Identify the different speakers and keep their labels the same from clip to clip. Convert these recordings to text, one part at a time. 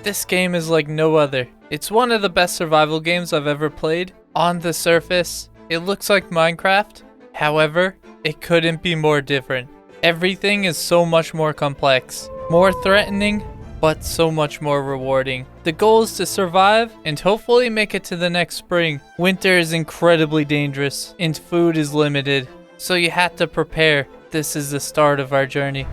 Speaker 1: This game is like no other. It's one of the best survival games I've ever played. On the surface, it looks like Minecraft. However, it couldn't be more different. Everything is so much more complex, more threatening, but so much more rewarding. The goal is to survive and hopefully make it to the next spring. Winter is incredibly dangerous and food is limited, so you have to prepare. This is the start of our journey.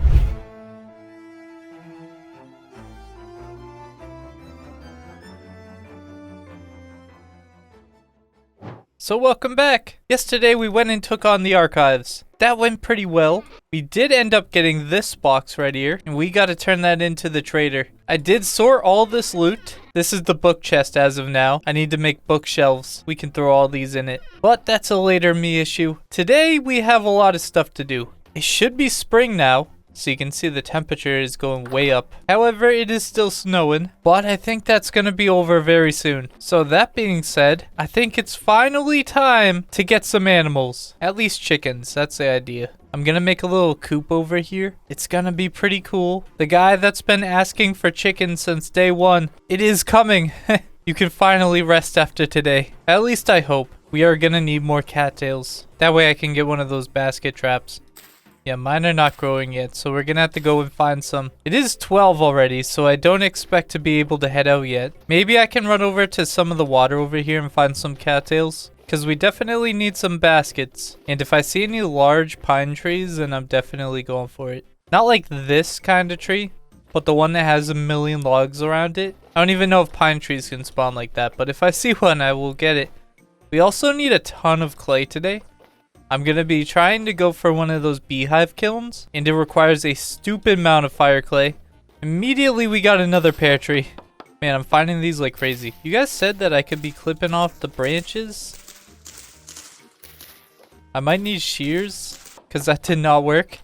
Speaker 1: So welcome back. Yesterday we went and took on the archives. That went pretty well. We did end up getting this box right here, and we got to turn that into the trader. I did sort all this loot. This is the book chest as of now. I need to make bookshelves. We can throw all these in it, but that's a later me issue. Today we have a lot of stuff to do. It should be spring now, so you can see the temperature is going way up. However, it is still snowing, but I think that's going to be over very soon. So that being said, I think it's finally time to get some animals. At least chickens, that's the idea. I'm going to make a little coop over here. It's going to be pretty cool. The guy that's been asking for chickens since day one, it is coming. You can finally rest after today. At least I hope. We are going to need more cattails. That way I can get one of those basket traps. Yeah, mine are not growing yet, so we're gonna have to go and find some. It is 12 already, so I don't expect to be able to head out yet. Maybe I can run over to some of the water over here and find some cattails, because we definitely need some baskets. And if I see any large pine trees, then I'm definitely going for it. Not like this kind of tree, but the one that has a million logs around it. I don't even know if pine trees can spawn like that, but if I see one, I will get it. We also need a ton of clay today. I'm going to be trying to go for one of those beehive kilns, and it requires a stupid amount of fire clay. Immediately we got another pear tree. Man, I'm finding these like crazy. You guys said that I could be clipping off the branches. I might need shears, because that did not work.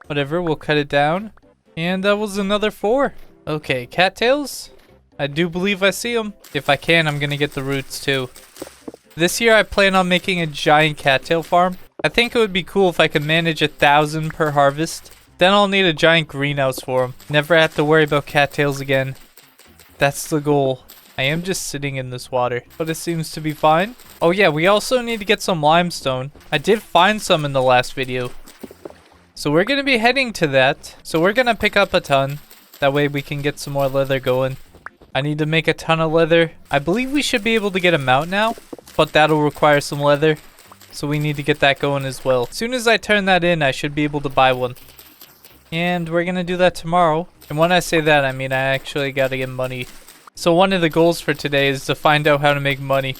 Speaker 1: Whatever, we'll cut it down. And that was another 4. Okay, cattails. I do believe I see them. If I can, I'm going to get the roots too. This year I plan on making a giant cattail farm. I think it would be cool if I could manage 1,000 per harvest. Then I'll need a giant greenhouse for them. Never have to worry about cattails again. That's the goal. I am just sitting in this water, but it seems to be fine. Oh yeah, we also need to get some limestone. I did find some in the last video. So we're going to be heading to that. So we're going to pick up a ton. That way we can get some more leather going. I need to make a ton of leather. I believe we should be able to get a mount now, but that'll require some leather. So we need to get that going as well. As soon as I turn that in, I should be able to buy one. And we're going to do that tomorrow. And when I say that, I mean I actually got to get money. So one of the goals for today is to find out how to make money.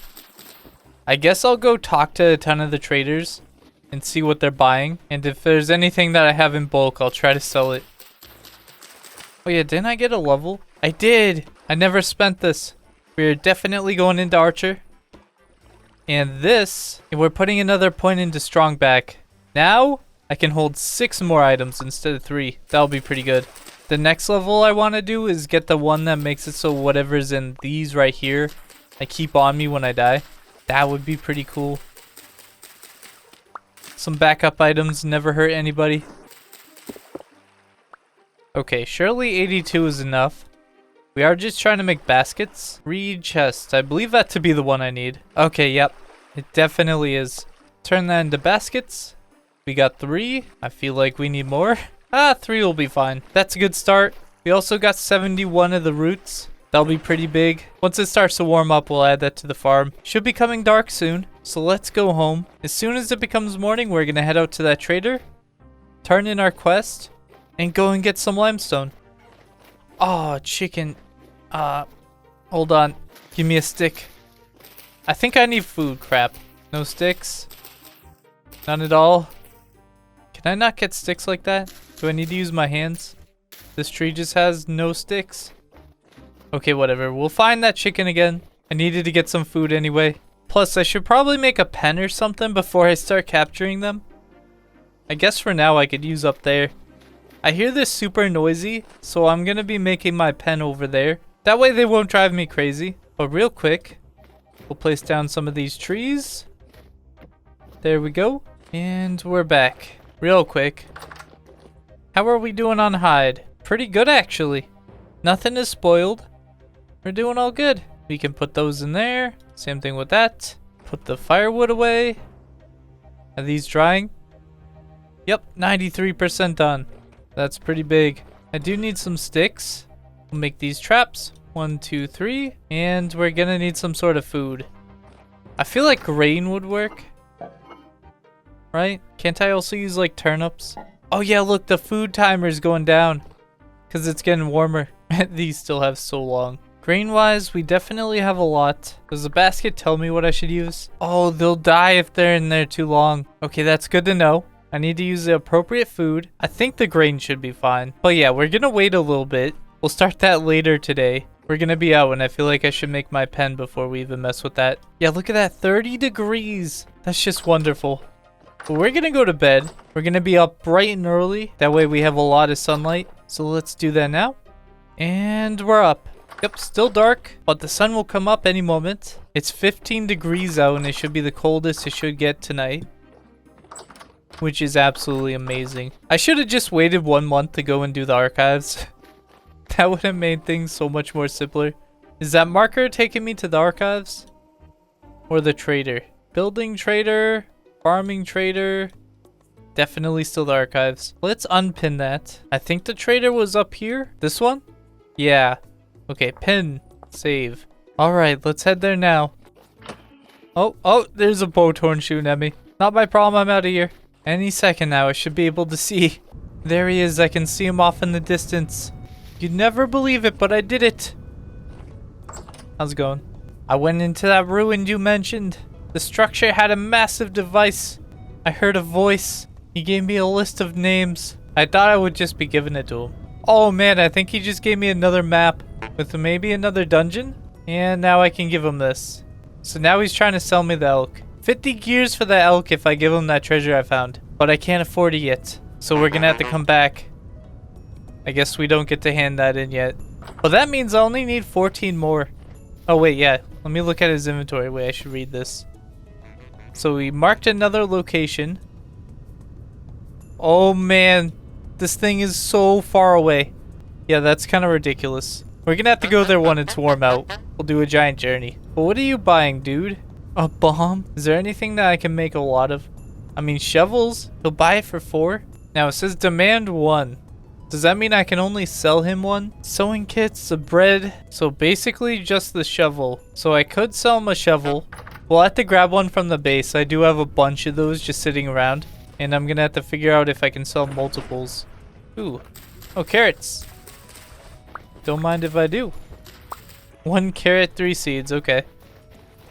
Speaker 1: I guess I'll go talk to a ton of the traders and see what they're buying. And if there's anything that I have in bulk, I'll try to sell it. Oh yeah, didn't I get a level? I did! I never spent this. We're definitely going into Archer. And this, we're putting another point into Strong back. Now, I can hold 6 more items instead of 3. That'll be pretty good. The next level I want to do is get the one that makes it so whatever's in these right here, I keep on me when I die. That would be pretty cool. Some backup items never hurt anybody. Okay, surely 82 is enough. We are just trying to make baskets. Reed chest. I believe that to be the one I need. Okay, yep. It definitely is. Turn that into baskets. We got 3. I feel like we need more. 3 will be fine. That's a good start. We also got 71 of the roots. That'll be pretty big. Once it starts to warm up, we'll add that to the farm. Should be coming dark soon. So let's go home. As soon as it becomes morning, we're going to head out to that trader. Turn in our quest. And go and get some limestone. Oh, chicken. Hold on. Give me a stick. I think I need food. Crap. No sticks. None at all. Can I not get sticks like that? Do I need to use my hands? This tree just has no sticks. Okay, whatever. We'll find that chicken again. I needed to get some food anyway. Plus, I should probably make a pen or something before I start capturing them. I guess for now I could use up there. I hear this super noisy, so I'm going to be making my pen over there. That way they won't drive me crazy. But real quick, we'll place down some of these trees. There we go. And we're back. Real quick. How are we doing on hide? Pretty good, actually. Nothing is spoiled. We're doing all good. We can put those in there. Same thing with that. Put the firewood away. Are these drying? Yep, 93% done. That's pretty big. I do need some sticks. We'll make these traps. 1, 2, 3. And we're gonna need some sort of food. I feel like grain would work. Right? Can't I also use like turnips? Oh yeah, look, the food timer's going down. Because it's getting warmer. These still have so long. Grain-wise, we definitely have a lot. Does the basket tell me what I should use? Oh, they'll die if they're in there too long. Okay, that's good to know. I need to use the appropriate food. I think the grain should be fine. But yeah, we're gonna wait a little bit. We'll start that later today. We're gonna be out and I feel like I should make my pen before we even mess with that. Yeah, look at that, 30 degrees. That's just wonderful. But we're gonna go to bed. We're gonna be up bright and early. That way we have a lot of sunlight. So let's do that now. And we're up. Yep, still dark, but the sun will come up any moment. It's 15 degrees out and it should be the coldest it should get tonight. Which is absolutely amazing. I should have just waited 1 month to go and do the archives. That would have made things so much more simpler. Is that marker taking me to the archives? Or the trader? Building trader, farming trader. Definitely still the archives. Let's unpin that. I think the trader was up here. This one? Yeah. Okay, pin. Save. Alright, let's head there now. Oh, there's a boat horn shooting at me. Not my problem, I'm out of here. Any second now, I should be able to see. There he is, I can see him off in the distance. You'd never believe it, but I did it. How's it going? I went into that ruin you mentioned. The structure had a massive device. I heard a voice. He gave me a list of names. I thought I would just be giving it to him. Oh man, I think he just gave me another map with maybe another dungeon. And now I can give him this. So now he's trying to sell me the elk. 50 gears for the elk if I give him that treasure I found. But I can't afford it yet. So we're gonna have to come back. I guess we don't get to hand that in yet. Well, that means I only need 14 more. Oh wait, yeah. Let me look at his inventory. Wait, I should read this. So we marked another location. Oh man. This thing is so far away. Yeah, that's kind of ridiculous. We're gonna have to go there when it's warm out. We'll do a giant journey. But what are you buying, dude? A bomb? Is there anything that I can make a lot of? I mean, shovels. He'll buy it for 4. Now it says demand 1. Does that mean I can only sell him 1? Sewing kits, the bread. So basically just the shovel. So I could sell him a shovel. We'll have to grab one from the base. I do have a bunch of those just sitting around. And I'm gonna have to figure out if I can sell multiples. Ooh. Oh, carrots. Don't mind if I do. 1 carrot, 3 seeds. Okay.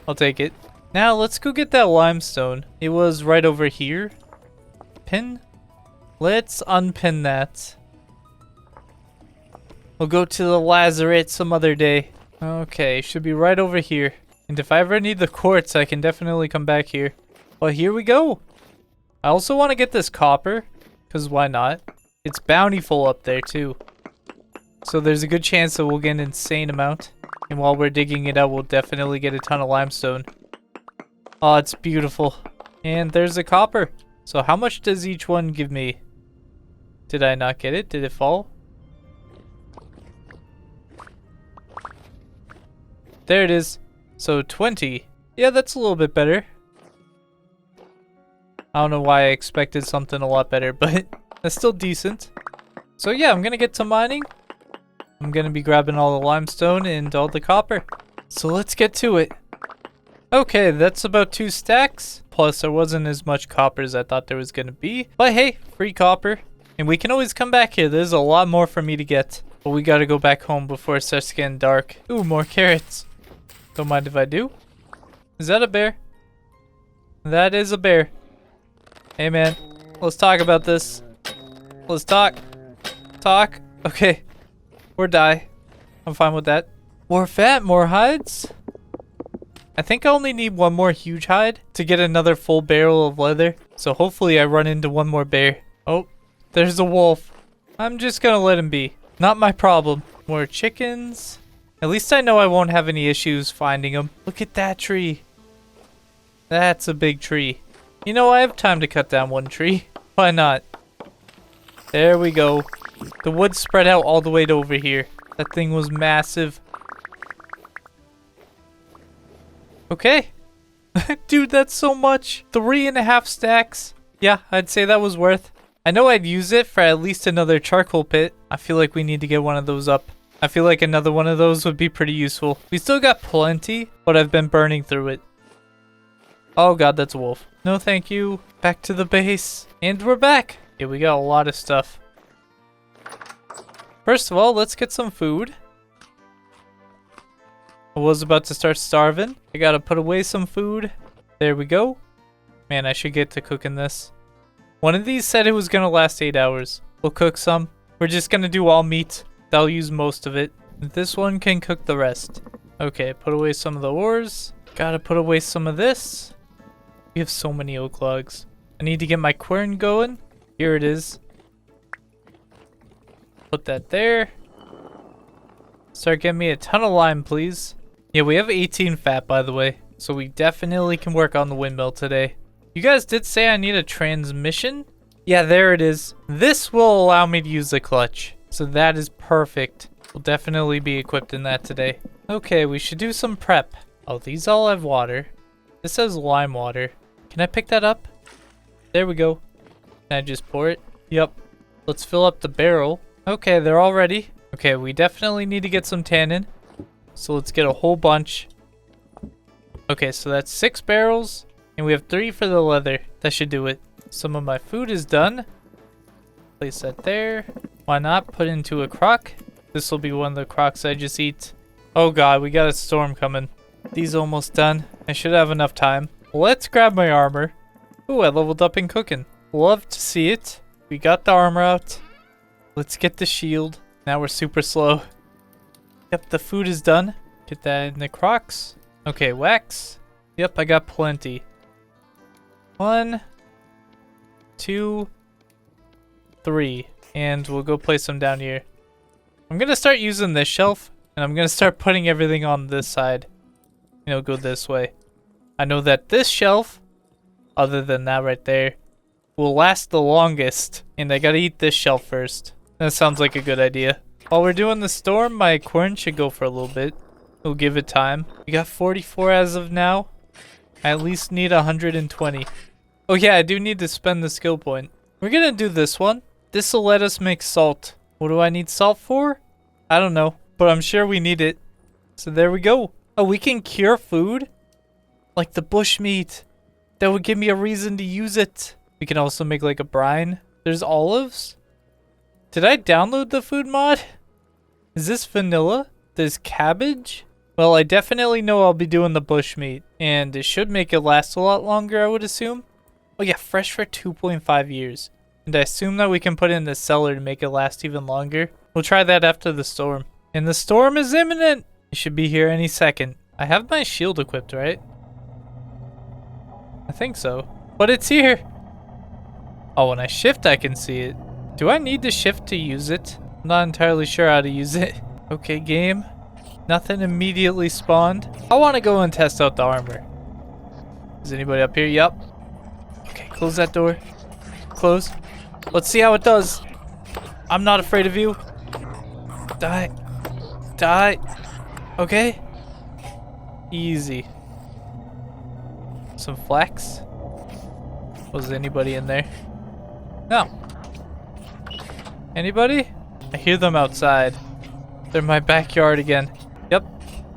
Speaker 1: I'll take it. Now, let's go get that limestone. It was right over here. Pin? Let's unpin that. We'll go to the lazaret some other day. Okay, should be right over here. And if I ever need the quartz, I can definitely come back here. Well, here we go. I also want to get this copper, because why not? It's bountiful up there too. So there's a good chance that we'll get an insane amount. And while we're digging it out, we'll definitely get a ton of limestone. Oh, it's beautiful. And there's the copper. So how much does each one give me? Did I not get it? Did it fall? There it is. So 20. Yeah, that's a little bit better. I don't know why I expected something a lot better, but that's still decent. So yeah, I'm gonna get to mining. I'm gonna be grabbing all the limestone and all the copper. So let's get to it. Okay, that's about 2 stacks. Plus, there wasn't as much copper as I thought there was gonna be. But hey, free copper. And we can always come back here. There's a lot more for me to get. But we gotta go back home before it starts getting dark. Ooh, more carrots. Don't mind if I do. Is that a bear? That is a bear. Hey man, let's talk about this. Let's talk. Talk. Okay. Or die. I'm fine with that. More fat, more hides. I think I only need 1 more huge hide to get another full barrel of leather. So hopefully I run into 1 more bear. Oh, there's a wolf. I'm just gonna let him be. Not my problem. More chickens. At least I know I won't have any issues finding them. Look at that tree. That's a big tree. You know, I have time to cut down 1 tree. Why not? There we go. The wood spread out all the way to over here. That thing was massive. Okay. Dude, that's so much. 3.5 stacks. Yeah, I'd say that was worth. I know I'd use it for at least another charcoal pit. I feel like we need to get one of those up. I feel like another one of those would be pretty useful. We still got plenty, but I've been burning through it. Oh god, that's a wolf. No thank you. Back to the base. And we're back. Yeah, we got a lot of stuff. First of all, let's get some food. I was about to start starving. I gotta put away some food. There we go. Man, I should get to cooking this. One of these said it was gonna last 8 hours. We'll cook some. We're just gonna do all meat. That'll use most of it. This one can cook the rest. Okay, put away some of the ores. Gotta put away some of this. We have so many oak logs. I need to get my quern going. Here it is. Put that there. Start getting me a ton of lime, please. Yeah, we have 18 fat, by the way. So we definitely can work on the windmill today. You guys did say I need a transmission? Yeah, there it is. This will allow me to use the clutch. So that is perfect. We'll definitely be equipped in that today. Okay, we should do some prep. Oh, these all have water. This says lime water. Can I pick that up? There we go. Can I just pour it? Yep. Let's fill up the barrel. Okay, they're all ready. Okay, we definitely need to get some tannin. So let's get a whole bunch. Okay, so that's 6 barrels. And we have 3 for the leather. That should do it. Some of my food is done. Place that there. Why not put into a crock? This will be one of the crocks I just eat. Oh god, we got a storm coming. These almost done. I should have enough time. Let's grab my armor. Ooh, I leveled up in cooking. Love to see it. We got the armor out. Let's get the shield. Now we're super slow. Yep, the food is done. Get that in the crocks. Okay, wax. Yep, I got plenty. 1, 2, 3. And we'll go place them down here. I'm going to start using this shelf. And I'm going to start putting everything on this side. You know, go this way. I know that this shelf, other than that right there, will last the longest. And I got to eat this shelf first. That sounds like a good idea. While we're doing the storm, my quern should go for a little bit. We'll give it time. We got 44 as of now. I at least need 120. Oh yeah, I do need to spend the skill point. We're gonna do this one. This will let us make salt. What do I need salt for? I don't know, but I'm sure we need it. So there we go. Oh, we can cure food? Like the bush meat. That would give me a reason to use it. We can also make like a brine. There's olives. Did I download the food mod? Is this vanilla? There's cabbage? Well, I definitely know I'll be doing the bush meat. And it should make it last a lot longer, I would assume. Oh yeah, fresh for 2.5 years. And I assume that we can put it in the cellar to make it last even longer. We'll try that after the storm. And the storm is imminent! It should be here any second. I have my shield equipped, right? I think so. But it's here! Oh, when I shift, I can see it. Do I need to shift to use it? I'm not entirely sure how to use it. Okay, game. Nothing immediately spawned. I want to go and test out the armor. Is anybody up here? Yup. Okay, close that door. Close. Let's see how it does. I'm not afraid of you. Die. Die. Okay. Easy. Some flax. Was anybody in there? No. Anybody? I hear them outside. They're in my backyard again. Yep.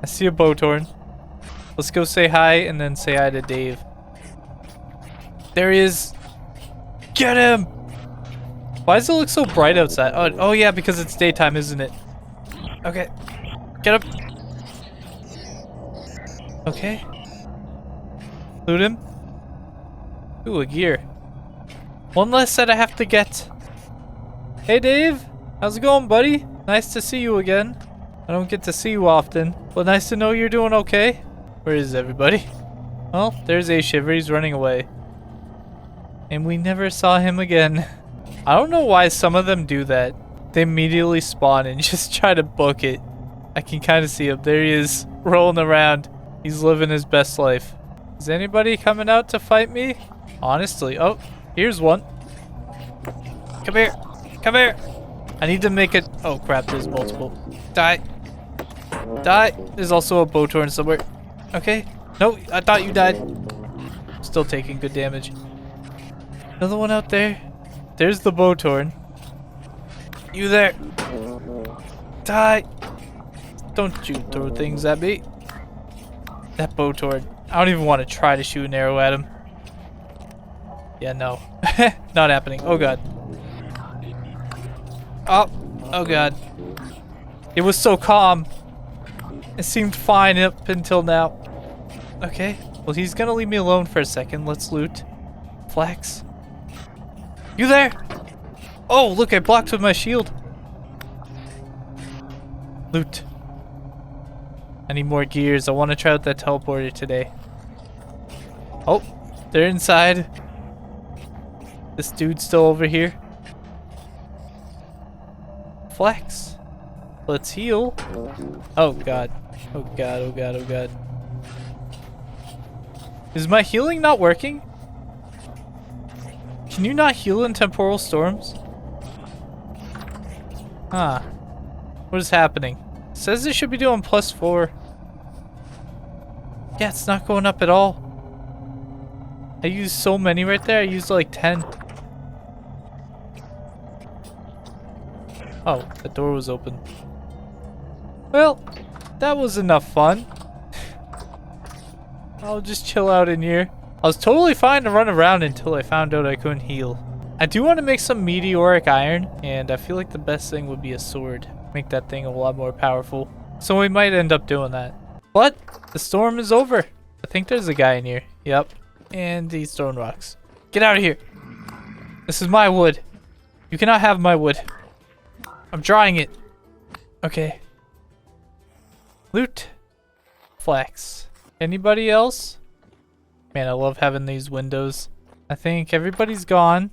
Speaker 1: I see a bowthorn. Let's go say hi and then say hi to Dave. There he is. Get him! Why does it look so bright outside? Oh yeah, because it's daytime, isn't it? Okay. Get him. Okay. Loot him. Ooh, a gear. One less set I have to get. Hey Dave, how's it going, buddy? Nice to see you again. I don't get to see you often, but nice to know you're doing okay. Where is everybody? Well, there's a shiver, he's running away. And we never saw him again. I don't know why some of them do that. They immediately spawn and just try to book it. I can kind of see him. There he is, rolling around. He's living his best life. Is anybody coming out to fight me? Honestly, oh, here's one. Come here. Come here. I need to make it. Oh crap, there's multiple. Die. Die. There's also a bowthorn somewhere. Okay. No, I thought you died. Still taking good damage. Another one out there. There's the bow torn. You there. Die. Don't you throw things at me. That bow torn. I don't even want to try to shoot an arrow at him. Yeah, no. Not happening. Oh, God. Oh, God. It was so calm. It seemed fine up until now. Okay. Well, he's gonna leave me alone for a second. Let's loot. Flax. You there? Oh, look, I blocked with my shield. Loot. I need more gears. I want to try out that teleporter today. Oh, they're inside. This dude's still over here. Flax. Let's heal. Oh, God. Oh, God. Oh, God. Oh, God. Is my healing not working? Can you not heal in temporal storms? Huh. What is happening? It says it should be doing +4. Yeah, it's not going up at all. I used so many right there. I used like 10. Oh, the door was open. Well, that was enough fun. I'll just chill out in here. I was totally fine to run around until I found out I couldn't heal. I do want to make some meteoric iron, and I feel like the best thing would be a sword. Make that thing a lot more powerful. So we might end up doing that. But the storm is over. I think there's a guy in here. Yep. And he's throwing rocks. Get out of here. This is my wood. You cannot have my wood. I'm drying it. Okay. Loot. Flax. Anybody else? Man, I love having these windows. I think everybody's gone.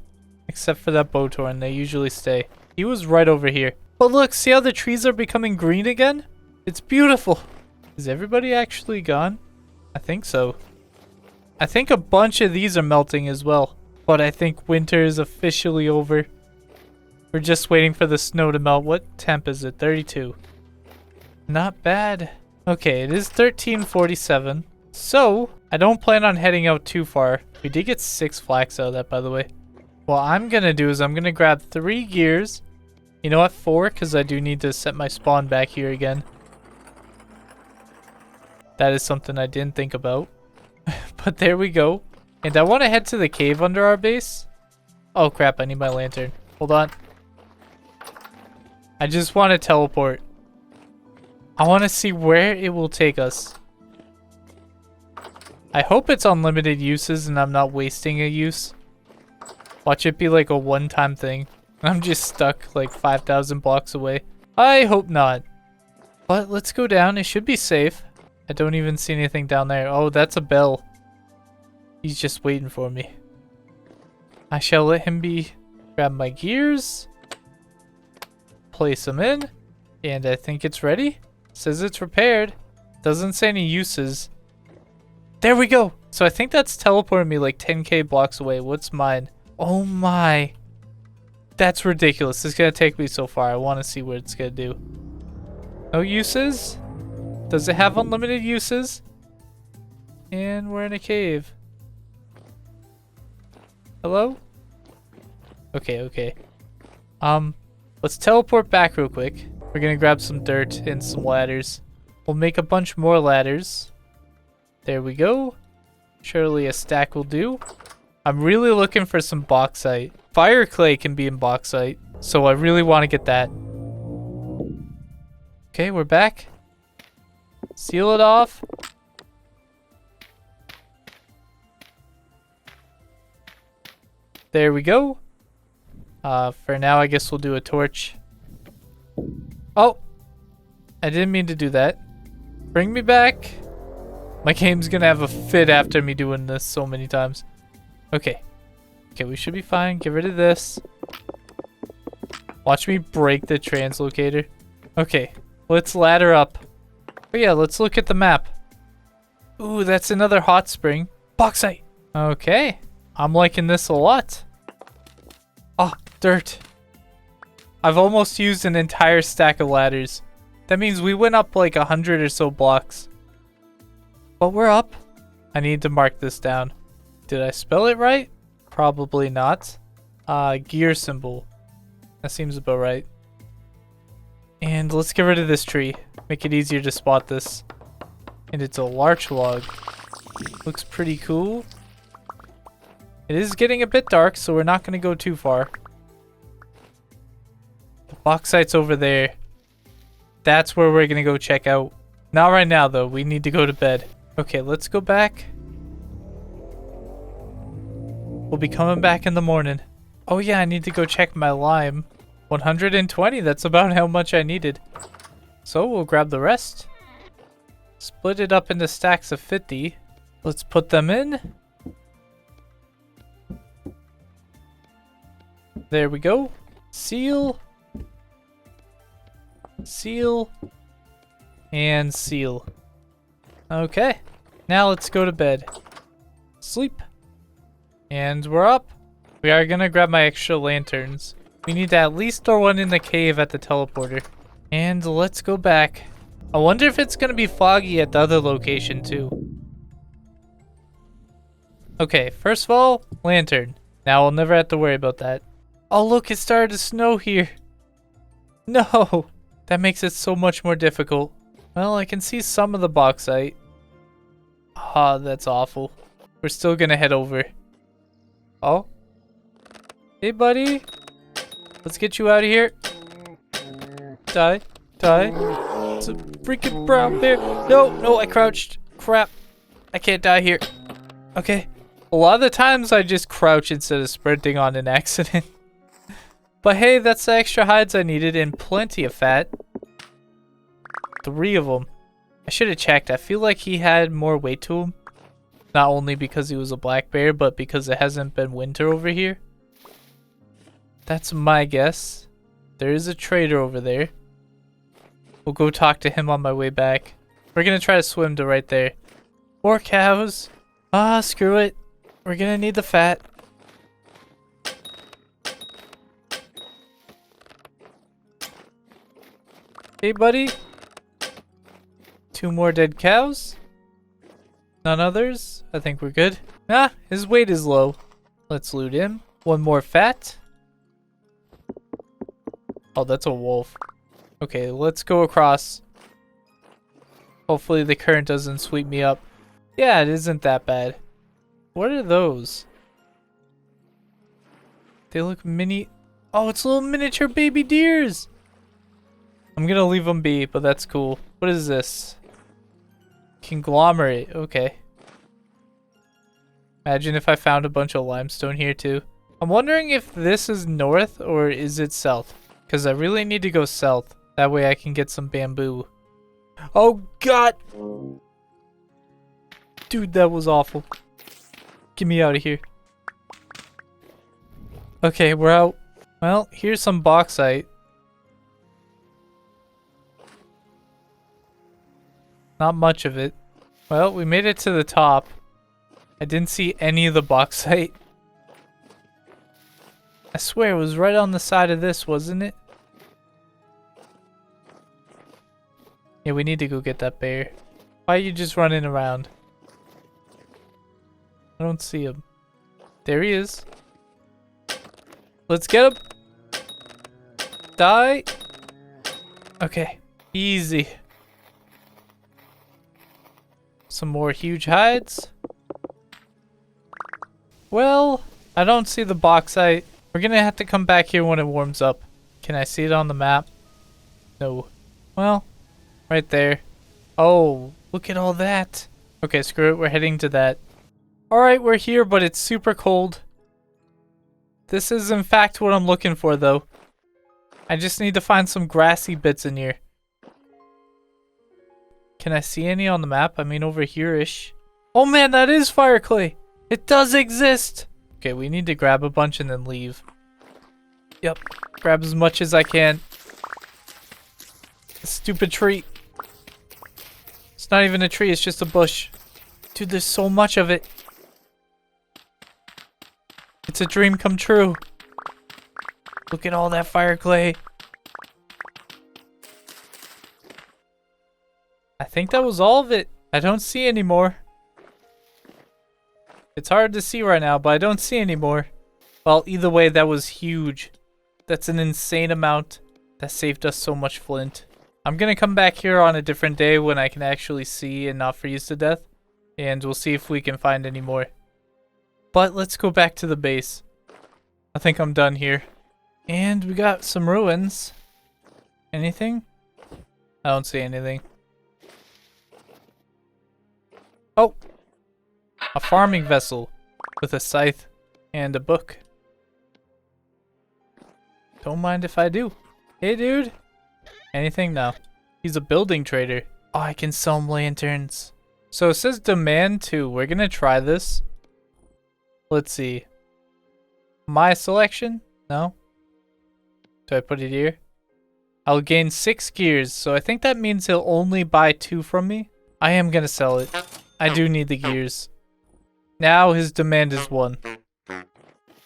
Speaker 1: Except for that bow torn. They usually stay. He was right over here. But look, see how the trees are becoming green again? It's beautiful. Is everybody actually gone? I think so. I think a bunch of these are melting as well. But I think winter is officially over. We're just waiting for the snow to melt. What temp is it? 32. Not bad. Okay, it is 13:47. So, I don't plan on heading out too far. We did get 6 flax out of that, by the way. What I'm going to do is I'm going to grab 3 gears. You know what? 4, because I do need to set my spawn back here again. That is something I didn't think about. But there we go. And I want to head to the cave under our base. Oh crap, I need my lantern. Hold on. I just want to teleport. I want to see where it will take us. I hope it's unlimited uses and I'm not wasting a use. Watch it be like a one-time thing. I'm just stuck like 5,000 blocks away. I hope not. But let's go down. It should be safe. I don't even see anything down there. Oh, that's a bell. He's just waiting for me. I shall let him be. Grab my gears. Place them in. And I think it's ready. Says it's repaired. Doesn't say any uses. There we go. So I think that's teleporting me like 10k blocks away. What's mine? Oh my. That's ridiculous. It's going to take me so far. I want to see what it's going to do. No uses? Does it have unlimited uses? And we're in a cave. Hello? Okay, okay. Let's teleport back real quick. We're gonna grab some dirt and some ladders. We'll make a bunch more ladders. There we go. Surely a stack will do. I'm really looking for some bauxite. Fire clay can be in bauxite, so I really want to get that. Okay, we're back. Seal it off. There we go. For now, I guess we'll do a torch. Oh! I didn't mean to do that. Bring me back. My game's gonna have a fit after me doing this so many times. Okay. Okay, we should be fine. Get rid of this. Watch me break the translocator. Okay, let's ladder up. Oh yeah, let's look at the map. Ooh, that's another hot spring. Bauxite! Okay, I'm liking this a lot. Oh, dirt. I've almost used an entire stack of ladders. That means we went up like 100 or so blocks. But we're up. I need to mark this down. Did I spell it right? Probably not. Gear symbol. That seems about right. And let's get rid of this tree. Make it easier to spot this. And it's a larch log. Looks pretty cool. It is getting a bit dark, so we're not going to go too far. The bauxite's over there. That's where we're going to go check out. Not right now, though. We need to go to bed. Okay, let's go back. We'll be coming back in the morning. Oh yeah, I need to go check my lime. 120, that's about how much I needed. So we'll grab the rest. Split it up into stacks of 50. Let's put them in. There we go. Seal. Seal. And seal. Okay. Now let's go to bed. Sleep. And we're up. We are gonna grab my extra lanterns. We need to at least throw one in the cave at the teleporter. And let's go back. I wonder if it's gonna be foggy at the other location too. Okay, first of all, lantern. Now I'll never have to worry about that. Oh look, it started to snow here. No! That makes it so much more difficult. Well, I can see some of the bauxite. Ah, that's awful. We're still gonna head over. Oh. Hey, buddy. Let's get you out of here. Die. Die. It's a freaking brown bear. No, no, I crouched. Crap. I can't die here. Okay. A lot of the times I just crouch instead of sprinting on an accident. But hey, that's the extra hides I needed and plenty of fat. 3 of them. I should have checked. I feel like he had more weight to him. Not only because he was a black bear, but because it hasn't been winter over here. That's my guess. There is a trader over there. We'll go talk to him on my way back. We're gonna try to swim to right there. More cows. Ah, screw it. We're gonna need the fat. Hey, buddy. 2 more dead cows. None others. I think we're good. Ah, his weight is low. Let's loot him. 1 more fat. Oh, that's a wolf. Okay, let's go across. Hopefully the current doesn't sweep me up. Yeah, it isn't that bad. What are those? They look mini... Oh, it's little miniature baby deers! I'm gonna leave them be, but that's cool. What is this? Conglomerate. Okay. Imagine if I found a bunch of limestone here too. I'm wondering if this is north or is it south? Because I really need to go south. That way I can get some bamboo. Oh god! Dude, that was awful. Get me out of here. Okay, we're out. Well, here's some bauxite. Not much of it. Well, we made it to the top. I didn't see any of the bauxite. I swear it was right on the side of this, wasn't it? Yeah, we need to go get that bear. Why are you just running around? I don't see him. There he is. Let's get him. Die. Okay. Easy. Some more huge hides. Well, I don't see the bauxite. We're gonna have to come back here when it warms up. Can I see it on the map? No. Well, right there. Oh, look at all that. Okay, screw it. We're heading to that. Alright, we're here, but it's super cold. This is in fact what I'm looking for, though. I just need to find some grassy bits in here. Can I see any on the map? I mean, over here-ish. Oh man, that is fire clay! It does exist! Okay, we need to grab a bunch and then leave. Yep, grab as much as I can. Stupid tree. It's not even a tree, it's just a bush. Dude, there's so much of it. It's a dream come true. Look at all that fire clay. I think that was all of it. I don't see any more. It's hard to see right now, but I don't see any more. Well, either way, that was huge. That's an insane amount. That saved us so much flint. I'm gonna come back here on a different day when I can actually see and not freeze to death. And we'll see if we can find any more. But let's go back to the base. I think I'm done here. And we got some ruins. Anything? I don't see anything. Oh! A farming vessel with a scythe and a book. Don't mind if I do. Hey, dude. Anything? No. He's a building trader. Oh, I can sell him lanterns. So it says demand 2. We're gonna try this. Let's see. My selection? No. Do I put it here? I'll gain 6 gears, so I think that means he'll only buy 2 from me. I am gonna sell it. I do need the gears. Now his demand is 1.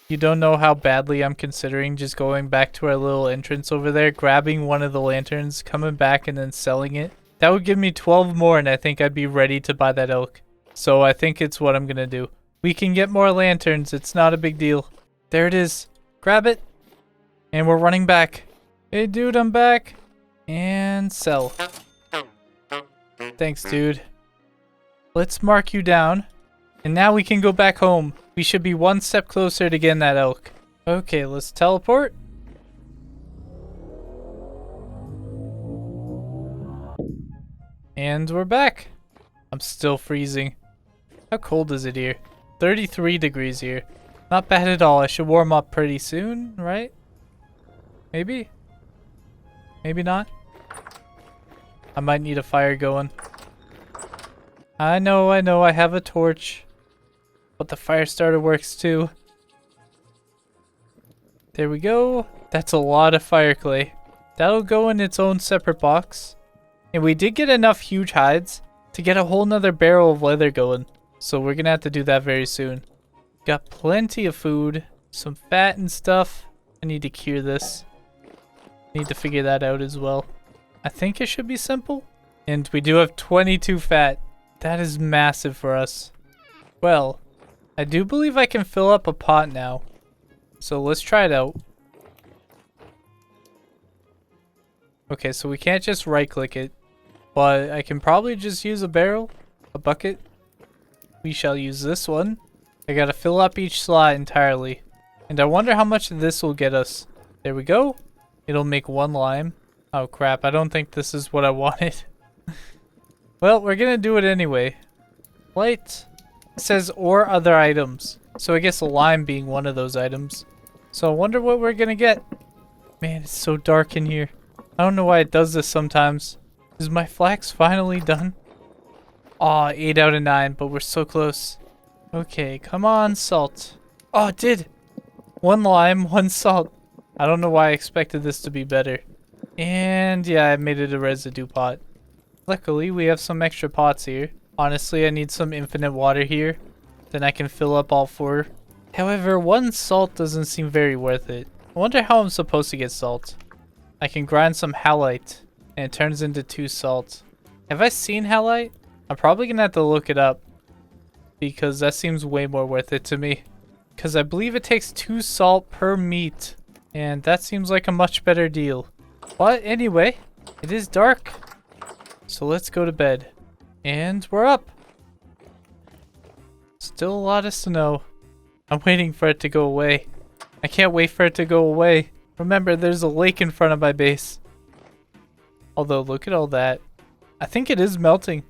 Speaker 1: You don't know how badly I'm considering just going back to our little entrance over there, grabbing one of the lanterns, coming back and then selling it. That would give me 12 more and I think I'd be ready to buy that elk. So I think it's what I'm gonna do. We can get more lanterns, it's not a big deal. There it is. Grab it. And we're running back. Hey dude, I'm back. And sell. Thanks, dude. Let's mark you down. And now we can go back home. We should be one step closer to getting that elk. Okay, let's teleport. And we're back. I'm still freezing. How cold is it here? 33 degrees here. Not bad at all. I should warm up pretty soon, right? Maybe? Maybe not? I might need a fire going. I know, I have a torch. But the fire starter works too. There we go. That's a lot of fire clay. That'll go in its own separate box. And we did get enough huge hides to get a whole nother barrel of leather going. So we're gonna have to do that very soon. Got plenty of food. Some fat and stuff. I need to cure this. Need to figure that out as well. I think it should be simple. And we do have 22 fat. That is massive for us. Well, I do believe I can fill up a pot now. So let's try it out. Okay, so we can't just right click it. But I can probably just use a barrel, a bucket. We shall use this one. I gotta fill up each slot entirely. And I wonder how much this will get us. There we go. It'll make 1 lime. Oh crap, I don't think this is what I wanted. Well, we're gonna do it anyway. Light. It says or other items. So I guess a lime being one of those items. So I wonder what we're gonna get. Man, it's so dark in here. I don't know why it does this sometimes. Is my flax finally done? Aw, 8 out of 9, but we're so close. Okay, come on, salt. Oh, it did! 1 lime, 1 salt. I don't know why I expected this to be better. And yeah, I made it a residue pot. Luckily, we have some extra pots here. Honestly, I need some infinite water here. Then I can fill up all 4. However, 1 salt doesn't seem very worth it. I wonder how I'm supposed to get salt. I can grind some halite, and it turns into 2 salt. Have I seen halite? I'm probably gonna have to look it up. Because that seems way more worth it to me. Because I believe it takes 2 salt per meat. And that seems like a much better deal. But anyway, it is dark. So let's go to bed. And we're up. Still a lot of snow. I'm waiting for it to go away. I can't wait for it to go away. Remember, there's a lake in front of my base. Although, look at all that. I think it is melting.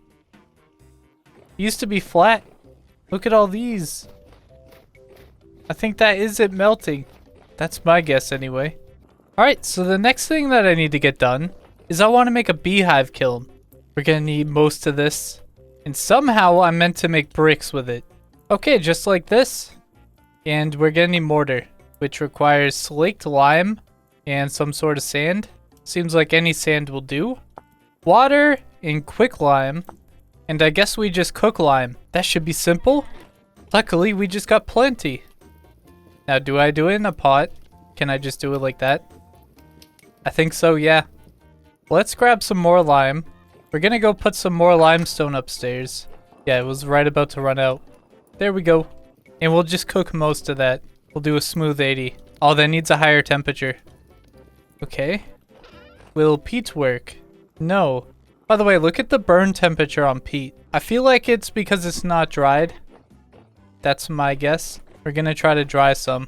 Speaker 1: It used to be flat. Look at all these. I think that is it melting. That's my guess anyway. Alright, so the next thing that I need to get done is I want to make a beehive kiln. We're going to need most of this. And somehow I'm meant to make bricks with it. Okay, just like this. And we're going to need mortar, which requires slaked lime and some sort of sand. Seems like any sand will do. Water and quick lime. And I guess we just cook lime. That should be simple. Luckily, we just got plenty. Now, do I do it in a pot? Can I just do it like that? I think so, yeah. Let's grab some more lime. We're gonna go put some more limestone upstairs. Yeah, it was right about to run out. There we go. And we'll just cook most of that. We'll do a smooth 80. Oh, that needs a higher temperature. Okay. Will peat work? No. By the way, look at the burn temperature on peat. I feel like it's because it's not dried. That's my guess. We're gonna try to dry some.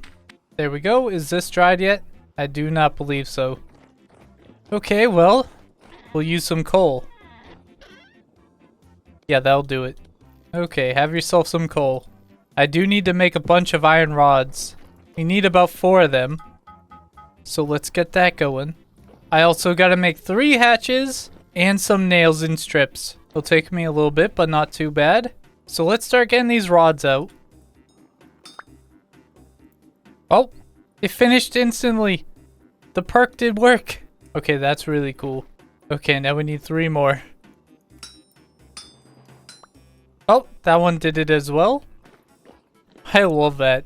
Speaker 1: There we go. Is this dried yet? I do not believe so. Okay, well, we'll use some coal. Yeah, that'll do it. Okay, have yourself some coal. I do need to make a bunch of iron rods. We need about 4 of them. So let's get that going. I also gotta make 3 hatches and some nails in strips. It'll take me a little bit, but not too bad. So let's start getting these rods out. Oh, it finished instantly. The perk did work. Okay, that's really cool. Okay, now we need 3 more. Oh, that one did it as well. I love that.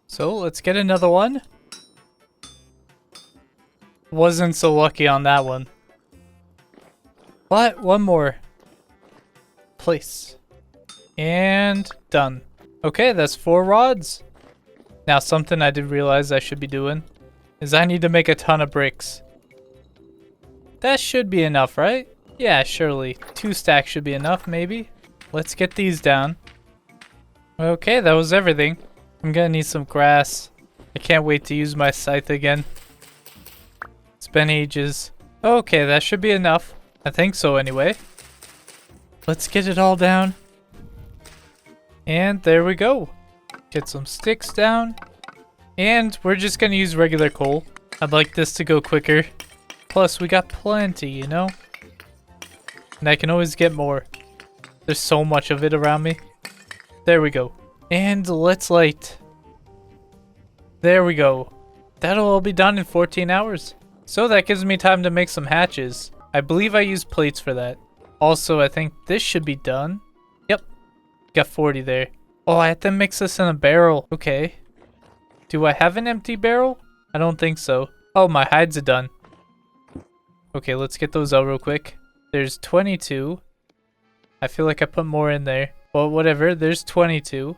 Speaker 1: So let's get another one. Wasn't so lucky on that one. But one more. Place. And done. Okay, that's 4 rods. Now something I did realize I should be doing is I need to make a ton of bricks. That should be enough, right? Yeah, surely. 2 stacks should be enough, maybe. Let's get these down. Okay, that was everything. I'm gonna need some grass. I can't wait to use my scythe again. It's been ages. Okay, that should be enough. I think so anyway. Let's get it all down. And there we go. Get some sticks down. And we're just gonna use regular coal. I'd like this to go quicker. Plus, we got plenty, you know? And I can always get more. There's so much of it around me. There we go. And let's light. There we go. That'll all be done in 14 hours. So that gives me time to make some hatches. I believe I used plates for that. Also, I think this should be done. Yep. Got 40 there. Oh, I have to mix this in a barrel. Okay. Do I have an empty barrel? I don't think so. Oh, my hides are done. Okay, let's get those out real quick. There's 22. I feel like I put more in there. Well, whatever. There's 22.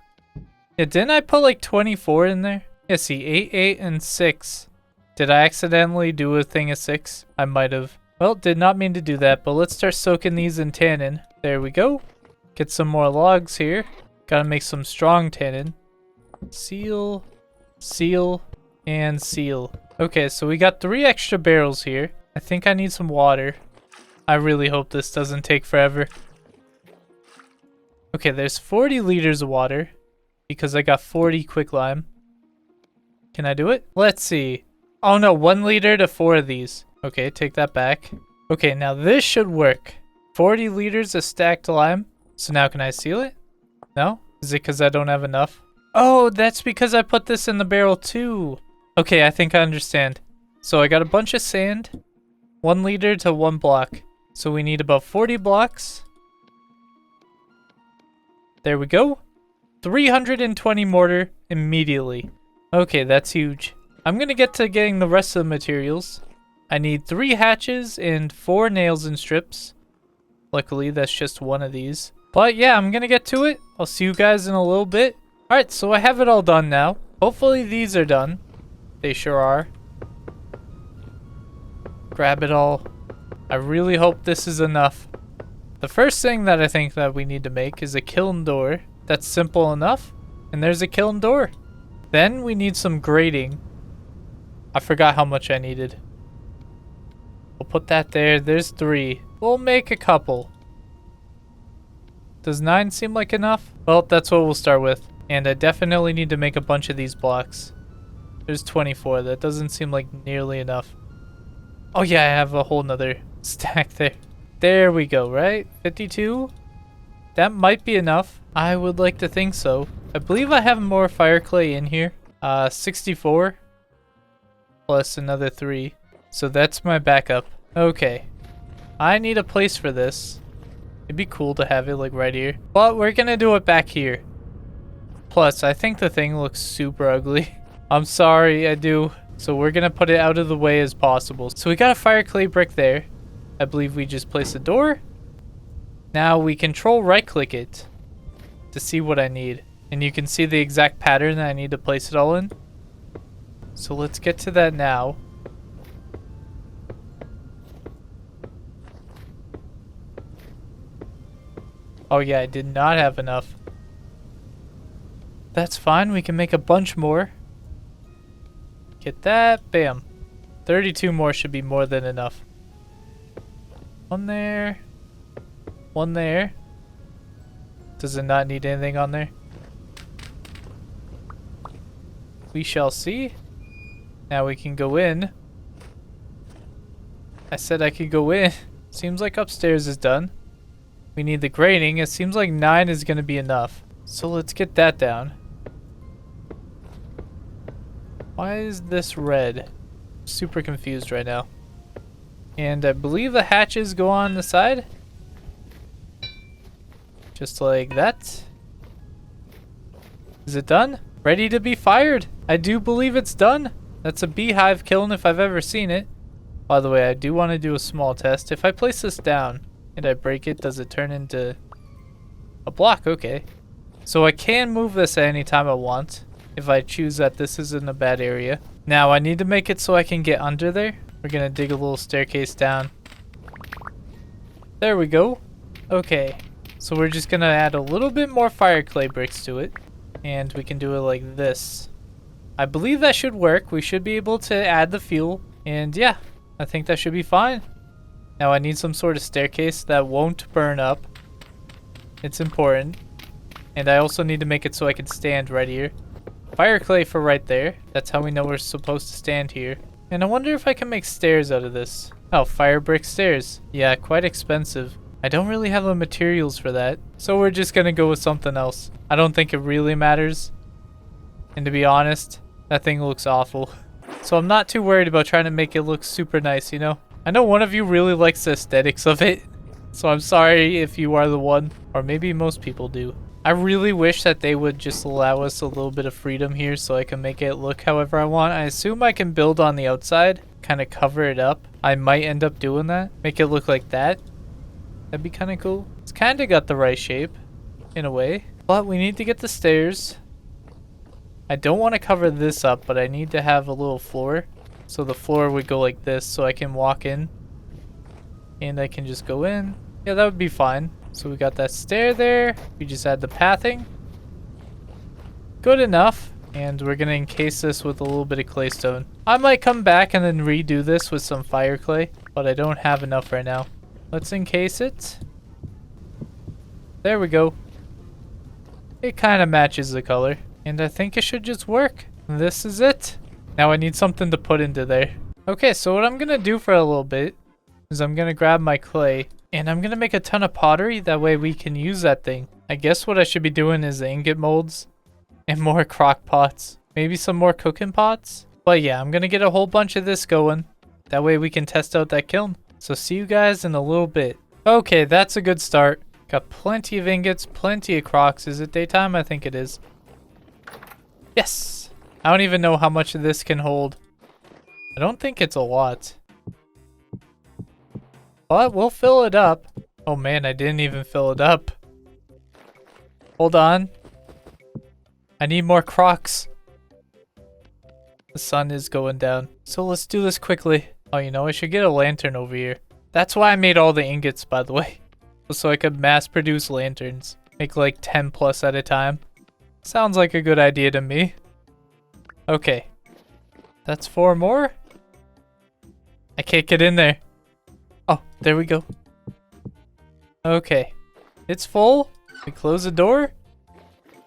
Speaker 1: Yeah, didn't I put like 24 in there? Yeah, see, 8, 8, and 6. Did I accidentally do a thing of 6? I might have. Well, did not mean to do that, but let's start soaking these in tannin. There we go. Get some more logs here. Gotta make some strong tannin. Seal, seal, and seal. Okay, so we got 3 extra barrels here. I think I need some water. I really hope this doesn't take forever. Okay, there's 40 liters of water because I got 40 quicklime. Can I do it? Let's see. Oh no, 1 liter to 4 of these. Okay, take that back. Okay, now this should work. 40 liters of stacked lime. So now can I seal it? No? Is it because I don't have enough? Oh, that's because I put this in the barrel too. Okay, I think I understand. So I got a bunch of sand. 1 liter to 1 block. So we need about 40 blocks. There we go. 320 mortar immediately. Okay, that's huge. I'm gonna get to getting the rest of the materials. I need 3 hatches and 4 nails and strips. Luckily, that's just 1 of these. But yeah, I'm gonna get to it. I'll see you guys in a little bit. Alright, so I have it all done now. Hopefully these are done. They sure are. Grab it all. I really hope this is enough. The first thing that I think that we need to make is a kiln door. That's simple enough. And there's a kiln door. Then we need some grating. I forgot how much I needed. We'll put that there. There's 3. We'll make a couple. Does 9 seem like enough? Well, that's what we'll start with. And I definitely need to make a bunch of these blocks. There's 24. That doesn't seem like nearly enough. Oh yeah, I have a whole nother stack there. There we go, right? 52? That might be enough. I would like to think so. I believe I have more fire clay in here. 64. Plus another 3. So that's my backup. Okay. I need a place for this. It'd be cool to have it like right here. But we're gonna do it back here. Plus, I think the thing looks super ugly. I'm sorry, I do. So we're gonna put it out of the way as possible. So we got a fire clay brick there. I believe we just placed a door. Now we control right click it to see what I need. And you can see the exact pattern that I need to place it all in. So let's get to that now. Oh yeah, I did not have enough. That's fine, we can make a bunch more. Get that, bam. 32 more should be more than enough. One there. One there. Does it not need anything on there? We shall see. Now we can go in. I said I could go in. Seems like upstairs is done. We need the grating. It seems like 9 is going to be enough. So let's get that down. Why is this red? Super confused right now. And I believe the hatches go on the side. Just like that. Is it done? Ready to be fired. I do believe it's done. That's a beehive kiln if I've ever seen it. By the way, I do want to do a small test. If I place this down and I break it, does it turn into a block? Okay. So I can move this at any time I want if I choose that this is in a bad area. Now I need to make it so I can get under there. We're going to dig a little staircase down. There we go. Okay. So we're just going to add a little bit more fire clay bricks to it. And we can do it like this. I believe that should work. We should be able to add the fuel. And yeah, I think that should be fine. Now I need some sort of staircase that won't burn up. It's important. And I also need to make it so I can stand right here. Fire clay for right there. That's how we know we're supposed to stand here. And I wonder if I can make stairs out of this. Oh, fire brick stairs. Yeah, quite expensive. I don't really have the materials for that. So we're just gonna go with something else. I don't think it really matters. And to be honest, that thing looks awful. So I'm not too worried about trying to make it look super nice, you know? I know one of you really likes the aesthetics of it. So I'm sorry if you are the one. Or maybe most people do. I really wish that they would just allow us a little bit of freedom here so I can make it look however I want. I assume I can build on the outside, kind of cover it up. I might end up doing that. Make it look like that. That'd be kind of cool. It's kind of got the right shape, in a way. But we need to get the stairs. I don't want to cover this up, but I need to have a little floor. So the floor would go like this so I can walk in. And I can just go in. Yeah, that would be fine. So we got that stair there. We just add the pathing. Good enough. And we're going to encase this with a little bit of claystone. I might come back and then redo this with some fire clay, but I don't have enough right now. Let's encase it. There we go. It kind of matches the color. And I think it should just work. This is it. Now I need something to put into there. Okay, so what I'm going to do for a little bit is I'm going to grab my clay. And I'm going to make a ton of pottery. That way we can use that thing. I guess what I should be doing is ingot molds. And more crock pots. Maybe some more cooking pots. But yeah, I'm going to get a whole bunch of this going. That way we can test out that kiln. So see you guys in a little bit. Okay, that's a good start. Got plenty of ingots, plenty of crocks. Is it daytime? I think it is. Yes! I don't even know how much of this can hold. I don't think it's a lot. But we'll fill it up. Oh man, I didn't even fill it up. Hold on. I need more crocks. The sun is going down. So let's do this quickly. Oh, you know, I should get a lantern over here. That's why I made all the ingots, by the way. So I could mass produce lanterns. Make like 10 plus at a time. Sounds like a good idea to me. Okay. That's 4 more. I can't get in there. Oh, there we go. Okay. It's full. We close the door.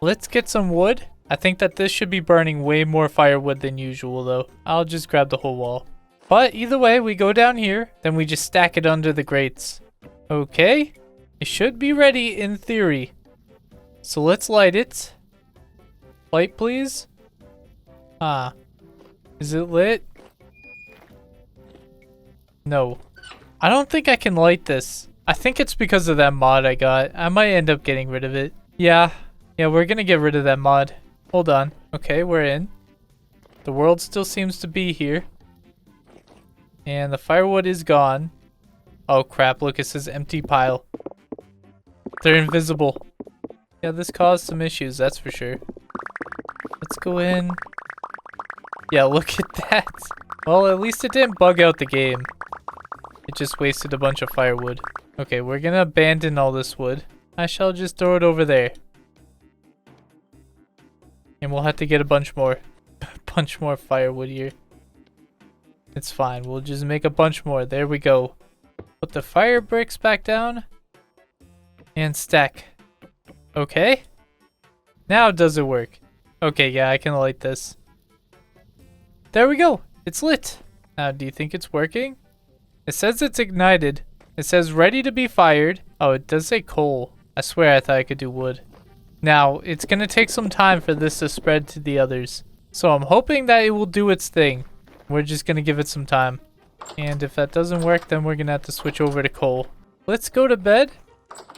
Speaker 1: Let's get some wood. I think that this should be burning way more firewood than usual though. I'll just grab the whole wall. But either way, we go down here. Then we just stack it under the grates. Okay. It should be ready in theory. So let's light it. Light, please. Ah. Is it lit? No. I don't think I can light this. I think it's because of that mod I got. I might end up getting rid of it. Yeah. Yeah, we're gonna get rid of that mod. Hold on. Okay, we're in. The world still seems to be here. And the firewood is gone. Oh crap, look, it says empty pile. They're invisible. Yeah, this caused some issues, that's for sure. Let's go in. Yeah, look at that. Well, at least it didn't bug out the game. It just wasted a bunch of firewood. Okay, we're gonna abandon all this wood. I shall just throw it over there. And we'll have to get a bunch more. Bunch more firewood here. It's fine. We'll just make a bunch more. There we go. Put the fire bricks back down. And stack. Okay. Now does it work? Okay, yeah, I can light this. There we go. It's lit. Now, do you think it's working? It says it's ignited. It says ready to be fired. Oh, it does say coal. I swear I thought I could do wood. Now, it's going to take some time for this to spread to the others. So I'm hoping that it will do its thing. We're just going to give it some time. And if that doesn't work, then we're going to have to switch over to coal. Let's go to bed.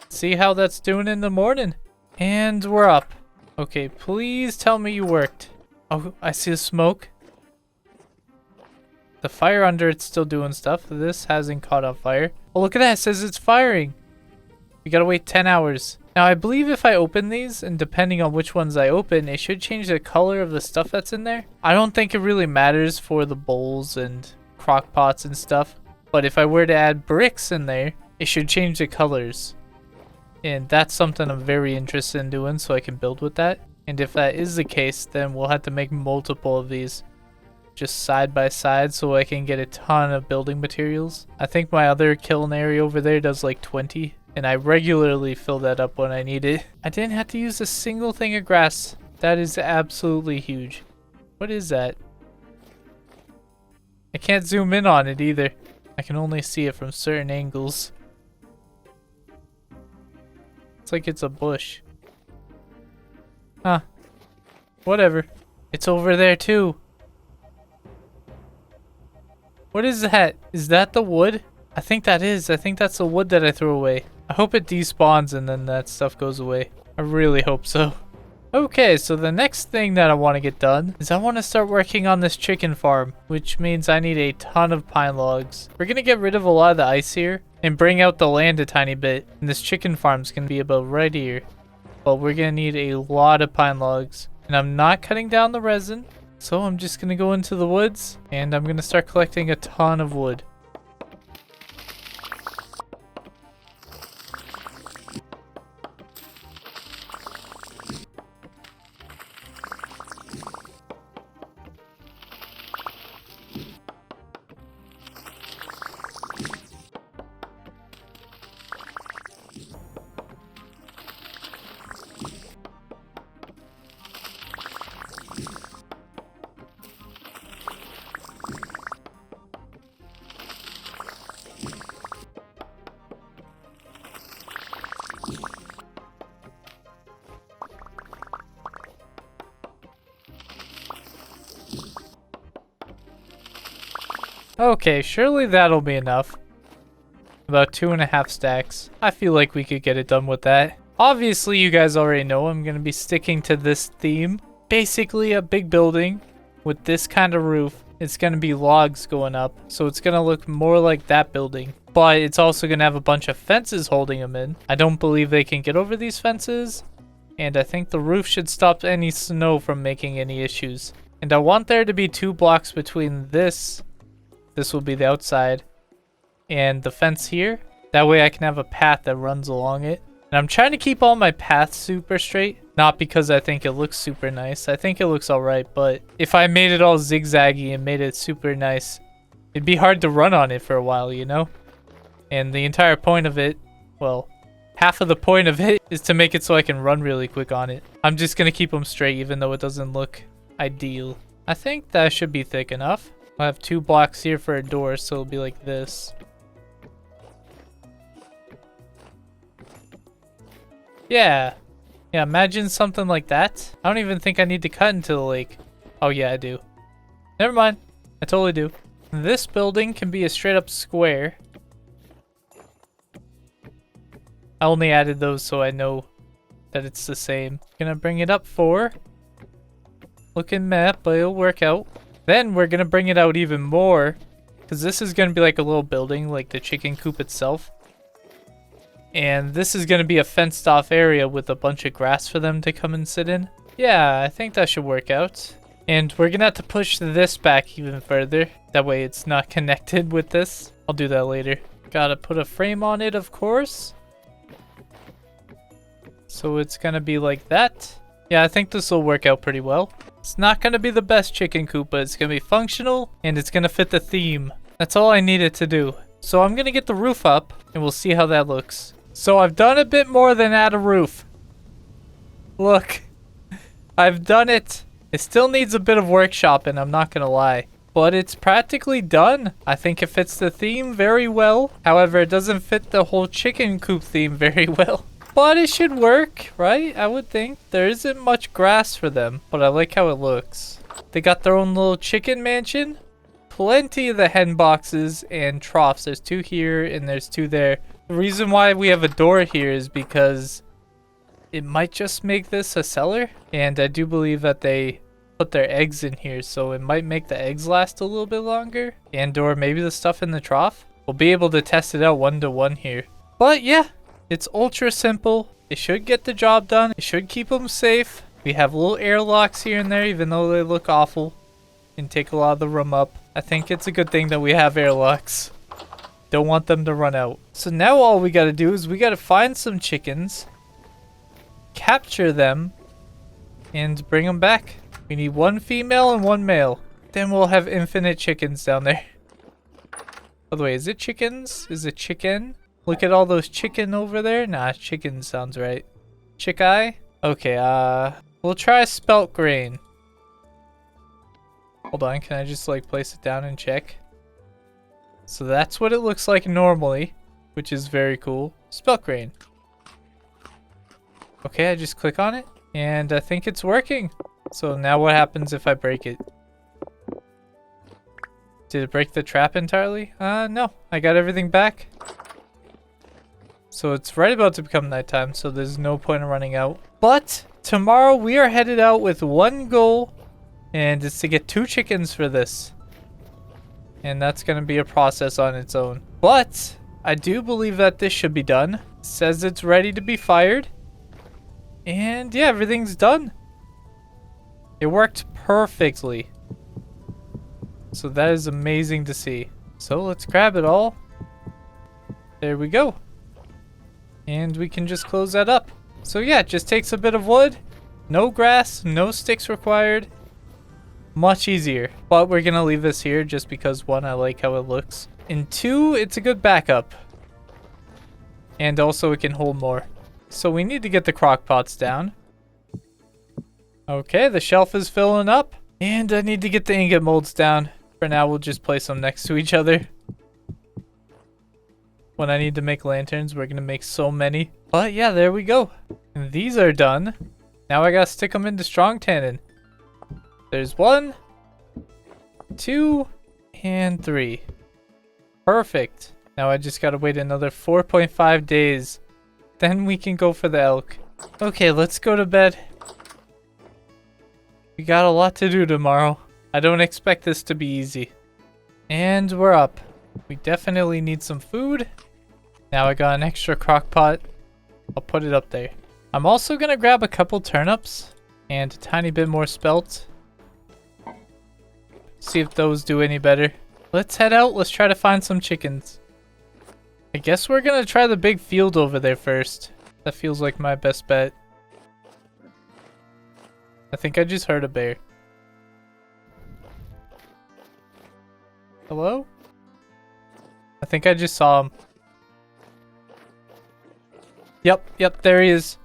Speaker 1: See how that's doing in the morning. And we're up. Okay, please tell me you worked. Oh, I see the smoke. The fire under it's still doing stuff. This hasn't caught on fire. Oh, look at that. It says it's firing. We gotta wait 10 hours. Now, I believe if I open these, and depending on which ones I open, it should change the color of the stuff that's in there. I don't think it really matters for the bowls and crock pots and stuff. But if I were to add bricks in there, it should change the colors. And that's something I'm very interested in doing, so I can build with that. And if that is the case, then we'll have to make multiple of these. Just side by side so I can get a ton of building materials. I think my other kiln area over there does like 20. And I regularly fill that up when I need it. I didn't have to use a single thing of grass. That is absolutely huge. What is that? I can't zoom in on it either. I can only see it from certain angles. It's like it's a bush. Huh. Whatever. It's over there too. What is that? Is that the wood? I think that is. I think that's the wood that I threw away. I hope it despawns and then that stuff goes away. I really hope so. Okay, so the next thing that I want to get done is I want to start working on this chicken farm, which means I need a ton of pine logs. We're going to get rid of a lot of the ice here and bring out the land a tiny bit. And this chicken farm's going to be about right here. But we're going to need a lot of pine logs. And I'm not cutting down the resin. So I'm just going to go into the woods and I'm going to start collecting a ton of wood. Okay, surely that'll be enough. About 2.5 stacks. I feel like we could get it done with that. Obviously, you guys already know I'm going to be sticking to this theme. Basically, a big building with this kind of roof. It's going to be logs going up, so it's going to look more like that building. But it's also going to have a bunch of fences holding them in. I don't believe they can get over these fences. And I think the roof should stop any snow from making any issues. And I want there to be 2 blocks between this. This will be the outside. And the fence here. That way I can have a path that runs along it. And I'm trying to keep all my paths super straight. Not because I think it looks super nice. I think it looks alright. But if I made it all zigzaggy and made it super nice, it'd be hard to run on it for a while, you know? And the entire point of it, well, half of the point of it is to make it so I can run really quick on it. I'm just going to keep them straight even though it doesn't look ideal. I think that should be thick enough. I'll have 2 blocks here for a door, so it'll be like this. Yeah. Yeah, imagine something like that. I don't even think I need to cut into the lake. Oh yeah, I do. Never mind. I totally do. This building can be a straight up square. I only added those so I know that it's the same. Gonna bring it up 4. Looking meh, but it'll work out. Then we're gonna bring it out even more, because this is gonna be like a little building, like the chicken coop itself. And this is going to be a fenced off area with a bunch of grass for them to come and sit in. Yeah, I think that should work out. And we're going to have to push this back even further. That way it's not connected with this. I'll do that later. Gotta put a frame on it, of course. So it's going to be like that. Yeah, I think this will work out pretty well. It's not going to be the best chicken coop, but it's going to be functional and it's going to fit the theme. That's all I needed to do. So I'm going to get the roof up and we'll see how that looks. So I've done a bit more than add a roof. Look, I've done it. It still needs a bit of workshopping, I'm not going to lie. But it's practically done. I think it fits the theme very well. However, it doesn't fit the whole chicken coop theme very well. But it should work, right? I would think. There isn't much grass for them, but I like how it looks. They got their own little chicken mansion. Plenty of the hen boxes and troughs. There's 2 here and there's 2 there. The reason why we have a door here is because it might just make this a cellar. And I do believe that they put their eggs in here, so it might make the eggs last a little bit longer. And or maybe the stuff in the trough. We'll be able to test it out 1-to-1 here. But yeah, it's ultra simple. It should get the job done. It should keep them safe. We have little airlocks here and there, even though they look awful and take a lot of the room up. I think it's a good thing that we have airlocks. Don't want them to run out. So now all we gotta do is we gotta find some chickens, capture them, and bring them back. We need 1 female and 1 male. Then we'll have infinite chickens down there. By the way, is it chickens? Is it chicken? Look at all those chicken over there. Nah, chicken sounds right. Chick-eye? Okay, we'll try spelt grain. Hold on, can I just like place it down and check? So that's what it looks like normally, which is very cool. Spelt grain. Okay, I just click on it, and I think it's working. So now what happens if I break it? Did it break the trap entirely? No. I got everything back. So it's right about to become nighttime, so there's no point in running out. But tomorrow we are headed out with 1 goal, and it's to get 2 chickens for this. And that's going to be a process on its own. But I do believe that this should be done. It says it's ready to be fired. And yeah, everything's done. It worked perfectly. So that is amazing to see. So let's grab it all. There we go. And we can just close that up. So yeah, it just takes a bit of wood. No grass, no sticks required. Much easier. But we're going to leave this here just because 1, I like how it looks. And 2, it's a good backup. And also it can hold more. So we need to get the crock pots down. Okay, the shelf is filling up. And I need to get the ingot molds down. For now, we'll just place them next to each other. When I need to make lanterns, we're going to make so many. But yeah, there we go. And these are done. Now I got to stick them into strong tannin. There's 1, 2, and 3. Perfect. Now I just got to wait another 4.5 days. Then we can go for the elk. Okay, let's go to bed. We got a lot to do tomorrow. I don't expect this to be easy. And we're up. We definitely need some food. Now I got an extra crock pot. I'll put it up there. I'm also going to grab a couple turnips and a tiny bit more spelt. See if those do any better. Let's head out. Let's try to find some chickens. I guess we're going to try the big field over there first. That feels like my best bet. I think I just heard a bear. Hello? I think I just saw him. Yep, there he is.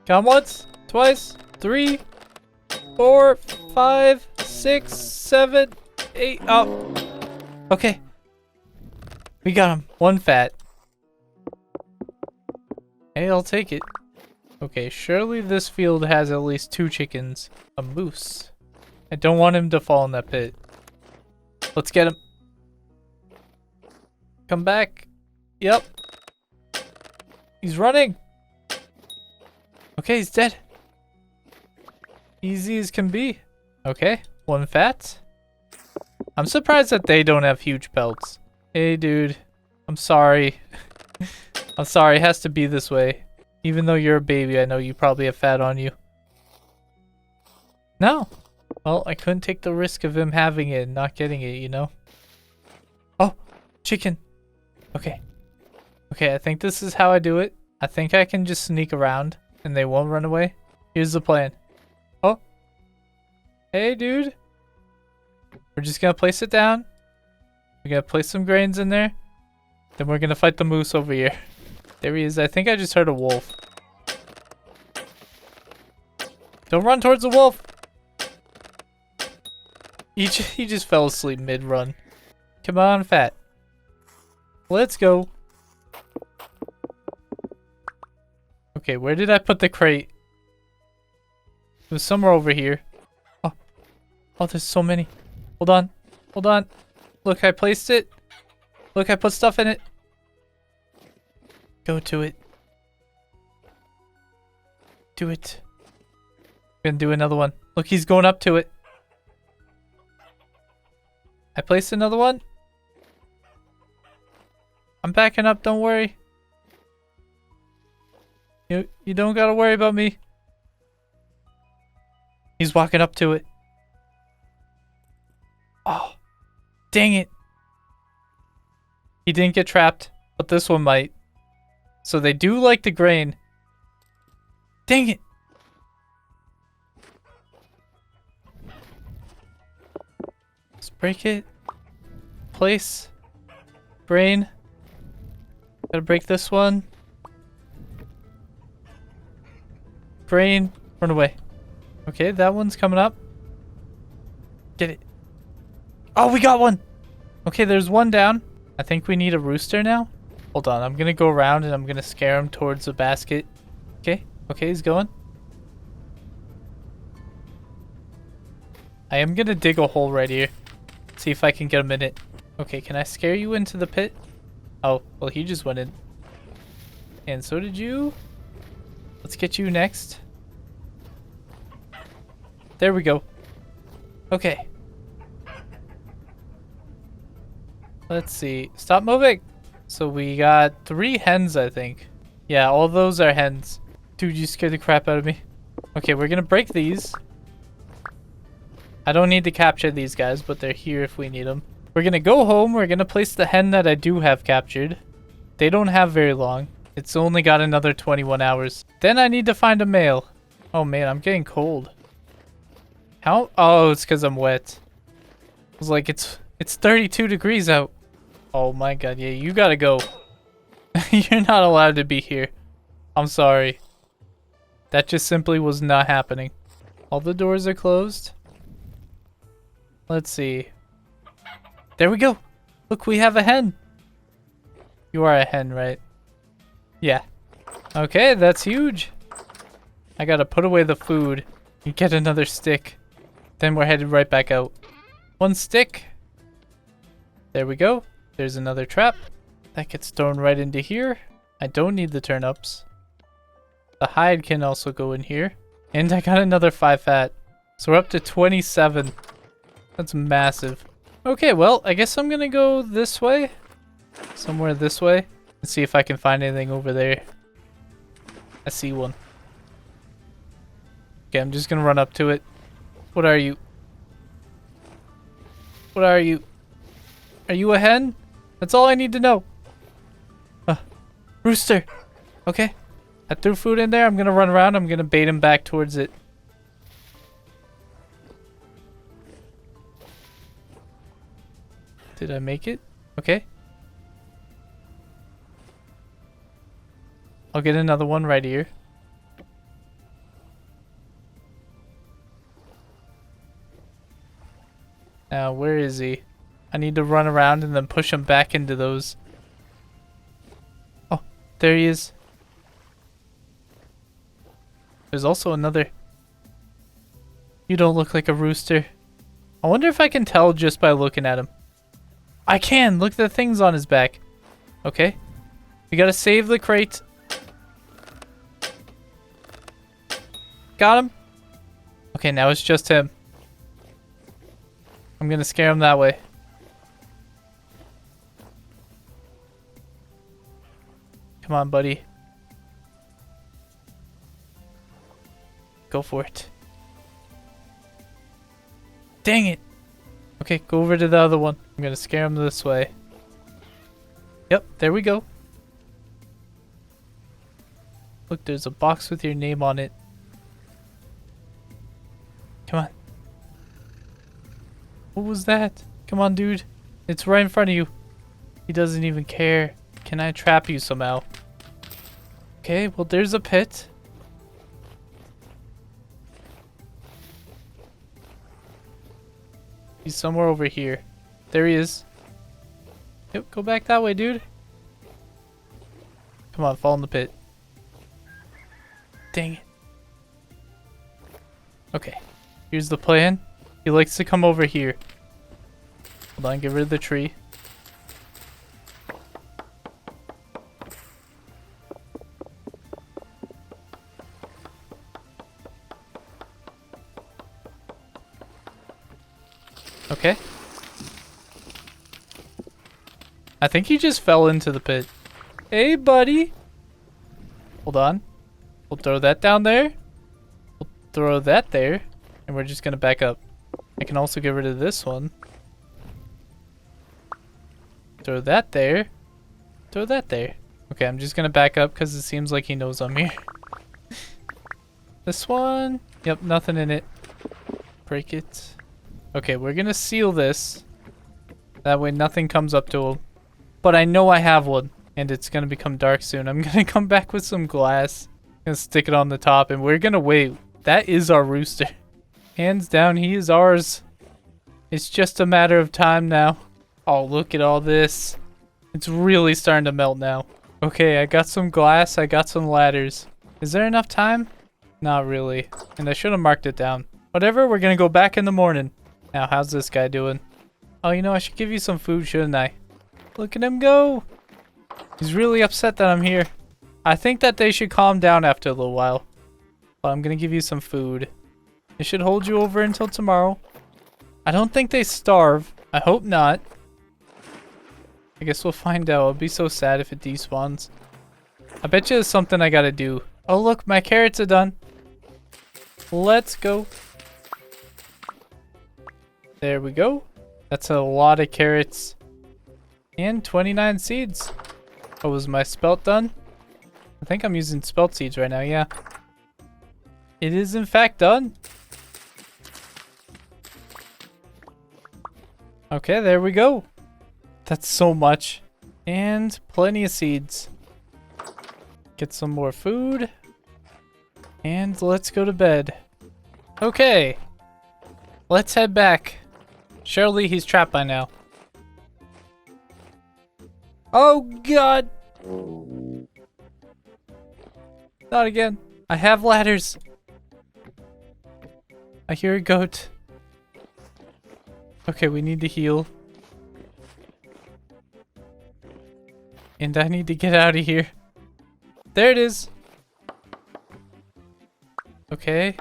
Speaker 1: Count once, twice, 3, 4, 5, 6, 7, 8. Oh. Okay. We got him. 1 fat. Hey, I'll take it. Okay, surely this field has at least 2 chickens. A moose. I don't want him to fall in that pit. Let's get him. Come back. Yep. He's running. Okay, he's dead. Easy as can be. Okay, 1 fat. I'm surprised that they don't have huge pelts. Hey, dude. I'm sorry. I'm sorry, it has to be this way. Even though you're a baby, I know you probably have fat on you. No. Well, I couldn't take the risk of him having it and not getting it, you know? Oh, chicken. Okay. Okay, I think this is how I do it. I think I can just sneak around and they won't run away. Here's the plan. Oh. Hey, dude. We're just gonna place it down. We're gonna place some grains in there. Then we're gonna fight the moose over here. There he is. I think I just heard a wolf. Don't run towards the wolf. He just fell asleep mid-run. Come on, fat. Let's go. Okay, where did I put the crate? It was somewhere over here. Oh, oh, there's so many. Hold on. Hold on. Look, I placed it. Look, I put stuff in it. Go to it. Do it. I'm gonna do another one. Look, he's going up to it. I placed another one. I'm backing up, don't worry. You don't gotta worry about me. He's walking up to it. Oh, dang it. He didn't get trapped, but this one might. So they do like the grain. Dang it. Let's break it. Place. Brain. Gotta break this one. Brain. Run away. Okay, that one's coming up. Get it. Oh, we got one. Okay, there's one down. I think we need a rooster now. Hold on, I'm gonna go around and I'm gonna scare him towards the basket. Okay, okay, he's going. I am gonna dig a hole right here. See if I can get him in it. Okay, can I scare you into the pit? Oh, well, he just went in. And so did you. Let's get you next. There we go. Okay. Let's see. Stop moving. So we got 3 hens, I think. Yeah, all those are hens. Dude, you scared the crap out of me. Okay, we're gonna break these. I don't need to capture these guys, but they're here if we need them. We're gonna go home. We're gonna place the hen that I do have captured. They don't have very long. It's only got another 21 hours. Then I need to find a male. Oh man, I'm getting cold. How? Oh, it's because I'm wet. I was like, it's 32 degrees out. Oh my god, yeah, you gotta go. You're not allowed to be here. I'm sorry. That just simply was not happening. All the doors are closed. Let's see. There we go. Look, we have a hen. You are a hen, right? Yeah. Okay, that's huge. I gotta put away the food and get another stick. Then we're headed right back out. 1 stick. There we go. There's another trap. That gets thrown right into here. I don't need the turnips. The hide can also go in here. And I got another 5 fat. So we're up to 27. That's massive. Okay, well, I guess I'm gonna go this way. Somewhere this way. And see if I can find anything over there. I see one. Okay, I'm just gonna run up to it. What are you? What are you? Are you a hen? That's all I need to know. Rooster. Okay. I threw food in there. I'm gonna run around. I'm gonna bait him back towards it. Did I make it? Okay. I'll get another one right here. Now, where is he? I need to run around and then push him back into those. Oh, there he is. There's also another. You don't look like a rooster. I wonder if I can tell just by looking at him. I can! Look at the things on his back. Okay. We gotta save the crate. Got him. Okay, now it's just him. I'm gonna scare him that way. Come Come on, buddy. Go for it. Dang it. Okay, go over to the other one. I'm gonna scare him this way. Yep, there we go. Look, there's a box with your name on it. Come on. What was that? Come on, dude. It's right in front of you. He doesn't even care. Can I trap you somehow? Okay, well, there's a pit. He's somewhere over here. There he is. Yep, go back that way, dude. Come on, fall in the pit. Dang it. Okay, here's the plan. He likes to come over here. Hold on, get rid of the tree. Okay. I think he just fell into the pit. Hey, buddy. Hold on. We'll throw that down there. We'll throw that there. And we're just going to back up. I can also get rid of this one. Throw that there. Throw that there. Okay, I'm just going to back up because it seems like he knows I'm here. This one. Yep, nothing in it. Break it. Okay, we're going to seal this. That way nothing comes up to him. But I know I have one. And it's going to become dark soon. I'm going to come back with some glass. Gonna stick it on the top and we're going to wait. That is our rooster. Hands down, he is ours. It's just a matter of time now. Oh, look at all this. It's really starting to melt now. Okay, I got some glass. I got some ladders. Is there enough time? Not really. And I should have marked it down. Whatever, we're going to go back in the morning. Now, how's this guy doing? Oh, you know, I should give you some food, shouldn't I? Look at him go. He's really upset that I'm here. I think that they should calm down after a little while. But I'm going to give you some food. It should hold you over until tomorrow. I don't think they starve. I hope not. I guess we'll find out. It'll be so sad if it despawns. I bet you there's something I gotta do. Oh, look, my carrots are done. Let's go. There we go. That's a lot of carrots. And 29 seeds. Oh, was my spelt done? I think I'm using spelt seeds right now, yeah. It is in fact done. Okay, there we go. That's so much. And plenty of seeds. Get some more food. And let's go to bed. Okay. Let's head back. Surely he's trapped by now. Oh god! Not again. I have ladders. I hear a goat. Okay, we need to heal. And I need to get out of here. There it is. Okay.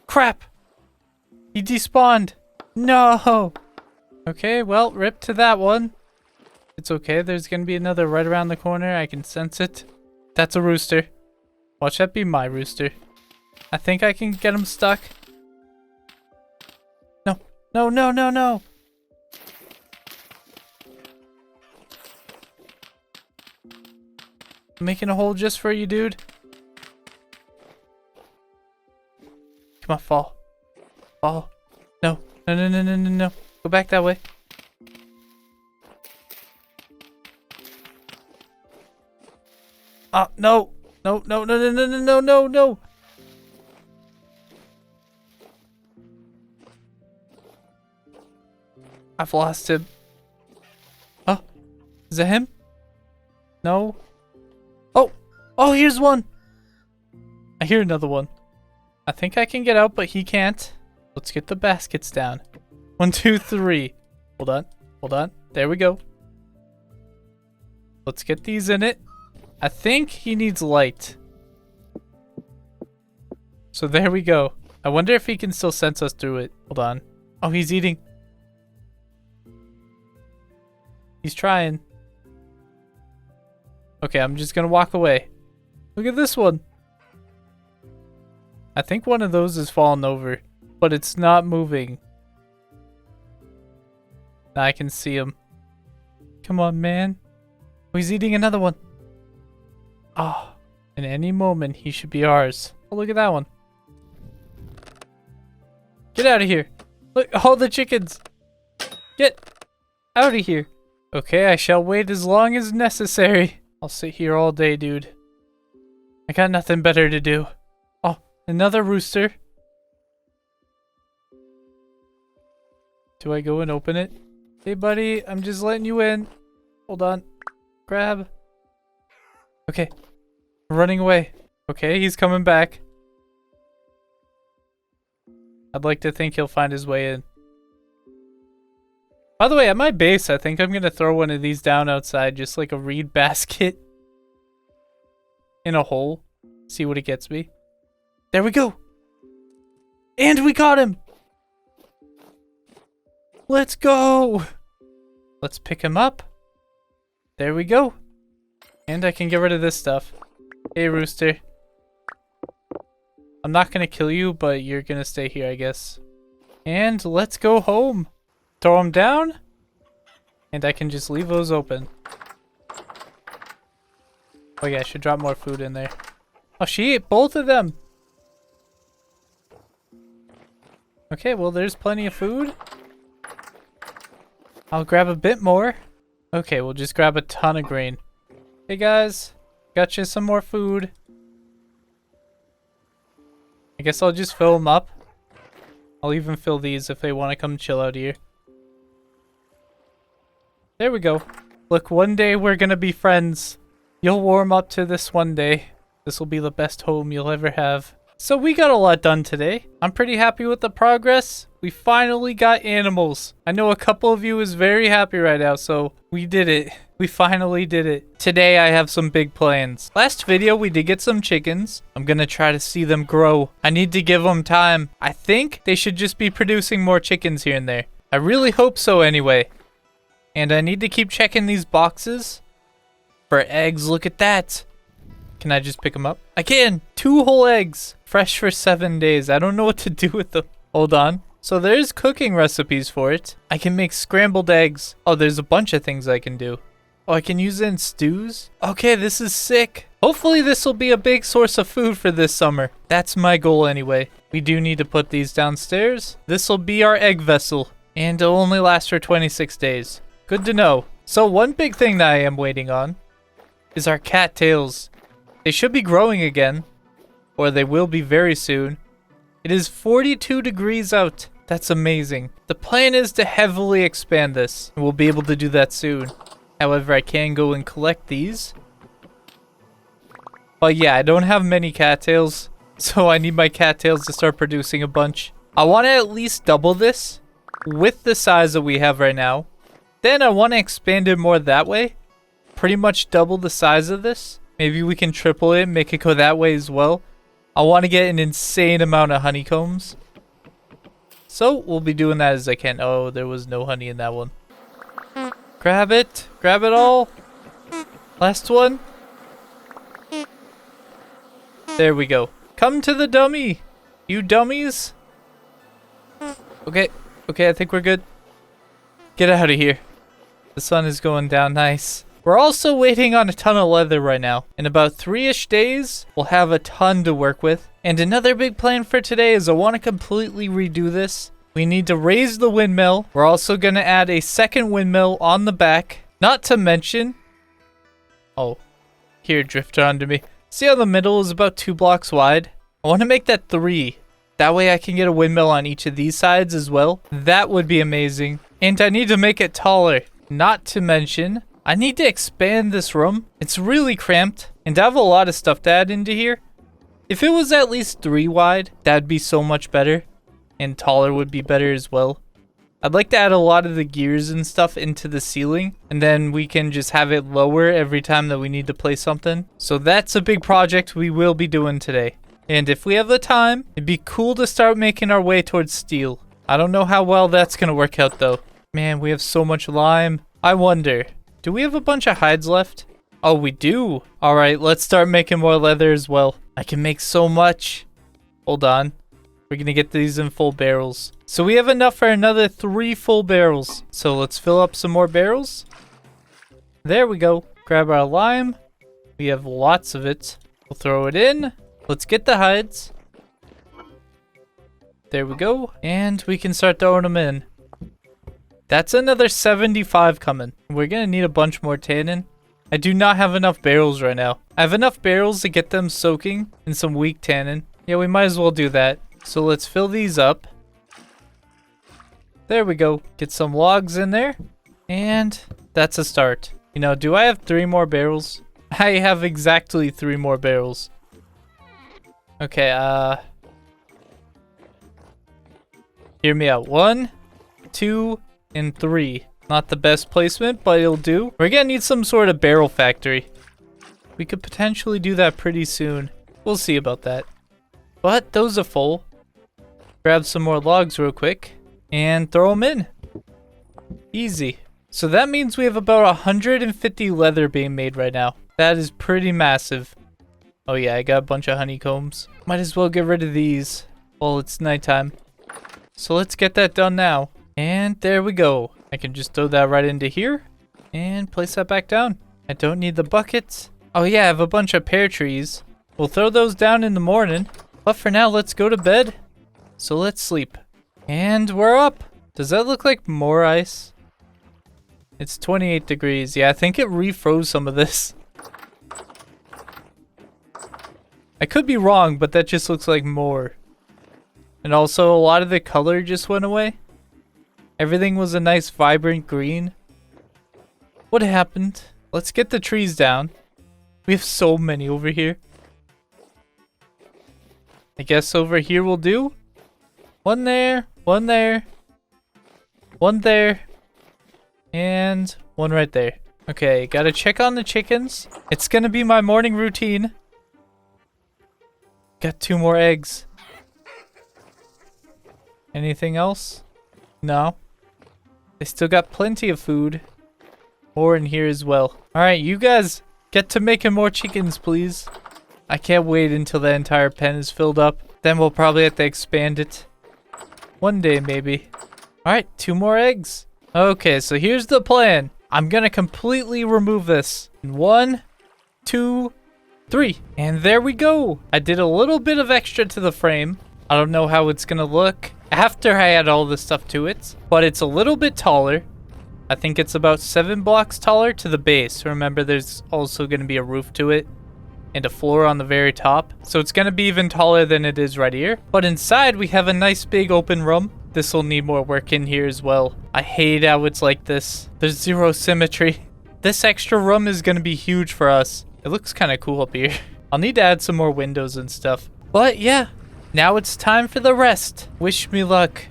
Speaker 1: Crap! He despawned. No! Okay, well, rip to that one. It's okay, there's gonna be another right around the corner. I can sense it. That's a rooster. Watch that be my rooster. I think I can get him stuck. No, no, no, no, no! I'm making a hole just for you, dude. Come on, fall. Fall. No, no, no, no, no, no, no. Go back that way. No. No, no, no, no, no, no, no, no, no. I've lost him. Oh, is that him? No. Oh, oh, here's one. I hear another one. I think I can get out, but he can't. Let's get the baskets down. 1, 2, 3. Hold on. Hold on. There we go. Let's get these in it. I think he needs light. So there we go. I wonder if he can still sense us through it. Hold on. Oh, he's eating. He's trying. Okay, I'm just gonna walk away. Look at this one. I think one of those is falling over, but it's not moving. Now I can see him. Come on, man. Oh, he's eating another one. Oh, in any moment, he should be ours. Oh, look at that one. Get out of here. Look, all the chickens. Get out of here. Okay, I shall wait as long as necessary. I'll sit here all day, dude. I got nothing better to do. Oh, another rooster. Do I go and open it? Hey, buddy, I'm just letting you in. Hold on. Grab. Okay. Running away. Okay, he's coming back. I'd like to think he'll find his way in. By the way, at my base, I think I'm going to throw one of these down outside, just like a reed basket. In a hole. See what it gets me. There we go. And we got him. Let's go. Let's pick him up. There we go. And I can get rid of this stuff. Hey, rooster. I'm not going to kill you, but you're going to stay here, I guess. And let's go home. Throw them down. And I can just leave those open. Oh yeah, I should drop more food in there. Oh, she ate both of them. Okay, well, there's plenty of food. I'll grab a bit more. Okay, we'll just grab a ton of grain. Hey guys, got you some more food. I guess I'll just fill them up. I'll even fill these if they want to come chill out here. There we go. Look, one day we're gonna be friends. You'll warm up to this one day. This will be the best home you'll ever have. So we got a lot done today. I'm pretty happy with the progress. We finally got animals. I know a couple of you is very happy right now, so we did it. We finally did it. Today I have some big plans. Last video we did get some chickens. I'm gonna try to see them grow. I need to give them time. I think they should just be producing more chickens here and there. I really hope so anyway. And I need to keep checking these boxes for eggs. Look at that. Can I just pick them up? I can. 2 whole eggs. Fresh for 7 days. I don't know what to do with them. Hold on. So there's cooking recipes for it. I can make scrambled eggs. Oh, there's a bunch of things I can do. Oh, I can use it in stews. Okay, this is sick. Hopefully this will be a big source of food for this summer. That's my goal anyway. We do need to put these downstairs. This will be our egg vessel. And it'll only last for 26 days. Good to know. So one big thing that I am waiting on is our cattails. They should be growing again, or they will be very soon. It is 42 degrees out. That's amazing. The plan is to heavily expand this, and we'll be able to do that soon. However, I can go and collect these. But yeah, I don't have many cattails, so I need my cattails to start producing a bunch. I want to at least double this with the size that we have right now. Then I want to expand it more that way. Pretty much double the size of this. Maybe we can triple it, make it go that way as well. I want to get an insane amount of honeycombs. So we'll be doing that as I can. Oh, there was no honey in that one. Grab it. Grab it all. Last one. There we go. Come to the dummy. You dummies. Okay. Okay, I think we're good. Get out of here. The sun is going down nice. We're also waiting on a ton of leather right now. In about 3-ish days, we'll have a ton to work with. And another big plan for today is I want to completely redo this. We need to raise the windmill. We're also going to add a second windmill on the back. Not to mention... Oh, here, drifter under me. See how the middle is about 2 blocks wide? I want to make that 3. That way I can get a windmill on each of these sides as well. That would be amazing. And I need to make it taller. Not to mention, I need to expand this room. It's really cramped, and I have a lot of stuff to add into here. If it was at least 3 wide, that'd be so much better. And taller would be better as well. I'd like to add a lot of the gears and stuff into the ceiling, and then we can just have it lower every time that we need to place something. So that's a big project we will be doing today. And if we have the time, it'd be cool to start making our way towards steel. I don't know how well that's gonna work out though. Man, we have so much lime. I wonder, do we have a bunch of hides left? Oh, we do. All right, let's start making more leather as well. I can make so much. Hold on. We're going to get these in full barrels. So we have enough for another 3 full barrels. So let's fill up some more barrels. There we go. Grab our lime. We have lots of it. We'll throw it in. Let's get the hides. There we go. And we can start throwing them in. That's another 75 coming. We're going to need a bunch more tannin. I do not have enough barrels right now. I have enough barrels to get them soaking in some weak tannin. Yeah, we might as well do that. So let's fill these up. There we go. Get some logs in there. And that's a start. You know, do I have 3 more barrels? I have exactly 3 more barrels. Okay, hear me out. 1, 2, and 3. Not the best placement, but it'll do. We're gonna need some sort of barrel factory. We could potentially do that pretty soon. We'll see about that. But those are full. Grab some more logs real quick and throw them in. Easy. So that means we have about 150 leather being made right now. That is pretty massive. Oh yeah, I got a bunch of honeycombs. Might as well get rid of these while it's nighttime. So let's get that done now. And there we go. I can just throw that right into here and place that back down. I don't need the buckets. Oh yeah, I have a bunch of pear trees. We'll throw those down in the morning. But for now, let's go to bed. So let's sleep. And we're up. Does that look like more ice? It's 28 degrees. Yeah, I think it refroze some of this. I could be wrong, but that just looks like more. And also, a lot of the color just went away. Everything was a nice vibrant green. What happened? Let's get the trees down. We have so many over here. I guess over here will do. 1 there, 1 there, 1 there, and 1 right there. Okay, gotta check on the chickens. It's gonna be my morning routine. Got 2 more eggs. Anything else? No. They still got plenty of food. More in here as well. Alright, you guys get to making more chickens, please. I can't wait until the entire pen is filled up. Then we'll probably have to expand it. One day, maybe. Alright, 2 more eggs. Okay, so here's the plan. I'm gonna completely remove this. 1, 2, 3. And there we go. I did a little bit of extra to the frame. I don't know how it's gonna look after I add all this stuff to it, but it's a little bit taller. I think it's about 7 blocks taller to the base. Remember, there's also gonna be a roof to it and a floor on the very top. So it's gonna be even taller than it is right here. But inside, we have a nice big open room. This will need more work in here as well. I hate how it's like this. There's 0 symmetry. This extra room is gonna be huge for us. It looks kind of cool up here. I'll need to add some more windows and stuff. But yeah, now it's time for the rest. Wish me luck.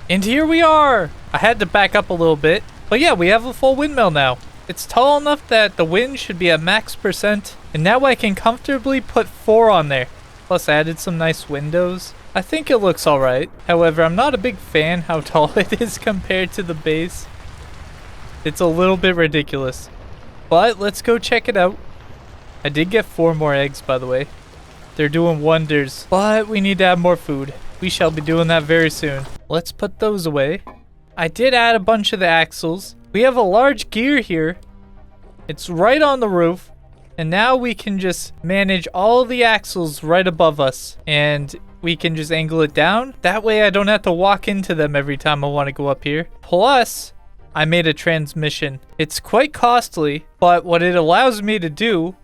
Speaker 1: And here we are. I had to back up a little bit. But yeah, we have a full windmill now. It's tall enough that the wind should be at max %. And now I can comfortably put 4 on there. Plus I added some nice windows. I think it looks alright. However, I'm not a big fan how tall it is compared to the base. It's a little bit ridiculous. But let's go check it out. I did get 4 more eggs, by the way. They're doing wonders. But we need to add more food. We shall be doing that very soon. Let's put those away. I did add a bunch of the axles. We have a large gear here. It's right on the roof. And now we can just manage all the axles right above us. And we can just angle it down. That way I don't have to walk into them every time I want to go up here. Plus, I made a transmission. It's quite costly, but what it allows me to do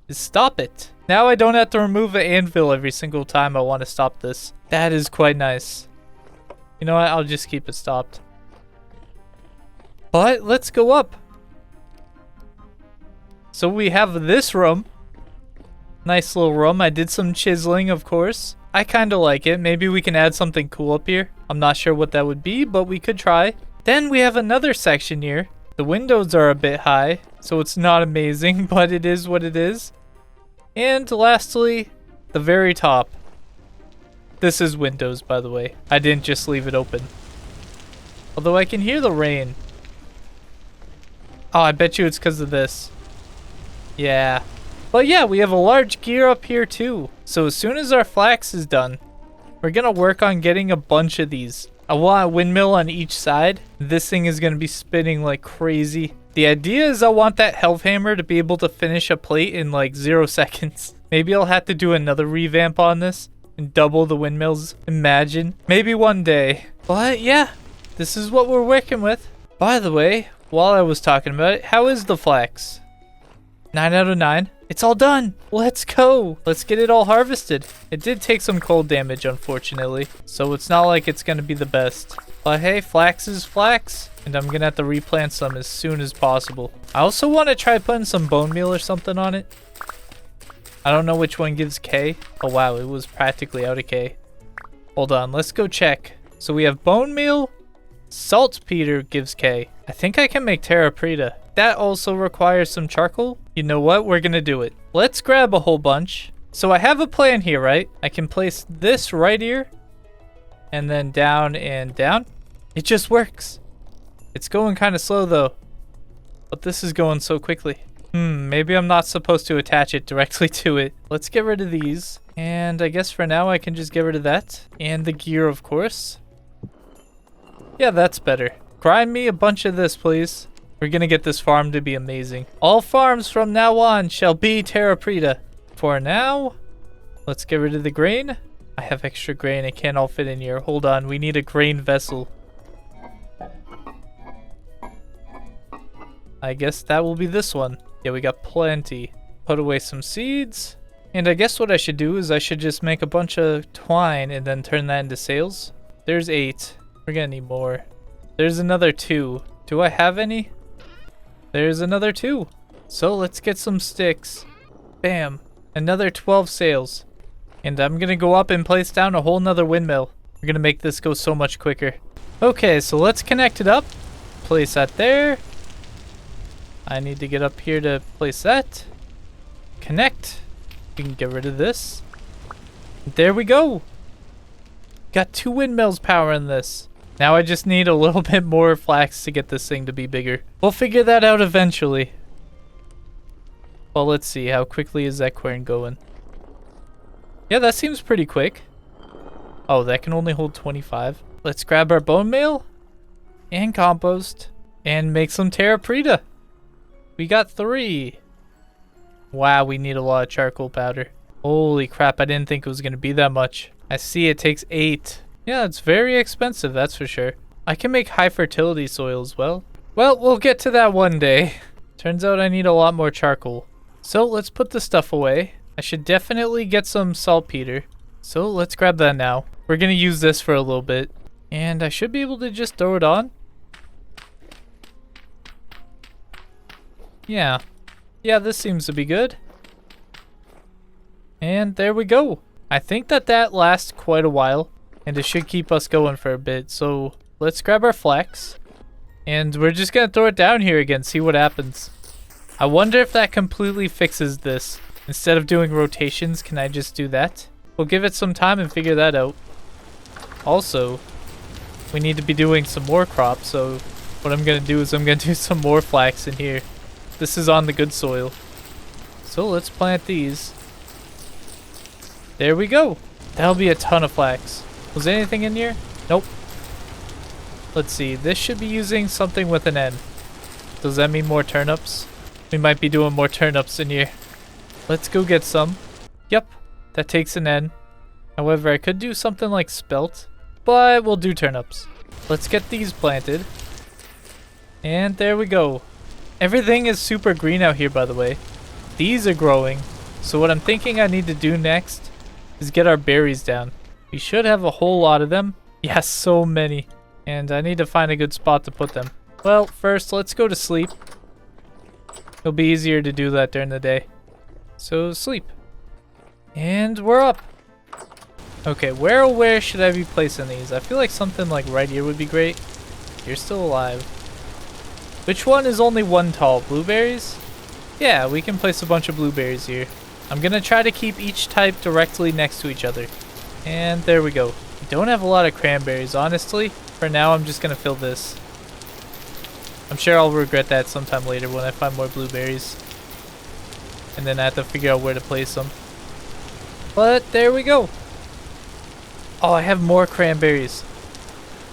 Speaker 1: is stop it. Now I don't have to remove an anvil every single time I want to stop this. That is quite nice. You know what? I'll just keep it stopped. But let's go up. So we have this room. Nice little room. I did some chiseling, of course. I kind of like it. Maybe we can add something cool up here. I'm not sure what that would be, but we could try. Then we have another section here. The windows are a bit high, so it's not amazing, but it is what it is. And lastly, the very top. This is windows, by the way. I didn't just leave it open. Although I can hear the rain. Oh, I bet you it's because of this. Yeah. But yeah, we have a large gear up here too. So as soon as our flax is done, we're gonna work on getting a bunch of these. I want a windmill on each side. This thing is gonna be spinning like crazy. The idea is I want that health hammer to be able to finish a plate in like 0 seconds. Maybe I'll have to do another revamp on this and double the windmills. Imagine. Maybe one day. But yeah, this is what we're working with. By the way, while I was talking about it, how is the flax? 9 out of 9. It's all done. Let's go. Let's get it all harvested. It did take some cold damage, unfortunately, so it's not like it's going to be the best. But hey, flax is flax, and I'm going to have to replant some as soon as possible. I also want to try putting some bone meal or something on it. I don't know which one gives K. Oh wow, it was practically out of K. Hold on, let's go check. So we have bone meal, saltpeter gives K. I think I can make terrapreta. That also requires some charcoal. You know what? We're gonna do it. Let's grab a whole bunch. So I have a plan here, right? I can place this right here and then down and down. It just works. It's going kind of slow though, but this is going so quickly. Maybe I'm not supposed to attach it directly to it. Let's get rid of these. And I guess for now I can just get rid of that. And the gear, of course. Yeah, that's better. Grind me a bunch of this, please. We're gonna get this farm to be amazing. All farms from now on shall be terrapreta. For now, let's get rid of the grain. I have extra grain. It can't all fit in here. Hold on. We need a grain vessel. I guess that will be this one. Yeah, we got plenty. Put away some seeds. And I guess what I should do is I should just make a bunch of twine and then turn that into sails. There's 8. We're gonna need more. There's another 2. Do I have any? There's another 2. So let's get some sticks. Bam. Another 12 sails. And I'm gonna go up and place down a whole nother windmill. We're gonna make this go so much quicker. Okay, so let's connect it up. Place that there. I need to get up here to place that. Connect. We can get rid of this. There we go. Got 2 windmills powering this. Now I just need a little bit more flax to get this thing to be bigger. We'll figure that out eventually. Well, let's see. How quickly is that quern going? Yeah, that seems pretty quick. Oh, that can only hold 25. Let's grab our bone meal and compost and make some terrapreta. We got 3. Wow, we need a lot of charcoal powder. Holy crap, I didn't think it was going to be that much. I see it takes 8. Yeah, it's very expensive, that's for sure. I can make high fertility soil as well. Well, we'll get to that one day. Turns out I need a lot more charcoal. So let's put the stuff away. I should definitely get some saltpeter. So let's grab that now. We're going to use this for a little bit. And I should be able to just throw it on. Yeah. Yeah, this seems to be good. And there we go. I think that lasts quite a while. And it should keep us going for a bit. So let's grab our flax. And we're just going to throw it down here again. See what happens. I wonder if that completely fixes this. Instead of doing rotations, can I just do that? We'll give it some time and figure that out. Also, we need to be doing some more crops. So what I'm going to do is I'm going to do some more flax in here. This is on the good soil. So let's plant these. There we go. That'll be a ton of flax. Was there anything in here? Nope. Let's see. This should be using something with an N. Does that mean more turnips? We might be doing more turnips in here. Let's go get some. Yep. That takes an N. However, I could do something like spelt. But we'll do turnips. Let's get these planted. And there we go. Everything is super green out here, by the way. These are growing. So what I'm thinking I need to do next is get our berries down. We should have a whole lot of them. Yes, so many. And I need to find a good spot to put them. Well, first, let's go to sleep. It'll be easier to do that during the day. So, sleep. And we're up. Okay, where should I be placing these? I feel like something like right here would be great. You're still alive. Which one is only 1 tall? Blueberries? Yeah, we can place a bunch of blueberries here. I'm gonna try to keep each type directly next to each other. And there we go. We don't have a lot of cranberries, honestly. For now, I'm just gonna fill this. I'm sure I'll regret that sometime later when I find more blueberries. and then I have to figure out where to place them. But there we go. Oh, I have more cranberries.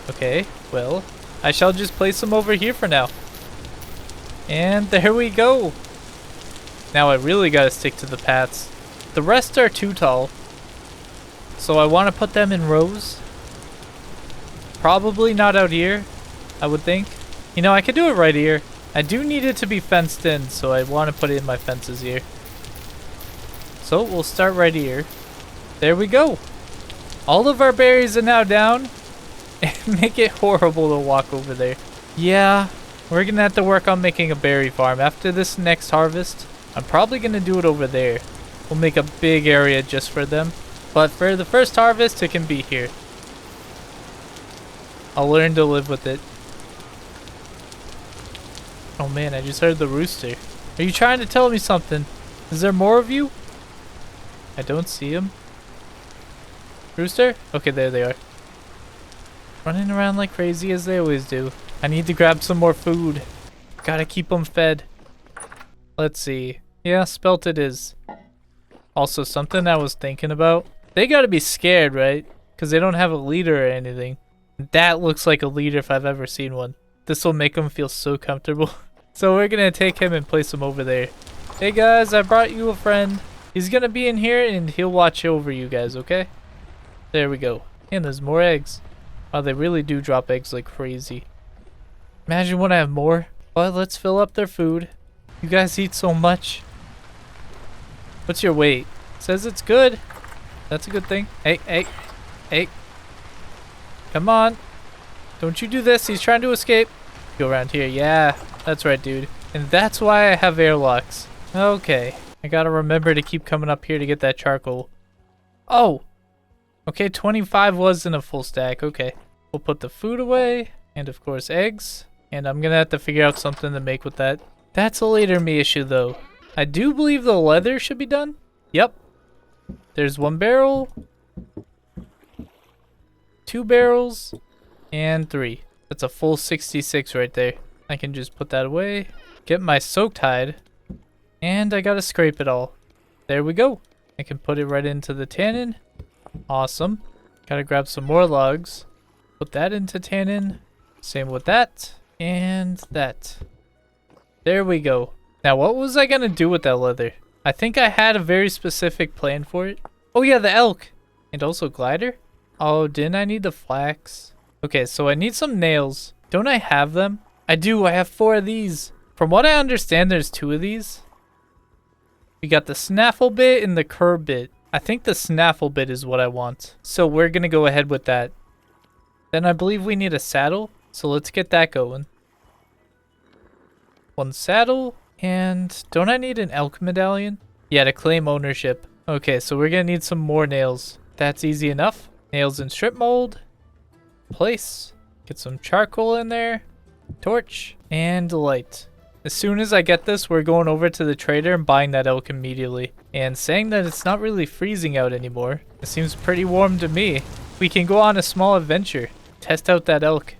Speaker 1: Okay, well, I shall just place them over here for now. And there we go. Now I really gotta stick to the paths. The rest are too tall, so I want to put them in rows. Probably not out here, I would think. You know, I could do it right here. I do need it to be fenced in, so I want to put it in my fences here. So we'll start right here. There we go. All of our berries are now down. And make it horrible to walk over there. Yeah, we're gonna have to work on making a berry farm. After this next harvest, I'm probably gonna do it over there. We'll make a big area just for them. But for the first harvest, it can be here. I'll learn to live with it. Oh man, I just heard the rooster. Are you trying to tell me something? Is there more of you? I don't see him. Rooster? Okay, there they are. Running around like crazy as they always do. I need to grab some more food. Gotta keep them fed. Let's see. Yeah, spelt it is. Also, something I was thinking about. They gotta be scared, right? Because they don't have a leader or anything. That looks like a leader if I've ever seen one. This will make them feel so comfortable. So we're gonna take him and place him over there. Hey guys, I brought you a friend. He's gonna be in here and he'll watch over you guys, okay? There we go. And there's more eggs. Wow, they really do drop eggs like crazy. Imagine when I have more. But let's fill up their food. You guys eat so much. What's your weight? It says it's good. That's a good thing. Hey, hey, hey. Come on. Don't you do this. He's trying to escape. Go around here. Yeah, that's right, dude. And that's why I have airlocks. Okay. I gotta remember to keep coming up here to get that charcoal. Oh. Okay, 25 wasn't a full stack. Okay. We'll put the food away. And of course, eggs. And I'm gonna have to figure out something to make with that. That's a later me issue, though. I do believe the leather should be done. Yep. There's 1 barrel. 2 barrels. And 3. That's a full 66 right there. I can just put that away. Get my soaked hide. And I gotta scrape it all. There we go. I can put it right into the tannin. Awesome. Gotta grab some more logs. Put that into tannin. Same with that. And that. There we go. Now what was I gonna do with that leather? I think I had a very specific plan for it. Oh yeah, the elk. And also glider. Oh, didn't I need the flax? Okay, so I need some nails. Don't I have them? I do. I have 4 of these. From what I understand, there's 2 of these. We got the snaffle bit and the curb bit. I think the snaffle bit is what I want. So we're going to go ahead with that. Then I believe we need a saddle. So let's get that going. 1 saddle. And don't I need an elk medallion? Yeah, to claim ownership. Okay, so we're going to need some more nails. That's easy enough. Nails in strip mold. Place. Get some charcoal in there. Torch. And light. As soon as I get this, we're going over to the trader and buying that elk immediately. And saying that it's not really freezing out anymore. It seems pretty warm to me. We can go on a small adventure. Test out that elk.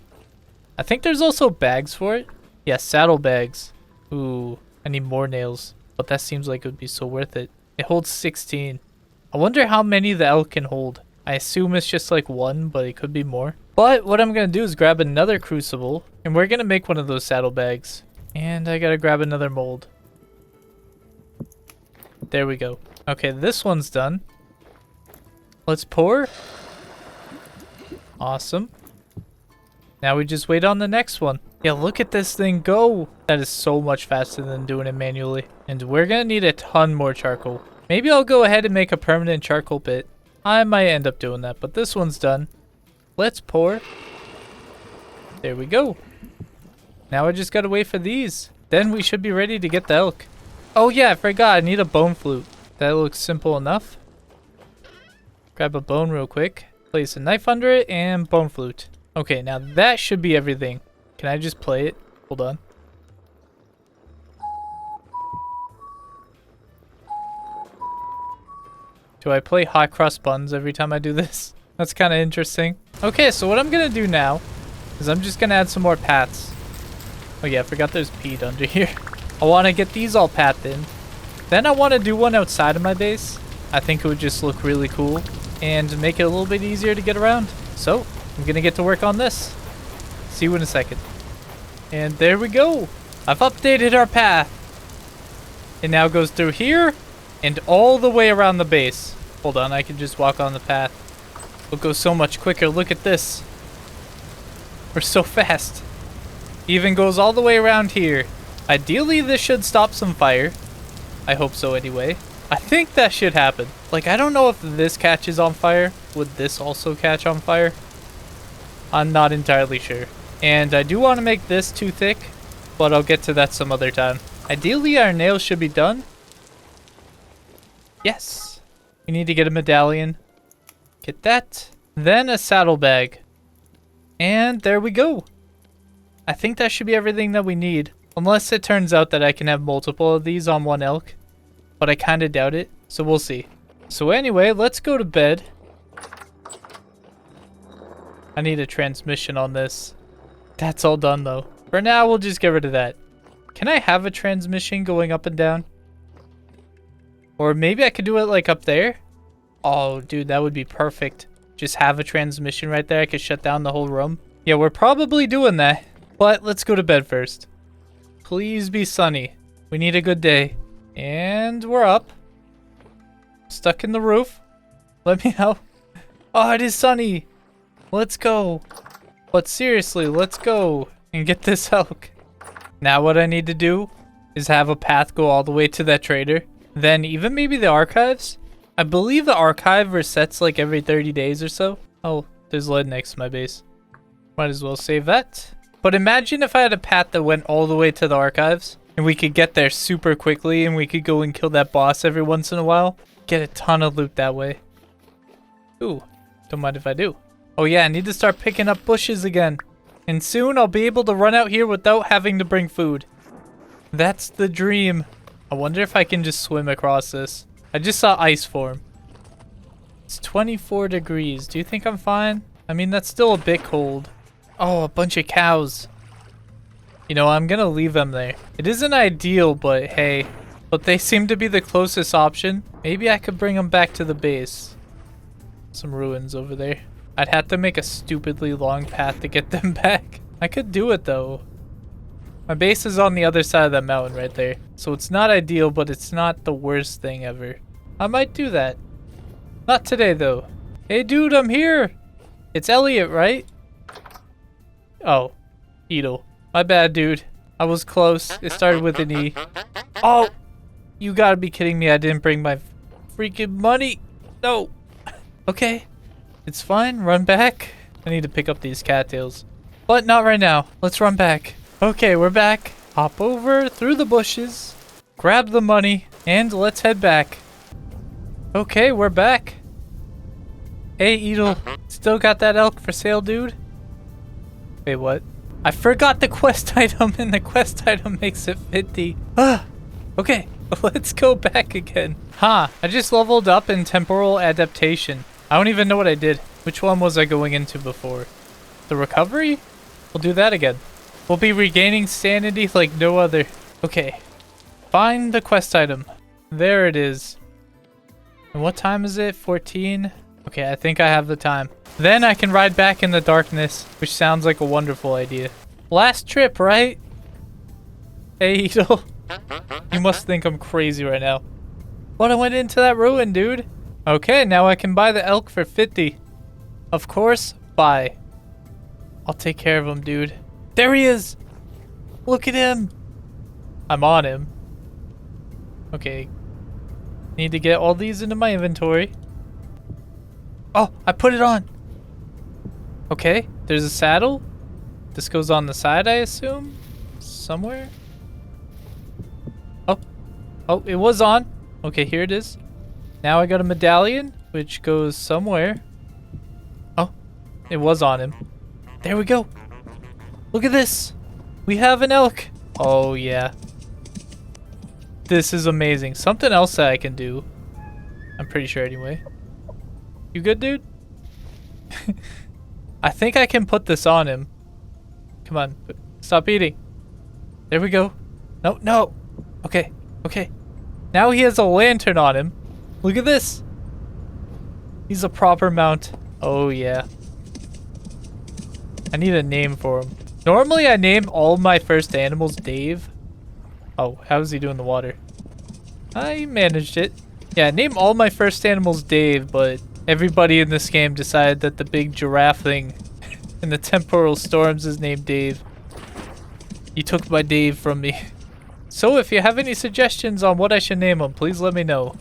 Speaker 1: I think there's also bags for it. Yeah, saddle bags. Ooh, I need more nails. But that seems like it would be so worth it. It holds 16. I wonder how many the elk can hold. I assume it's just like 1, but it could be more. But what I'm going to do is grab another crucible. And we're going to make one of those saddlebags. And I got to grab another mold. There we go. Okay, this one's done. Let's pour. Awesome. Now we just wait on the next one. Yeah, look at this thing go. That is so much faster than doing it manually. And we're going to need a ton more charcoal. Maybe I'll go ahead and make a permanent charcoal pit. I might end up doing that, but this one's done. Let's pour. There we go. Now I just gotta wait for these. Then we should be ready to get the elk. Oh yeah, I forgot. I need a bone flute. That looks simple enough. Grab a bone real quick. Place a knife under it and bone flute. Okay, now that should be everything. Can I just play it? Hold on. Do I play hot cross buns every time I do this? That's kind of interesting. Okay, so what I'm going to do now is I'm just going to add some more paths. Oh yeah, I forgot there's peat under here. I want to get these all pathed in. Then I want to do one outside of my base. I think it would just look really cool and make it a little bit easier to get around. So I'm going to get to work on this. See you in a second. And there we go. I've updated our path. It now goes through here and all the way around the base. Hold on, I can just walk on the path. It'll go so much quicker. Look at this. We're so fast. Even goes all the way around here. Ideally, this should stop some fire. I hope so anyway. I think that should happen. Like, I don't know if this catches on fire. Would this also catch on fire? I'm not entirely sure. And I do want to make this too thick, but I'll get to that some other time. Ideally, our nails should be done. Yes. We need to get a medallion. Get that. Then a saddlebag. And there we go. I think that should be everything that we need. Unless it turns out that I can have multiple of these on one elk. But I kind of doubt it. So we'll see. So anyway, let's go to bed. I need a transmission on this. That's all done though. For now, we'll just get rid of that. Can I have a transmission going up and down? Or maybe I could do it like up there? Oh, dude, that would be perfect. Just have a transmission right there. I could shut down the whole room. Yeah, we're probably doing that. But let's go to bed first. Please be sunny. We need a good day. And we're up. Stuck in the roof. Let me out. Oh, it is sunny. Let's go. But seriously, let's go and get this elk. Now what I need to do is have a path go all the way to that trader. Then even maybe the archives. I believe the archive resets like every 30 days or so. Oh, there's lead next to my base. Might as well save that. But imagine if I had a path that went all the way to the archives. And we could get there super quickly and we could go and kill that boss every once in a while. Get a ton of loot that way. Ooh, don't mind if I do. Oh yeah, I need to start picking up bushes again. And soon I'll be able to run out here without having to bring food. That's the dream. I wonder if I can just swim across this. I just saw ice form. It's 24 degrees. Do you think I'm fine? I mean, that's still a bit cold. Oh, a bunch of cows. You know, I'm gonna leave them there. It isn't ideal, but hey. But they seem to be the closest option. Maybe I could bring them back to the base. Some ruins over there. I'd have to make a stupidly long path to get them back. I could do it though. My base is on the other side of that mountain right there. So it's not ideal, but it's not the worst thing ever. I might do that. Not today though. Hey dude, I'm here. It's Elliot, right? Oh, Edel. My bad, dude. I was close. It started with an E. Oh, you gotta be kidding me. I didn't bring my freaking money. No. Okay. It's fine. Run back. I need to pick up these cattails. But not right now. Let's run back. Okay, we're back. Hop over through the bushes. Grab the money. And let's head back. Okay, we're back. Hey, Edel. Still got that elk for sale, dude? Wait, what? I forgot the quest item, and the quest item makes it 50. Okay, let's go back again. I just leveled up in temporal adaptation. I don't even know what I did. Which one was I going into before? The recovery? We'll do that again. We'll be regaining sanity like no other. Okay, find the quest item. There it is. And what time is it? 14? Okay, I think I have the time. Then I can ride back in the darkness, which sounds like a wonderful idea. Last trip, right? Hey, Edel. You must think I'm crazy right now. But I went into that ruin, dude. Okay, now I can buy the elk for 50. Of course, buy. I'll take care of him, dude. There he is! Look at him! I'm on him. Okay. Need to get all these into my inventory. Oh, I put it on! Okay, there's a saddle. This goes on the side, I assume? Somewhere? Oh, it was on. Okay, here it is. Now I got a medallion, which goes somewhere. Oh, it was on him. There we go. Look at this. We have an elk. Oh, yeah. This is amazing. Something else that I can do. I'm pretty sure anyway. You good, dude? I think I can put this on him. Come on. Stop eating. There we go. No, no. Okay, okay. Now he has a lantern on him. Look at this. He's a proper mount. Oh, yeah. I need a name for him. Normally, I name all my first animals Dave. Oh, how's he doing the water? I managed it. Yeah, name all my first animals Dave, but everybody in this game decided that the big giraffe thing in the temporal storms is named Dave. You took my Dave from me. So if you have any suggestions on what I should name him, please let me know.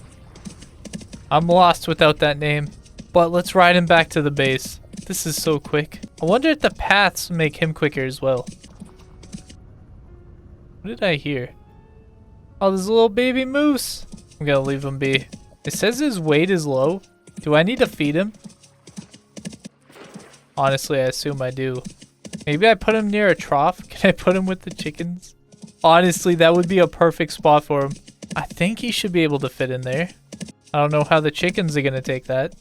Speaker 1: I'm lost without that name. But let's ride him back to the base. This is so quick. I wonder if the paths make him quicker as well. What did I hear? Oh, there's a little baby moose. I'm gonna leave him be. It says his weight is low. Do I need to feed him? Honestly, I assume I do. Maybe I put him near a trough. Can I put him with the chickens? Honestly, that would be a perfect spot for him. I think he should be able to fit in there. I don't know how the chickens are gonna take that.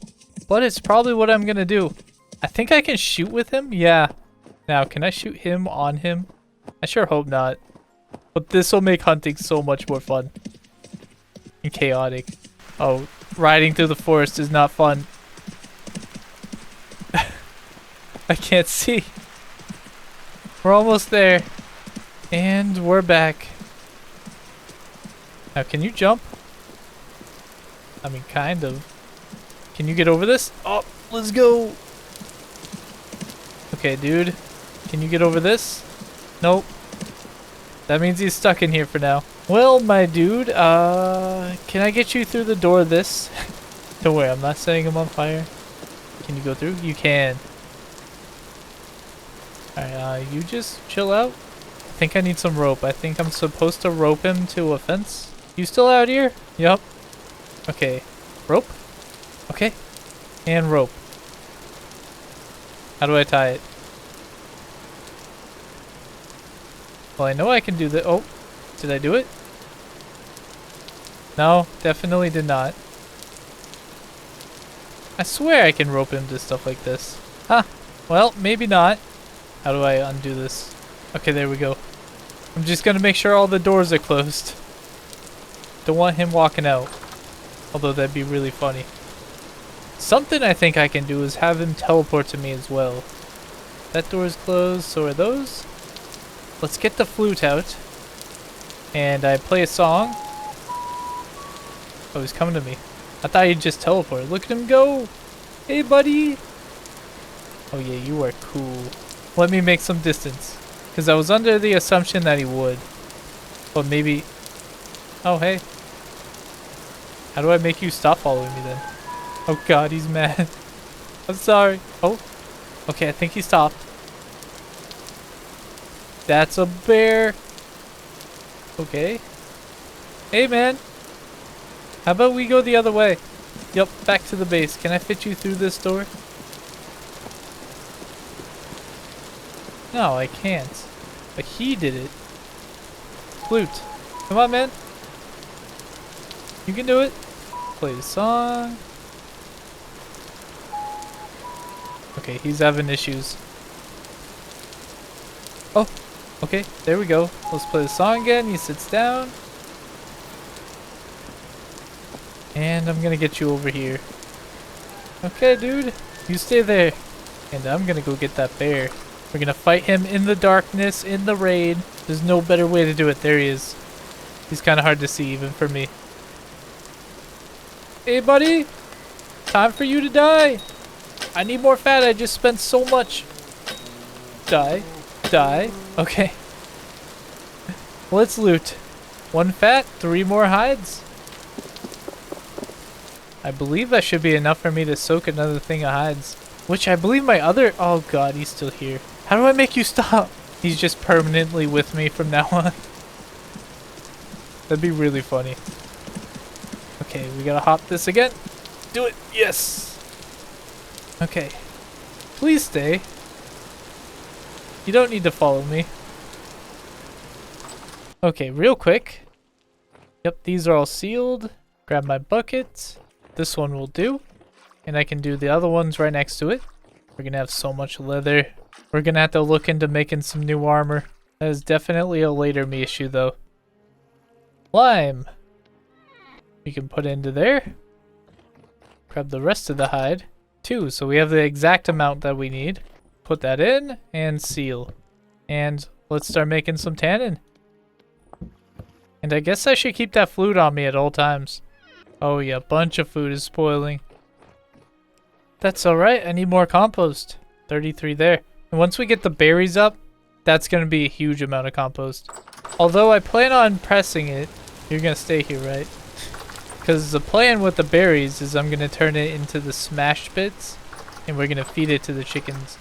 Speaker 1: But it's probably what I'm gonna do. I think I can shoot with him? Yeah. Now, can I shoot him on him? I sure hope not. But this will make hunting so much more fun. And chaotic. Oh, riding through the forest is not fun. I can't see. We're almost there. And we're back. Now, can you jump? I mean, kind of. Can you get over this? Oh, let's go. Okay, dude. Can you get over this? Nope. That means he's stuck in here for now. Well, my dude, can I get you through the door of this? Don't worry, I'm not setting him on fire. Can you go through? You can. Alright, you just chill out. I think I need some rope. I think I'm supposed to rope him to a fence. You still out here? Yup. Okay. Rope? Okay. And rope. How do I tie it? Well, I know I can do that. Oh, did I do it? No, definitely did not. I swear I can rope him to stuff like this. Huh. Well, maybe not. How do I undo this? Okay, there we go. I'm just gonna make sure all the doors are closed. Don't want him walking out. Although that'd be really funny. Something I think I can do is have him teleport to me as well. That door is closed, so are those. Let's get the flute out. And I play a song. Oh, he's coming to me. I thought he'd just teleport. Look at him go! Hey, buddy! Oh yeah, you are cool. Let me make some distance. Because I was under the assumption that he would. But maybe... Oh, hey. How do I make you stop following me then? Oh god, he's mad. I'm sorry. Oh. Okay, I think he stopped. That's a bear. Okay. Hey, man. How about we go the other way? Yup, back to the base. Can I fit you through this door? No, I can't. But he did it. Flute. Come on, man. You can do it. Play the song. Okay, he's having issues. Oh, okay, there we go. Let's play the song again. He sits down. And I'm gonna get you over here. Okay, dude. You stay there. And I'm gonna go get that bear. We're gonna fight him in the darkness, in the rain. There's no better way to do it. There he is. He's kind of hard to see, even for me. Hey, buddy. Time for you to die. I need more fat. I just spent so much. Die. Die. Okay. Let's loot. 1 fat, 3 more hides. I believe that should be enough for me to soak another thing of hides. Which I believe my other... Oh god, he's still here. How do I make you stop? He's just permanently with me from now on. That'd be really funny. Okay, we gotta hop this again. Do it. Yes. Okay. Please stay. You don't need to follow me. Okay, real quick. Yep, these are all sealed. Grab my bucket. This one will do. And I can do the other ones right next to it. We're gonna have so much leather. We're gonna have to look into making some new armor. That is definitely a later me issue though. Lime. We can put into there. Grab the rest of the hide. 2, so we have the exact amount that we need. Put that in and seal. And let's start making some tannin. And I guess I should keep that flute on me at all times. Oh yeah, a bunch of food is spoiling. That's alright, I need more compost. 33 there. And once we get the berries up, that's going to be a huge amount of compost. Although I plan on pressing it. You're going to stay here, right? Because the plan with the berries is I'm going to turn it into the smashed bits. And we're going to feed it to the chickens.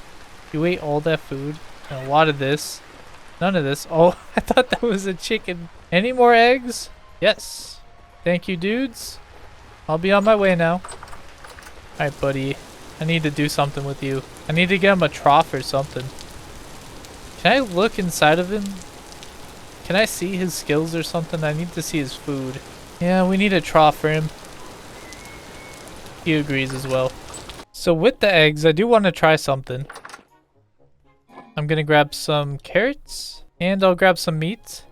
Speaker 1: You ate all that food. And a lot of this. None of this. Oh, I thought that was a chicken. Any more eggs? Yes. Thank you, dudes. I'll be on my way now. Alright, buddy. I need to do something with you. I need to get him a trough or something. Can I look inside of him? Can I see his skills or something? I need to see his food. Yeah, we need a trough for him. He agrees as well. So with the eggs, I do want to try something. I'm going to grab some carrots. And I'll grab some meat.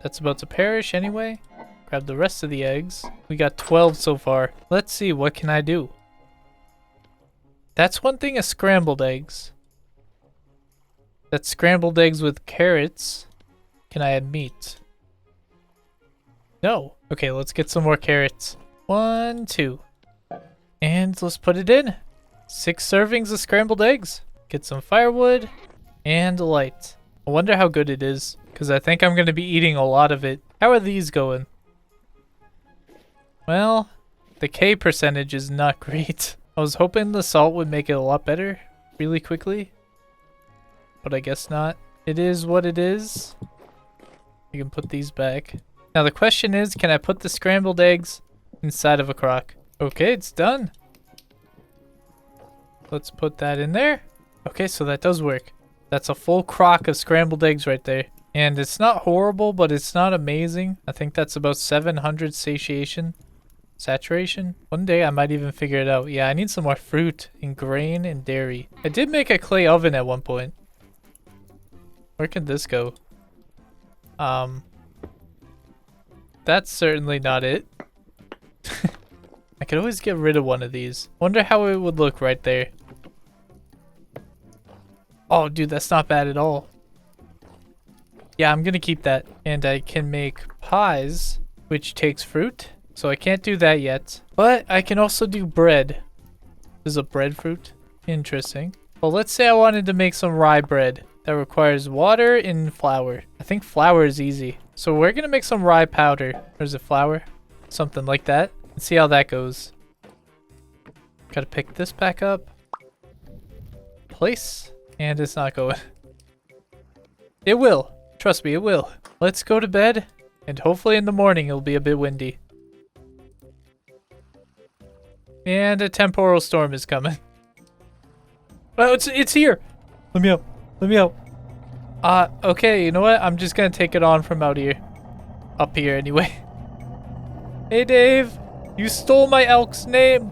Speaker 1: That's about to perish anyway. Grab the rest of the eggs. We got 12 so far. Let's see, what can I do? That's one thing is scrambled eggs. That's scrambled eggs with carrots. Can I add meat? No. Okay, let's get some more carrots. 1, 2. And let's put it in. 6 servings of scrambled eggs. Get some firewood and light. I wonder how good it is, because I think I'm going to be eating a lot of it. How are these going? Well, the K percentage is not great. I was hoping the salt would make it a lot better really quickly, but I guess not. It is what it is. You can put these back. Now the question is, can I put the scrambled eggs inside of a crock? Okay, it's done. Let's put that in there. Okay, so that does work. That's a full crock of scrambled eggs right there. And it's not horrible, but it's not amazing. I think that's about 700 saturation. One day I might even figure it out. Yeah, I need some more fruit and grain and dairy. I did make a clay oven at one point. Where can this go? That's certainly not it. I could always get rid of one of these. Wonder how it would look right there. Oh, dude, that's not bad at all. Yeah, I'm gonna keep that. And I can make pies, which takes fruit. So I can't do that yet. But I can also do bread. There's a breadfruit. Interesting. Well, let's say I wanted to make some rye bread. That requires water and flour. I think flour is easy. So we're gonna make some rye powder. Or is it flour? Something like that. And see how that goes. Gotta pick this back up. Place. And it's not going. It will. Trust me, it will. Let's go to bed. And hopefully in the morning it'll be a bit windy. And a temporal storm is coming. Oh, it's here. Let me out. Let me out. Okay, you know what? I'm just gonna take it on from out here. Up here anyway. Hey Dave, you stole my elk's name.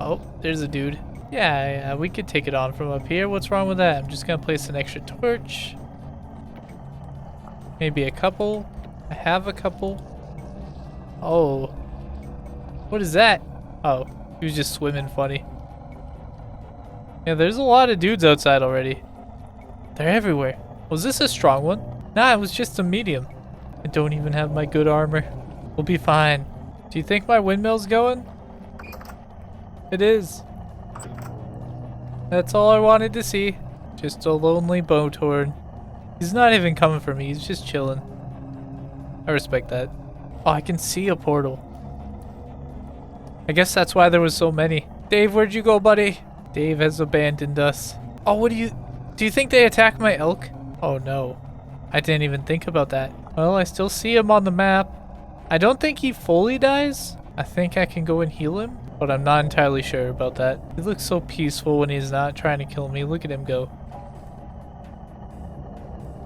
Speaker 1: Oh, there's a dude. Yeah, we could take it on from up here. What's wrong with that? I'm just gonna place an extra torch. Maybe a couple. I have a couple. Oh. What is that? Oh, he was just swimming funny. Yeah, there's a lot of dudes outside already. They're everywhere. Was this a strong one? Nah, it was just a medium. I don't even have my good armor. We'll be fine. Do you think my windmill's going? It is. That's all I wanted to see. Just a lonely boat horn. He's not even coming for me. He's just chilling. I respect that. Oh, I can see a portal. I guess that's why there was so many. Dave, where'd you go, buddy? Dave has abandoned us. Oh, what do you think they attacked my elk? Oh no. I didn't even think about that. Well, I still see him on the map. I don't think he fully dies. I think I can go and heal him, but I'm not entirely sure about that. He looks so peaceful when he's not trying to kill me. Look at him go.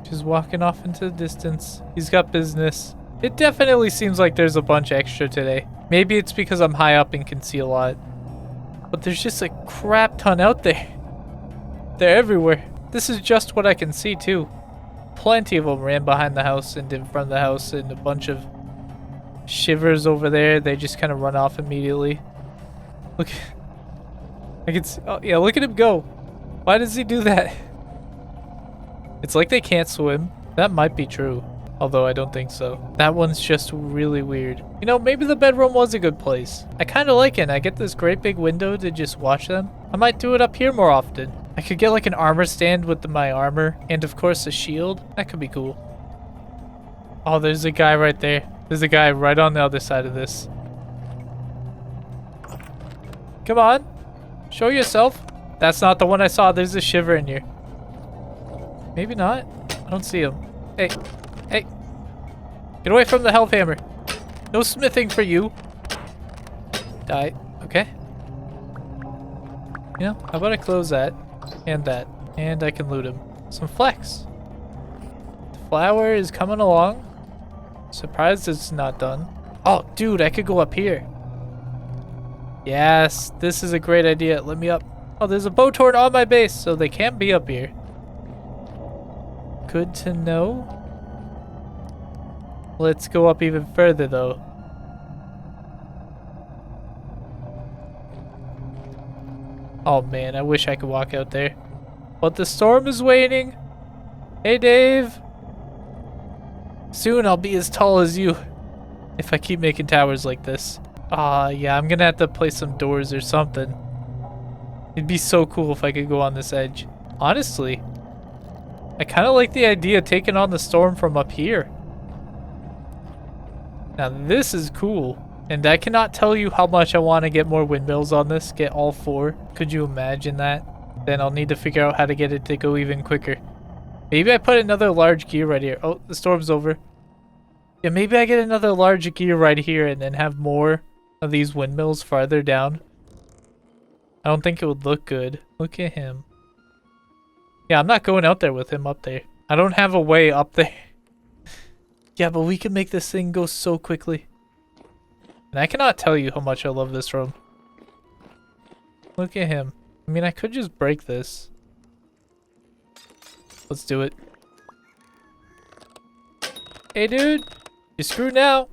Speaker 1: Just walking off into the distance. He's got business. It definitely seems like there's a bunch extra today. Maybe it's because I'm high up and can see a lot. But there's just a crap ton out there. They're everywhere. This is just what I can see too. Plenty of them ran behind the house and in front of the house and a bunch of shivers over there. They just kind of run off immediately. Look. I can see, oh yeah, look at him go. Why does he do that? It's like they can't swim. That might be true. Although I don't think so. That one's just really weird. You know, maybe the bedroom was a good place. I kind of like it. I get this great big window to just watch them. I might do it up here more often. I could get like an armor stand with my armor. And of course a shield. That could be cool. Oh, there's a guy right there. There's a guy right on the other side of this. Come on. Show yourself. That's not the one I saw. There's a shiver in here. Maybe not. I don't see him. Hey. Hey. Get away from the health hammer. No smithing for you. Die. Okay. You know, how about I close that and that. And I can loot him. Some flax. The flower is coming along. Surprised it's not done. Oh, dude, I could go up here. Yes, this is a great idea. Let me up. Oh, there's a bow tort on my base, so they can't be up here. Good to know. Let's go up even further, though. Oh, man, I wish I could walk out there. But the storm is waning. Hey, Dave. Soon I'll be as tall as you if I keep making towers like this. Yeah, I'm gonna have to place some doors or something. It'd be so cool if I could go on this edge. Honestly, I kind of like the idea of taking on the storm from up here. Now this is cool. And I cannot tell you how much I want to get more windmills on this. Get all 4. Could you imagine that? Then I'll need to figure out how to get it to go even quicker. Maybe I put another large gear right here. Oh, the storm's over. Yeah, maybe I get another large gear right here and then have more of these windmills farther down. I don't think it would look good. Look at him. Yeah, I'm not going out there with him up there. I don't have a way up there. Yeah, but we can make this thing go so quickly. And I cannot tell you how much I love this room. Look at him. I mean, I could just break this. Let's do it. Hey, dude. You're screwed now.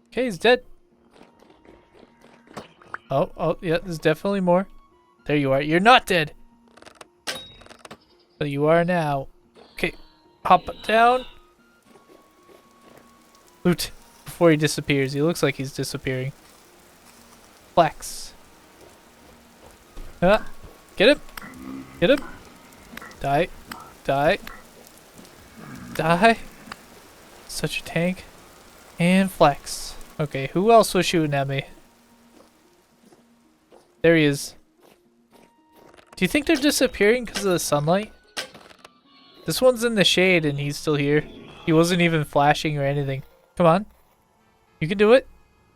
Speaker 1: Okay, he's dead. Oh, yeah, there's definitely more. There you are. You're not dead. But you are now. Okay, hop down. Loot before he disappears. He looks like he's disappearing. Flax. Get him. Get him. Die. Die. Die. Such a tank. And Flax. Okay, who else was shooting at me? There he is. Do you think they're disappearing because of the sunlight? This one's in the shade and he's still here. He wasn't even flashing or anything. Come on. You can do it.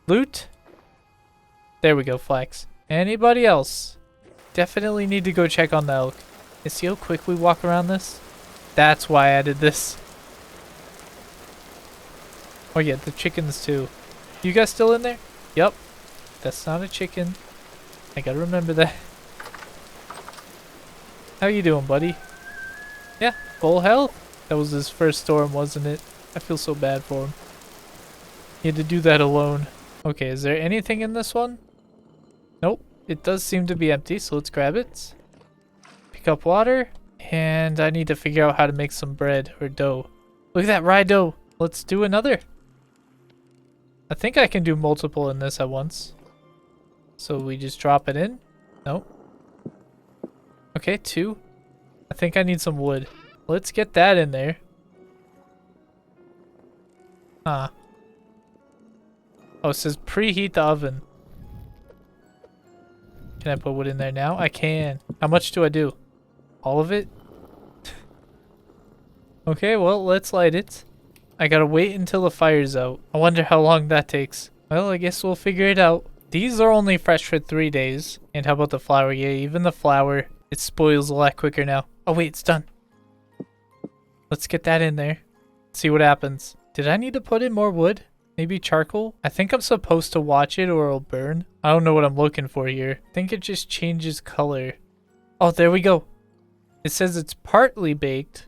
Speaker 1: Loot. There we go, Flax. Anybody else? Definitely need to go check on the elk. You see how quick we walk around this? That's why I added this. Oh yeah, the chickens too. You guys still in there? Yep. That's not a chicken. I gotta remember that. How you doing, buddy? Yeah, full health. That was his first storm, wasn't it? I feel so bad for him. He had to do that alone. Okay, is there anything in this one? Nope. It does seem to be empty, so let's grab it. Pick up water. And I need to figure out how to make some bread or dough. Look at that rye dough. Let's do another. I think I can do multiple in this at once. So we just drop it in. Nope. Okay, 2. I think I need some wood. Let's get that in there. Oh, it says preheat the oven. Can I put wood in there now? I can. How much do I do? All of it? Okay, well, let's light it. I gotta wait until the fire's out. I wonder how long that takes. Well, I guess we'll figure it out. These are only fresh for 3 days. And how about the flour? Yeah, even the flour, it spoils a lot quicker now. Oh wait, it's done. Let's get that in there. See what happens. Did I need to put in more wood? Maybe charcoal? I think I'm supposed to watch it or it'll burn. I don't know what I'm looking for here. I think it just changes color. Oh, there we go. It says it's partly baked.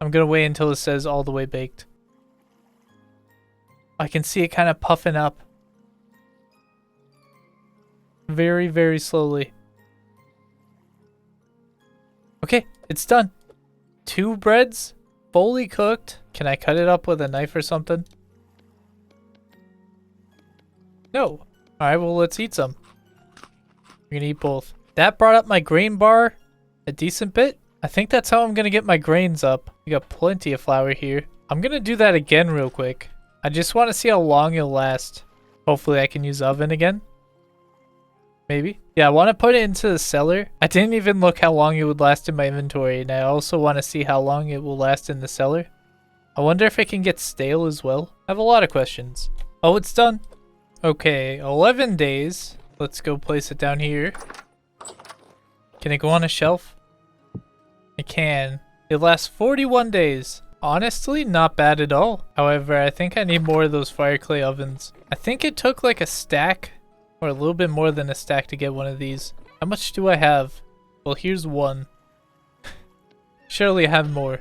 Speaker 1: I'm gonna wait until it says all the way baked. I can see it kind of puffing up. Very, very slowly. Okay, it's done. 2 breads, fully cooked. Can I cut it up with a knife or something? No. Alright, well, let's eat some. We're gonna eat both. That brought up my grain bar a decent bit. I think that's how I'm gonna get my grains up. We got plenty of flour here. I'm gonna do that again real quick. I just want to see how long it'll last. Hopefully I can use the oven again. Maybe. Yeah, I want to put it into the cellar. I didn't even look how long it would last in my inventory, and I also want to see how long it will last in the cellar. I wonder if it can get stale as well. I have a lot of questions. Oh, it's done. Okay, 11 days. Let's go place it down here. Can it go on a shelf? It can. It lasts 41 days. Honestly, not bad at all. However, I think I need more of those fire clay ovens. I think it took like a stack or a little bit more than a stack to get one of these. How much do I have? Well, here's one. Surely I have more.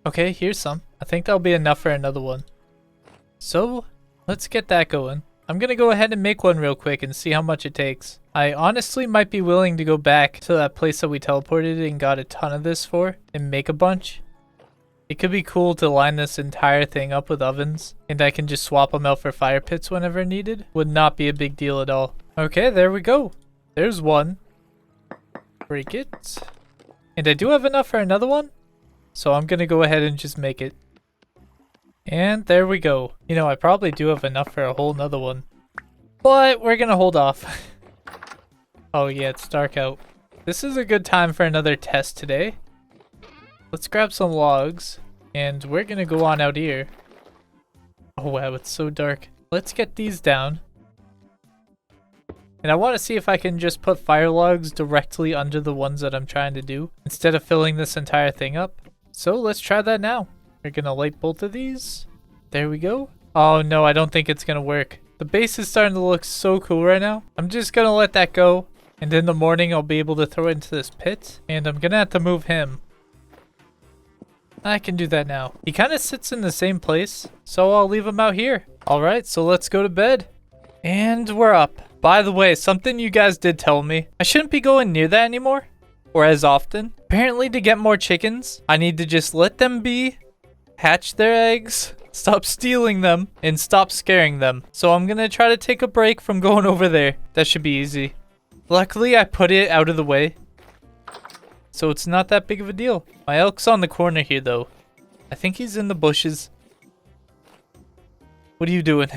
Speaker 1: Okay, here's some. I think that'll be enough for another one. So, let's get that going. I'm gonna go ahead and make one real quick and see how much it takes. I honestly might be willing to go back to that place that we teleported and got a ton of this for and make a bunch. It could be cool to line this entire thing up with ovens, and I can just swap them out for fire pits whenever needed. Would not be a big deal at all. Okay, there we go. There's one. Break it. And I do have enough for another one, so I'm gonna go ahead and just make it. And there we go. You know, I probably do have enough for a whole nother one, but we're gonna hold off. Oh yeah, it's dark out. This is a good time for another test today. Let's grab some logs, and we're gonna go on out here. Oh wow, it's so dark. Let's get these down. And I want to see if I can just put fire logs directly under the ones that I'm trying to do, instead of filling this entire thing up. So let's try that now. We're gonna light both of these. There we go. Oh no, I don't think it's gonna work. The base is starting to look so cool right now. I'm just gonna let that go, and in the morning I'll be able to throw it into this pit, and I'm gonna have to move him. I can do that now. He kind of sits in the same place, so I'll leave him out here. Alright, so let's go to bed. And we're up. By the way, something you guys did tell me. I shouldn't be going near that anymore, or as often. Apparently to get more chickens, I need to just let them be, hatch their eggs, stop stealing them, and stop scaring them. So I'm gonna try to take a break from going over there. That should be easy. Luckily, I put it out of the way, so it's not that big of a deal. My elk's on the corner here, though. I think he's in the bushes. What are you doing?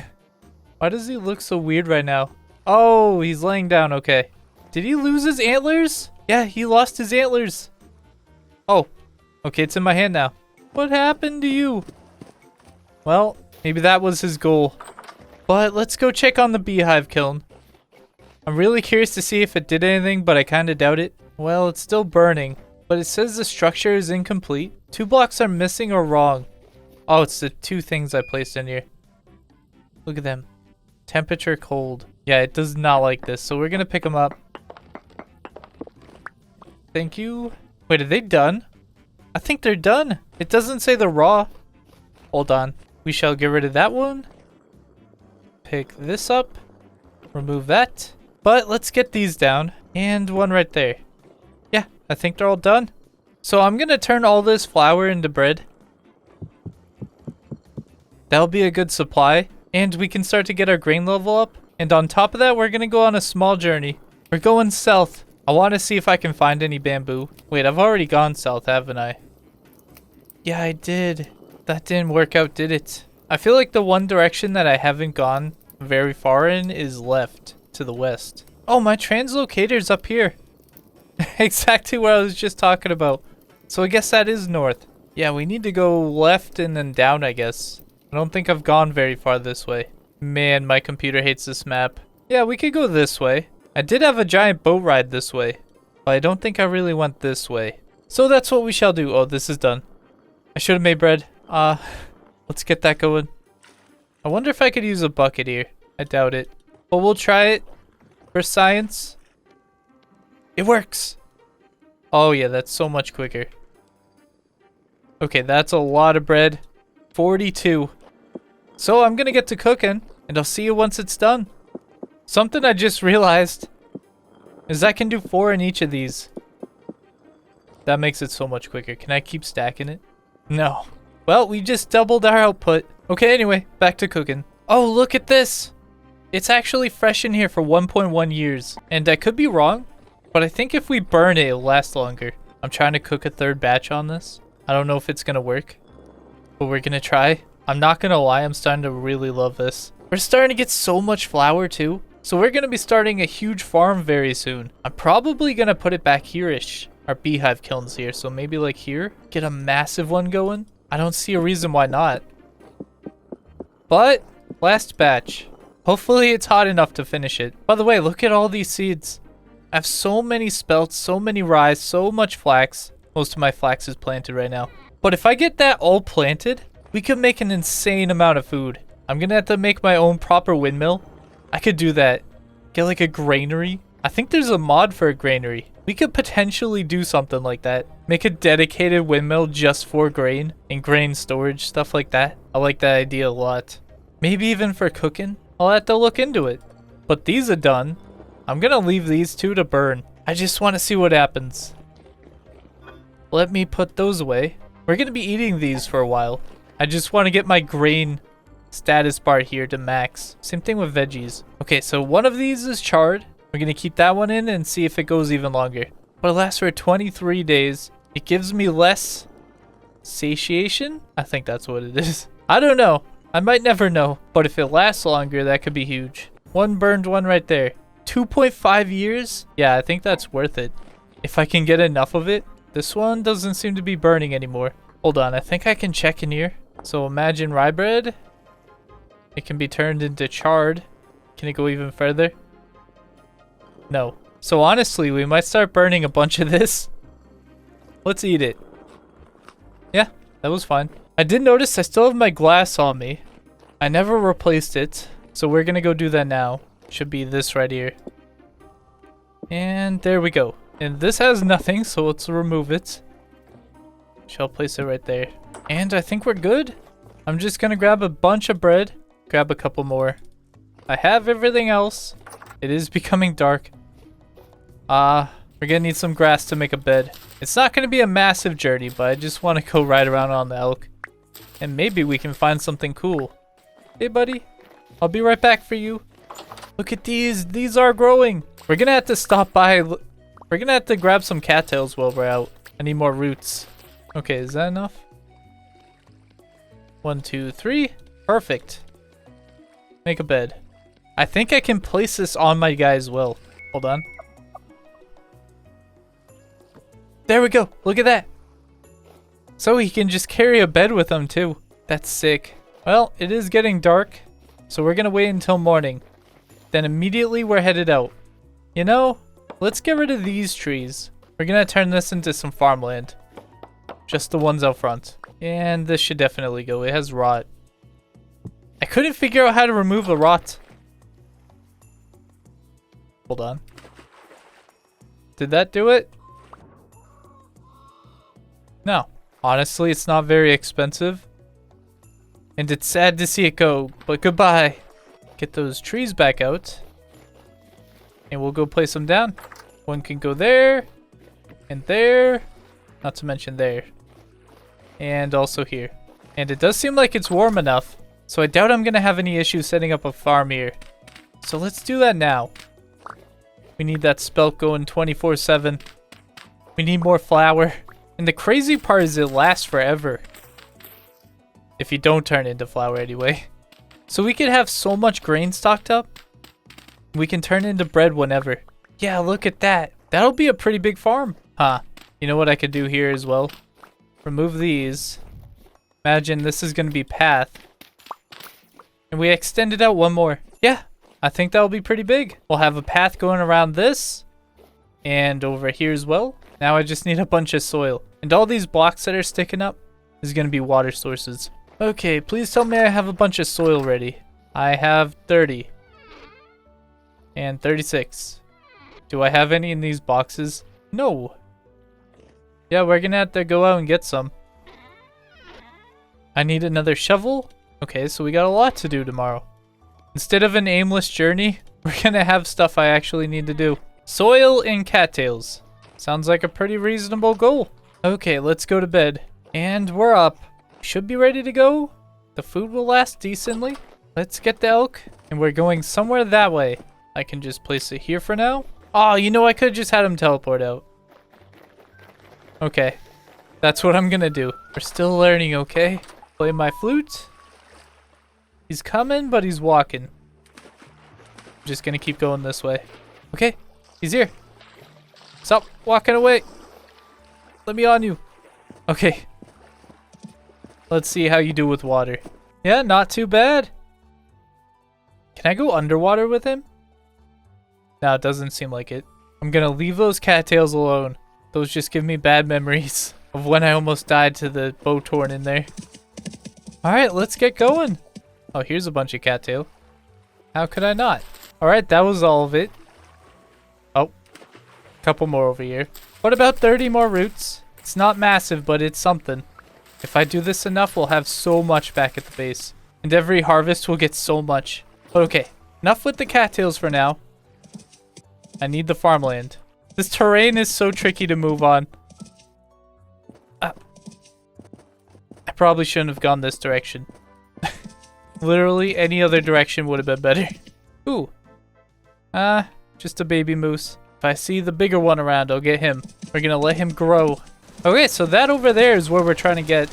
Speaker 1: Why does he look so weird right now? Oh, he's laying down. Okay. Did he lose his antlers? Yeah, he lost his antlers. Oh, okay, it's in my hand now. What happened to you? Well, maybe that was his goal. But let's go check on the beehive kiln. I'm really curious to see if it did anything, but I kind of doubt it. Well, it's still burning, but it says the structure is incomplete. 2 blocks are missing or wrong. Oh, it's the 2 things I placed in here. Look at them. Temperature cold. Yeah, it does not like this, so we're gonna pick them up. Thank you. Wait, are they done? I think they're done. It doesn't say they're raw. Hold on. We shall get rid of that one. Pick this up. Remove that. But let's get these down. And one right there. Yeah, I think they're all done. So I'm gonna turn all this flour into bread. That'll be a good supply. And we can start to get our grain level up. And on top of that, we're gonna go on a small journey. We're going south. I want to see if I can find any bamboo. Wait, I've already gone south, haven't I? Yeah, I did. That didn't work out, did it? I feel like the one direction that I haven't gone very far in is left to the west. Oh, my translocator's up here. Exactly what I was just talking about. So I guess that is north. Yeah, we need to go left and then down, I guess. I don't think I've gone very far this way. Man, my computer hates this map. Yeah, we could go this way. I did have a giant boat ride this way, but I don't think I really went this way. So that's what we shall do. Oh, this is done. I should have made bread. Let's get that going. I wonder if I could use a bucket here. I doubt it, but we'll try it for science. It works. Oh yeah, that's so much quicker. Okay, that's a lot of bread. 42. So I'm gonna get to cooking, and I'll see you once it's done. Something I just realized is I can do 4 in each of these. That makes it so much quicker. Can I keep stacking it? No. Well, we just doubled our output. Okay, anyway, back to cooking. Oh, look at this. It's actually fresh in here for 1.1 years. And I could be wrong, but I think if we burn it, it'll last longer. I'm trying to cook a 3rd batch on this. I don't know if it's gonna work, but we're gonna try. I'm not gonna lie, I'm starting to really love this. We're starting to get so much flour too. So we're gonna be starting a huge farm very soon. I'm probably gonna put it back here-ish. Our beehive kiln's here, so maybe like here. Get a massive one going. I don't see a reason why not. But, last batch. Hopefully it's hot enough to finish it. By the way, look at all these seeds. I have so many spelts, so many rye, so much flax. Most of my flax is planted right now. But if I get that all planted, we could make an insane amount of food. I'm gonna have to make my own proper windmill. I could do that. Get like a granary. I think there's a mod for a granary. We could potentially do something like that. Make a dedicated windmill just for grain and grain storage, stuff like that. I like that idea a lot. Maybe even for cooking. I'll have to look into it. But these are done. I'm gonna leave these 2 to burn. I just want to see what happens. Let me put those away. We're gonna be eating these for a while. I just want to get my grain status bar here to max. Same thing with veggies. Okay, so one of these is charred. We're gonna keep that one in and see if it goes even longer. But it lasts for 23 days. It gives me less satiation? I think that's what it is. I don't know. I might never know. But if it lasts longer, that could be huge. One burned one right there. 2.5 years? Yeah, I think that's worth it. If I can get enough of it. This one doesn't seem to be burning anymore. Hold on, I think I can check in here. So imagine rye bread. It can be turned into charred. Can it go even further? No. So honestly, we might start burning a bunch of this. Let's eat it. Yeah, that was fine. I did notice I still have my glass on me. I never replaced it. So we're gonna go do that now. Should be this right here. And there we go. And this has nothing, so let's remove it. Shall place it right there. And I think we're good. I'm just gonna grab a bunch of bread. Grab a couple more. I have everything else. It is becoming dark. We're gonna need some grass to make a bed. It's not gonna be a massive journey, but I just want to go ride around on the elk. And maybe we can find something cool. Hey, buddy. I'll be right back for you. Look at these. These are growing. We're gonna have to stop by. We're gonna have to grab some cattails while we're out. I need more roots. Okay, is that enough? 1, 2, 3. Perfect. Make a bed. I think I can place this on my guy as well. Hold on. There we go. Look at that. So he can just carry a bed with him too. That's sick. Well, it is getting dark, so we're gonna wait until morning. Then immediately we're headed out. You know, let's get rid of these trees. We're gonna turn this into some farmland. Just the ones out front. And this should definitely go. It has rot. I couldn't figure out how to remove the rot. Hold on. Did that do it? No. Honestly, it's not very expensive. And it's sad to see it go, but goodbye. Get those trees back out. And we'll go place them down. One can go there. And there. Not to mention there. And also here. And it does seem like it's warm enough. So I doubt I'm going to have any issues setting up a farm here. So let's do that now. We need that spelt going 24/7. We need more flour. And the crazy part is it lasts forever. If you don't turn into flour anyway. So we could have so much grain stocked up. We can turn into bread whenever. Yeah, look at that. That'll be a pretty big farm. Huh. You know what I could do here as well? Remove these. Imagine this is going to be path. And we extend it out one more. Yeah, I think that'll be pretty big. We'll have a path going around this. And over here as well. Now I just need a bunch of soil. And all these blocks that are sticking up is going to be water sources. Okay, please tell me I have a bunch of soil ready. I have 30. And 36. Do I have any in these boxes? No. Yeah, we're going to have to go out and get some. I need another shovel. Okay, so we got a lot to do tomorrow. Instead of an aimless journey, we're gonna have stuff I actually need to do. Soil and cattails. Sounds like a pretty reasonable goal. Okay, let's go to bed. And we're up. Should be ready to go. The food will last decently. Let's get the elk. And we're going somewhere that way. I can just place it here for now. Oh, you know, I could have just had him teleport out. Okay. That's what I'm gonna do. We're still learning, okay? Play my flute. He's coming, but he's walking. I'm just gonna keep going this way. Okay, he's here. Stop walking away. Let me on you. Okay. Let's see how you do with water. Yeah, not too bad. Can I go underwater with him? No, it doesn't seem like it. I'm gonna leave those cattails alone. Those just give me bad memories of when I almost died to the bow torn in there. Alright, let's get going. Oh, here's a bunch of cattail. How could I not? Alright, that was all of it. Oh, a couple more over here. What about 30 more roots? It's not massive, but it's something. If I do this enough, we'll have so much back at the base. And every harvest will get so much. But okay, enough with the cattails for now. I need the farmland. This terrain is so tricky to move on. I probably shouldn't have gone this direction. Literally any other direction would have been better. Ooh. Just a baby moose. If I see the bigger one around, I'll get him. We're gonna let him grow. Okay, so that over there is where we're trying to get.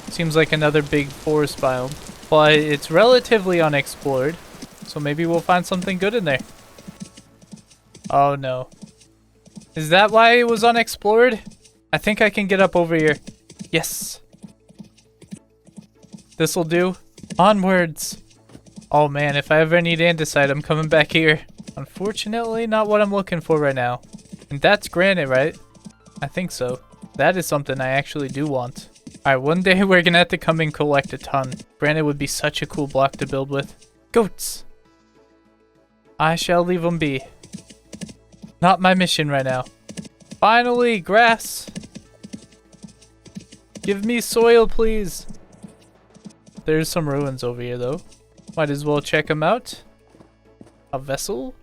Speaker 1: Seems like another big forest biome. But it's relatively unexplored. So maybe we'll find something good in there. Oh no. Is that why it was unexplored? I think I can get up over here. Yes. This'll do. Onwards. Oh man, if I ever need andesite, I'm coming back here. Unfortunately, not what I'm looking for right now. And that's granite, right? I think so. That is something I actually do want. Alright, one day we're gonna have to come and collect a ton. Granite would be such a cool block to build with. Goats! I shall leave them be. Not my mission right now. Finally, grass! Give me soil, please! There's some ruins over here, though. Might as well check them out. A vessel.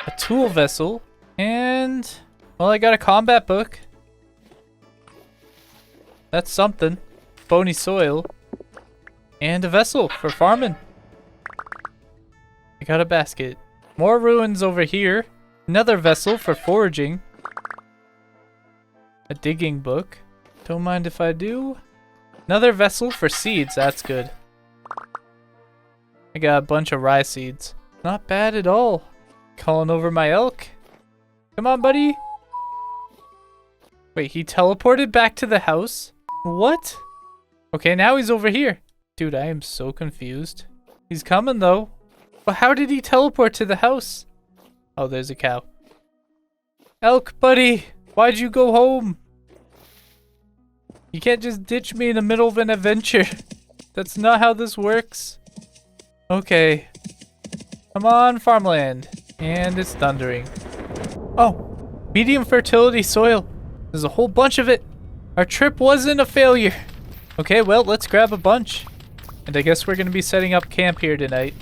Speaker 1: A tool vessel. And, well, I got a combat book. That's something. Bony soil. And a vessel for farming. I got a basket. More ruins over here. Another vessel for foraging. A digging book. Don't mind if I do. Another vessel for seeds. That's good. I got a bunch of rye seeds. Not bad at all. Calling over my elk. Come on, buddy. Wait, he teleported back to the house? What? Okay, now he's over here. Dude, I am so confused. He's coming, though. But how did he teleport to the house? Oh, there's a cow. Elk, buddy. Why'd you go home? You can't just ditch me in the middle of an adventure. That's not how this works. Okay. Come on, farmland. And it's thundering. Oh, medium fertility soil. There's a whole bunch of it. Our trip wasn't a failure. Okay, well, let's grab a bunch. And I guess we're going to be setting up camp here tonight.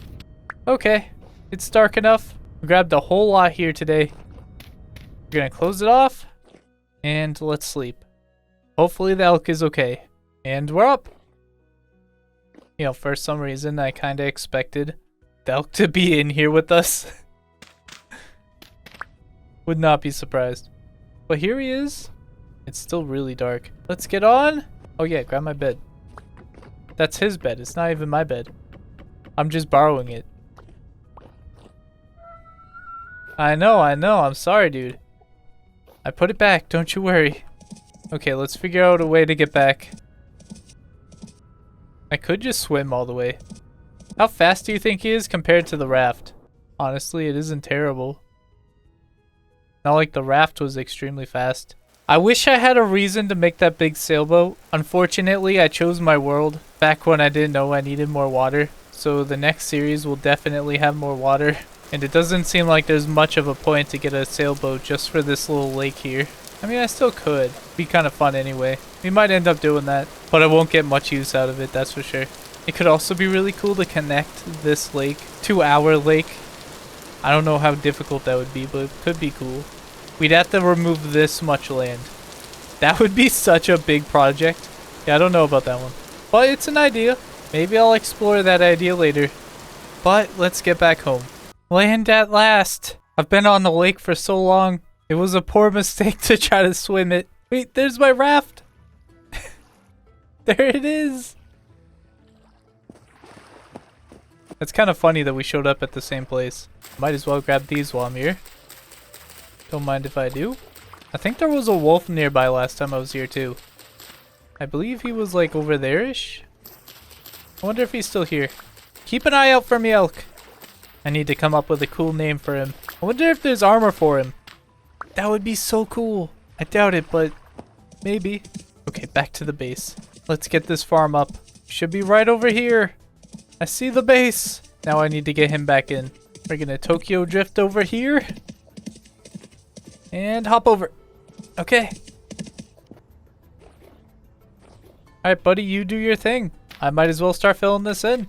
Speaker 1: Okay, it's dark enough. We grabbed a whole lot here today. We're going to close it off. And let's sleep. Hopefully the elk is okay. And we're up. You know, for some reason, I kind of expected the elk to be in here with us. Would not be surprised. But here he is. It's still really dark. Let's get on. Oh yeah, grab my bed. That's his bed. It's not even my bed. I'm just borrowing it. I know. I'm sorry, dude. I put it back. Don't you worry. Okay, let's figure out a way to get back. I could just swim all the way. How fast do you think he is compared to the raft? Honestly, it isn't terrible. Not like the raft was extremely fast. I wish I had a reason to make that big sailboat. Unfortunately, I chose my world back when I didn't know I needed more water. So the next series will definitely have more water. And it doesn't seem like there's much of a point to get a sailboat just for this little lake here. I mean, I still could. Be kind of fun anyway. We might end up doing that, but I won't get much use out of it, that's for sure. It could also be really cool to connect this lake to our lake. I don't know how difficult that would be, but it could be cool. We'd have to remove this much land. That would be such a big project. Yeah, I don't know about that one, but it's an idea. Maybe I'll explore that idea later. But let's get back home. Land at last. I've been on the lake for so long. It was a poor mistake to try to swim it. Wait, there's my raft. There it is. It's kind of funny that we showed up at the same place. Might as well grab these while I'm here. Don't mind if I do. I think there was a wolf nearby last time I was here too. I believe he was like over there-ish. I wonder if he's still here. Keep an eye out for me, elk. I need to come up with a cool name for him. I wonder if there's armor for him. That would be so cool. I doubt it, but maybe. Okay, back to the base. Let's get this farm up. Should be right over here. I see the base. Now I need to get him back in. We're gonna Tokyo drift over here. And hop over. Okay. Alright, buddy, you do your thing. I might as well start filling this in.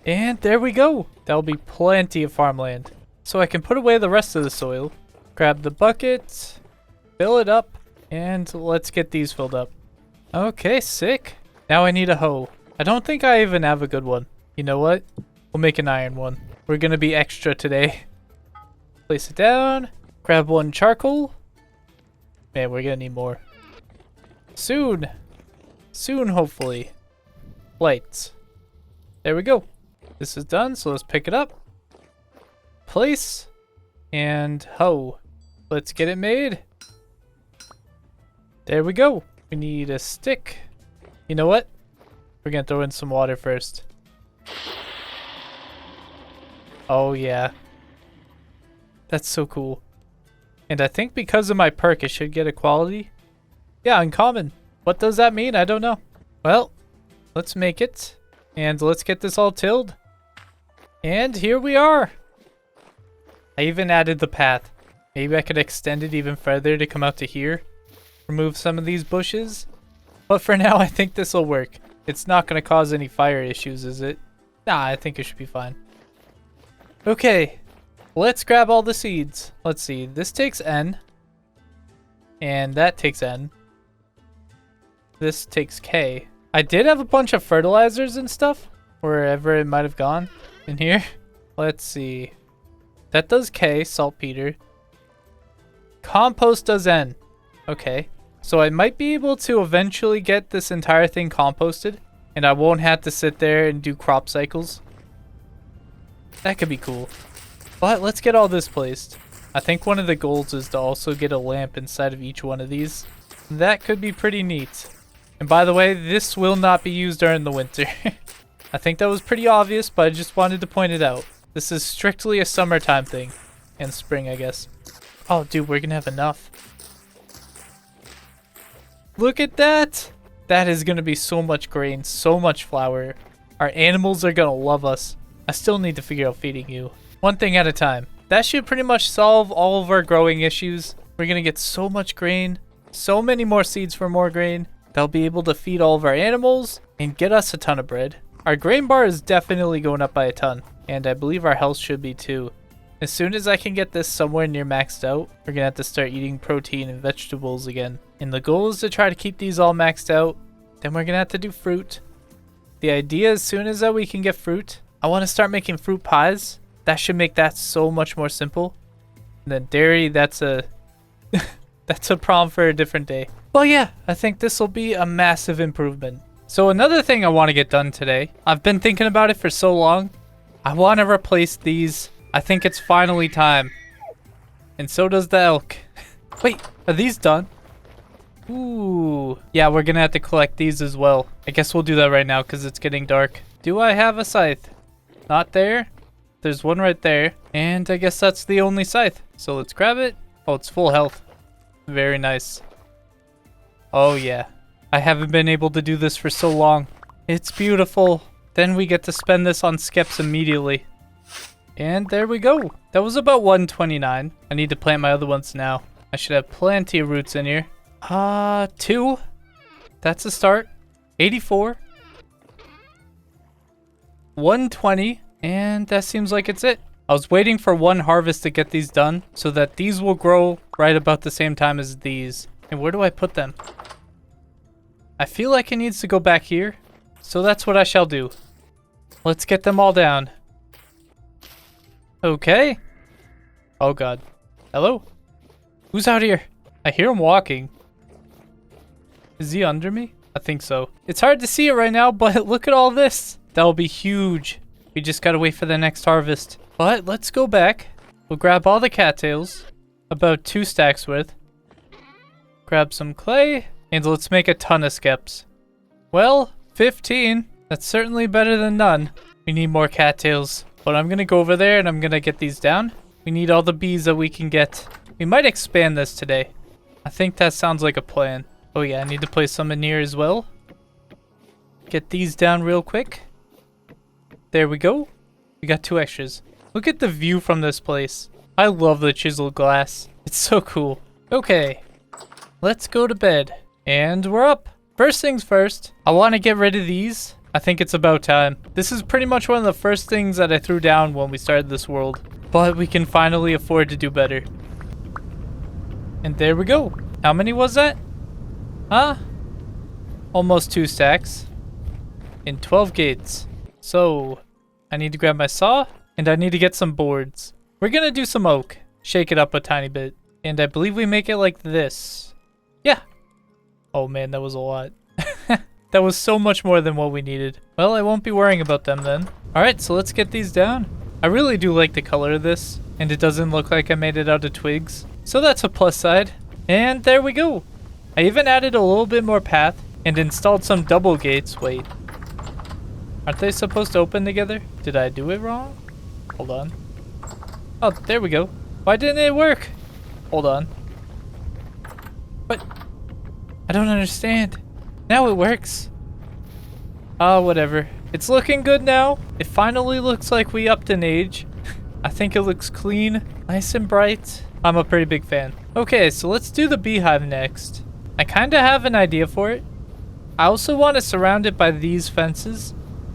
Speaker 1: And there we go. That'll be plenty of farmland. So I can put away the rest of the soil. Grab the bucket. Fill it up. And let's get these filled up. Okay, sick. Now I need a hoe. I don't think I even have a good one. You know what? We'll make an iron one. We're gonna be extra today. Place it down. Grab one charcoal. Man, we're gonna need more. Soon. Soon, hopefully. Lights. There we go. This is done, so let's pick it up. Place. And hoe. Let's get it made. There we go. We need a stick. You know what? We're gonna throw in some water first. Oh yeah. That's so cool. And I think because of my perk, it should get a quality. Yeah, uncommon. What does that mean? I don't know. Well, let's make it. And let's get this all tilled. And here we are. I even added the path. Maybe I could extend it even further to come out to here. Remove some of these bushes. But for now, I think this will work. It's not going to cause any fire issues, is it? Nah, I think it should be fine. Okay. Let's grab all the seeds. Let's see. This takes N. And that takes N. This takes K. I did have a bunch of fertilizers and stuff. Wherever it might have gone. In here. Let's see. That does K. Saltpeter. Compost does N. Okay. So I might be able to eventually get this entire thing composted. And I won't have to sit there and do crop cycles. That could be cool. But let's get all this placed. I think one of the goals is to also get a lamp inside of each one of these. That could be pretty neat. And by the way, this will not be used during the winter. I think that was pretty obvious, but I just wanted to point it out. This is strictly a summertime thing. And spring, I guess. Oh, dude, we're gonna have enough. Look at that! That is gonna be so much grain, so much flour. Our animals are gonna love us. I still need to figure out feeding you. One thing at a time. That should pretty much solve all of our growing issues. We're gonna get so much grain. So many more seeds for more grain. They'll be able to feed all of our animals and get us a ton of bread. Our grain bar is definitely going up by a ton. And I believe our health should be too. As soon as I can get this somewhere near maxed out, we're gonna have to start eating protein and vegetables again. And the goal is to try to keep these all maxed out. Then we're gonna have to do fruit. The idea, as soon as we can get fruit, I want to start making fruit pies. That should make that so much more simple. And then dairy, that's a that's a problem for a different day. Well, yeah, I think this will be a massive improvement. So another thing I want to get done today, I've been thinking about it for so long. I want to replace these. I think it's finally time. And so does the elk. Wait, are these done? Ooh. Yeah, we're going to have to collect these as well. I guess we'll do that right now because it's getting dark. Do I have a scythe? Not there. There's one right there. And I guess that's the only scythe. So let's grab it. Oh, it's full health. Very nice. Oh, yeah. I haven't been able to do this for so long. It's beautiful. Then we get to spend this on skips immediately. And there we go. That was about 129. I need to plant my other ones now. I should have plenty of roots in here. 2. That's a start. 84. 120. And that seems like it's it. I was waiting for one harvest to get these done so that these will grow right about the same time as these. And where do I put them? I feel like it needs to go back here. So that's what I shall do. Let's get them all down. Okay. Oh god. Hello? Who's out here? I hear him walking. Is he under me? I think so. It's hard to see it right now, but look at all this. That'll be huge. We just gotta wait for the next harvest. But let's go back. We'll grab all the cattails. About 2 stacks worth. Grab some clay. And let's make a ton of skeps. Well, 15. That's certainly better than none. We need more cattails. But I'm gonna go over there and I'm gonna get these down. We need all the bees that we can get. We might expand this today. I think that sounds like a plan. Oh yeah, I need to place some in here as well. Get these down real quick. There we go. We got 2 extras. Look at the view from this place. I love the chiseled glass. It's so cool. Okay, let's go to bed. And we're up. First things first, I want to get rid of these. I think it's about time. This is pretty much one of the first things that I threw down when we started this world. But we can finally afford to do better. And there we go. How many was that? Huh? Almost 2 stacks. And 12 gates. So, I need to grab my saw. And I need to get some boards. We're gonna do some oak. Shake it up a tiny bit. And I believe we make it like this. Yeah. Oh man, that was a lot. That was so much more than what we needed. Well, I won't be worrying about them then. Alright, so let's get these down. I really do like the color of this. And it doesn't look like I made it out of twigs. So that's a plus side. And there we go. I even added a little bit more path. And installed some double gates. Wait. Aren't they supposed to open together? Did I do it wrong? Hold on. Oh, there we go. Why didn't it work? Hold on. But I don't understand. Now it works. Whatever. It's looking good now. It finally looks like we upped in age. I think it looks clean, nice and bright. I'm a pretty big fan. Okay, so let's do the beehive next. I kind of have an idea for it. I also want to surround it by these fences.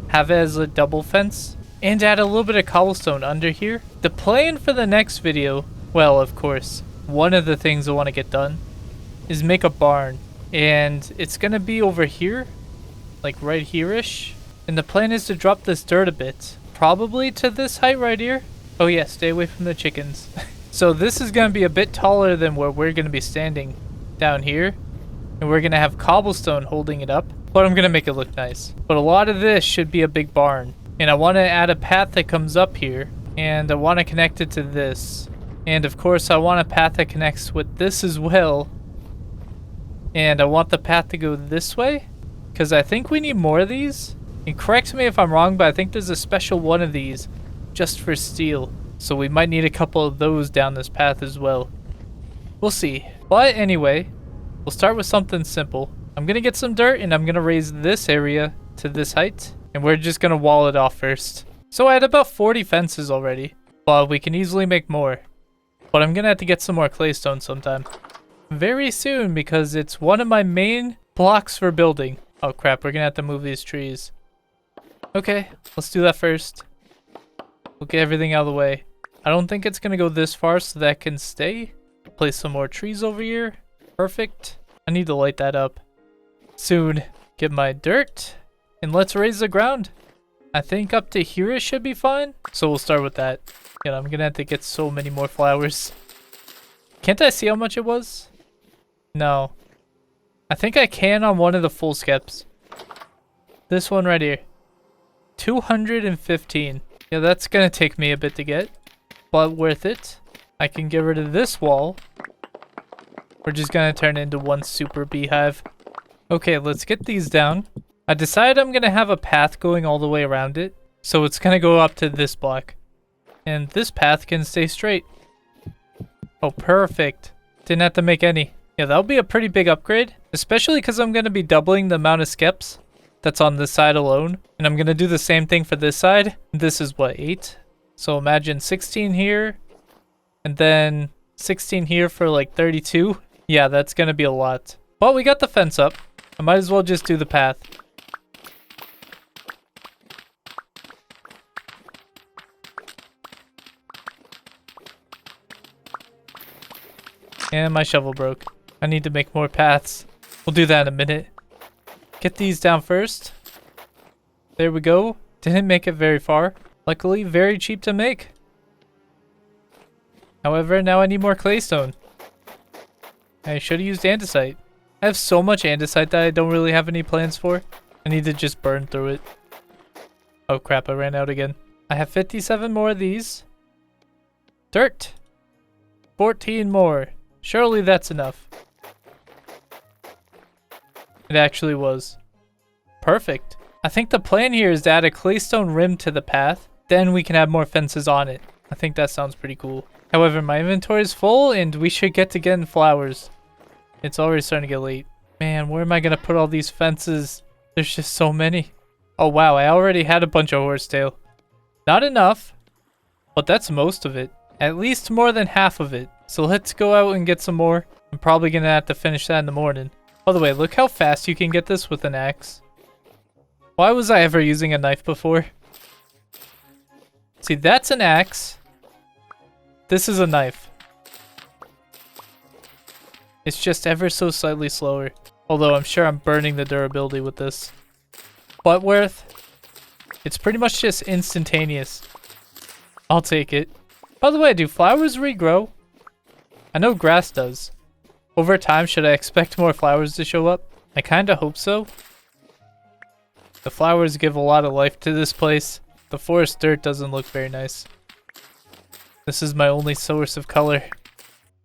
Speaker 1: Have it as a double fence. And add a little bit of cobblestone under here. The plan for the next video, well, of course, one of the things I want to get done is make a barn. And it's going to be over here, like right here-ish. And the plan is to drop this dirt a bit, probably to this height right here. Oh yeah, stay away from the chickens. So this is going to be a bit taller than where we're going to be standing down here. And we're going to have cobblestone holding it up. But I'm going to make it look nice. But a lot of this should be a big barn. And I want to add a path that comes up here. And I want to connect it to this. And of course I want a path that connects with this as well. And I want the path to go this way. Because I think we need more of these. And correct me if I'm wrong, but I think there's a special one of these just for steel. So we might need a couple of those down this path as well. We'll see. But anyway, we'll start with something simple. I'm going to get some dirt and I'm going to raise this area to this height. And we're just going to wall it off first. So I had about 40 fences already. But we can easily make more. But I'm going to have to get some more claystone sometime. Very soon because it's one of my main blocks for building. Oh crap, we're going to have to move these trees. Okay, let's do that first. We'll get everything out of the way. I don't think it's going to go this far so that can stay. Place some more trees over here. Perfect. I need to light that up soon. Get my dirt. And let's raise the ground. I think up to here it should be fine. So we'll start with that. Yeah, I'm going to have to get so many more flowers. Can't I see how much it was? No. I think I can on one of the full skeps. This one right here. 215. Yeah, that's going to take me a bit to get. But worth it. I can get rid of this wall. We're just going to turn it into one super beehive. Okay, let's get these down. I decided I'm going to have a path going all the way around it. So it's going to go up to this block. And this path can stay straight. Oh, perfect. Didn't have to make any. Yeah, that'll be a pretty big upgrade. Especially because I'm going to be doubling the amount of skeps that's on this side alone. And I'm going to do the same thing for this side. This is what, 8? So imagine 16 here. And then 16 here for like 32. Yeah, that's gonna be a lot. But we got the fence up. I might as well just do the path. And my shovel broke. I need to make more paths. We'll do that in a minute. Get these down first. There we go. Didn't make it very far. Luckily, very cheap to make. However, now I need more claystone. I should have used andesite. I have so much andesite that I don't really have any plans for. I need to just burn through it. Oh crap, I ran out again. I have 57 more of these. Dirt. 14 more. Surely that's enough. It actually was. Perfect. I think the plan here is to add a claystone rim to the path. Then we can have more fences on it. I think that sounds pretty cool. However, my inventory is full and we should get to getting flowers. It's already starting to get late. Man, where am I going to put all these fences? There's just so many. Oh wow, I already had a bunch of horsetail. Not enough, but that's most of it. At least more than half of it. So let's go out and get some more. I'm probably going to have to finish that in the morning. By the way, look how fast you can get this with an axe. Why was I ever using a knife before? See, that's an axe. This is a knife. It's just ever so slightly slower. Although I'm sure I'm burning the durability with this. But worth. It's pretty much just instantaneous. I'll take it. By the way, do flowers regrow? I know grass does. Over time, should I expect more flowers to show up? I kinda hope so. The flowers give a lot of life to this place. The forest dirt doesn't look very nice. This is my only source of color.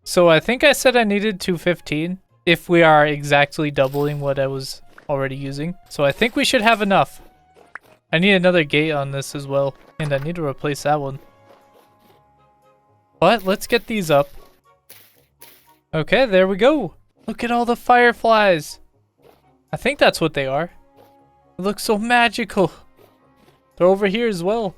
Speaker 1: So I think I said I needed 215 if we are exactly doubling what I was already using. So I think we should have enough. I need another gate on this as well. And I need to replace that one. But let's get these up. Okay, there we go. Look at all the fireflies. I think that's what they are. It looks so magical. They're over here as well.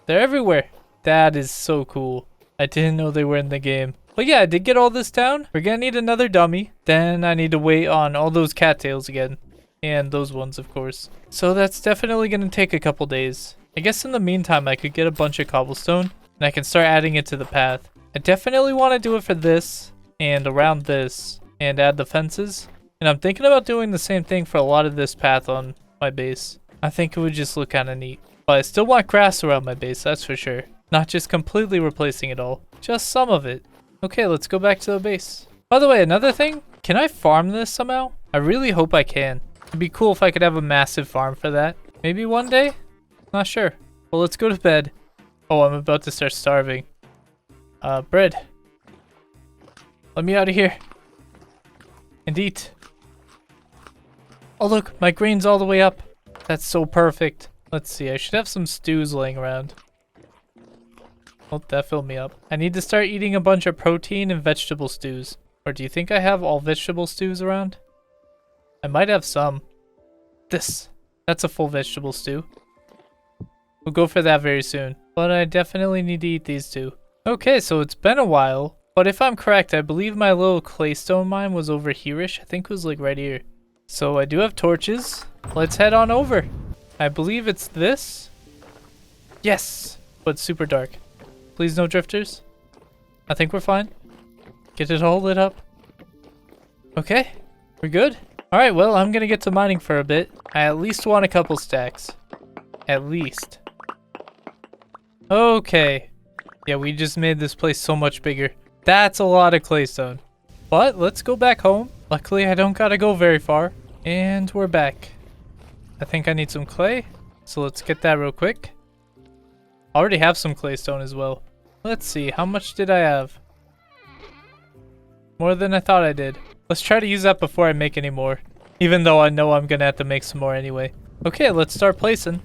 Speaker 1: They're everywhere. That is so cool. I didn't know they were in the game. But yeah, I did get all this down. We're gonna need another dummy. Then I need to wait on all those cattails again. And those ones, of course. So that's definitely gonna take a couple days. I guess in the meantime, I could get a bunch of cobblestone. And I can start adding it to the path. I definitely want to do it for this. And around this. And add the fences. And I'm thinking about doing the same thing for a lot of this path on my base. I think it would just look kind of neat. But I still want grass around my base, that's for sure. Not just completely replacing it all. Just some of it. Okay, let's go back to the base. By the way, another thing. Can I farm this somehow? I really hope I can. It'd be cool if I could have a massive farm for that. Maybe one day? Not sure. Well, let's go to bed. Oh, I'm about to start starving. Bread. Let me out of here. And eat. Oh look, my grain's all the way up. That's so perfect. Let's see, I should have some stews laying around. Oh, that filled me up. I need to start eating a bunch of protein and vegetable stews. Or do you think I have all vegetable stews around? I might have some. That's a full vegetable stew. We'll go for that very soon. But I definitely need to eat these two. Okay, so it's been a while. But if I'm correct, I believe my little claystone mine was over here-ish. I think it was like right here. So I do have torches. Let's head on over. I believe it's this. Yes, but super dark. Please no drifters. I think we're fine. Get it all lit up. Okay, we're good. All right, well, I'm gonna get to mining for a bit. I at least want a couple stacks. At least. Okay. Yeah, we just made this place so much bigger. That's a lot of claystone. But let's go back home. Luckily, I don't gotta go very far. And we're back. I think I need some clay. So let's get that real quick. I already have some claystone as well. Let's see, how much did I have? More than I thought I did. Let's try to use that before I make any more. Even though I know I'm gonna have to make some more anyway. Okay, let's start placing.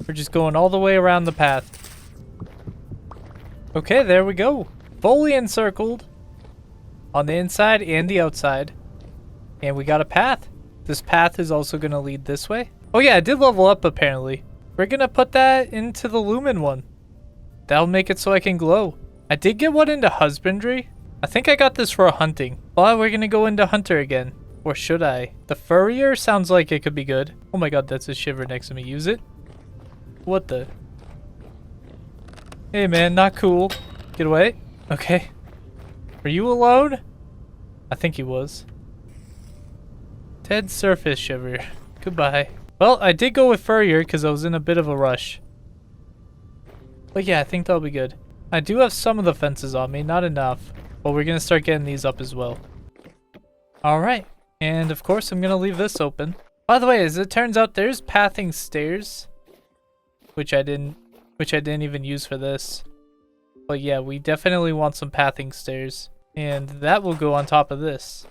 Speaker 1: We're just going all the way around the path. Okay, there we go. Fully encircled. On the inside and the outside. And we got a path. This path is also gonna lead this way. Oh yeah, I did level up apparently. We're gonna put that into the lumen one. That'll make it so I can glow. I did get one into husbandry. I think I got this for hunting. But we're gonna go into hunter again. Or should I? The furrier sounds like it could be good. Oh my god, that's a shiver next to me. Use it? What the? Hey man, not cool. Get away. Okay. Are you alone? I think he was. Dead surface shiver. Goodbye. Well, I did go with furrier because I was in a bit of a rush. But yeah, I think that'll be good. I do have some of the fences on me, not enough. But we're going to start getting these up as well. Alright. And of course, I'm going to leave this open. By the way, as it turns out, there's pathing stairs. Which I didn't even use for this. But yeah, we definitely want some pathing stairs. And that will go on top of this.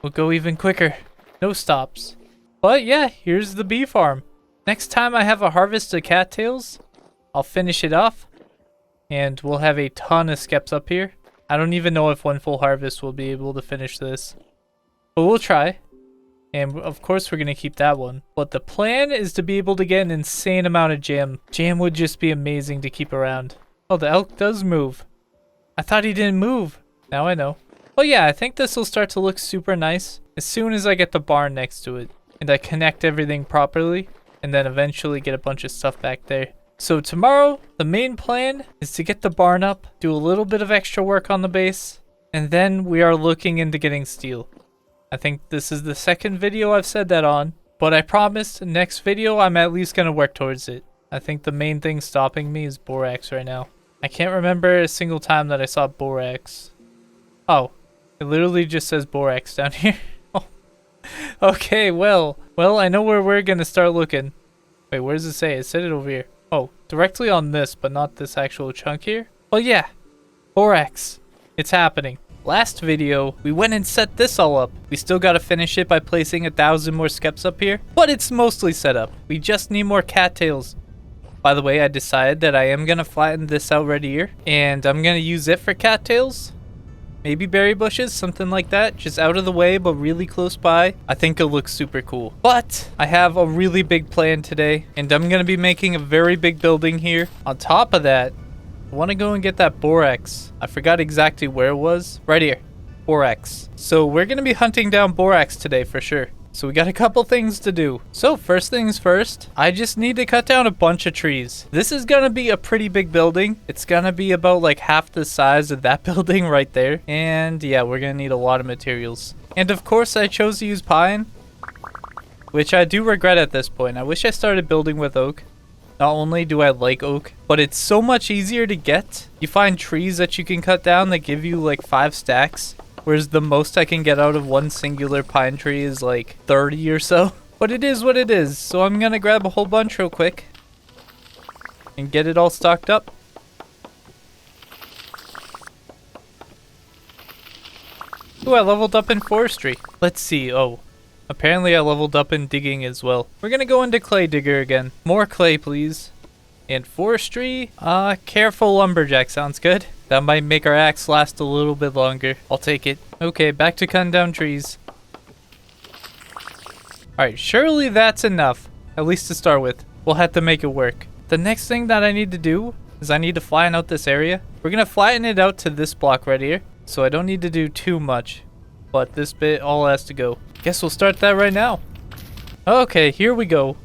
Speaker 1: We'll go even quicker. No stops. But yeah, here's the bee farm. Next time I have a harvest of cattails, I'll finish it off. And we'll have a ton of skeps up here. I don't even know if one full harvest will be able to finish this. But we'll try. And of course we're going to keep that one. But the plan is to be able to get an insane amount of jam. Jam would just be amazing to keep around. Oh, the elk does move. I thought he didn't move. Now I know. Well, yeah, I think this will start to look super nice as soon as I get the barn next to it. And I connect everything properly. And then eventually get a bunch of stuff back there. So tomorrow, the main plan is to get the barn up, do a little bit of extra work on the base, and then we are looking into getting steel. I think this is the second video I've said that on, but I promised next video I'm at least going to work towards it. I think the main thing stopping me is borax right now. I can't remember a single time that I saw borax. Oh, it literally just says borax down here. Oh. Okay, well, I know where we're going to start looking. Wait, where does it say? It said it over here. Oh, directly on this, but not this actual chunk here. Well, yeah, borax. It's happening. Last video, we went and set this all up. We still got to finish it by placing 1,000 more skeps up here, but it's mostly set up. We just need more cattails. By the way, I decided that I am going to flatten this out right here, and I'm going to use it for cattails. Maybe berry bushes, something like that. Just out of the way, but really close by. I think it'll look super cool. But I have a really big plan today, and I'm going to be making a very big building here. On top of that, I want to go and get that borax. I forgot exactly where it was. Right here. Borax. So we're going to be hunting down borax today for sure. So we got a couple things to do. So first things first, I just need to cut down a bunch of trees. This is going to be a pretty big building. It's going to be about like half the size of that building right there. And yeah, we're going to need a lot of materials. And of course I chose to use pine, which I do regret at this point. I wish I started building with oak. Not only do I like oak, but it's so much easier to get. You find trees that you can cut down that give you like 5 stacks. Whereas the most I can get out of one singular pine tree is like 30 or so. But it is what it is. So I'm going to grab a whole bunch real quick. And get it all stocked up. Ooh, I leveled up in forestry. Let's see. Oh, apparently I leveled up in digging as well. We're going to go into clay digger again. More clay, please. And forestry. Careful lumberjack sounds good. That might make our axe last a little bit longer. I'll take it. Okay, back to cutting down trees. Alright, surely that's enough. At least to start with. We'll have to make it work. The next thing that I need to do is I need to flatten out this area. We're going to flatten it out to this block right here. So I don't need to do too much. But this bit all has to go. Guess we'll start that right now. Okay, here we go.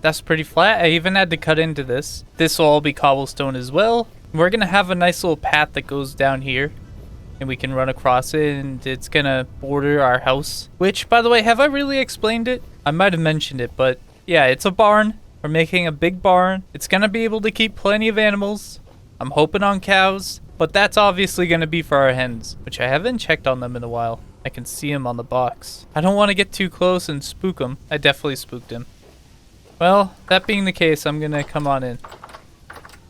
Speaker 1: That's pretty flat. I even had to cut into this. This will all be cobblestone as well. We're going to have a nice little path that goes down here. And we can run across it, and it's going to border our house. Which, by the way, have I really explained it? I might have mentioned it, but yeah, it's a barn. We're making a big barn. It's going to be able to keep plenty of animals. I'm hoping on cows, but that's obviously going to be for our hens, which I haven't checked on them in a while. I can see them on the box. I don't want to get too close and spook them. I definitely spooked him. Well, that being the case, I'm going to come on in.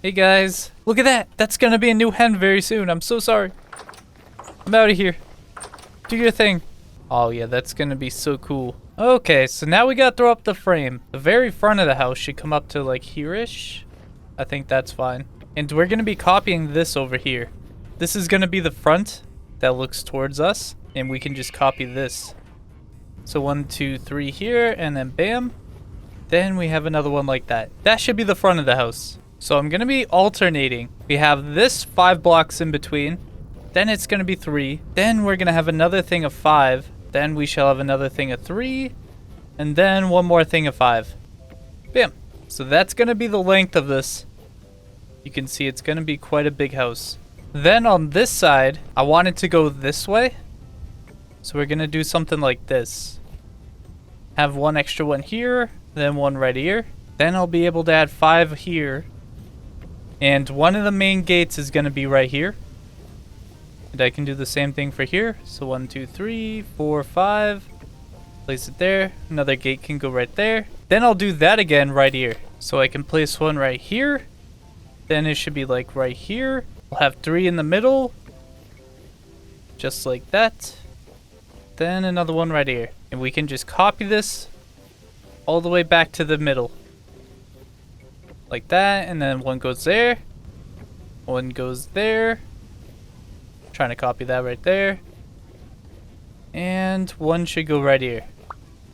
Speaker 1: Hey guys, look at that. That's going to be a new hen very soon. I'm so sorry. I'm out of here. Do your thing. Oh yeah, that's going to be so cool. Okay, so now we got to throw up the frame. The very front of the house should come up to like here-ish. I think that's fine. And we're going to be copying this over here. This is going to be the front that looks towards us. And we can just copy this. So 1, 2, 3 here, and then bam. Then we have another one like that. That should be the front of the house. So I'm going to be alternating. We have this 5 blocks in between. Then it's going to be 3. Then we're going to have another thing of 5. Then we shall have another thing of 3. And then one more thing of 5. Bam. So that's going to be the length of this. You can see it's going to be quite a big house. Then on this side, I want it to go this way. So we're going to do something like this. Have one extra one here, then one right here. Then I'll be able to add 5 here. And one of the main gates is going to be right here. And I can do the same thing for here. So 1, 2, 3, 4, 5. Place it there. Another gate can go right there. Then I'll do that again right here. So I can place one right here. Then it should be like right here. I'll have 3 in the middle. Just like that. Then another one right here. And we can just copy this all the way back to the middle. Like that. And then one goes there. One goes there. Trying to copy that right there. And one should go right here.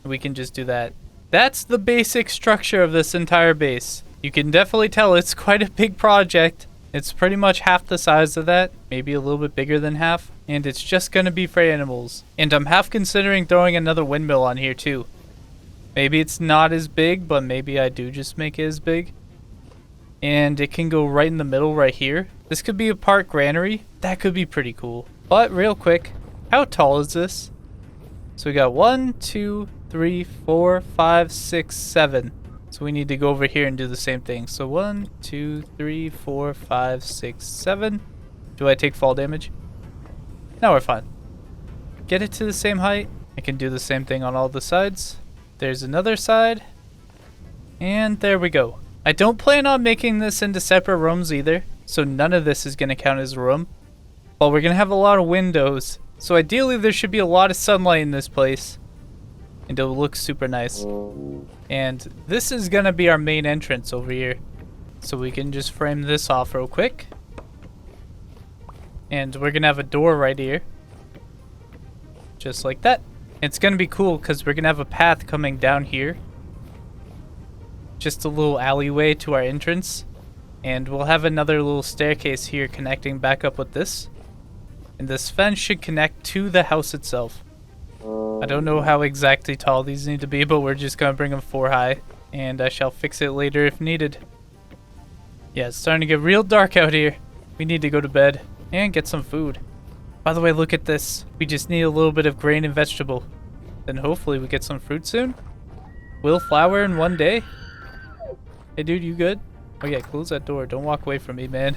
Speaker 1: We can just do that. That's the basic structure of this entire base. You can definitely tell it's quite a big project. It's pretty much half the size of that, maybe a little bit bigger than half, and it's just going to be for animals. And I'm half considering throwing another windmill on here too. Maybe it's not as big, but maybe I do just make it as big. And it can go right in the middle right here. This could be a part granary. That could be pretty cool. But real quick, how tall is this? So we got 1, 2, 3, 4, 5, 6, 7. So we need to go over here and do the same thing. So 1, 2, 3, 4, 5, 6, 7. Do I take fall damage? No, we're fine. Get it to the same height. I can do the same thing on all the sides. There's another side. And there we go. I don't plan on making this into separate rooms either. So none of this is going to count as a room. But we're going to have a lot of windows. So ideally there should be a lot of sunlight in this place. And it'll look super nice. And this is going to be our main entrance over here. So we can just frame this off real quick. And we're going to have a door right here. Just like that. It's going to be cool because we're going to have a path coming down here. Just a little alleyway to our entrance. And we'll have another little staircase here connecting back up with this. And this fence should connect to the house itself. I don't know how exactly tall these need to be, but we're just going to bring them 4 high. And I shall fix it later if needed. Yeah, it's starting to get real dark out here. We need to go to bed and get some food. By the way, look at this. We just need a little bit of grain and vegetable. Then hopefully we get some fruit soon. Will flower in 1 day? Hey dude, you good? Oh yeah, close that door. Don't walk away from me, man.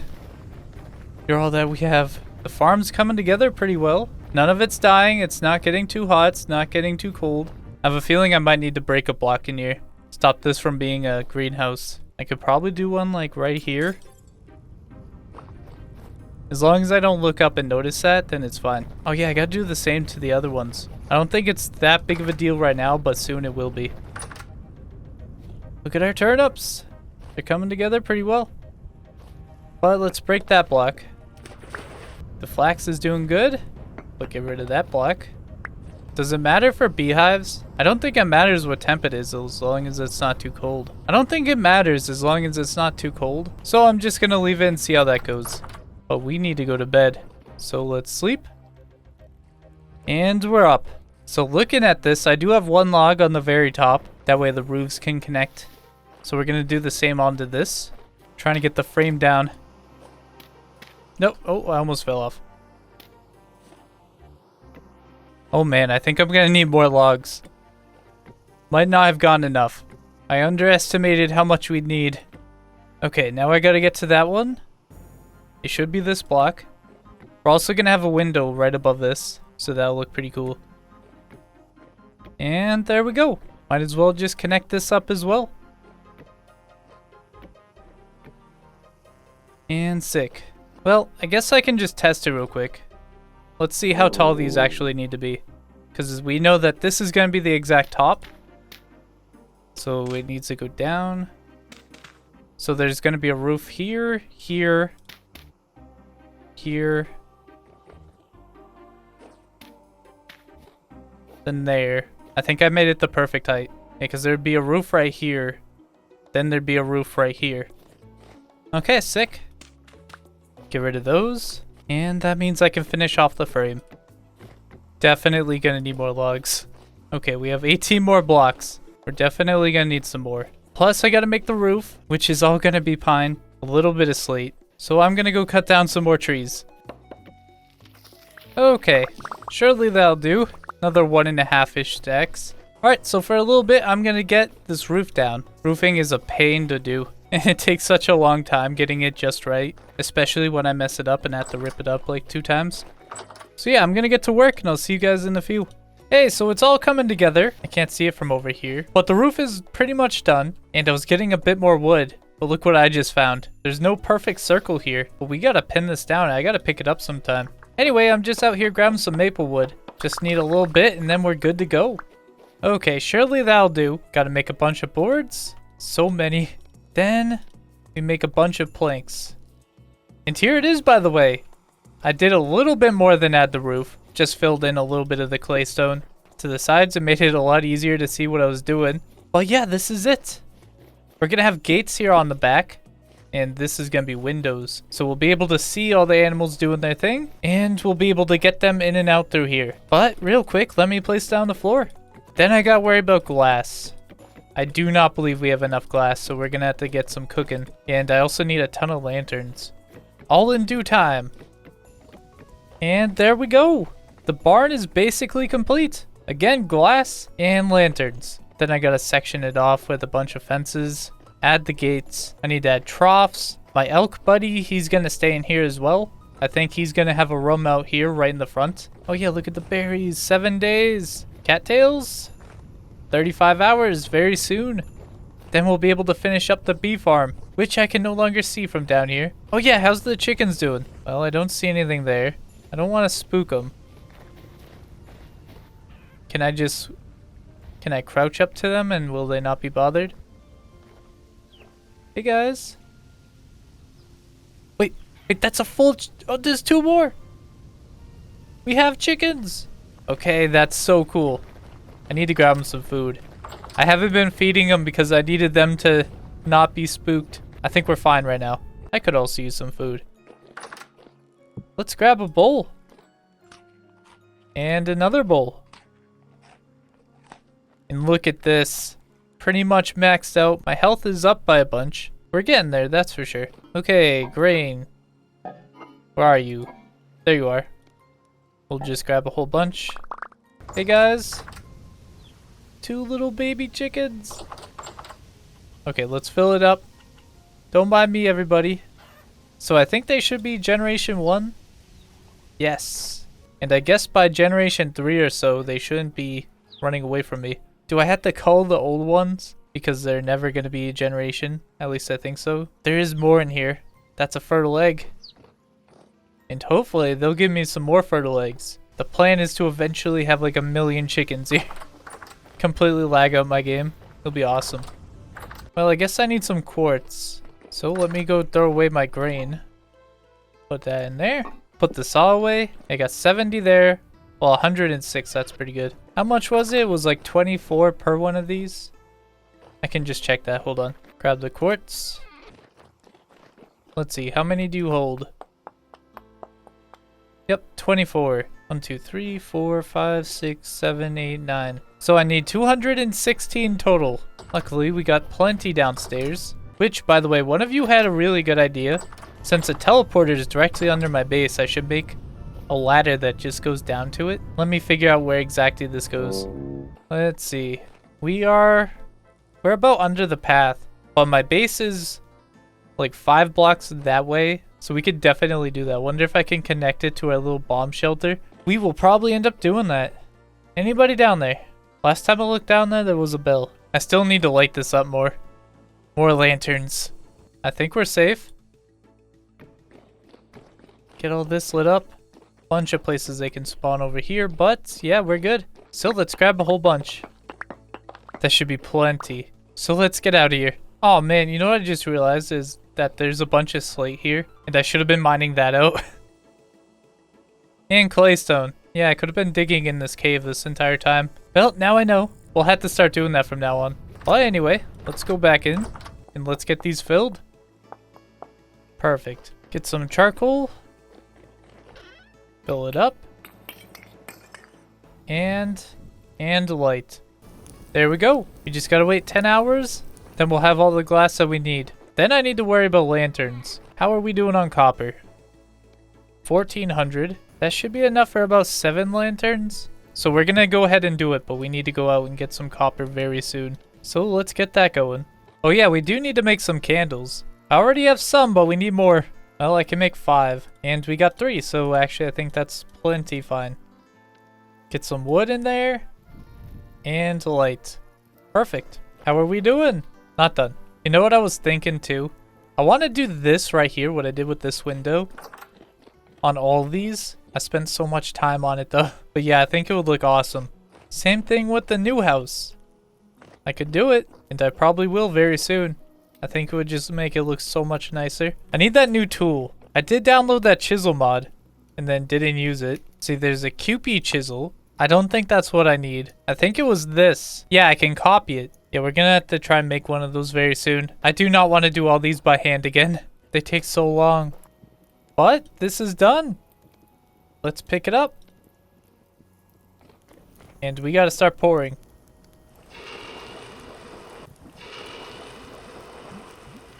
Speaker 1: You're all that we have. The farm's coming together pretty well. None of it's dying. It's not getting too hot. It's not getting too cold. I have a feeling I might need to break a block in here. Stop this from being a greenhouse. I could probably do one like right here. As long as I don't look up and notice that, then it's fine. Oh yeah, I gotta do the same to the other ones. I don't think it's that big of a deal right now, but soon it will be. Look at our turnips. They're coming together pretty well. But let's break that block. The flax is doing good. But get rid of that block. Does it matter for beehives? I don't think it matters what temp it is as long as it's not too cold. I don't think it matters as long as it's not too cold. So I'm just gonna leave it and see how that goes. But we need to go to bed. So let's sleep. And we're up. So looking at this, I do have 1 log on the very top. That way the roofs can connect. So we're gonna do the same onto this. Trying to get the frame down. Nope. Oh, I almost fell off. Oh man, I think I'm gonna need more logs. Might not have gotten enough. I underestimated how much we'd need. Okay, now I gotta get to that one. It should be this block. We're also gonna have a window right above this, so that'll look pretty cool. And there we go. Might as well just connect this up as well. And sick. Well, I guess I can just test it real quick. Let's see how tall these actually need to be. Because we know that this is going to be the exact top. So it needs to go down. So there's going to be a roof here, here, here. Then there. I think I made it the perfect height. Because there'd be a roof right here. Then there'd be a roof right here. Okay, sick. Get rid of those. And that means I can finish off the frame. Definitely gonna need more logs. Okay, we have 18 more blocks. We're definitely gonna need some more. Plus, I gotta make the roof, which is all gonna be pine. A little bit of slate. So I'm gonna go cut down some more trees. Okay, surely that'll do. Another 1.5-ish stacks. Alright, so for a little bit, I'm gonna get this roof down. Roofing is a pain to do. And it takes such a long time getting it just right. Especially when I mess it up and have to rip it up like 2 times. So yeah, I'm gonna get to work and I'll see you guys in a few. Hey, so it's all coming together. I can't see it from over here. But the roof is pretty much done. And I was getting a bit more wood. But look what I just found. There's no perfect circle here. But we gotta pin this down. I gotta pick it up sometime. Anyway, I'm just out here grabbing some maple wood. Just need a little bit and then we're good to go. Okay, surely that'll do. Gotta make a bunch of boards. So many. Then we make a bunch of planks. And here it is, by the way. I did a little bit more than add the roof. Just filled in a little bit of the clay stone to the sides and made it a lot easier to see what I was doing. But yeah, this is it. We're gonna have gates here on the back. And this is gonna be windows. So we'll be able to see all the animals doing their thing. And we'll be able to get them in and out through here. But real quick, let me place down the floor. Then I gotta worry about glass. I do not believe we have enough glass, so we're gonna have to get some cooking. And I also need a ton of lanterns. All in due time. And there we go. The barn is basically complete. Again, glass and lanterns. Then I gotta section it off with a bunch of fences. Add the gates. I need to add troughs. My elk buddy, he's gonna stay in here as well. I think he's gonna have a room out here right in the front. Oh yeah, look at the berries. 7 days. Cattails. 35 hours very soon. Then we'll be able to finish up the bee farm, which I can no longer see from down here. Oh yeah, how's the chickens doing? Well, I don't see anything there. I don't want to spook them. Can I crouch up to them and will they not be bothered? Hey guys. Wait, that's a full oh, there's 2 more. We have chickens. Okay, that's so cool. I need to grab them some food. I haven't been feeding them because I needed them to not be spooked. I think we're fine right now. I could also use some food. Let's grab a bowl. And another bowl. And look at this. Pretty much maxed out. My health is up by a bunch. We're getting there, that's for sure. Okay, grain. Where are you? There you are. We'll just grab a whole bunch. Hey guys. 2 little baby chickens. Okay, let's fill it up. Don't mind me, everybody. So I think they should be generation 1. Yes. And I guess by generation 3 or so, they shouldn't be running away from me. Do I have to cull the old ones? Because they're never going to be a generation. At least I think so. There is more in here. That's a fertile egg. And hopefully they'll give me some more fertile eggs. The plan is to eventually have like 1 million chickens here. Completely lag out my game. It'll be awesome. Well, I guess I need some quartz. So let me go throw away my grain. Put that in there. Put the saw away. I got 70 there. Well, 106. That's pretty good. How much was it? It was like 24 per one of these. I can just check that. Hold on. Grab the quartz. Let's see. How many do you hold? Yep, 24. 1, 2, 3, 4, 5, 6, 7, 8, 9. So I need 216 total. Luckily, we got plenty downstairs. Which, by the way, one of you had a really good idea. Since the teleporter is directly under my base, I should make a ladder that just goes down to it. Let me figure out where exactly this goes. Let's see. We're about under the path. But my base is like 5 blocks that way. So we could definitely do that. Wonder if I can connect it to our little bomb shelter. We will probably end up doing that. Anybody down there? Last time I looked down there, there was a bell. I still need to light this up more. More lanterns. I think we're safe. Get all this lit up. Bunch of places they can spawn over here, but yeah, we're good. So let's grab a whole bunch. That should be plenty. So let's get out of here. Oh man, you know what I just realized is that there's a bunch of slate here, and I should have been mining that out. And claystone. Yeah, I could have been digging in this cave this entire time. Well, now I know. We'll have to start doing that from now on. Well, anyway, let's go back in, and let's get these filled. Perfect. Get some charcoal. Fill it up. And light. There we go. We just gotta wait 10 hours. Then we'll have all the glass that we need. Then I need to worry about lanterns. How are we doing on copper? 1400. That should be enough for about 7 lanterns. So we're gonna go ahead and do it, but we need to go out and get some copper very soon. So let's get that going. Oh yeah, we do need to make some candles. I already have some, but we need more. Well, I can make 5. And we got 3, so actually I think that's plenty fine. Get some wood in there. And light. Perfect. How are we doing? Not done. You know what I was thinking too? I want to do this right here, what I did with this window. On all these. I spent so much time on it though. But yeah, I think it would look awesome. Same thing with the new house. I could do it, and I probably will very soon. I think it would just make it look so much nicer. I need that new tool. I did download that chisel mod, and then didn't use it. See, there's a coopy chisel. I don't think that's what I need. I think it was this. Yeah, I can copy it. Yeah, we're gonna have to try and make one of those very soon. I do not want to do all these by hand again. They take so long. But this is done. Let's pick it up. And we gotta start pouring.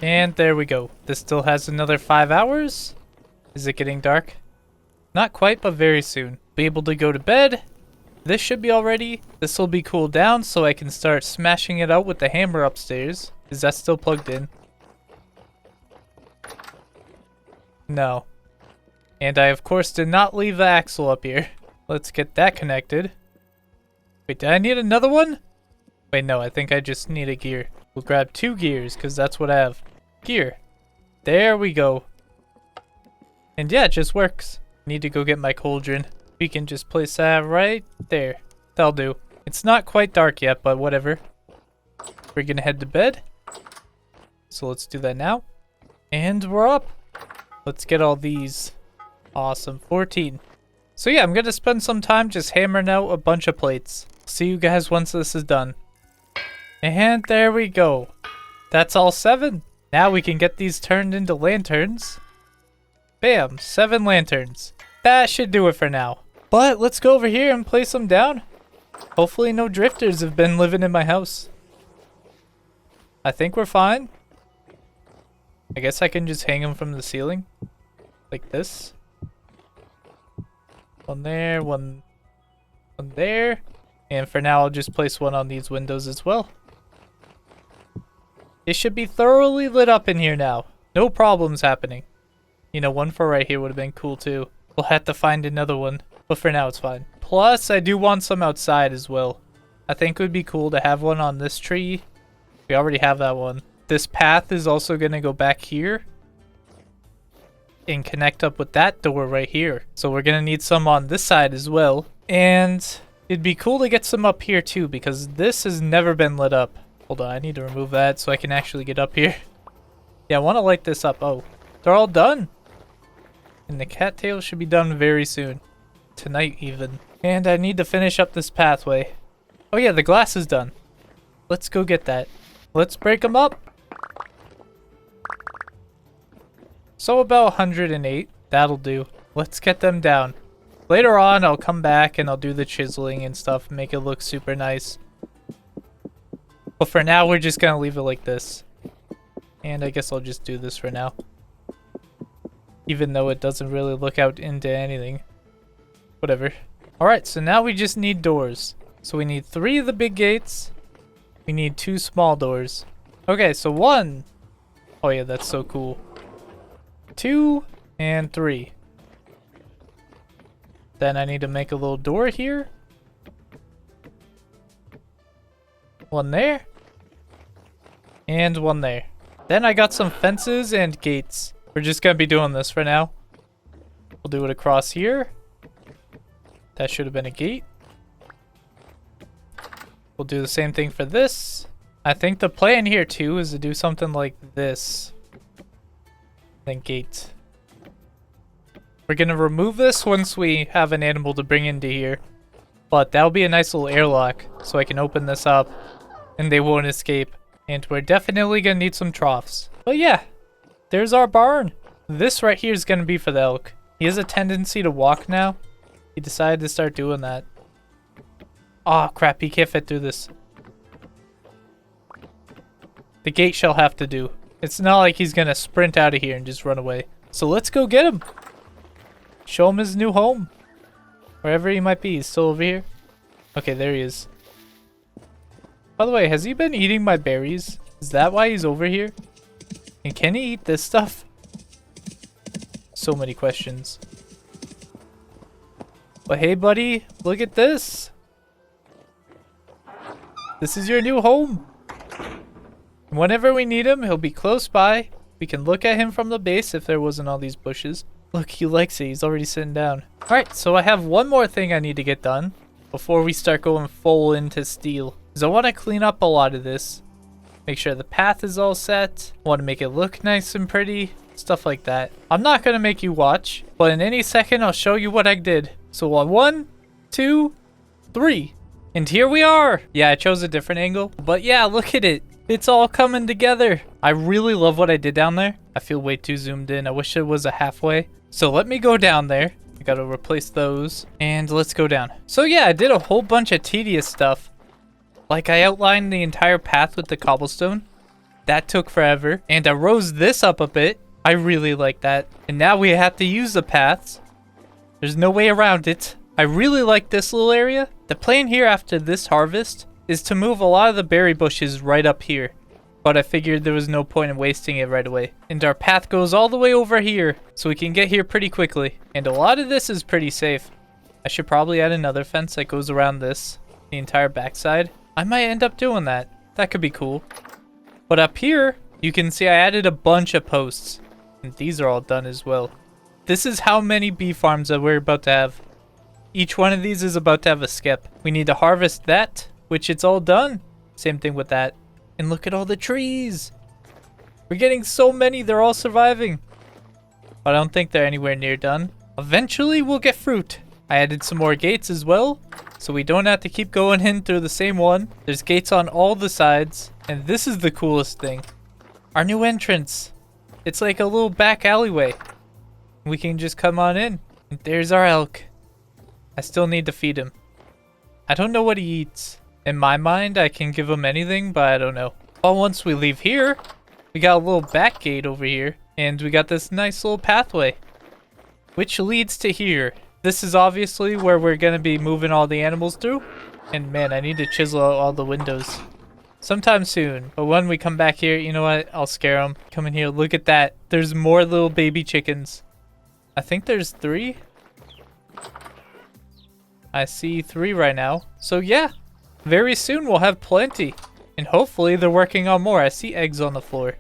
Speaker 1: And there we go. This still has another 5 hours. Is it getting dark? Not quite, but very soon. Be able to go to bed. This should be all ready. This will be cooled down so I can start smashing it out with the hammer upstairs. Is that still plugged in? No. And I, of course, did not leave the axle up here. Let's get that connected. Wait, did I need another one? Wait, no, I think I just need a gear. We'll grab 2 gears, because that's what I have. Gear. There we go. And yeah, it just works. Need to go get my cauldron. We can just place that right there. That'll do. It's not quite dark yet, but whatever. We're gonna head to bed. So let's do that now. And we're up. Let's get all these. Awesome. 14. So yeah, I'm gonna spend some time just hammering out a bunch of plates. See you guys once this is done. And there we go. That's all 7. Now we can get these turned into lanterns. Bam, 7 lanterns. That should do it for now. But let's go over here and place them down. Hopefully no drifters have been living in my house. I think we're fine. I guess I can just hang them from the ceiling. Like this. One there, one there. And for now, I'll just place one on these windows as well. It should be thoroughly lit up in here now. No problems happening. You know, one for right here would have been cool too. We'll have to find another one. But for now, it's fine. Plus, I do want some outside as well. I think it would be cool to have one on this tree. We already have that one. This path is also going to go back here. And connect up with that door right here. So we're going to need some on this side as well. And it'd be cool to get some up here too, because this has never been lit up. Hold on, I need to remove that so I can actually get up here. Yeah, I want to light this up. Oh, they're all done. And the cattails should be done very soon. Tonight even. And I need to finish up this pathway. Oh yeah, the glass is done. Let's go get that. Let's break them up. So about 108. That'll do. Let's get them down. Later on, I'll come back and I'll do the chiseling and stuff and make it look super nice. But for now, we're just gonna leave it like this. And I guess I'll just do this for now. Even though it doesn't really look out into anything. Whatever. Alright, so now we just need doors. So we need 3 of the big gates. We need 2 small doors. Okay, so 1. Oh yeah, that's so cool. 2 and 3. Then I need to make a little door here. 1 there. And 1 there. Then I got some fences and gates. We're just gonna be doing this for now. We'll do it across here. That should have been a gate. We'll do the same thing for this. I think the plan here too is to do something like this. Then gate. We're gonna remove this once we have an animal to bring into here. But that'll be a nice little airlock, so I can open this up and they won't escape. And we're definitely gonna need some troughs. But yeah, there's our barn. This right here is gonna be for the elk. He has a tendency to walk now. He decided to start doing that. Oh crap, he can't fit through this. The gate shall have to do. It's not like he's gonna sprint out of here and just run away. So let's go get him. Show him his new home. Wherever he might be. He's still over here. Okay, there he is. By the way, has he been eating my berries? Is that why he's over here? And can he eat this stuff? So many questions. But hey, buddy, look at this. This is your new home. And whenever we need him, he'll be close by. We can look at him from the base if there wasn't all these bushes. Look, he likes it. He's already sitting down. Alright, so I have one more thing I need to get done before we start going full into steel. Because I want to clean up a lot of this. Make sure the path is all set. I want to make it look nice and pretty. Stuff like that. I'm not going to make you watch, but in any second I'll show you what I did. So on 1, 2, 3. And here we are. Yeah, I chose a different angle. But yeah, look at it. It's all coming together. I really love what I did down there. I feel way too zoomed in. I wish it was a halfway. So let me go down there. I got to replace those. And let's go down. So yeah, I did a whole bunch of tedious stuff. Like I outlined the entire path with the cobblestone. That took forever. And I rose this up a bit. I really like that. And now we have to use the paths. There's no way around it. I really like this little area. The plan here after this harvest is to move a lot of the berry bushes right up here. But I figured there was no point in wasting it right away. And our path goes all the way over here. So we can get here pretty quickly. And a lot of this is pretty safe. I should probably add another fence that goes around this. The entire backside. I might end up doing that. That could be cool. But up here, you can see I added a bunch of posts. And these are all done as well. This is how many bee farms that we're about to have. Each one of these is about to have a skip. We need to harvest that, which it's all done. Same thing with that. And look at all the trees. We're getting so many, they're all surviving. But I don't think they're anywhere near done. Eventually, we'll get fruit. I added some more gates as well, so we don't have to keep going in through the same one. There's gates on all the sides. And this is the coolest thing. Our new entrance. It's like a little back alleyway. We can just come on in. And there's our elk. I still need to feed him. I don't know what he eats. In my mind, I can give him anything, but I don't know. But once we leave here, we got a little back gate over here. And we got this nice little pathway, which leads to here. This is obviously where we're going to be moving all the animals through. And man, I need to chisel out all the windows. Sometime soon. But when we come back here, you know what? I'll scare them. Come in here. Look at that. There's more little baby chickens. I think there's 3. I see 3 right now. So yeah, very soon we'll have plenty. And hopefully they're working on more. I see eggs on the floor.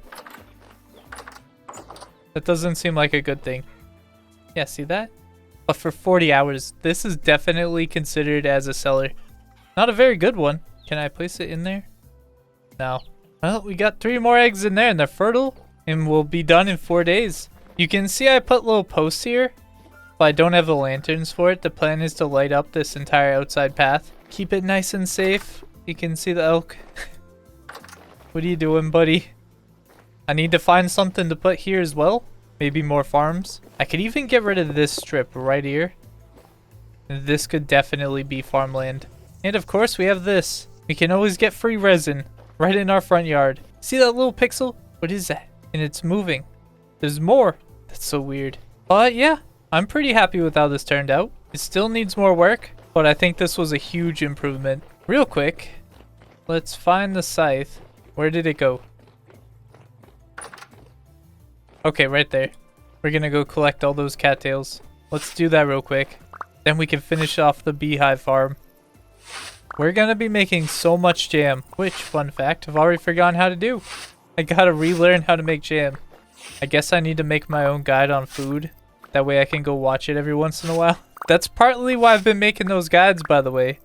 Speaker 1: That doesn't seem like a good thing. Yeah, see that? But for 40 hours, this is definitely considered as a cellar. Not a very good one. Can I place it in there? No. Well, we got 3 more eggs in there and they're fertile. And we'll be done in 4 days. You can see I put little posts here. But I don't have the lanterns for it. The plan is to light up this entire outside path. Keep it nice and safe. You can see the elk. What are you doing, buddy? I need to find something to put here as well. Maybe more farms. I could even get rid of this strip right here. This could definitely be farmland. And of course we have this. We can always get free resin right in our front yard. See that little pixel? What is that? And it's moving. There's more. That's so weird. But yeah, I'm pretty happy with how this turned out. It still needs more work, but I think this was a huge improvement. Real quick, let's find the scythe. Where did it go? Okay, right there. We're gonna go collect all those cattails. Let's do that real quick. Then we can finish off the beehive farm. We're gonna be making so much jam, which, fun fact, I've already forgotten how to do. I gotta relearn how to make jam. I guess I need to make my own guide on food. That way I can go watch it every once in a while. That's partly why I've been making those guides, by the way.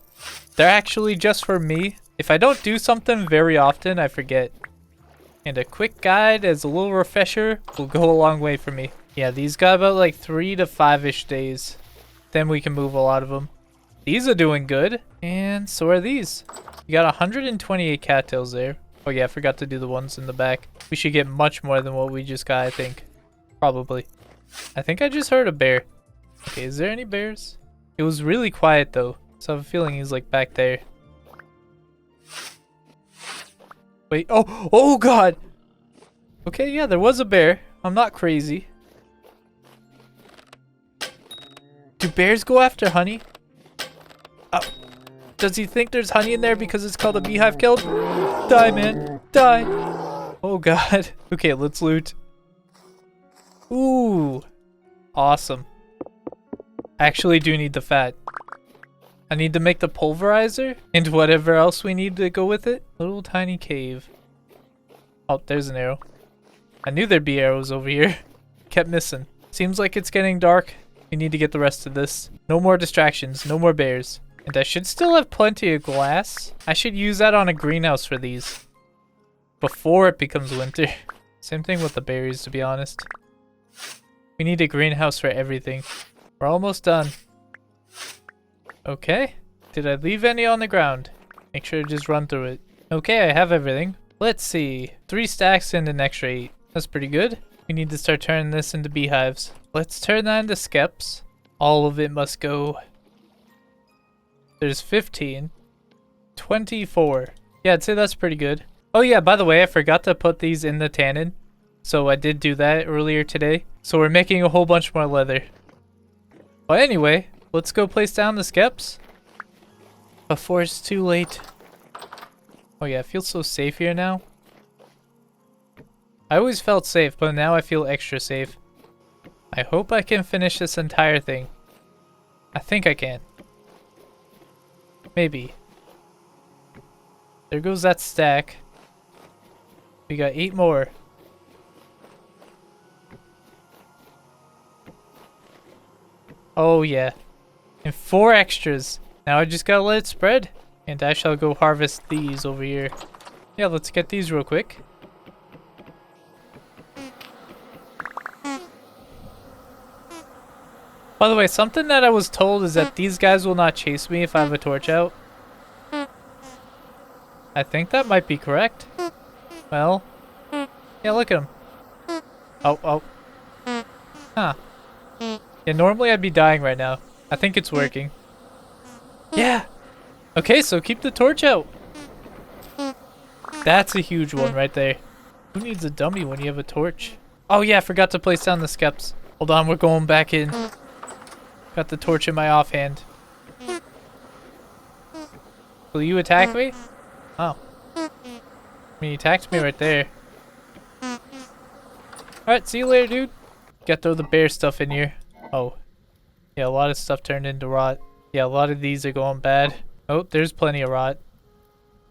Speaker 1: They're actually just for me. If I don't do something very often, I forget. And a quick guide as a little refresher will go a long way for me. Yeah, these got about like 3 to 5-ish days. Then we can move a lot of them. These are doing good. And so are these. You got 128 cattails there. Oh yeah, I forgot to do the ones in the back. We should get much more than what we just got, I think. Probably. I think I just heard a bear. Okay, is there any bears? It was really quiet though, so I have a feeling he's like back there. Wait, oh god! Okay, yeah, there was a bear. I'm not crazy. Do bears go after honey? Does he think there's honey in there because it's called a beehive killed? Die, man. Die. Oh god. Okay, let's loot. Ooh. Awesome. I actually do need the fat. I need to make the pulverizer and whatever else we need to go with it. Little tiny cave. Oh, there's an arrow. I knew there'd be arrows over here. Kept missing. Seems like it's getting dark. We need to get the rest of this. No more distractions. No more bears. And I should still have plenty of glass. I should use that on a greenhouse for these. Before it becomes winter. Same thing with the berries, to be honest. We need a greenhouse for everything. We're almost done. Okay. Did I leave any on the ground? Make sure to just run through it. Okay, I have everything. Let's see. 3 stacks and an extra 8. That's pretty good. We need to start turning this into beehives. Let's turn that into skeps. All of it must go. There's 15. 24. Yeah, I'd say that's pretty good. Oh yeah, by the way, I forgot to put these in the tannin. So I did do that earlier today. So we're making a whole bunch more leather. But anyway, let's go place down the skeps. Before it's too late. Oh yeah, it feels so safe here now. I always felt safe, but now I feel extra safe. I hope I can finish this entire thing. I think I can. Maybe. There goes that stack. We got 8 more. Oh yeah. And 4 extras. Now I just gotta let it spread. And I shall go harvest these over here. Yeah, let's get these real quick. By the way, something that I was told is that these guys will not chase me if I have a torch out. I think that might be correct. Well, yeah, look at him. Oh. Huh. Yeah, normally I'd be dying right now. I think it's working. Yeah. Okay, so keep the torch out. That's a huge one right there. Who needs a dummy when you have a torch? Oh yeah, I forgot to place down the skeps. Hold on, we're going back in. Got the torch in my offhand. Will you attack me? Oh. I mean, he attacked me right there. Alright, see you later, dude. Gotta throw the bear stuff in here. Oh. Yeah, a lot of stuff turned into rot. Yeah, a lot of these are going bad. Oh, there's plenty of rot.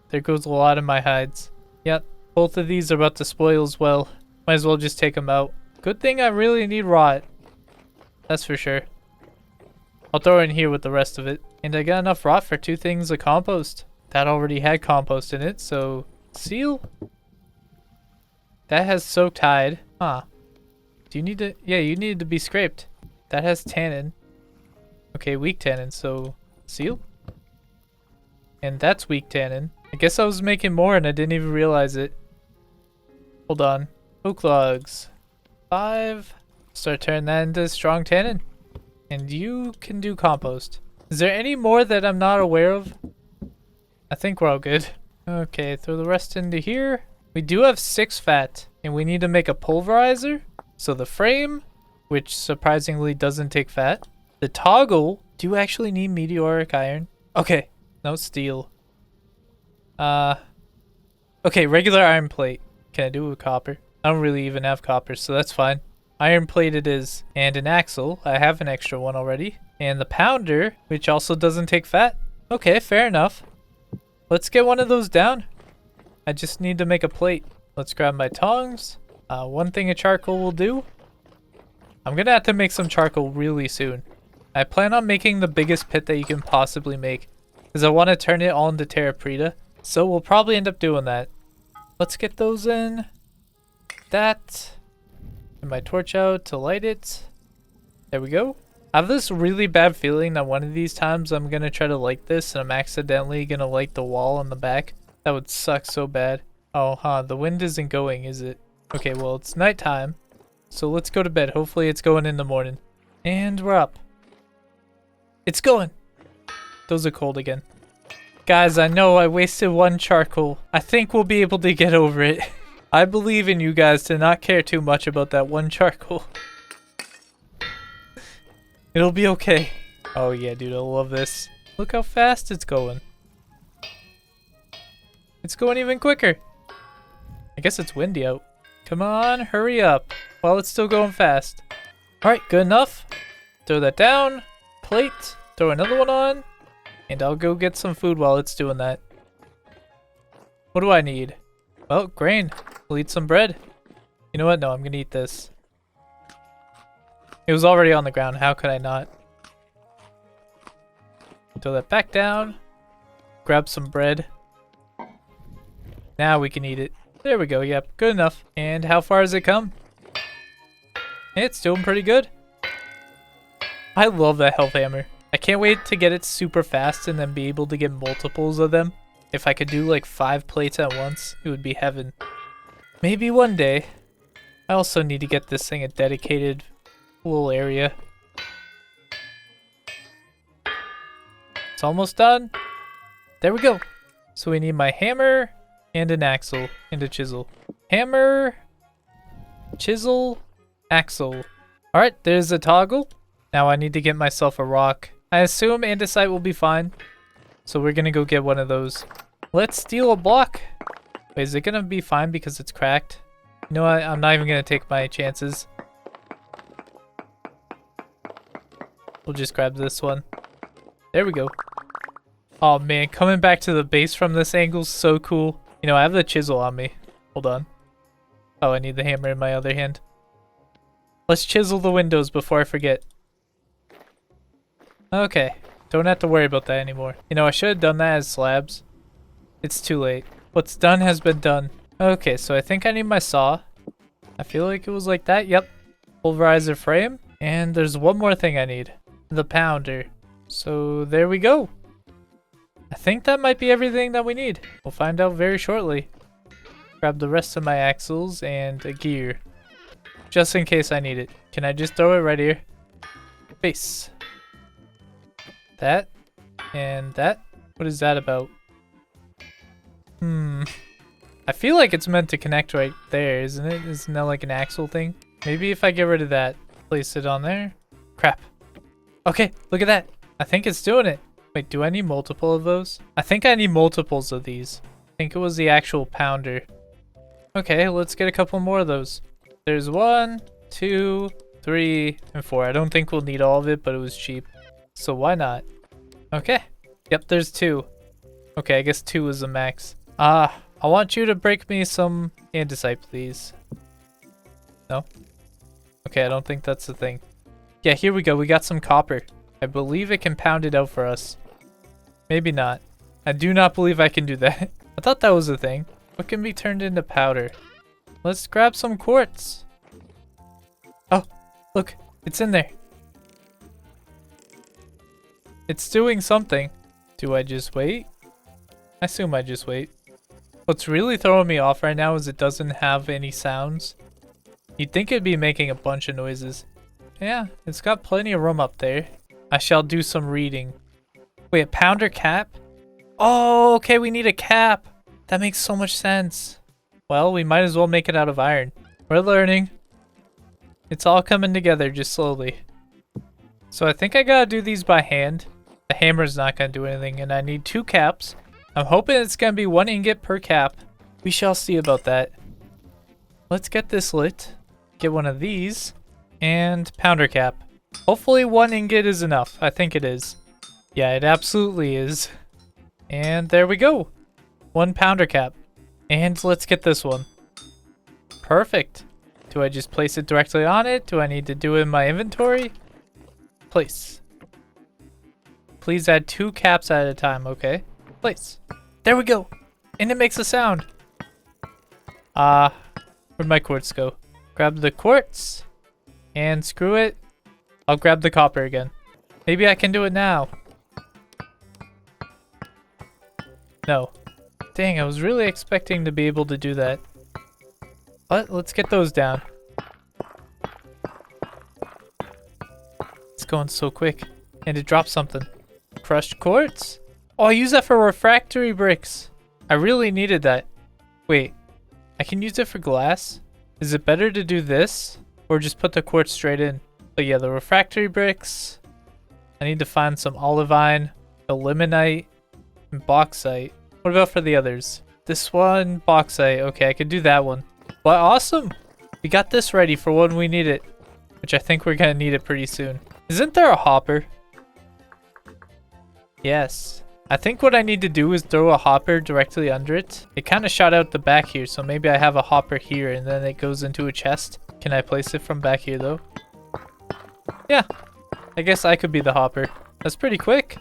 Speaker 1: There goes a lot of my hides. Yep, both of these are about to spoil as well. Might as well just take them out. Good thing I really need rot. That's for sure. I'll throw it in here with the rest of it. And I got enough rot for 2 things of compost. That already had compost in it, so... Seal? That has soaked hide. Huh. Do you need to... Yeah, you need to be scraped. That has tannin. Okay, weak tannin, so... Seal? And that's weak tannin. I guess I was making more and I didn't even realize it. Hold on. Oak logs. 5. Start turning that into strong tannin. And you can do compost. Is there any more that I'm not aware of? I think we're all good. Okay, throw the rest into here. We do have 6 fat. And we need to make a pulverizer. So the frame, which surprisingly doesn't take fat. The toggle, do you actually need meteoric iron? Okay, no steel. Okay, regular iron plate. Can I do it with copper? I don't really even have copper, so that's fine. Iron plate it is. And an axle. I have an extra one already. And the pounder, which also doesn't take fat. Okay, fair enough. Let's get one of those down. I just need to make a plate. Let's grab my tongs. 1 thing of charcoal will do. I'm gonna have to make some charcoal really soon. I plan on making the biggest pit that you can possibly make. Because I want to turn it all into terrapreta. So we'll probably end up doing that. Let's get those in. That. And my torch out to light it. There we go. I have this really bad feeling that one of these times I'm going to try to light this and I'm accidentally going to light the wall on the back. That would suck so bad. Oh, huh. The wind isn't going, is it? Okay, well, it's nighttime. So let's go to bed. Hopefully it's going in the morning. And we're up. It's going. Those are cold again. Guys, I know I wasted 1 charcoal. I think we'll be able to get over it. I believe in you guys to not care too much about that 1 charcoal. It'll be okay. Oh yeah, dude, I love this. Look how fast it's going. It's going even quicker. I guess it's windy out. Come on, hurry up. While it's still going fast. Alright, good enough. Throw that down. Plate. Throw another one on. And I'll go get some food while it's doing that. What do I need? Well, grain. We'll eat some bread. You know what? No, I'm gonna eat this. It was already on the ground. How could I not? Throw that back down. Grab some bread. Now we can eat it. There we go. Yep, good enough. And how far has it come? It's doing pretty good. I love that health hammer. I can't wait to get it super fast and then be able to get multiples of them. If I could do like 5 plates at once, it would be heaven. Maybe one day. I also need to get this thing a dedicated little area. It's almost done. There we go. So we need my hammer and an axle and a chisel. Hammer, chisel, axle. Alright, there's a toggle. Now I need to get myself a rock. I assume andesite will be fine. So we're gonna go get one of those. Let's steal a block. Wait, is it gonna be fine because it's cracked? You know what? I'm not even gonna take my chances. We'll just grab this one. There we go. Oh man, coming back to the base from this angle is so cool. You know, I have the chisel on me. Hold on. Oh, I need the hammer in my other hand. Let's chisel the windows before I forget. Okay, don't have to worry about that anymore. You know, I should have done that as slabs. It's too late. What's done has been done. Okay, so I think I need my saw. I feel like it was like that. Yep. Pulverizer frame. And there's one more thing I need. The pounder. So there we go. I think that might be everything that we need. We'll find out very shortly. Grab the rest of my axles and a gear. Just in case I need it. Can I just throw it right here? Base. That. And that. What is that about? I feel like it's meant to connect right there, isn't it? Isn't that like an axle thing? Maybe if I get rid of that, place it on there. Crap. Okay, look at that. I think it's doing it. Wait, do I need multiple of those? I think I need multiples of these. I think it was the actual pounder. Okay, let's get a couple more of those. There's 1, 2, 3, and 4. I don't think we'll need all of it, but it was cheap. So why not? Okay. Yep, there's 2. Okay, I guess 2 is the max. I want you to break me some andesite, please. No? Okay, I don't think that's the thing. Yeah, here we go. We got some copper. I believe it can pound it out for us. Maybe not. I do not believe I can do that. I thought that was a thing. What can be turned into powder? Let's grab some quartz. Oh, look. It's in there. It's doing something. Do I just wait? I assume I just wait. What's really throwing me off right now is it doesn't have any sounds. You'd think it'd be making a bunch of noises. Yeah, it's got plenty of room up there. I shall do some reading. Wait, a pounder cap? Oh, okay, we need a cap. That makes so much sense. Well, we might as well make it out of iron. We're learning. It's all coming together just slowly. So I think I gotta do these by hand. The hammer's not gonna do anything, and I need 2 caps. I'm hoping it's gonna be 1 ingot per cap. We shall see about that. Let's get this lit. Get one of these. And pounder cap. Hopefully 1 ingot is enough. I think it is. Yeah, it absolutely is. And there we go. 1 pounder cap. And let's get this one. Perfect. Do I just place it directly on it? Do I need to do it in my inventory? Place. Please add 2 caps at a time, okay? Place. There we go. And it makes a sound. Where'd my quartz go? Grab the quartz. And screw it. I'll grab the copper again. Maybe I can do it now. No. Dang, I was really expecting to be able to do that. But let's get those down. It's going so quick. And it dropped something. Crushed quartz? Oh, I use that for refractory bricks. I really needed that. Wait, I can use it for glass? Is it better to do this? Or just put the quartz straight in? But yeah, the refractory bricks. I need to find some olivine, illuminite, and bauxite. What about for the others? This one, bauxite. Okay, I could do that one. But awesome! We got this ready for when we need it. Which I think we're gonna need it pretty soon. Isn't there a hopper? Yes. I think what I need to do is throw a hopper directly under it. It kind of shot out the back here, so maybe I have a hopper here and then it goes into a chest. Can I place it from back here though? Yeah. I guess I could be the hopper. That's pretty quick.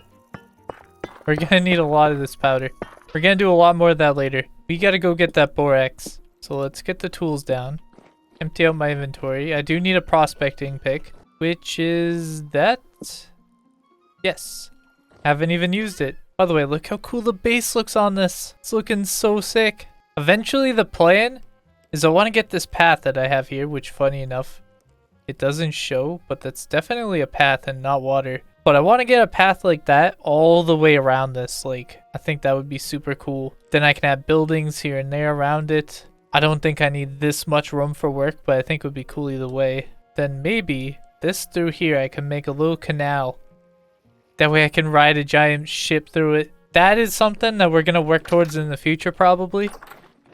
Speaker 1: We're gonna need a lot of this powder. We're gonna do a lot more of that later. We gotta go get that borax. So let's get the tools down. Empty out my inventory. I do need a prospecting pick, which is that. Yes. Haven't even used it. By the way, look how cool the base looks on this. It's looking so sick. Eventually the plan is I want to get this path that I have here, which funny enough, it doesn't show, but that's definitely a path and not water. But I want to get a path like that all the way around this lake. I think that would be super cool. Then I can have buildings here and there around it. I don't think I need this much room for work, but I think it would be cool either way. Then maybe this through here, I can make a little canal. That way I can ride a giant ship through it. That is something that we're going to work towards in the future probably.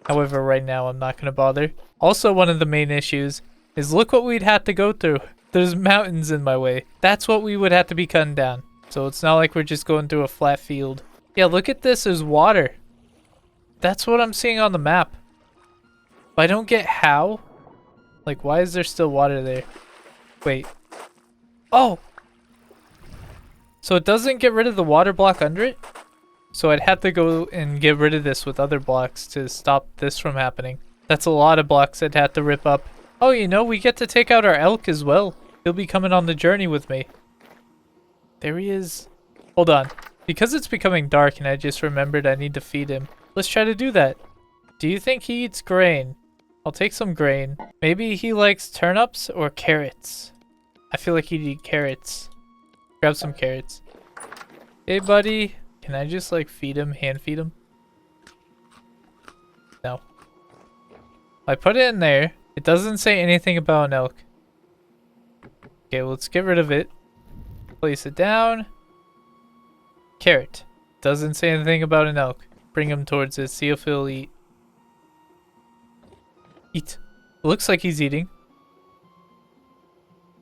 Speaker 1: However, right now I'm not going to bother. Also, one of the main issues is look what we'd have to go through. There's mountains in my way. That's what we would have to be cutting down. So it's not like we're just going through a flat field. Yeah, look at this. There's water. That's what I'm seeing on the map. But I don't get how. Like, why is there still water there? Wait. Oh! So it doesn't get rid of the water block under it? So I'd have to go and get rid of this with other blocks to stop this from happening. That's a lot of blocks I'd have to rip up. Oh, you know, we get to take out our elk as well. He'll be coming on the journey with me. There he is. Hold on. Because it's becoming dark and I just remembered I need to feed him. Let's try to do that. Do you think he eats grain? I'll take some grain. Maybe he likes turnips or carrots. I feel like he'd eat carrots. Grab some carrots. Hey, buddy. Can I just, like, feed him? Hand feed him? No. I put it in there. It doesn't say anything about an elk. Okay, well, let's get rid of it. Place it down. Carrot. Doesn't say anything about an elk. Bring him towards it. See if he'll eat. Eat. It looks like he's eating.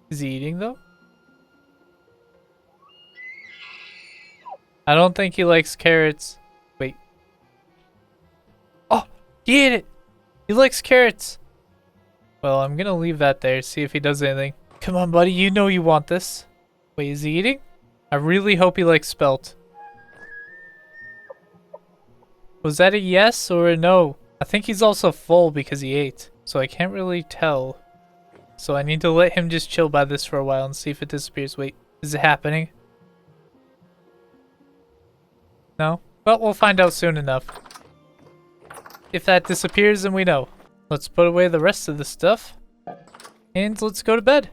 Speaker 1: Is he eating, though? I don't think he likes carrots. Wait. Oh! He ate it! He likes carrots! Well, I'm gonna leave that there, see if he does anything. Come on, buddy, you know you want this. Wait, is he eating? I really hope he likes spelt. Was that a yes or a no? I think he's also full because he ate, so I can't really tell. So I need to let him just chill by this for a while and see if it disappears. Wait, is it happening? No? Well, we'll find out soon enough. If that disappears, then we know. Let's put away the rest of the stuff. And let's go to bed.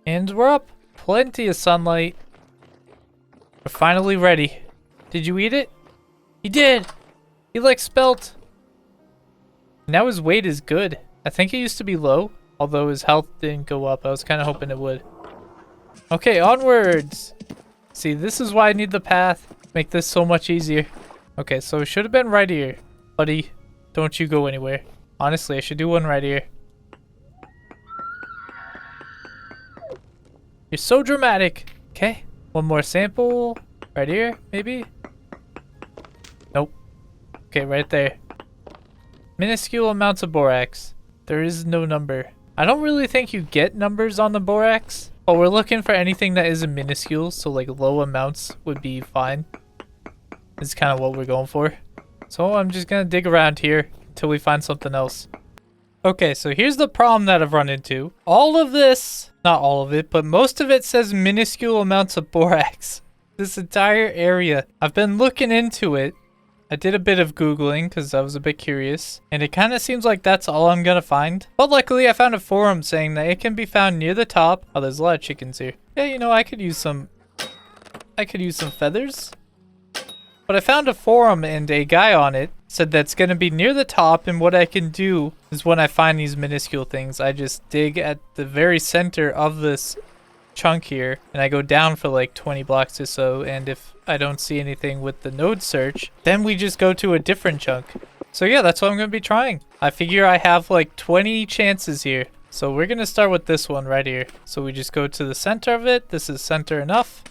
Speaker 1: And we're up. Plenty of sunlight. We're finally ready. Did you eat it? He did! He likes spelt. Now his weight is good. I think it used to be low, although his health didn't go up. I was kind of hoping it would. Okay, onwards! See, this is why I need the path. Make this so much easier. Okay, so it should have been right here. Buddy, don't you go anywhere. Honestly, I should do one right here. You're so dramatic. Okay, one more sample. Right here, maybe? Nope. Okay, right there. Minuscule amounts of borax. There is no number. I don't really think you get numbers on the borax, but we're looking for anything that isn't minuscule, so like low amounts would be fine. This is kind of what we're going for. So I'm just gonna dig around here until we find something else. Okay, so here's the problem that I've run into. All of this, not all of it, but most of it says minuscule amounts of borax. This entire area. I've been looking into it. I did a bit of Googling because I was a bit curious. And it kind of seems like that's all I'm gonna find. But luckily I found a forum saying that it can be found near the top. Oh, there's a lot of chickens here. Yeah, you know, I could use some I could use some feathers. But I found a forum and a guy on it said that's going to be near the top, and what I can do is when I find these minuscule things, I just dig at the very center of this chunk here, and I go down for like 20 blocks or so, and if I don't see anything with the node search, then we just go to a different chunk. So yeah, that's what I'm going to be trying. I figure I have like 20 chances here. So we're going to start with this one right here. So we just go to the center of it. This is center enough.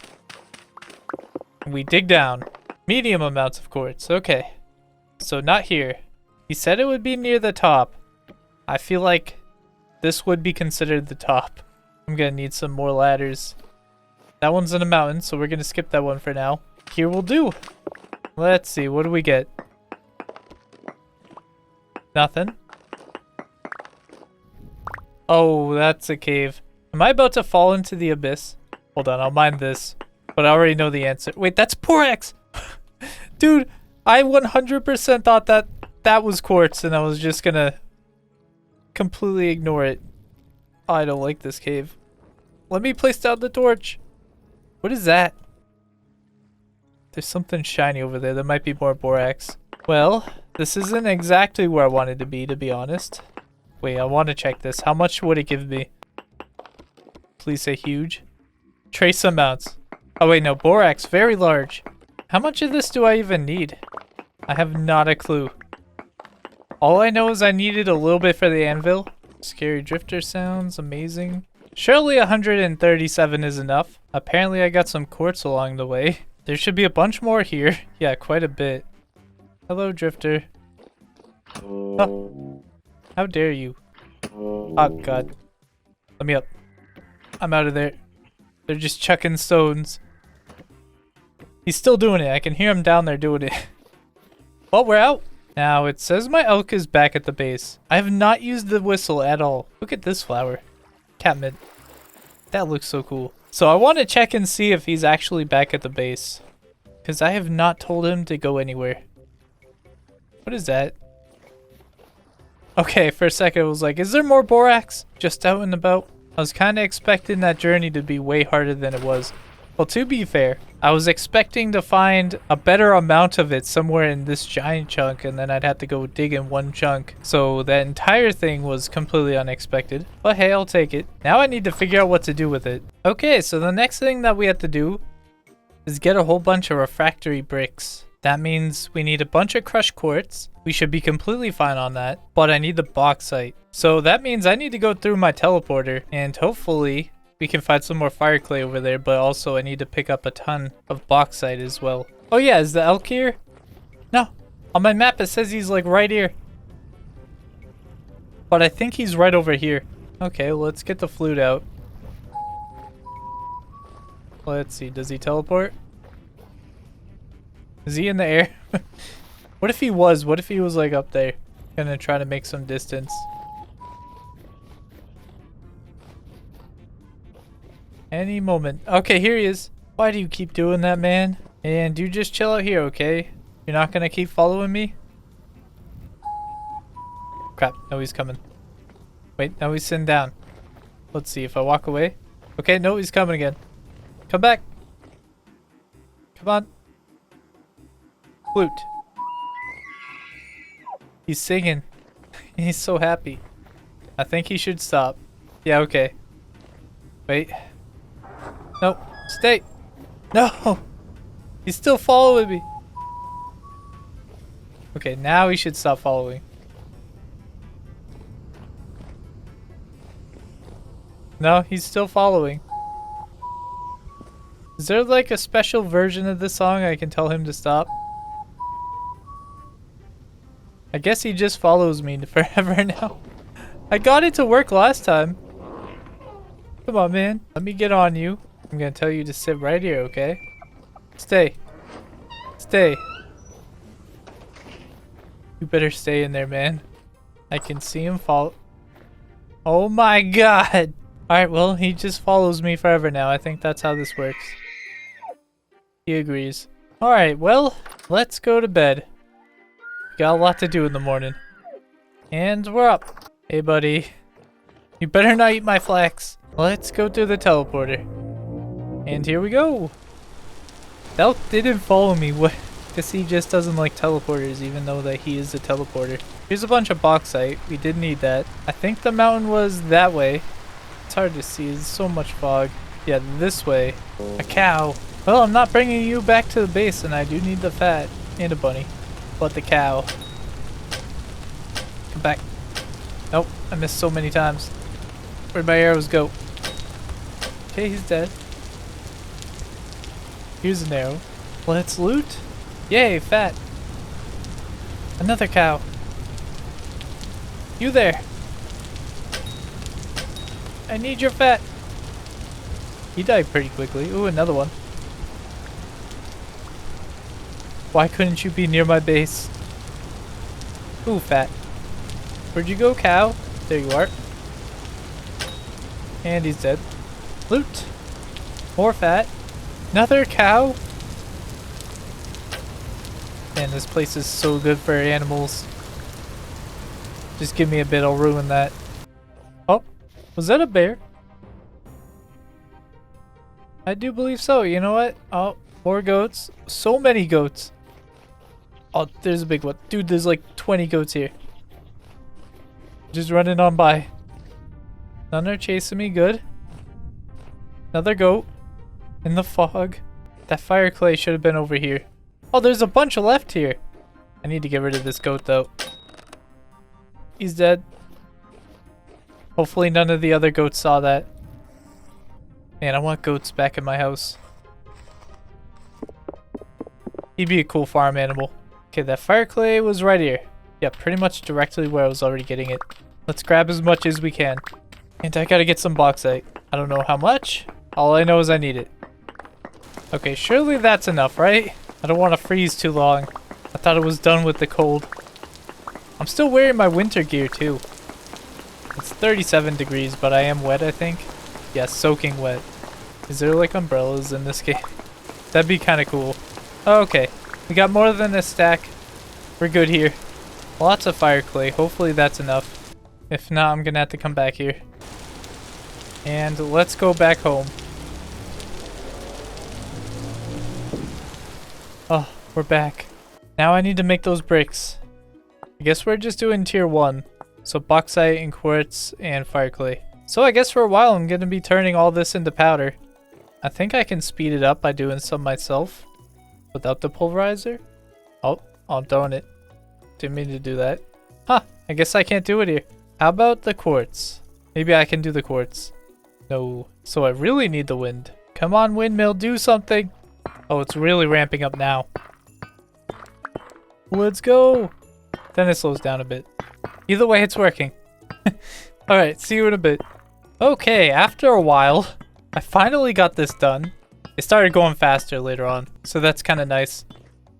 Speaker 1: We dig down. Medium amounts of quartz. Okay. So not here. He said it would be near the top. I feel like this would be considered the top. I'm going to need some more ladders. That one's in a mountain, so we're going to skip that one for now. Here will do. Let's see. What do we get? Nothing. Oh, that's a cave. Am I about to fall into the abyss? Hold on, I'll mine this. But I already know the answer. Wait, that's borax! Dude, I 100% thought that that was quartz, and I was just gonna completely ignore it. Oh, I don't like this cave. Let me place down the torch. What is that? There's something shiny over there. There might be more borax. Well, this isn't exactly where I wanted to be honest. Wait, I want to check this. How much would it give me? Please say huge. Trace amounts. Oh wait, no, borax, very large. How much of this do I even need? I have not a clue. All I know is I needed a little bit for the anvil. Scary drifter sounds, amazing. Surely 137 is enough. Apparently I got some quartz along the way. There should be a bunch more here. Yeah, quite a bit. Hello, drifter. Oh. How dare you? Oh god. Let me up. I'm out of there. They're just chucking stones. He's still doing it. I can hear him down there doing it. Well, we're out. Now, it says my elk is back at the base. I have not used the whistle at all. Look at this flower. Catmint. That looks so cool. So I want to check and see if he's actually back at the base. Because I have not told him to go anywhere. What is that? Okay, for a second I was like, is there more borax just out and about? I was kind of expecting that journey to be way harder than it was. Well, to be fair, I was expecting to find a better amount of it somewhere in this giant chunk, and then I'd have to go dig in one chunk. So that entire thing was completely unexpected. But hey, I'll take it. Now I need to figure out what to do with it. Okay, so the next thing that we have to do is get a whole bunch of refractory bricks. That means we need a bunch of crushed quartz. We should be completely fine on that. But I need the bauxite. So that means I need to go through my teleporter. And hopefully we can find some more fire clay over there. But also I need to pick up a ton of bauxite as well. Oh yeah, is the elk here? No. On my map it says he's like right here. But I think he's right over here. Okay, well, let's get the flute out. Let's see, does he teleport? Is he in the air? What if he was? What if he was like up there? Gonna try to make some distance. Any moment. Okay, here he is. Why do you keep doing that, man? And you just chill out here, okay? You're not gonna keep following me? Crap, no, he's coming. Wait, now he's sitting down. Let's see if I walk away. Okay, no, he's coming again. Come back. Come on. Flute. He's singing. He's so happy. I think he should stop. Yeah, okay. Wait. No, stay. No. He's still following me. Okay, now he should stop following. No, he's still following. Is there like a special version of this song I can tell him to stop? I guess he just follows me forever now. I got it to work last time. Come on, man. Let me get on you. I'm gonna tell you to sit right here, okay? Stay. Stay. You better stay in there, man. I can see him fall. Oh my god! Alright, well, he just follows me forever now. I think that's how this works. He agrees. Alright, well, let's go to bed. Got a lot to do in the morning. And we're up. Hey, buddy. You better not eat my flax. Let's go through the teleporter. And here we go. Elk didn't follow me. What? Guess he just doesn't like teleporters, even though that he is a teleporter. Here's a bunch of bauxite. We did need that. I think the mountain was that way. It's hard to see. There's so much fog. Yeah, this way. A cow. Well, I'm not bringing you back to the base, and I do need the fat. And a bunny. But the cow. Come back. Nope, I missed so many times. Where'd my arrows go? Okay, he's dead. Here's an arrow. Let's loot. Yay, fat. Another cow. You there. I need your fat. He died pretty quickly. Ooh, another one. Why couldn't you be near my base? Ooh, fat. Where'd you go, cow? There you are. And he's dead. Loot. More fat. Another cow. Man, this place is so good for animals. Just give me a bit, I'll ruin that. Oh, was that a bear? I do believe so. You know what? Oh, more goats. So many goats. Oh, there's a big one. Dude, there's like 20 goats here. Just running on by. None are chasing me. Good. Another goat. In the fog. That fire clay should have been over here. Oh, there's a bunch left here. I need to get rid of this goat, though. He's dead. Hopefully none of the other goats saw that. Man, I want goats back in my house. He'd be a cool farm animal. Okay, that fire clay was right here. Yeah, pretty much directly where I was already getting it. Let's grab as much as we can. And I gotta get some bauxite. I don't know how much. All I know is I need it. Okay, surely that's enough, right? I don't want to freeze too long. I thought it was done with the cold. I'm still wearing my winter gear too. It's 37 degrees, but I am wet, I think. Yeah, soaking wet. Is there like umbrellas in this game? That'd be kind of cool. Oh, okay, we got more than a stack. We're good here. Lots of fire clay. Hopefully that's enough. If not, I'm gonna have to come back here. And let's go back home. Oh, we're back. Now I need to make those bricks. I guess we're just doing tier 1. So bauxite and quartz and fire clay. So I guess for a while I'm going to be turning all this into powder. I think I can speed it up by doing some myself. Without the pulverizer. Oh, I'm throwing it. Didn't mean to do that. Huh, I guess I can't do it here. How about the quartz? Maybe I can do the quartz. No. So I really need the wind. Come on, windmill, do something. Oh, it's really ramping up now. Let's go. Then it slows down a bit. Either way, it's working. Alright, see you in a bit. Okay, after a while, I finally got this done. It started going faster later on, so that's kind of nice.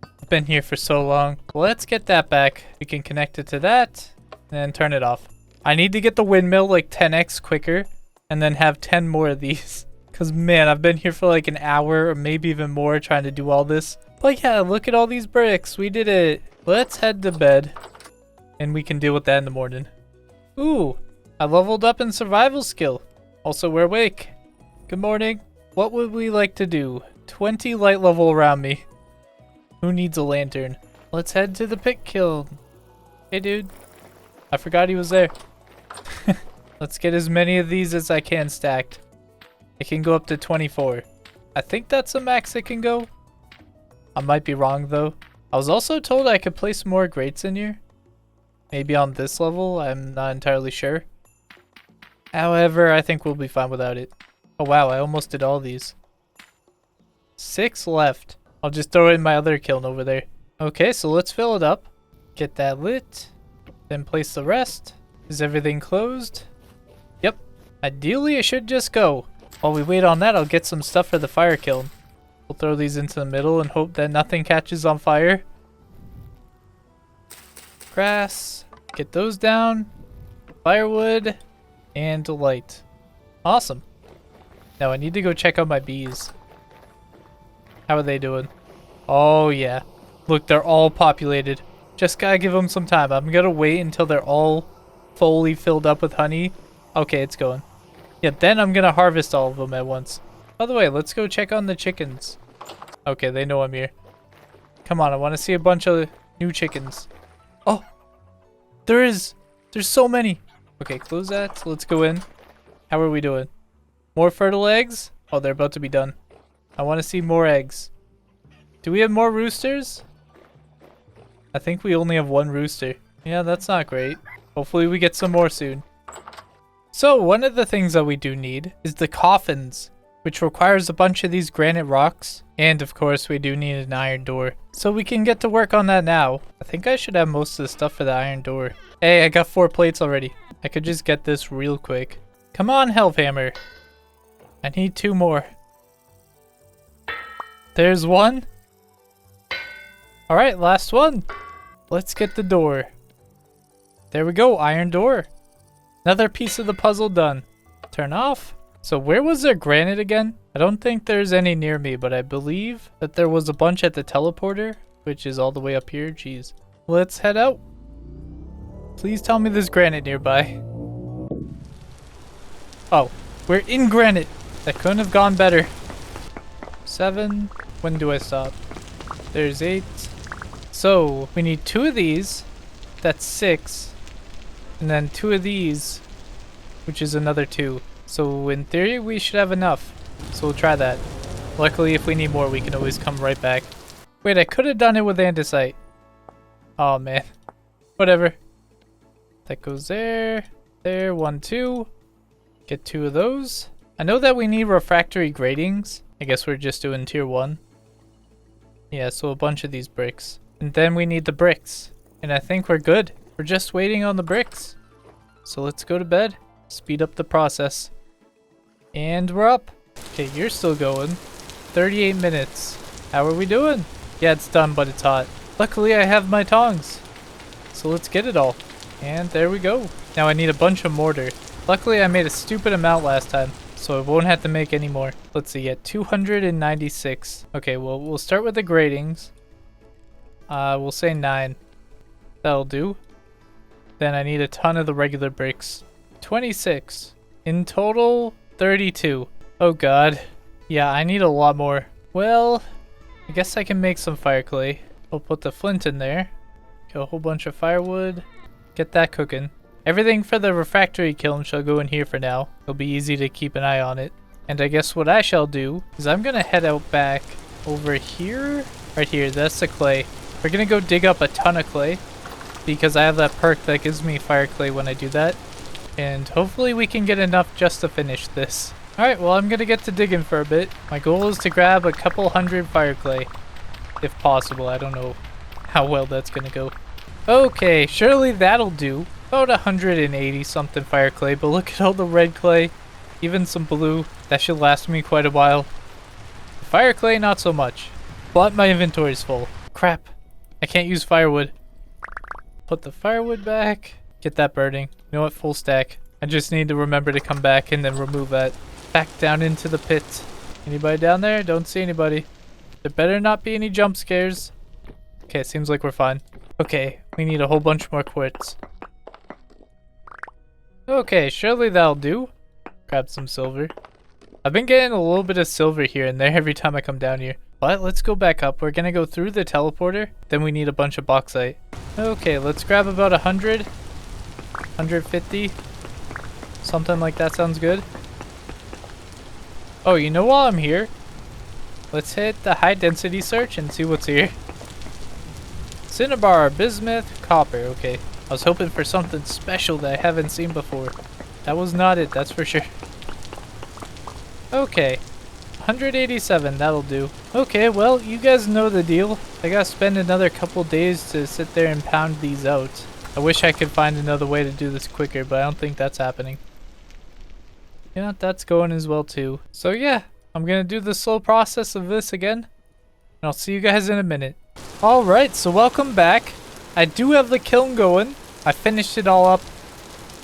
Speaker 1: I've been here for so long. Let's get that back. We can connect it to that, and then turn it off. I need to get the windmill like 10x quicker, and then have 10 more of these. Because, man, I've been here for like an hour or maybe even more trying to do all this. But yeah, look at all these bricks. We did it. Let's head to bed. And we can deal with that in the morning. Ooh, I leveled up in survival skill. Also, we're awake. Good morning. What would we like to do? 20 light level around me. Who needs a lantern? Let's head to the pit kiln. Hey, dude. I forgot he was there. Let's get as many of these as I can stacked. It can go up to 24. I think that's the max it can go. I might be wrong though. I was also told I could place more grates in here. Maybe on this level, I'm not entirely sure. However, I think we'll be fine without it. Oh wow, I almost did all these. 6 left. I'll just throw it in my other kiln over there. Okay, so let's fill it up. Get that lit. Then place the rest. Is everything closed? Yep. Ideally, it should just go. While we wait on that, I'll get some stuff for the fire kiln. We'll throw these into the middle and hope that nothing catches on fire. Grass. Get those down. Firewood. And light. Awesome. Now I need to go check out my bees. How are they doing? Oh yeah. Look, they're all populated. Just gotta give them some time. I'm gonna wait until they're all fully filled up with honey. Okay, it's going. Yeah, then I'm gonna harvest all of them at once. By the way, let's go check on the chickens. Okay, they know I'm here. Come on, I want to see a bunch of new chickens. Oh, there's so many. Okay, close that. Let's go in. How are we doing? More fertile eggs? Oh, they're about to be done. I want to see more eggs. Do we have more roosters? I think we only have one rooster. Yeah, that's not great. Hopefully we get some more soon. So, one of the things that we do need is the coffins, which requires a bunch of these granite rocks. And of course, we do need an iron door. So we can get to work on that now. I think I should have most of the stuff for the iron door. Hey, I got 4 plates already. I could just get this real quick. Come on, Hellhammer. I need 2 more. There's 1. Alright, last one. Let's get the door. There we go, iron door. Another piece of the puzzle done. Turn off. So where was there granite again? I don't think there's any near me, but I believe that there was a bunch at the teleporter, which is all the way up here. Jeez. Let's head out. Please tell me there's granite nearby. Oh, we're in granite. That couldn't have gone better. 7. When do I stop? There's 8. So we need 2 of these. That's 6. And then 2 of these, which is another 2. So in theory, we should have enough. So we'll try that. Luckily, if we need more, we can always come right back. Wait, I could have done it with andesite. Oh man. Whatever. That goes there. There, 1, 2. Get 2 of those. I know that we need refractory gratings. I guess we're just doing tier 1. Yeah, so a bunch of these bricks. And then we need the bricks. And I think we're good. We're just waiting on the bricks. So let's go to bed. Speed up the process. And we're up. Okay, you're still going. 38 minutes. How are we doing? Yeah, it's done, but it's hot. Luckily, I have my tongs. So let's get it all. And there we go. Now I need a bunch of mortar. Luckily, I made a stupid amount last time, so I won't have to make any more. Let's see, at 296. Okay, well, we'll start with the gratings. We'll say 9. That'll do. Then I need a ton of the regular bricks. 26. In total, 32. Oh god. Yeah, I need a lot more. Well, I guess I can make some fire clay. I'll put the flint in there. Get a whole bunch of firewood. Get that cooking. Everything for the refractory kiln shall go in here for now. It'll be easy to keep an eye on it. And I guess what I shall do is I'm gonna head out back over here. Right here, that's the clay. We're gonna go dig up a ton of clay because I have that perk that gives me fire clay when I do that. And hopefully we can get enough just to finish this. Alright, well I'm gonna get to digging for a bit. My goal is to grab a couple hundred fire clay. If possible, I don't know how well that's gonna go. Okay, surely that'll do. About 180 something fire clay, but look at all the red clay. Even some blue. That should last me quite a while. Fire clay, not so much. But my inventory's full. Crap. I can't use firewood. Put the firewood back. Get that burning. You know what? Full stack. I just need to remember to come back and then remove that. Back down into the pit. Anybody down there? Don't see anybody. There better not be any jump scares. Okay, it seems like we're fine. Okay, we need a whole bunch more quartz. Okay, surely that'll do. Grab some silver. I've been getting a little bit of silver here and there every time I come down here. But let's go back up. We're gonna go through the teleporter. Then we need a bunch of bauxite. Okay, let's grab about 100. 150. Something like that sounds good. Oh, you know while I'm here, let's hit the high density search and see what's here. Cinnabar, bismuth, copper. Okay, I was hoping for something special that I haven't seen before. That was not it, that's for sure. Okay, 187, that'll do. Okay, well, you guys know the deal. I gotta spend another couple days to sit there and pound these out. I wish I could find another way to do this quicker, but I don't think that's happening. Yeah, that's going as well too. So yeah, I'm gonna do the slow process of this again. And I'll see you guys in a minute. Alright, so welcome back. I do have the kiln going. I finished it all up.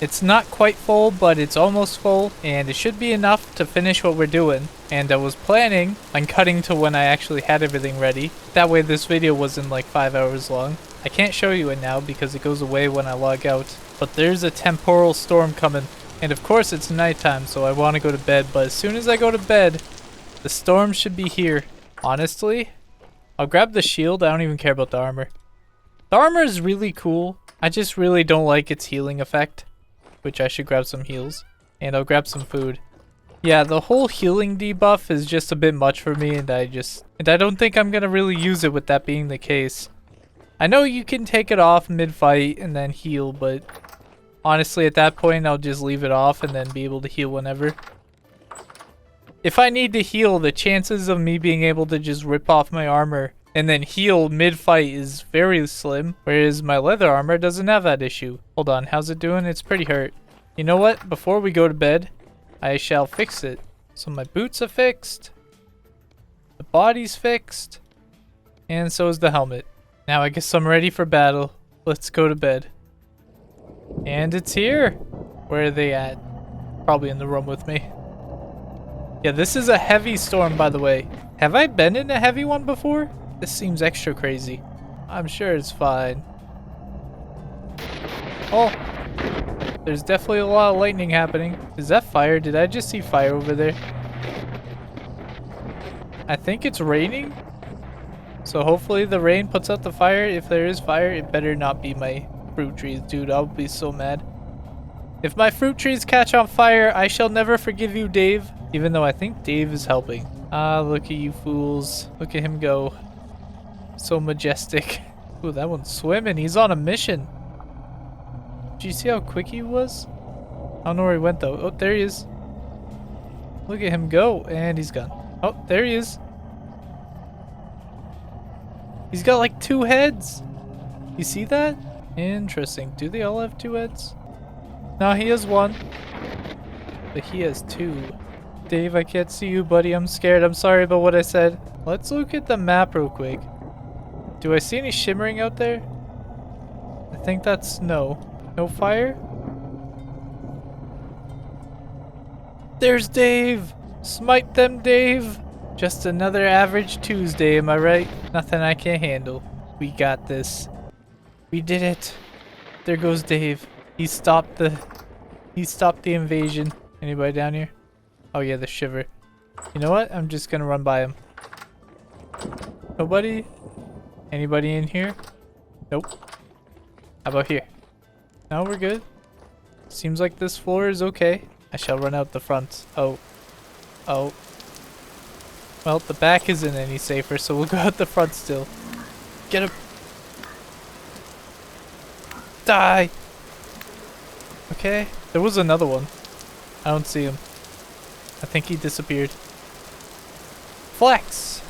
Speaker 1: It's not quite full, but it's almost full. And it should be enough to finish what we're doing. And I was planning on cutting to when I actually had everything ready. That way this video wasn't like 5 hours long. I can't show you it now because it goes away when I log out. But there's a temporal storm coming. And of course it's nighttime, so I want to go to bed. But as soon as I go to bed, the storm should be here. Honestly, I'll grab the shield. I don't even care about the armor. The armor is really cool. I just really don't like its healing effect, which I should grab some heals. And I'll grab some food. Yeah, the whole healing debuff is just a bit much for me, and I don't think I'm gonna really use it with that being the case. I know you can take it off mid-fight and then heal, but honestly at that point I'll just leave it off and then be able to heal whenever. If I need to heal, the chances of me being able to just rip off my armor and then heal mid-fight is very slim, whereas my leather armor doesn't have that issue. Hold on, how's it doing? It's pretty hurt. You know what? Before we go to bed, I shall fix it. So my boots are fixed, the body's fixed, and so is the helmet. Now I guess I'm ready for battle. Let's go to bed. And it's here. Where are they at? Probably in the room with me. Yeah, this is a heavy storm, by the way. Have I been in a heavy one before? This seems extra crazy. I'm sure it's fine. Oh, there's definitely a lot of lightning happening. Is that fire? Did I just see fire over there? I think it's raining. So hopefully the rain puts out the fire. If there is fire, it better not be my fruit trees. Dude, I'll be so mad. If my fruit trees catch on fire, I shall never forgive you, Dave. Even though I think Dave is helping. Ah, look at you fools. Look at him go. So majestic. Ooh, that one's swimming. He's on a mission. Did you see how quick he was? I don't know where he went though. Oh, there he is. Look at him go. And he's gone. Oh, there he is. He's got like 2 heads. You see that? Interesting. Do they all have 2 heads? No, he has 1. But he has 2. Dave, I can't see you, buddy. I'm scared. I'm sorry about what I said. Let's look at the map real quick. Do I see any shimmering out there? I think that's snow. No fire? There's Dave! Smite them, Dave! Just another average Tuesday, am I right? Nothing I can't handle. We got this. We did it. There goes Dave. He stopped the invasion. Anybody down here? Oh yeah, the shiver. You know what? I'm just gonna run by him. Nobody? Anybody in here? Nope. How about here? No, we're good. Seems like this floor is okay. I shall run out the front. Oh. Oh. Well, the back isn't any safer, so we'll go out the front still. Get him. Die! Okay. There was another one. I don't see him. I think he disappeared. Flax!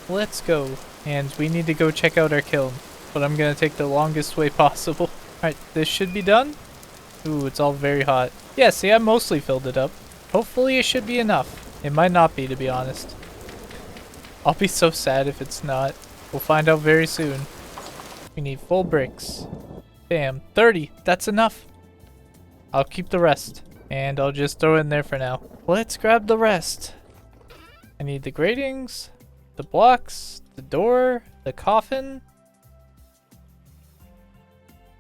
Speaker 1: Let's go. And we need to go check out our kiln. But I'm gonna take the longest way possible. Alright, this should be done. Ooh, it's all very hot. Yeah, see, I mostly filled it up. Hopefully it should be enough. It might not be, to be honest. I'll be so sad if it's not. We'll find out very soon. We need full bricks. Bam, 30. That's enough. I'll keep the rest. And I'll just throw it in there for now. Let's grab the rest. I need the gratings, the blocks, the door, the coffin.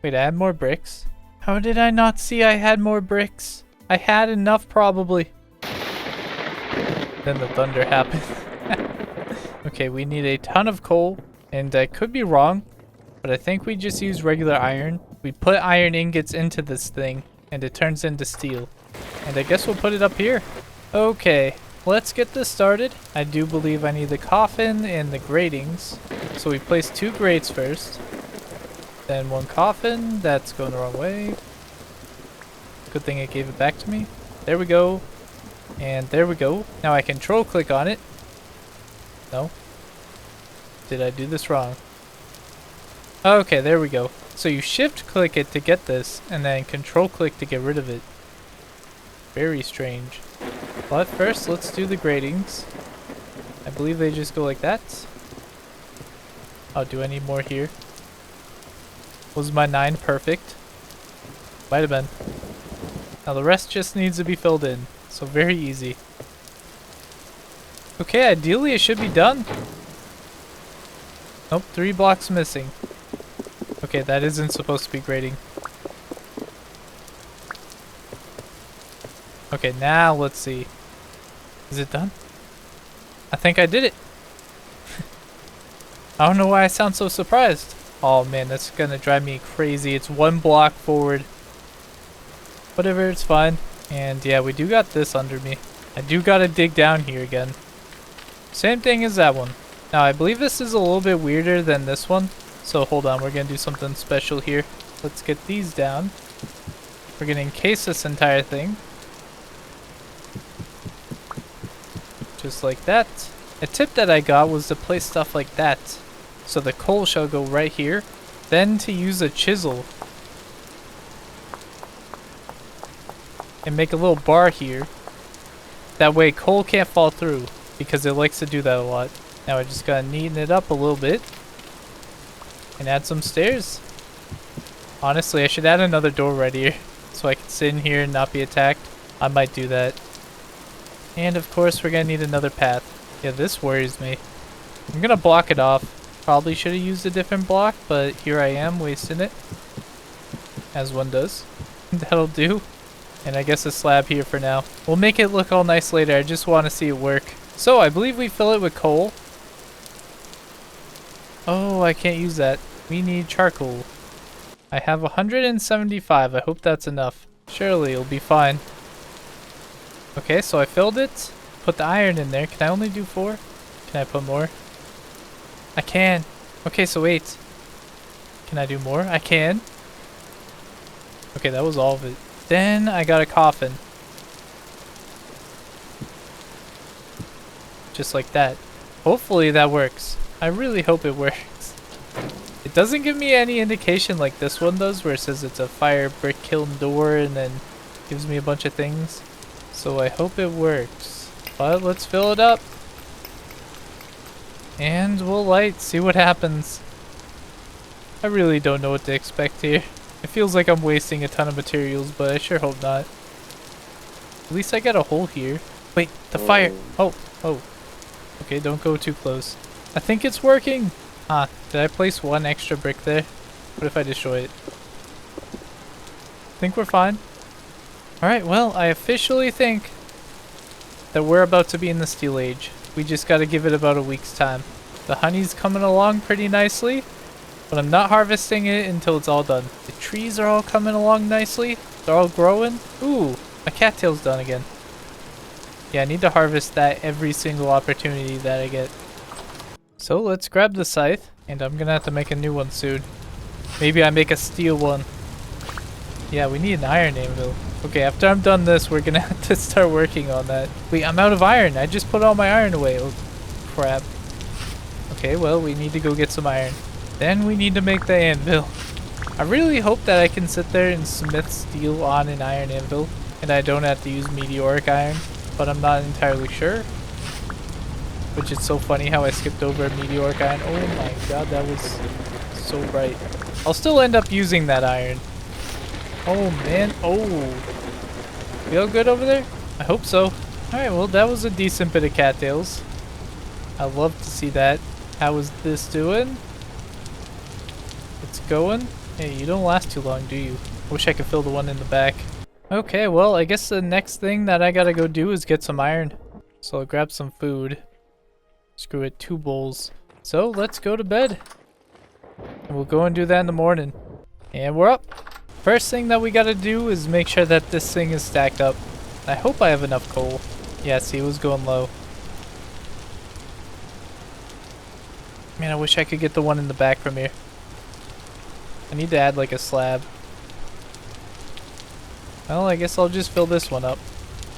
Speaker 1: Wait, I had more bricks? How did I not see I had more bricks? I had enough probably. Then the thunder happened. Okay, we need a ton of coal. And I could be wrong, but I think we just use regular iron. We put iron ingots into this thing and it turns into steel. And I guess we'll put it up here. Okay, let's get this started. I do believe I need the coffin and the gratings. So we place 2 grates first. Then 1 coffin. That's going the wrong way. Good thing it gave it back to me. There we go. And there we go. Now I control click on it. No. Did I do this wrong? Okay, there we go. So you shift click it to get this, and then control click to get rid of it. Very strange. But first, let's do the gratings. I believe they just go like that. Oh, do I need more here? Was my 9 perfect? Might have been. Now the rest just needs to be filled in. So very easy. Okay, ideally it should be done. Nope, 3 blocks missing. Okay, that isn't supposed to be grating. Okay, now let's see. Is it done? I think I did it. I don't know why I sound so surprised. Oh man, that's gonna drive me crazy. It's 1 block forward. Whatever, it's fine. And yeah, we do got this under me. I do gotta dig down here again. Same thing as that one. Now, I believe this is a little bit weirder than this one. So hold on, we're gonna do something special here. Let's get these down. We're gonna encase this entire thing. Just like that. A tip that I got was to place stuff like that. So the coal shall go right here. Then to use a chisel. And make a little bar here. That way coal can't fall through. Because it likes to do that a lot. Now I just gotta neaten it up a little bit. And add some stairs. Honestly, I should add another door right here. So I can sit in here and not be attacked. I might do that. And of course we're gonna need another path. Yeah, this worries me. I'm gonna block it off. Probably should have used a different block, but here I am wasting it. As one does. That'll do. And I guess a slab here for now. We'll make it look all nice later. I just want to see it work. So I believe we fill it with coal. Oh, I can't use that. We need charcoal. I have 175. I hope that's enough. Surely it'll be fine. Okay, so I filled it. Put the iron in there. Can I only do 4? Can I put more? I can. Okay, so wait. Can I do more? I can. Okay, that was all of it. Then I got a coffin. Just like that. Hopefully that works. I really hope it works. It doesn't give me any indication like this one does, where it says it's a fire brick kiln door and then gives me a bunch of things. So I hope it works. But let's fill it up. And we'll light, see what happens. I really don't know what to expect here. It feels like I'm wasting a ton of materials, but I sure hope not. At least I got a hole here. Wait, the fire. Oh. Okay, don't go too close. I think it's working. Ah, did I place 1 extra brick there? What if I destroy it? Think we're fine. Alright, well, I officially think that we're about to be in the Steel Age. We just gotta give it about a week's time. The honey's coming along pretty nicely, but I'm not harvesting it until it's all done. The trees are all coming along nicely. They're all growing. Ooh, my cattail's done again. Yeah, I need to harvest that every single opportunity that I get. So let's grab the scythe, and I'm gonna have to make a new one soon. Maybe I make a steel one. Yeah, we need an iron anvil. Okay, after I'm done this, we're gonna have to start working on that. Wait, I'm out of iron. I just put all my iron away. Oh, crap. Okay, well, we need to go get some iron. Then we need to make the anvil. I really hope that I can sit there and smith steel on an iron anvil, and I don't have to use meteoric iron, but I'm not entirely sure. Which is so funny how I skipped over meteoric iron. Oh my god, that was so bright. I'll still end up using that iron. Oh man, oh. Feel good over there? I hope so. Alright, well that was a decent bit of cattails. I love to see that. How is this doing? It's going. Hey, you don't last too long, do you? Wish I could fill the one in the back. Okay, well I guess the next thing that I gotta go do is get some iron. So I'll grab some food. Screw it, 2 bowls. So let's go to bed. And we'll go and do that in the morning. And we're up. First thing that we gotta do is make sure that this thing is stacked up. I hope I have enough coal. Yeah, see, it was going low. Man, I wish I could get the one in the back from here. I need to add like a slab. Well, I guess I'll just fill this one up.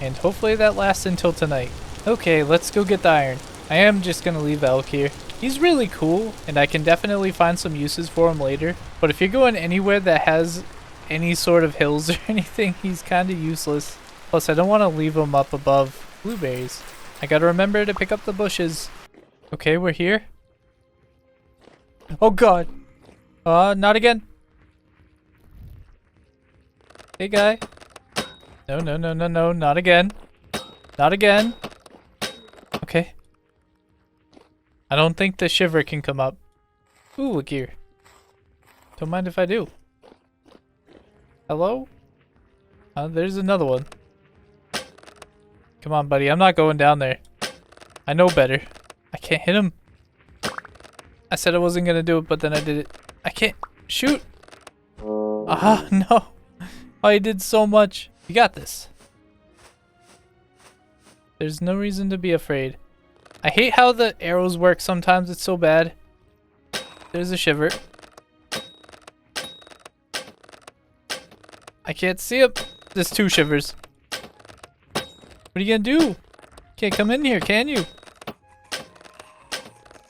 Speaker 1: And hopefully that lasts until tonight. Okay, let's go get the iron. I am just gonna leave Elk here. He's really cool, and I can definitely find some uses for him later. But if you're going anywhere that has any sort of hills or anything, he's kind of useless. Plus, I don't want to leave him up above blueberries. I gotta remember to pick up the bushes. Okay, we're here. Oh god. Not again. Hey, guy. No, no, no, no, no, not again. Not again. Okay. I don't think the shiver can come up. Ooh, a gear. Don't mind if I do. Hello? There's another one. Come on, buddy. I'm not going down there. I know better. I can't hit him. I said I wasn't gonna do it, but then I did it. I can't shoot. Ah, no. I did so much. You got this. There's no reason to be afraid. I hate how the arrows work sometimes. It's so bad. There's a shiver. I can't see him. There's 2 shivers. What are you gonna do? Can't come in here, can you?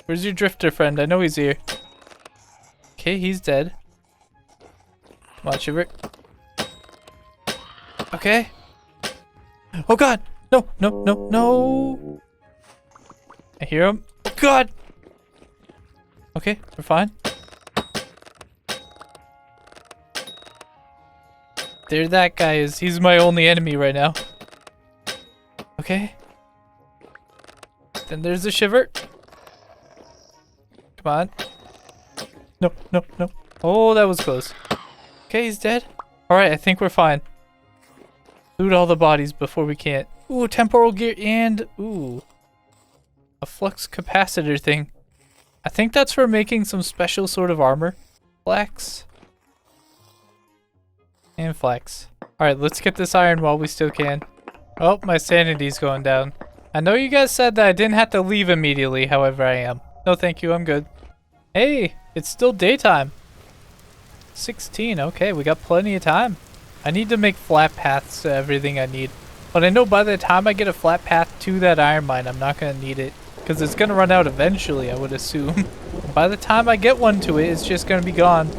Speaker 1: Where's your drifter friend? I know he's here. Okay, he's dead. Come on, shiver. Okay. Oh god! No, no, no, no! I hear him. Oh god! Okay, we're fine. There that guy is. He's my only enemy right now. Okay. Then there's the shiver. Come on. No, no, no. Oh, that was close. Okay, he's dead. Alright, I think we're fine. Loot all the bodies before we can't. Ooh, temporal gear and... Ooh. A flux capacitor thing. I think that's for making some special sort of armor. Flax. And flax. Alright, let's get this iron while we still can. Oh, my sanity's going down. I know you guys said that I didn't have to leave immediately, however I am. No thank you, I'm good. Hey, it's still daytime. 16, okay, we got plenty of time. I need to make flat paths to everything I need. But I know by the time I get a flat path to that iron mine, I'm not going to need it. Because it's going to run out eventually, I would assume. By the time I get one to it, it's just going to be gone.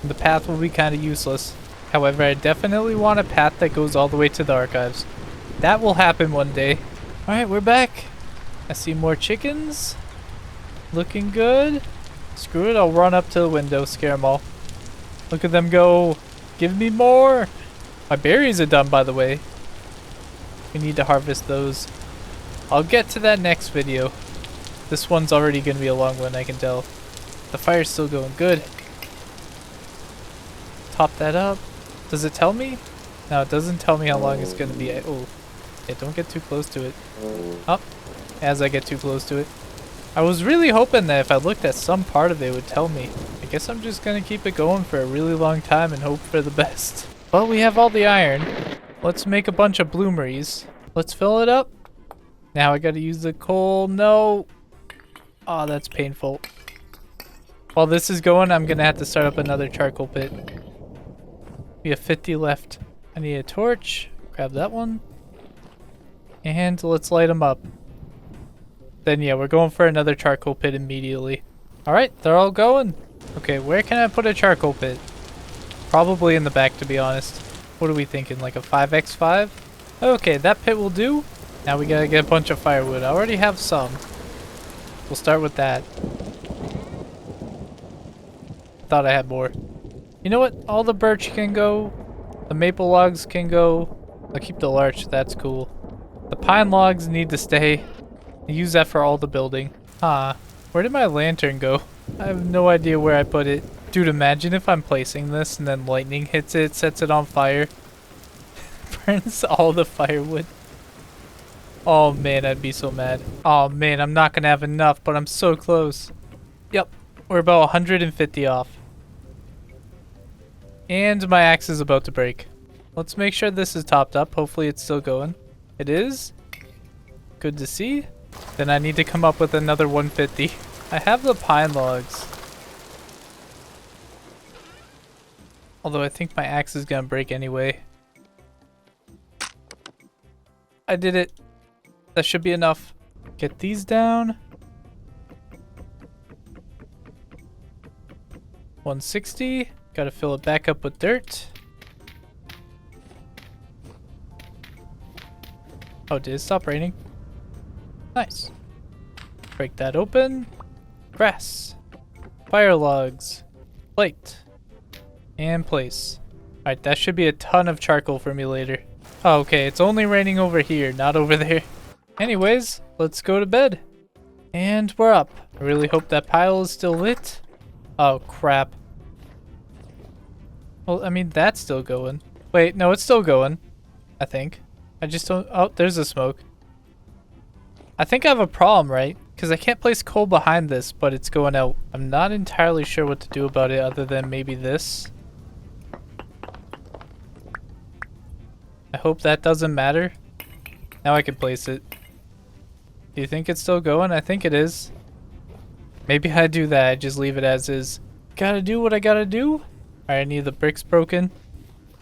Speaker 1: And the path will be kind of useless. However, I definitely want a path that goes all the way to the archives. That will happen one day. Alright, we're back. I see more chickens. Looking good. Screw it, I'll run up to the window, scare them all. Look at them go. Give me more. My berries are done, by the way. We need to harvest those. I'll get to that next video. This one's already going to be a long one, I can tell. The fire's still going good. Top that up. Does it tell me? No, it doesn't tell me how long it's going to be. Oh, yeah, don't get too close to it. Up. As I get too close to it. I was really hoping that if I looked at some part of it, it would tell me. I guess I'm just going to keep it going for a really long time and hope for the best. Well, we have all the iron. Let's make a bunch of bloomeries. Let's fill it up. Now I got to use the coal. No. Oh, that's painful. While this is going, I'm going to have to start up another charcoal pit. We have 50 left. I need a torch. Grab that one. And let's light them up. Then yeah, we're going for another charcoal pit immediately. Alright, they're all going. Okay, where can I put a charcoal pit? Probably in the back, to be honest. What are we thinking, like a 5x5? Okay, that pit will do. Now we gotta get a bunch of firewood. I already have some. We'll start with that. Thought I had more. You know what? All the birch can go. The maple logs can go. I'll keep the larch, that's cool. The pine logs need to stay. I use that for all the building. Huh. Where did my lantern go? I have no idea where I put it. Dude, imagine if I'm placing this and then lightning hits it, sets it on fire. Burns all the firewood. Oh man, I'd be so mad. Oh man, I'm not gonna have enough, but I'm so close. Yep, we're about 150 off. And my axe is about to break. Let's make sure this is topped up. Hopefully it's still going. It is. Good to see. Then I need to come up with another 150. I have the pine logs. Although I think my axe is gonna break anyway. I did it. That should be enough. Get these down. 160. Gotta fill it back up with dirt. Oh, did it stop raining? Nice. Break that open. Grass. Fire logs. Plate. And place. Alright, that should be a ton of charcoal for me later. Oh, okay, it's only raining over here, not over there. Anyways, let's go to bed. And we're up. I really hope that pile is still lit. Oh, crap. Well, I mean, that's still going. Wait, no, it's still going. I think. I just don't... Oh, there's the smoke. I think I have a problem, right? Because I can't place coal behind this, but it's going out. I'm not entirely sure what to do about it other than maybe this. I hope that doesn't matter. Now I can place it. Do you think it's still going? I think it is. Maybe I do that. I just leave it as is. Gotta do what I gotta do. Alright, I need the bricks broken.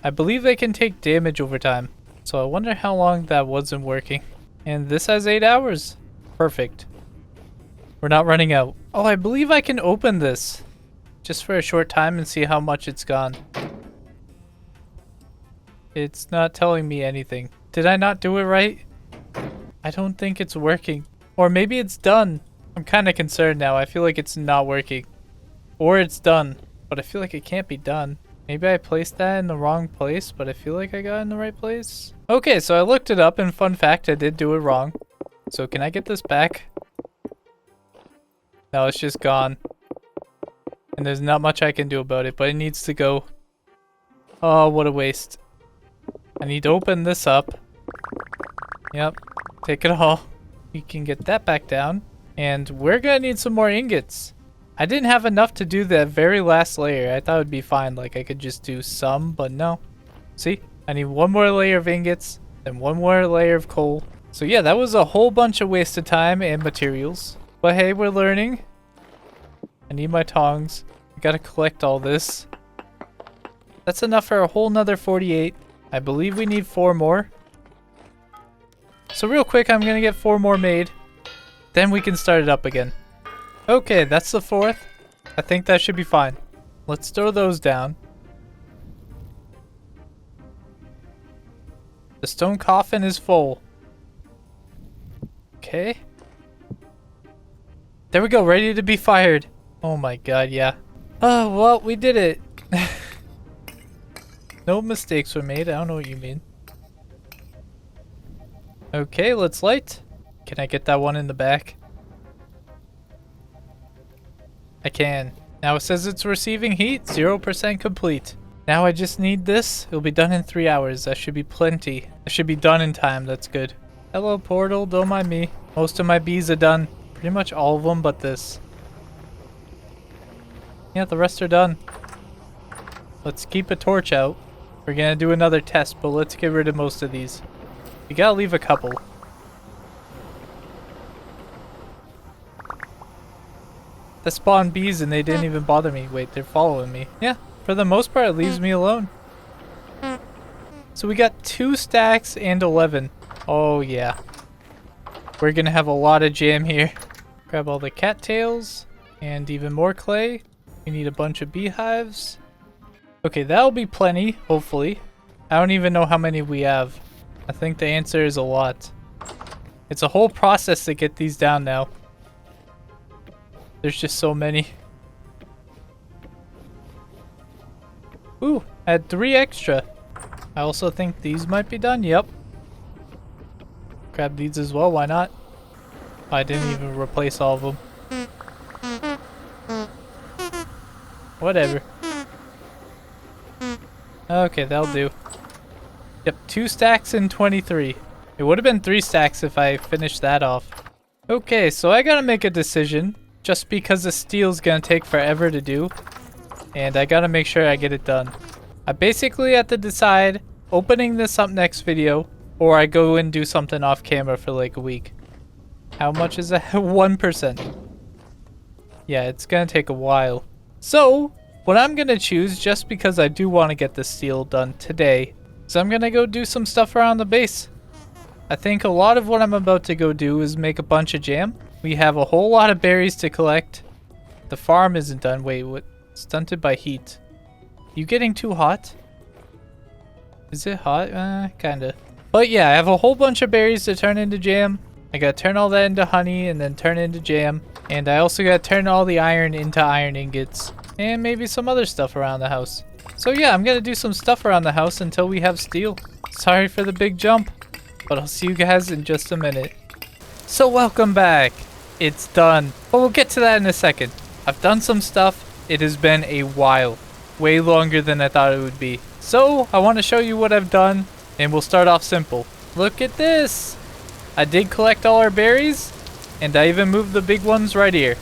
Speaker 1: I believe they can take damage over time. So I wonder how long that wasn't working. And this has 8 hours. Perfect. We're not running out. Oh, I believe I can open this. Just for a short time and see how much it's gone. It's not telling me anything. Did I not do it right? I don't think it's working. Or maybe it's done. I'm kind of concerned now. I feel like it's not working. Or it's done. But I feel like it can't be done. Maybe I placed that in the wrong place, but I feel like I got it in the right place. Okay, so I looked it up, and fun fact, I did do it wrong. So can I get this back? No, it's just gone. And there's not much I can do about it, but it needs to go. Oh, what a waste. I need to open this up. Yep, take it all. We can get that back down. And we're gonna need some more ingots. I didn't have enough to do the very last layer. I thought it would be fine, like I could just do some, but no. See, I need one more layer of ingots, then one more layer of coal. So yeah, that was a whole bunch of wasted time and materials. But hey, we're learning. I need my tongs. I gotta collect all this. That's enough for a whole nother 48. I believe we need 4 more. So real quick, I'm gonna get 4 more made. Then we can start it up again. Okay, that's the 4th. I think that should be fine. Let's throw those down. The stone coffin is full. Okay. There we go, ready to be fired. Oh my god, yeah. Oh, well, we did it. No mistakes were made. I don't know what you mean. Okay, let's light. Can I get that one in the back? I can. Now it says it's receiving heat, 0% complete. Now I just need this. It'll be done in 3 hours. That should be plenty. It should be done in time. That's good. Hello, portal. Don't mind me. Most of my bees are done. Pretty much all of them but this. Yeah, the rest are done. Let's keep a torch out. We're gonna do another test, but let's get rid of most of these. We gotta leave a couple. That spawned bees and they didn't even bother me. Wait, they're following me. Yeah, for the most part, it leaves me alone. So we got 2 stacks and 11. Oh yeah. We're gonna have a lot of jam here. Grab all the cattails and even more clay. We need a bunch of beehives. Okay, that'll be plenty, hopefully. I don't even know how many we have. I think the answer is a lot. It's a whole process to get these down now. There's just so many. Ooh, I had 3 extra. I also think these might be done. Yep. Grab these as well, why not? I didn't even replace all of them. Whatever. Okay, that'll do. Yep, 2 stacks and 23. It would have been 3 stacks if I finished that off. Okay, so I gotta make a decision. Just because the steel's gonna take forever to do. And I gotta make sure I get it done. I basically have to decide opening this up next video, or I go and do something off camera for like a week. How much is that? 1%. Yeah, it's gonna take a while. So, what I'm gonna choose, just because I do want to get the steel done today, is I'm gonna go do some stuff around the base. I think a lot of what I'm about to go do is make a bunch of jam. We have a whole lot of berries to collect. The farm isn't done. Wait, what? Stunted by heat. You getting too hot? Is it hot? Kinda. But yeah, I have a whole bunch of berries to turn into jam. I gotta turn all that into honey and then turn it into jam. And I also gotta turn all the iron into iron ingots. And maybe some other stuff around the house. So yeah, I'm gonna do some stuff around the house until we have steel. Sorry for the big jump, but I'll see you guys in just a minute. So welcome back. It's done. But we'll get to that in a second. I've done some stuff. It has been a while. Way longer than I thought it would be. So I want to show you what I've done. And we'll start off simple. Look at this. I did collect all our berries. And I even moved the big ones right here.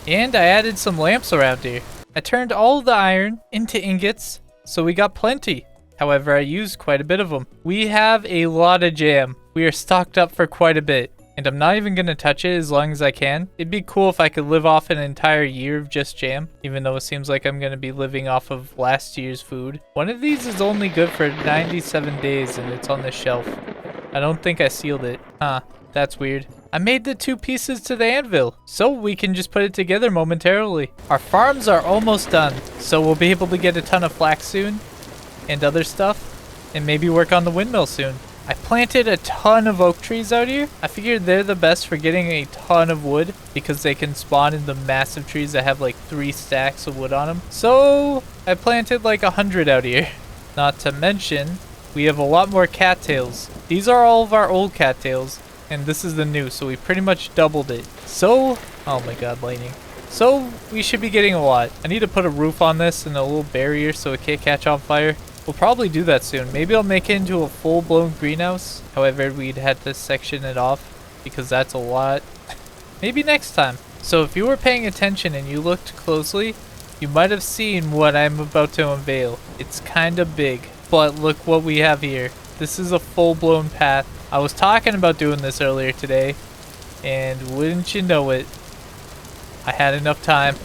Speaker 1: And I added some lamps around here. I turned all the iron into ingots, so we got plenty. However, I used quite a bit of them. We have a lot of jam. We are stocked up for quite a bit. And I'm not even going to touch it as long as I can. It'd be cool if I could live off an entire year of just jam, even though it seems like I'm going to be living off of last year's food. One of these is only good for 97 days and it's on the shelf. I don't think I sealed it. Huh, that's weird. I made the 2 pieces to the anvil, so we can just put it together momentarily. Our farms are almost done, so we'll be able to get a ton of flax soon and other stuff, and maybe work on the windmill soon. I planted a ton of oak trees out here. I figured they're the best for getting a ton of wood because they can spawn in the massive trees that have like 3 stacks of wood on them. So I planted like 100 out here. Not to mention, we have a lot more cattails. These are all of our old cattails, and this is the new, so we pretty much doubled it. So, oh my god, lightning. So we should be getting a lot. I need to put a roof on this and a little barrier so it can't catch on fire. We'll probably do that soon. Maybe I'll make it into a full-blown greenhouse. However, we'd have to section it off because that's a lot. Maybe next time. So if you were paying attention and you looked closely, you might have seen what I'm about to unveil. It's kind of big, but look what we have here. This is a full-blown path. I was talking about doing this earlier today, and wouldn't you know it, I had enough time.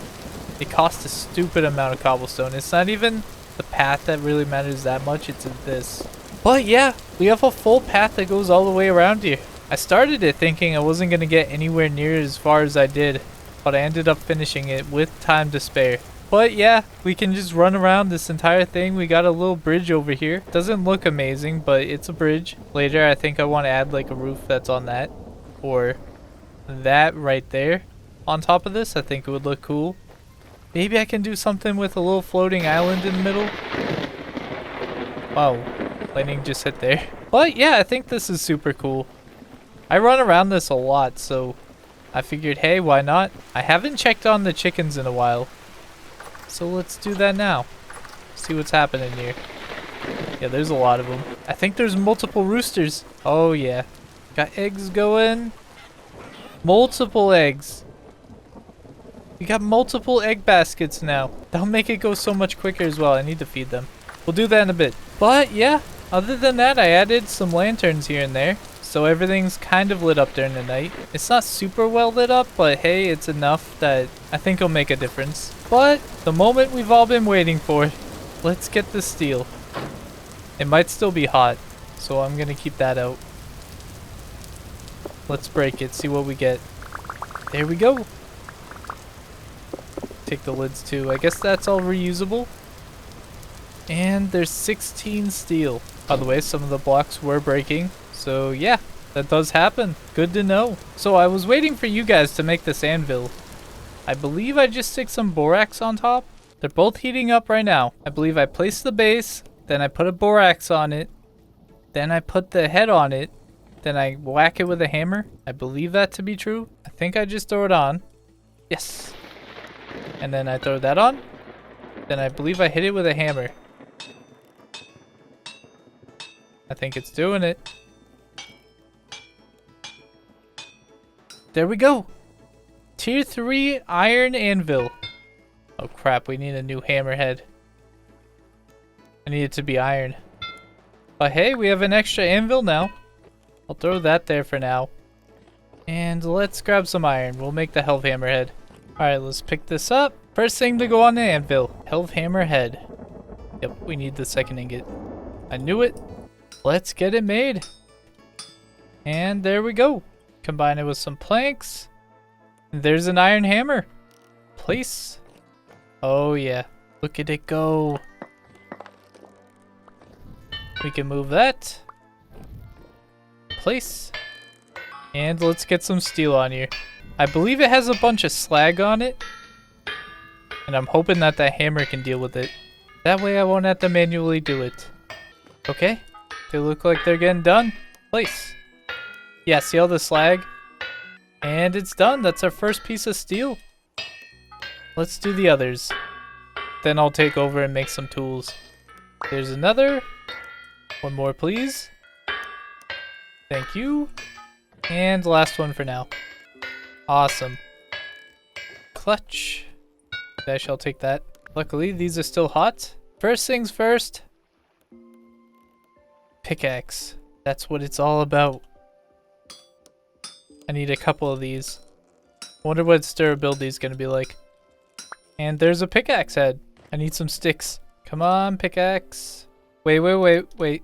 Speaker 1: It cost a stupid amount of cobblestone. It's not even the path that really matters that much, it's this. But yeah, we have a full path that goes all the way around here. I started it thinking I wasn't going to get anywhere near as far as I did, but I ended up finishing it with time to spare. But yeah, we can just run around this entire thing. We got a little bridge over here. Doesn't look amazing, but it's a bridge. Later, I think I want to add like a roof that's on that, or that right there on top of this. I think it would look cool. Maybe I can do something with a little floating island in the middle. Wow, lightning just hit there. But yeah, I think this is super cool. I run around this a lot, so I figured, hey, why not? I haven't checked on the chickens in a while, so let's do that now. See what's happening here. Yeah, there's a lot of them. I think there's multiple roosters. Oh yeah, got eggs going. Multiple eggs. We got multiple egg baskets now. That'll make it go so much quicker as well. I need to feed them. We'll do that in a bit. But yeah, other than that, I added some lanterns here and there, so everything's kind of lit up during the night. It's not super well lit up, but hey, it's enough that I think it'll make a difference. But the moment we've all been waiting for, let's get the steel. It might still be hot, so I'm gonna keep that out. Let's break it, see what we get. There we go. Take the lids too. I guess that's all reusable. And there's 16 steel. By the way, some of the blocks were breaking. So yeah, that does happen. Good to know. So I was waiting for you guys to make this anvil. I believe I just stick some borax on top. They're both heating up right now. I believe I placed the base, then I put a borax on it, then I put the head on it, then I whack it with a hammer. I believe that to be true. I think I just throw it on. Yes. And then I throw that on. Then I believe I hit it with a hammer. I think it's doing it. There we go. Tier 3 iron anvil. Oh crap, we need a new hammerhead. I need it to be iron. But hey, we have an extra anvil now. I'll throw that there for now. And let's grab some iron. We'll make the helve hammerhead. Alright, let's pick this up. First thing to go on the anvil. Helve hammerhead. Yep, we need the second ingot. I knew it. Let's get it made. And there we go. Combine it with some planks. There's an iron hammer. Place. Oh yeah. Look at it go. We can move that. Place. And let's get some steel on here. I believe it has a bunch of slag on it. And I'm hoping that the hammer can deal with it. That way I won't have to manually do it. Okay. They look like they're getting done. Place. Yeah, see all the slag? And it's done. That's our first piece of steel. Let's do the others. Then I'll take over and make some tools. There's another. One more, please. Thank you. And last one for now. Awesome. Clutch. I shall take that. Luckily, these are still hot. First things first. Pickaxe. That's what it's all about. I need a couple of these. Wonder what its durability is going to be like. And there's a pickaxe head. I need some sticks. Come on, pickaxe. Wait. I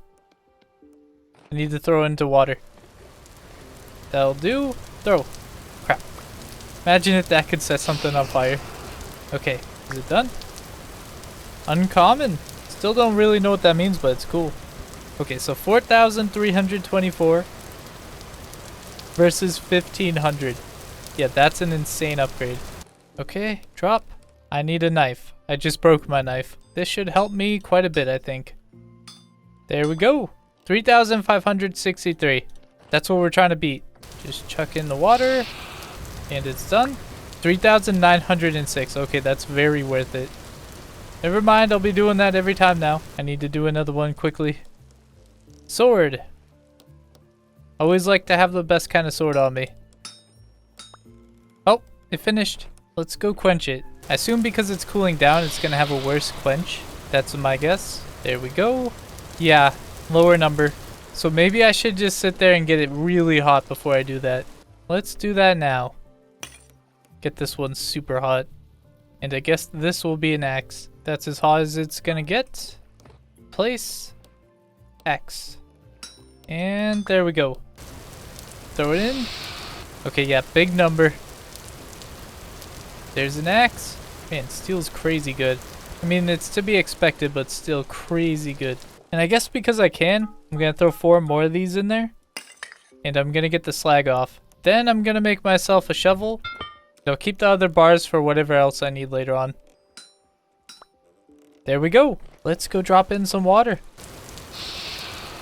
Speaker 1: need to throw it into water. That'll do. Throw. Crap. Imagine if that could set something on fire. Okay, is it done? Uncommon. Still don't really know what that means, but it's cool. Okay, so 4,324 versus 1,500. Yeah, that's an insane upgrade. Okay, drop. I need a knife. I just broke my knife. This should help me quite a bit, I think. There we go. 3,563. That's what we're trying to beat. Just chuck in the water. And it's done. 3,906. Okay, that's very worth it. Never mind, I'll be doing that every time now. I need to do another one quickly. Sword. Always like to have the best kind of sword on me. Oh, it finished. Let's go quench it. I assume because it's cooling down, it's going to have a worse quench. That's my guess. There we go. Yeah, lower number. So maybe I should just sit there and get it really hot before I do that. Let's do that now. Get this one super hot. And I guess this will be an axe. That's as hot as it's going to get. Place. X. And there we go. Throw it in. Okay, yeah, big number. There's an axe. Man, steel's crazy good. I mean, it's to be expected, but still crazy good. And I guess because I can, I'm going to throw 4 more of these in there. And I'm going to get the slag off. Then I'm going to make myself a shovel. I'll keep the other bars for whatever else I need later on. There we go. Let's go drop in some water.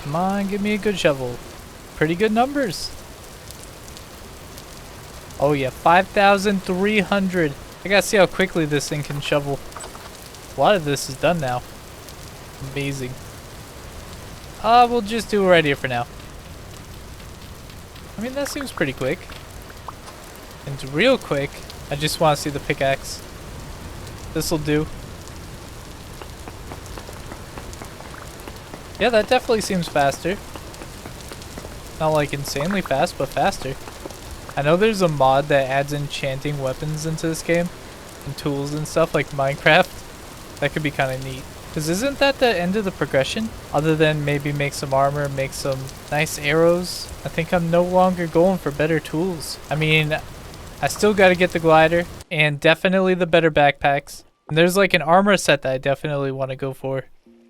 Speaker 1: Come on, give me a good shovel. Pretty good numbers. Oh yeah, 5,300. I gotta see how quickly this thing can shovel. A lot of this is done now. Amazing. We'll just do it right here for now. I mean, that seems pretty quick. And real quick, I just want to see the pickaxe. This'll do. Yeah, that definitely seems faster. Not like insanely fast, but faster. I know there's a mod that adds enchanting weapons into this game. And tools and stuff like Minecraft. That could be kind of neat. Because isn't that the end of the progression? Other than maybe make some armor, make some nice arrows. I think I'm no longer going for better tools. I mean, I still got to get the glider. And definitely the better backpacks. And there's like an armor set that I definitely want to go for.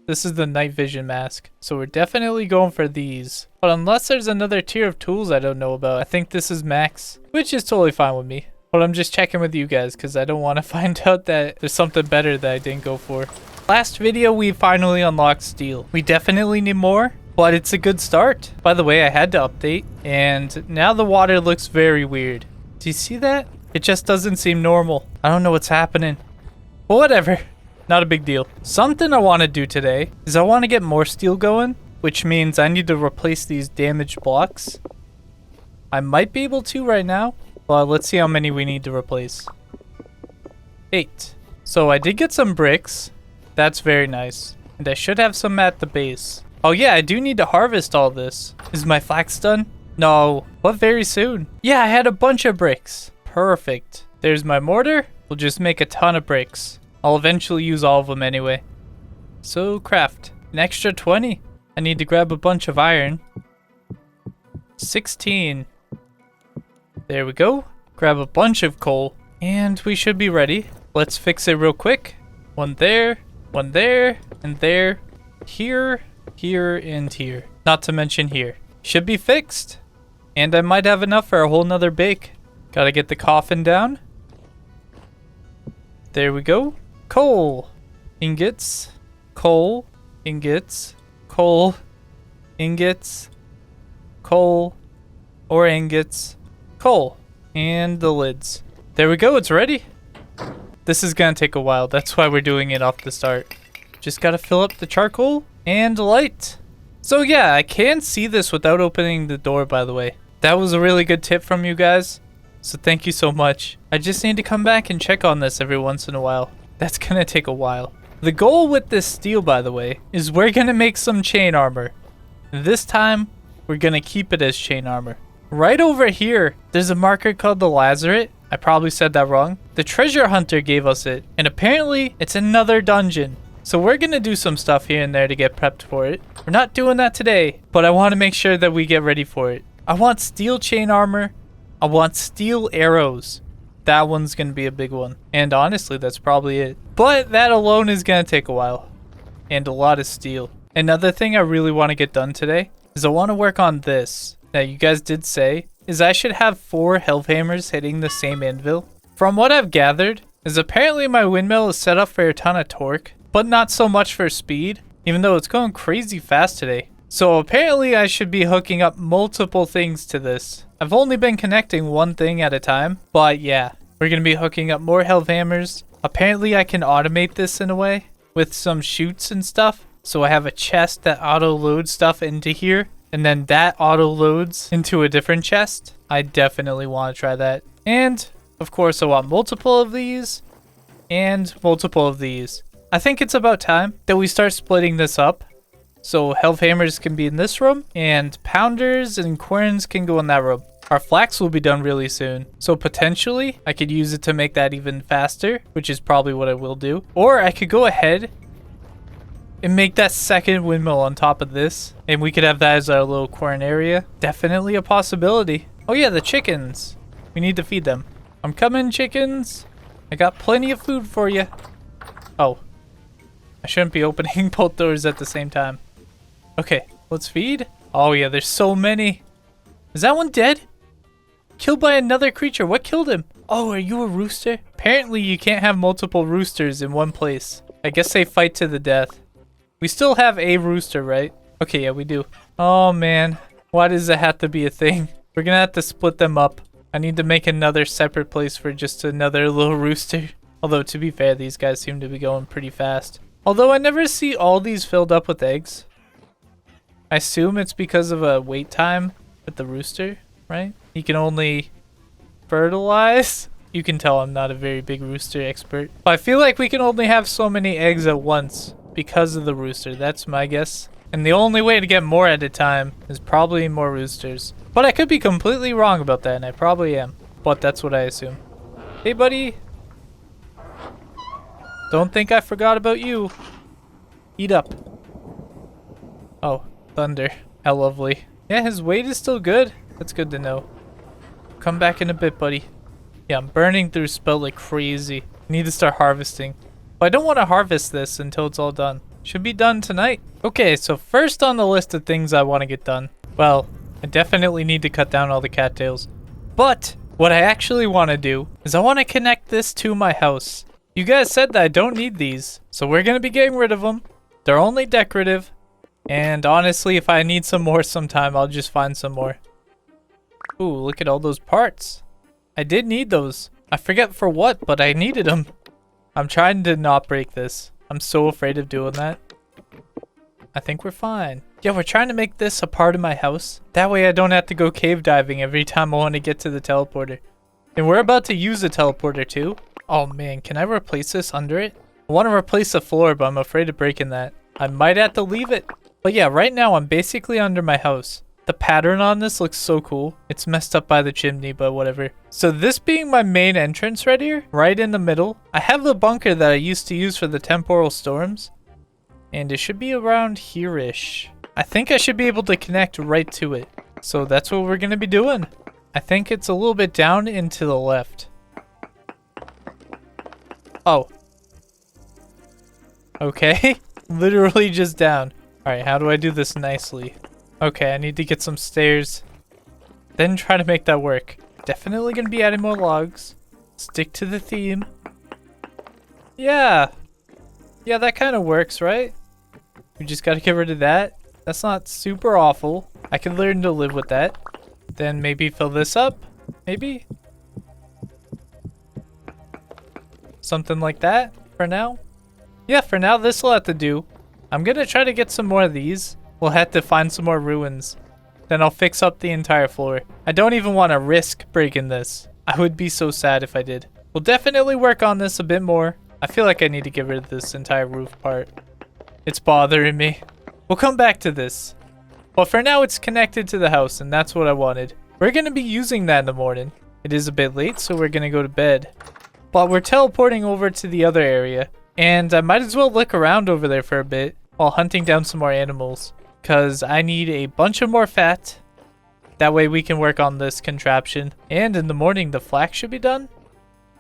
Speaker 1: This is the night vision mask. So we're definitely going for these. But unless there's another tier of tools I don't know about, I think this is max. Which is totally fine with me. But I'm just checking with you guys because I don't want to find out that there's something better that I didn't go for. Last video, we finally unlocked steel. We definitely need more, but it's a good start. By the way, I had to update. And now the water looks very weird. Do you see that? It just doesn't seem normal. I don't know what's happening. But whatever. Not a big deal. Something I want to do today is I want to get more steel going, which means I need to replace these damaged blocks. I might be able to right now, but let's see how many we need to replace. 8. So I did get some bricks. That's very nice. And I should have some at the base. Oh yeah, I do need to harvest all this. Is my flax done? No, but very soon. Yeah, I had a bunch of bricks. Perfect. There's my mortar. We'll just make a ton of bricks. I'll eventually use all of them anyway. So craft. An extra 20. I need to grab a bunch of iron. 16. There we go. Grab a bunch of coal. And we should be ready. Let's fix it real quick. One there, and there. Here, here, and here. Not to mention here. Should be fixed. And I might have enough for a whole nother bake. Gotta get the coffin down. There we go. Coal. Ingots. Coal. Ingots. Coal. Ingots. Coal. Or ingots. Coal. And the lids. There we go. It's ready. This is gonna take a while. That's why we're doing it off the start. Just gotta fill up the charcoal and light. So yeah, I can see this without opening the door, by the way. That was a really good tip from you guys. So thank you so much. I just need to come back and check on this every once in a while. That's gonna take a while. The goal with this steel, by the way, is we're gonna make some chain armor. This time, we're gonna keep it as chain armor. Right over here, there's a marker called the Lazarette. I probably said that wrong. The treasure hunter gave us it, and apparently it's another dungeon. So we're gonna do some stuff here and there to get prepped for it. We're not doing that today, but I want to make sure that we get ready for it. I want steel chain armor. I want steel arrows. That one's gonna be a big one. And honestly, that's probably it. But that alone is gonna take a while. And a lot of steel. Another thing I really want to get done today is I want to work on this. Now, you guys did say is I should have 4 hellhammers hitting the same anvil. From what I've gathered, is apparently my windmill is set up for a ton of torque, but not so much for speed, even though it's going crazy fast today. So apparently I should be hooking up multiple things to this. I've only been connecting one thing at a time, but yeah, we're going to be hooking up more hellhammers. Apparently I can automate this in a way with some chutes and stuff. So I have a chest that auto-loads stuff into here, and then that auto-loads into a different chest. I definitely want to try that. And, of course, I want multiple of these, and multiple of these. I think it's about time that we start splitting this up. So hellhammers can be in this room, and pounders and querns can go in that room. Our flax will be done really soon. So potentially, I could use it to make that even faster, which is probably what I will do. Or I could go ahead and make that second windmill on top of this, and we could have that as our little quern area. Definitely a possibility. Oh yeah, the chickens. We need to feed them. I'm coming, chickens. I got plenty of food for you. Oh. I shouldn't be opening both doors at the same time. Okay, let's feed. Oh yeah, there's so many. Is that one dead? Killed by another creature. What killed him? Oh, are you a rooster? Apparently you can't have multiple roosters in one place. I guess they fight to the death. We still have a rooster, right? Okay, yeah, we do. Oh, man. Why does it have to be a thing? We're gonna have to split them up. I need to make another separate place for just another little rooster. Although, to be fair, these guys seem to be going pretty fast. Although, I never see all these filled up with eggs. I assume it's because of a wait time with the rooster, right? He can only fertilize. You can tell I'm not a very big rooster expert. But I feel like we can only have so many eggs at once. Because of the rooster, that's my guess. And the only way to get more at a time is probably more roosters. But I could be completely wrong about that, and I probably am. But that's what I assume. Hey, buddy. Don't think I forgot about you. Eat up. Oh, thunder. How lovely. Yeah, his weight is still good. That's good to know. Come back in a bit, buddy. Yeah, I'm burning through spell like crazy. Need to start harvesting. But I don't want to harvest this until it's all done. Should be done tonight. Okay, so first on the list of things I want to get done. Well, I definitely need to cut down all the cattails. But what I actually want to do is I want to connect this to my house. You guys said that I don't need these, so we're going to be getting rid of them. They're only decorative. And honestly, if I need some more sometime, I'll just find some more. Ooh, look at all those parts. I did need those. I forget for what, but I needed them. I'm trying to not break this. I'm so afraid of doing that. I think we're fine. Yeah, we're trying to make this a part of my house. That way I don't have to go cave diving every time I want to get to the teleporter. And we're about to use the teleporter too. Oh man, can I replace this under it? I want to replace the floor, but I'm afraid of breaking that. I might have to leave it. But yeah, right now I'm basically under my house. The pattern on this looks so cool. It's messed up by the chimney, but whatever. So this being my main entrance right here, right in the middle, I have the bunker that I used to use for the temporal storms. And it should be around here-ish. I think I should be able to connect right to it. So that's what we're going to be doing. I think it's a little bit down and to the left. Oh. Okay. Literally just down. Alright, how do I do this nicely? Okay, I need to get some stairs. Then try to make that work. Definitely gonna be adding more logs. Stick to the theme. Yeah. Yeah, that kind of works, right? We just gotta get rid of that. That's not super awful. I can learn to live with that. Then maybe fill this up. Maybe. Something like that for now. Yeah, for now this will have to do. I'm gonna try to get some more of these. We'll have to find some more ruins. Then I'll fix up the entire floor. I don't even want to risk breaking this. I would be so sad if I did. We'll definitely work on this a bit more. I feel like I need to get rid of this entire roof part. It's bothering me. We'll come back to this. But for now, it's connected to the house, and that's what I wanted. We're going to be using that in the morning. It is a bit late, so we're going to go to bed. But we're teleporting over to the other area. And I might as well look around over there for a bit while hunting down some more animals. Because I need a bunch of more fat. That way we can work on this contraption. And in the morning, the flax should be done.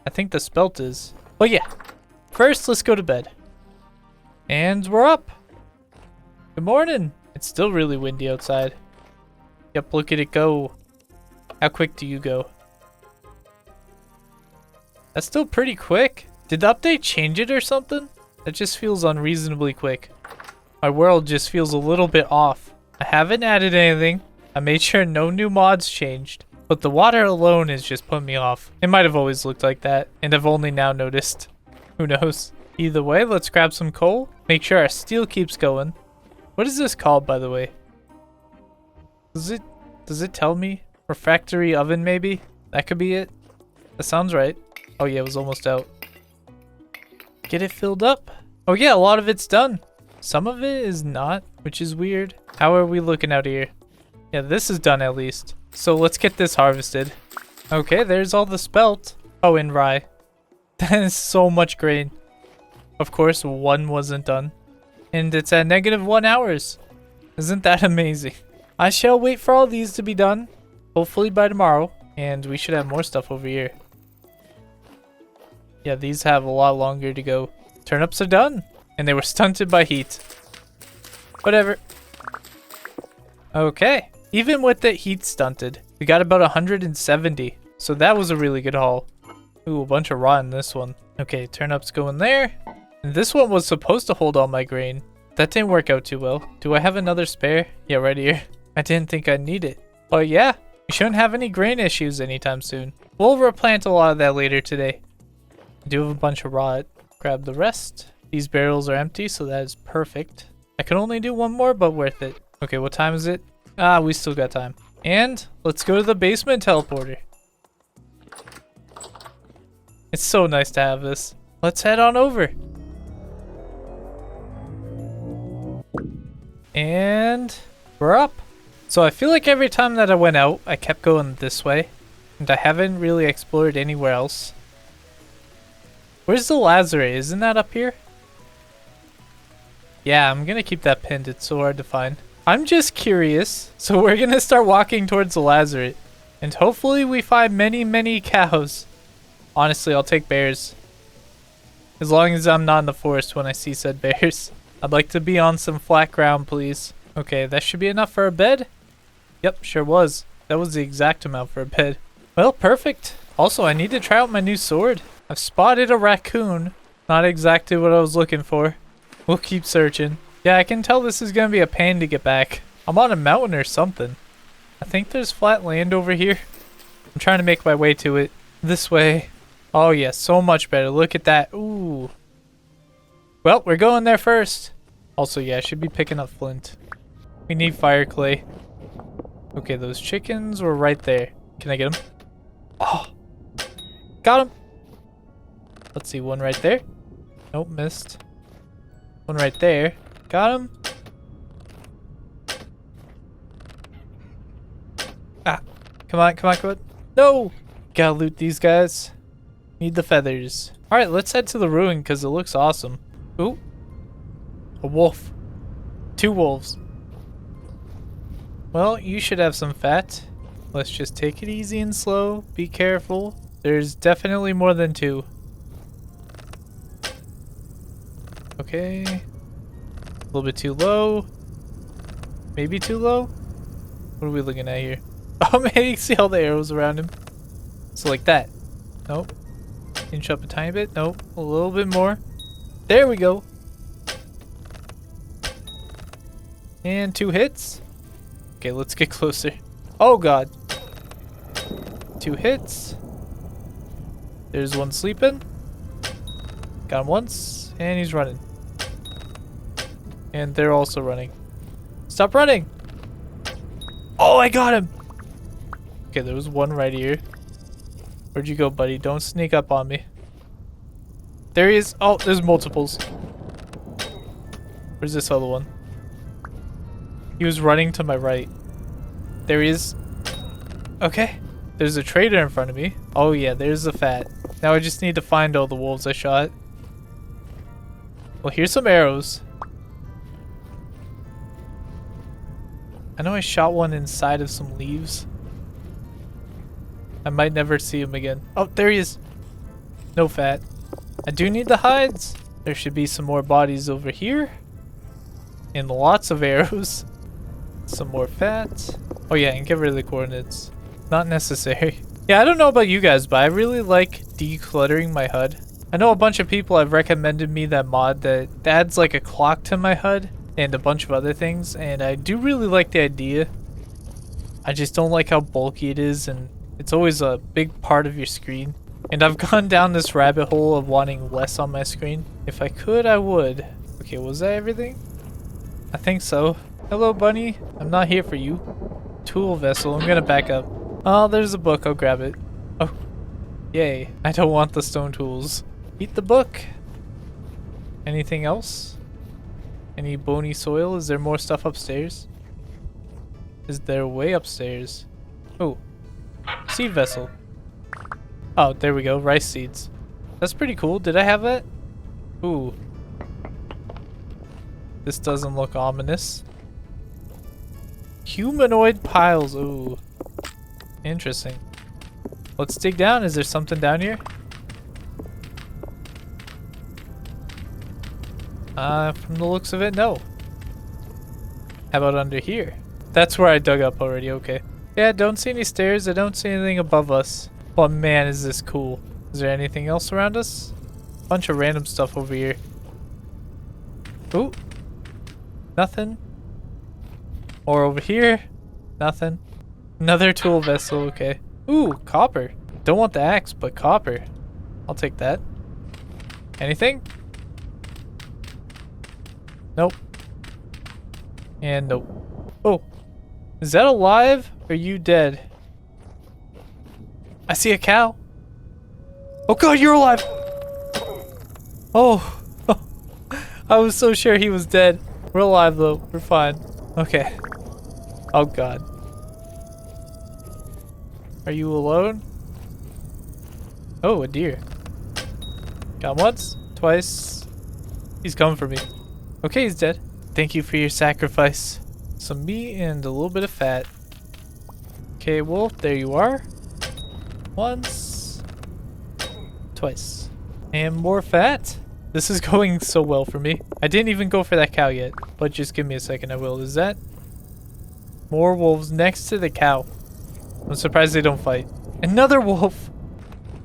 Speaker 1: I think the spelt is. But yeah. First, let's go to bed. And we're up. Good morning. It's still really windy outside. Yep, look at it go. How quick do you go? That's still pretty quick. Did the update change it or something? That just feels unreasonably quick. My world just feels a little bit off. I haven't added anything. I made sure no new mods changed. But the water alone is just putting me off. It might have always looked like that, and I've only now noticed. Who knows? Either way, let's grab some coal. Make sure our steel keeps going. What is this called, by the way? Does it tell me? Refractory oven, maybe? That could be it. That sounds right. Oh yeah, it was almost out. Get it filled up. Oh yeah, a lot of it's done. Some of it is not, which is weird. How are we looking out here? Yeah, this is done at least. So let's get this harvested. Okay, there's all the spelt. Oh, and rye. That is so much grain. Of course, one wasn't done. And it's at -1 hours. Isn't that amazing? I shall wait for all these to be done. Hopefully by tomorrow. And we should have more stuff over here. Yeah, these have a lot longer to go. Turnips are done. And they were stunted by heat. Whatever. Okay. Even with the heat stunted, we got about 170. So that was a really good haul. Ooh, a bunch of raw in this one. Okay, turnips go in there. And this one was supposed to hold all my grain. That didn't work out too well. Do I have another spare? Yeah, right here. I didn't think I'd need it. But yeah, we shouldn't have any grain issues anytime soon. We'll replant a lot of that later today. I do have a bunch of raw. Grab the rest. These barrels are empty, so that is perfect. I can only do one more, but worth it. Okay, what time is it? Ah, we still got time. And let's go to the basement teleporter. It's so nice to have this. Let's head on over. And we're up. So I feel like every time that I went out, I kept going this way. And I haven't really explored anywhere else. Where's the lazarette? Isn't that up here? Yeah, I'm gonna keep that pinned. It's so hard to find. I'm just curious. So we're gonna start walking towards the lazarette. And hopefully we find many, many cows. Honestly, I'll take bears. As long as I'm not in the forest when I see said bears. I'd like to be on some flat ground, please. Okay, that should be enough for a bed. Yep, sure was. That was the exact amount for a bed. Well, perfect. Also, I need to try out my new sword. I've spotted a raccoon. Not exactly what I was looking for. We'll keep searching. Yeah, I can tell this is going to be a pain to get back. I'm on a mountain or something. I think there's flat land over here. I'm trying to make my way to it. This way. Oh yeah, so much better. Look at that. Ooh. Well, we're going there first. Also, yeah, I should be picking up flint. We need fire clay. Okay, those chickens were right there. Can I get them? Oh. Got them. Let's see, one right there. Nope, missed. One right there. Got him. Ah. Come on, come on, come on. No! Gotta loot these guys. Need the feathers. Alright, let's head to the ruin because it looks awesome. Ooh. A wolf. 2 wolves. Well, you should have some fat. Let's just take it easy and slow. Be careful. There's definitely more than 2. Okay. A little bit too low. Maybe too low? What are we looking at here? Oh man, you see all the arrows around him. So like that. Nope. Inch up a tiny bit. Nope. A little bit more. There we go. And 2 hits. Okay, let's get closer. Oh god. 2 hits. There's one sleeping. Got him once. And he's running. And they're also running. Stop running! Oh, I got him! Okay, there was one right here. Where'd you go, buddy? Don't sneak up on me. There he is. Oh, there's multiples. Where's this other one? He was running to my right. There he is. Okay. There's a trader in front of me. Oh yeah, there's the fat. Now I just need to find all the wolves I shot. Well, here's some arrows. I know I shot one inside of some leaves. I might never see him again. Oh, there he is. No fat. I do need the hides. There should be some more bodies over here. And lots of arrows. Some more fat. Oh yeah, and get rid of the coordinates. Not necessary. Yeah, I don't know about you guys, but I really like decluttering my HUD. I know a bunch of people have recommended me that mod that adds like a clock to my HUD and a bunch of other things, and I do really like the idea. I just don't like how bulky it is, and it's always a big part of your screen. And I've gone down this rabbit hole of wanting less on my screen. If I could, I would. Okay, was that everything? I think so. Hello, bunny. I'm not here for you. Tool vessel. I'm gonna back up. Oh, there's a book. I'll grab it. Oh, yay. I don't want the stone tools. Eat the book. Anything else? Any bony soil? Is there more stuff upstairs? Is there way upstairs? Oh, seed vessel. Oh, there we go. Rice seeds. That's pretty cool. Did I have that? Ooh. This doesn't look ominous. Humanoid piles. Ooh. Interesting. Let's dig down. Is there something down here? From the looks of it, no. How about under here? That's where I dug up already, okay. Yeah, don't see any stairs. I don't see anything above us. But man, is this cool. Is there anything else around us? Bunch of random stuff over here. Ooh. Nothing. Or over here. Nothing. Another tool vessel, okay. Ooh, copper. Don't want the axe, but copper. I'll take that. Anything? Nope. And nope. Oh. Is that alive? Or are you dead? I see a cow. Oh god, you're alive! Oh. I was so sure he was dead. We're alive though. We're fine. Okay. Oh god. Are you alone? Oh, a deer. Got once, twice. He's coming for me. Okay, he's dead. Thank you for your sacrifice. Some meat and a little bit of fat. Okay, wolf, there you are. Once. Twice. And more fat. This is going so well for me. I didn't even go for that cow yet, but just give me a second, I will. Is that more wolves next to the cow? I'm surprised they don't fight. Another wolf!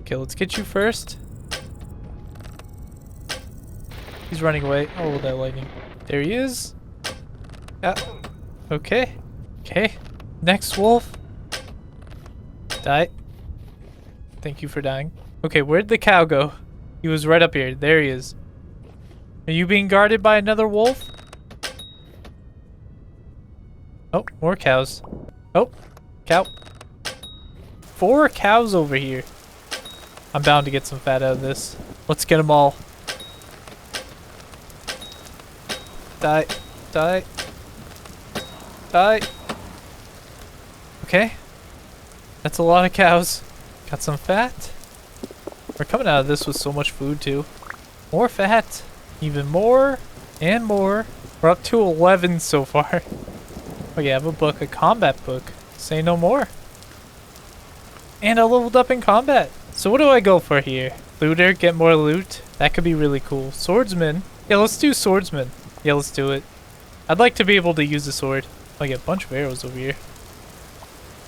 Speaker 1: Okay, let's get you first. He's running away. Oh, that lightning. There he is. Okay. Okay. Next wolf. Die. Thank you for dying. Okay, where'd the cow go? He was right up here. There he is. Are you being guarded by another wolf? Oh, more cows. Oh, cow. 4 cows over here. I'm bound to get some fat out of this. Let's get them all. Die. Die. Die. Okay. That's a lot of cows. Got some fat. We're coming out of this with so much food too. More fat. Even more. And more. We're up to 11 so far. Okay, I have a book. A combat book. Say no more. And I leveled up in combat. So what do I go for here? Looter, get more loot. That could be really cool. Swordsman. Yeah, let's do swordsman. Yeah, let's do it. I'd like to be able to use a sword. I get a bunch of arrows over here.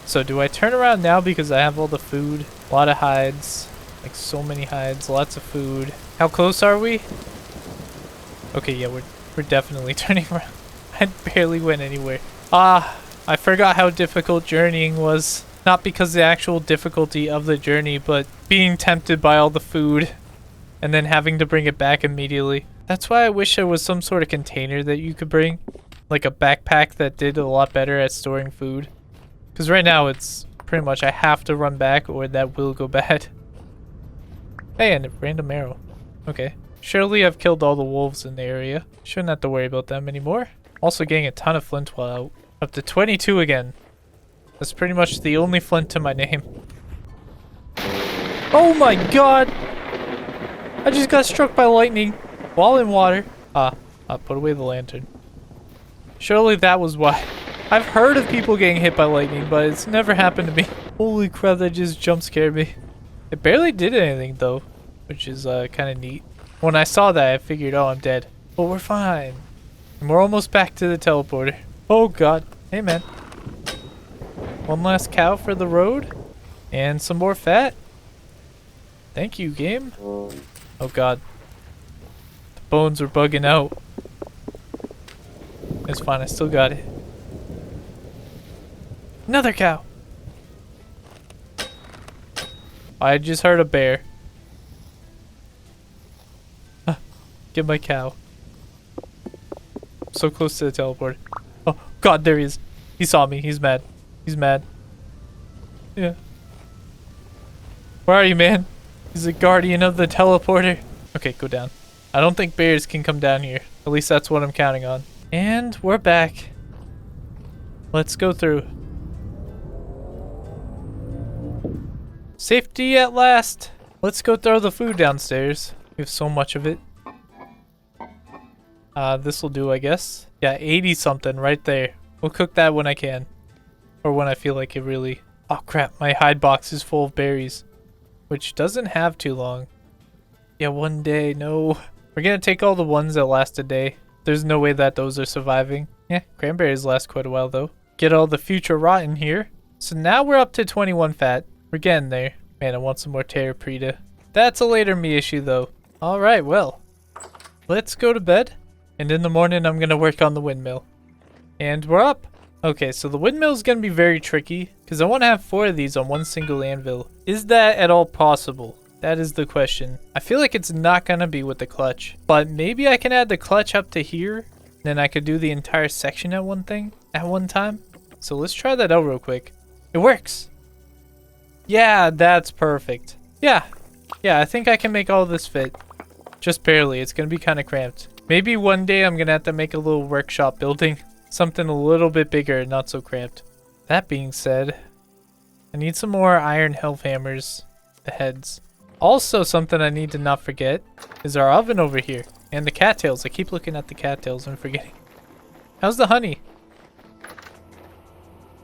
Speaker 1: So do I turn around now because I have all the food? A lot of hides. Like so many hides. Lots of food. How close are we? Okay, yeah, we're definitely turning around. I barely went anywhere. Ah, I forgot how difficult journeying was. Not because the actual difficulty of the journey, but being tempted by all the food and then having to bring it back immediately. That's why I wish there was some sort of container that you could bring. Like a backpack that did a lot better at storing food. Because right now it's Pretty much I have to run back or that will go bad. Hey, and a random arrow. Okay. Surely I've killed all the wolves in the area. Shouldn't have to worry about them anymore. Also getting a ton of flint while out. Up to 22 again. That's pretty much the only flint to my name. Oh my god! I just got struck by lightning while in water. Put away the lantern. Surely that was why. I've heard of people getting hit by lightning, but it's never happened to me. Holy crap, that just jump scared me. It barely did anything though, which is kind of neat. When I saw that, I figured, oh, I'm dead. But we're fine. And we're almost back to the teleporter. Oh god. Hey man. One last cow for the road. And some more fat. Thank you, game. Oh god. The bones are bugging out. It's fine, I still got it. Another cow. I just heard a bear. Get my cow. So close to the teleporter. Oh god, there he is. He saw me. He's mad. He's mad. Yeah. Where are you, man? He's a guardian of the teleporter. Okay, go down. I don't think bears can come down here. At least that's what I'm counting on. And we're back. Let's go through. Safety at last. Let's go throw the food downstairs. We have so much of it. This will do, I guess. Yeah, 80 something right there. We'll cook that when I can. Or when I feel like it really... Oh crap, my hide box is full of berries. Which doesn't have too long. Yeah, one day, no. We're gonna take all the ones that last a day. There's no way that those are surviving. Yeah, cranberries last quite a while though. Get all the future rot in here. So now we're up to 21 fat. We're getting there. Man, I want some more terrapreta. That's a later me issue though. Alright, well. Let's go to bed. And in the morning I'm gonna work on the windmill. And we're up. Okay, so the windmill is going to be very tricky because I want to have 4 of these on one single anvil. Is that at all possible? That is the question. I feel like it's not going to be with the clutch, but maybe I can add the clutch up to here. Then I could do the entire section at one time. So let's try that out real quick. It works. Yeah, that's perfect. Yeah, I think I can make all this fit. Just barely. It's going to be kind of cramped. Maybe one day I'm going to have to make a little workshop building. Something a little bit bigger and not so cramped. That being said, I need some more iron health hammers. The heads. Also, something I need to not forget is our oven over here. And the cattails. I keep looking at the cattails and forgetting. How's the honey?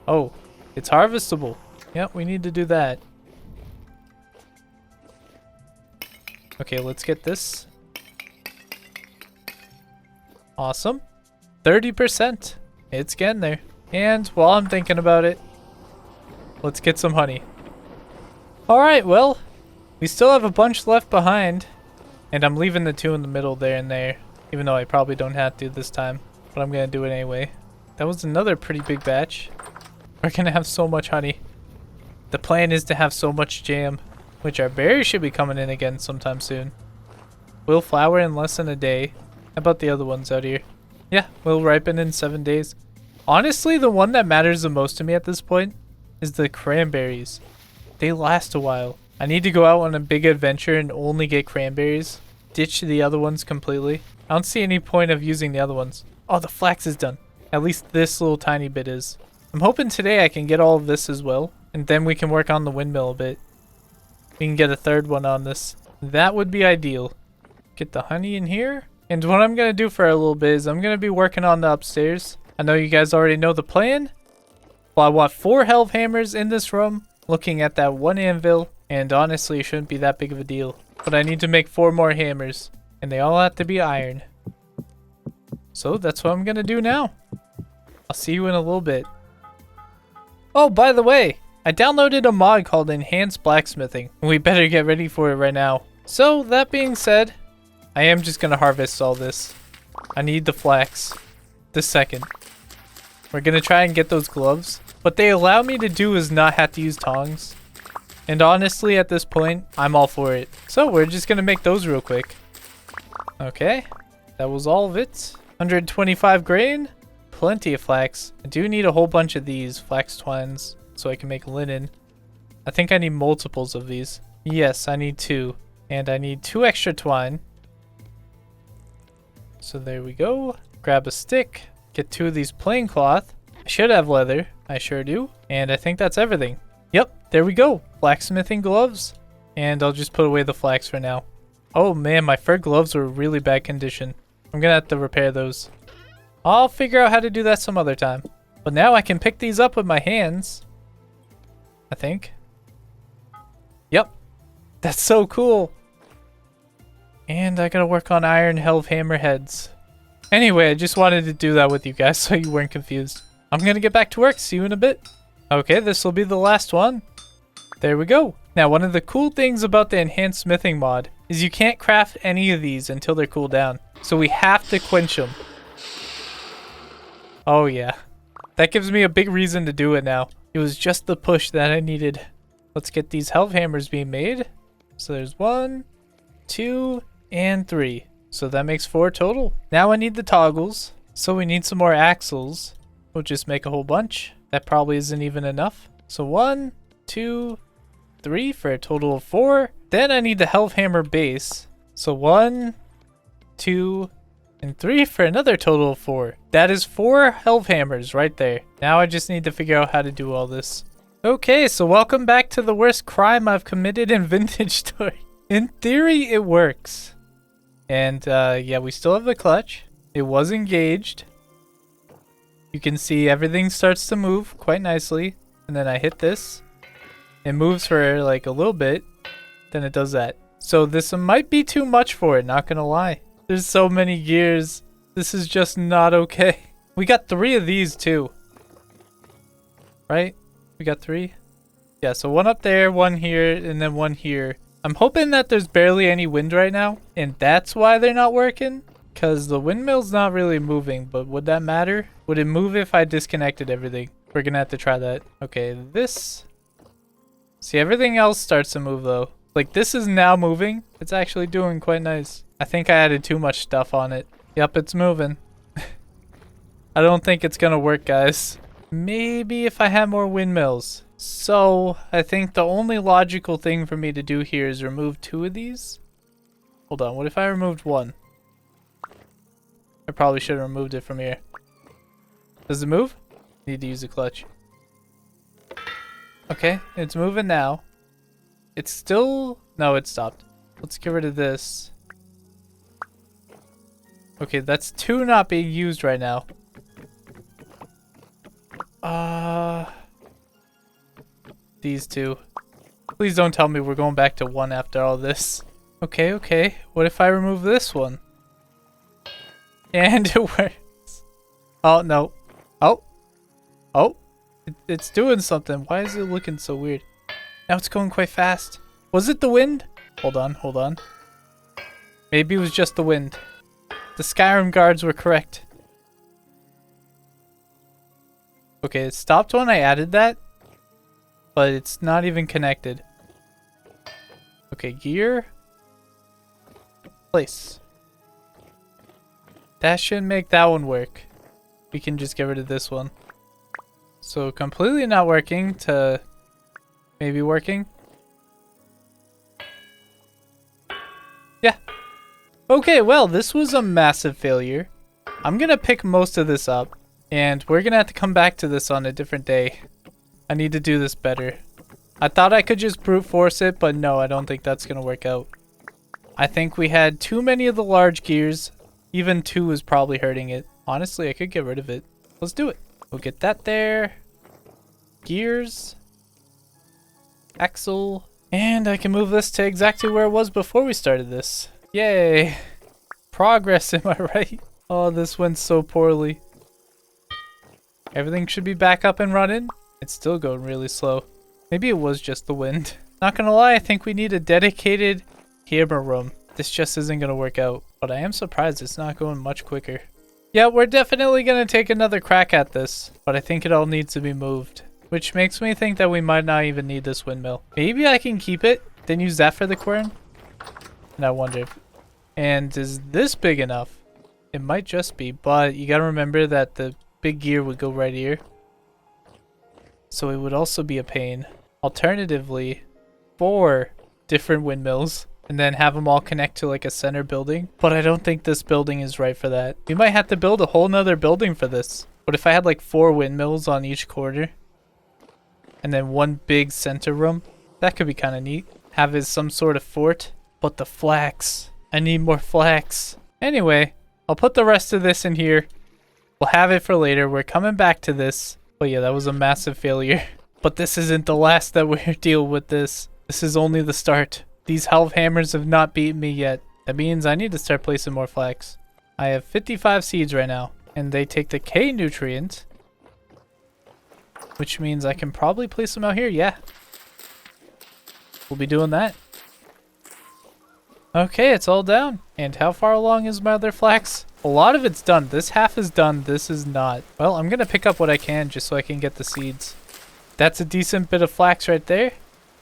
Speaker 1: Oh, it's harvestable. Yep, we need to do that. Okay, let's get this. Awesome. 30%. It's getting there. And while I'm thinking about it, let's get some honey. Alright, well, we still have a bunch left behind. And I'm leaving the 2 in the middle there and there. Even though I probably don't have to this time. But I'm going to do it anyway. That was another pretty big batch. We're going to have so much honey. The plan is to have so much jam. Which our berries should be coming in again sometime soon. Will flower in less than a day. How about the other ones out here? Yeah, will ripen in 7 days. Honestly, the one that matters the most to me at this point is the cranberries. They last a while. I need to go out on a big adventure and only get cranberries. Ditch the other ones completely. I don't see any point of using the other ones. Oh, the flax is done. At least this little tiny bit is. I'm hoping today I can get all of this as well. And then we can work on the windmill a bit. We can get a 3rd one on this. That would be ideal. Get the honey in here. And what I'm going to do for a little bit is I'm going to be working on the upstairs. I know you guys already know the plan. But I want 4 health hammers in this room. Looking at that 1 anvil. And honestly, it shouldn't be that big of a deal. But I need to make 4 more hammers. And they all have to be iron. So that's what I'm going to do now. I'll see you in a little bit. Oh, by the way. I downloaded a mod called Enhanced Blacksmithing. And we better get ready for it right now. So that being said, I am just going to harvest all this. I need the flax. The second. We're going to try and get those gloves. What they allow me to do is not have to use tongs. And honestly, at this point, I'm all for it. So we're just going to make those real quick. Okay. That was all of it. 125 grain. Plenty of flax. I do need a whole bunch of these flax twines. so I can make linen. I think I need multiples of these. Yes, I need 2. And I need 2 extra twine. So there we go. Grab a stick. Get 2 of these plain cloth. I should have leather. I sure do. And I think that's everything. Yep, there we go. Blacksmithing gloves. And I'll just put away the flax for now. Oh man, my fur gloves were in really bad condition. I'm gonna have to repair those. I'll figure out how to do that some other time. But now I can pick these up with my hands. I think. Yep. That's so cool. And I gotta work on iron helve hammer heads. Anyway, I just wanted to do that with you guys so you weren't confused. I'm gonna get back to work. See you in a bit. Okay, this will be the last one. There we go. Now, one of the cool things about the enhanced smithing mod is you can't craft any of these until they're cooled down. So we have to quench them. Oh yeah. That gives me a big reason to do it now. It was just the push that I needed. Let's get these helve hammers being made. So there's 1, 2, and 3. So that makes 4 total. Now I need the toggles. So we need some more axles. We'll just make a whole bunch. That probably isn't even enough. So 1, 2, 3 for a total of 4. Then I need the helve hammer base. So 1, 2, and 3 for another total of 4. That is 4 helve hammers right there. Now I just need to figure out how to do all this. Okay, so welcome back to the worst crime I've committed in Vintage Story. In theory, it works. And yeah, we still have the clutch. It was engaged. You can see everything starts to move quite nicely. And then I hit this. It moves for like a little bit. Then it does that. So this might be too much for it, not gonna lie. There's so many gears. This is just not okay. We got 3 of these too. Right? We got 3? Yeah, so 1 up there, 1 here, and then 1 here. I'm hoping that there's barely any wind right now, and that's why they're not working. Because the windmill's not really moving, but would that matter? Would it move if I disconnected everything? We're gonna have to try that. Okay, this. See, everything else starts to move though. Like, this is now moving. It's actually doing quite nice. I think I added too much stuff on it. Yep, it's moving. I don't think it's gonna work, guys. Maybe if I had more windmills. So, I think the only logical thing for me to do here is remove 2 of these. Hold on, what if I removed 1? I probably should have removed it from here. Does it move? Need to use the clutch. Okay, it's moving now. It's still... No, it stopped. Let's get rid of this. Okay, that's 2 not being used right now. These 2. Please don't tell me we're going back to 1 after all this. Okay, okay. What if I remove this one? And it works. Oh, no. Oh. Oh. It's doing something. Why is it looking so weird? Now it's going quite fast. Was it the wind? Hold on, hold on. Maybe it was just the wind. The Skyrim guards were correct. Okay, it stopped when I added that. But it's not even connected. Okay, gear. Place. That should make that one work. We can just get rid of this one. So completely not working to maybe working. Yeah. Okay, well, this was a massive failure. I'm gonna pick most of this up. And we're gonna have to come back to this on a different day. I need to do this better. I thought I could just brute force it, but no, I don't think that's gonna work out. I think we had too many of the large gears. Even 2 is probably hurting it. Honestly, I could get rid of it. Let's do it. We'll get that there. Gears. Axle. And I can move this to exactly where it was before we started this. Yay. Progress, am I right? Oh, this went so poorly. Everything should be back up and running. It's still going really slow. Maybe it was just the wind. Not gonna lie, I think we need a dedicated hammer room. This just isn't gonna work out. But I am surprised it's not going much quicker. Yeah, we're definitely gonna take another crack at this. But I think it all needs to be moved. Which makes me think that we might not even need this windmill. Maybe I can keep it, then use that for the quern? And I wonder if... And is this big enough? It might just be, but you gotta remember that the big gear would go right here. so it would also be a pain. Alternatively, 4 different windmills and then have them all connect to like a center building. But I don't think this building is right for that. We might have to build a whole nother building for this. But if I had like 4 windmills on each corner and then one big center room, that could be kind of neat. Have as some sort of fort. But the flax, I need more flax. Anyway, I'll put the rest of this in here. We'll have it for later. We're coming back to this. But yeah, that was a massive failure. But this isn't the last that we're dealing with this. This is only the start. These half hammers have not beaten me yet. That means I need to start placing more flax. I have 55 seeds right now. And they take the K nutrient. Which means I can probably place them out here. Yeah. We'll be doing that. Okay, it's all down. And how far along is my other flax? A lot of it's done. This half is done. This is not. Well, I'm going to pick up what I can just so I can get the seeds. That's a decent bit of flax right there.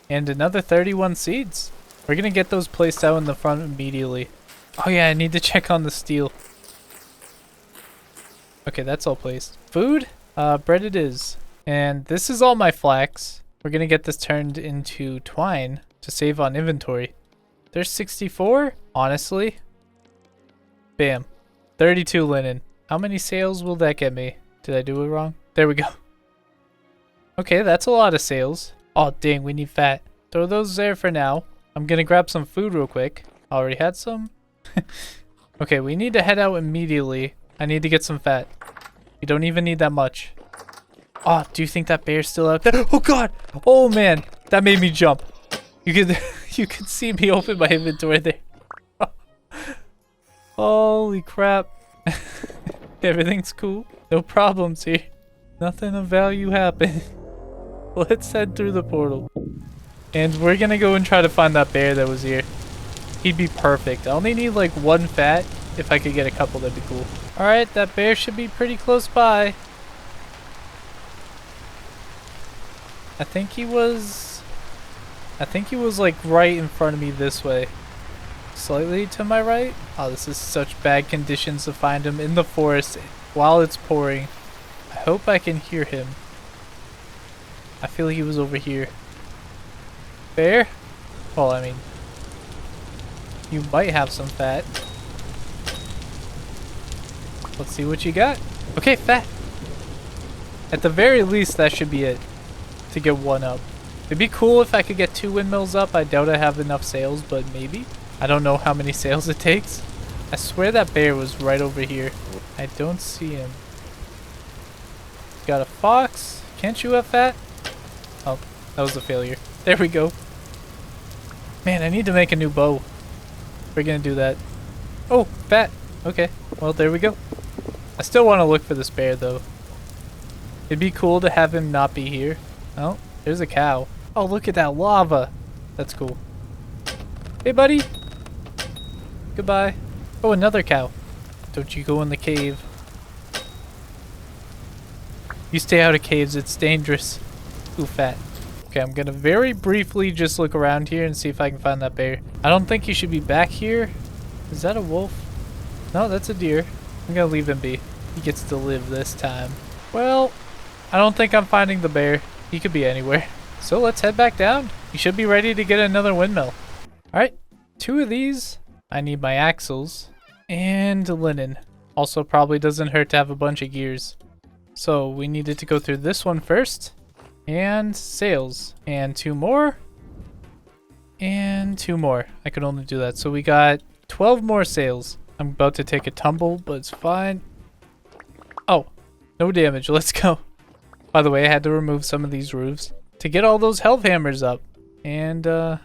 Speaker 1: And another 31 seeds. We're going to get those placed out in the front immediately. Oh yeah, I need to check on the steel. Okay, that's all placed. Food? Bread it is. And this is all my flax. We're going to get this turned into twine to save on inventory. There's 64, honestly. Bam. 32 linen. How many sales will that get me? Did I do it wrong? There we go. Okay, that's a lot of sales. Oh, dang, we need fat. Throw those there for now. I'm gonna grab some food real quick. Already had some. Okay, we need to head out immediately. I need to get some fat. You don't even need that much. Oh, do you think that bear's still out there? Oh, God. Oh, man. That made me jump. You could see me open my inventory there. Holy crap. Everything's cool. No problems here. Nothing of value happened. Let's head through the portal. And we're gonna go and try to find that bear that was here. He'd be perfect. I only need like 1 fat. If I could get a couple, that'd be cool. Alright, that bear should be pretty close by. I think he was like right in front of me this way. Slightly to my right. Oh, this is such bad conditions to find him in the forest while it's pouring. I hope I can hear him. I feel he was over here. Bear? Well, I mean, you might have some fat. Let's see what you got. Okay, fat. At the very least, that should be it to get 1 up. It'd be cool if I could get 2 windmills up. I doubt I have enough sales, but maybe. I don't know how many sales it takes. I swear that bear was right over here. I don't see him. Got a fox. Can't you have fat? Oh, that was a failure. There we go. Man, I need to make a new bow. We're gonna do that. Oh, fat. Okay, well, there we go. I still want to look for this bear, though. It'd be cool to have him not be here. Oh, there's a cow. Oh, look at that lava. That's cool. Hey, buddy. Goodbye. Oh, another cow. Don't you go in the cave. You stay out of caves. It's dangerous. Ooh, fat. Okay, I'm gonna very briefly just look around here and see if I can find that bear. I don't think he should be back here. Is that a wolf? No, that's a deer. I'm gonna leave him be. He gets to live this time. Well, I don't think I'm finding the bear. He could be anywhere. So let's head back down. You should be ready to get another windmill. Alright, 2 of these. I need my axles. And linen. Also probably doesn't hurt to have a bunch of gears. So we needed to go through this one first. And sails. And 2 more. And 2 more. I could only do that. So we got 12 more sails. I'm about to take a tumble, but it's fine. Oh, no damage. Let's go. By the way, I had to remove some of these roofs to get all those health hammers up. And I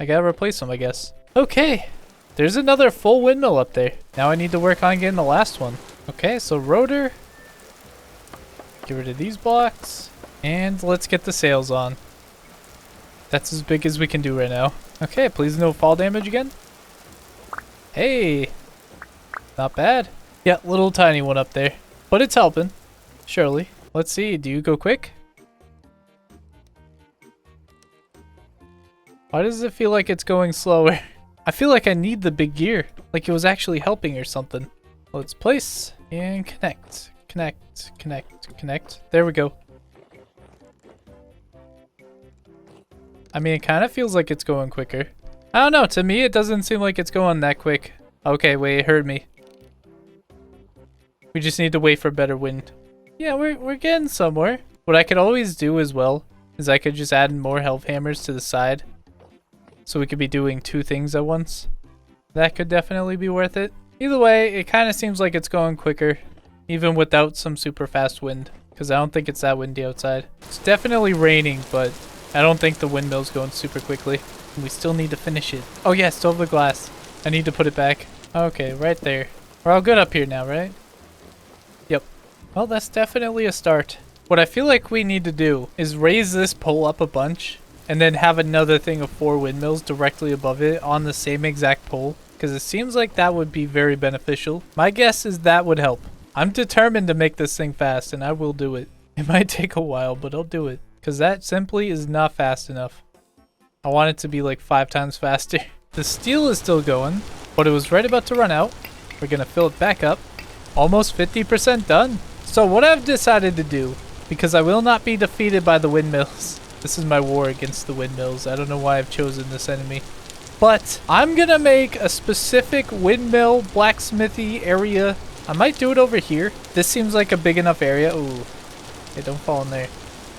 Speaker 1: gotta replace them, I guess. Okay. There's another full windmill up there. Now I need to work on getting the last one. Okay, so rotor. Get rid of these blocks. And let's get the sails on. That's as big as we can do right now. Okay, please no fall damage again. Hey. Not bad. Yeah, little tiny one up there. But it's helping. Surely. Let's see. Do you go quick? Why does it feel like it's going slower? I feel like I need the big gear. Like it was actually helping or something. Let's place and connect. Connect. Connect. Connect. There we go. I mean, it kind of feels like it's going quicker. I don't know. To me, it doesn't seem like it's going that quick. Okay, wait, it hurt me. We just need to wait for better wind. Yeah, we're getting somewhere. What I could always do as well is I could just add more health hammers to the side. So we could be doing 2 things at once. That could definitely be worth it. Either way, it kind of seems like it's going quicker. Even without some super fast wind. Because I don't think it's that windy outside. It's definitely raining, but I don't think the windmill's going super quickly. We still need to finish it. Oh yeah, still have the glass. I need to put it back. Okay, right there. We're all good up here now, right? Yep. Well, that's definitely a start. What I feel like we need to do is raise this pole up a bunch and then have another thing of 4 windmills directly above it on the same exact pole, because it seems like that would be very beneficial. My guess is that would help. I'm determined to make this thing fast, and I will do it. It might take a while, but I'll do it, because that simply is not fast enough. I want it to be like 5 times faster. The steel is still going, but it was right about to run out. We're gonna fill it back up. Almost 50% done. So what I've decided to do, because I will not be defeated by the windmills. This is my war against the windmills. I don't know why I've chosen this enemy. But I'm gonna make a specific windmill blacksmithy area. I might do it over here. This seems like a big enough area. Ooh, hey, don't fall in there.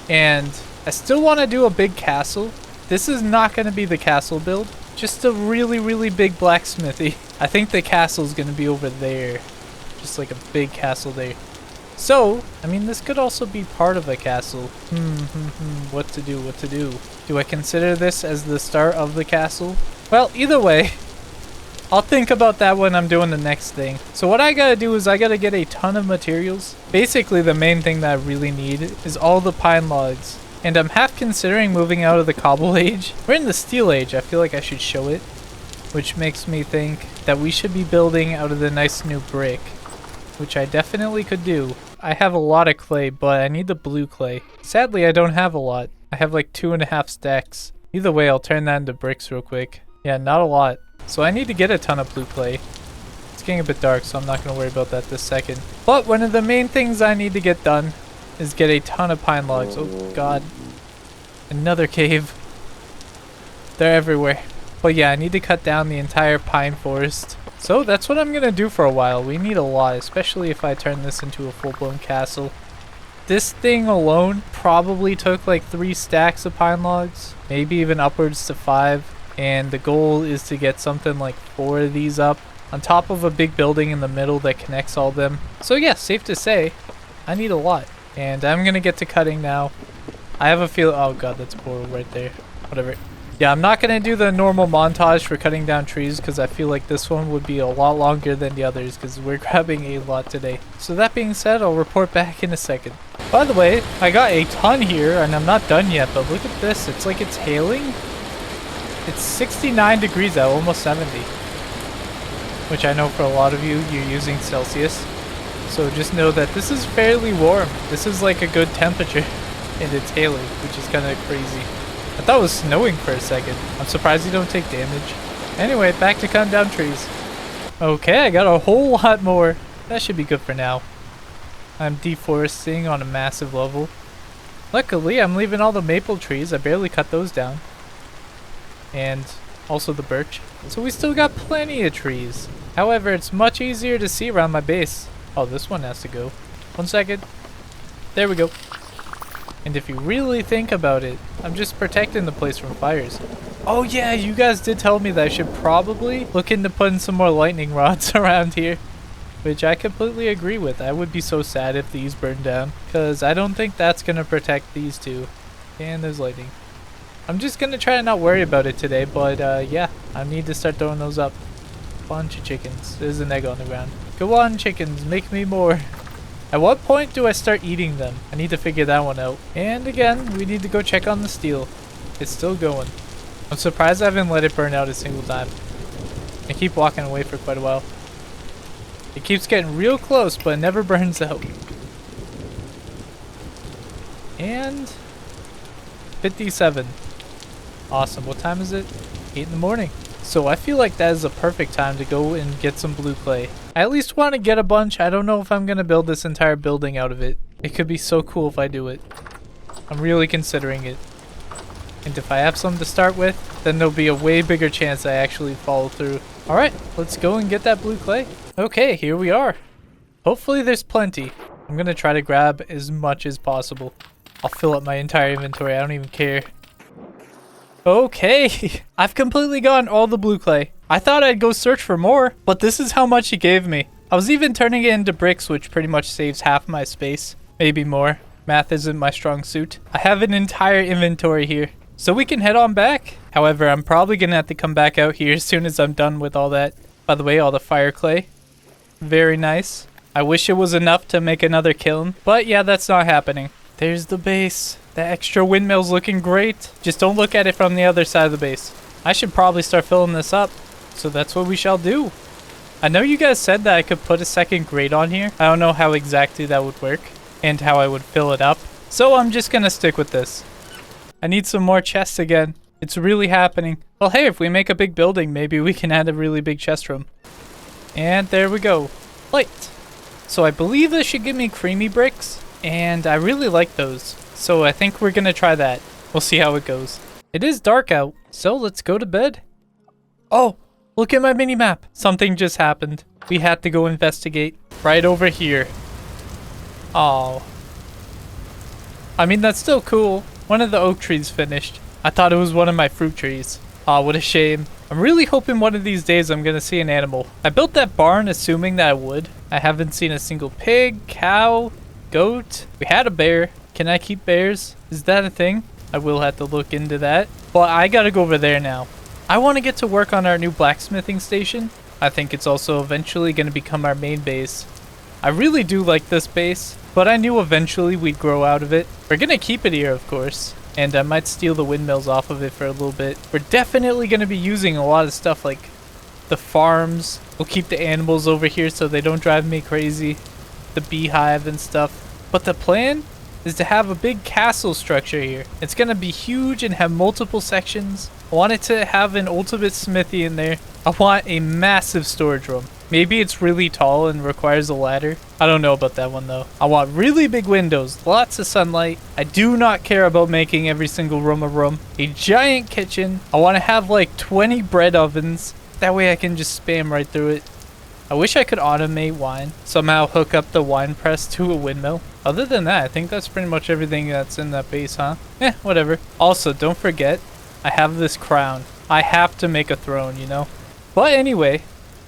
Speaker 1: And I still want to do a big castle. This is not going to be the castle build. Just a really, really big blacksmithy. I think the castle is going to be over there. Just like a big castle there. So, I mean, this could also be part of a castle. What to do, what to do? Do I consider this as the start of the castle? Well, either way, I'll think about that when I'm doing the next thing. So what I gotta do is I gotta get a ton of materials. Basically, the main thing that I really need is all the pine logs. And I'm half considering moving out of the cobble age. We're in the steel age. I feel like I should show it. Which makes me think that we should be building out of the nice new brick. Which I definitely could do. I have a lot of clay, but I need the blue clay. Sadly, I don't have a lot. I have like 2.5 stacks. Either way, I'll turn that into bricks real quick. Yeah, not a lot. So I need to get a ton of blue clay. It's getting a bit dark, so I'm not going to worry about that this second. But one of the main things I need to get done is get a ton of pine logs. Oh god. Another cave. They're everywhere. But yeah, I need to cut down the entire pine forest. So that's what I'm going to do for a while. We need a lot, especially if I turn this into a full-blown castle. This thing alone probably took like 3 stacks of pine logs. Maybe even upwards to 5. And the goal is to get something like 4 of these up on top of a big building in the middle that connects all of them. So yeah, safe to say, I need a lot. And I'm going to get to cutting now. I have a feel. Oh god, that's a portal right there. Whatever. Yeah, I'm not going to do the normal montage for cutting down trees because I feel like this one would be a lot longer than the others because we're grabbing a lot today. So that being said, I'll report back in a second. By the way, I got a ton here and I'm not done yet, but look at this. It's like it's hailing. It's 69 degrees out, almost 70. Which I know for a lot of you, you're using Celsius. So just know that this is fairly warm. This is like a good temperature. And it's hailing, which is kind of crazy. I thought it was snowing for a second. I'm surprised you don't take damage. Anyway, back to cutting down trees. Okay, I got a whole lot more. That should be good for now. I'm deforesting on a massive level. Luckily, I'm leaving all the maple trees. I barely cut those down. And also the birch. So we still got plenty of trees. However, it's much easier to see around my base. Oh, this one has to go. 1 second. There we go. And if you really think about it, I'm just protecting the place from fires. Oh yeah, you guys did tell me that I should probably look into putting some more lightning rods around here. Which I completely agree with. I would be so sad if these burned down. Because I don't think that's going to protect these two. And there's lightning. I'm just going to try to not worry about it today. But yeah, I need to start throwing those up. Bunch of chickens. There's an egg on the ground. Go on, chickens. Make me more. At what point do I start eating them? I need to figure that one out. And again, we need to go check on the steel. It's still going. I'm surprised I haven't let it burn out a single time. I keep walking away for quite a while. It keeps getting real close, but it never burns out. And 57. Awesome. What time is it? 8 in the morning. So I feel like that is a perfect time to go and get some blue clay. I at least want to get a bunch. I don't know if I'm going to build this entire building out of it. It could be so cool if I do it. I'm really considering it. And if I have some to start with, then there'll be a way bigger chance I actually follow through. All right, let's go and get that blue clay. Okay, here we are. Hopefully there's plenty. I'm gonna try to grab as much as possible. I'll fill up my entire inventory, I don't even care. Okay, I've completely gotten all the blue clay. I thought I'd go search for more, but this is how much he gave me. I was even turning it into bricks, which pretty much saves half my space. Maybe more. Math isn't my strong suit. I have an entire inventory here, so we can head on back. However, I'm probably gonna have to come back out here as soon as I'm done with all that. By the way, all the fire clay. Very nice. I wish it was enough to make another kiln, but yeah, that's not happening. There's the base. The extra windmill's looking great. Just don't look at it from the other side of the base. I should probably start filling this up, so that's what we shall do. I know you guys said that I could put a second grate on here. I don't know how exactly that would work and how I would fill it up, so I'm just gonna stick with this. I need some more chests again. It's really happening. Well, hey, if we make a big building, maybe we can add a really big chest room. And there we go. Light. So I believe this should give me creamy bricks, and I really like those. So I think we're gonna try that. We'll see how it goes. It is dark out, so let's go to bed. Oh, look at my mini map. Something just happened. We had to go investigate. Right over here. Oh. I mean, that's still cool. One of the oak trees finished. I thought it was one of my fruit trees. Aw, what a shame. I'm really hoping one of these days I'm gonna see an animal. I built that barn assuming that I would. I haven't seen a single pig, cow, goat. We had a bear. Can I keep bears? Is that a thing? I will have to look into that. But I gotta go over there now. I want to get to work on our new blacksmithing station. I think it's also eventually gonna become our main base. I really do like this base, but I knew eventually we'd grow out of it. We're gonna keep it here, of course. And I might steal the windmills off of it for a little bit. We're definitely going to be using a lot of stuff like the farms. We'll keep the animals over here so they don't drive me crazy. The beehive and stuff. But the plan is to have a big castle structure here. It's going to be huge and have multiple sections. I want it to have an ultimate smithy in there. I want a massive storage room. Maybe it's really tall and requires a ladder. I don't know about that one though. I want really big windows, lots of sunlight. I do not care about making every single room a room. A giant kitchen. I want to have like 20 bread ovens. That way I can just spam right through it. I wish I could automate wine. Somehow hook up the wine press to a windmill. Other than that, I think that's pretty much everything that's in that base, huh? Whatever. Also, don't forget, I have this crown. I have to make a throne, you know? But anyway,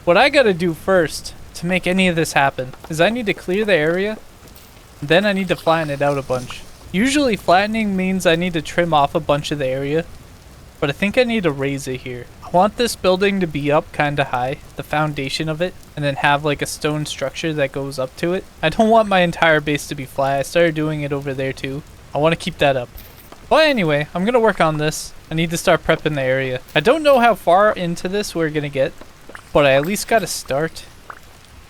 Speaker 1: what I gotta do first to make any of this happen is I need to clear the area, then I need to flatten it out a bunch. Usually flattening means I need to trim off a bunch of the area, but I think I need to raise it here. I want this building to be up kinda high, the foundation of it, and then have like a stone structure that goes up to it. I don't want my entire base to be flat. I started doing it over there too. I want to keep that up. But anyway, I'm gonna work on this. I need to start prepping the area. I don't know how far into this we're gonna get, but I at least gotta start.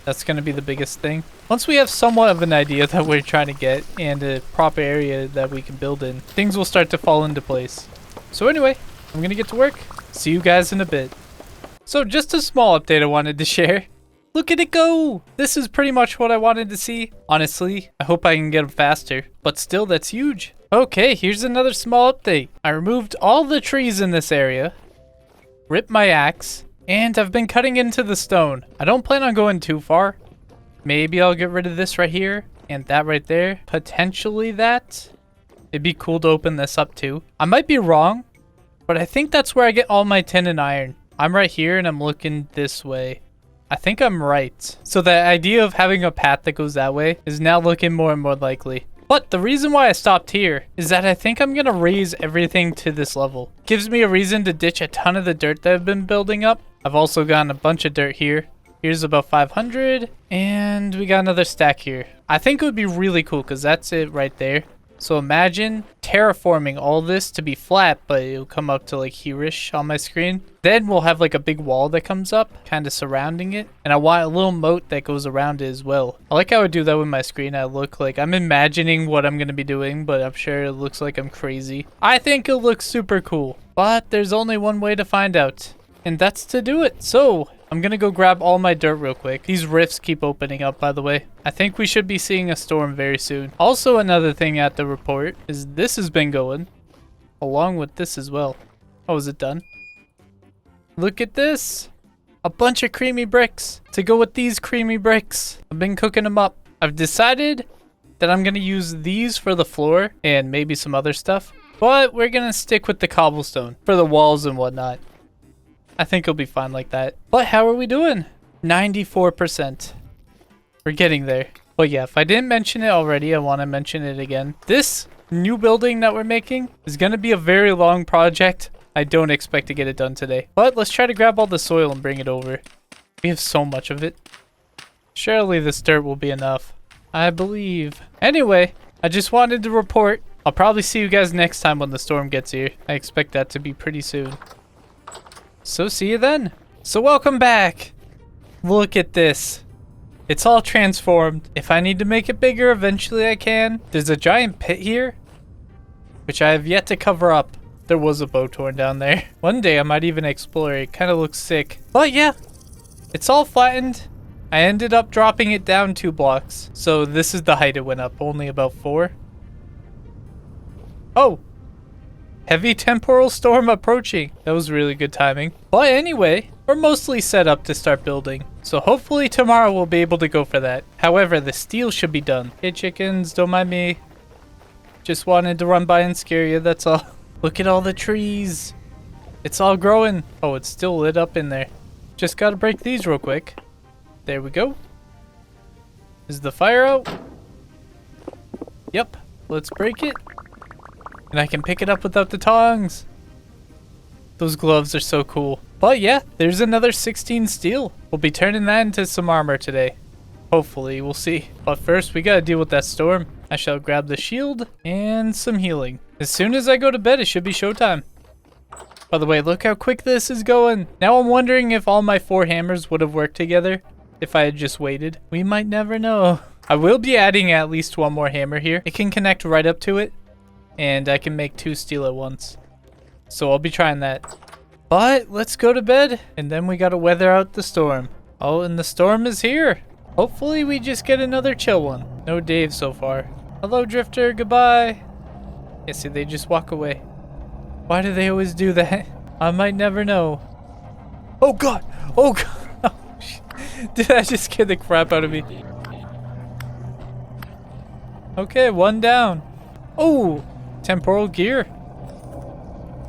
Speaker 1: That's gonna be the biggest thing. Once we have somewhat of an idea that we're trying to get and a proper area that we can build in, things will start to fall into place. So anyway, I'm gonna get to work. See you guys in a bit. So just a small update I wanted to share. Look at it go! This is pretty much what I wanted to see. Honestly, I hope I can get them faster, but still that's huge. Okay, here's another small update. I removed all the trees in this area, ripped my axe, and I've been cutting into the stone. I don't plan on going too far. Maybe I'll get rid of this right here and that right there. Potentially that. It'd be cool to open this up too. I might be wrong, but I think that's where I get all my tin and iron. I'm right here and I'm looking this way. I think I'm right. So the idea of having a path that goes that way is now looking more and more likely. But the reason why I stopped here is that I think I'm going to raise everything to this level. Gives me a reason to ditch a ton of the dirt that I've been building up. I've also gotten a bunch of dirt here. Here's about 500 and we got another stack here. I think it would be really cool because that's it right there. So imagine terraforming all this to be flat, but it'll come up to like here-ish on my screen. Then we'll have like a big wall that comes up, kind of surrounding it. And I want a little moat that goes around it as well. I like how I do that with my screen. I look like I'm imagining what I'm going to be doing, but I'm sure it looks like I'm crazy. I think it looks super cool, but there's only one way to find out, and that's to do it. So I'm gonna go grab all my dirt real quick. These rifts keep opening up, by the way. I think we should be seeing a storm very soon. Also, another thing at the report is this has been going along with this as well. Oh, is it done? Look at this. A bunch of creamy bricks to go with these creamy bricks. I've been cooking them up. I've decided that I'm going to use these for the floor and maybe some other stuff. But we're going to stick with the cobblestone for the walls and whatnot. I think it'll be fine like that. But how are we doing? 94%. We're getting there. But yeah, if I didn't mention it already, I want to mention it again. This new building that we're making is going to be a very long project. I don't expect to get it done today. But let's try to grab all the soil and bring it over. We have so much of it. Surely this dirt will be enough. I believe. Anyway, I just wanted to report. I'll probably see you guys next time when the storm gets here. I expect that to be pretty soon. So see you then. So welcome back. Look at this. It's all transformed. If I need to make it bigger, eventually I can. There's a giant pit here, which I have yet to cover up. There was a bow torn down there. One day I might even explore it. Kind of looks sick. But yeah, it's all flattened. I ended up dropping it down 2 blocks. So this is the height it went up. Only about 4. Oh. Heavy temporal storm approaching. That was really good timing. But anyway, we're mostly set up to start building. So hopefully tomorrow we'll be able to go for that. However, the steel should be done. Hey chickens, don't mind me. Just wanted to run by and scare you, that's all. Look at all the trees. It's all growing. Oh, it's still lit up in there. Just gotta break these real quick. There we go. Is the fire out? Yep. Let's break it. And I can pick it up without the tongs. Those gloves are so cool. But yeah, there's another 16 steel. We'll be turning that into some armor today. Hopefully, we'll see. But first, we gotta deal with that storm. I shall grab the shield and some healing. As soon as I go to bed, it should be showtime. By the way, look how quick this is going. Now I'm wondering if all my 4 hammers would have worked together if I had just waited. We might never know. I will be adding at least 1 more hammer here. It can connect right up to it, and I can make 2 steel at once. So I'll be trying that. But let's go to bed, and then we gotta weather out the storm. Oh, and the storm is here. Hopefully we just get another chill one. No Dave so far. Hello, Drifter. Goodbye. Yeah, see, they just walk away. Why do they always do that? I might never know. Oh, God. Oh, God. Oh, did I just scare the crap out of me? Okay, 1 down. Oh, temporal gear.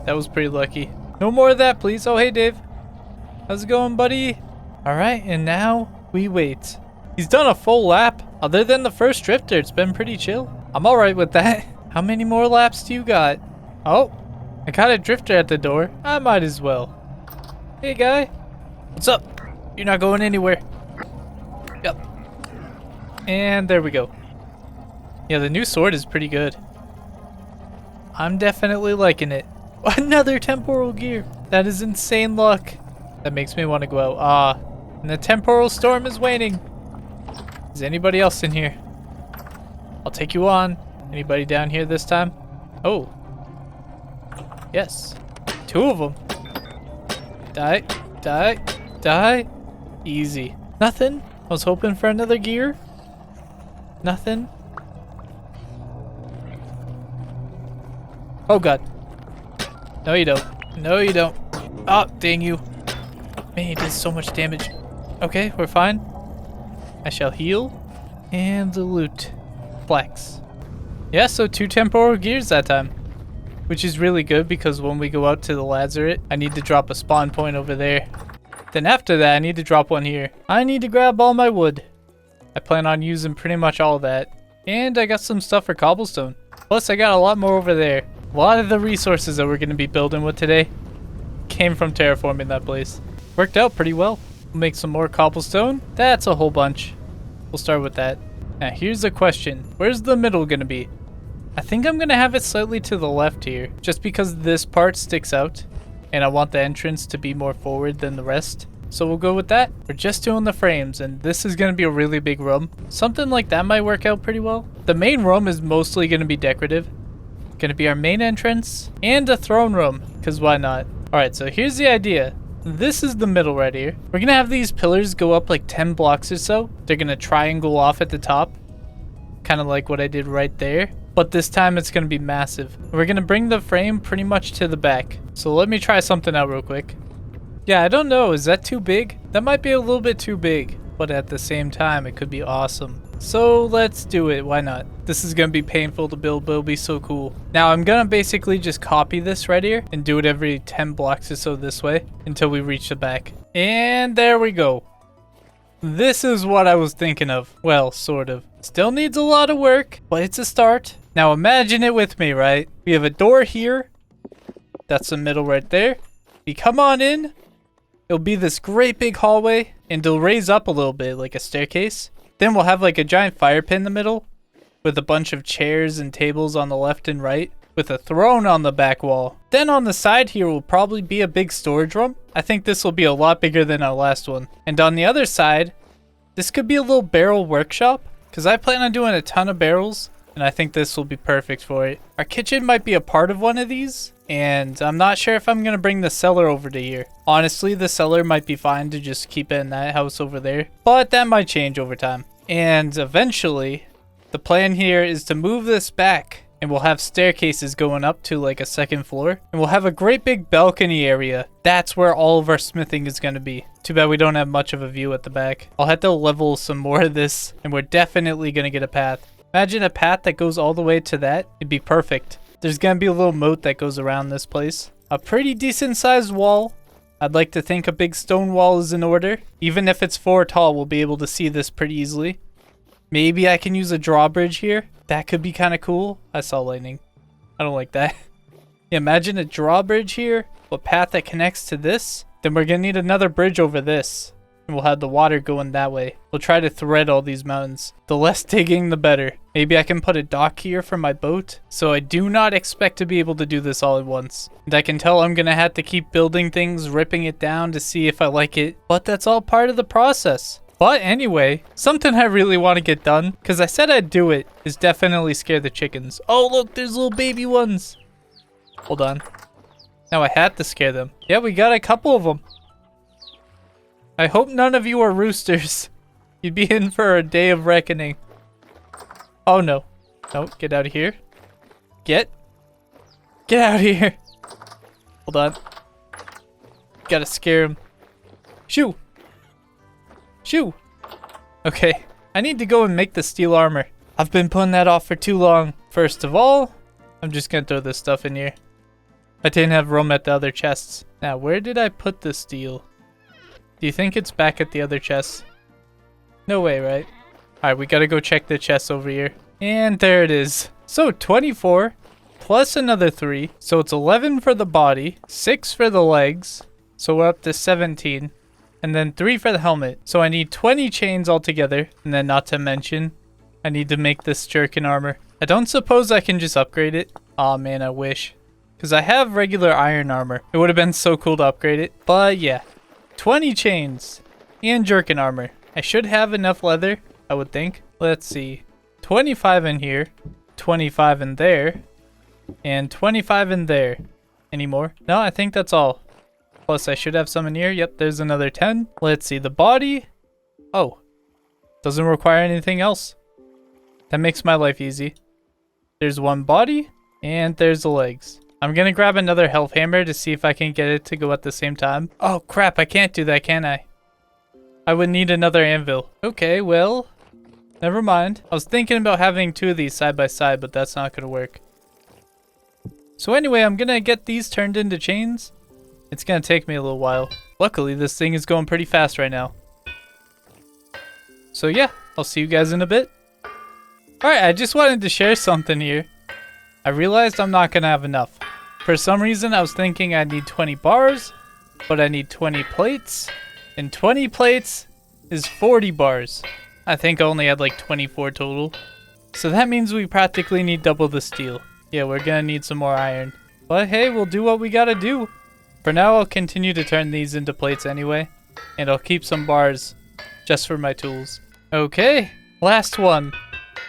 Speaker 1: That was pretty lucky. No more of that, please. Oh, hey, Dave. How's it going, buddy? All right, and now we wait. He's done a full lap. Other than the first drifter, it's been pretty chill. I'm all right with that. How many more laps do you got? Oh, I got a drifter at the door. I might as well. Hey, guy. What's up? You're not going anywhere. Yep. And there we go. Yeah, the new sword is pretty good. I'm definitely liking it. Another temporal gear. That is insane luck. That makes me want to go out. And the temporal storm is waning. Is anybody else in here? I'll take you on. Anybody down here this time? Oh. Yes. 2 of them. Die. Die. Die. Easy. Nothing. I was hoping for another gear. Nothing. Oh, God. No, you don't. No, you don't. Oh, dang you. Man, he does so much damage. Okay, we're fine. I shall heal. And the loot. Flax. Yeah, so 2 temporal gears that time. Which is really good because when we go out to the Lazarette, I need to drop a spawn point over there. Then after that, I need to drop one here. I need to grab all my wood. I plan on using pretty much all of that. And I got some stuff for cobblestone. Plus, I got a lot more over there. A lot of the resources that we're going to be building with today came from terraforming that place. Worked out pretty well. We'll make some more cobblestone. That's a whole bunch. We'll start with that. Now, here's the question. Where's the middle going to be? I think I'm going to have it slightly to the left here, just because this part sticks out, and I want the entrance to be more forward than the rest. So we'll go with that. We're just doing the frames, and this is going to be a really big room. Something like that might work out pretty well. The main room is mostly going to be decorative. Going to be our main entrance, and a throne room, because why not? Alright, so here's the idea. This is the middle right here. We're going to have these pillars go up like 10 blocks or so. They're going to triangle off at the top, kind of like what I did right there. but this time it's going to be massive. We're going to bring the frame pretty much to the back. So let me try something out real quick. Yeah, I don't know. Is that too big? That might be a little bit too big, but at the same time, it could be awesome. So let's do it. Why not? This is going to be painful to build, but it'll be so cool. Now I'm going to basically just copy this right here and do it every 10 blocks or so this way until we reach the back. And there we go. This is what I was thinking of. Well, sort of. Still needs a lot of work, but it's a start. Now imagine it with me, right? We have a door here. That's the middle right there. We come on in. It'll be this great big hallway, and it'll raise up a little bit like a staircase. Then we'll have like a giant fire pit in the middle with a bunch of chairs and tables on the left and right with a throne on the back wall. Then on the side here will probably be a big storage room. I think this will be a lot bigger than our last one. And on the other side, this could be a little barrel workshop because I plan on doing a ton of barrels. And I think this will be perfect for it. Our kitchen might be a part of one of these. And I'm not sure if I'm going to bring the cellar over to here. Honestly, the cellar might be fine to just keep it in that house over there. But that might change over time. And eventually, the plan here is to move this back. And we'll have staircases going up to like a second floor. And we'll have a great big balcony area. That's where all of our smithing is going to be. Too bad we don't have much of a view at the back. I'll have to level some more of this. And we're definitely going to get a path. Imagine a path that goes all the way to that. It'd be perfect. There's going to be a little moat that goes around this place. A pretty decent sized wall. I'd like to think a big stone wall is in order. Even if it's 4 tall, we'll be able to see this pretty easily. Maybe I can use a drawbridge here. That could be kind of cool. I saw lightning. I don't like that. Yeah, imagine a drawbridge here. A path that connects to this. Then we're going to need another bridge over this. And we'll have the water going that way. We'll try to thread all these mountains. The less digging, the better. Maybe I can put a dock here for my boat. So I do not expect to be able to do this all at once. And I can tell I'm going to have to keep building things, ripping it down to see if I like it. But that's all part of the process. But anyway, something I really want to get done, because I said I'd do it, is definitely scare the chickens. Oh, look, there's little baby ones. Hold on. Now I had to scare them. Yeah, we got a couple of them. I hope none of you are roosters. You'd be in for a day of reckoning. Oh no. No, get out of here. Get out of here. Hold on. Gotta scare him. Shoo. Shoo. Okay. I need to go and make the steel armor. I've been putting that off for too long. First of all, I'm just gonna throw this stuff in here. I didn't have room at the other chests. Now, where did I put the steel? Do you think it's back at the other chest? No way, right? Alright, we gotta go check the chest over here. And there it is. So 24 plus another 3. So it's 11 for the body, 6 for the legs. So we're up to 17. And then 3 for the helmet. So I need 20 chains altogether. And then not to mention, I need to make this jerkin armor. I don't suppose I can just upgrade it. Aw man, I wish. Because I have regular iron armor. It would have been so cool to upgrade it. But yeah. 20 chains and jerkin armor. I should have enough leather, I would think. Let's see. 25 in here, 25 in there, and 25 in there. Any more? No, I think that's all. Plus, I should have some in here. Yep, there's another 10. Let's see. The body. Oh. Doesn't require anything else. That makes my life easy. There's one body, and there's the legs. I'm gonna grab another health hammer to see if I can get it to go at the same time. Oh crap, I can't do that, can I? I would need another anvil. Okay, well, never mind. I was thinking about having 2 of these side by side, but that's not gonna work. So anyway, I'm gonna get these turned into chains. It's gonna take me a little while. Luckily, this thing is going pretty fast right now. So yeah, I'll see you guys in a bit. Alright, I just wanted to share something here. I realized I'm not gonna have enough. For some reason, I was thinking I need 20 bars, but I need 20 plates, and 20 plates is 40 bars. I think I only had like 24 total. So that means we practically need double the steel. Yeah, we're gonna need some more iron. But hey, we'll do what we gotta do. For now, I'll continue to turn these into plates anyway, and I'll keep some bars just for my tools. Okay, last one.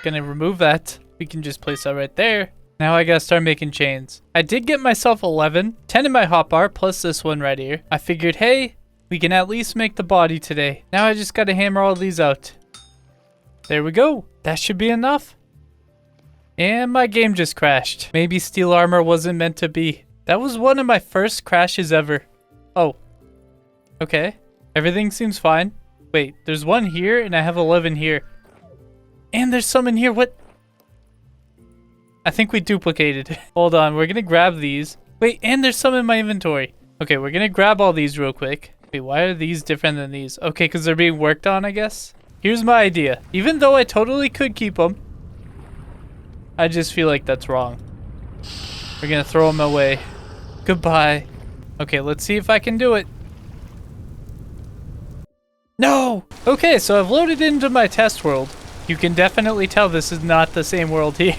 Speaker 1: Gonna remove that. We can just place that right there. Now I gotta start making chains. I did get myself 11, 10 in my hotbar, plus this one right here. I figured, hey, we can at least make the body today. Now I just gotta hammer all these out. There we go. That should be enough. And my game just crashed. Maybe steel armor wasn't meant to be. That was one of my first crashes ever. Oh. Okay. Everything seems fine. Wait, there's one here and I have 11 here. And there's some in here. What? I think we duplicated. Hold on. We're going to grab these. Wait, and there's some in my inventory. Okay, we're going to grab all these real quick. Wait, why are these different than these? Okay, because they're being worked on, I guess. Here's my idea. Even though I totally could keep them, I just feel like that's wrong. We're going to throw them away. Goodbye. Okay, let's see if I can do it. No! Okay, so I've loaded into my test world. You can definitely tell this is not the same world here.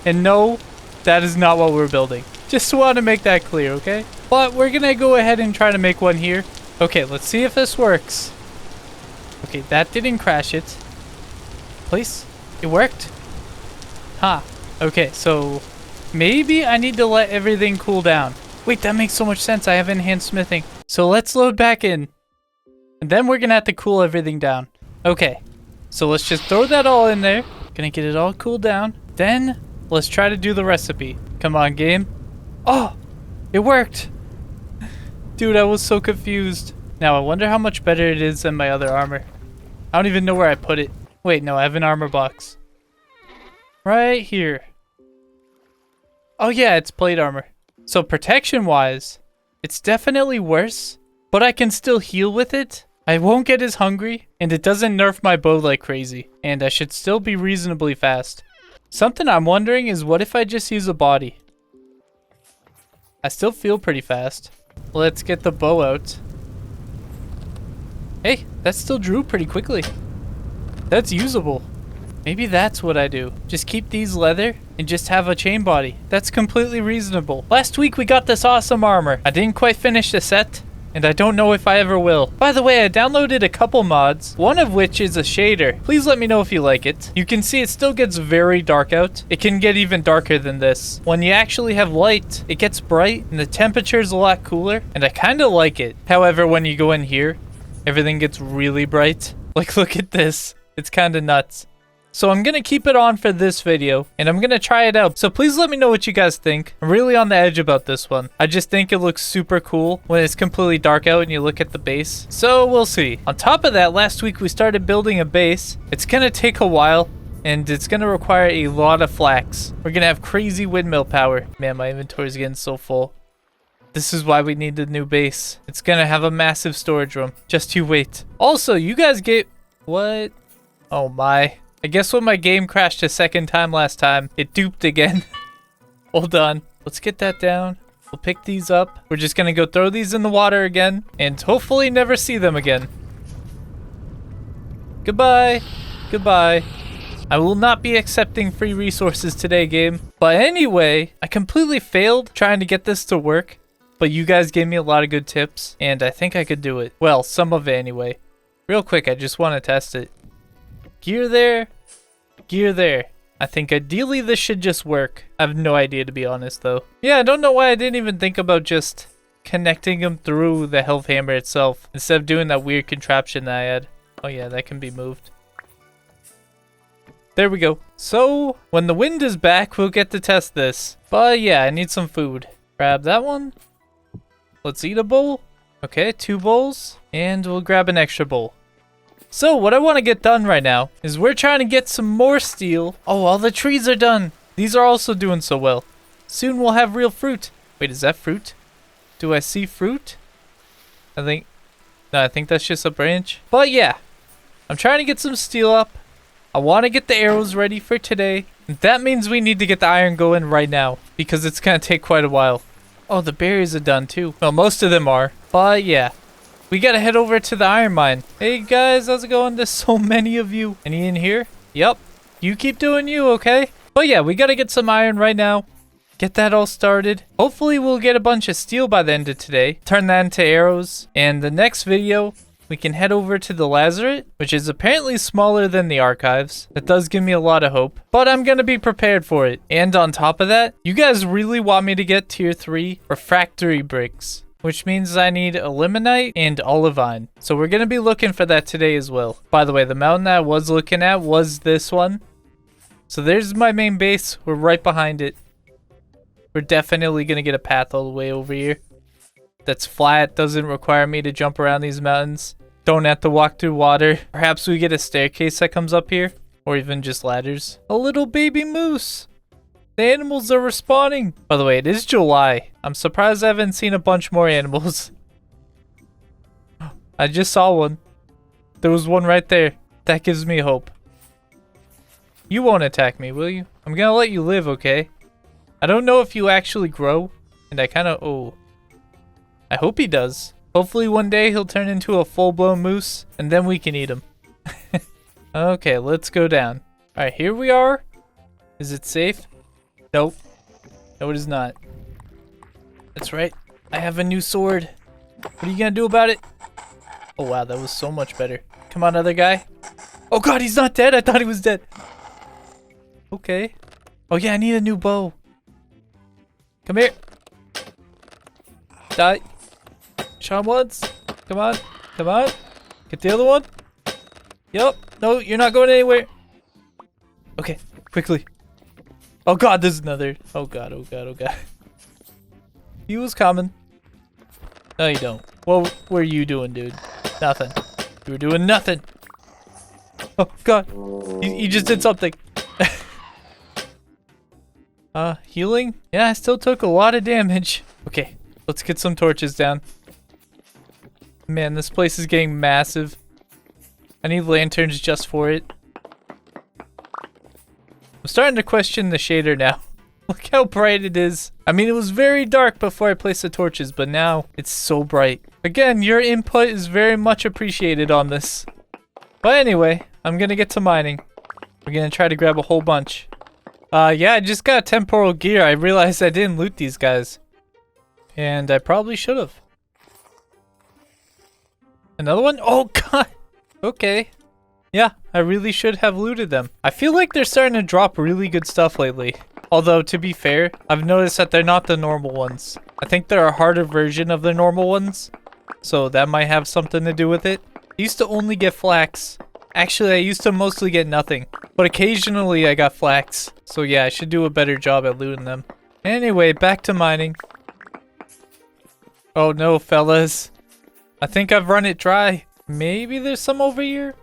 Speaker 1: And no, that is not what we're building. Just want to make that clear, okay? But we're going to go ahead and try to make one here. Okay, let's see if this works. Okay, that didn't crash it. Please? It worked? Huh. Okay, so maybe I need to let everything cool down. Wait, that makes so much sense. I have enhanced smithing. So let's load back in. And then we're going to have to cool everything down. Okay, so let's just throw that all in there. Gonna get it all cooled down. Then let's try to do the recipe. Come on, game. Oh, it worked. Dude, I was so confused. Now, I wonder how much better it is than my other armor. I don't even know where I put it. Wait, no, I have an armor box. Right here. Oh yeah, it's plate armor. So protection-wise, it's definitely worse, but I can still heal with it. I won't get as hungry, and it doesn't nerf my bow like crazy, and I should still be reasonably fast. Something I'm wondering is what if I just use a body? I still feel pretty fast. Let's get the bow out. Hey, that still drew pretty quickly. That's usable. Maybe that's what I do. Just keep these leather and just have a chain body. That's completely reasonable. Last week we got this awesome armor. I didn't quite finish the set, and I don't know if I ever will. By the way, I downloaded a couple mods, one of which is a shader. Please let me know if you like it. You can see it still gets very dark out. It can get even darker than this. When you actually have light, it gets bright and the temperature is a lot cooler, and I kind of like it. However, when you go in here, everything gets really bright. Like, look at this. It's kind of nuts. So I'm going to keep it on for this video, and I'm going to try it out. So please let me know what you guys think. I'm really on the edge about this one. I just think it looks super cool when it's completely dark out and you look at the base. So we'll see. On top of that, last week we started building a base. It's going to take a while, and it's going to require a lot of flax. We're going to have crazy windmill power. Man, my inventory is getting so full. This is why we need the new base. It's going to have a massive storage room. Just you wait. Also, you guys get... What? Oh my... I guess when my game crashed a second time last time, it duped again. Hold on. Let's get that down. We'll pick these up. We're just going to go throw these in the water again and hopefully never see them again. Goodbye. Goodbye. I will not be accepting free resources today, game. But anyway, I completely failed trying to get this to work, but you guys gave me a lot of good tips and I think I could do it. Well, some of it anyway. Real quick, I just want to test it. Gear there, gear there. I think ideally this should just work. I have no idea, to be honest, though. Yeah, I don't know why I didn't even think about just connecting them through the health hammer itself instead of doing that weird contraption that I had. Oh yeah, that can be moved. There we go. So when the wind is back, we'll get to test this. But yeah, I need some food. Grab that one. Let's eat a bowl. Okay, 2 bowls. And we'll grab an extra bowl. So what I want to get done right now is we're trying to get some more steel. Oh, all the trees are done. These are also doing so well. Soon we'll have real fruit. Wait, is that fruit? Do I see fruit? No, I think that's just a branch. But yeah, I'm trying to get some steel up. I want to get the arrows ready for today. And that means we need to get the iron going right now because it's going to take quite a while. Oh, the berries are done too. Well, most of them are. But yeah. We gotta head over to the iron mine. Hey guys, how's it going? There's so many of you. Any in here? Yep. You keep doing you, okay? But yeah, we gotta get some iron right now. Get that all started. Hopefully we'll get a bunch of steel by the end of today. Turn that into arrows. And the next video, we can head over to the Lazaret, which is apparently smaller than the archives. That does give me a lot of hope. But I'm gonna be prepared for it. And on top of that, you guys really want me to get tier 3 refractory bricks, which means I need illuminite and olivine. So we're going to be looking for that today as well. By the way, the mountain that I was looking at was this one. So there's my main base. We're right behind it. We're definitely going to get a path all the way over here. That's flat. Doesn't require me to jump around these mountains. Don't have to walk through water. Perhaps we get a staircase that comes up here. Or even just ladders. A little baby moose. The animals are respawning. By the way, it is July. I'm surprised I haven't seen a bunch more animals. I just saw one. There was one right there. That gives me hope. You won't attack me, will you? I'm gonna let you live, okay? I don't know if you actually grow. And I kind of... Oh. I hope he does. Hopefully one day he'll turn into a full-blown moose. And then we can eat him. Okay, let's go down. Alright, here we are. Is it safe? Nope. No, it is not. That's right. I have a new sword. What are you gonna do about it? Oh, wow, that was so much better. Come on, other guy. Oh, God, he's not dead. I thought he was dead. Okay. Oh, yeah, I need a new bow. Come here. Die. Shot once. Come on. Come on. Get the other one. Yup. No, you're not going anywhere. Okay, quickly. Oh, God, there's another. Oh, God, oh, God, oh, God. He was coming. No, you don't. What were you doing, dude? Nothing. You were doing nothing. Oh, God. He just did something. Healing? Yeah, I still took a lot of damage. Okay, let's get some torches down. Man, this place is getting massive. I need lanterns just for it. I'm starting to question the shader now. Look how bright it is. I mean, it was very dark before I placed the torches, but now it's so bright. Again, your input is very much appreciated on this. But anyway, I'm gonna get to mining. We're gonna try to grab a whole bunch. Yeah, I just got temporal gear. I realized I didn't loot these guys. And I probably should have. Another one? Oh, God. Okay. Yeah, I really should have looted them. I feel like they're starting to drop really good stuff lately. Although, to be fair, I've noticed that they're not the normal ones. I think they're a harder version of the normal ones. So that might have something to do with it. I used to only get flax. Actually, I used to mostly get nothing. But occasionally I got flax. So yeah, I should do a better job at looting them. Anyway, back to mining. Oh no, fellas. I think I've run it dry. Maybe there's some over here?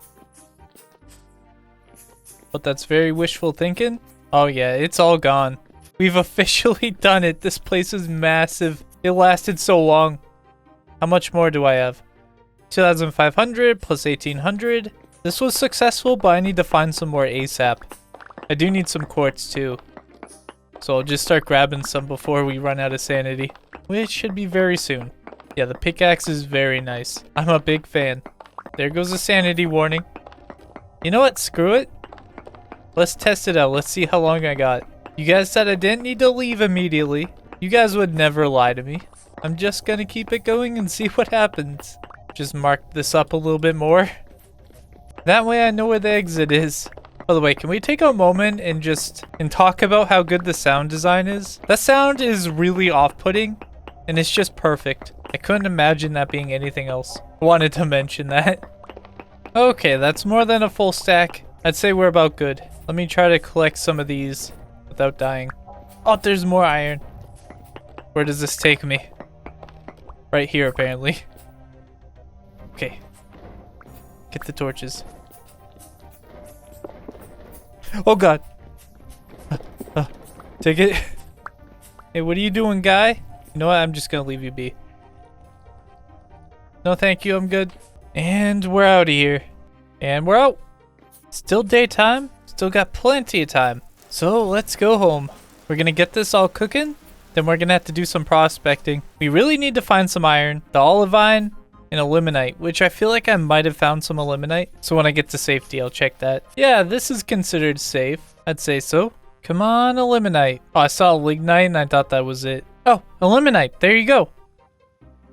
Speaker 1: But that's very wishful thinking. Oh yeah, it's all gone. We've officially done it. This place is massive. It lasted so long. How much more do I have? 2,500 plus 1,800. This was successful, but I need to find some more ASAP. I do need some quartz too. So I'll just start grabbing some before we run out of sanity. Which should be very soon. Yeah, the pickaxe is very nice. I'm a big fan. There goes a sanity warning. You know what? Screw it. Let's test it out. Let's see how long I got. You guys said I didn't need to leave immediately. You guys would never lie to me. I'm just gonna keep it going and see what happens. Just mark this up a little bit more. That way I know where the exit is. By the way, can we take a moment and talk about how good the sound design is? That sound is really off-putting, and it's just perfect. I couldn't imagine that being anything else. I wanted to mention that. Okay, that's more than a full stack. I'd say we're about good. Let me try to collect some of these without dying. Oh, there's more iron. Where does this take me? Right here, apparently. Okay. Get the torches. Oh, God. Take it. Hey, what are you doing, guy? You know what? I'm just gonna leave you be. No, thank you. I'm good. And we're out of here. And we're out. Still daytime. Still got plenty of time. So let's go home. We're gonna get this all cooking. Then we're gonna have to do some prospecting. We really need to find some iron, the olivine, and eliminite, which I feel like I might have found some eliminite. So when I get to safety, I'll check that. Yeah, this is considered safe. I'd say so. Come on, eliminite. Oh, I saw lignite and I thought that was it. Oh, eliminite. There you go.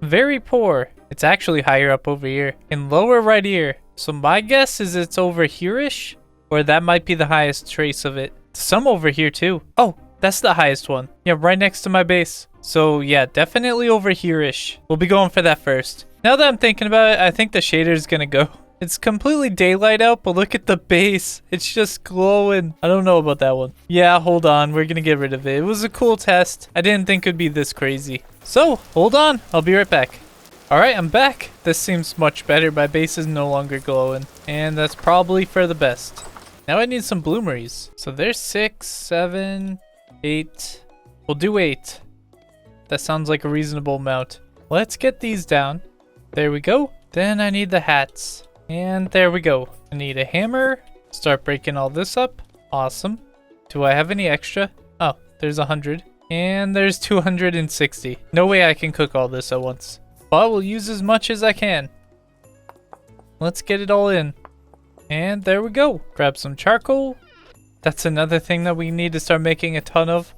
Speaker 1: Very poor. It's actually higher up over here and lower right here. So my guess is it's over here-ish, or that might be the highest trace of it. Some over here too. Oh, that's the highest one. Yeah, right next to my base. So yeah, definitely over here-ish. We'll be going for that first. Now that I'm thinking about it, I think the shader is gonna go. It's completely daylight out, but look at the base. It's just glowing. I don't know about that one. Yeah, hold on. We're gonna get rid of it. It was a cool test. I didn't think it'd be this crazy. So, hold on. I'll be right back. Alright, I'm back. This seems much better. My base is no longer glowing. And that's probably for the best. Now I need some bloomeries. So there's 6, 7, 8. We'll do 8. That sounds like a reasonable amount. Let's get these down. There we go. Then I need the hats. And there we go. I need a hammer. Start breaking all this up. Awesome. Do I have any extra? Oh, there's 100. And there's 260. No way I can cook all this at once. But we'll use as much as I can. Let's get it all in. And there we go. Grab some charcoal. That's another thing that we need to start making a ton of.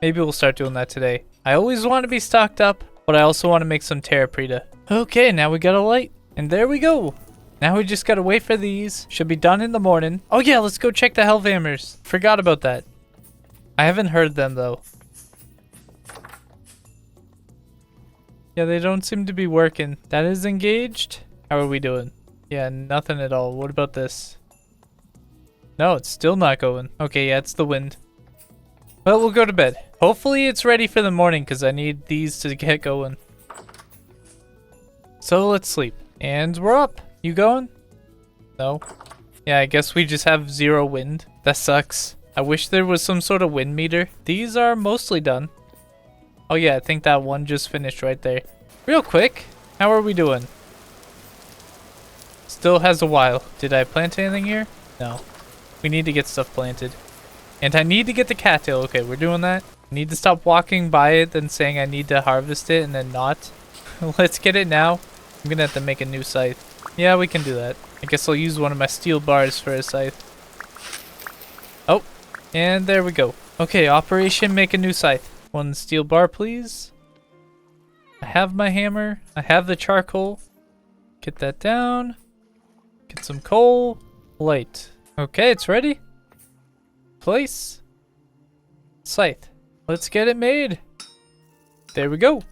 Speaker 1: Maybe we'll start doing that today. I always want to be stocked up, but I also want to make some terrapreta. Okay, now we got a light. And there we go. Now we just gotta wait for these. Should be done in the morning. Oh yeah, let's go check the hellhammers. Forgot about that. I haven't heard them though. Yeah, they don't seem to be working. That is engaged. How are we doing? Yeah, nothing at all. What about this? No, it's still not going. Okay, yeah, it's the wind. Well, we'll go to bed. Hopefully it's ready for the morning because I need these to get going. So let's sleep. And we're up. You going? No? Yeah, I guess we just have 0 wind. That sucks. I wish there was some sort of wind meter. These are mostly done. Oh yeah, I think that one just finished right there. Real quick, how are we doing? Still has a while. Did I plant anything here? No. We need to get stuff planted. And I need to get the cattail. Okay, we're doing that. I need to stop walking by it then saying I need to harvest it and then not. Let's get it now. I'm gonna have to make a new scythe. Yeah, we can do that. I guess I'll use one of my steel bars for a scythe. Oh, and there we go. Okay, operation make a new scythe. 1 steel bar, please. I have my hammer. I have the charcoal. Get that down. Get some coal. Light. Okay, it's ready. Place. Scythe. Let's get it made. There we go.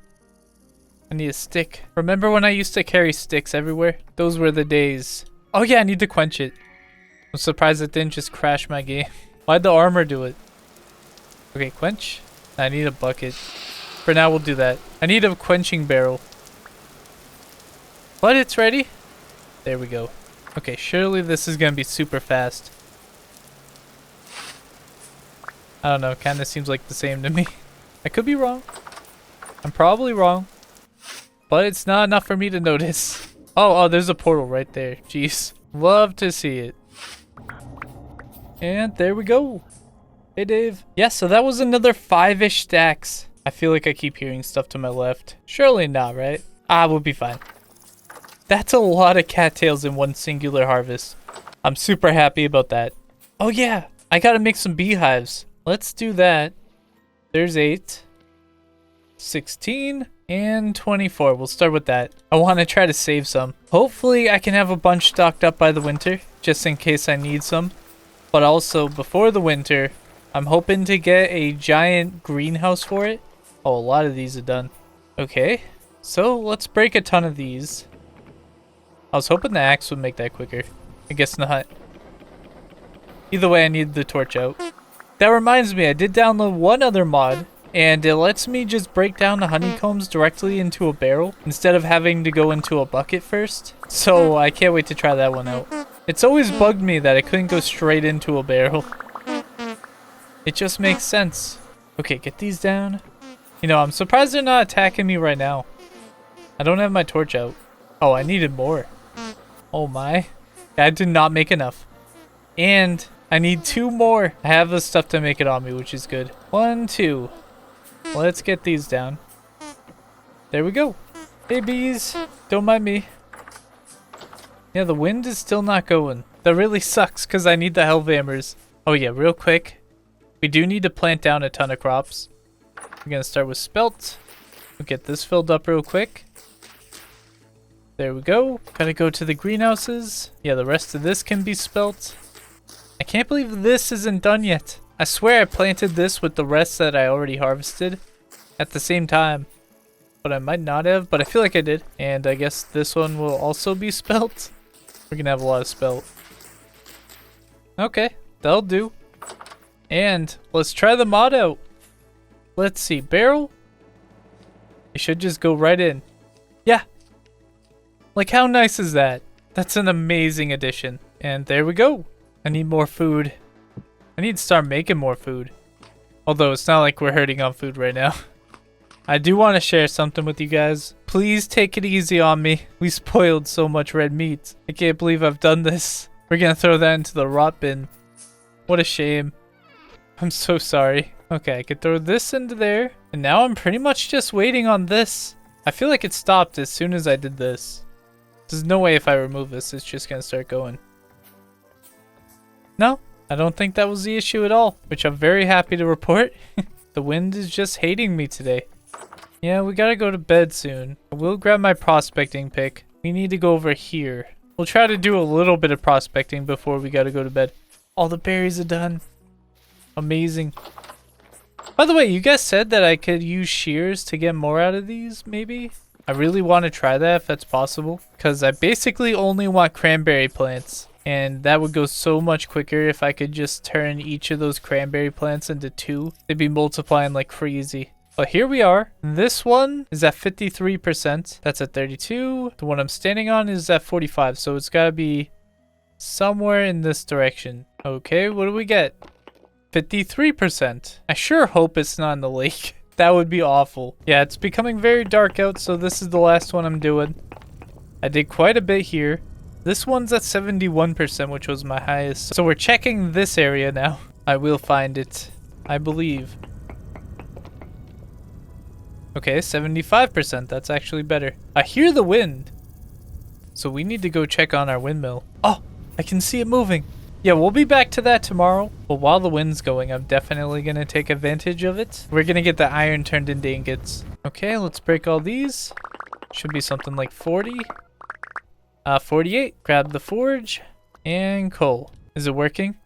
Speaker 1: I need a stick. Remember when I used to carry sticks everywhere? Those were the days. Oh yeah, I need to quench it. I'm surprised it didn't just crash my game. Why'd the armor do it? Okay, quench. I need a bucket. For now, we'll do that. I need a quenching barrel. But it's ready. There we go. Okay, surely this is gonna be super fast. I don't know, kinda seems like the same to me. I could be wrong. I'm probably wrong. But it's not enough for me to notice. Oh, there's a portal right there. Jeez. Love to see it. And there we go. Hey, Dave. Yeah, so that was another 5-ish stacks. I feel like I keep hearing stuff to my left. Surely not, right? We'll be fine. That's a lot of cattails in one singular harvest. I'm super happy about that. Oh, yeah. I gotta make some beehives. Let's do that. There's 8. 16. And 24. We'll start with that. I want to try to save some. Hopefully I can have a bunch stocked up by the winter, just in case I need some. But also, before the winter, I'm hoping to get a giant greenhouse for it. Oh, a lot of these are done. Okay, so let's break a ton of these. I was hoping the axe would make that quicker. I guess not. Either way, I need the torch out. That reminds me, I did download one other mod. And it lets me just break down the honeycombs directly into a barrel instead of having to go into a bucket first. So I can't wait to try that one out. It's always bugged me that I couldn't go straight into a barrel. It just makes sense. Okay, get these down. You know, I'm surprised they're not attacking me right now. I don't have my torch out. Oh, I needed more. Oh my. I did not make enough. And I need 2 more. I have the stuff to make it on me, which is good. 1, 2. Let's get these down. There we go. Hey bees, don't mind me. Yeah, the wind is still not going. That really sucks because I need the hellhammers. Oh yeah, real quick. We do need to plant down a ton of crops. We're gonna start with spelt. We'll get this filled up real quick. There we go. Gotta go to the greenhouses. Yeah, the rest of this can be spelt. I can't believe this isn't done yet. I swear I planted this with the rest that I already harvested at the same time. But I might not have, but I feel like I did. And I guess this one will also be spelt. We're gonna have a lot of spelt. Okay, that'll do. And let's try the mod out. Let's see, barrel. It should just go right in. Yeah. Like, how nice is that? That's an amazing addition. And there we go. I need more food. I need to start making more food. Although it's not like we're hurting on food right now. I do want to share something with you guys. Please take it easy on me. We spoiled so much red meat. I can't believe I've done this. We're gonna throw that into the rot bin. What a shame. I'm so sorry. Okay, I could throw this into there. And now I'm pretty much just waiting on this. I feel like it stopped as soon as I did this. There's no way if I remove this, it's just gonna start going. No, I don't think that was the issue at all, which I'm very happy to report. The wind is just hating me today. Yeah, we gotta go to bed soon. I will grab my prospecting pick. We need to go over here. We'll try to do a little bit of prospecting before we gotta go to bed. All the berries are done. Amazing. By the way, you guys said that I could use shears to get more out of these, maybe? I really want to try that if that's possible, because I basically only want cranberry plants, and that would go so much quicker if I could just turn each of those cranberry plants into 2. They'd be multiplying like crazy. But here we are. This one is at 53%. That's at 32. The one I'm standing on is at 45, so it's got to be somewhere in this direction. Okay, what do we get? 53%. I sure hope it's not in the lake. That would be awful. Yeah, it's becoming very dark out, so this is the last one I'm doing. I did quite a bit here. This one's at 71%, which was my highest. So we're checking this area now. I will find it, I believe. Okay, 75%. That's actually better. I hear the wind. So we need to go check on our windmill. Oh, I can see it moving. Yeah, we'll be back to that tomorrow. But while the wind's going, I'm definitely going to take advantage of it. We're going to get the iron turned into ingots. Okay, let's break all these. Should be something like 40. 48. Grab the forge and coal. Is it working?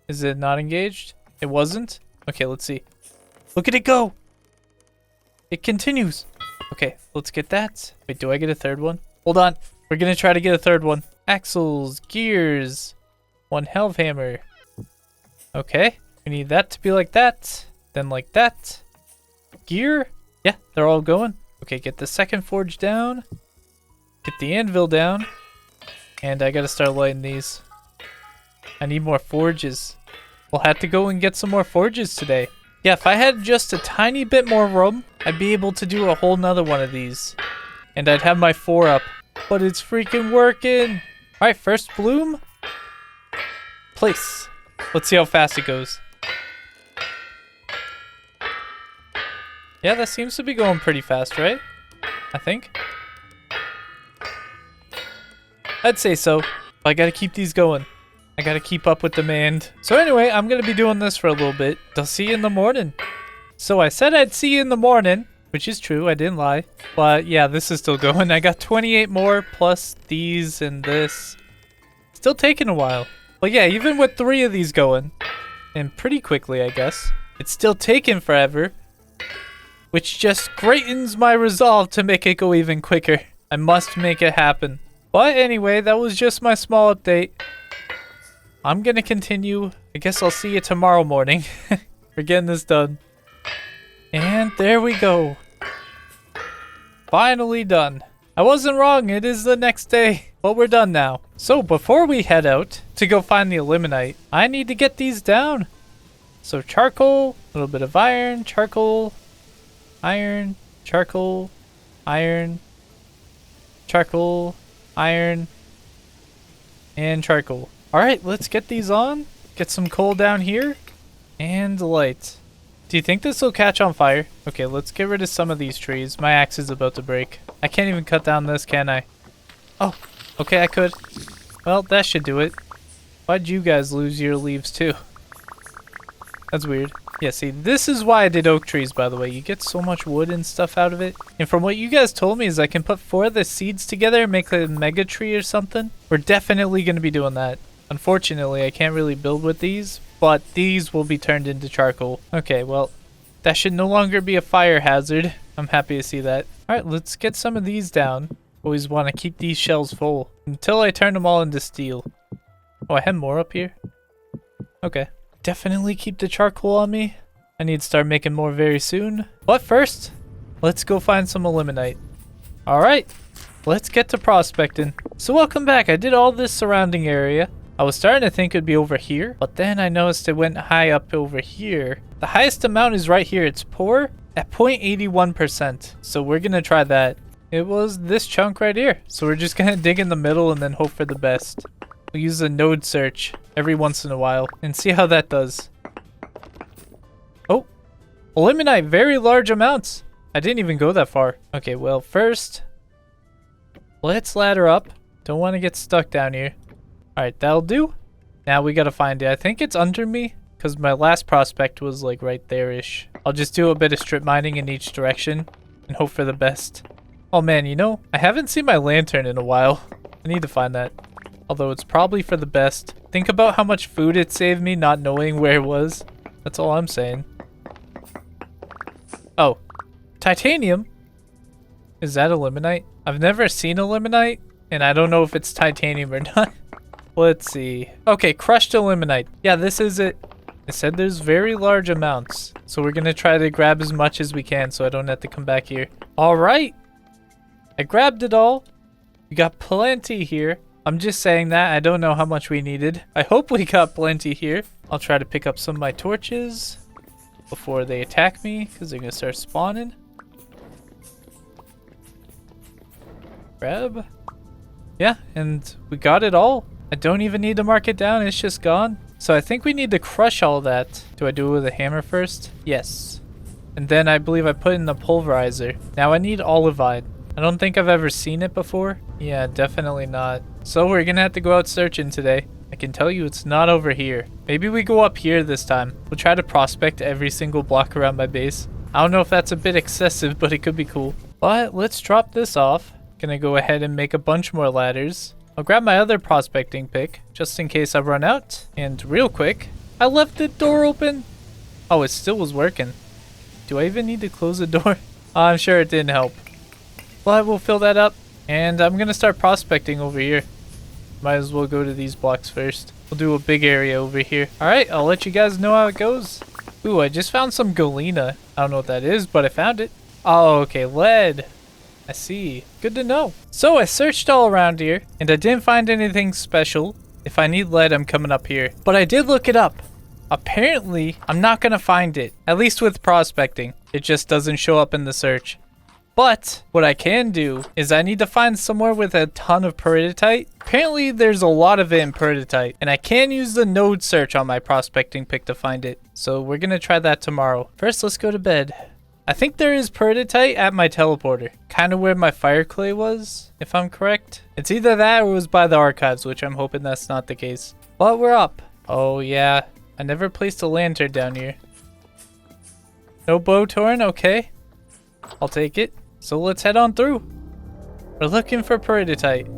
Speaker 1: Is it not engaged? It wasn't? Okay, let's see. Look at it go. It continues. Okay, let's get that. Wait, do I get a third one? Hold on. We're going to try to get a third one. Axles, gears. 1 health hammer. Okay, we need that to be like that. Then like that. Gear. Yeah, they're all going. Okay, get the second forge down. Get the anvil down. And I gotta start lighting these. I need more forges. We'll have to go and get some more forges today. Yeah, if I had just a tiny bit more room, I'd be able to do a whole nother one of these. And I'd have my 4 up. But it's freaking working. Alright, first bloom. Place. Let's see how fast it goes. Yeah, that seems to be going pretty fast, right? I think. I'd say so. But I gotta keep these going. I gotta keep up with demand. So anyway, I'm gonna be doing this for a little bit. I'll see you in the morning. So I said I'd see you in the morning, which is true, I didn't lie. But yeah, this is still going. I got 28 more plus these and this. Still taking a while. But yeah, even with 3 of these going, and pretty quickly I guess, it's still taking forever. Which just greatens my resolve to make it go even quicker. I must make it happen. But anyway, that was just my small update. I'm gonna continue. I guess I'll see you tomorrow morning. We're getting this done. And there we go. Finally done. I wasn't wrong, it is the next day. But we're done now. So before we head out to go find the illuminite, I need to get these down. So charcoal, a little bit of iron, charcoal, iron, charcoal, iron, charcoal, iron, and charcoal. Alright, let's get these on. Get some coal down here. And light. Do you think this will catch on fire? Okay, let's get rid of some of these trees. My axe is about to break. I can't even cut down this, can I? Oh, okay, I could. Well, that should do it. Why'd you guys lose your leaves too? That's weird. Yeah, see, this is why I did oak trees, by the way. You get so much wood and stuff out of it. And from what you guys told me is I can put 4 of the seeds together and make a mega tree or something. We're definitely going to be doing that. Unfortunately, I can't really build with these, but these will be turned into charcoal. Okay, well, that should no longer be a fire hazard. I'm happy to see that. Alright, let's get some of these down. Always want to keep these shells full until I turn them all into steel. Oh, I have more up here? Okay. Definitely keep the charcoal on me. I need to start making more very soon. But first, let's go find some illuminite. Alright, let's get to prospecting. So welcome back. I did all this surrounding area. I was starting to think it'd be over here, but then I noticed it went high up over here. The highest amount is right here. It's poor at 0.81%. So we're going to try that. It was this chunk right here. So we're just going to dig in the middle and then hope for the best. We'll use a node search every once in a while and see how that does. Oh, eliminate very large amounts. I didn't even go that far. Okay, well, first, let's ladder up. Don't want to get stuck down here. All right, that'll do. Now we got to find it. I think it's under me because my last prospect was like right there-ish. I'll just do a bit of strip mining in each direction and hope for the best. Oh man, you know, I haven't seen my lantern in a while. I need to find that. Although it's probably for the best. Think about how much food it saved me not knowing where it was. That's all I'm saying. Oh, titanium? Is that illuminite? I've never seen illuminite, and I don't know if it's titanium or not. Let's see. Okay, crushed illuminite. Yeah, this is it. It said there's very large amounts. So we're going to try to grab as much as we can so I don't have to come back here. All right. I grabbed it all. We got plenty here. I'm just saying that. I don't know how much we needed. I hope we got plenty here. I'll try to pick up some of my torches before they attack me because they're going to start spawning. Grab. Yeah, and we got it all. I don't even need to mark it down. It's just gone. So I think we need to crush all that. Do I do it with a hammer first? Yes. And then I believe I put in the pulverizer. Now I need olivine. I don't think I've ever seen it before. Yeah, definitely not. So we're gonna have to go out searching today. I can tell you it's not over here. Maybe we go up here this time. We'll try to prospect every single block around my base. I don't know if that's a bit excessive, but it could be cool. But let's drop this off. Gonna go ahead and make a bunch more ladders. I'll grab my other prospecting pick just in case I run out. And real quick, I left the door open. Oh, it still was working. Do I even need to close the door? I'm sure it didn't help. But we'll fill that up. And I'm going to start prospecting over here. Might as well go to these blocks first. We'll do a big area over here. Alright, I'll let you guys know how it goes. Ooh, I just found some galena. I don't know what that is, but I found it. Oh, okay, lead. I see. Good to know. So I searched all around here, and I didn't find anything special. If I need lead, I'm coming up here. But I did look it up. Apparently, I'm not going to find it. At least with prospecting. It just doesn't show up in the search. But what I can do is I need to find somewhere with a ton of peridotite. Apparently, there's a lot of it in peridotite. And I can use the node search on my prospecting pick to find it. So we're going to try that tomorrow. First, let's go to bed. I think there is peridotite at my teleporter. Kind of where my fire clay was, if I'm correct. It's either that or it was by the archives, which I'm hoping that's not the case. But we're up. Oh yeah, I never placed a lantern down here. No bow torn, okay. I'll take it. So let's head on through. We're looking for peridotite.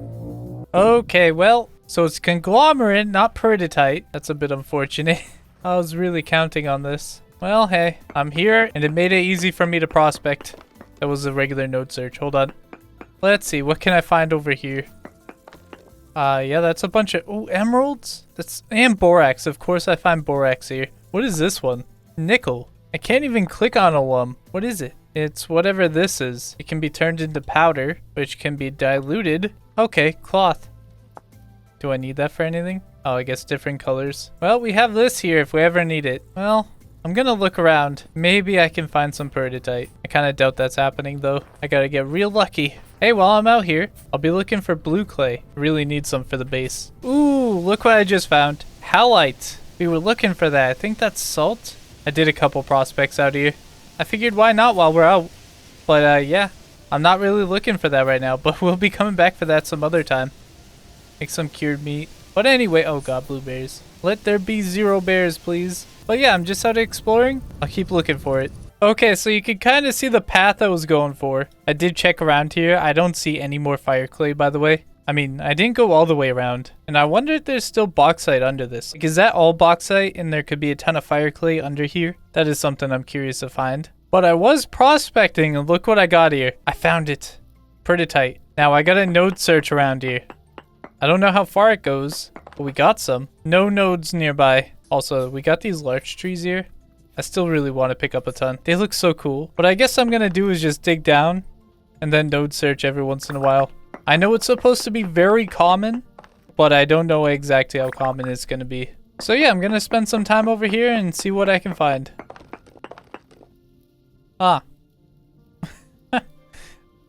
Speaker 1: Okay, well, so it's conglomerate, not peridotite. That's a bit unfortunate. I was really counting on this. Well, hey, I'm here, and it made it easy for me to prospect. That was a regular node search. Hold on. Let's see, what can I find over here? Yeah, that's a bunch of... Oh, emeralds? And borax. Of course I find borax here. What is this one? Nickel. I can't even click on alum. What is it? It's whatever this is. It can be turned into powder, which can be diluted. Okay, cloth. Do I need that for anything? Oh, I guess different colors. Well, we have this here if we ever need it. Well... I'm gonna look around. Maybe I can find some peridotite. I kind of doubt that's happening though. I gotta get real lucky. Hey, while I'm out here, I'll be looking for blue clay. Really need some for the base. Ooh, look what I just found. Halite. We were looking for that. I think that's salt. I did a couple prospects out here. I figured why not while we're out. But yeah, I'm not really looking for that right now, but we'll be coming back for that some other time. Make some cured meat. But anyway, oh god, blueberries. Let there be 0 bears, please. But yeah, I'm just out exploring. I'll keep looking for it. Okay, so you can kind of see the path I was going for. I did check around here. I don't see any more fire clay, by the way. I mean, I didn't go all the way around. And I wonder if there's still bauxite under this. Like, is that all bauxite and there could be a ton of fire clay under here? That is something I'm curious to find. But I was prospecting and look what I got here. I found it. Peridotite. Now I got a node search around here. I don't know how far it goes, but we got some. No nodes nearby. Also, we got these larch trees here. I still really want to pick up a ton. They look so cool. What I guess I'm going to do is just dig down and then node search every once in a while. I know it's supposed to be very common, but I don't know exactly how common it's going to be. So yeah, I'm going to spend some time over here and see what I can find. Ah.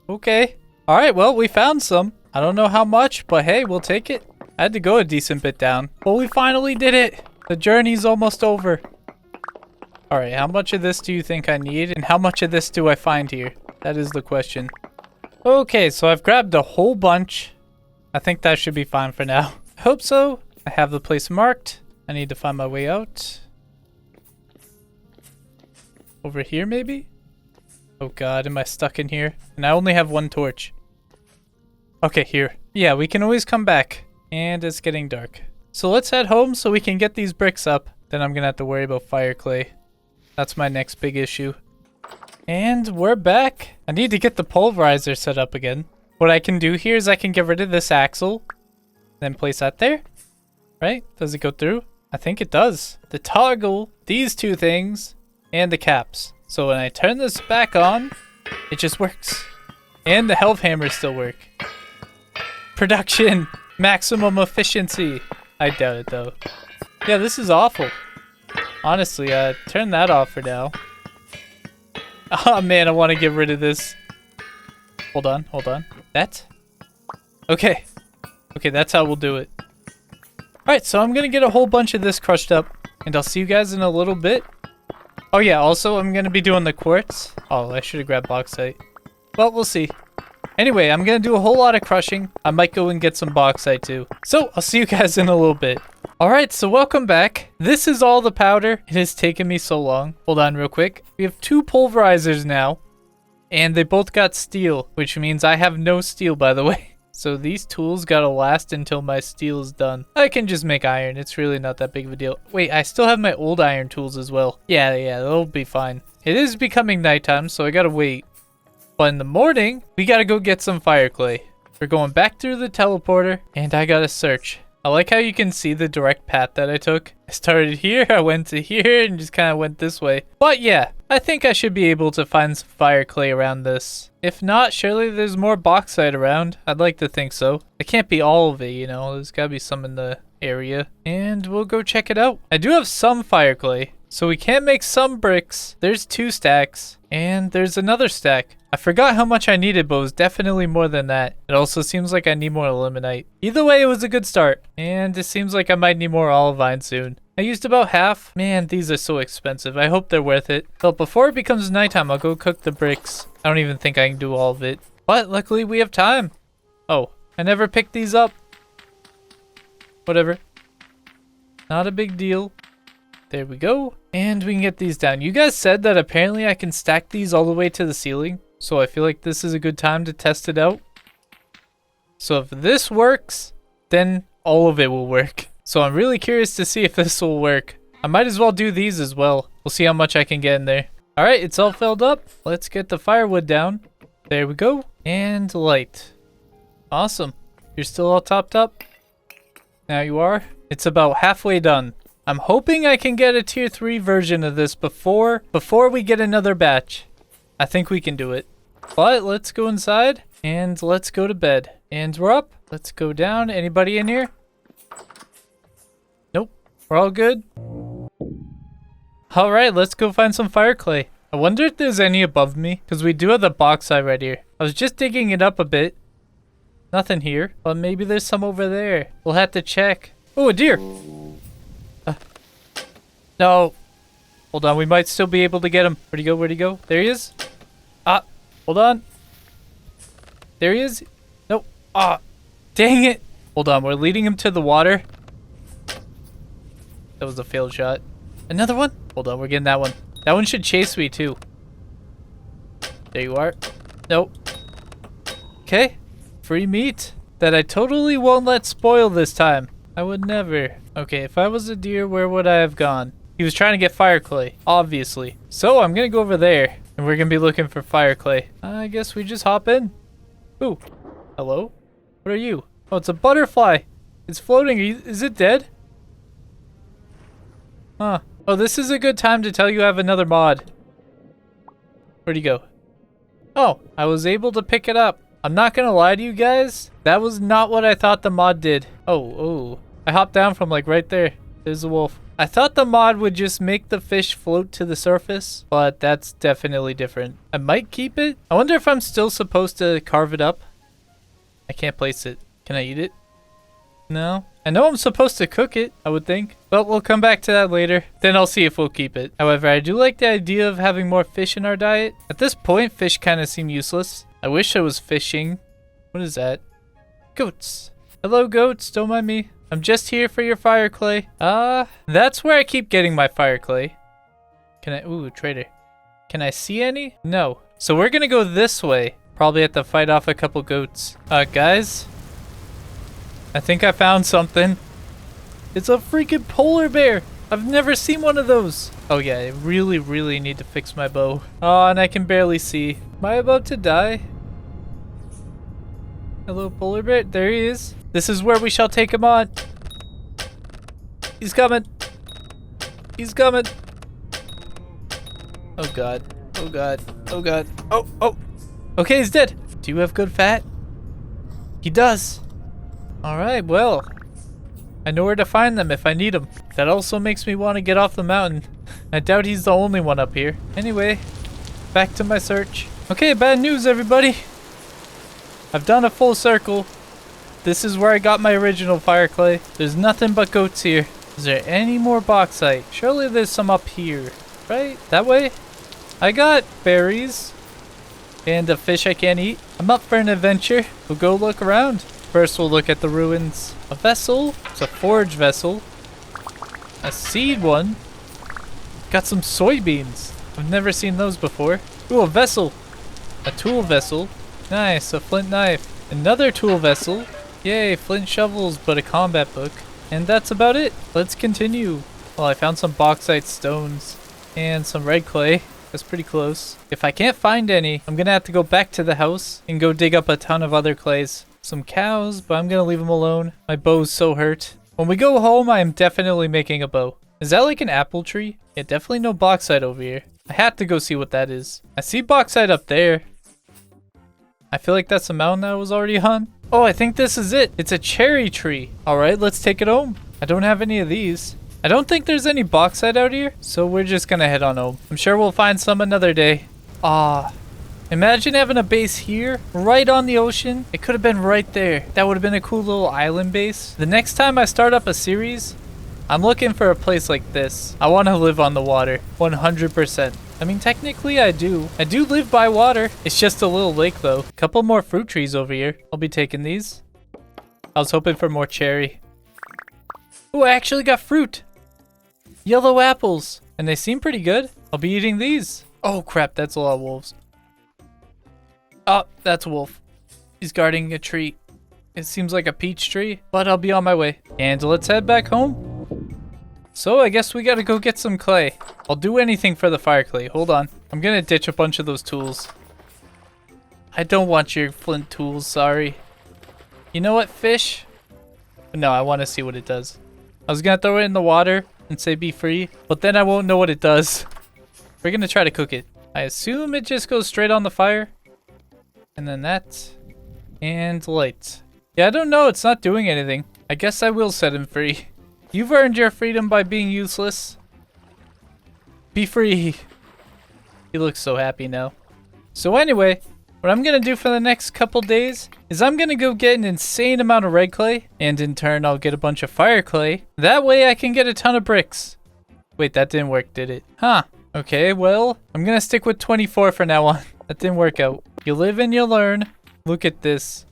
Speaker 1: Okay. Alright, well, we found some. I don't know how much, but hey, we'll take it. I had to go a decent bit down. But we finally did it. The journey's almost over. Alright, how much of this do you think I need? And how much of this do I find here? That is the question. Okay, so I've grabbed a whole bunch. I think that should be fine for now. I hope so. I have the place marked. I need to find my way out. Over here, maybe? Oh god, am I stuck in here? And I only have one torch. Okay, here. Yeah, we can always come back. And it's getting dark. So let's head home so we can get these bricks up. Then I'm gonna have to worry about fire clay. That's my next big issue. And we're back. I need to get the pulverizer set up again. What I can do here is I can get rid of this axle. Then place that there. Right? Does it go through? I think it does. The toggle, these two things, and the caps. So when I turn this back on, it just works. And the health hammers still work. Production! Maximum efficiency! I doubt it though. Yeah, this is awful. Honestly, turn that off for now. Oh man, I want to get rid of this. Hold on, hold on. That? Okay. Okay, that's how we'll do it. Alright, so I'm gonna get a whole bunch of this crushed up. And I'll see you guys in a little bit. Oh yeah, also I'm gonna be doing the quartz. Oh, I should have grabbed bauxite. Well, we'll see. Anyway, I'm gonna do a whole lot of crushing. I might go and get some bauxite too. So, I'll see you guys in a little bit. Alright, so welcome back. This is all the powder. It has taken me so long. Hold on real quick. We have 2 pulverizers now. And they both got steel, which means I have no steel, by the way. So these tools gotta last until my steel is done. I can just make iron. It's really not that big of a deal. Wait, I still have my old iron tools as well. Yeah, that'll be fine. It is becoming nighttime, so I gotta wait. But in the morning, we gotta go get some fire clay. We're going back through the teleporter, and I gotta search. I like how you can see the direct path that I took. I started here, I went to here, and just kind of went this way. But yeah, I think I should be able to find some fire clay around this. If not, surely there's more bauxite around. I'd like to think so. It can't be all of it, you know. There's gotta be some in the area. And we'll go check it out. I do have some fire clay, so we can make some bricks. There's 2 stacks, and there's another stack. I forgot how much I needed, but it was definitely more than that. It also seems like I need more illuminite. Either way, it was a good start. And it seems like I might need more olivine soon. I used about half. Man, these are so expensive. I hope they're worth it. But before it becomes nighttime, I'll go cook the bricks. I don't even think I can do all of it. But luckily, we have time. Oh, I never picked these up. Whatever. Not a big deal. There we go. And we can get these down. You guys said that apparently I can stack these all the way to the ceiling. So I feel like this is a good time to test it out. So if this works, then all of it will work. So I'm really curious to see if this will work. I might as well do these as well. We'll see how much I can get in there. Alright, it's all filled up. Let's get the firewood down. There we go. And light. Awesome. You're still all topped up? Now you are. It's about halfway done. I'm hoping I can get a tier 3 version of this before we get another batch. I think we can do it. But let's go inside and let's go to bed. And we're up. Let's go down. Anybody in here? Nope. We're all good. Alright, let's go find some fire clay. I wonder if there's any above me, because we do have the bauxite right here. I was just digging it up a bit. Nothing here, but maybe there's some over there. We'll have to check. Oh, a deer. No. Hold on, we might still be able to get him. Where'd he go? Where'd he go? There he is. Ah, hold on. There he is. Nope. Ah, dang it. Hold on, we're leading him to the water. That was a failed shot. Another one? Hold on, we're getting that one. That one should chase me too. There you are. Nope. Okay. Free meat that I totally won't let spoil this time. I would never. Okay, if I was a deer, where would I have gone? He was trying to get fire clay, obviously. So I'm gonna go over there, and we're gonna be looking for fire clay. I guess we just hop in. Ooh, Hello? What are you? Oh, it's a butterfly. It's floating. Is it dead? Huh. Oh, this is a good time to tell you I have another mod. Where'd he go? Oh, I was able to pick it up. I'm not gonna lie to you guys. That was not what I thought the mod did. Oh. I hopped down from like right there. There's the wolf. I thought the mod would just make the fish float to the surface, but that's definitely different. I might keep it. I wonder if I'm still supposed to carve it up. I can't place it. Can I eat it? No. I know I'm supposed to cook it, I would think. But we'll come back to that later. Then I'll see if we'll keep it. However, I do like the idea of having more fish in our diet. At this point, fish kind of seem useless. I wish I was fishing. What is that? Goats. Hello, goats. Don't mind me. I'm just here for your fire clay. That's where I keep getting my fire clay. Can I? Ooh, trader. Can I see any? No. So we're gonna go this way. Probably have to fight off a couple goats. Guys. I think I found something. It's a freaking polar bear. I've never seen one of those. Oh yeah, I really need to fix my bow. Oh, and I can barely see. Am I about to die? Hello, polar bear. There he is. This is where we shall take him on. He's coming. He's coming. Oh god. Oh god. Oh god. Oh. Okay, he's dead. Do you have good fat? He does. Alright, well. I know where to find them if I need them. That also makes me want to get off the mountain. I doubt he's the only one up here. Anyway, back to my search. Okay, bad news everybody. I've done a full circle. This is where I got my original fire clay. There's nothing but goats here. Is there any more bauxite? Surely there's some up here, right? That way? I got berries and a fish I can't eat. I'm up for an adventure. We'll go look around. First we'll look at the ruins. A vessel. It's a forge vessel. A seed one. Got some soybeans. I've never seen those before. Ooh, a vessel. A tool vessel. Nice, a flint knife. Another tool vessel. Yay, flint shovels, but a combat book. And that's about it. Let's continue. Well, I found some bauxite stones and some red clay. That's pretty close. If I can't find any, I'm gonna have to go back to the house and go dig up a ton of other clays. Some cows, but I'm gonna leave them alone. My bow's so hurt. When we go home, I am definitely making a bow. Is that like an apple tree? Yeah, definitely no bauxite over here. I have to go see what that is. I see bauxite up there. I feel like that's a mountain that I was already on. Oh, I think this is it. It's a cherry tree. All right, let's take it home. I don't have any of these. I don't think there's any bauxite out here, so we're just gonna head on home. I'm sure we'll find some another day. Imagine having a base here, right on the ocean. It could have been right there. That would have been a cool little island base. The next time I start up a series, I'm looking for a place like this. I want to live on the water, 100%. I mean, technically I do. I do live by water. It's just a little lake though. Couple more fruit trees over here. I'll be taking these. I was hoping for more cherry. Oh, I actually got fruit. Yellow apples. And they seem pretty good. I'll be eating these. Oh crap, that's a lot of wolves. Oh, that's a wolf. He's guarding a tree. It seems like a peach tree, but I'll be on my way. And let's head back home. So I guess we gotta go get some clay. I'll do anything for the fire clay. Hold on. I'm gonna ditch a bunch of those tools. I don't want your flint tools, sorry. You know what, fish? No, I want to see what it does. I was gonna throw it in the water and say be free, but then I won't know what it does. We're gonna try to cook it. I assume it just goes straight on the fire. And then that. And light. Yeah, I don't know. It's not doing anything. I guess I will set him free. You've earned your freedom by being useless. Be free. He looks so happy now. So anyway, what I'm gonna do for the next couple days is I'm gonna go get an insane amount of red clay, and in turn I'll get a bunch of fire clay. That way I can get a ton of bricks. Wait, that didn't work, did it? Huh. Okay, well, I'm gonna stick with 24 for now on. That didn't work out. You live and you learn. Look at this.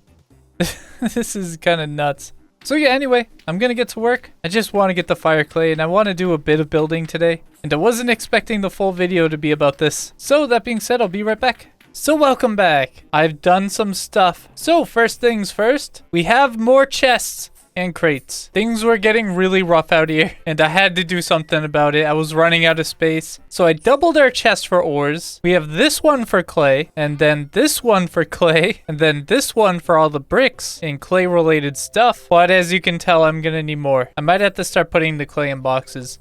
Speaker 1: This is kind of nuts. So yeah, anyway, I'm gonna get to work. I just want to get the fire clay and I want to do a bit of building today. And I wasn't expecting the full video to be about this. So that being said, I'll be right back. So welcome back. I've done some stuff. So first things first, we have more chests. and crates. Things were getting really rough out here, and I had to do something about it. I was running out of space. So I doubled our chest for ores. We have this one for clay, and then this one for clay, and then this one for all the bricks and clay related stuff. But as you can tell, I'm gonna need more. I might have to start putting the clay in boxes.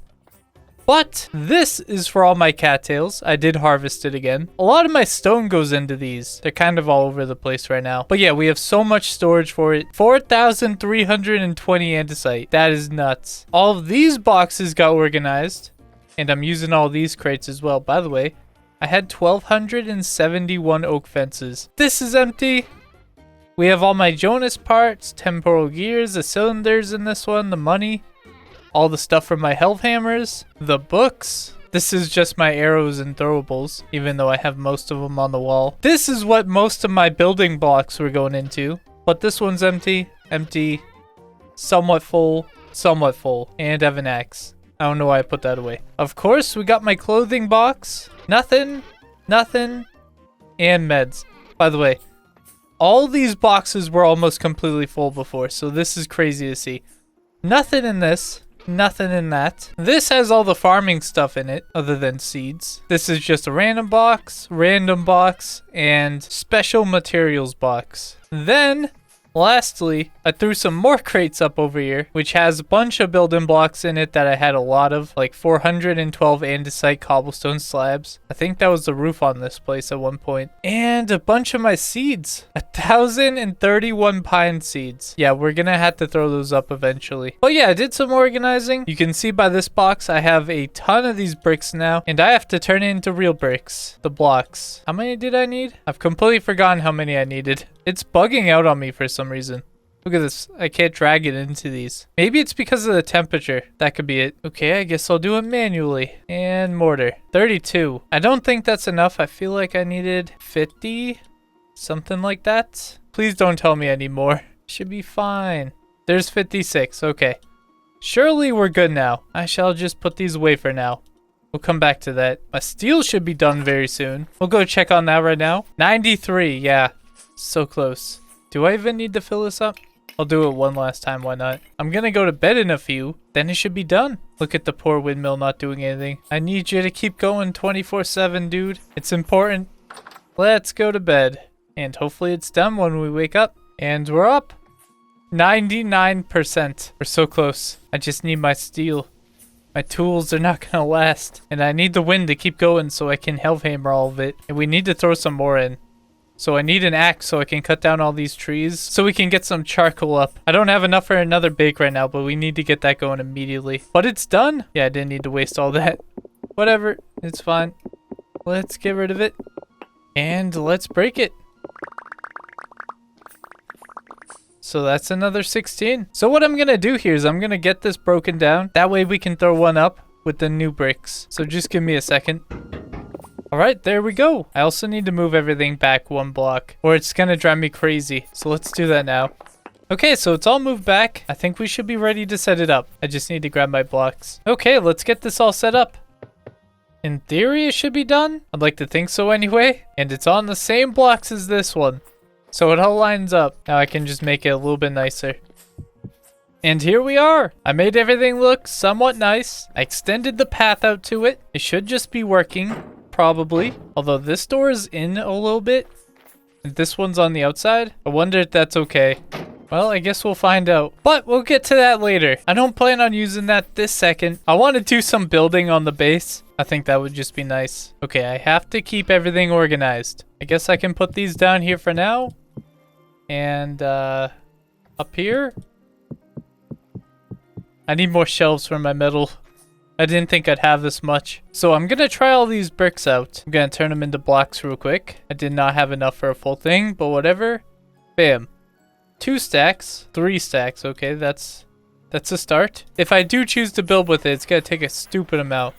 Speaker 1: But this is for all my cattails. I did harvest it again. A lot of my stone goes into these. They're kind of all over the place right now. But yeah, we have so much storage for it. 4,320 andesite. That is nuts. All of these boxes got organized. And I'm using all these crates as well. By the way, I had 1,271 oak fences. This is empty. We have all my Jonas parts, temporal gears, the cylinders in this one, the money. All the stuff from my health hammers, the books. This is just my arrows and throwables, even though I have most of them on the wall. This is what most of my building blocks were going into. But this one's empty, somewhat full, and I have an axe. I don't know why I put that away. Of course, we got my clothing box. Nothing, and meds. By the way, all these boxes were almost completely full before, so this is crazy to see. Nothing in this. Nothing in that. This has all the farming stuff in it other than seeds. This is just a random box, and special materials box. Then, lastly, I threw some more crates up over here, which has a bunch of building blocks in it that I had a lot of, like 412 andesite cobblestone slabs. I think that was the roof on this place at one point. And a bunch of my seeds. 1,031 pine seeds. Yeah, we're gonna have to throw those up eventually. But yeah, I did some organizing. You can see by this box, I have a ton of these bricks now, and I have to turn it into real bricks. The blocks. How many did I need? I've completely forgotten how many I needed. It's bugging out on me for some reason. Look at this. I can't drag it into these. Maybe it's because of the temperature. That could be it. Okay, I guess I'll do it manually. And mortar. 32. I don't think that's enough. I feel like I needed 50. Something like that. Please don't tell me I need more. Should be fine. There's 56. Okay. Surely we're good now. I shall just put these away for now. We'll come back to that. My steel should be done very soon. We'll go check on that right now. 93. Yeah. So close. Do I even need to fill this up? I'll do it one last time, why not? I'm gonna go to bed in a few, then it should be done. Look at the poor windmill not doing anything. I need you to keep going 24/7, dude. It's important. Let's go to bed. And hopefully it's done when we wake up. And we're up. 99%. We're so close. I just need my steel. My tools are not gonna last. And I need the wind to keep going so I can health hammer all of it. And we need to throw some more in. So I need an axe so I can cut down all these trees so we can get some charcoal up. I don't have enough for another bake right now, but we need to get that going immediately. But it's done. Yeah, I didn't need to waste all that. Whatever. It's fine. Let's get rid of it. And let's break it. So that's another 16. So what I'm going to do here is I'm going to get this broken down. That way we can throw one up with the new bricks. So just give me a second. All right, there we go. I also need to move everything back one block or it's going to drive me crazy. So let's do that now. Okay, so it's all moved back. I think we should be ready to set it up. I just need to grab my blocks. Okay, let's get this all set up. In theory, it should be done. I'd like to think so anyway. And it's on the same blocks as this one. So it all lines up. Now I can just make it a little bit nicer. And here we are. I made everything look somewhat nice. I extended the path out to it. It should just be working. Probably. Although this door is in a little bit. And this one's on the outside. I wonder if that's okay. Well, I guess we'll find out. But we'll get to that later. I don't plan on using that this second. I want to do some building on the base. I think that would just be nice. Okay, I have to keep everything organized. I guess I can put these down here for now. And up here. I need more shelves for my metal. I didn't think I'd have this much. So I'm going to try all these bricks out. I'm going to turn them into blocks real quick. I did not have enough for a full thing, but whatever. Bam. 2 stacks. 3 stacks. Okay, that's a start. If I do choose to build with it, it's going to take a stupid amount.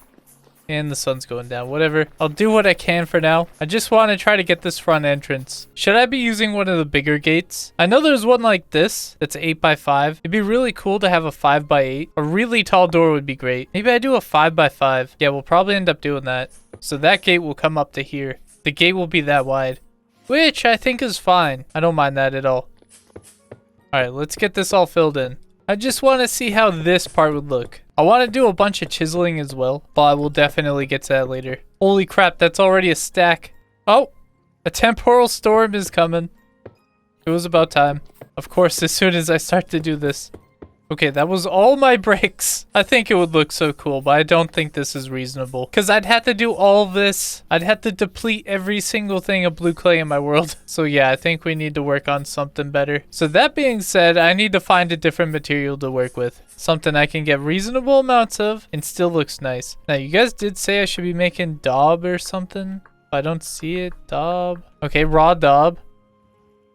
Speaker 1: And the sun's going down. Whatever. I'll do what I can for now. I just want to try to get this front entrance. Should I be using one of the bigger gates? I know there's one like this. That's 8x5. It'd be really cool to have a 5x8. A really tall door would be great. Maybe I do a 5x5. Yeah, we'll probably end up doing that. So that gate will come up to here. The gate will be that wide. Which I think is fine. I don't mind that at all. Alright, let's get this all filled in. I just want to see how this part would look. I want to do a bunch of chiseling as well, but I will definitely get to that later. Holy crap, that's already a stack. Oh, a temporal storm is coming. It was about time. Of course, as soon as I start to do this. Okay, that was all my bricks. I think it would look so cool, but I don't think this is reasonable. Because I'd have to do all this. I'd have to deplete every single thing of blue clay in my world. So yeah, I think we need to work on something better. So that being said, I need to find a different material to work with. Something I can get reasonable amounts of and still looks nice. Now, you guys did say I should be making daub or something. I don't see it. Daub. Okay, raw daub.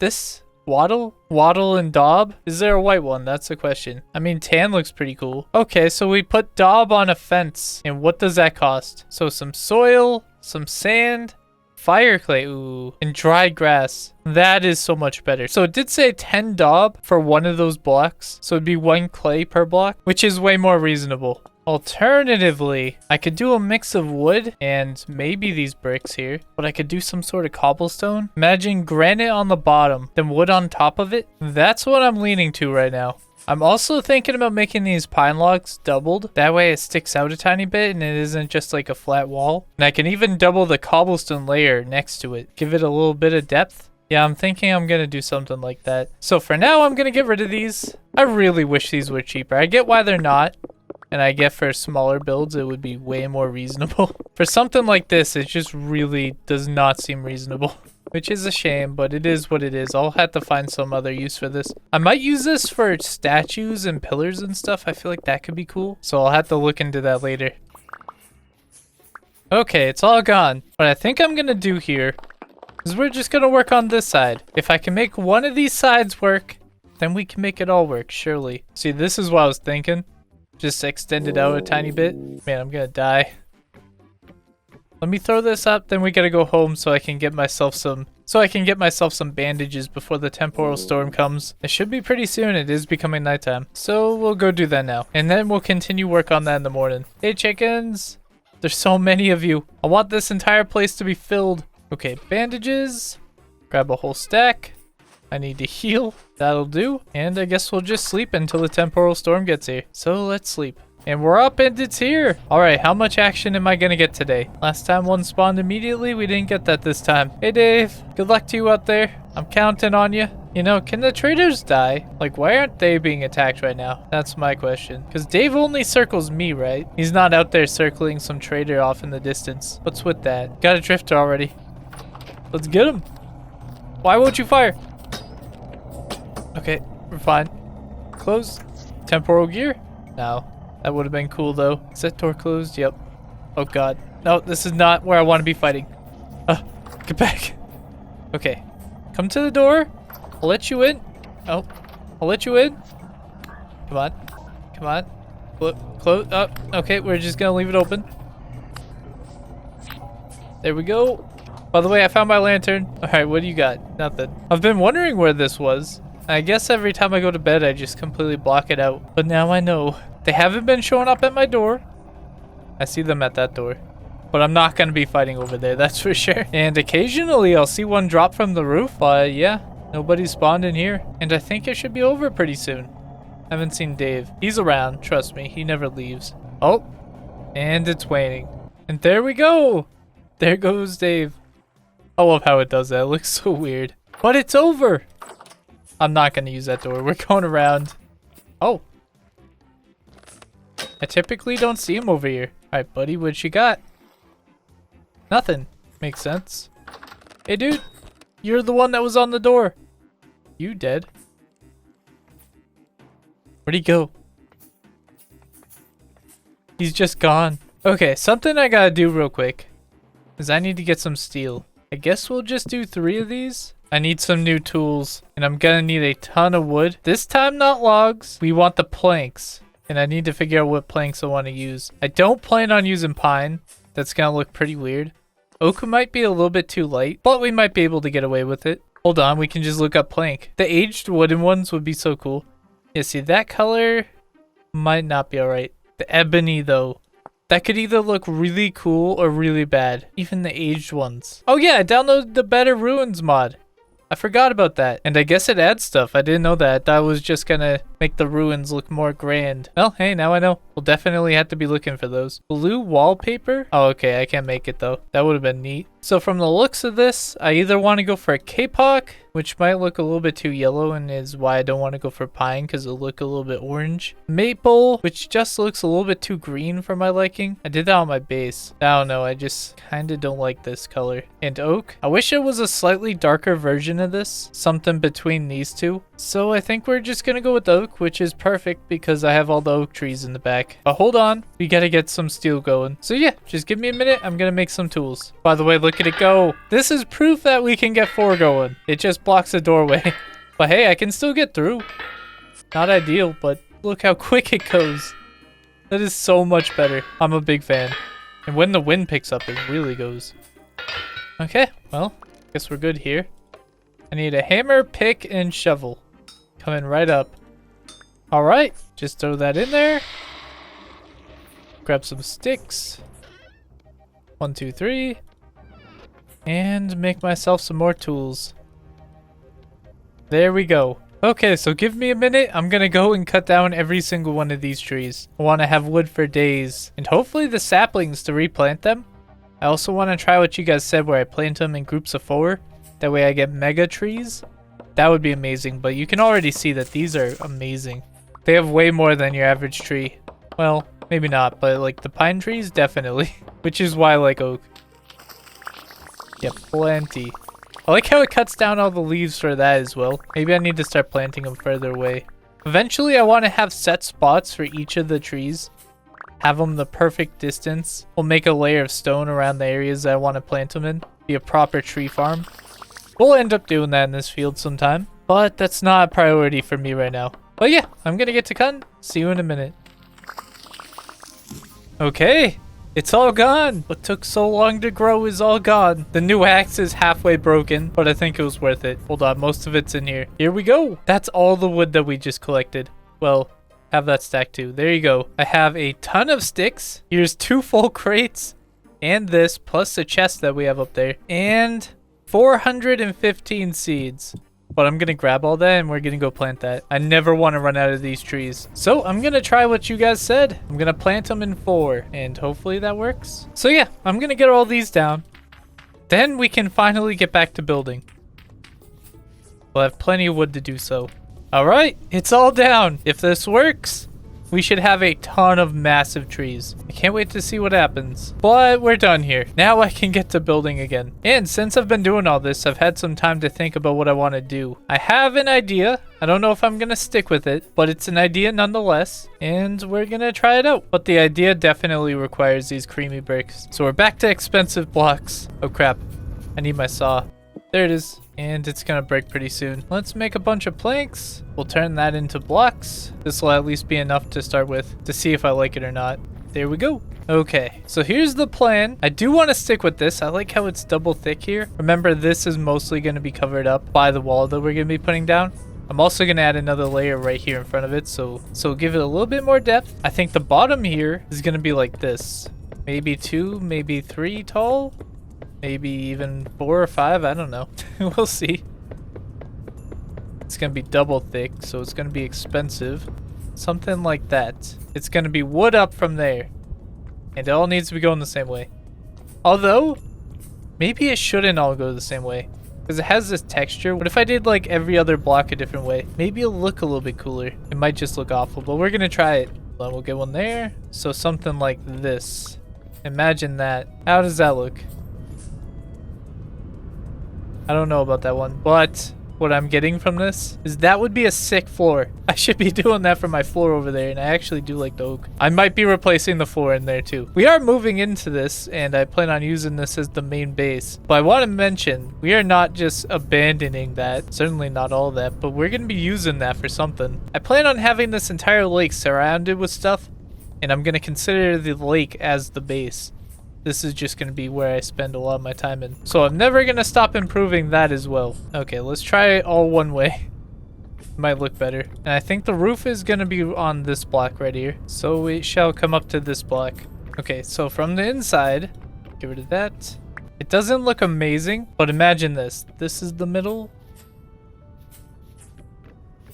Speaker 1: This... Wattle and daub? Is there a white one? That's the question. I mean, tan looks pretty cool. Okay, so we put daub on a fence. And what does that cost? So some soil, some sand, fire clay, ooh, and dried grass. That is so much better. So it did say 10 daub for one of those blocks. So it'd be 1 clay per block, which is way more reasonable. Alternatively, I could do a mix of wood and maybe these bricks here, but I could do some sort of cobblestone. Imagine granite on the bottom, then wood on top of it. That's what I'm leaning to right now. I'm also thinking about making these pine logs doubled. That way it sticks out a tiny bit and it isn't just like a flat wall. And I can even double the cobblestone layer next to it. Give it a little bit of depth. Yeah, I'm thinking I'm going to do something like that. So for now, I'm going to get rid of these. I really wish these were cheaper. I get why they're not. And I get for smaller builds, it would be way more reasonable. For something like this, it just really does not seem reasonable. Which is a shame, but it is what it is. I'll have to find some other use for this. I might use this for statues and pillars and stuff. I feel like that could be cool. So I'll have to look into that later. Okay, it's all gone. What I think I'm going to do here is we're just going to work on this side. If I can make one of these sides work, then we can make it all work, surely. See, this is what I was thinking. Just extend it out a tiny bit. Man, I'm gonna die. Let me throw this up, then we gotta go home so I can get myself some bandages before the temporal storm comes. It should be pretty soon. It is becoming nighttime. So we'll go do that now. And then we'll continue work on that in the morning. Hey chickens! There's so many of you. I want this entire place to be filled. Okay, bandages. Grab a whole stack. I need to heal. That'll do. And I guess we'll just sleep until the temporal storm gets here. So let's sleep. And we're up and it's here. Alright, how much action am I gonna get today? Last time one spawned immediately. We didn't get that this time. Hey Dave, good luck to you out there. I'm counting on you. You know, can the traders die? Like, why aren't they being attacked right now? That's my question. Because Dave only circles me, right? He's not out there circling some trader off in the distance. What's with that? Got a drifter already. Let's get him. Why won't you fire? Okay, we're fine. Close. Temporal gear? No. That would have been cool though. Is that door closed? Yep. Oh god. No, this is not where I want to be fighting. Get back. Okay. Come to the door. I'll let you in. Oh. I'll let you in. Come on. Come on. Close up. Okay, we're just gonna leave it open. There we go. By the way, I found my lantern. Alright, what do you got? Nothing. I've been wondering where this was. I guess every time I go to bed, I just completely block it out. But now I know. They haven't been showing up at my door. I see them at that door. But I'm not going to be fighting over there, that's for sure. And occasionally, I'll see one drop from the roof. But yeah, nobody's spawned in here. And I think it should be over pretty soon. I haven't seen Dave. He's around, trust me. He never leaves. Oh, and it's waning. And there we go. There goes Dave. I love how it does that. It looks so weird. But it's over. I'm not going to use that door. We're going around. Oh. I typically don't see him over here. Alright, buddy, what you got? Nothing. Makes sense. Hey, dude. You're the one that was on the door. You dead. Where'd he go? He's just gone. Okay, something I gotta do real quick is I need to get some steel. I guess we'll just do 3 of these. I need some new tools, and I'm gonna need a ton of wood. This time, not logs. We want the planks, and I need to figure out what planks I want to use. I don't plan on using pine. That's gonna look pretty weird. Oak might be a little bit too light, but we might be able to get away with it. Hold on, we can just look up plank. The aged wooden ones would be so cool. Yeah, see, that color might not be alright. The ebony, though. That could either look really cool or really bad. Even the aged ones. Oh yeah, I downloaded the Better Ruins mod. I forgot about that. And I guess it adds stuff. I didn't know that. That was just gonna make the ruins look more grand. Well, hey, now I know. We'll definitely have to be looking for those. Blue wallpaper? Oh, okay. I can't make it though. That would have been neat. So from the looks of this, I either want to go for a kapok, which might look a little bit too yellow and is why I don't want to go for pine because it'll look a little bit orange. Maple, which just looks a little bit too green for my liking. I did that on my base. I don't know. I just kind of don't like this color. And oak. I wish it was a slightly darker version of this. Something between these two. So I think we're just going to go with oak, which is perfect because I have all the oak trees in the back. But hold on. We got to get some steel going. So yeah, just give me a minute. I'm going to make some tools. By the way, look at it go. This is proof that we can get 4 going. It just blocks the doorway. But hey, I can still get through. Not ideal, but look how quick it goes. That is so much better. I'm a big fan. And when the wind picks up, it really goes. Okay, well, guess we're good here. I need a hammer, pick, and shovel. Coming right up. All right, just throw that in there. Grab some sticks. 1, 2, 3. And make myself some more tools. There we go. Okay, so give me a minute. I'm gonna go and cut down every single one of these trees. I want to have wood for days. And hopefully the saplings to replant them. I also want to try what you guys said where I plant them in groups of 4. That way I get mega trees. That would be amazing. But you can already see that these are amazing. They have way more than your average tree. Well, maybe not. But like the pine trees, definitely. Which is why I like oak. Yep, plenty. I like how it cuts down all the leaves for that as well. Maybe I need to start planting them further away. Eventually, I want to have set spots for each of the trees. Have them the perfect distance. We'll make a layer of stone around the areas that I want to plant them in. Be a proper tree farm. We'll end up doing that in this field sometime. But that's not a priority for me right now. But yeah, I'm going to get to cutting. See you in a minute. Okay. It's all gone. What took so long to grow is all gone. The new axe is halfway broken, but I think it was worth it. Hold on, most of it's in here. Here we go. That's all the wood that we just collected. Well, have that stacked too. There you go. I have a ton of sticks. Here's 2 full crates and this, plus the chest that we have up there. And 415 seeds. But I'm going to grab all that and we're going to go plant that. I never want to run out of these trees. So I'm going to try what you guys said. I'm going to plant them in 4 and hopefully that works. So yeah, I'm going to get all these down. Then we can finally get back to building. We'll have plenty of wood to do so. All right, it's all down. If this works, we should have a ton of massive trees. I can't wait to see what happens. But we're done here. Now I can get to building again. And since I've been doing all this, I've had some time to think about what I want to do. I have an idea. I don't know if I'm going to stick with it, but it's an idea nonetheless. And we're going to try it out. But the idea definitely requires these creamy bricks. So we're back to expensive blocks. Oh crap. I need my saw. There it is. And it's gonna break pretty soon. Let's make a bunch of planks. We'll turn that into blocks. This will at least be enough to start with to see if I like it or not. There we go. Okay, so here's the plan. I do want to stick with this. I like how it's double thick here. Remember, this is mostly going to be covered up by the wall that we're going to be putting down. I'm also going to add another layer right here in front of it, so give it a little bit more depth. I think the bottom here is going to be like this. Maybe 2, maybe 3 tall. Maybe even 4 or 5, I don't know. We'll see. It's gonna be double thick, so it's gonna be expensive. Something like that. It's gonna be wood up from there. And it all needs to be going the same way. Although, maybe it shouldn't all go the same way. Because it has this texture. What if I did like every other block a different way? Maybe it'll look a little bit cooler. It might just look awful, but we're gonna try it. Well, we'll get one there. So something like this. Imagine that. How does that look? I don't know about that one, but what I'm getting from this is that would be a sick floor. I should be doing that for my floor over there, and I actually do like the oak. I might be replacing the floor in there too. We are moving into this, and I plan on using this as the main base. But I want to mention, we are not just abandoning that, certainly not all of that, but we're going to be using that for something. I plan on having this entire lake surrounded with stuff, and I'm going to consider the lake as the base. This is just going to be where I spend a lot of my time in. So I'm never going to stop improving that as well. Okay, let's try it all one way. Might look better. And I think the roof is going to be on this block right here. So it shall come up to this block. Okay, so from the inside, get rid of that. It doesn't look amazing, but imagine this. This is the middle.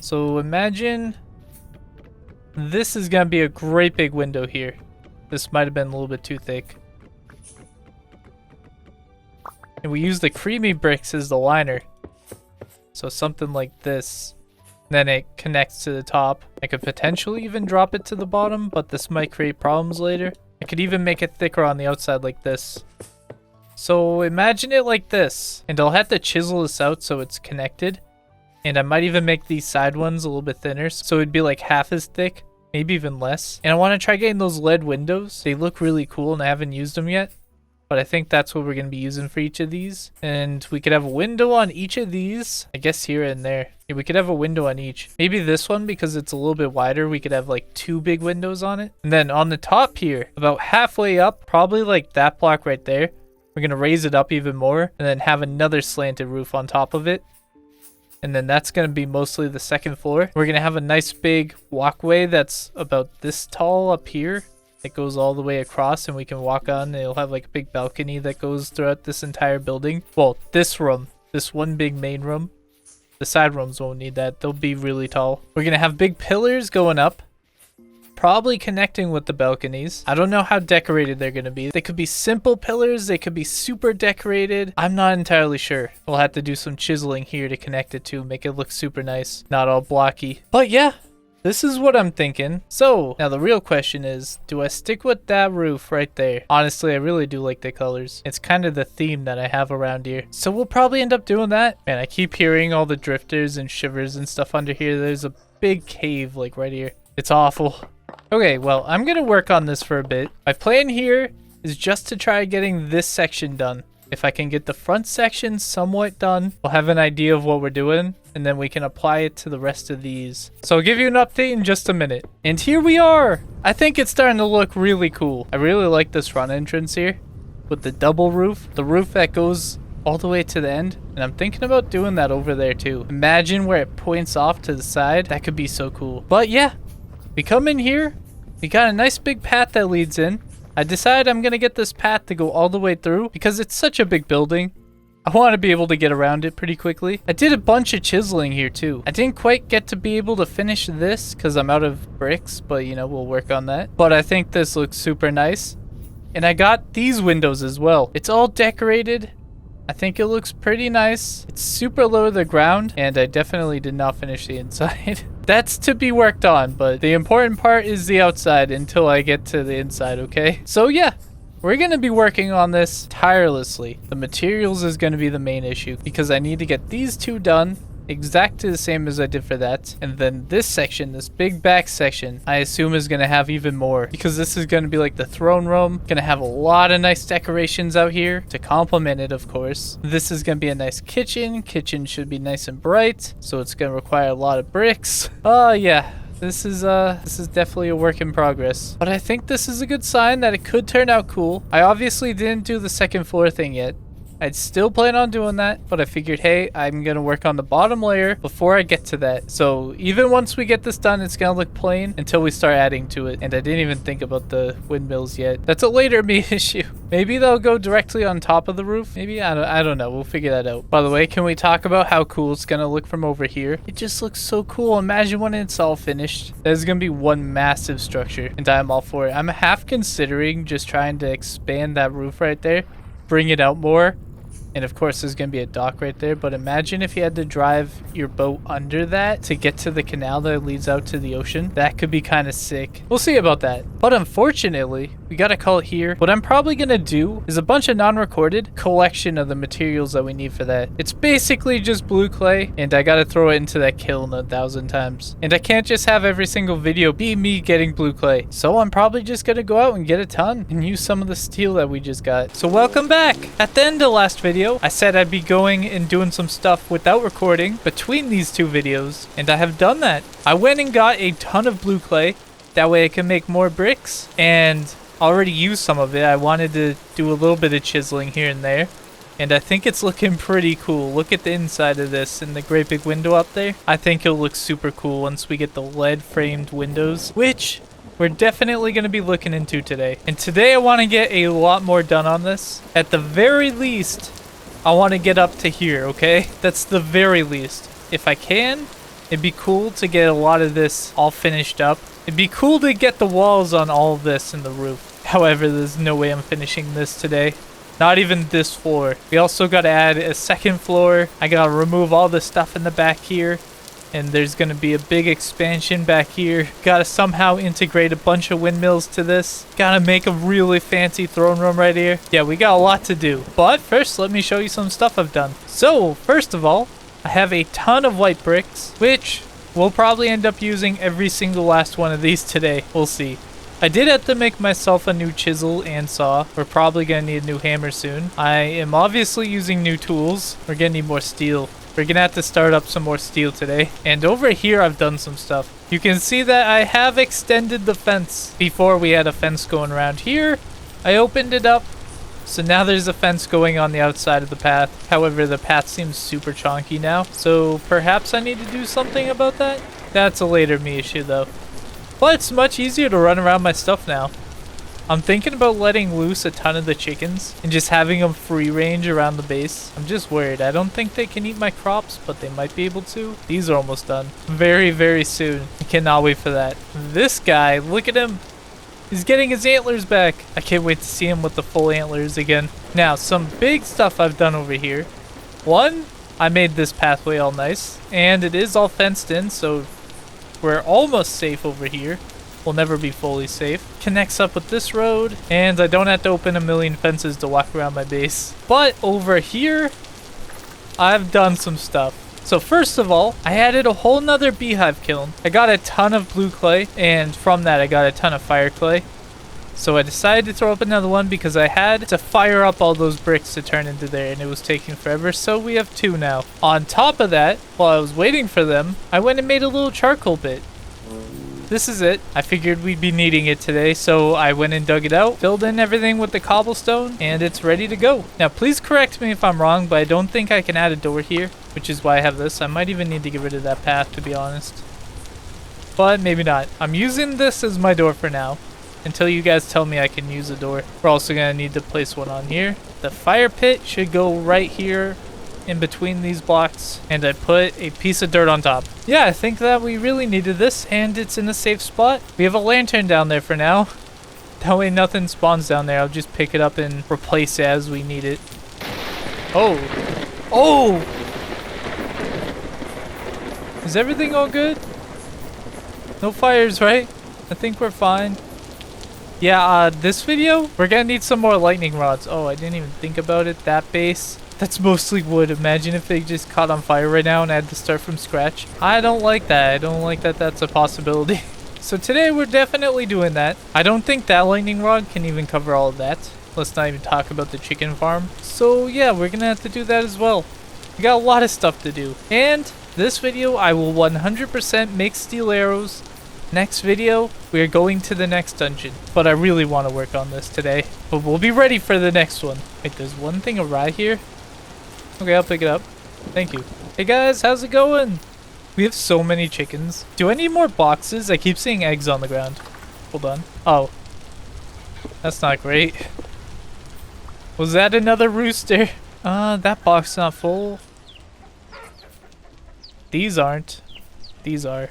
Speaker 1: So imagine this is gonna be a great big window here. This might have been a little bit too thick. And we use the creamy bricks as the liner. So something like this. Then it connects to the top. I could potentially even drop it to the bottom, but this might create problems later. I could even make it thicker on the outside like this. So imagine it like this. And I'll have to chisel this out so it's connected. And I might even make these side ones a little bit thinner, so it'd be like half as thick, maybe even less. And I want to try getting those LED windows. They look really cool and I haven't used them yet. But I think that's what we're going to be using for each of these. And we could have a window on each of these. I guess here and there. Yeah, we could have a window on each. Maybe this one, because it's a little bit wider, we could have like 2 big windows on it. And then on the top here, about halfway up, probably like that block right there, we're going to raise it up even more. And then have another slanted roof on top of it. And then that's going to be mostly the second floor. We're going to have a nice big walkway that's about this tall up here. It goes all the way across and we can walk on. It'll have like a big balcony that goes throughout this entire building. Well, this room, this one big main room. The side rooms won't need that. They'll be really tall. We're going to have big pillars going up. Probably connecting with the balconies. I don't know how decorated they're going to be. They could be simple pillars. They could be super decorated. I'm not entirely sure. We'll have to do some chiseling here to connect it to make it look super nice. Not all blocky. But yeah. This is what I'm thinking. So, now the real question is, do I stick with that roof right there? Honestly, I really do like the colors. It's kind of the theme that I have around here. So we'll probably end up doing that. Man, I keep hearing all the drifters and shivers and stuff under here. There's a big cave like right here. It's awful. Okay, well, I'm going to work on this for a bit. My plan here is just to try getting this section done. If I can get the front section somewhat done, we'll have an idea of what we're doing, and then we can apply it to the rest of these. So I'll give you an update in just a minute. And here we are! I think it's starting to look really cool. I really like this front entrance here with the double roof. The roof that goes all the way to the end. And I'm thinking about doing that over there too. Imagine where it points off to the side. That could be so cool. But yeah, we come in here. We got a nice big path that leads in. I decided I'm going to get this path to go all the way through because it's such a big building. I want to be able to get around it pretty quickly. I did a bunch of chiseling here too. I didn't quite get to be able to finish this because I'm out of bricks, but you know, we'll work on that. But I think this looks super nice. And I got these windows as well. It's all decorated. I think it looks pretty nice. It's super low to the ground, and I definitely did not finish the inside. That's to be worked on, but the important part is the outside until I get to the inside, okay? So yeah, we're going to be working on this tirelessly. The materials is going to be the main issue because I need to get these 2 done exactly the same as I did for that. And then this section, this big back section, I assume is going to have even more because this is going to be like the throne room. Going to have a lot of nice decorations out here to complement it, of course. This is going to be a nice kitchen. Kitchen should be nice and bright, so it's going to require a lot of bricks. Yeah. This is definitely a work in progress. But I think this is a good sign that it could turn out cool. I obviously didn't do the second floor thing yet. I'd still plan on doing that, but I figured, hey, I'm going to work on the bottom layer before I get to that. So even once we get this done, it's going to look plain until we start adding to it. And I didn't even think about the windmills yet. That's a later me issue. Maybe they'll go directly on top of the roof. Maybe, I don't know. We'll figure that out. By the way, can we talk about how cool it's going to look from over here? It just looks so cool. Imagine when it's all finished. There's going to be one massive structure, and I'm all for it. I'm half considering just trying to expand that roof right there, bring it out more. And of course, there's going to be a dock right there. But imagine if you had to drive your boat under that to get to the canal that leads out to the ocean. That could be kind of sick. We'll see about that. But unfortunately, we got to call it here. What I'm probably going to do is a bunch of non-recorded collection of the materials that we need for that. It's basically just blue clay. And I got to throw it into that kiln 1,000 times. And I can't just have every single video be me getting blue clay. So I'm probably just going to go out and get a ton and use some of the steel that we just got. So welcome back. At the end of last video, I said I'd be going and doing some stuff without recording between these 2 videos, and I have done that. I went and got a ton of blue clay. That way I can make more bricks, and already used some of it. I wanted to do a little bit of chiseling here and there, and I think it's looking pretty cool. Look at the inside of this and the great big window up there. I think it'll look super cool once we get the LED framed windows, which we're definitely going to be looking into today. And today I want to get a lot more done on this. At the very least, I want to get up to here, okay? That's the very least. If I can, It'd be cool to get a lot of this all finished up. It'd be cool to get the walls on all of this and the roof. However, there's no way I'm finishing this today. Not even this floor. We also got to add a second floor. I got to remove all the stuff in the back here. And there's going to be a big expansion back here. Got to somehow integrate a bunch of windmills to this. Got to make a really fancy throne room right here. Yeah, we got a lot to do. But first, let me show you some stuff I've done. So, first of all, I have a ton of white bricks, which we'll probably end up using every single last one of these today. We'll see. I did have to make myself a new chisel and saw. We're probably going to need a new hammer soon. I am obviously using new tools. We're going to need more steel. We're going to have to start up some more steel today. And over here, I've done some stuff. You can see that I have extended the fence. Before we had a fence going around here. I opened it up. So now there's a fence going on the outside of the path. However, the path seems super chonky now. So perhaps I need to do something about that? That's a later me issue though. But it's much easier to run around my stuff now. I'm thinking about letting loose a ton of the chickens and just having them free range around the base. I'm just worried. I don't think they can eat my crops, but they might be able to. These are almost done. Very, very soon. I cannot wait for that. This guy, look at him. He's getting his antlers back. I can't wait to see him with the full antlers again. Now, some big stuff I've done over here. One, I made this pathway all nice. And it is all fenced in, so we're almost safe over here. We'll never be fully safe. Connects up with this road. And I don't have to open a million fences to walk around my base. But over here, I've done some stuff. So first of all, I added a whole nother beehive kiln. I got a ton of blue clay, and from that I got a ton of fire clay. So I decided to throw up another one because I had to fire up all those bricks to turn into there, and it was taking forever, so we have 2 now. On top of that, while I was waiting for them, I went and made a little charcoal bit. This is it. I figured we'd be needing it today, so I went and dug it out, filled in everything with the cobblestone, and it's ready to go. Now, please correct me if I'm wrong, but I don't think I can add a door here, which is why I have this. I might even need to get rid of that path, to be honest. But maybe not. I'm using this as my door for now, until you guys tell me I can use a door. We're also going to need to place one on here. The fire pit should go right here in between these blocks, and I put a piece of dirt on top. Yeah, I think that we really needed this, and it's in a safe spot. We have a lantern down there for now. That way nothing spawns down there. I'll just pick it up and replace it as we need it. Oh! Oh! Is everything all good? No fires, right? I think we're fine. Yeah, this video, we're gonna need some more lightning rods. Oh, I didn't even think about it. That base. That's mostly wood. Imagine if they just caught on fire right now and I had to start from scratch. I don't like that. I don't like that that's a possibility. So today we're definitely doing that. I don't think that lightning rod can even cover all of that. Let's not even talk about the chicken farm. So yeah, we're gonna have to do that as well. We got a lot of stuff to do. And this video, I will 100% make steel arrows. Next video, we are going to the next dungeon. But I really want to work on this today. But we'll be ready for the next one. Wait, there's one thing awry here. Okay, I'll pick it up. Thank you. Hey guys, how's it going? We have so many chickens. Do I need more boxes? I keep seeing eggs on the ground. Hold on. Oh. That's not great. Was that another rooster? That box is not full. These aren't. These are.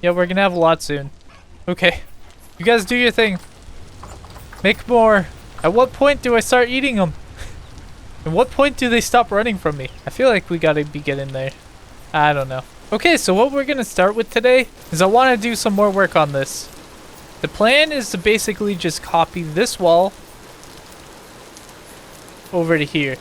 Speaker 1: Yeah, we're gonna have a lot soon. Okay. You guys do your thing. Make more. At what point do I start eating them? At what point do they stop running from me? I feel like we gotta be getting there. I don't know. Okay, so what we're gonna start with today is I want to do some more work on this. The plan is to basically just copy this wall over to here.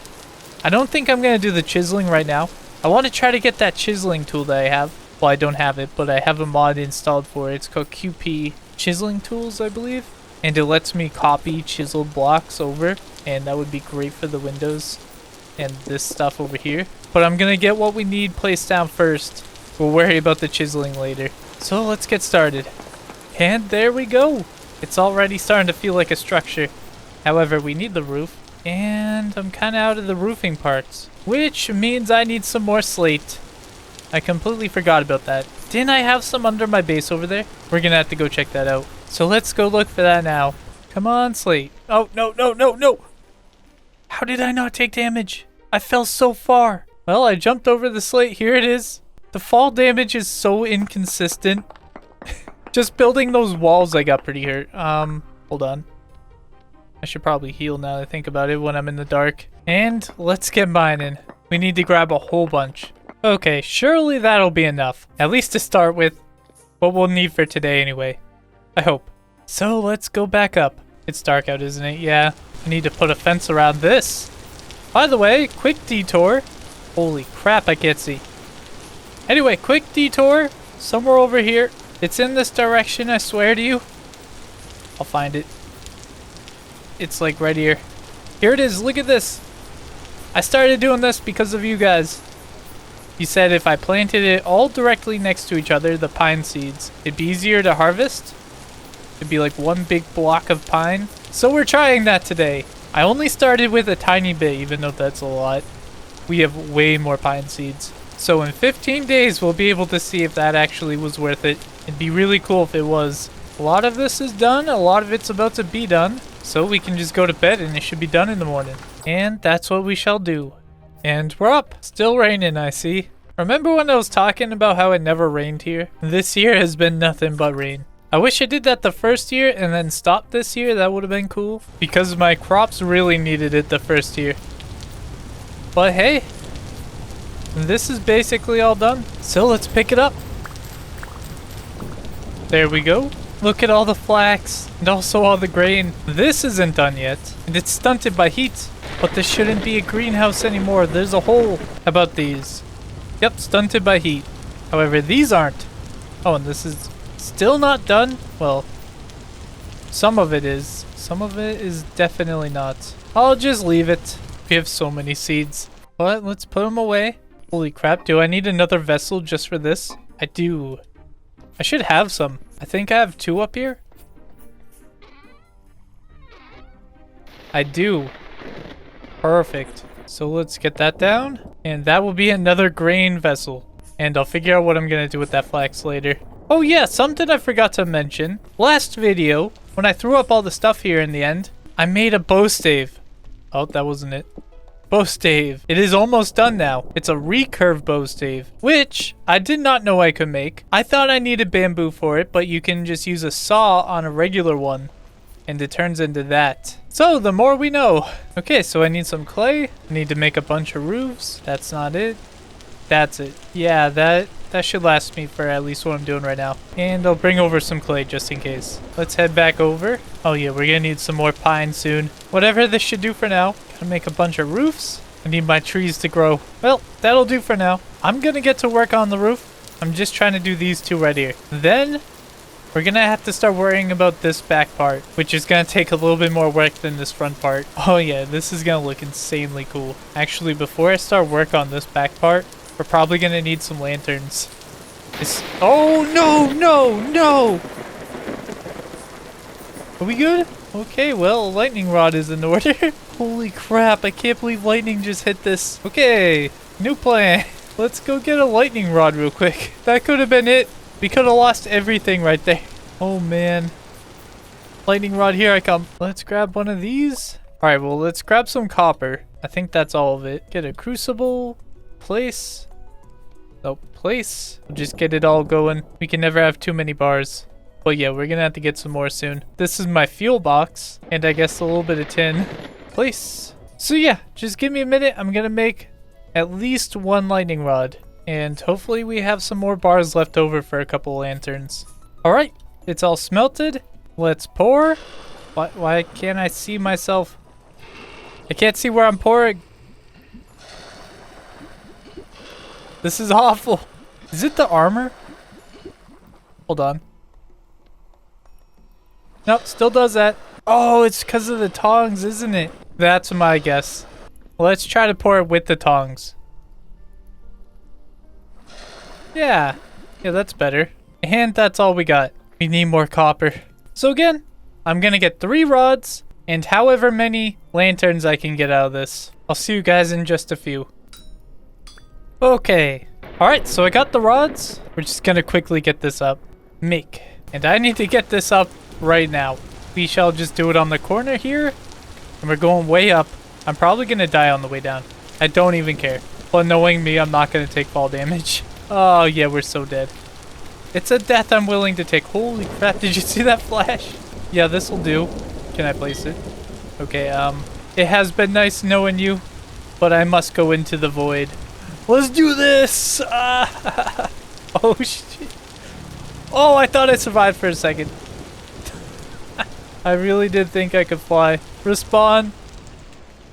Speaker 1: I don't think I'm gonna do the chiseling right now. I want to try to get that chiseling tool that I have. Well, I don't have it, but I have a mod installed for it. It's called QP Chiseling Tools, I believe. And it lets me copy chiseled blocks over. And that would be great for the windows and this stuff over here. But I'm going to get what we need placed down first. We'll worry about the chiseling later. So let's get started. And there we go. It's already starting to feel like a structure. However, we need the roof. And I'm kind of out of the roofing parts. Which means I need some more slate. I completely forgot about that. Didn't I have some under my base over there? We're going to have to go check that out. So let's go look for that now. Come on, slate. Oh, no, no, no, no. How did I not take damage? I fell so far. Well, I jumped over the slate. Here it is. The fall damage is so inconsistent. Just building those walls I got pretty hurt. Hold on. I should probably heal now that I think about it when I'm in the dark. And let's get mining. We need to grab a whole bunch. Okay, surely that'll be enough. At least to start with. What we'll need for today anyway. I hope. So let's go back up. It's dark out, isn't it? Yeah. I need to put a fence around this. By the way, quick detour. Holy crap, I can't see. Anyway, quick detour. Somewhere over here. It's in this direction, I swear to you. I'll find it. It's like right here. Here it is. Look at this. I started doing this because of you guys. You said if I planted it all directly next to each other, the pine seeds, it'd be easier to harvest. It'd be like one big block of pine. So we're trying that today. I only started with a tiny bit, even though that's a lot. We have way more pine seeds. So in 15 days, we'll be able to see if that actually was worth it. It'd be really cool if it was. A lot of this is done. A lot of it's about to be done. So we can just go to bed and it should be done in the morning. And that's what we shall do. And we're up. Still raining, I see. Remember when I was talking about how it never rained here? This year has been nothing but rain. I wish I did that the first year and then stopped this year. That would have been cool. Because my crops really needed it the first year. But hey, this is basically all done. So let's pick it up. There we go. Look at all the flax and also all the grain. This isn't done yet. And it's stunted by heat. But this shouldn't be a greenhouse anymore. There's a hole. How about these? Yep, stunted by heat. However, these aren't. Oh, and this is still not done? Well, some of it is. Some of it is definitely not. I'll just leave it. We have so many seeds. But let's put them away. Holy crap, do I need another vessel just for this? I do. I should have some. I think I have 2 up here. I do. Perfect. So let's get that down. And that will be another grain vessel. And I'll figure out what I'm going to do with that flax later. Oh yeah, something I forgot to mention. Last video, when I threw up all the stuff here in the end, I made a bow stave. Oh, that wasn't it. Bow stave. It is almost done now. It's a recurve bow stave, which I did not know I could make. I thought I needed bamboo for it, but you can just use a saw on a regular one. And it turns into that. So the more we know. Okay, so I need some clay. I need to make a bunch of roofs. That's not it. That's it. Yeah, that should last me for at least what I'm doing right now. And I'll bring over some clay just in case. Let's head back over. Oh yeah, we're gonna need some more pine soon. Whatever this should do for now. Gotta make a bunch of roofs. I need my trees to grow. Well, that'll do for now. I'm gonna get to work on the roof. I'm just trying to do these 2 right here. Then we're gonna have to start worrying about this back part, which is gonna take a little bit more work than this front part. Oh yeah, this is gonna look insanely cool. Actually, before I start work on this back part, we're probably gonna need some lanterns. Oh no, no, no! Are we good? Okay, well, a lightning rod is in order. Holy crap, I can't believe lightning just hit this. Okay, new plan. Let's go get a lightning rod real quick. That could have been it. We could have lost everything right there. Oh man. Lightning rod, here I come. Let's grab one of these. Alright, well, let's grab some copper. I think that's all of it. Get a crucible. Place. Nope, place. We'll just get it all going. We can never have too many bars. But yeah, we're gonna have to get some more soon. This is my fuel box. And I guess a little bit of tin. Place. So yeah, just give me a minute. I'm gonna make at least 1 lightning rod. And hopefully we have some more bars left over for a couple lanterns. Alright, it's all smelted. Let's pour. Why can't I see myself? I can't see where I'm pouring. This is awful. Is it the armor? Hold on. Nope, still does that. Oh, it's because of the tongs, isn't it? That's my guess. Let's try to pour it with the tongs. Yeah, that's better. And that's all we got. We need more copper. So again, I'm gonna get 3 rods and however many lanterns I can get out of this. I'll see you guys in just a few. Okay. Alright, so I got the rods. We're just gonna quickly get this up. Make. And I need to get this up right now. We shall just do it on the corner here. And we're going way up. I'm probably gonna die on the way down. I don't even care. But knowing me, I'm not gonna take fall damage. Oh, yeah, we're so dead. It's a death I'm willing to take. Holy crap, did you see that flash? Yeah, this'll do. Can I place it? Okay, it has been nice knowing you, but I must go into the void. Let's do this! Oh, shit. Oh, I thought I survived for a second. I really did think I could fly. Respawn.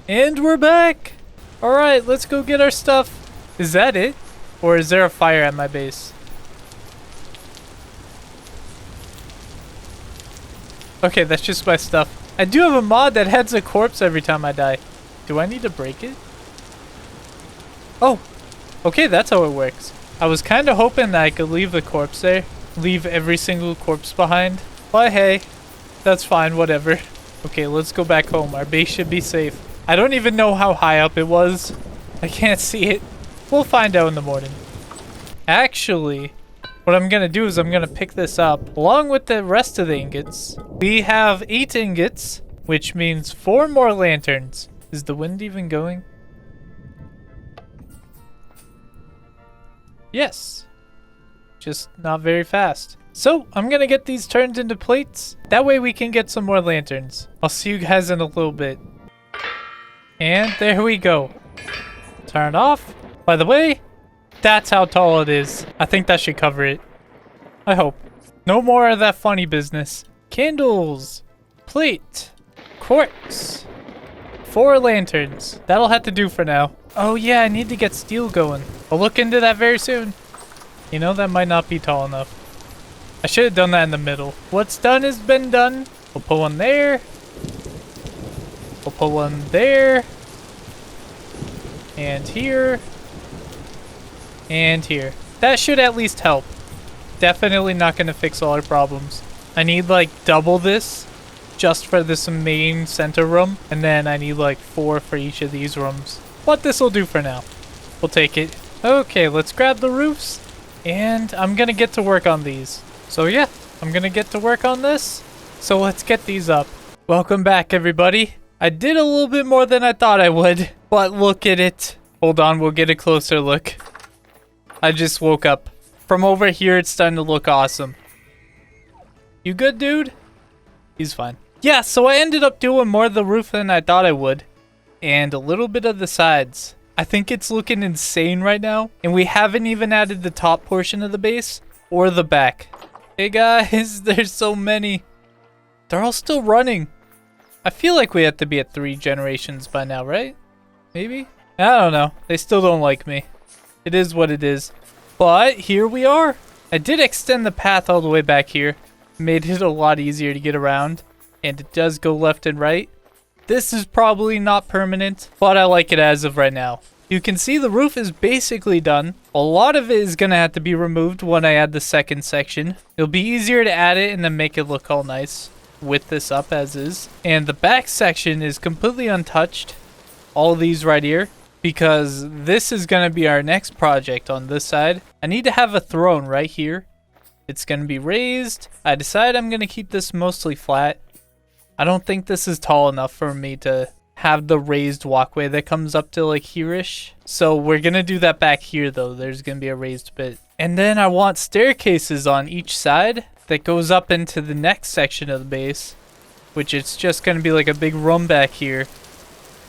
Speaker 1: And we're back! Alright, let's go get our stuff. Is that it? Or is there a fire at my base? Okay, that's just my stuff. I do have a mod that adds a corpse every time I die. Do I need to break it? Oh, okay, that's how it works. I was kind of hoping that I could leave the corpse there. Leave every single corpse behind. But hey, that's fine, whatever. Okay, let's go back home. Our base should be safe. I don't even know how high up it was. I can't see it. We'll find out in the morning. Actually, what I'm gonna do is I'm gonna pick this up along with the rest of the ingots. We have 8 ingots, which means 4 more lanterns. Is the wind even going? Yes. Just not very fast. So I'm gonna get these turned into plates. That way we can get some more lanterns. I'll see you guys in a little bit. And there we go. Turn off. By the way, that's how tall it is. I think that should cover it. I hope. No more of that funny business. Candles. Plate. Quartz. 4 lanterns. That'll have to do for now. Oh yeah, I need to get steel going. I'll look into that very soon. You know, that might not be tall enough. I should have done that in the middle. What's done has been done. We'll put one there. We'll put one there. And here. And here. That should at least help. Definitely not going to fix all our problems. I need like double this just for this main center room. And then I need like 4 for each of these rooms. But this will do for now. We'll take it. Okay, let's grab the roofs. And I'm going to get to work on these. So yeah, I'm going to get to work on this. So let's get these up. Welcome back, everybody. I did a little bit more than I thought I would. But look at it. Hold on, we'll get a closer look. I just woke up. From over here, it's starting to look awesome. You good, dude? He's fine. Yeah, so I ended up doing more of the roof than I thought I would. And a little bit of the sides. I think it's looking insane right now. And we haven't even added the top portion of the base or the back. Hey guys, there's so many. They're all still running. I feel like we have to be at 3 generations by now, right? Maybe? I don't know. They still don't like me. It is what it is. But here we are. I did extend the path all the way back here. Made it a lot easier to get around. And it does go left and right. This is probably not permanent, but I like it as of right now. You can see the roof is basically done. A lot of it is going to have to be removed when I add the second section. It'll be easier to add it and then make it look all nice with this up as is. And the back section is completely untouched. All of these right here. Because this is going to be our next project on this side. I need to have a throne right here. It's going to be raised. I decided I'm going to keep this mostly flat. I don't think this is tall enough for me to have the raised walkway that comes up to like here-ish. So we're going to do that back here though. There's going to be a raised bit. And then I want staircases on each side that goes up into the next section of the base. Which it's just going to be like a big room back here.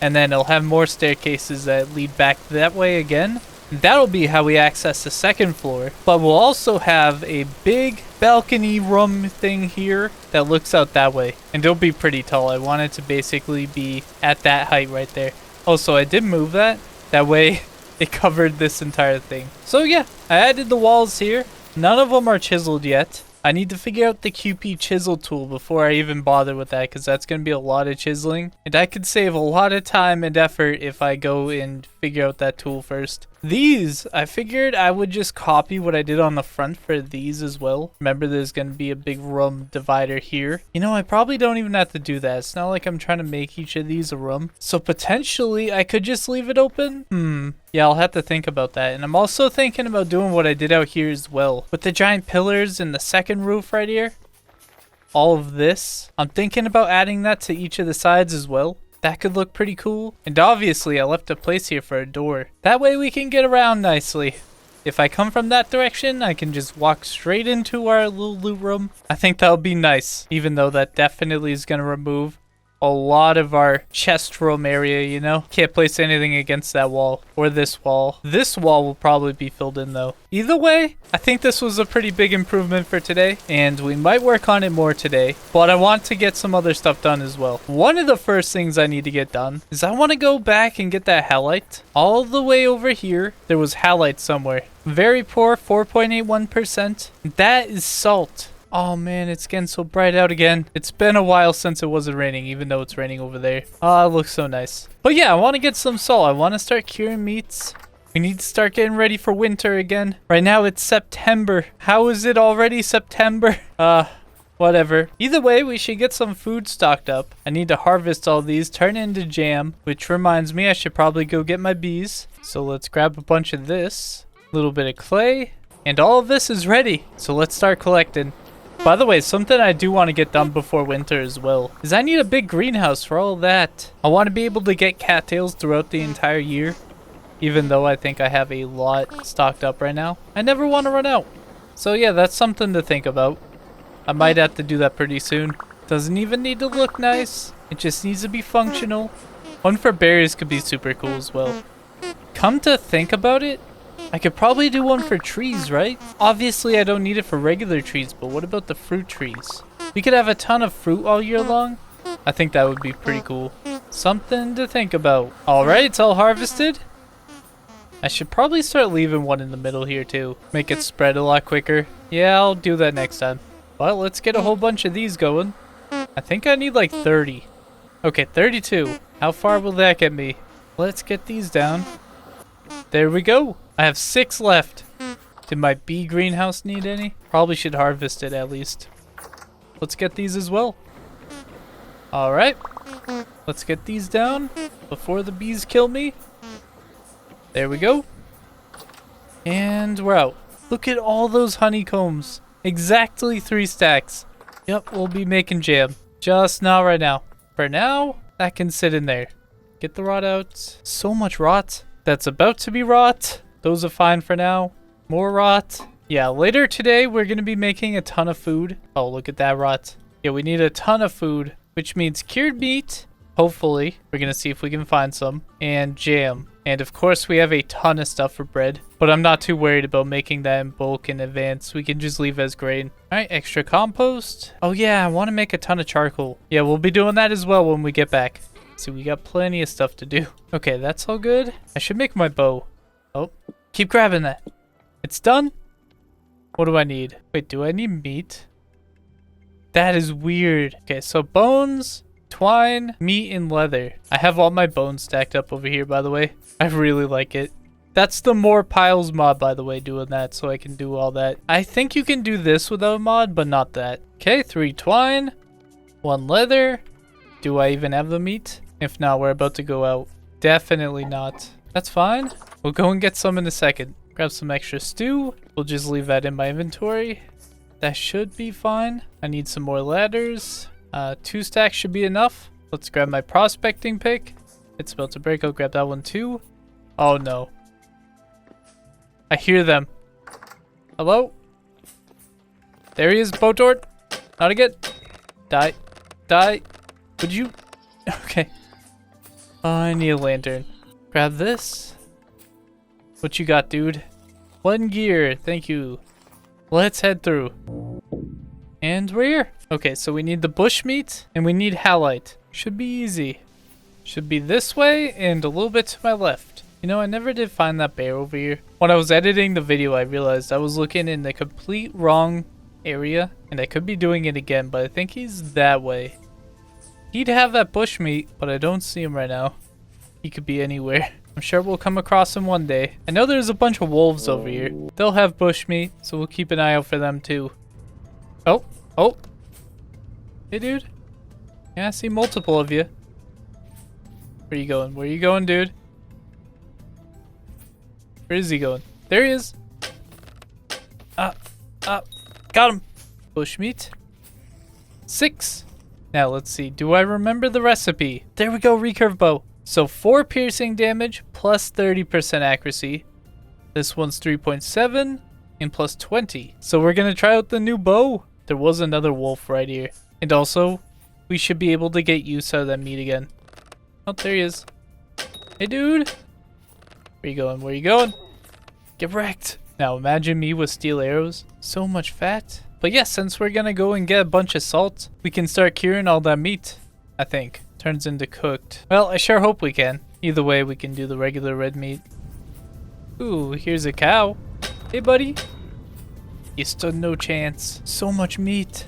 Speaker 1: And then it'll have more staircases that lead back that way again. And that'll be how we access the second floor. But we'll also have a big balcony room thing here that looks out that way. And it'll be pretty tall. I want it to basically be at that height right there. Also, I did move that. That way it covered this entire thing. So yeah, I added the walls here. None of them are chiseled yet. I need to figure out the QP chisel tool before I even bother with that, because that's going to be a lot of chiseling. And I could save a lot of time and effort if I go and figure out that tool first. These, I figured I would just copy what I did on the front for these as well. Remember, there's going to be a big room divider here. You know, I probably don't even have to do that. It's not like I'm trying to make each of these a room. So potentially, I could just leave it open. Yeah, I'll have to think about that. And I'm also thinking about doing what I did out here as well. With the giant pillars and the second roof right here. All of this. I'm thinking about adding that to each of the sides as well. That could look pretty cool. And obviously, I left a place here for a door. That way we can get around nicely. If I come from that direction, I can just walk straight into our little loot room. I think that'll be nice, even though that definitely is going to remove a lot of our chest room area, you know? Can't place anything against that wall or this wall. This wall will probably be filled in though. Either way, I think this was a pretty big improvement for today, and we might work on it more today, but I want to get some other stuff done as well. One of the first things I need to get done is I want to go back and get that halite. All the way over here, there was halite somewhere. Very poor, 4.81%. That is salt. Oh man, it's getting so bright out again. It's been a while since it wasn't raining, even though it's raining over there. Oh, it looks so nice. But yeah, I want to get some salt. I want to start curing meats. We need to start getting ready for winter again. Right now it's September. How is it already September? Whatever. Either way, we should get some food stocked up. I need to harvest all these, turn it into jam, which reminds me I should probably go get my bees. So let's grab a bunch of this, a little bit of clay, and all of this is ready. So let's start collecting. By the way, something I do want to get done before winter as well is I need a big greenhouse for all that. I want to be able to get cattails throughout the entire year, even though I think I have a lot stocked up right now. I never want to run out. So yeah, that's something to think about. I might have to do that pretty soon. Doesn't even need to look nice. It just needs to be functional. One for berries could be super cool as well. Come to think about it, I could probably do one for trees, right? Obviously, I don't need it for regular trees, but what about the fruit trees? We could have a ton of fruit all year long. I think that would be pretty cool. Something to think about. All right, it's all harvested. I should probably start leaving one in the middle here too. Make it spread a lot quicker. Yeah, I'll do that next time. But let's get a whole bunch of these going. I think I need like 30. Okay, 32. How far will that get me? Let's get these down. There we go. I have 6 left. Did my bee greenhouse need any? Probably should harvest it at least. Let's get these as well. All right. Let's get these down before the bees kill me. There we go. And we're out. Look at all those honeycombs. Exactly 3 stacks. Yep, we'll be making jam. Just not right now. For now, that can sit in there. Get the rot out. So much rot. That's about to be rot. Those are fine for now. More rot. Yeah, later today, we're going to be making a ton of food. Oh, look at that rot. Yeah, we need a ton of food, which means cured meat. Hopefully, we're going to see if we can find some. And jam. And of course, we have a ton of stuff for bread. But I'm not too worried about making that in bulk in advance. We can just leave as grain. All right, extra compost. Oh yeah, I want to make a ton of charcoal. Yeah, we'll be doing that as well when we get back. See, we got plenty of stuff to do. Okay, that's all good. I should make my bow. Oh, keep grabbing that. It's done. What do I need? Wait, do I need meat? That is weird. Okay, so bones, twine, meat, and leather. I have all my bones stacked up over here, by the way. I really like it. That's the more piles mod, by the way, doing that, so I can do all that. I think you can do this without a mod, but not that. Okay, 3 twine, 1 leather. Do I even have the meat? If not, we're about to go out. Definitely not. That's fine. We'll go and get some in a second. Grab some extra stew. We'll just leave that in my inventory. That should be fine. I need some more ladders. 2 stacks should be enough. Let's grab my prospecting pick. It's about to break. I'll grab that one too. Oh no. I hear them. Hello? There he is, Botort. Not again. Die. Die. Would you? Okay. Oh, I need a lantern. Grab this. What you got, dude? 1 gear. Thank you. Let's head through. And we're here. Okay, so we need the bushmeat and we need halite. Should be easy. Should be this way and a little bit to my left. You know, I never did find that bear over here. When I was editing the video, I realized I was looking in the complete wrong area. And I could be doing it again, but I think he's that way. He'd have that bushmeat, but I don't see him right now. He could be anywhere. I'm sure we'll come across him one day. I know there's a bunch of wolves over here. They'll have bushmeat, so we'll keep an eye out for them too. Oh, oh. Hey, dude. Yeah, I see multiple of you. Where you going? Where you going, dude? Where is he going? There he is. Got him. Bushmeat. 6. Now, let's see. Do I remember the recipe? There we go, recurve bow. So 4 piercing damage plus 30% accuracy. This one's 3.7 and plus 20. So we're gonna try out the new bow. There was another wolf right here. And also, we should be able to get use out of that meat again. Oh, there he is. Hey, dude. Where you going? Where you going? Get wrecked. Now imagine me with steel arrows. So much fat. But yeah, since we're gonna go and get a bunch of salt, we can start curing all that meat, I think. Turns into cooked. Well, I sure hope we can. Either way, we can do the regular red meat. Ooh, here's a cow. Hey, buddy. You stood no chance. So much meat.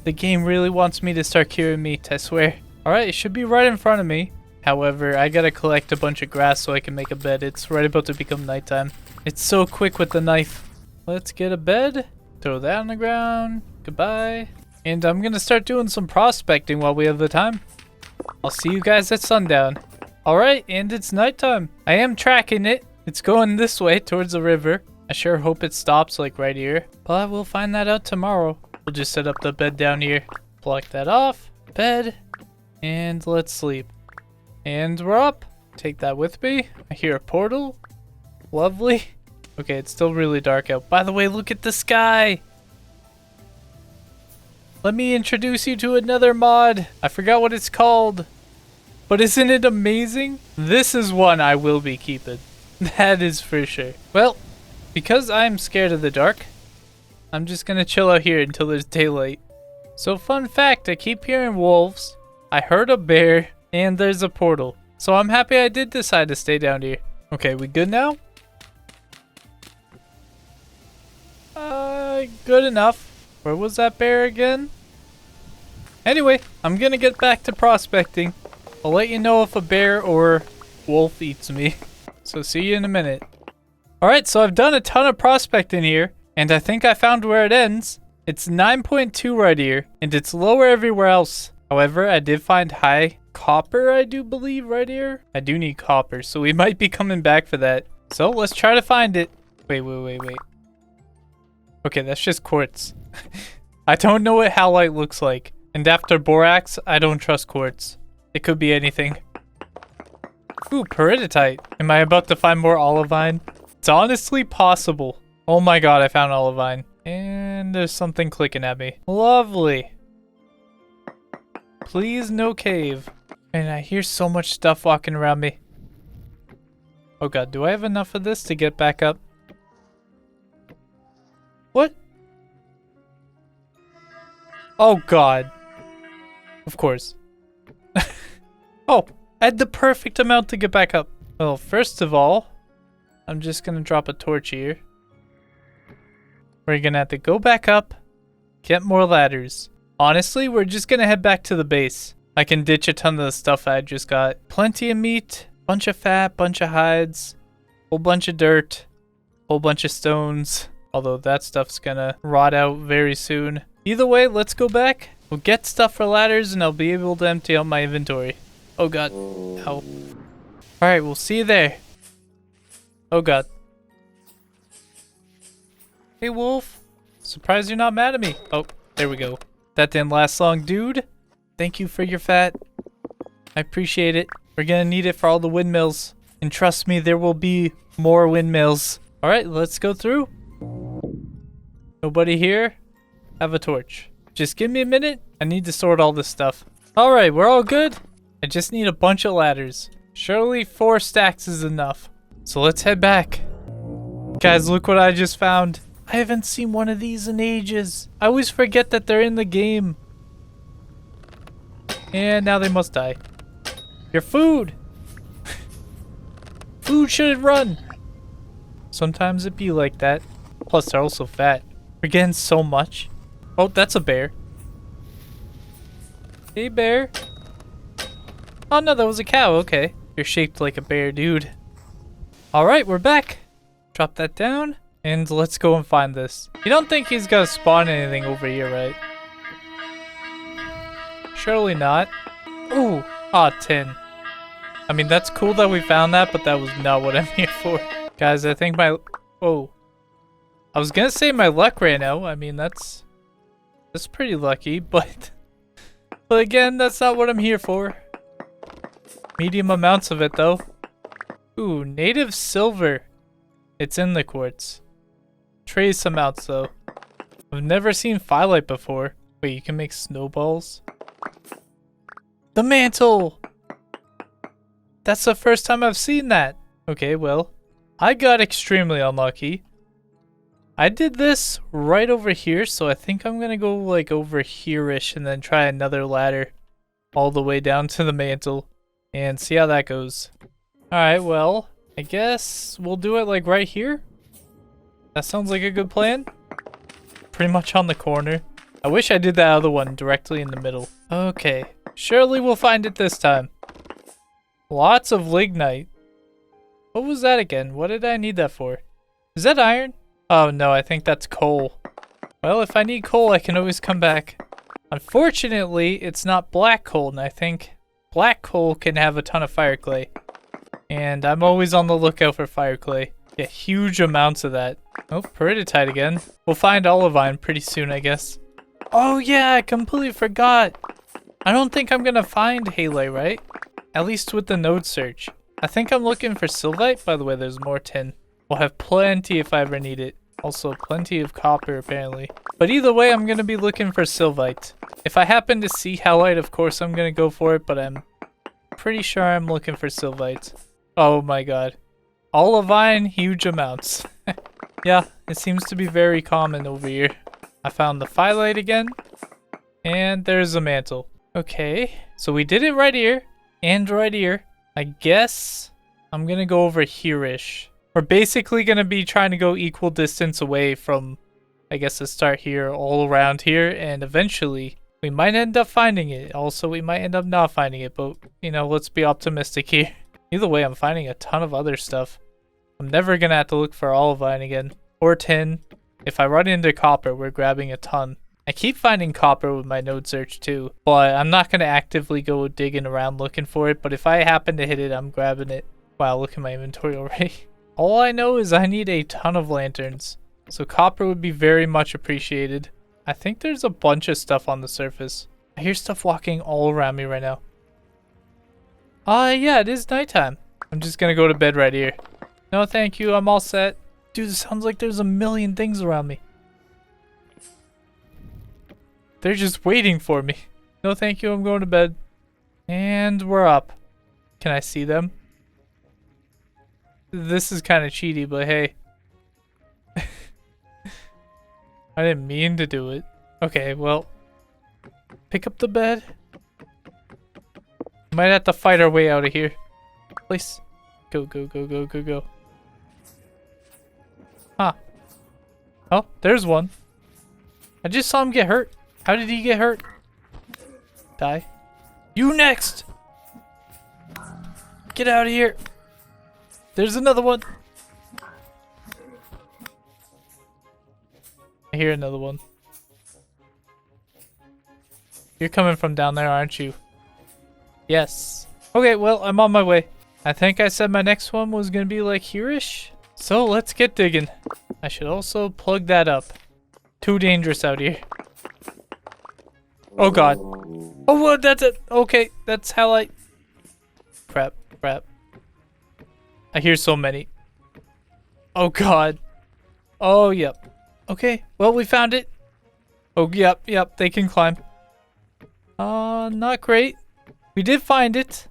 Speaker 1: The game really wants me to start curing meat, I swear. Alright, it should be right in front of me. However, I gotta collect a bunch of grass so I can make a bed. It's right about to become nighttime. It's so quick with the knife. Let's get a bed. Throw that on the ground. Goodbye. And I'm gonna start doing some prospecting while we have the time. I'll see you guys at sundown. Alright, and it's nighttime. I am tracking it. It's going this way towards the river. I sure hope it stops like right here. But we'll find that out tomorrow. We'll just set up the bed down here. Block that off. Bed. And let's sleep. And we're up. Take that with me. I hear a portal. Lovely. Okay, it's still really dark out. By the way, look at the sky. Let me introduce you to another mod. I forgot what it's called. But isn't it amazing? This is one I will be keeping. That is for sure. Well, because I'm scared of the dark, I'm just gonna chill out here until there's daylight. So fun fact, I keep hearing wolves. I heard a bear. And there's a portal. So I'm happy I did decide to stay down here. Okay, we good now? Good enough. Where was that bear again? Anyway, I'm gonna get back to prospecting. I'll let you know if a bear or wolf eats me. So see you in a minute. Alright, so I've done a ton of prospecting here. And I think I found where it ends. It's 9.2 right here. And it's lower everywhere else. However, I did find high copper, I do believe, right here. I do need copper, so we might be coming back for that. So let's try to find it. Wait. Okay, that's just quartz. I don't know what halite looks like. And after borax, I don't trust quartz. It could be anything. Ooh, peridotite. Am I about to find more olivine? It's honestly possible. Oh my god, I found olivine. And there's something clicking at me. Lovely. Please, no cave. And I hear so much stuff walking around me. Oh god, do I have enough of this to get back up? What? Oh god. Of course. Oh, I had the perfect amount to get back up. Well, first of all, I'm just gonna drop a torch here. We're gonna have to go back up, get more ladders. Honestly, we're just gonna head back to the base. I can ditch a ton of the stuff I just got. Plenty of meat, bunch of fat, bunch of hides, whole bunch of dirt, whole bunch of stones. Although that stuff's gonna rot out very soon. Either way, let's go back. We'll get stuff for ladders and I'll be able to empty out my inventory. Oh god. Ow. Alright, we'll see you there. Oh god. Hey wolf. Surprised you're not mad at me. Oh, there we go. That didn't last long, dude. Thank you for your fat. I appreciate it. We're gonna need it for all the windmills. And trust me, there will be more windmills. Alright, let's go through. Nobody here? Have a torch. Just give me a minute. I need to sort all this stuff. Alright, we're all good. I just need a bunch of ladders. Surely 4 stacks is enough. So let's head back. Guys, look what I just found. I haven't seen one of these in ages. I always forget that they're in the game. And now they must die. Your food! Food shouldn't run! Sometimes it be like that. Plus they're also fat. We're getting so much. Oh, that's a bear. Hey bear. Oh no, that was a cow, okay. You're shaped like a bear, dude. Alright, we're back. Drop that down. And let's go and find this. You don't think he's gonna spawn anything over here, right? Surely not. Ooh, tin. I mean, that's cool that we found that, but that was not what I'm here for. Guys, I think my... Oh. I was gonna say my luck ran out. I mean, that's pretty lucky, but... But again, that's not what I'm here for. Medium amounts of it, though. Ooh, native silver. It's in the quartz. Trace amounts though. I've never seen firelight before. Wait, you can make snowballs? The mantle! That's the first time I've seen that. Okay, well, I got extremely unlucky. I did this right over here, so I think I'm gonna go like over here-ish and then try another ladder all the way down to the mantle and see how that goes. Alright, well, I guess we'll do it like right here. That sounds like a good plan. Pretty much on the corner. I wish I did that other one directly in the middle. Okay, surely we'll find it this time. Lots of lignite. What was that again? What did I need that for? Is that iron? Oh no, I think that's coal. Well, if I need coal, I can always come back. Unfortunately, it's not black coal, and I think black coal can have a ton of fire clay. And I'm always on the lookout for fire clay. Get huge amounts of that. Oh, peridotite again. We'll find olivine pretty soon, I guess. Oh yeah, I completely forgot. I don't think I'm gonna find halite, right? At least with the node search. I think I'm looking for sylvite. By the way, there's more tin. We'll have plenty if I ever need it. Also, plenty of copper, apparently. But either way, I'm going to be looking for sylvite. If I happen to see halite, of course, I'm going to go for it, but I'm pretty sure I'm looking for sylvite. Oh my god. Olivine, huge amounts. Yeah, it seems to be very common over here. I found the phyllite again. And there's a mantle. Okay, so we did it right here. And right here. I guess I'm going to go over here-ish. We're basically going to be trying to go equal distance away from, I guess, the start here, all around here, and eventually we might end up finding it. Also, we might end up not finding it, but, you know, let's be optimistic here. Either way, I'm finding a ton of other stuff. I'm never going to have to look for olivine again, or tin. If I run into copper, we're grabbing a ton. I keep finding copper with my node search too, but I'm not going to actively go digging around looking for it, but if I happen to hit it, I'm grabbing it. Wow, look at my inventory already. All I know is I need a ton of lanterns, so copper would be very much appreciated. I think there's a bunch of stuff on the surface. I hear stuff walking all around me right now. Yeah, it is nighttime. I'm just gonna go to bed right here. No, thank you, I'm all set. Dude, it sounds like there's a million things around me. They're just waiting for me. No, thank you, I'm going to bed. And we're up. Can I see them? This is kind of cheaty, but hey. I didn't mean to do it. Okay, well. Pick up the bed. Might have to fight our way out of here. Please. Go, go, go, go, go, go. Huh. Oh, there's one. I just saw him get hurt. How did he get hurt? Die. You next! Get out of here. There's another one. I hear another one. You're coming from down there, aren't you? Yes. Okay, well, I'm on my way. I think I said my next one was gonna be like here-ish. So let's get digging. I should also plug that up. Too dangerous out here. Oh god. Oh, what? That's it. Okay, that's how I... Crap, crap. I hear so many. Oh god. Oh, yep. Okay, well, we found it. Oh, yep, yep, they can climb. Not great. We did find it.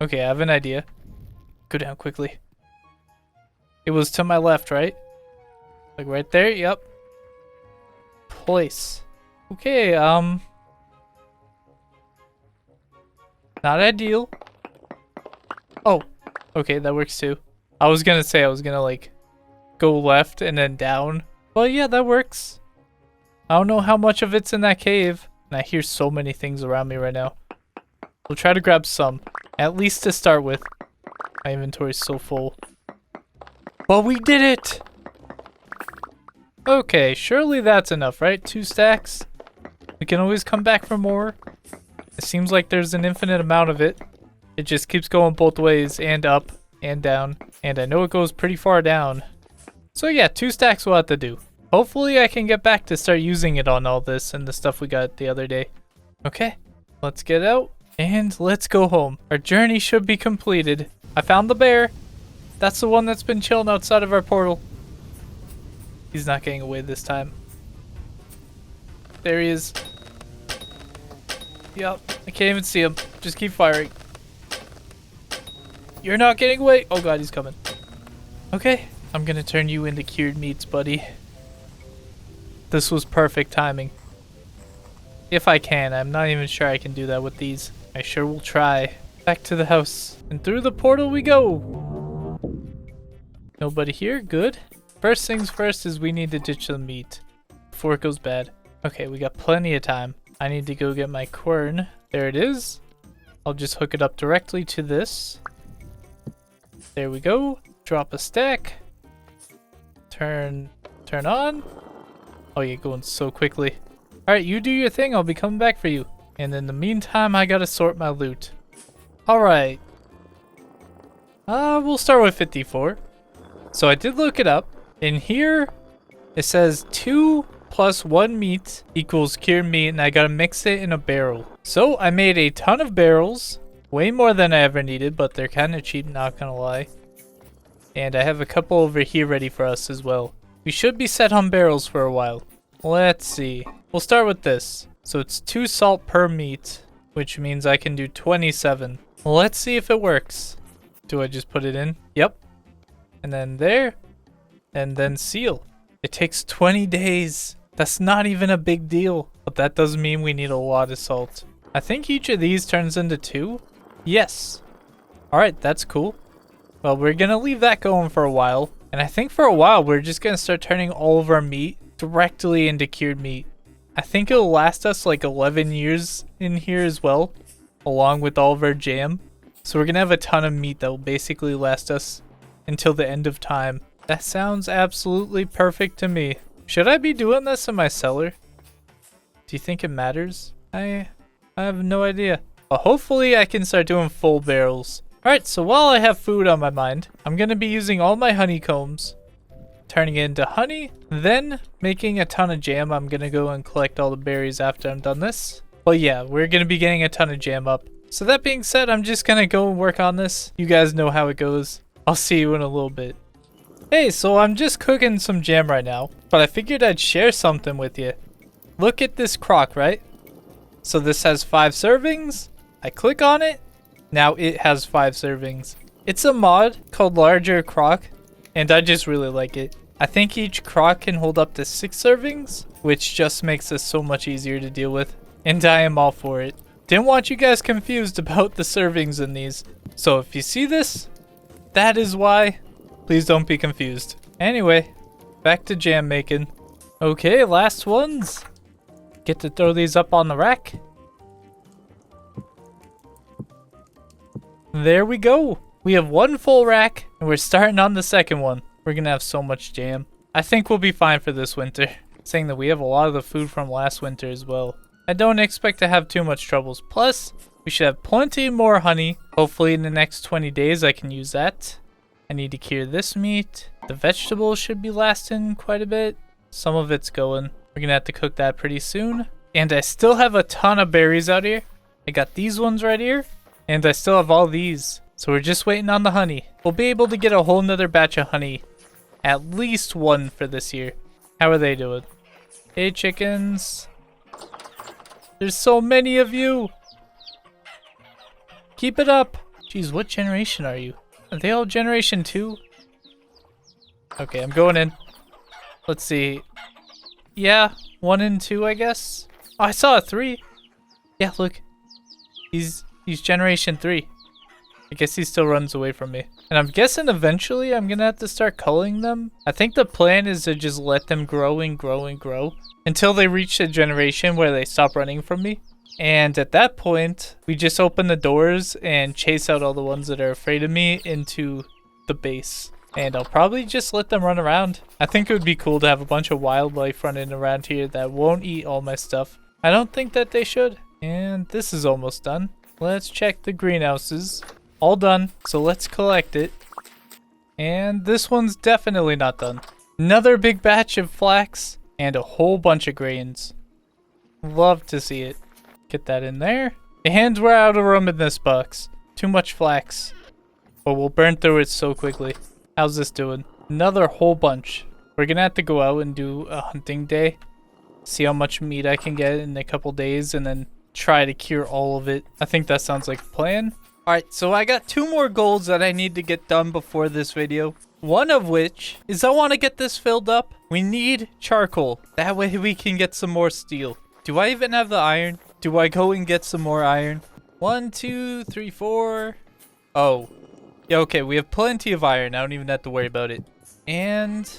Speaker 1: Okay, I have an idea. Go down quickly. It was to my left, right? Like right there? Yep. Place. Okay, not ideal. Oh, okay, that works too. I was gonna say I was gonna like go left and then down. But yeah, that works. I don't know how much of it's in that cave. And I hear so many things around me right now. We'll try to grab some. At least to start with. My inventory is so full. But we did it! Okay, surely that's enough, right? 2 stacks? We can always come back for more. It seems like there's an infinite amount of it. It just keeps going both ways, and up, and down. And I know it goes pretty far down. So yeah, 2 stacks will have to do. Hopefully I can get back to start using it on all this and the stuff we got the other day. Okay, let's get out, and let's go home. Our journey should be completed. I found the bear. That's the one that's been chilling outside of our portal. He's not getting away this time. There he is. Yep, I can't even see him. Just keep firing. You're not getting away. Oh god, he's coming. Okay, I'm gonna turn you into cured meats, buddy. This was perfect timing. If I can, I'm not even sure I can do that with these. I sure will try. Back to the house. And through the portal we go. Nobody here? Good. First things first is we need to ditch the meat before it goes bad. Okay, we got plenty of time. I need to go get my quern. There it is. I'll just hook it up directly to this. There we go. Drop a stack. Turn on. Oh, you're going so quickly. Alright, you do your thing. I'll be coming back for you. And in the meantime, I gotta sort my loot. Alright. We'll start with 54. So I did look it up. In here, it says 2 plus 1 meat equals cured meat, and I gotta mix it in a barrel. So I made a ton of barrels. Way more than I ever needed, but they're kind of cheap, not gonna lie. And I have a couple over here ready for us as well. We should be set on barrels for a while. Let's see. We'll start with this. So it's 2 salt per meat, which means I can do 27. Let's see if it works. Do I just put it in? Yep. And then there. And then seal. It takes 20 days. That's not even a big deal. But that does mean we need a lot of salt. I think each of these turns into 2. Yes. Alright, that's cool. Well, we're going to leave that going for a while. And I think for a while, we're just going to start turning all of our meat directly into cured meat. I think it'll last us like 11 years in here as well, along with all of our jam. So we're going to have a ton of meat that will basically last us until the end of time. That sounds absolutely perfect to me. Should I be doing this in my cellar? Do you think it matters? I have no idea. But hopefully I can start doing full barrels. Alright, so while I have food on my mind, I'm going to be using all my honeycombs, turning it into honey, then making a ton of jam. I'm going to go and collect all the berries after I'm done this. But yeah, we're going to be getting a ton of jam up. So that being said, I'm just going to go and work on this. You guys know how it goes. I'll see you in a little bit. Hey, so I'm just cooking some jam right now, but I figured I'd share something with you. Look at this crock, right? So this has 5 servings. I click on it. Now it has 5 servings. It's a mod called Larger Crock, and I just really like it. I think each crock can hold up to 6 servings, which just makes this so much easier to deal with, and I am all for it. Didn't want you guys confused about the servings in these. So if you see this, that is why. Please don't be confused. Anyway, back to jam making. Okay, last ones. Get to throw these up on the rack. There we go. We have 1 full rack, and we're starting on the second one. We're gonna have so much jam. I think we'll be fine for this winter. Saying that we have a lot of the food from last winter as well. I don't expect to have too much troubles. Plus, we should have plenty more honey. Hopefully in the next 20 days I can use that. I need to cure this meat. The vegetables should be lasting quite a bit. Some of it's going. We're gonna have to cook that pretty soon. And I still have a ton of berries out here. I got these ones right here. And I still have all these. So we're just waiting on the honey. We'll be able to get a whole nother batch of honey. At least 1 for this year. How are they doing? Hey chickens. There's so many of you. Keep it up. Jeez, what generation are you? Are they all generation 2? Okay, I'm going in. Let's see. Yeah, 1 and 2, I guess. Oh, I saw a 3. Yeah, look. He's generation 3. I guess he still runs away from me. And I'm guessing eventually I'm gonna have to start culling them. I think the plan is to just let them grow and grow and grow until they reach a generation where they stop running from me. And at that point, we just open the doors and chase out all the ones that are afraid of me into the base. And I'll probably just let them run around. I think it would be cool to have a bunch of wildlife running around here that won't eat all my stuff. I don't think that they should. And this is almost done. Let's check the greenhouses. All done, so let's collect it. And this one's definitely not done. Another big batch of flax and a whole bunch of grains. Love to see it. Get that in there. And we're out of room in this box. Too much flax. But we'll burn through it so quickly. How's this doing? Another whole bunch. We're gonna have to go out and do a hunting day. See how much meat I can get in a couple days and then try to cure all of it. I think that sounds like a plan. Alright, so I got 2 more goals that I need to get done before this video. One of which is I want to get this filled up. We need charcoal. That way we can get some more steel. Do I even have the iron? Do I go and get some more iron? 1, 2, 3, 4. Oh. Yeah, okay, we have plenty of iron. I don't even have to worry about it. And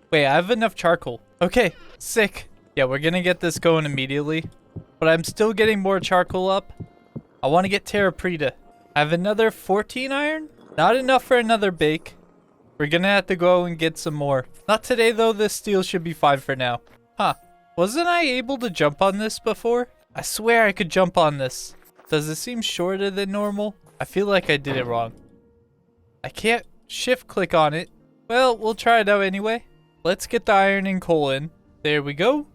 Speaker 1: wait, I have enough charcoal. Okay, sick. Yeah, we're gonna get this going immediately. But I'm still getting more charcoal up. I want to get Terraforming. I have another 14 iron. Not enough for another bake. We're gonna have to go and get some more. Not today though, this steel should be fine for now. Huh. Wasn't I able to jump on this before? I swear I could jump on this. Does it seem shorter than normal? I feel like I did it wrong. I can't shift click on it. Well, we'll try it out anyway. Let's get the iron and coal in. There we go.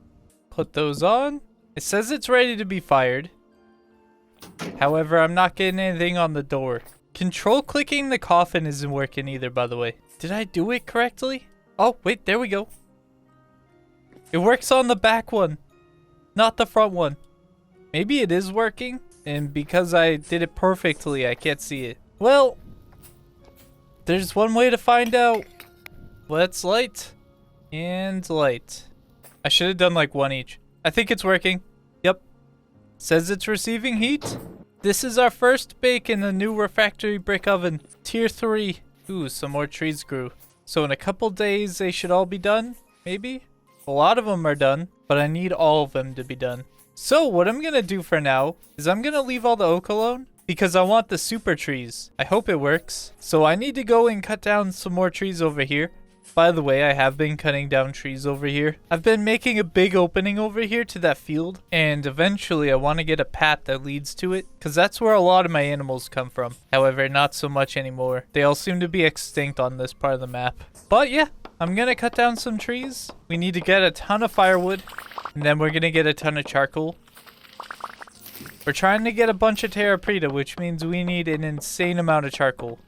Speaker 1: Put those on. It says it's ready to be fired. However, I'm not getting anything on the door. Control clicking the coffin isn't working either, by the way. Did I do it correctly? Oh, wait, there we go. It works on the back one, not the front one. Maybe it is working, and because I did it perfectly, I can't see it. Well, there's one way to find out. Let's light and light. I should have done like one each. I think it's working. Yep. Says it's receiving heat. This is our first bake in the new refractory brick oven. Tier 3. Ooh, some more trees grew. So in a couple days, they should all be done, maybe? A lot of them are done, but I need all of them to be done. So what I'm going to do for now is I'm going to leave all the oak alone because I want the super trees. I hope it works. So I need to go and cut down some more trees over here. By the way, I have been cutting down trees over here. I've been making a big opening over here to that field, and eventually I want to get a path that leads to it, because that's where a lot of my animals come from. However, not so much anymore. They all seem to be extinct on this part of the map. But yeah, I'm going to cut down some trees. We need to get a ton of firewood, and then we're going to get a ton of charcoal. We're trying to get a bunch of Terraforming, which means we need an insane amount of charcoal.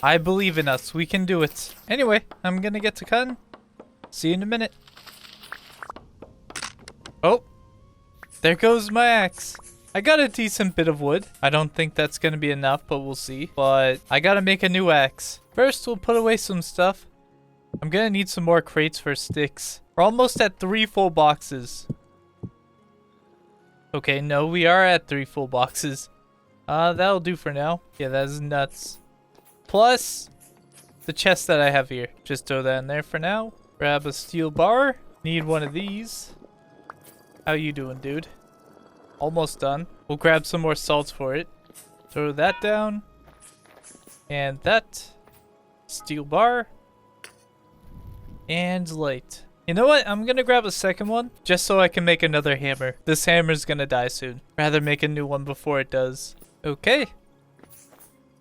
Speaker 1: I believe in us. We can do it. Anyway, I'm gonna get to cutting. See you in a minute. Oh, there goes my axe. I got a decent bit of wood. I don't think that's gonna be enough, but we'll see. But I gotta make a new axe. First, we'll put away some stuff. I'm gonna need some more crates for sticks. We're almost at 3 full boxes. Okay, no, we are at 3 full boxes. That'll do for now. Yeah, that's nuts. Plus the chest that I have here. Just throw that in there for now. Grab a steel bar. Need one of these. How you doing, dude? Almost done. We'll grab some more salts for it. Throw that down. And that. Steel bar. And light. You know what? I'm gonna grab a second one just so I can make another hammer. This hammer's gonna die soon. Rather make a new one before it does. Okay.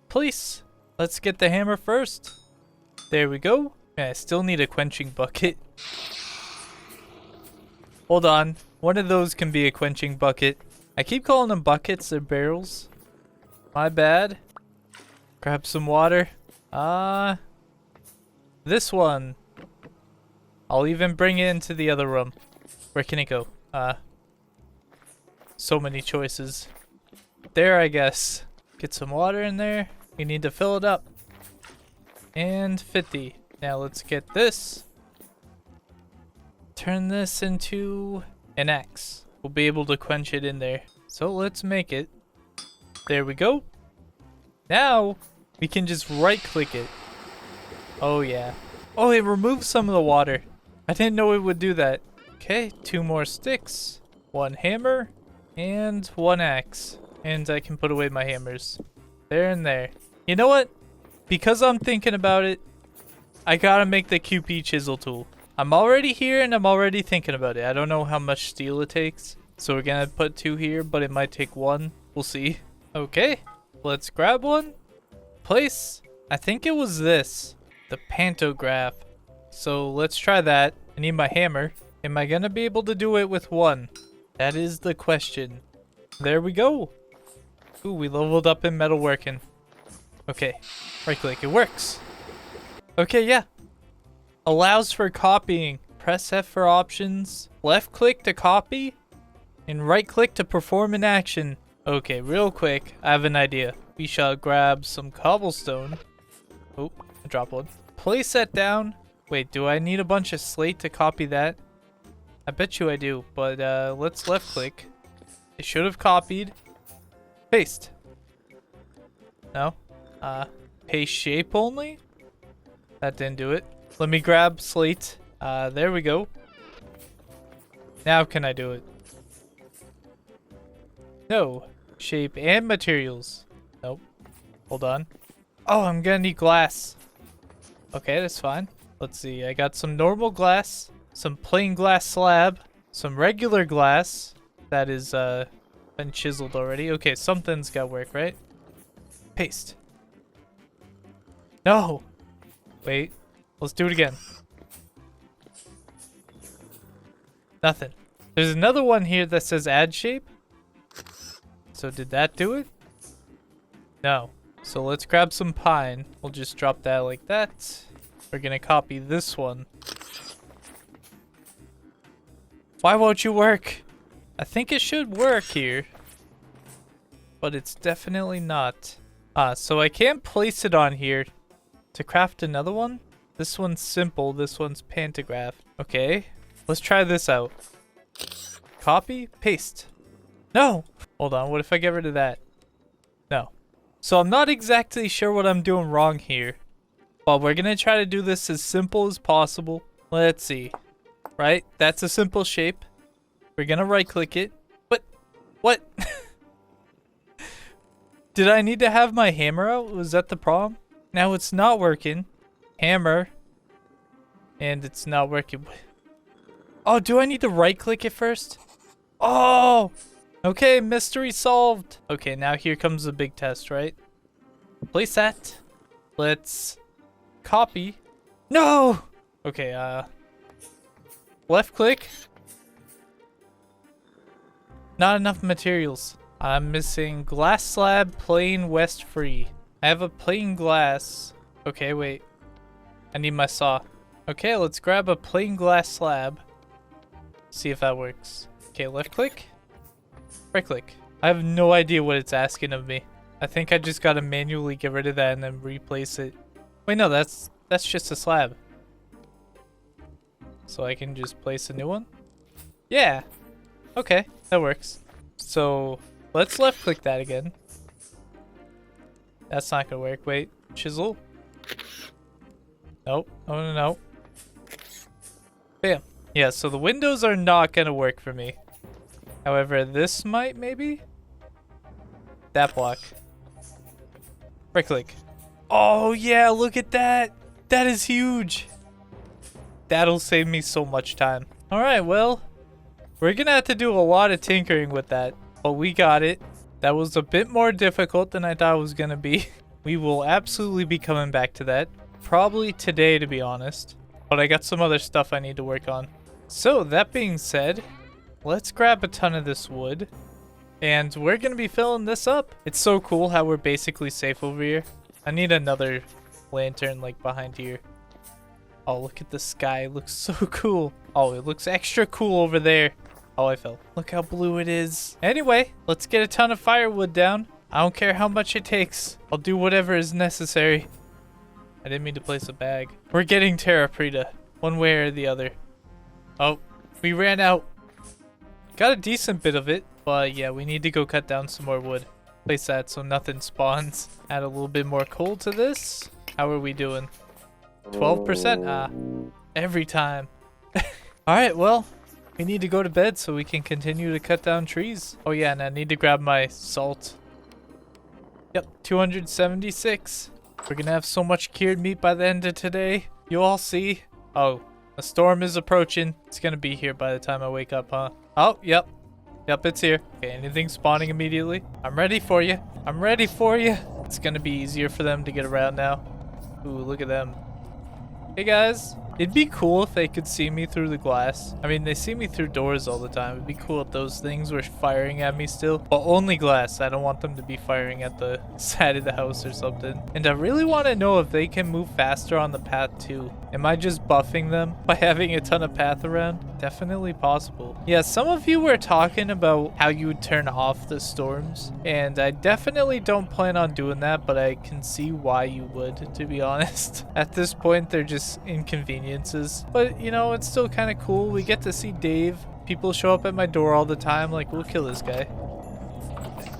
Speaker 1: Please. Let's get the hammer first. There we go. Man, I still need a quenching bucket. Hold on. One of those can be a quenching bucket. I keep calling them buckets. They're barrels. My bad. Grab some water. This one. I'll even bring it into the other room. Where can it go? So many choices. There, I guess. Get some water in there. We need to fill it up. And 50. Now let's get this. Turn this into an axe. We'll be able to quench it in there. So let's make it. There we go. Now we can just right click it. Oh yeah. Oh, it removes some of the water. I didn't know it would do that. Okay, 2 more sticks. 1 hammer. And 1 axe. And I can put away my hammers. There and there. You know what? Because I'm thinking about it, I gotta make the QP chisel tool. I'm already here and I'm already thinking about it. I don't know how much steel it takes. So we're gonna put 2 here, but it might take 1. We'll see. Okay, let's grab one. Place. I think it was this. The pantograph. So let's try that. I need my hammer. Am I gonna be able to do it with 1? That is the question. There we go. Ooh, we leveled up in metalworking. Okay, right click, it works. Okay, yeah. Allows for copying. Press F for options. Left click to copy. And right click to perform an action. Okay, real quick. I have an idea. We shall grab some cobblestone. Oh, I dropped one. Place that down. Wait, do I need a bunch of slate to copy that? I bet you I do, but let's left click. It should have copied. Paste. No? Paste shape only? That didn't do it. Let me grab slate. There we go. Now can I do it? No. Shape and materials. Nope. Hold on. Oh, I'm gonna need glass. Okay, that's fine. Let's see. I got some normal glass, some plain glass slab, some regular glass that is been chiseled already. Okay, something's gotta work, right? Paste. No. Wait. Let's do it again. Nothing. There's another one here that says add shape. So did that do it? No. So let's grab some pine. We'll just drop that like that. We're gonna copy this one. Why won't you work? I think it should work here. But it's definitely not. So I can't place it on here to craft another one. This one's simple. This one's pantograph. Okay. Let's try this out. Copy, paste. No! Hold on, what if I get rid of that? No. So I'm not exactly sure what I'm doing wrong here. But we're gonna try to do this as simple as possible. Let's see. Right? That's a simple shape. We're gonna right click it. What? Did I need to have my hammer out? Was that the problem? Now it's not working. Hammer. And it's not working. Oh, do I need to right click it first? Oh! Okay, mystery solved. Okay, now here comes the big test, right? Place that. Let's copy. No! Okay, left click. Not enough materials. I'm missing glass slab, plain west free. I have a plain glass. Okay, wait. I need my saw. Okay, let's grab a plain glass slab. See if that works. Okay, left click. Right click. I have no idea what it's asking of me. I think I just gotta manually get rid of that and then replace it. Wait, no, that's just a slab. So I can just place a new one? Yeah. Okay, that works. So let's left click that again. That's not gonna work. Wait, chisel. Nope. No. Bam. Yeah, so the windows are not gonna work for me. However, this might maybe? That block. Right click. Oh yeah, look at that. That is huge. That'll save me so much time. Alright, well, we're gonna have to do a lot of tinkering with that. But we got it. That was a bit more difficult than I thought it was gonna be. We will absolutely be coming back to that. Probably today, to be honest. But I got some other stuff I need to work on. So, that being said, let's grab a ton of this wood. And we're gonna be filling this up. It's so cool how we're basically safe over here. I need another lantern like behind here. Oh, look at the sky. It looks so cool. Oh, it looks extra cool over there. Oh, I fell. Look how blue it is. Anyway, let's get a ton of firewood down. I don't care how much it takes. I'll do whatever is necessary. I didn't mean to place a bag. We're getting Terra Preta, one way or the other. Oh, we ran out. Got a decent bit of it, but yeah, we need to go cut down some more wood. Place that so nothing spawns. Add a little bit more coal to this. How are we doing? 12%? Ah, every time. Alright, well, we need to go to bed so we can continue to cut down trees. Oh yeah, and I need to grab my salt. Yep, 276. We're gonna have so much cured meat by the end of today. You'll all see. Oh, a storm is approaching. It's gonna be here by the time I wake up, huh? Oh, yep. Yep, it's here. Okay, anything spawning immediately? I'm ready for you. I'm ready for you. It's gonna be easier for them to get around now. Ooh, look at them. Hey guys. It'd be cool if they could see me through the glass. I mean, they see me through doors all the time. It'd be cool if those things were firing at me still. But only glass. I don't want them to be firing at the side of the house or something. And I really want to know if they can move faster on the path too. Am I just buffing them by having a ton of path around? Definitely possible. Yeah, some of you were talking about how you would turn off the storms. And I definitely don't plan on doing that, but I can see why you would, to be honest. At this point, they're just inconvenient. But you know, it's still kind of cool. We get to see Dave. People show up at my door all the time like, we'll kill this guy.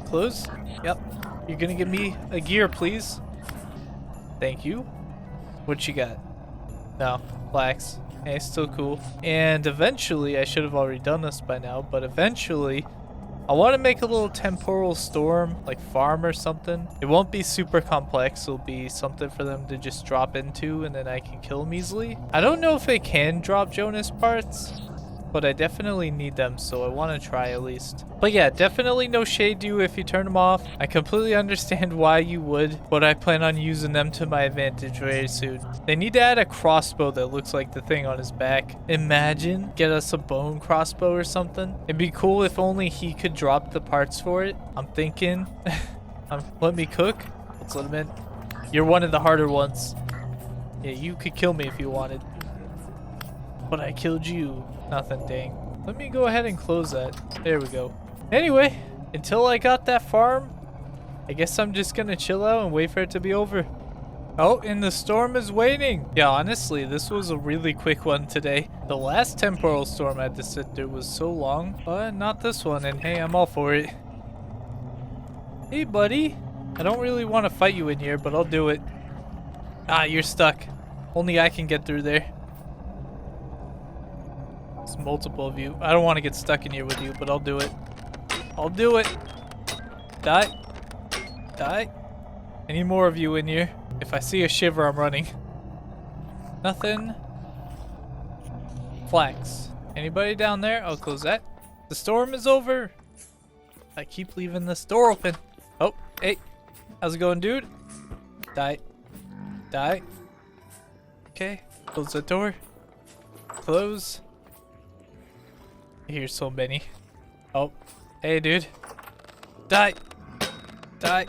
Speaker 1: Close. Yep. You're gonna give me a gear, please. Thank you. What you got? No. Flax. Hey, still cool. And eventually, I should have already done this by now, but eventually I want to make a little temporal storm, like farm or something. It won't be super complex. It'll be something for them to just drop into, and then I can kill them easily. I don't know if they can drop Jonas parts, but I definitely need them, so I want to try at least. But yeah, definitely no shade to you if you turn them off. I completely understand why you would, but I plan on using them to my advantage very soon. They need to add a crossbow that looks like the thing on his back. Imagine, get us a bone crossbow or something. It'd be cool if only he could drop the parts for it. I'm thinking, let me cook. Let's let him in. You're one of the harder ones. Yeah, you could kill me if you wanted. But I killed you. Nothing, dang. Let me go ahead and close that. There we go. Anyway, until I got that farm, I guess I'm just gonna chill out and wait for it to be over. Oh, and the storm is waiting. Yeah, honestly, this was a really quick one today. The last temporal storm I had to sit through was so long, but not this one, and hey, I'm all for it. Hey, buddy. I don't really want to fight you in here, but I'll do it. Ah, you're stuck. Only I can get through there. There's multiple of you. I don't want to get stuck in here with you, but I'll do it. I'll do it. Die. Die. I need more of you in here. If I see a shiver, I'm running. Nothing. Flax. Anybody down there? I'll close that. The storm is over. I keep leaving this door open. Oh, hey. How's it going, dude? Die. Die. Okay. Close the door. Close. I hear so many. Oh. Hey, dude. Die. Die.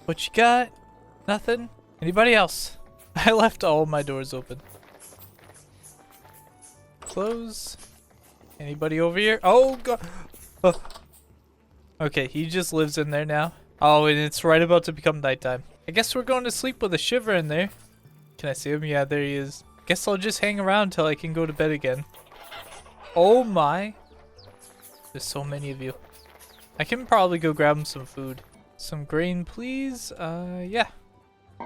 Speaker 1: What you got? Nothing? Anybody else? I left all my doors open. Close. Anybody over here? Oh, God. Oh. Okay, he just lives in there now. Oh, and it's right about to become nighttime. I guess we're going to sleep with a shiver in there. Can I see him? Yeah, there he is. Guess I'll just hang around till I can go to bed again. Oh my. There's so many of you. I can probably go grab him some food. Some grain, please. Yeah.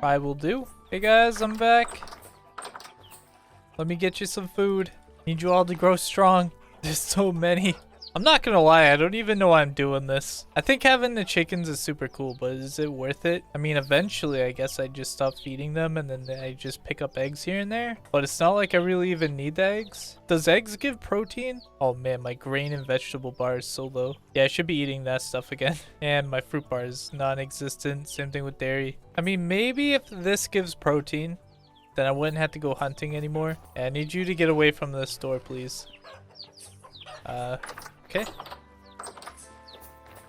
Speaker 1: I will do. Hey guys, I'm back. Let me get you some food. Need you all to grow strong. There's so many. I'm not gonna lie, I don't even know why I'm doing this. I think having the chickens is super cool, but is it worth it? I mean, eventually I guess I just stop feeding them and then I just pick up eggs here and there. But it's not like I really even need the eggs. Does eggs give protein? Oh man, my grain and vegetable bar is so low. Yeah, I should be eating that stuff again. And my fruit bar is non-existent. Same thing with dairy. I mean, maybe if this gives protein, then I wouldn't have to go hunting anymore. I need you to get away from this door, please. Okay.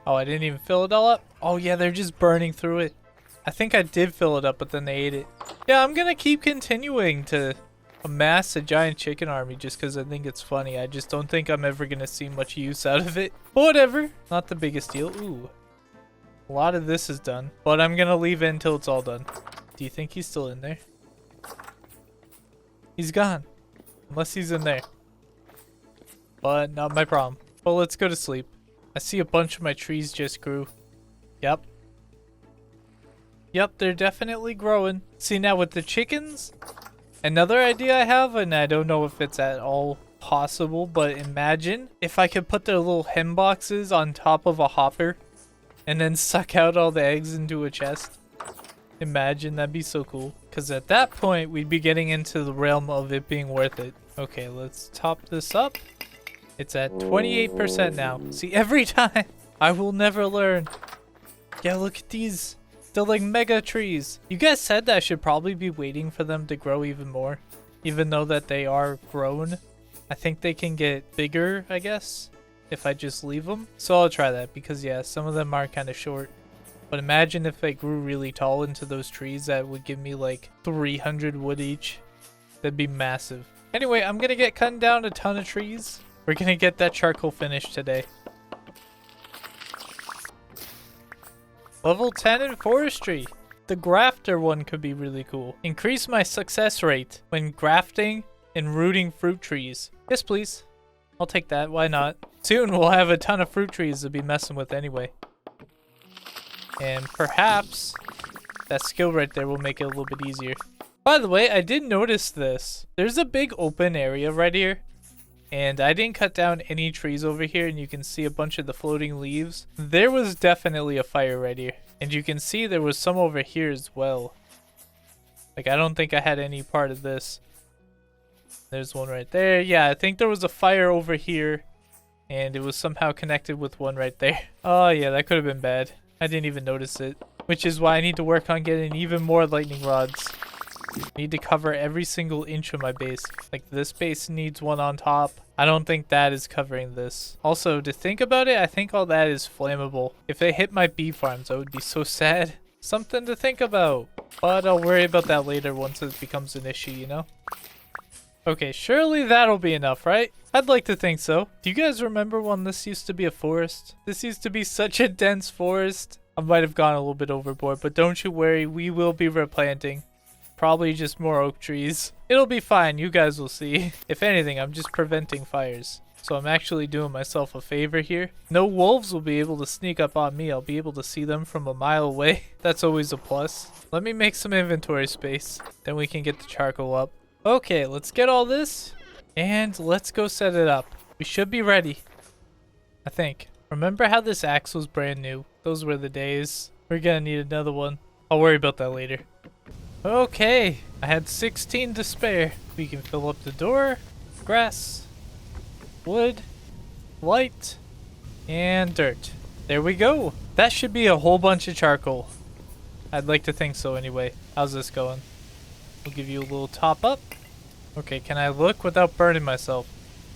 Speaker 1: Oh, I didn't even fill it all up? Oh yeah, they're just burning through it. I think I did fill it up, but then they ate it. Yeah, I'm gonna keep continuing to amass a giant chicken army just because I think it's funny. I just don't think I'm ever gonna see much use out of it. But whatever. Not the biggest deal. Ooh. A lot of this is done. But I'm gonna leave it until it's all done. Do you think he's still in there? He's gone. Unless he's in there. But not my problem. Well, let's go to sleep. I see a bunch of my trees just grew. Yep. Yep, they're definitely growing. See, now with the chickens, another idea I have, and I don't know if it's at all possible, but imagine if I could put their little hen boxes on top of a hopper and then suck out all the eggs into a chest. Imagine, that'd be so cool. Because at that point, we'd be getting into the realm of it being worth it. Okay, let's top this up. It's at 28% now. See, every time I will never learn. Yeah, look at these. Still like mega trees. You guys said that I should probably be waiting for them to grow even more. Even though that they are grown. I think they can get bigger, I guess, if I just leave them. So I'll try that because yeah, some of them are kind of short. But imagine if they grew really tall into those trees that would give me like 300 wood each. That'd be massive. Anyway, I'm gonna get cutting down a ton of trees. We're gonna get that charcoal finished today. Level 10 in Forestry. The grafter one could be really cool. Increase my success rate when grafting and rooting fruit trees. Yes, please. I'll take that. Why not? Soon we'll have a ton of fruit trees to be messing with anyway. And perhaps that skill right there will make it a little bit easier. By the way, I did notice this. There's a big open area right here. And I didn't cut down any trees over here, and you can see a bunch of the floating leaves. There was definitely a fire right here. And you can see there was some over here as well. Like, I don't think I had any part of this. There's one right there. Yeah, I think there was a fire over here. And it was somehow connected with one right there. Oh, yeah, that could have been bad. I didn't even notice it. Which is why I need to work on getting even more lightning rods. I need to cover every single inch of my base. Like this base needs one on top. I don't think that is covering this. Also, to think about it, I think all that is flammable. If they hit my bee farms, I would be so sad. Something to think about. But I'll worry about that later once it becomes an issue, you know? Okay, surely that'll be enough, right? I'd like to think so. Do you guys remember when this used to be a forest? This used to be such a dense forest. I might have gone a little bit overboard, but don't you worry, we will be replanting. Probably just more oak trees. It'll be fine, you guys will see. If anything, I'm just preventing fires. So I'm actually doing myself a favor here. No wolves will be able to sneak up on me. I'll be able to see them from a mile away. That's always a plus. Let me make some inventory space. Then we can get the charcoal up. Okay, let's get all this. And let's go set it up. We should be ready. I think. Remember how this axe was brand new? Those were the days. We're gonna need another one. I'll worry about that later. Okay, I had 16 to spare. We can fill up the door, grass, wood, light, and dirt. There we go. That should be a whole bunch of charcoal. I'd like to think so anyway. How's this going? We'll give you a little top up. Okay, can I look without burning myself?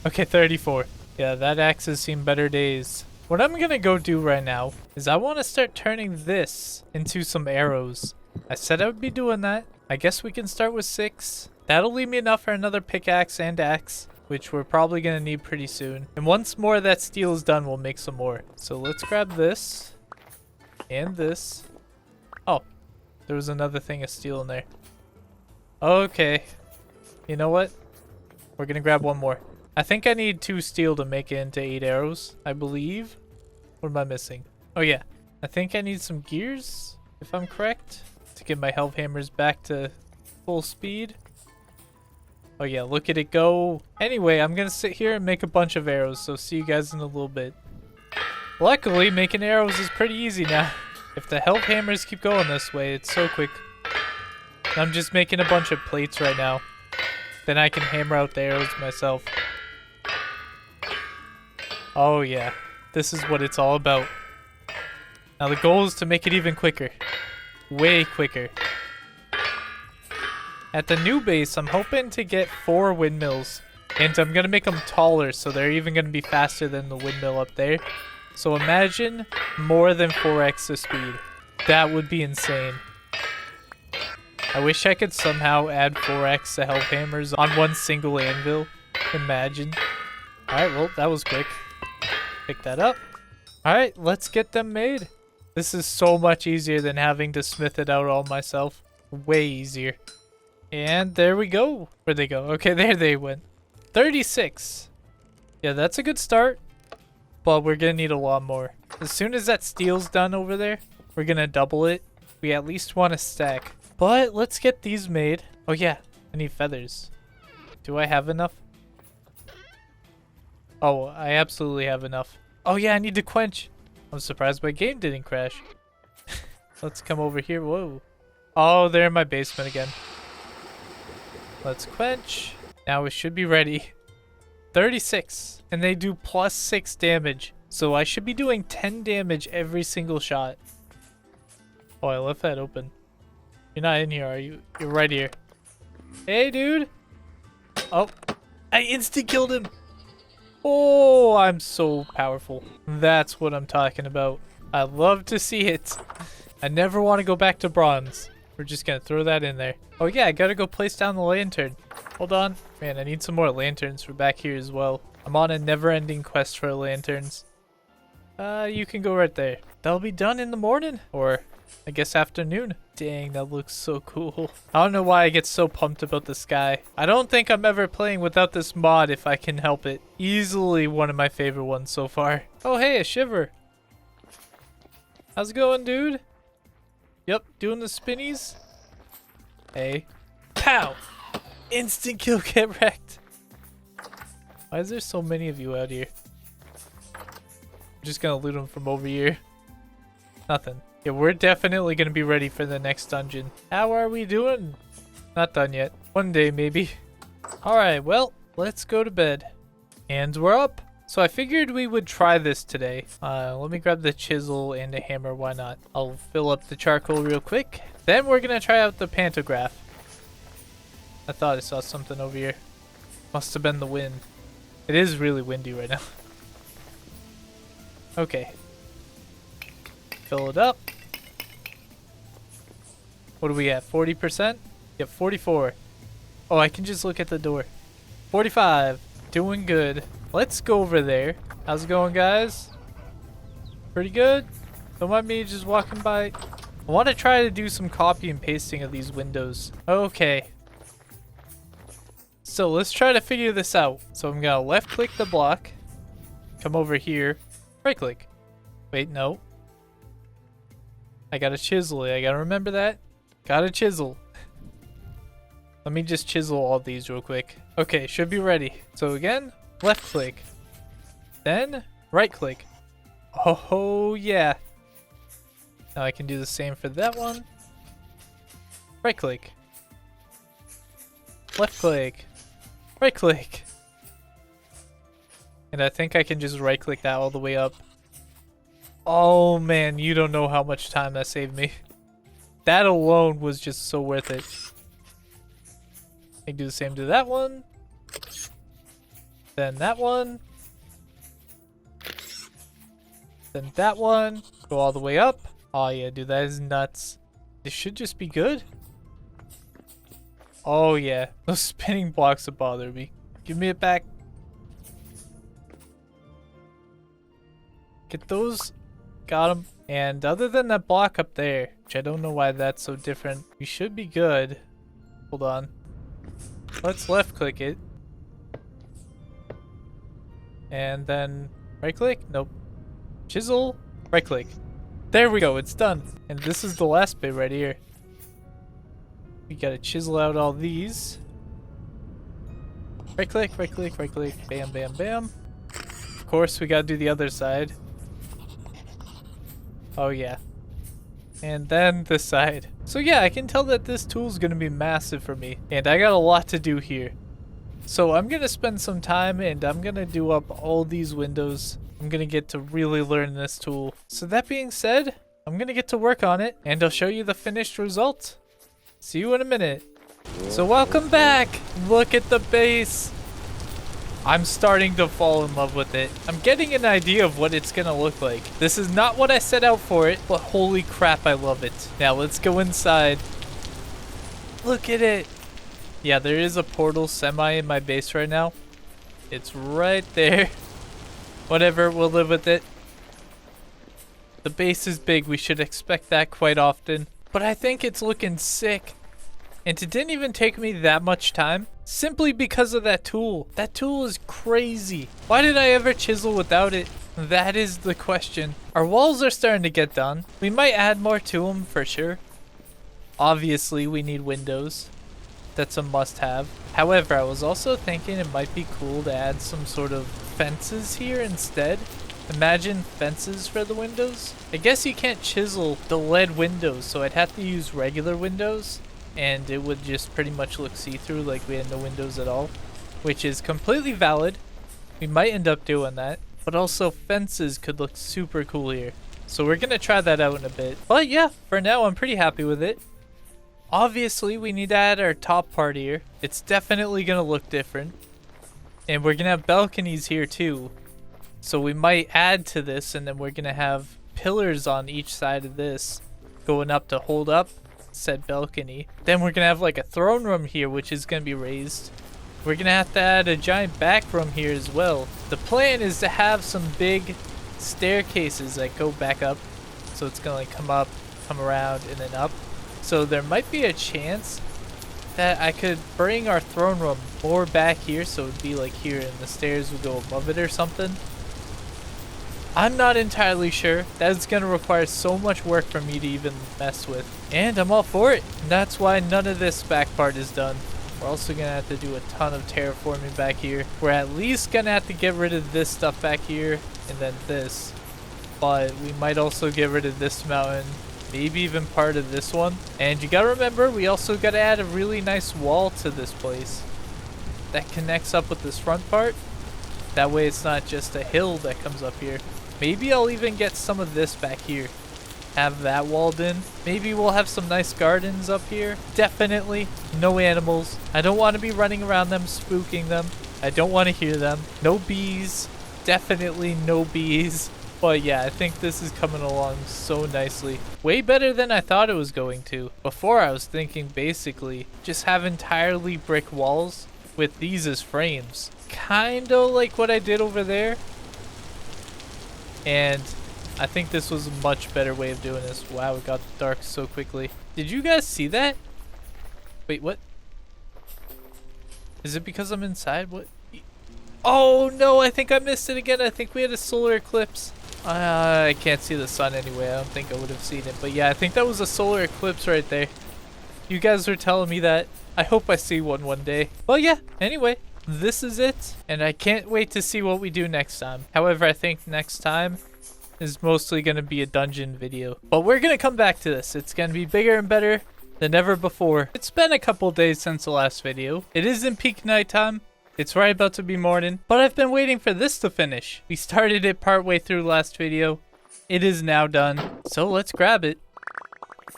Speaker 1: Okay, 34. Yeah, that axe has seen better days. What I'm gonna go do right now is I want to start turning this into some arrows. I said I would be doing that. I guess we can start with 6. That'll leave me enough for another pickaxe and axe, which we're probably going to need pretty soon. And once more of that steel is done, we'll make some more. So let's grab this and this. Oh, there was another thing of steel in there. Okay. You know what? We're going to grab one more. I think I need 2 steel to make it into 8 arrows, I believe. What am I missing? Oh yeah. I think I need some gears, if I'm correct, to get my health hammers back to full speed. Oh yeah, look at it go. Anyway, I'm gonna sit here and make a bunch of arrows, so see you guys in a little bit. Luckily, making arrows is pretty easy now. If the health hammers keep going this way, it's so quick. I'm just making a bunch of plates right now. Then I can hammer out the arrows myself. Oh yeah, this is what it's all about. Now the goal is to make it even quicker. Way quicker. At the new base, I'm hoping to get 4 windmills. And I'm going to make them taller, so they're even going to be faster than the windmill up there. So imagine more than 4x the speed. That would be insane. I wish I could somehow add 4x the health hammers on one single anvil. Imagine. Alright, well, that was quick. Pick that up. Alright, let's get them made. This is so much easier than having to smith it out all myself. Way easier. And there we go. Where'd they go? Okay, there they went. 36. Yeah, that's a good start. But we're gonna need a lot more. As soon as that steel's done over there, we're gonna double it. We at least want a stack. But let's get these made. Oh yeah, I need feathers. Do I have enough? Oh, I absolutely have enough. Oh yeah, I need to quench. I'm surprised my game didn't crash. Let's come over here. Whoa. Oh, they're in my basement again. Let's quench. Now we should be ready. 36. And they do plus 6 damage. So I should be doing 10 damage every single shot. Oh, I left that open. You're not in here, are you? You're right here. Hey, dude. Oh, I instant killed him. Oh, I'm so powerful. That's what I'm talking about. I love to see it. I never want to go back to bronze. We're just going to throw that in there. Oh, yeah, I got to go place down the lantern. Hold on. Man, I need some more lanterns for back here as well. I'm on a never-ending quest for lanterns. You can go right there. That'll be done in the morning. Or, I guess, afternoon. Dang, that looks so cool. I don't know why I get so pumped about the sky. I don't think I'm ever playing without this mod if I can help it. Easily one of my favorite ones so far. Oh, hey, a shiver. How's it going, dude? Yep, doing the spinnies. Hey. Pow! Instant kill, get wrecked. Why is there so many of you out here? I'm just gonna loot them from over here. Nothing. Yeah, we're definitely gonna be ready for the next dungeon. How are we doing? Not done yet. One day, maybe. Alright, well, let's go to bed. Hands were up. So I figured we would try this today. Let me grab the chisel and a hammer, why not? I'll fill up the charcoal real quick. Then we're gonna try out the pantograph. I thought I saw something over here. Must have been the wind. It is really windy right now. Okay. Fill it up. What do we at? 40%? Yep, 44. Oh, I can just look at the door. 45. Doing good. Let's go over there. How's it going, guys? Pretty good? Don't mind me just walking by. I want to try to do some copy and pasting of these windows. Okay. So let's try to figure this out. So I'm going to left click the block. Come over here. Right click. Wait, no. I got to chisel it. I got to remember that. Got to chisel. Let me just chisel all these real quick. Okay, should be ready. So again, left click. Then right click. Oh yeah. Now I can do the same for that one. Right click. Left click. Right click. And I think I can just right click that all the way up. Oh man, you don't know how much time that saved me. That alone was just so worth it. I can do the same to that one. Then that one. Then that one. Go all the way up. Oh yeah, dude, that is nuts. This should just be good. Oh yeah, those spinning blocks that bother me. Give me it back. Get those. Got them. And other than that block up there, which I don't know why that's so different, we should be good. Hold on. Let's left click it. And then right click? Nope. Chisel, right click. There we go, it's done. And this is the last bit right here. We gotta chisel out all these. Right click, right click, right click. Bam, bam, bam. Of course, we gotta do the other side. Oh yeah. And then this side. So yeah, I can tell that this tool is going to be massive for me. And I got a lot to do here. So I'm going to spend some time and I'm going to do up all these windows. I'm going to get to really learn this tool. So that being said, I'm going to get to work on it and I'll show you the finished result. See you in a minute. So welcome back. Look at the base. I'm starting to fall in love with it. I'm getting an idea of what it's gonna look like. This is not what I set out for it, but holy crap, I love it. Now let's go inside. Look at it. Yeah, there is a portal semi in my base right now. It's right there. Whatever, we'll live with it. The base is big. We should expect that quite often. But I think it's looking sick. And it didn't even take me that much time, simply because of that tool. That tool is crazy. Why did I ever chisel without it? That is the question. Our walls are starting to get done. We might add more to them for sure. Obviously, we need windows. That's a must-have. However, I was also thinking it might be cool to add some sort of fences here instead. Imagine fences for the windows. I guess you can't chisel the lead windows, so I'd have to use regular windows. And it would just pretty much look see-through like we had no windows at all, which is completely valid. We might end up doing that, but also fences could look super cool here. So we're gonna try that out in a bit. But yeah, for now I'm pretty happy with it. Obviously we need to add our top part here. It's definitely gonna look different. And we're gonna have balconies here too. So we might add to this, and then we're gonna have pillars on each side of this going up to hold up said balcony. Then we're gonna have like a throne room here, which is gonna be raised. We're gonna have to add a giant back room here as well. The plan is to have some big staircases that go back up. So it's gonna like come up, come around, and then up. So there might be a chance that I could bring our throne room more back here, so it would be like here and the stairs would go above it or something. I'm not entirely sure. That's going to require so much work for me to even mess with. And I'm all for it. And that's why none of this back part is done. We're also going to have to do a ton of terraforming back here. We're at least going to have to get rid of this stuff back here and then this. But we might also get rid of this mountain. Maybe even part of this one. And you got to remember, we also got to add a really nice wall to this place that connects up with this front part. That way it's not just a hill that comes up here. Maybe I'll even get some of this back here. Have that walled in. Maybe we'll have some nice gardens up here. Definitely no animals. I don't want to be running around them, spooking them. I don't want to hear them. No bees. Definitely no bees. But yeah, I think this is coming along so nicely. Way better than I thought it was going to. Before I was thinking basically just have entirely brick walls with these as frames. Kinda like what I did over there. And I think this was a much better way of doing this. Wow, it got dark so quickly. Did you guys see that? Wait, what? Is it because I'm inside? What? Oh no, I think I missed it again. I think we had a solar eclipse. I can't see the sun anyway. I don't think I would have seen it. But yeah, I think that was a solar eclipse right there. You guys were telling me that. I hope I see one day. Well, yeah, anyway. This is it, and I can't wait to see what we do next time. However, I think next time is mostly going to be a dungeon video. But we're going to come back to this. It's going to be bigger and better than ever before. It's been a couple days since the last video. It isn't peak nighttime. It's right about to be morning. But I've been waiting for this to finish. We started it partway through last video. It is now done. So let's grab it.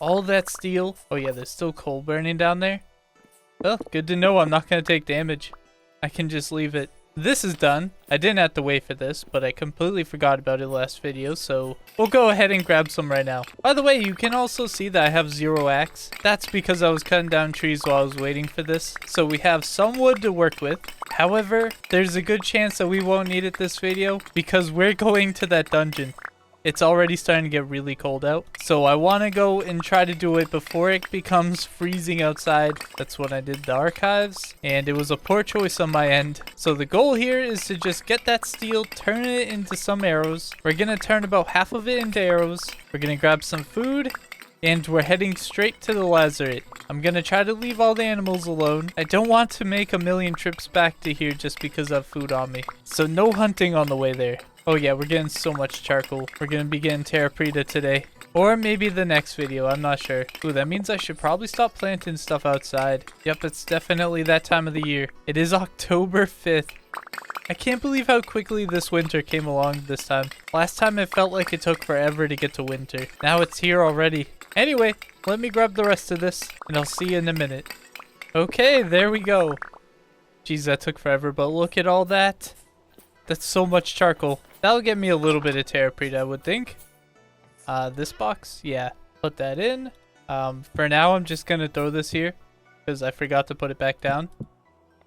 Speaker 1: All that steel. Oh yeah, there's still coal burning down there. Well, good to know I'm not going to take damage. I can just leave it. This is done. I didn't have to wait for this, but I completely forgot about it last video, so we'll go ahead and grab some right now. By the way, you can also see that I have 0 axe. That's because I was cutting down trees while I was waiting for this, so we have some wood to work with. However, there's a good chance that we won't need it this video because we're going to that dungeon. It's already starting to get really cold out. So I want to go and try to do it before it becomes freezing outside. That's when I did the archives. And it was a poor choice on my end. So the goal here is to just get that steel, turn it into some arrows. We're going to turn about half of it into arrows. We're going to grab some food. And we're heading straight to the lazaret. I'm going to try to leave all the animals alone. I don't want to make a million trips back to here just because I have food on me. So no hunting on the way there. Oh yeah, we're getting so much charcoal. We're going to be getting Terra Preta today. Or maybe the next video, I'm not sure. Ooh, that means I should probably stop planting stuff outside. Yep, it's definitely that time of the year. It is October 5th. I can't believe how quickly this winter came along this time. Last time it felt like it took forever to get to winter. Now it's here already. Anyway, let me grab the rest of this, and I'll see you in a minute. Okay, there we go. Jeez, that took forever, but look at all that. That's so much charcoal. That'll get me a little bit of Terra Preta, I would think. This box? Yeah. Put that in. For now, I'm just going to throw this here because I forgot to put it back down.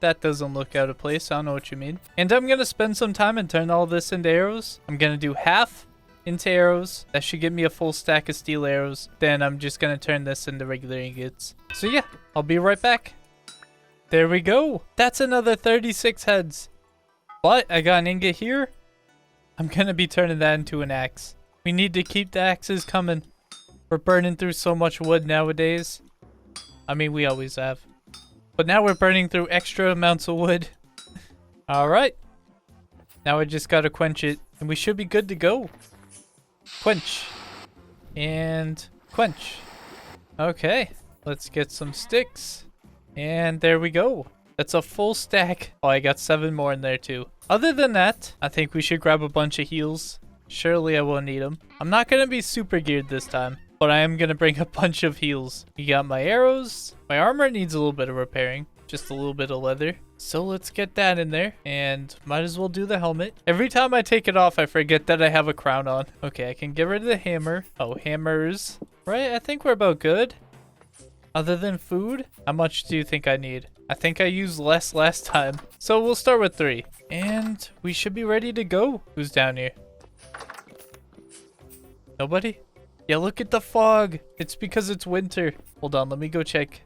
Speaker 1: That doesn't look out of place. I don't know what you mean. And I'm going to spend some time and turn all this into arrows. I'm going to do half into arrows. That should give me a full stack of steel arrows. Then I'm just going to turn this into regular ingots. So yeah, I'll be right back. There we go. That's another 36 heads. But I got an ingot here. I'm going to be turning that into an axe. We need to keep the axes coming. We're burning through so much wood nowadays. I mean, we always have. But now we're burning through extra amounts of wood. Alright. Now I just gotta quench it. And we should be good to go. Quench. And quench. Okay. Let's get some sticks. And there we go. That's a full stack. Oh, I got 7 more in there too. Other than that, I think we should grab a bunch of heals. Surely I won't need them. I'm not going to be super geared this time, but I am going to bring a bunch of heals. You got my arrows. My armor needs a little bit of repairing. Just a little bit of leather. So let's get that in there. And might as well do the helmet. Every time I take it off, I forget that I have a crown on. Okay, I can get rid of the hammer. Oh, hammers. Right, I think we're about good. Other than food, how much do you think I need? I think I used less last time. So we'll start with 3. And we should be ready to go. Who's down here? Nobody? Yeah, look at the fog. It's because it's winter. Hold on, let me go check.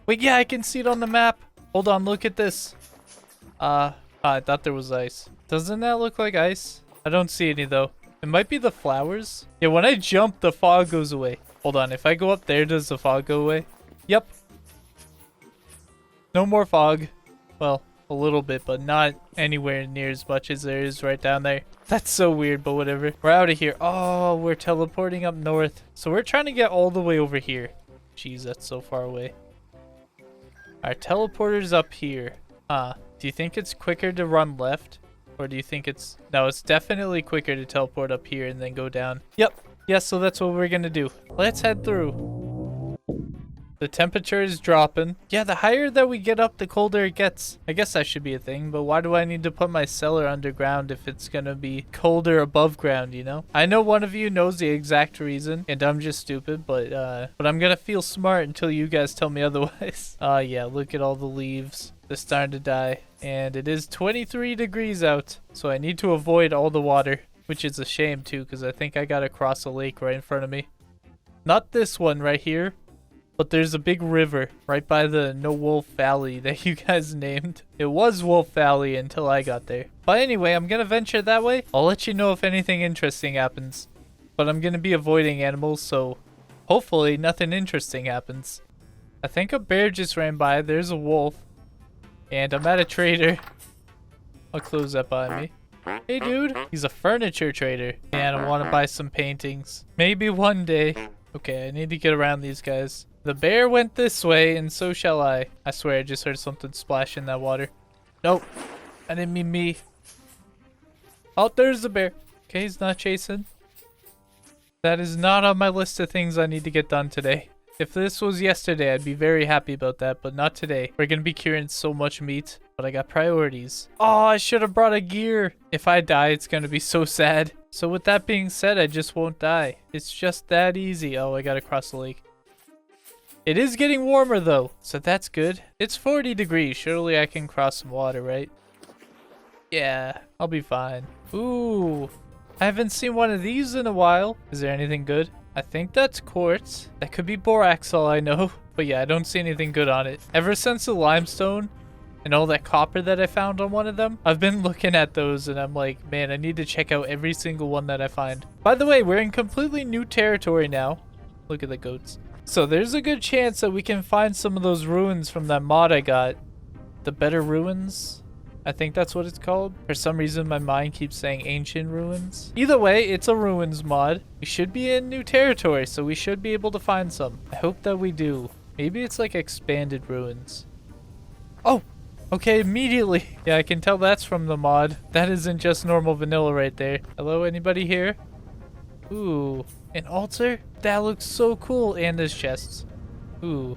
Speaker 1: Wait, yeah, I can see it on the map. Hold on, look at this. I thought there was ice. Doesn't that look like ice? I don't see any though. It might be the flowers. Yeah, when I jump, the fog goes away. Hold on, if I go up there, does the fog go away? Yep. No more fog. Well, a little bit, but not anywhere near as much as there is right down there. That's so weird, but whatever. We're out of here. Oh, we're teleporting up north. So we're trying to get all the way over here. Jeez, that's so far away. Our teleporter's up here. Do you think it's quicker to run left? Or do you think it's... No, it's definitely quicker to teleport up here and then go down. Yep. Yeah, so that's what we're gonna do. Let's head through. The temperature is dropping. Yeah, the higher that we get up, the colder it gets. I guess that should be a thing, but why do I need to put my cellar underground if it's gonna be colder above ground, you know? I know one of you knows the exact reason, and I'm just stupid, but I'm gonna feel smart until you guys tell me otherwise. Yeah, look at all the leaves. They're starting to die. And it is 23 degrees out, so I need to avoid all the water, which is a shame too, because I think I gotta cross a lake right in front of me. Not this one right here. But there's a big river right by the No Wolf Valley that you guys named. It was Wolf Valley until I got there. But anyway, I'm gonna venture that way. I'll let you know if anything interesting happens. But I'm gonna be avoiding animals, so hopefully nothing interesting happens. I think a bear just ran by. There's a wolf. And I'm at a trader. I'll close that behind me. Hey dude, he's a furniture trader. And I want to buy some paintings. Maybe one day. Okay, I need to get around these guys. The bear went this way, and so shall I. I swear I just heard something splash in that water. Nope. I didn't mean me. Oh, there's the bear. Okay, he's not chasing. That is not on my list of things I need to get done today. If this was yesterday, I'd be very happy about that, but not today. We're gonna be curing so much meat, but I got priorities. Oh, I should have brought a gear. If I die, it's gonna be so sad. So with that being said, I just won't die. It's just that easy. Oh, I gotta cross the lake. It is getting warmer though, so that's good. It's 40 degrees. Surely I can cross some water, right? Yeah, I'll be fine. Ooh, I haven't seen one of these in a while. Is there anything good? I think that's quartz. That could be borax, all I know. But yeah, I don't see anything good on it. Ever since the limestone and all that copper that I found on one of them, I've been looking at those and I'm like, man, I need to check out every single one that I find. By the way, we're in completely new territory now. Look at the goats. So there's a good chance that we can find some of those ruins from that mod I got. The Better Ruins? I think that's what it's called. For some reason, my mind keeps saying ancient ruins. Either way, it's a ruins mod. We should be in new territory, so we should be able to find some. I hope that we do. Maybe it's like expanded ruins. Oh, okay, immediately. Yeah, I can tell that's from the mod. That isn't just normal vanilla right there. Hello, anybody here? Ooh, an altar? That looks so cool. And there's chests. Ooh.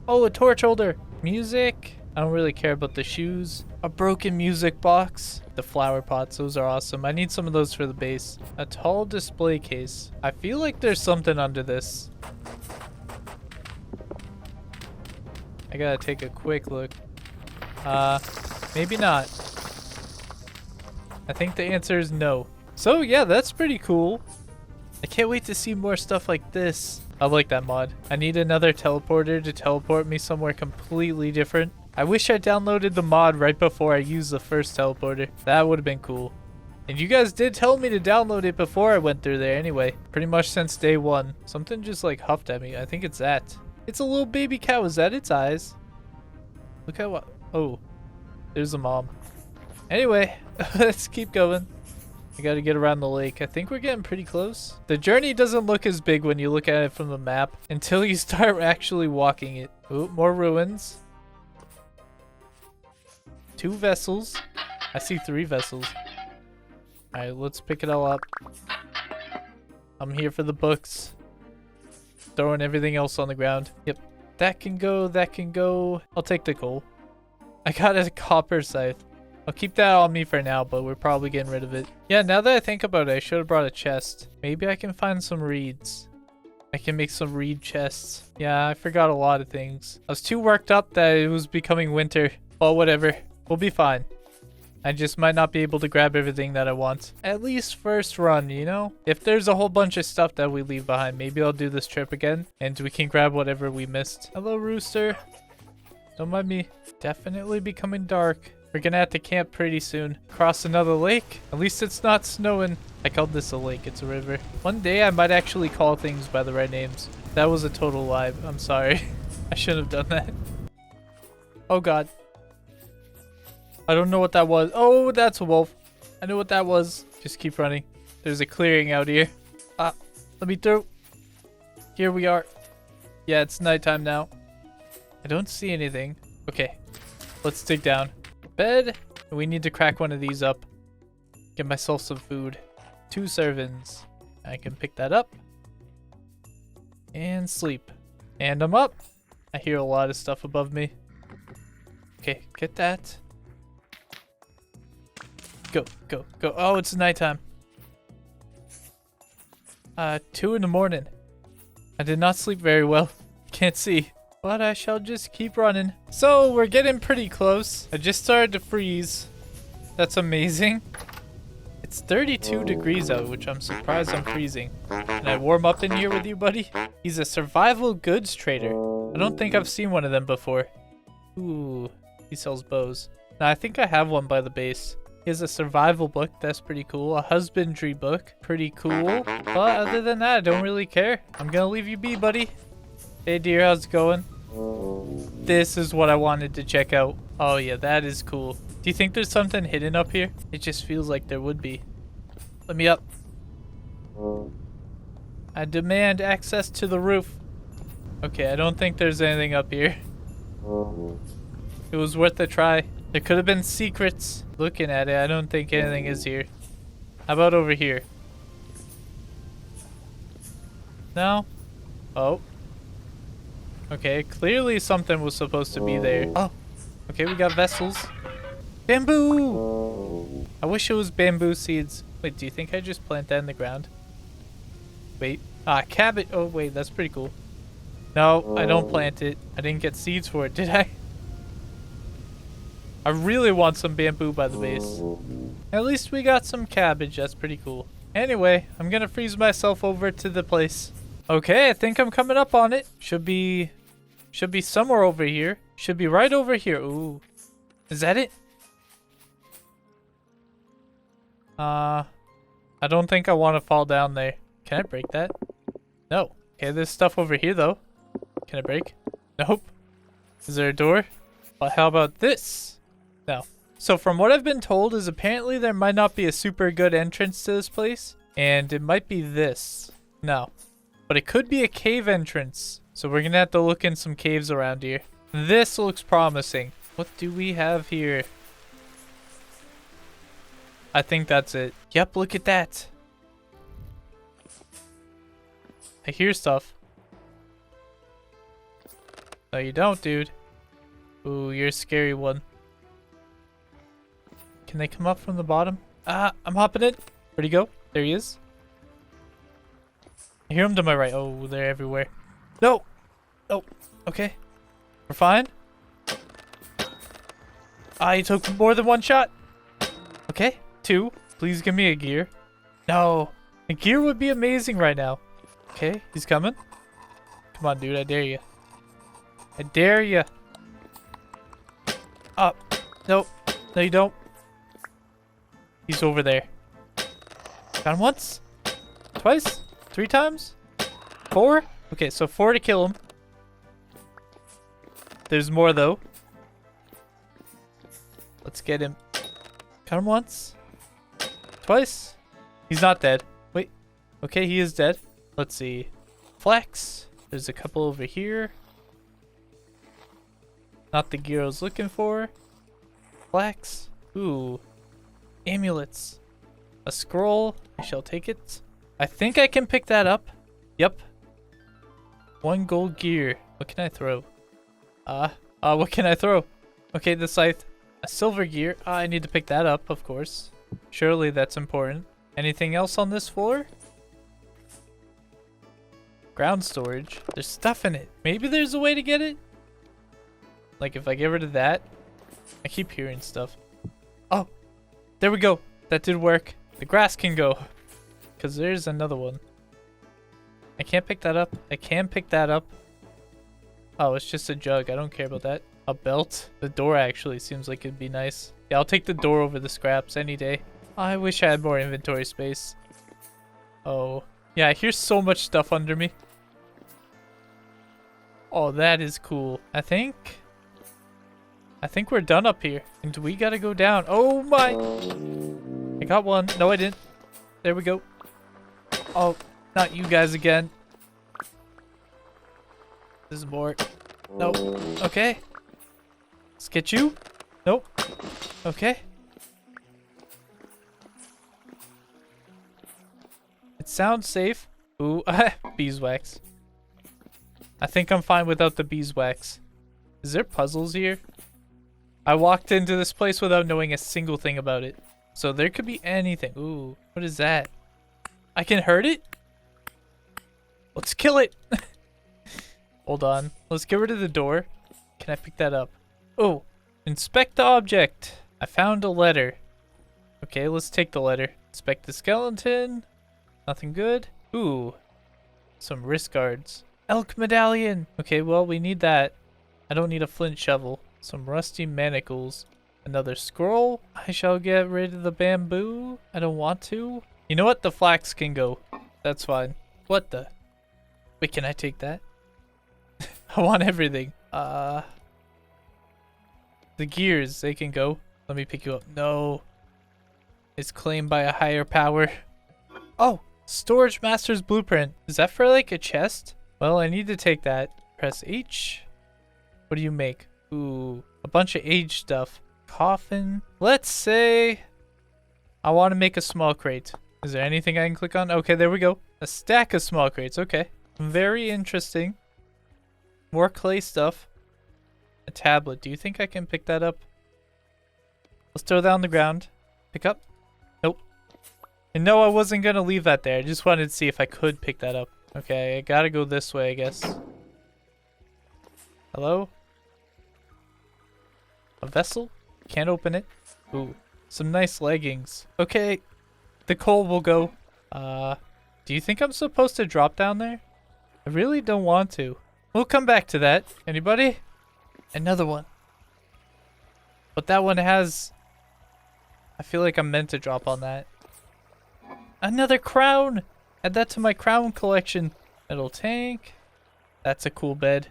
Speaker 1: Oh, a torch holder. Music. I don't really care about the shoes. A broken music box. The flower pots, those are awesome. I need some of those for the base. A tall display case. I feel like there's something under this. I gotta take a quick look. Maybe not. I think the answer is no. So yeah, that's pretty cool. I can't wait to see more stuff like this. I like that mod. I need another teleporter to teleport me somewhere completely different. I wish I downloaded the mod right before I used the first teleporter. That would have been cool. And you guys did tell me to download it before I went through there anyway. Pretty much since day one. Something just like huffed at me. I think it's that. It's a little baby cow. Is that its eyes? Look at what... Oh. There's a mom. Anyway, let's keep going. I gotta get around the lake. I think we're getting pretty close. The journey doesn't look as big when you look at it from the map until you start actually walking it. Ooh, more ruins. 2 vessels. I see 3 vessels. Alright, let's pick it all up. I'm here for the books. Throwing everything else on the ground. Yep. That can go, that can go. I'll take the coal. I got a copper scythe. I'll keep that on me for now, but we're probably getting rid of it. Yeah, now that I think about it, I should have brought a chest. Maybe I can find some reeds. I can make some reed chests. Yeah, I forgot a lot of things. I was too worked up that it was becoming winter. But whatever. We'll be fine. I just might not be able to grab everything that I want. At least first run, you know? If there's a whole bunch of stuff that we leave behind, maybe I'll do this trip again. And we can grab whatever we missed. Hello, rooster. Don't mind me. Definitely becoming dark. We're gonna have to camp pretty soon. Cross another lake. At least it's not snowing. I called this a lake. It's a river. One day I might actually call things by the right names. That was a total lie. I'm sorry. I shouldn't have done that. Oh god. I don't know what that was. Oh, that's a wolf. I know what that was. Just keep running. There's a clearing out here. Ah, let me through. Here we are. Yeah, it's nighttime now. I don't see anything. Okay, let's dig down. Bed. We need to crack one of these up. Get myself some food. 2 servants. I can pick that up. And sleep. And I'm up. I hear a lot of stuff above me. Okay, get that. Go, go, go. Oh, it's nighttime. 2 in the morning. I did not sleep very well. Can't see. But I shall just keep running. So, we're getting pretty close. I just started to freeze. That's amazing. It's 32 degrees out, which I'm surprised I'm freezing. Can I warm up in here with you, buddy? He's a survival goods trader. I don't think I've seen one of them before. Ooh, he sells bows. Now, I think I have one by the base. He has a survival book. That's pretty cool. A husbandry book. Pretty cool. But other than that, I don't really care. I'm gonna leave you be, buddy. Hey, dear. How's it going? This is what I wanted to check out. Oh, yeah. That is cool. Do you think there's something hidden up here? It just feels like there would be. Let me up. I demand access to the roof. Okay, I don't think there's anything up here. It was worth a try. There could have been secrets. Looking at it, I don't think anything is here. How about over here? No? Oh. Okay, clearly something was supposed to be there. Oh. Okay, we got vessels. Bamboo! I wish it was bamboo seeds. Wait, do you think I just plant that in the ground? Wait. Ah, cabbage. Oh, wait, that's pretty cool. No, I don't plant it. I didn't get seeds for it, did I? I really want some bamboo by the base. At least we got some cabbage. That's pretty cool. Anyway, I'm gonna freeze myself over to the place. Okay, I think I'm coming up on it. Should be somewhere over here. Should be right over here. Ooh. Is that it? I don't think I want to fall down there. Can I break that? No. Okay, there's stuff over here though. Can I break? Nope. Is there a door? Well, how about this? No. So from what I've been told is apparently there might not be a super good entrance to this place. And it might be this. No. But it could be a cave entrance. So we're going to have to look in some caves around here. This looks promising. What do we have here? I think that's it. Yep, look at that. I hear stuff. No, you don't, dude. Ooh, you're a scary one. Can they come up from the bottom? Ah, I'm hopping in. Where'd he go? There he is. I hear him to my right. Oh, they're everywhere. No! Oh, okay. We're fine. Ah, he took more than one shot. Okay, 2. Please give me a gear. No. A gear would be amazing right now. Okay, he's coming. Come on, dude. I dare you. I dare you. Up. Nope. No, you don't. He's over there. Got him once. Twice. 3 times. 4. Okay, so 4 to kill him. There's more, though. Let's get him. Got him once. Twice. He's not dead. Wait. Okay, he is dead. Let's see. Flax. There's a couple over here. Not the gear I was looking for. Flax. Ooh. Amulets. A scroll. I shall take it. I think I can pick that up. Yep. 1 gold gear. What can I throw? What can I throw? Okay, the scythe. A silver gear. I need to pick that up, of course. Surely that's important. Anything else on this floor? Ground storage. There's stuff in it. Maybe there's a way to get it? Like if I get rid of that? I keep hearing stuff. Oh, there we go. That did work. The grass can go. Because there's another one. I can't pick that up. I can pick that up. Oh, it's just a jug. I don't care about that. A belt. The door actually seems like it'd be nice. Yeah, I'll take the door over the scraps any day. I wish I had more inventory space. Oh. Yeah, I hear so much stuff under me. Oh, that is cool. I think we're done up here. And we gotta go down. Oh my. I got one. No, I didn't. There we go. Oh, not you guys again. This is more. Nope. Okay. Let's get you. Nope. Okay. It sounds safe. Ooh, beeswax. I think I'm fine without the beeswax. Is there puzzles here? I walked into this place without knowing a single thing about it. So there could be anything. Ooh, what is that? I can hurt it? Let's kill it. Hold on. Let's get rid of the door. Can I pick that up? Oh, inspect the object. I found a letter. Okay, let's take the letter. Inspect the skeleton. Nothing good. Ooh, some wrist guards. Elk medallion. Okay, well, we need that. I don't need a flint shovel. Some rusty manacles. Another scroll. I shall get rid of the bamboo. I don't want to. You know what? The flax can go. That's fine. What the? Wait, can I take that? I want everything. The gears, they can go. Let me pick you up. No. It's claimed by a higher power. Oh, storage master's blueprint. Is that for like a chest? Well, I need to take that. Press H. What do you make? Ooh, a bunch of aged stuff. Coffin. Let's say I want to make a small crate. Is there anything I can click on? Okay, there we go. A stack of small crates. Okay. Very interesting. More clay stuff. A tablet. Do you think I can pick that up? Let's throw that on the ground. Pick up. Nope. And no, I wasn't going to leave that there. I just wanted to see if I could pick that up. Okay, I gotta go this way, I guess. Hello? A vessel? Can't open it. Ooh, some nice leggings. Okay, the coal will go. Do you think I'm supposed to drop down there? I really don't want to. We'll come back to that. Anybody? Another one. But that one has... I feel like I'm meant to drop on that. Another crown! Add that to my crown collection. Metal tank. That's a cool bed.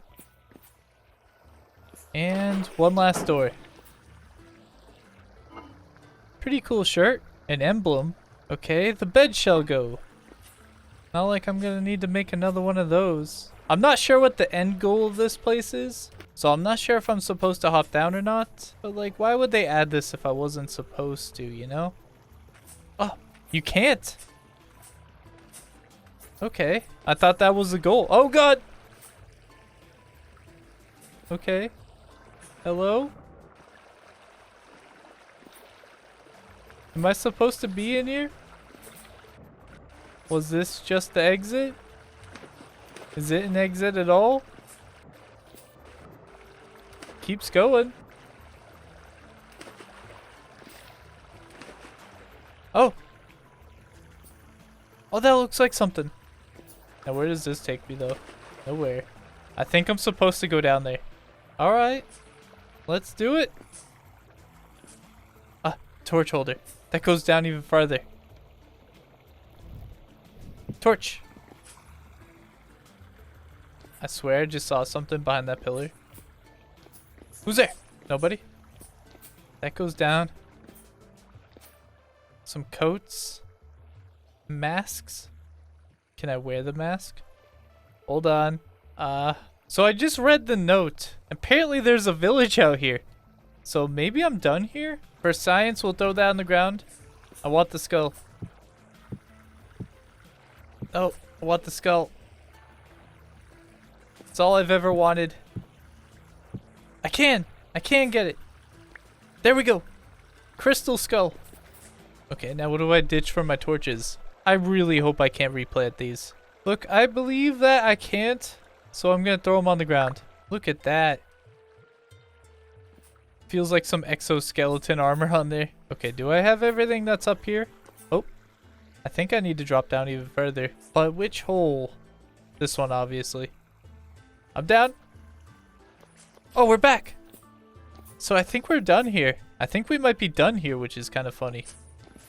Speaker 1: And one last door. Pretty cool shirt. An emblem. Okay, the bed shall go. Not like I'm gonna need to make another one of those. I'm not sure what the end goal of this place is. So I'm not sure if I'm supposed to hop down or not. But like, why would they add this if I wasn't supposed to, you know? Oh, you can't. Okay, I thought that was the goal. Oh god! Okay. Hello? Am I supposed to be in here? Was this just the exit? Is it an exit at all? Keeps going. Oh! Oh, that looks like something. Now where does this take me though? Nowhere. I think I'm supposed to go down there. Alright. Let's do it. Ah, torch holder. That goes down even farther. Torch. I swear I just saw something behind that pillar. Who's there? Nobody? That goes down. Some coats. Masks. Can I wear the mask? Hold on. So I just read the note. Apparently there's a village out here. So maybe I'm done here? For science, we'll throw that on the ground. I want the skull. Oh, I want the skull. It's all I've ever wanted. I can get it. There we go. Crystal skull. Okay, now what do I ditch for my torches? I really hope I can't replant these. Look, I believe that I can't, so I'm gonna throw them on the ground. Look at that. Feels like some exoskeleton armor on there. Okay, do I have everything that's up here? Oh, I think I need to drop down even further. But which hole? This one, obviously. I'm down. Oh, we're back. So I think we're done here. I think we might be done here, which is kind of funny.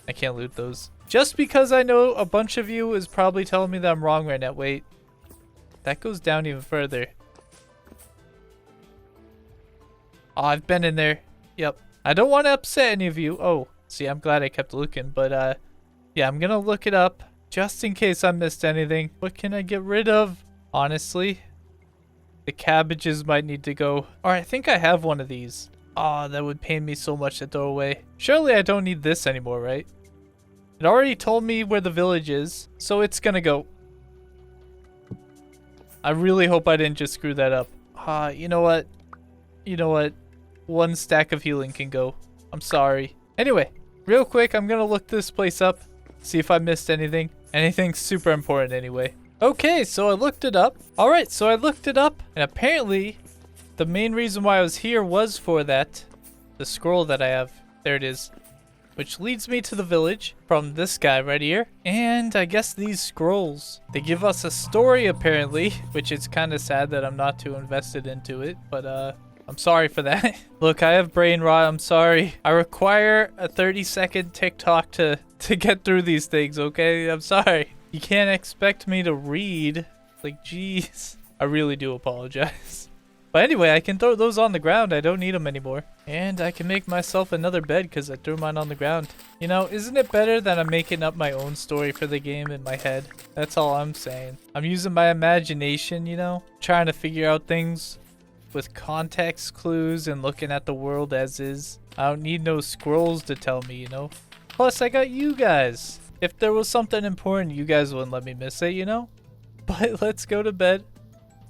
Speaker 1: I can't loot those. Just because I know a bunch of you is probably telling me that I'm wrong right now. Wait. That goes down even further. Oh, I've been in there. Yep. I don't want to upset any of you. Oh, see, I'm glad I kept looking. But, yeah, I'm going to look it up just in case I missed anything. What can I get rid of? Honestly, the cabbages might need to go. Or I think I have one of these. Oh, that would pain me so much to throw away. Surely I don't need this anymore, right? It already told me where the village is, so it's gonna go. I really hope I didn't just screw that up. You know what? You know what? One stack of healing can go. I'm sorry. Anyway, real quick, I'm gonna look this place up, see if I missed anything. Anything super important anyway. Okay, so I looked it up. Alright, so I looked it up, and apparently the main reason why I was here was for that. The scroll that I have. There it is. Which leads me to the village from this guy right here. And I guess these scrolls, they give us a story apparently, which is kind of sad that I'm not too invested into it, but I'm sorry for that. Look, I have brain rot, I'm sorry. I require a 30-second TikTok to get through these things, okay? I'm sorry. You can't expect me to read. Like, jeez. I really do apologize. But anyway, I can throw those on the ground. I don't need them anymore. And I can make myself another bed because I threw mine on the ground. You know, isn't it better that I'm making up my own story for the game in my head? That's all I'm saying. I'm using my imagination, you know? Trying to figure out things with context clues and looking at the world as is. I don't need no scrolls to tell me, you know? Plus, I got you guys. If there was something important, you guys wouldn't let me miss it, you know? But let's go to bed.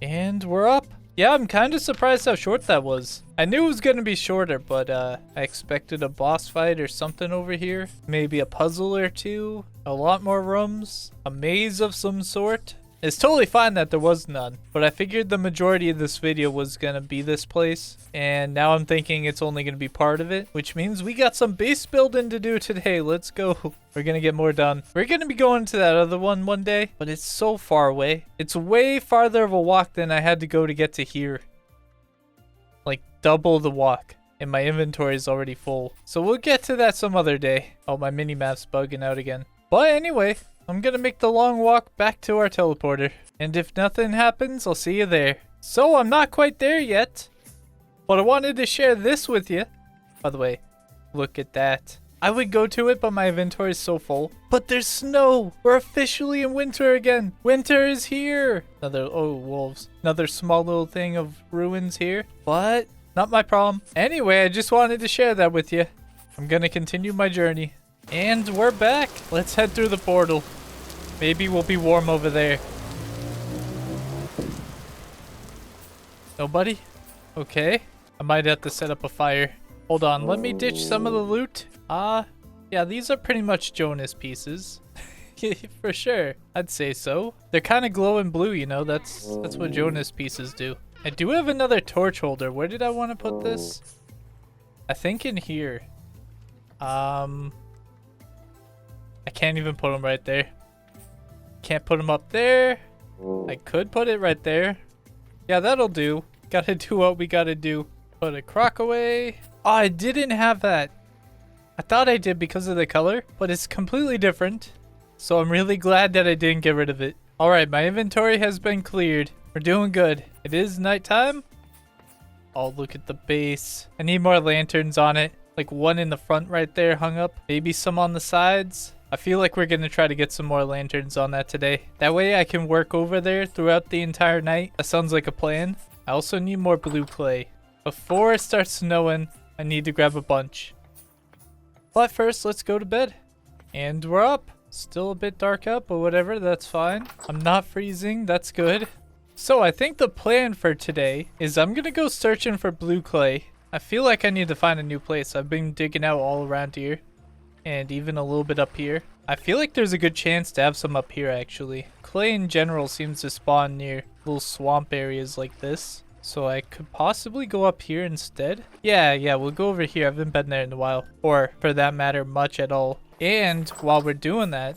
Speaker 1: And we're up. Yeah, I'm kind of surprised how short that was. I knew it was going to be shorter, but I expected a boss fight or something over here. Maybe a puzzle or two. A lot more rooms. A maze of some sort. It's totally fine that there was none, but I figured the majority of this video was going to be this place. And now I'm thinking it's only going to be part of it, which means we got some base building to do today. Let's go. We're going to get more done. We're going to be going to that other one day, but it's so far away. It's way farther of a walk than I had to go to get to here. Like double the walk. And my inventory is already full. So we'll get to that some other day. Oh, my mini-map's bugging out again. But anyway, I'm gonna make the long walk back to our teleporter. And if nothing happens, I'll see you there. So I'm not quite there yet, but I wanted to share this with you. By the way, look at that. I would go to it, but my inventory is so full. But there's snow. We're officially in winter again. Winter is here. Oh, wolves. Another small little thing of ruins here. But not my problem. Anyway, I just wanted to share that with you. I'm gonna continue my journey. And we're back. Let's head through the portal. Maybe we'll be warm over there. Nobody? Okay. I might have to set up a fire. Hold on, let me ditch some of the loot. Yeah, these are pretty much Jonas pieces. For sure. I'd say so. They're kind of glowing blue, you know. That's what Jonas pieces do. I do have another torch holder. Where did I want to put this? I think in here. I can't even put them right there. Can't put them up there. I could put it right there. Yeah, that'll do. Gotta do what we gotta do. Put a crock away. Oh, I didn't have that. I thought I did because of the color, but it's completely different. So I'm really glad that I didn't get rid of it. Alright, my inventory has been cleared. We're doing good. It is nighttime. Oh, look at the base. I need more lanterns on it. Like one in the front right there hung up. Maybe some on the sides. I feel like we're going to try to get some more lanterns on that today. That way I can work over there throughout the entire night. That sounds like a plan. I also need more blue clay. Before it starts snowing, I need to grab a bunch. But first, let's go to bed. And we're up. Still a bit dark out, but whatever, that's fine. I'm not freezing, that's good. So I think the plan for today is I'm gonna go searching for blue clay. I feel like I need to find a new place. I've been digging out all around here and even a little bit up here. I feel like there's a good chance to have some up here actually. Clay in general seems to spawn near little swamp areas like this. So I could possibly go up here instead. Yeah, we'll go over here. I haven't been there in a while. Or for that matter, much at all. And while we're doing that,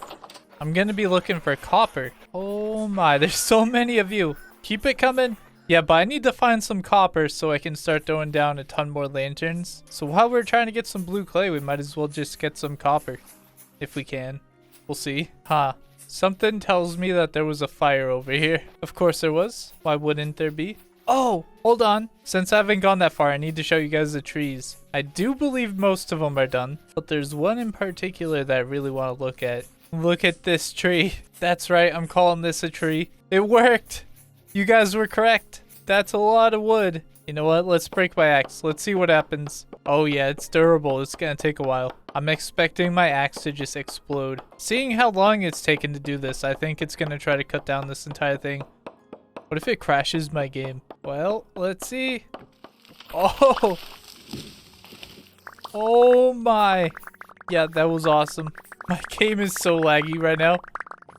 Speaker 1: I'm gonna be looking for copper. Oh my, there's so many of you. Keep it coming. Yeah, but I need to find some copper so I can start throwing down a ton more lanterns. So while we're trying to get some blue clay, we might as well just get some copper. If we can. We'll see. Huh. Something tells me that there was a fire over here. Of course there was. Why wouldn't there be? Oh, hold on. Since I haven't gone that far, I need to show you guys the trees. I do believe most of them are done, but there's one in particular that I really want to look at. Look at this tree. That's right, I'm calling this a tree. It worked. You guys were correct. That's a lot of wood. You know what? Let's break my axe. Let's see what happens. Oh yeah, it's durable. It's gonna take a while. I'm expecting my axe to just explode. Seeing how long it's taken to do this, I think it's gonna try to cut down this entire thing. What if it crashes my game? Well, let's see. Oh! Oh my. Yeah, that was awesome. My game is so laggy right now.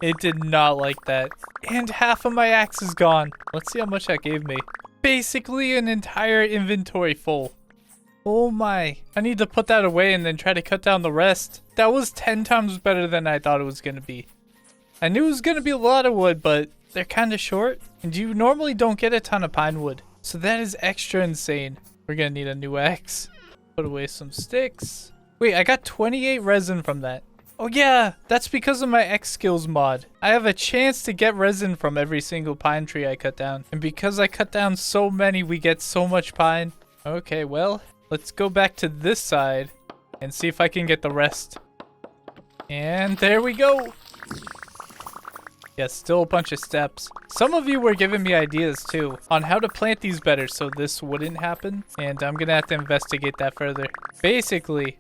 Speaker 1: It did not like that. And half of my axe is gone. Let's see how much that gave me. Basically an entire inventory full. Oh my. I need to put that away and then try to cut down the rest. That was 10 times better than I thought it was going to be. I knew it was going to be a lot of wood, but they're kind of short. And you normally don't get a ton of pine wood. So that is extra insane. We're going to need a new axe. Put away some sticks. Wait, I got 28 resin from that. Oh yeah, that's because of my xskills mod. I have a chance to get resin from every single pine tree I cut down. And because I cut down so many, we get so much pine. Okay, well, let's go back to this side and see if I can get the rest. And there we go. Yeah, still a bunch of steps. Some of you were giving me ideas too on how to plant these better so this wouldn't happen. And I'm gonna have to investigate that further. Basically,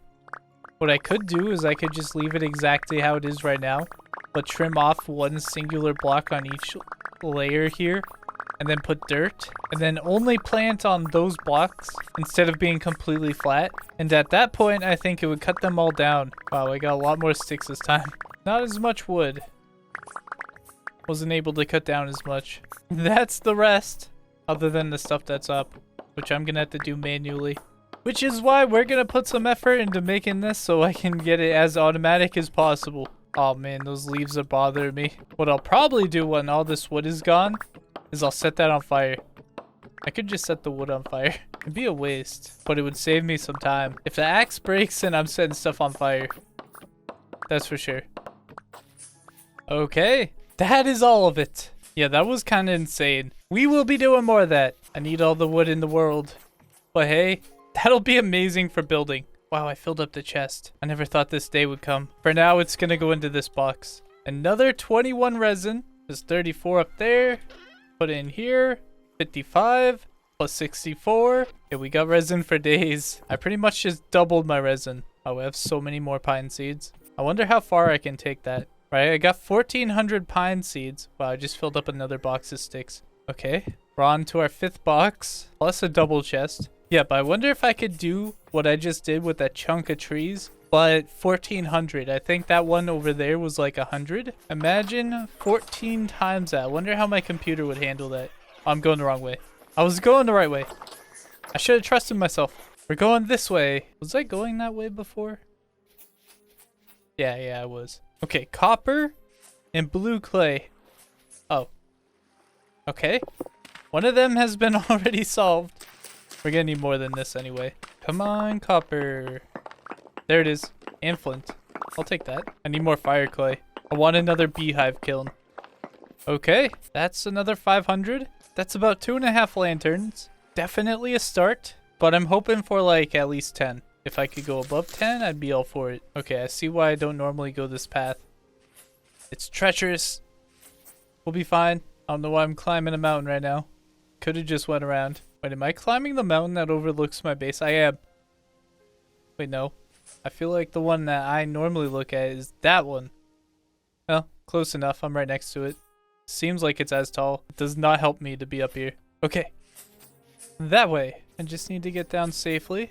Speaker 1: what I could do is I could just leave it exactly how it is right now, but trim off one singular block on each layer here, and then put dirt, and then only plant on those blocks instead of being completely flat. And at that point, I think it would cut them all down. Wow, I got a lot more sticks this time. Not as much wood. Wasn't able to cut down as much. That's the rest, other than the stuff that's up, which I'm gonna have to do manually. Which is why we're gonna put some effort into making this so I can get it as automatic as possible. Oh man, those leaves are bothering me. What I'll probably do when all this wood is gone is I'll set that on fire. I could just set the wood on fire. It'd be a waste, but it would save me some time. If the axe breaks, then I'm setting stuff on fire. That's for sure. Okay, that is all of it. Yeah, that was kind of insane. We will be doing more of that. I need all the wood in the world. But hey, that'll be amazing for building. Wow, I filled up the chest. I never thought this day would come. For now, it's gonna go into this box. Another 21 resin. There's 34 up there. Put it in here. 55 plus 64. Yeah, we got resin for days. I pretty much just doubled my resin. Oh, I have so many more pine seeds. I wonder how far I can take that. Right, I got 1,400 pine seeds. Wow, I just filled up another box of sticks. Okay, we're on to our 5th box. Plus a double chest. Yeah, but I wonder if I could do what I just did with that chunk of trees, but 1,400. I think that one over there was like 100. Imagine 14 times that. I wonder how my computer would handle that. Oh, I'm going the wrong way. I was going the right way. I should have trusted myself. We're going this way. Was I going that way before? Yeah, I was. Okay, copper and blue clay. Oh. Okay. One of them has been already solved. We're gonna need more than this anyway. Come on, copper. There it is. And flint. I'll take that. I need more fire clay. I want another beehive kiln. Okay, that's another 500. That's about 2.5 lanterns. Definitely a start, but I'm hoping for like at least 10. If I could go above 10, I'd be all for it. Okay, I see why I don't normally go this path. It's treacherous. We'll be fine. I don't know why I'm climbing a mountain right now. Could have just went around. Wait, am I climbing the mountain that overlooks my base? I am. Wait, no. I feel like the one that I normally look at is that one. Well, close enough. I'm right next to it. Seems like it's as tall. It does not help me to be up here. Okay. That way. I just need to get down safely.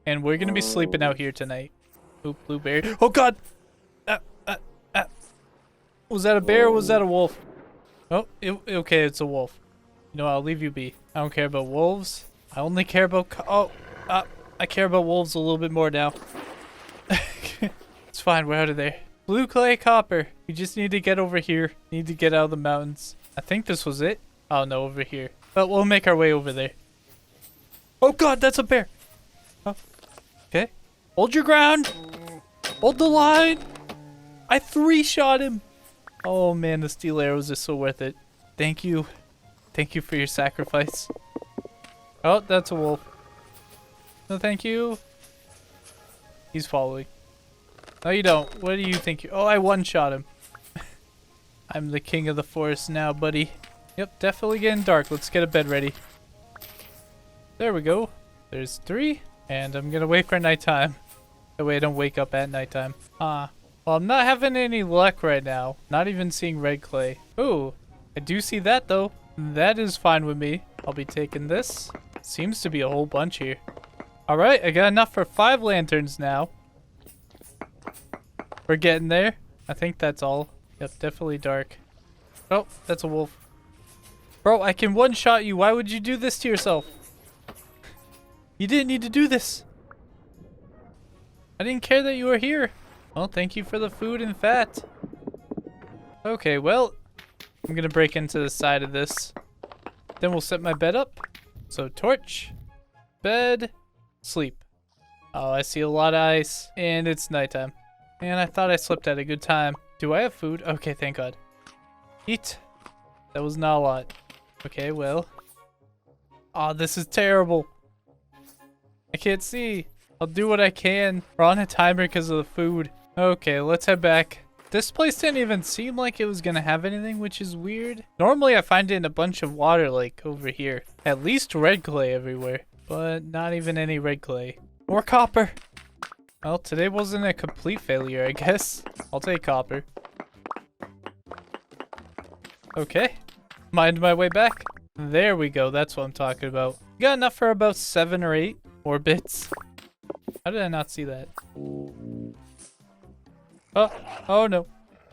Speaker 1: And we're going to be sleeping out here tonight. Oop, blueberry. Oh, God! Was that a bear or was that a wolf? Oh, okay, it's a wolf. You know, I'll leave you be. I don't care about wolves. I only care about... I care about wolves a little bit more now. It's fine, we're out of there. Blue clay copper. We just need to get over here. Need to get out of the mountains. I think this was it. Oh, no, over here. But we'll make our way over there. Oh, God, that's a bear. Oh, okay. Hold your ground. Hold the line. I 3-shot him. Oh, man, the steel arrows are so worth it. Thank you. Thank you for your sacrifice. Oh, that's a wolf. No, thank you. He's following. No, you don't. What do you think? Oh, I 1-shot him. I'm the king of the forest now, buddy. Yep, definitely getting dark. Let's get a bed ready. There we go. There's 3. And I'm going to wait for nighttime. That way I don't wake up at nighttime. Well, I'm not having any luck right now. Not even seeing red clay. Ooh, I do see that though. That is fine with me. I'll be taking this. Seems to be a whole bunch here. Alright, I got enough for 5 lanterns now. We're getting there. I think that's all. Yep, definitely dark. Oh, that's a wolf. Bro, I can 1-shot you. Why would you do this to yourself? You didn't need to do this. I didn't care that you were here. Well, thank you for the food and fat. Okay, well, I'm gonna break into the side of this. Then we'll set my bed up. So torch, bed, sleep. Oh, I see a lot of ice, and it's nighttime. And I thought I slept at a good time. Do I have food? Okay, thank God. Eat. That was not a lot. Okay, well. Oh, this is terrible. I can't see. I'll do what I can. We're on a timer because of the food. Okay, let's head back. This place didn't even seem like it was gonna have anything, which is weird. Normally I find it in a bunch of water like over here. At least red clay everywhere, but not even any red clay. More copper. Well, today wasn't a complete failure, I guess. I'll take copper. Okay, mind my way back. There we go, that's what I'm talking about. Got enough for about 7 or 8 more bits. How did I not see that? Oh no.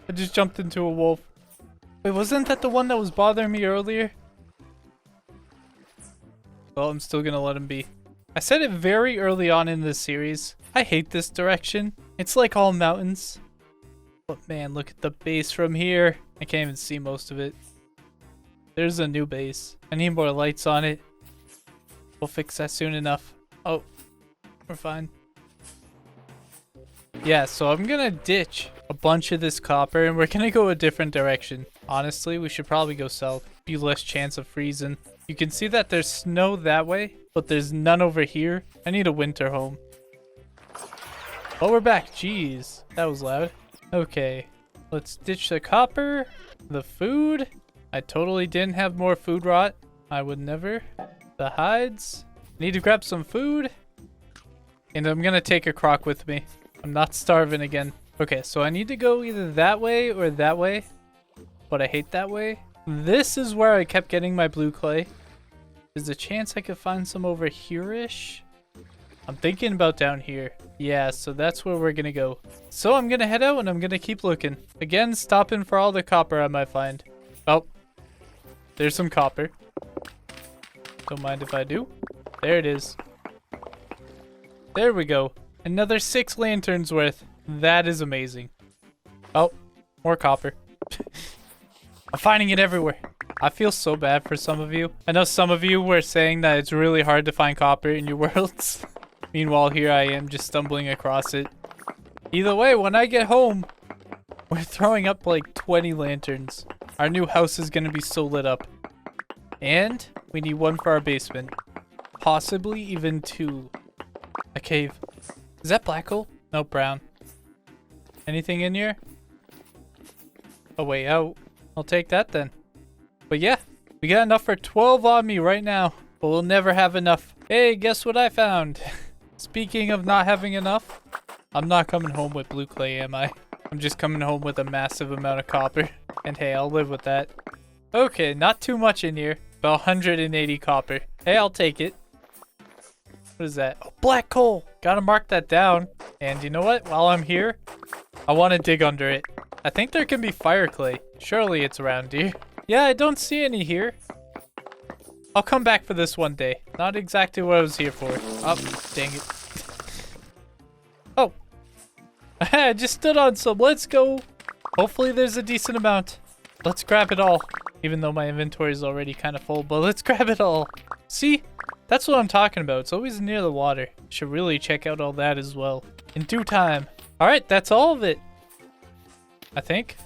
Speaker 1: I just jumped into a wolf. Wait, wasn't that the one that was bothering me earlier? Well, I'm still gonna let him be. I said it very early on in this series. I hate this direction. It's like all mountains. But man, look at the base from here. I can't even see most of it. There's a new base. I need more lights on it. We'll fix that soon enough. Oh, we're fine. Yeah, so I'm gonna ditch a bunch of this copper and we're gonna go a different direction. Honestly, we should probably go south. Be less chance of freezing. You can see that there's snow that way, but there's none over here. I need a winter home. Oh, we're back. Jeez, that was loud. Okay, let's ditch the copper, the food. I totally didn't have more food rot. I would never. The hides. Need to grab some food. And I'm gonna take a crock with me. I'm not starving again. Okay, so I need to go either that way or that way. But I hate that way. This is where I kept getting my blue clay. There's a chance I could find some over here-ish. I'm thinking about down here. Yeah, so that's where we're gonna go. So I'm gonna head out and I'm gonna keep looking. Again, stopping for all the copper I might find. Oh, there's some copper. Don't mind if I do. There it is. There we go. Another 6 lanterns worth. That is amazing. Oh, more copper. I'm finding it everywhere. I feel so bad for some of you. I know some of you were saying that it's really hard to find copper in your worlds. Meanwhile, here I am just stumbling across it. Either way, when I get home, we're throwing up like 20 lanterns. Our new house is going to be so lit up. And we need 1 for our basement. Possibly even 2. A cave. Is that black hole? No, brown. Anything in here? A way out. I'll take that then. But yeah, we got enough for 12 on me right now. But we'll never have enough. Hey, guess what I found? Speaking of not having enough, I'm not coming home with blue clay, am I? I'm just coming home with a massive amount of copper. And hey, I'll live with that. Okay, not too much in here. About 180 copper. Hey, I'll take it. What is that? Oh, black coal. Gotta mark that down. And you know what? While I'm here, I want to dig under it. I think there can be fire clay. Surely it's around here. Yeah, I don't see any here. I'll come back for this one day. Not exactly what I was here for. Oh, dang it. Oh. I just stood on some. Let's go. Hopefully there's a decent amount. Let's grab it all. Even though my inventory is already kind of full, but let's grab it all. See? That's what I'm talking about. It's always near the water. Should really check out all that as well. In due time. Alright, that's all of it. I think.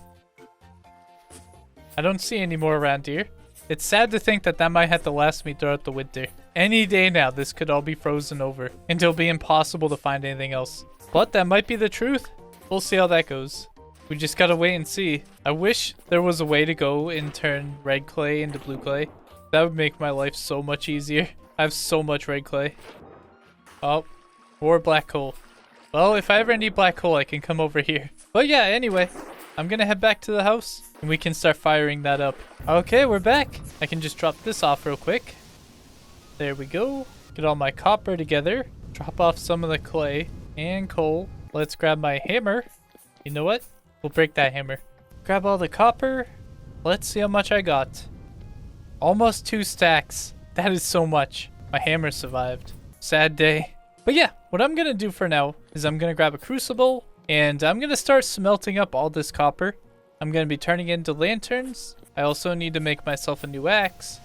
Speaker 1: I don't see any more around here. It's sad to think that that might have to last me throughout the winter. Any day now, this could all be frozen over. And it'll be impossible to find anything else. But that might be the truth. We'll see how that goes. We just gotta wait and see. I wish there was a way to go and turn red clay into blue clay. That would make my life so much easier. I have so much red clay. Oh, more black coal. Well, if I ever need black coal, I can come over here. But yeah, anyway, I'm gonna head back to the house and we can start firing that up. Okay, we're back. I can just drop this off real quick. There we go. Get all my copper together. Drop off some of the clay and coal. Let's grab my hammer. You know what? We'll break that hammer. Grab all the copper. Let's see how much I got. Almost 2 stacks. That is so much. My hammer survived. Sad day. But yeah, what I'm going to do for now is I'm going to grab a crucible and I'm going to start smelting up all this copper. I'm going to be turning it into lanterns. I also need to make myself a new axe.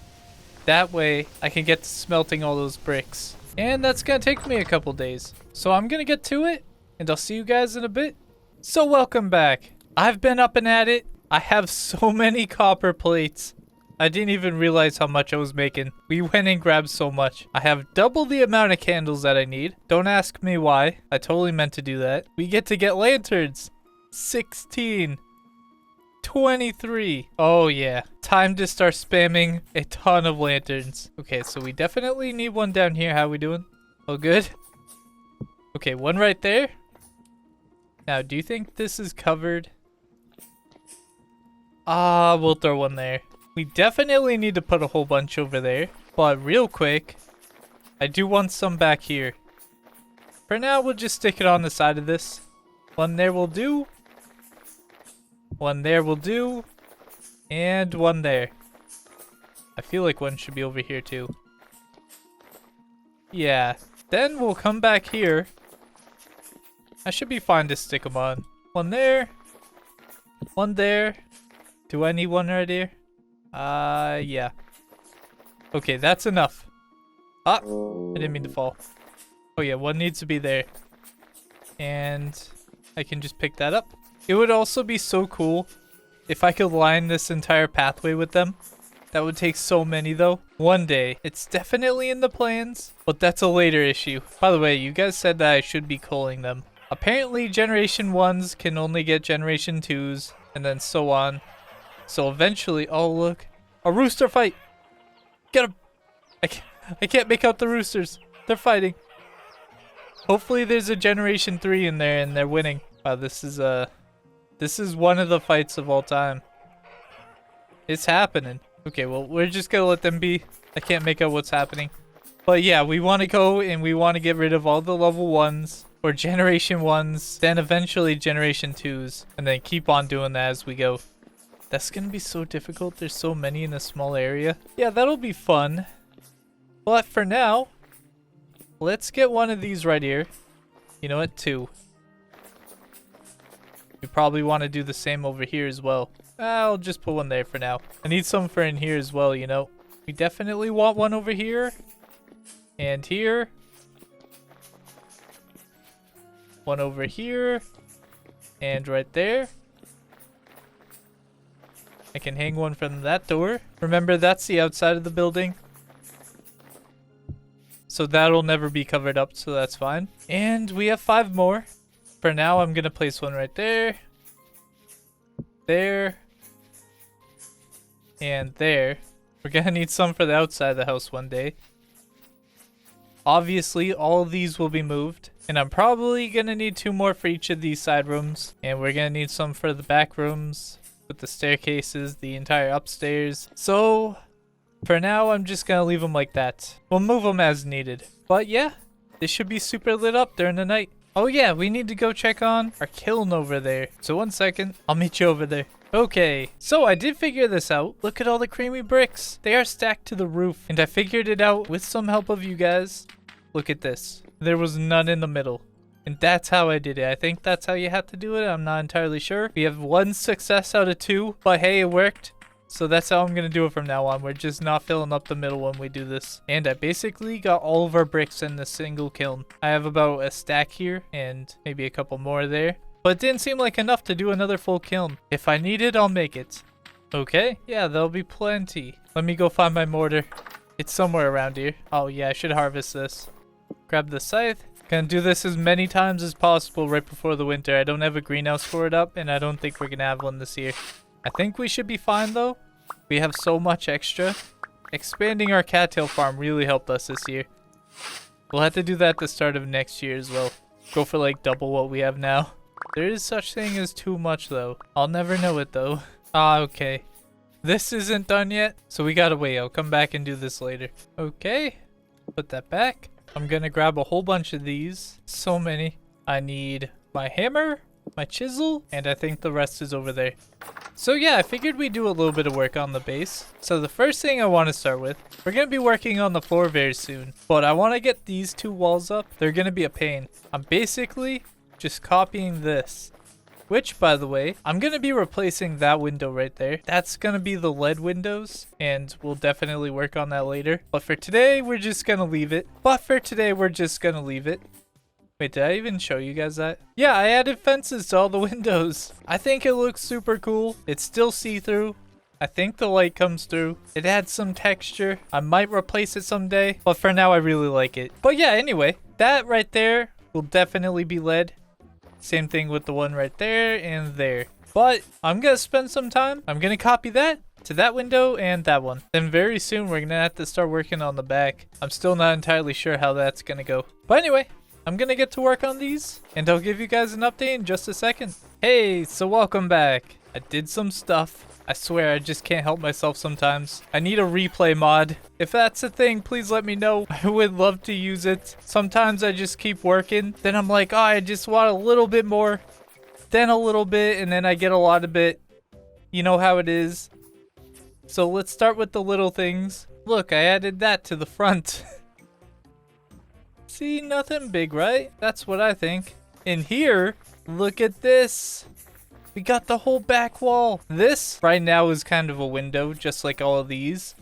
Speaker 1: That way I can get to smelting all those bricks. And that's going to take me a couple days. So I'm going to get to it and I'll see you guys in a bit. So welcome back. I've been up and at it. I have so many copper plates. I didn't even realize how much I was making. We went and grabbed so much. I have double the amount of candles that I need. Don't ask me why. I totally meant to do that. We get to get lanterns. 16. 23. Oh yeah. Time to start spamming a ton of lanterns. Okay, so we definitely need one down here. How we doing? Oh, good. Okay, one right there. Now, do you think this is covered? We'll throw one there. We definitely need to put a whole bunch over there. But real quick, I do want some back here. For now, we'll just stick it on the side of this. One there will do. One there will do. And one there. I feel like one should be over here too. Yeah. Then we'll come back here. I should be fine to stick them on. One there. One there. Do I need one right here? Yeah. Okay, that's enough. Ah, I didn't mean to fall. Oh yeah, one needs to be there. And I can just pick that up. It would also be so cool if I could line this entire pathway with them. That would take so many though. One day. It's definitely in the plans, but that's a later issue. By the way, you guys said that I should be culling them. Apparently Generation 1s can only get Generation 2s, and then so on. So eventually, oh look, a rooster fight. Get him. I can't make out the roosters. They're fighting. Hopefully there's a Generation 3 in there and they're winning. Wow, this is one of the fights of all time. It's happening. Okay, well, we're just gonna let them be. I can't make out what's happening. But yeah, we want to go and we want to get rid of all the level 1s or Generation 1s, then eventually Generation 2s, and then keep on doing that as we go. That's gonna be so difficult. There's so many in a small area. Yeah, that'll be fun. But for now, let's get one of these right here. You know what? 2. We probably want to do the same over here as well. I'll just put one there for now. I need some for in here as well, you know. We definitely want one over here. And here. One over here. And right there. I can hang one from that door. Remember, that's the outside of the building. So that'll never be covered up, so that's fine. And we have 5 more. For now, I'm going to place one right there. There. And there. We're going to need some for the outside of the house one day. Obviously, all of these will be moved. And I'm probably going to need 2 more for each of these side rooms. And we're going to need some for the back rooms with the staircases, the entire upstairs. So for now, I'm just going to leave them like that. We'll move them as needed. But yeah, this should be super lit up during the night. Oh yeah, we need to go check on our kiln over there. So 1 second, I'll meet you over there. Okay, so I did figure this out. Look at all the creamy bricks. They are stacked to the roof. And I figured it out with some help of you guys. Look at this. There was none in the middle. And that's how I did it. I think that's how you have to do it. I'm not entirely sure. We have 1 success out of 2. But hey, it worked. So that's how I'm going to do it from now on. We're just not filling up the middle when we do this. And I basically got all of our bricks in the single kiln. I have about a stack here and maybe a couple more there. But it didn't seem like enough to do another full kiln. If I need it, I'll make it. Okay, yeah, there'll be plenty. Let me go find my mortar. It's somewhere around here. Oh yeah, I should harvest this. Grab the scythe. Gonna do this as many times as possible right before the winter. I don't have a greenhouse for it up, and I don't think we're gonna have one this year. I think we should be fine though. We have so much extra. Expanding our cattail farm really helped us this year. We'll have to do that at the start of next year as well. Go for like double what we have now. There is such thing as too much though. I'll never know it though. Ah, okay. This isn't done yet, so we gotta wait. I'll come back and do this later. Okay, put that back. I'm gonna grab a whole bunch of these. So many. I need my hammer, my chisel, and I think the rest is over there. So yeah, I figured we'd do a little bit of work on the base. So the first thing I want to start with, we're going to be working on the floor very soon. But I want to get these 2 walls up. They're going to be a pain. I'm basically just copying this. Which, by the way, I'm going to be replacing that window right there. That's going to be the LED windows. And we'll definitely work on that later. But for today, we're just going to leave it. Wait, did I even show you guys that? Yeah, I added fences to all the windows. I think it looks super cool. It's still see-through. I think the light comes through. It adds some texture. I might replace it someday, but for now I really like it. But yeah, anyway, that right there will definitely be LED. Same thing with the one right there and there. But I'm gonna spend some time. I'm gonna copy that to that window and that one. Then very soon we're gonna have to start working on the back. I'm still not entirely sure how that's gonna go. But anyway, I'm gonna get to work on these, and I'll give you guys an update in just a second. Hey, so welcome back. I did some stuff. I swear I just can't help myself sometimes. I need a replay mod. If that's a thing, please let me know. I would love to use it. Sometimes I just keep working. Then I'm like, oh, I just want a little bit more. Then a little bit, and then I get a lot of it. You know how it is. So let's start with the little things. Look, I added that to the front. See, nothing big, right? That's what I think. In here, look at this. We got the whole back wall. This right now is kind of a window, just like all of these.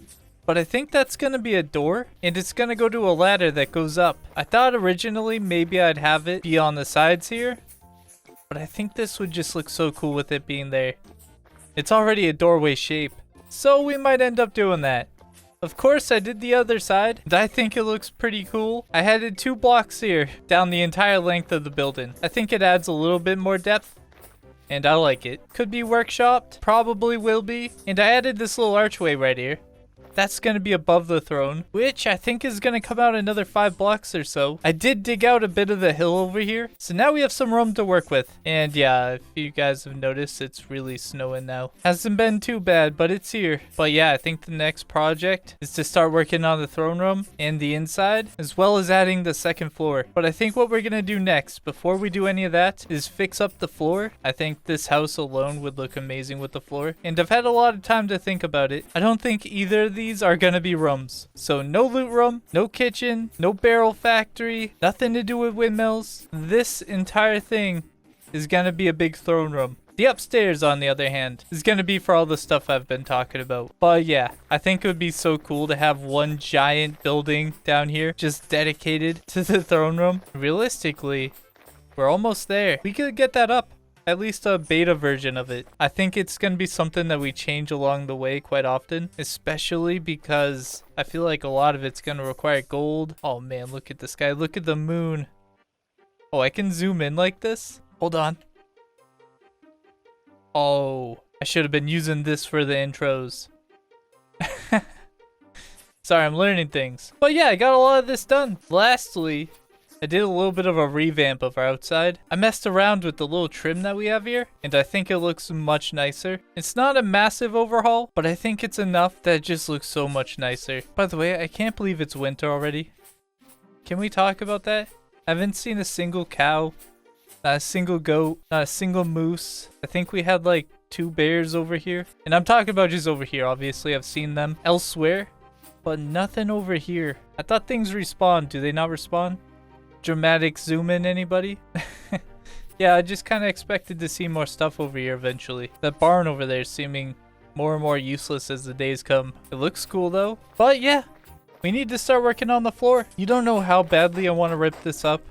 Speaker 1: But I think that's gonna be a door, and it's gonna go to a ladder that goes up. I thought originally maybe I'd have it be on the sides here, but I think this would just look so cool with it being there. It's already a doorway shape, so we might end up doing that. Of course, I did the other side, and I think it looks pretty cool. I added 2 blocks here down the entire length of the building. I think it adds a little bit more depth, and I like it. Could be workshopped, probably will be. And I added this little archway right here. That's going to be above the throne, which I think is going to come out another 5 blocks or so. I did dig out a bit of the hill over here, so now we have some room to work with. And yeah, if you guys have noticed, it's really snowing now. Hasn't been too bad, but it's here. But yeah, I think the next project is to start working on the throne room and the inside, as well as adding the second floor. But I think what we're going to do next, before we do any of that, is fix up the floor. I think this house alone would look amazing with the floor. And I've had a lot of time to think about it. I don't think either of these are gonna be rooms. So no loot room, no kitchen, no barrel factory, nothing to do with windmills. This entire thing is gonna be a big throne room. The upstairs, on the other hand, is gonna be for all the stuff I've been talking about. But yeah, I think it would be so cool to have one giant building down here just dedicated to the throne room. Realistically, we're almost there. We could get that up. At least a beta version of it. I think it's going to be something that we change along the way quite often, especially because I feel like a lot of it's going to require gold. Oh man, look at the sky. Look at the moon. Oh, I can zoom in like this? Hold on. Oh, I should have been using this for the intros. Sorry, I'm learning things. But yeah, I got a lot of this done. Lastly, I did a little bit of a revamp of our outside. I messed around with the little trim that we have here, and I think it looks much nicer. It's not a massive overhaul, but I think it's enough that it just looks so much nicer. By the way, I can't believe it's winter already. Can we talk about that? I haven't seen a single cow, not a single goat, not a single moose. I think we had like 2 bears over here. And I'm talking about just over here, obviously. I've seen them elsewhere, but nothing over here. I thought things respawn. Do they not respawn? Dramatic zoom in, anybody? Yeah, I just kind of expected to see more stuff over here eventually. That barn over there is seeming more and more useless as the days come. It looks cool though. But yeah, we need to start working on the floor. You don't know how badly I want to rip this up.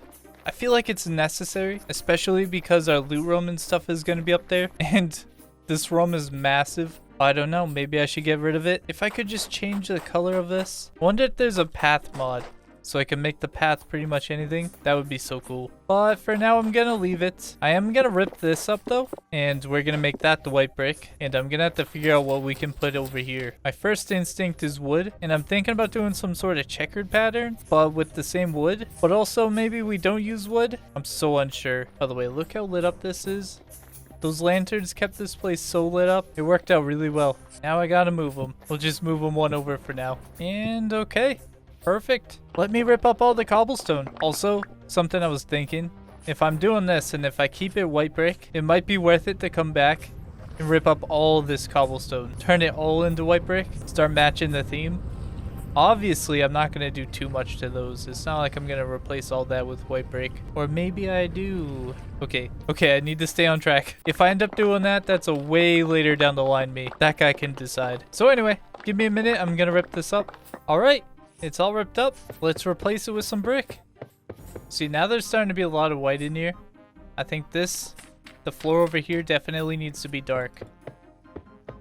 Speaker 1: I feel like it's necessary, especially because our loot room and stuff is going to be up there. And this room is massive. I don't know, maybe I should get rid of it. If I could just change the color of this. I wonder if there's a path mod, so I can make the path pretty much anything. That would be so cool. But for now, I'm gonna leave it. I am gonna rip this up though, and we're gonna make that the white brick. And I'm gonna have to figure out what we can put over here. My first instinct is wood, and I'm thinking about doing some sort of checkered pattern, but with the same wood. But also maybe we don't use wood. I'm so unsure. By the way, look how lit up this is. Those lanterns kept this place so lit up. It worked out really well. Now I gotta move them. We'll just move them one over for now. And okay. Perfect. Let me rip up all the cobblestone. Also, something I was thinking, if I'm doing this and if I keep it white brick, it might be worth it to come back and rip up all this cobblestone. Turn it all into white brick. Start matching the theme. Obviously, I'm not going to do too much to those. It's not like I'm going to replace all that with white brick. Or maybe I do. Okay, I need to stay on track. If I end up doing that, that's a way later down the line me. That guy can decide. So anyway, give me a minute. I'm going to rip this up. All right. It's all ripped up. Let's replace it with some brick. See, now there's starting to be a lot of white in here. I think the floor over here definitely needs to be dark.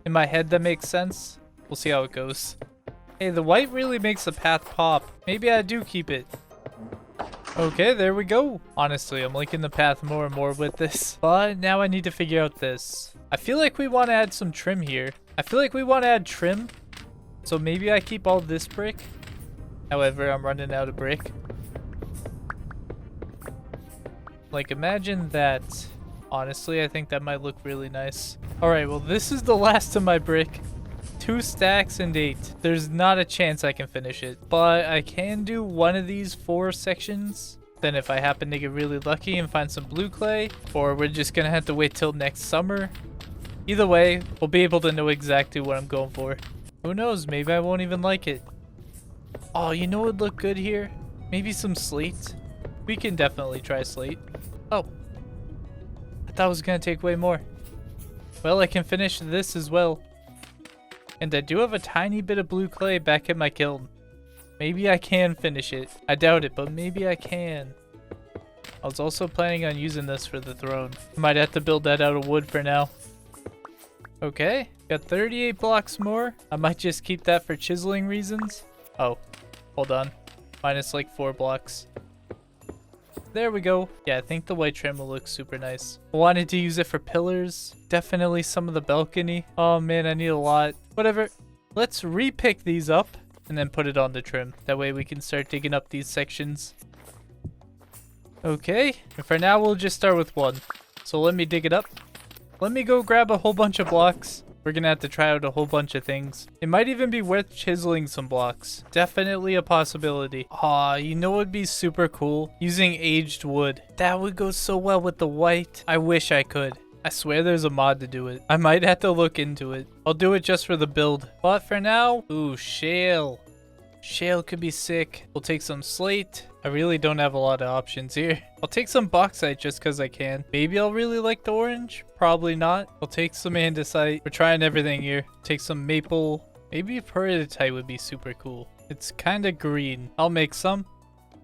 Speaker 1: In my head, that makes sense. We'll see how it goes. Hey, the white really makes the path pop. Maybe I do keep it. Okay, there we go. Honestly, I'm liking the path more and more with this. But now I need to figure out this. I feel like we want to add some trim here. I feel like we want to add trim. So maybe I keep all this brick. However, I'm running out of brick. Like, imagine that. Honestly, I think that might look really nice. Alright, well, this is the last of my brick. 2 stacks and 8. There's not a chance I can finish it. But I can do one of these 4 sections. Then if I happen to get really lucky and find some blue clay, or we're just gonna have to wait till next summer. Either way, we'll be able to know exactly what I'm going for. Who knows, maybe I won't even like it. Oh, you know what would look good here? Maybe some slate. We can definitely try slate. Oh. I thought it was going to take way more. Well, I can finish this as well. And I do have a tiny bit of blue clay back at my kiln. Maybe I can finish it. I doubt it, but maybe I can. I was also planning on using this for the throne. I might have to build that out of wood for now. Okay, got 38 blocks more. I might just keep that for chiseling reasons. Oh, hold on. Minus like 4 blocks. There we go. Yeah, I think the white trim will look super nice. I wanted to use it for pillars. Definitely some of the balcony. Oh man, I need a lot. Whatever. Let's repick these up and then put it on the trim. That way we can start digging up these sections. Okay, and for now we'll just start with 1. So let me dig it up. Let me go grab a whole bunch of blocks. We're gonna have to try out a whole bunch of things. It might even be worth chiseling some blocks. Definitely a possibility. Aw, you know what would be super cool? Using aged wood. That would go so well with the white. I wish I could. I swear there's a mod to do it. I might have to look into it. I'll do it just for the build. But for now, ooh, shale. Shale could be sick. We'll take some slate. I really don't have a lot of options here. I'll take some bauxite just because I can. Maybe I'll really like the orange. Probably not. I'll take some andesite. We're trying everything here. Take some maple. Maybe peridotite would be super cool. It's kind of green. I'll make some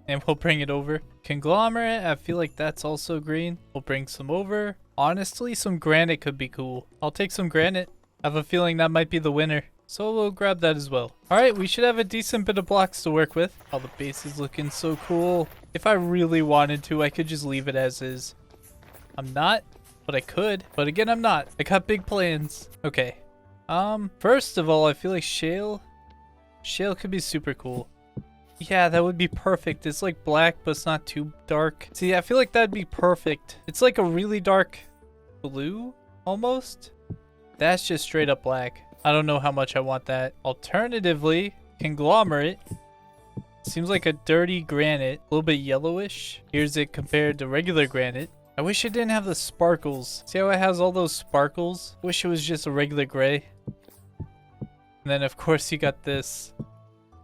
Speaker 1: and we'll bring it over. Conglomerate, I feel like that's also green. We'll bring some over. Honestly, some granite could be cool. I'll take some granite. I have a feeling that might be the winner. So we'll grab that as well. Alright, we should have a decent bit of blocks to work with. Oh, the base is looking so cool. If I really wanted to, I could just leave it as is. I'm not, but I could. But again, I'm not. I got big plans. Okay. First of all, I feel like shale Shale could be super cool. Yeah, that would be perfect. It's like black, but it's not too dark. See, I feel like that'd be perfect. It's like a really dark blue, almost. That's just straight up black. I don't know how much I want that. Alternatively, conglomerate. Seems like a dirty granite, a little bit yellowish. Here's it compared to regular granite. I wish it didn't have the sparkles. See how it has all those sparkles? Wish it was just a regular gray. And then of course you got this.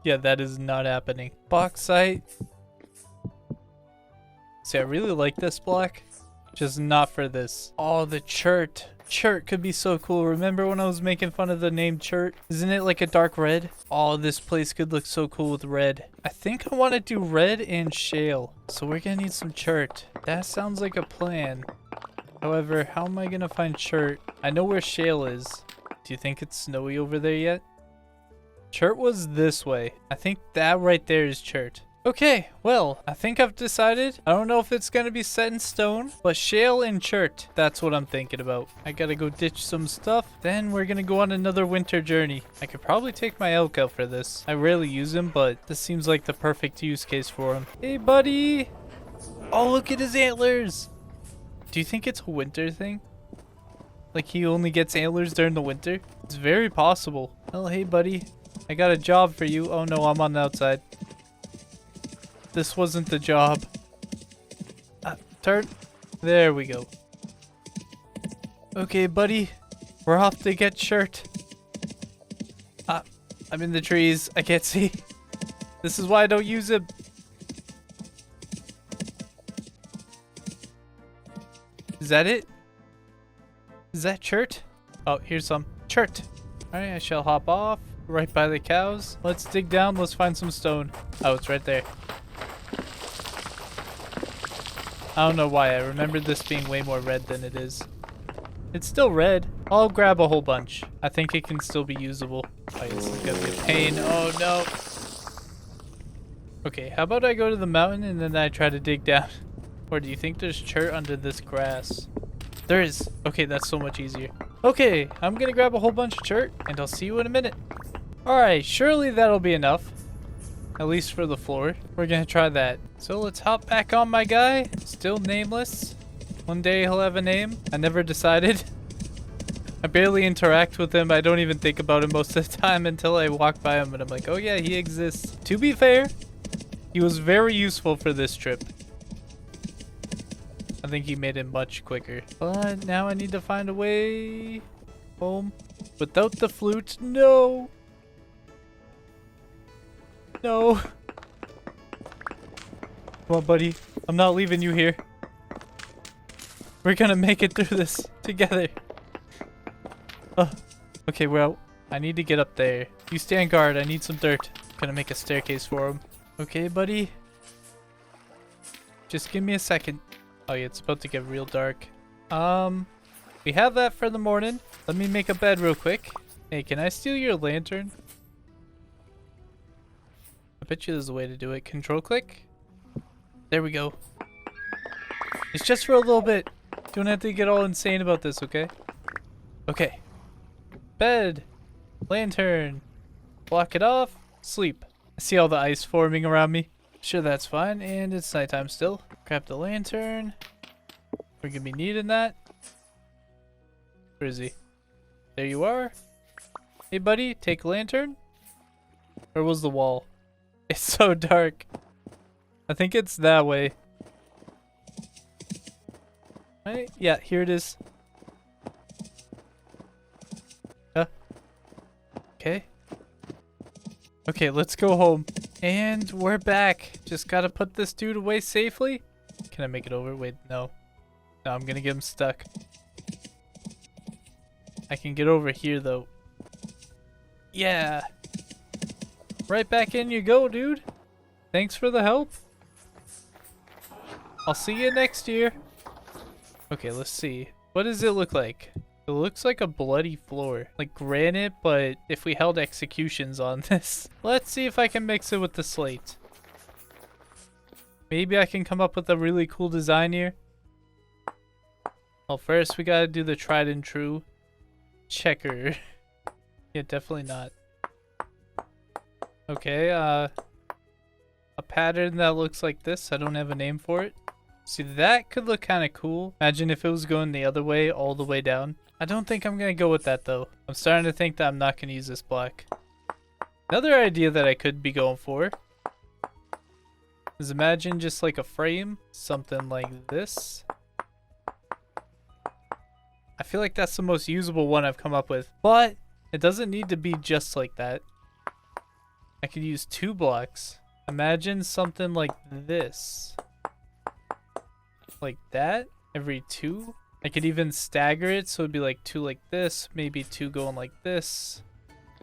Speaker 1: Yeah, that is not happening. Bauxite. See, I really like this block. Just not for this. Oh, the chert. Chert could be so cool. Remember when I was making fun of the name chert? Isn't it like a dark red? Oh, this place could look so cool with red. I think I want to do red and shale. So we're gonna need some chert. That sounds like a plan. However, how am I gonna find chert? I know where shale is. Do you think it's snowy over there yet? Chert was this way. I think that right there is chert. Okay, well, I think I've decided. I don't know if it's gonna be set in stone, but shale and chert, that's what I'm thinking about. I gotta go ditch some stuff, then we're gonna go on another winter journey. I could probably take my elk out for this. I rarely use him, but this seems like the perfect use case for him. Hey, buddy! Oh, look at his antlers! Do you think it's a winter thing? Like he only gets antlers during the winter? It's very possible. Oh, hey, buddy. I got a job for you. Oh no, I'm on the outside. This wasn't the job. Turn. There we go. Okay, buddy. We're off to get shirt. I'm in the trees. I can't see. This is why I don't use him. Is that it? Is that shirt? Oh, here's some shirt. Alright, I shall hop off. Right by the cows. Let's dig down. Let's find some stone. Oh, it's right there. I don't know why. I remember this being way more red than it is. It's still red. I'll grab a whole bunch. I think it can still be usable. Oh, this is gonna be a pain. Oh, no. Okay, how about I go to the mountain and then I try to dig down? Or do you think there's chert under this grass? There is. Okay, that's so much easier. Okay, I'm gonna grab a whole bunch of chert and I'll see you in a minute. Alright, surely that'll be enough. At least for the floor. We're gonna try that. So let's hop back on my guy. Still nameless. One day he'll have a name. I never decided. I barely interact with him. I don't even think about him most of the time until I walk by him and I'm like, oh yeah, he exists. To be fair, he was very useful for this trip. I think he made it much quicker. But now I need to find a way home without the flute. No. No. Come on, buddy. I'm not leaving you here. We're gonna make it through this together. Okay, well, I need to get up there. You stand guard. I need some dirt. Gonna make a staircase for him. Okay, buddy. Just give me a second. Oh yeah, it's about to get real dark. We have that for the morning. Let me make a bed real quick. Hey, can I steal your lantern? I bet you there's a way to do it. Control click. There we go. It's just for a little bit. Don't have to get all insane about this, okay? Okay. Bed. Lantern. Block it off. Sleep. I see all the ice forming around me. Sure, that's fine. And it's nighttime still. Grab the lantern. We're gonna be needing that. Where is he? There you are. Hey, buddy. Take a lantern. Where was the wall? It's so dark. I think it's that way. Right? Yeah, here it is. Okay. Okay, let's go home. And we're back. Just gotta put this dude away safely. Can I make it over? Wait, no. No, I'm gonna get him stuck. I can get over here, though. Yeah. Right back in you go, dude. Thanks for the help. I'll see you next year. Okay, let's see. What does it look like? It looks like a bloody floor. Like granite, but if we held executions on this. Let's see if I can mix it with the slate. Maybe I can come up with a really cool design here. Well, first we gotta do the tried and true checker. Yeah, definitely not. Okay, a pattern that looks like this. I don't have a name for it. See, that could look kind of cool. Imagine if it was going the other way, all the way down. I don't think I'm going to go with that, though. I'm starting to think that I'm not going to use this block. Another idea that I could be going for is imagine just like a frame. Something like this. I feel like that's the most usable one I've come up with. But it doesn't need to be just like that. I could use 2 blocks. Imagine something like this. Like that. Every 2. I could even stagger it. So it'd be like 2 like this. Maybe 2 going like this.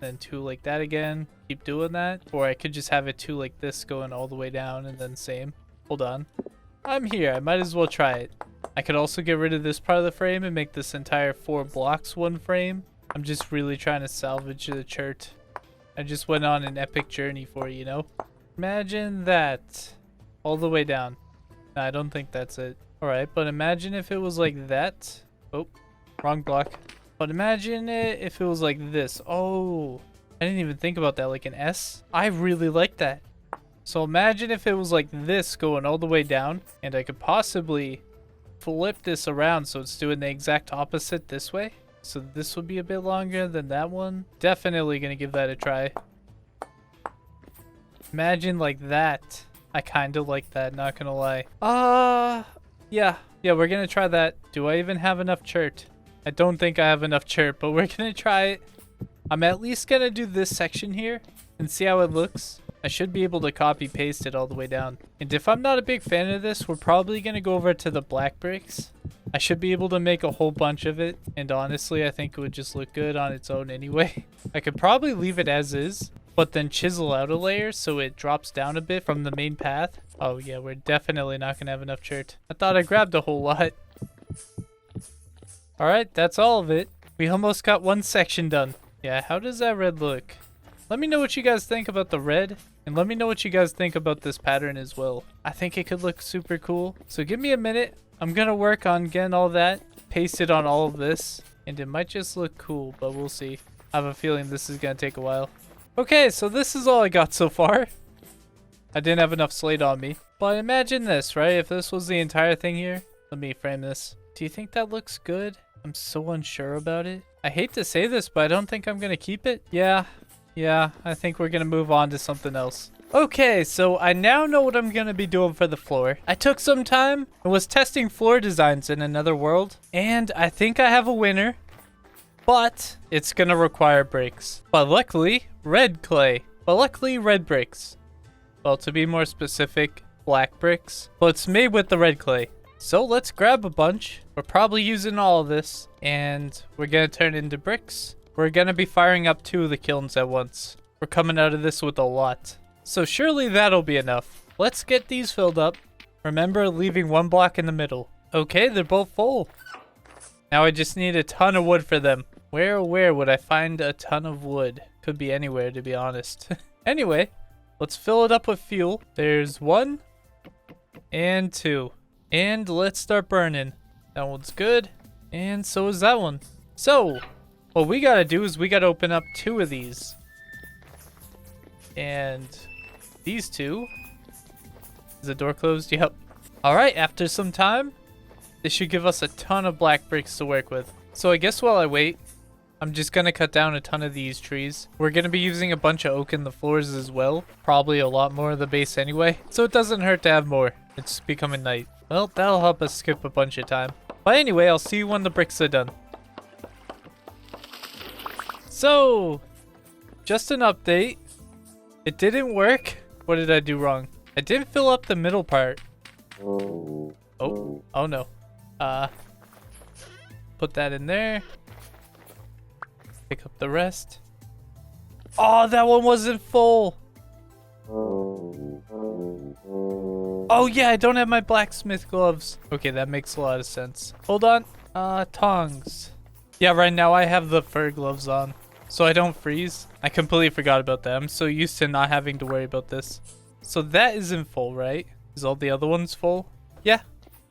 Speaker 1: Then 2 like that again. Keep doing that. Or I could just have it 2 like this going all the way down and then same. Hold on. I'm here. I might as well try it. I could also get rid of this part of the frame and make this entire 4 blocks 1 frame. I'm just really trying to salvage the chart. I just went on an epic journey for it, you know? Imagine that. All the way down. No, I don't think that's it. Alright, but imagine if it was like that. Oh, wrong block. But imagine it if it was like this. Oh, I didn't even think about that. Like an S. I really like that. So imagine if it was like this going all the way down. And I could possibly flip this around so it's doing the exact opposite this way. So this would be a bit longer than that one. Definitely gonna give that a try. Imagine like that. I kind of like that, not gonna lie. Yeah, we're gonna try that. Do I even have enough chert? I don't think I have enough chert, but we're gonna try it. I'm at least gonna do this section here and see how it looks. I should be able to copy paste it all the way down. And if I'm not a big fan of this, we're probably gonna go over to the black bricks. I should be able to make a whole bunch of it. And honestly, I think it would just look good on its own anyway. I could probably leave it as is, but then chisel out a layer so it drops down a bit from the main path. Oh yeah, we're definitely not gonna have enough chert. I thought I grabbed a whole lot. Alright, that's all of it. We almost got 1 section done. Yeah, how does that red look? Let me know what you guys think about the red. And let me know what you guys think about this pattern as well. I think it could look super cool. So give me a minute. I'm gonna work on getting all that pasted on all of this. And it might just look cool, but we'll see. I have a feeling this is gonna take a while. Okay, so this is all I got so far. I didn't have enough slate on me. But imagine this, right? If this was the entire thing here. Let me frame this. Do you think that looks good? I'm so unsure about it. I hate to say this, but I don't think I'm gonna keep it. Yeah, I think we're gonna move on to something else. Okay, so I now know what I'm gonna be doing for the floor. I took some time and was testing floor designs in another world, and I think I have a winner, but it's gonna require bricks. But luckily, red clay. But luckily, red bricks. Well, to be more specific, black bricks. But it's made with the red clay. So let's grab a bunch. We're probably using all of this, and we're gonna turn it into bricks. We're gonna be firing up 2 of the kilns at once. We're coming out of this with a lot. So surely that'll be enough. Let's get these filled up. Remember, leaving 1 block in the middle. Okay, they're both full. Now I just need a ton of wood for them. Where would I find a ton of wood? Could be anywhere, to be honest. Anyway, let's fill it up with fuel. There's 1 and 2. And let's start burning. That one's good. And so is that one. So what we gotta do is we gotta open up 2 of these. And these 2. Is the door closed? Yep. Alright, after some time, this should give us a ton of black bricks to work with. So I guess while I wait, I'm just gonna cut down a ton of these trees. We're gonna be using a bunch of oak in the floors as well. Probably a lot more of the base anyway. So it doesn't hurt to have more. It's becoming night. Well, that'll help us skip a bunch of time. But anyway, I'll see you when the bricks are done. So, just an update. It didn't work. What did I do wrong? I didn't fill up the middle part. Oh no. Put that in there. Pick up the rest. Oh, that one wasn't full. Oh yeah, I don't have my blacksmith gloves. Okay, that makes a lot of sense. Hold on. Tongs. Yeah, right now I have the fur gloves on, so I don't freeze. I completely forgot about that. I'm so used to not having to worry about this. So that isn't full, right? Is all the other ones full? Yeah.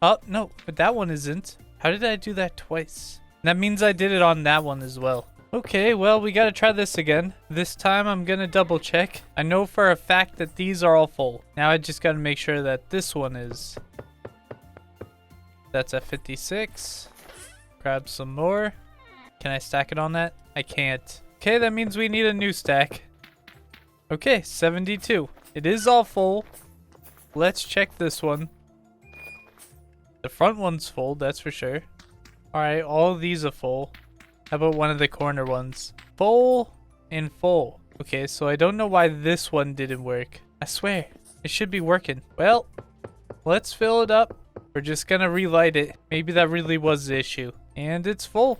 Speaker 1: Oh, no, but that one isn't. How did I do that twice? That means I did it on that one as well. Okay, well, we gotta try this again. This time I'm gonna double check. I know for a fact that these are all full. Now I just gotta make sure that this one is. That's at 56. Grab some more. Can I stack it on that? I can't. Okay, that means we need a new stack. Okay, 72. It is all full. Let's check this one. The front one's full, that's for sure. Alright, all of these are full. How about one of the corner ones? Full and full. Okay, so I don't know why this one didn't work. I swear, it should be working. Well, let's fill it up. We're just gonna relight it. Maybe that really was the issue. And it's full.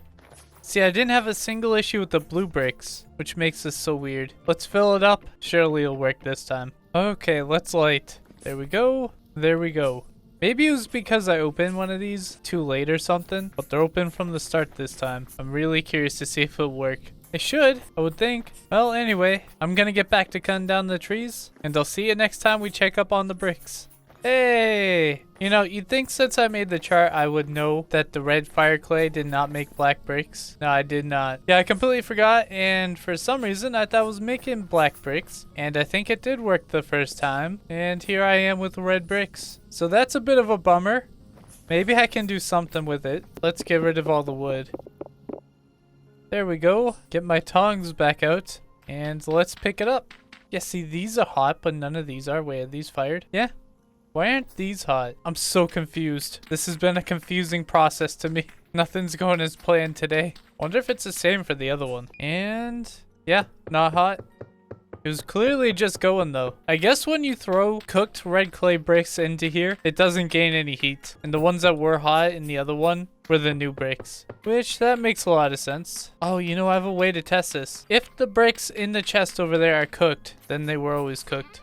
Speaker 1: See, I didn't have a single issue with the blue bricks, which makes this so weird. Let's fill it up. Surely it'll work this time. Okay, let's light. There we go. There we go. Maybe it was because I opened one of these too late or something, but they're open from the start this time. I'm really curious to see if it'll work. It should, I would think. Well, anyway, I'm gonna get back to cutting down the trees, and I'll see you next time we check up on the bricks. Hey! You know, you'd think since I made the chart, I would know that the red fire clay did not make black bricks. No, I did not. Yeah, I completely forgot, and for some reason, I thought I was making black bricks, and I think it did work the first time, and here I am with red bricks. So that's a bit of a bummer. Maybe I can do something with it. Let's get rid of all the wood. There we go. Get my tongs back out, and let's pick it up. Yeah, see, these are hot, but none of these are. Wait, are these fired? Yeah. Why aren't these hot? I'm so confused. This has been a confusing process to me. Nothing's going as planned today. Wonder if it's the same for the other one. And yeah, not hot. It was clearly just going though. I guess when you throw cooked red clay bricks into here, it doesn't gain any heat. And the ones that were hot in the other one were the new bricks. Which, that makes a lot of sense. Oh, you know, I have a way to test this. If the bricks in the chest over there are cooked, then they were always cooked.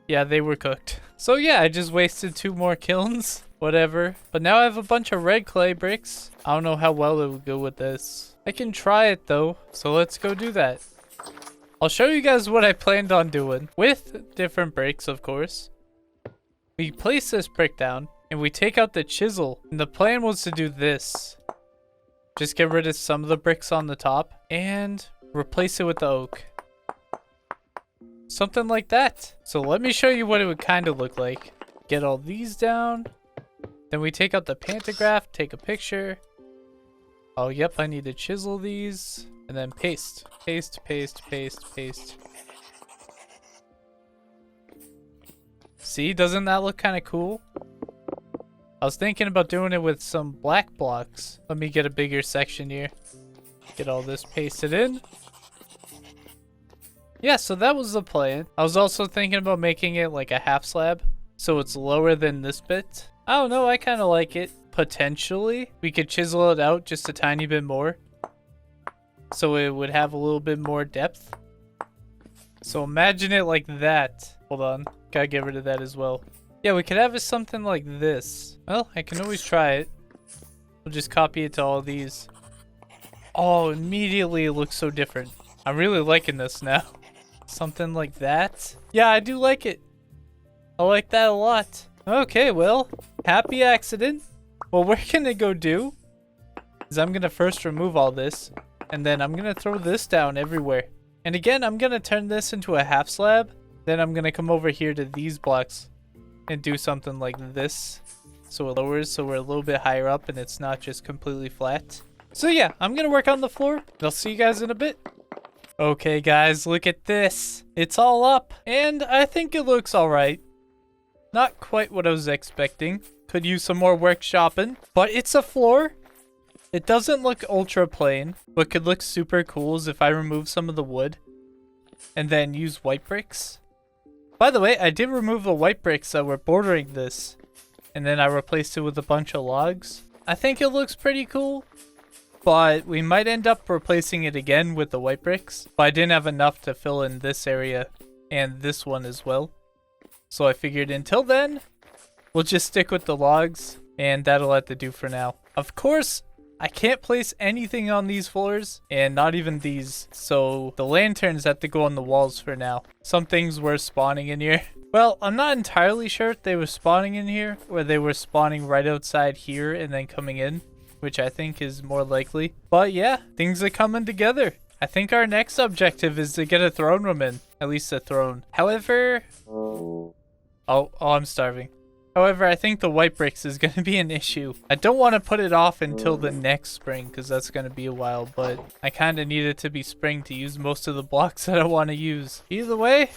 Speaker 1: Yeah, they were cooked. So yeah, I just wasted 2 more kilns. Whatever. But now I have a bunch of red clay bricks. I don't know how well it would go with this. I can try it though. So let's go do that. I'll show you guys what I planned on doing. With different bricks, of course. We place this brick down. And we take out the chisel. And the plan was to do this. Just get rid of some of the bricks on the top. And replace it with the oak. Something like that. So let me show you what it would kind of look like. Get all these down. Then we take out the pantograph, take a picture. Oh, yep, I need to chisel these. And then paste. Paste, paste, paste, paste. See, doesn't that look kind of cool? I was thinking about doing it with some black blocks. Let me get a bigger section here. Get all this pasted in. Yeah, so that was the plan. I was also thinking about making it like a half slab, so it's lower than this bit. I don't know, I kind of like it. Potentially, we could chisel it out just a tiny bit more, so it would have a little bit more depth. So imagine it like that. Hold on, gotta get rid of that as well. Yeah, we could have it something like this. Well, I can always try it. We'll just copy it to all these. Oh, immediately it looks so different. I'm really liking this now. Something like that. Yeah, I do like it. I like that a lot. Okay, well, happy accident. What we're gonna go do is I'm gonna first remove all this, and then I'm gonna throw this down everywhere. And again, I'm gonna turn this into a half slab. Then I'm gonna come over here to these blocks and do something like this. So it lowers, so we're a little bit higher up and it's not just completely flat. So yeah, I'm gonna work on the floor, and I'll see you guys in a bit. Okay guys, look at this. It's all up, and I think it looks alright. Not quite what I was expecting. Could use some more workshopping, but it's a floor. It doesn't look ultra plain. What could look super cool is if I remove some of the wood and then use white bricks. By the way, I did remove the white bricks that were bordering this, and then I replaced it with a bunch of logs. I think it looks pretty cool. But we might end up replacing it again with the white bricks. But I didn't have enough to fill in this area and this one as well. So I figured until then, we'll just stick with the logs. And that'll have to do for now. Of course, I can't place anything on these floors. And not even these. So the lanterns have to go on the walls for now. Some things were spawning in here. Well, I'm not entirely sure if they were spawning in here. Or they were spawning right outside here and then coming in. which I think is more likely. But yeah, things are coming together. I think our next objective is to get a throne room in. At least a throne. However... Oh, I'm starving. However, I think the white bricks is going to be an issue. I don't want to put it off until the next spring because that's going to be a while, but I kind of need it to be spring to use most of the blocks that I want to use. Either way,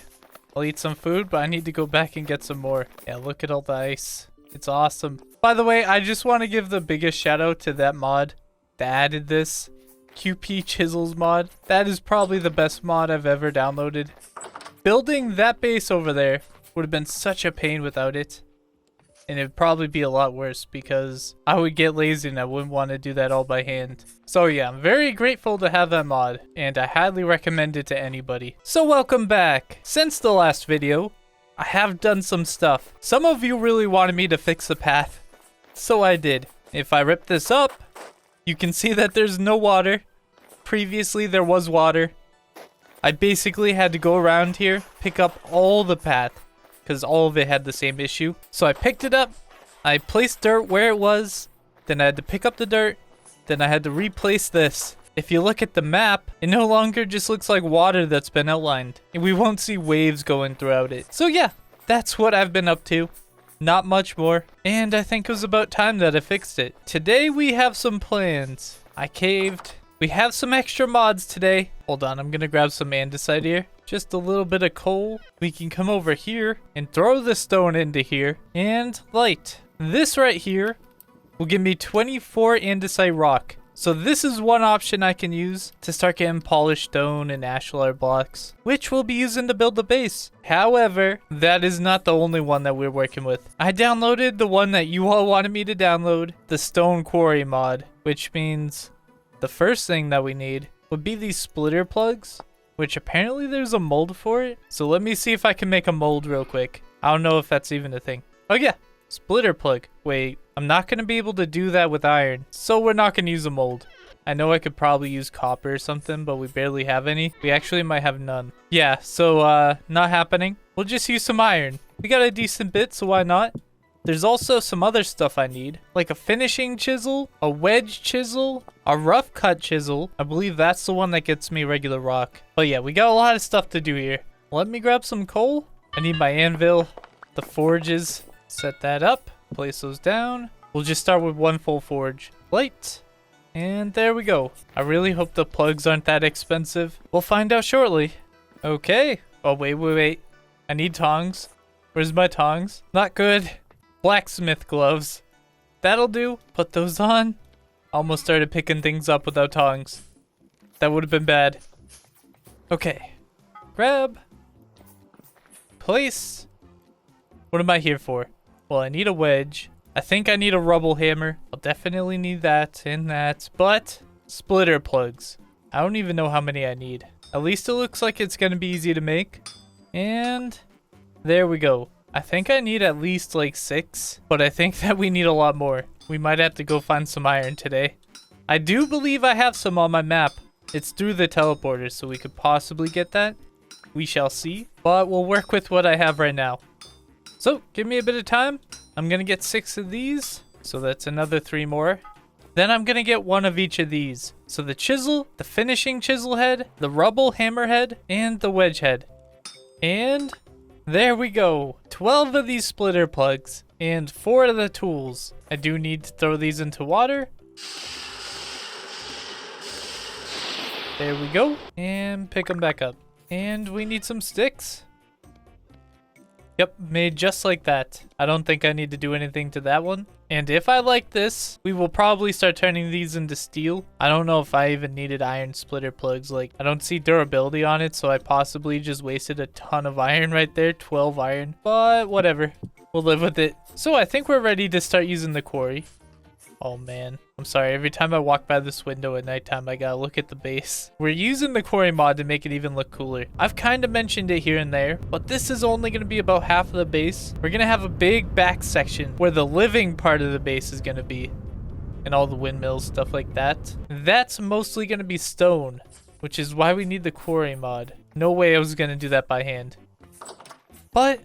Speaker 1: I'll eat some food, but I need to go back and get some more. Yeah, look at all the ice. It's awesome. By the way, I just want to give the biggest shout out to that mod that added this. QP Chisels mod. That is probably the best mod I've ever downloaded. Building that base over there would have been such a pain without it. And it'd probably be a lot worse because I would get lazy and I wouldn't want to do that all by hand. So yeah, I'm very grateful to have that mod and I highly recommend it to anybody. So welcome back. Since the last video, I have done some stuff. Some of you really wanted me to fix the path, so I did. If I rip this up, you can see that there's no water. Previously there was water. I basically had to go around here, pick up all the path, because all of it had the same issue. So I picked it up, I placed dirt where it was, then I had to pick up the dirt, then I had to replace this. If you look at the map, it no longer just looks like water that's been outlined, and we won't see waves going throughout it. So yeah, that's what I've been up to. Not much more, and I think it was about time that I fixed it. Today we have some plans. I caved. We have some extra mods today. Hold on, I'm gonna grab some andesite here. Just a little bit of coal. We can come over here and throw the stone into here. And light. This right here will give me 24 andesite rock. So this is one option I can use to start getting polished stone and ashlar blocks, which we'll be using to build the base. However, that is not the only one that we're working with. I downloaded the one that you all wanted me to download, the stone quarry mod, which means the first thing that we need would be these splitter plugs, which apparently there's a mold for it. So let me see if I can make a mold real quick. I don't know if that's even a thing. Oh yeah, splitter plug. Wait, I'm not going to be able to do that with iron, so we're not going to use a mold. I know I could probably use copper or something, but we barely have any. We actually might have none. Yeah, so not happening. We'll just use some iron. We got a decent bit, so why not? There's also some other stuff I need, like a finishing chisel, a wedge chisel, a rough cut chisel. I believe that's the one that gets me regular rock. But yeah, we got a lot of stuff to do here. Let me grab some coal. I need my anvil, the forges. Set that up, place those down. We'll just start with one full forge. Light. And there we go. I really hope the plugs aren't that expensive. We'll find out shortly. Okay. Oh, wait. I need tongs. Where's my tongs? Not good. Blacksmith gloves. That'll do. Put those on. Almost started picking things up without tongs. That would have been bad. Okay. Grab. Place. What am I here for? Well, I need a wedge. I think I need a rubble hammer. I'll definitely need that and that. But splitter plugs. I don't even know how many I need. At least it looks like it's going to be easy to make. And there we go. I think I need at least like 6, but I think that we need a lot more. We might have to go find some iron today. I do believe I have some on my map. It's through the teleporter, so we could possibly get that. We shall see, but we'll work with what I have right now. So give me a bit of time. I'm gonna get 6 of these, so that's another 3 more. Then I'm gonna get 1 of each of these. So the chisel, the finishing chisel head, the rubble hammer head, and the wedge head. And there we go. 12 of these splitter plugs and 4 of the tools. I do need to throw these into water. There we go. And pick them back up. And we need some sticks. Yep, made just like that. I don't think I need to do anything to that one. And if I like this, we will probably start turning these into steel. I don't know if I even needed iron splitter plugs. Like, I don't see durability on it, so I possibly just wasted a ton of iron right there. 12 iron. But whatever. We'll live with it. So I think we're ready to start using the quarry. Oh man, I'm sorry. Every time I walk by this window at nighttime, I gotta look at the base. We're using the quarry mod to make it even look cooler. I've kind of mentioned it here and there, but this is only gonna be about half of the base. We're gonna have a big back section where the living part of the base is gonna be, and all the windmills, stuff like that. That's mostly gonna be stone, which is why we need the quarry mod. No way I was gonna do that by hand. But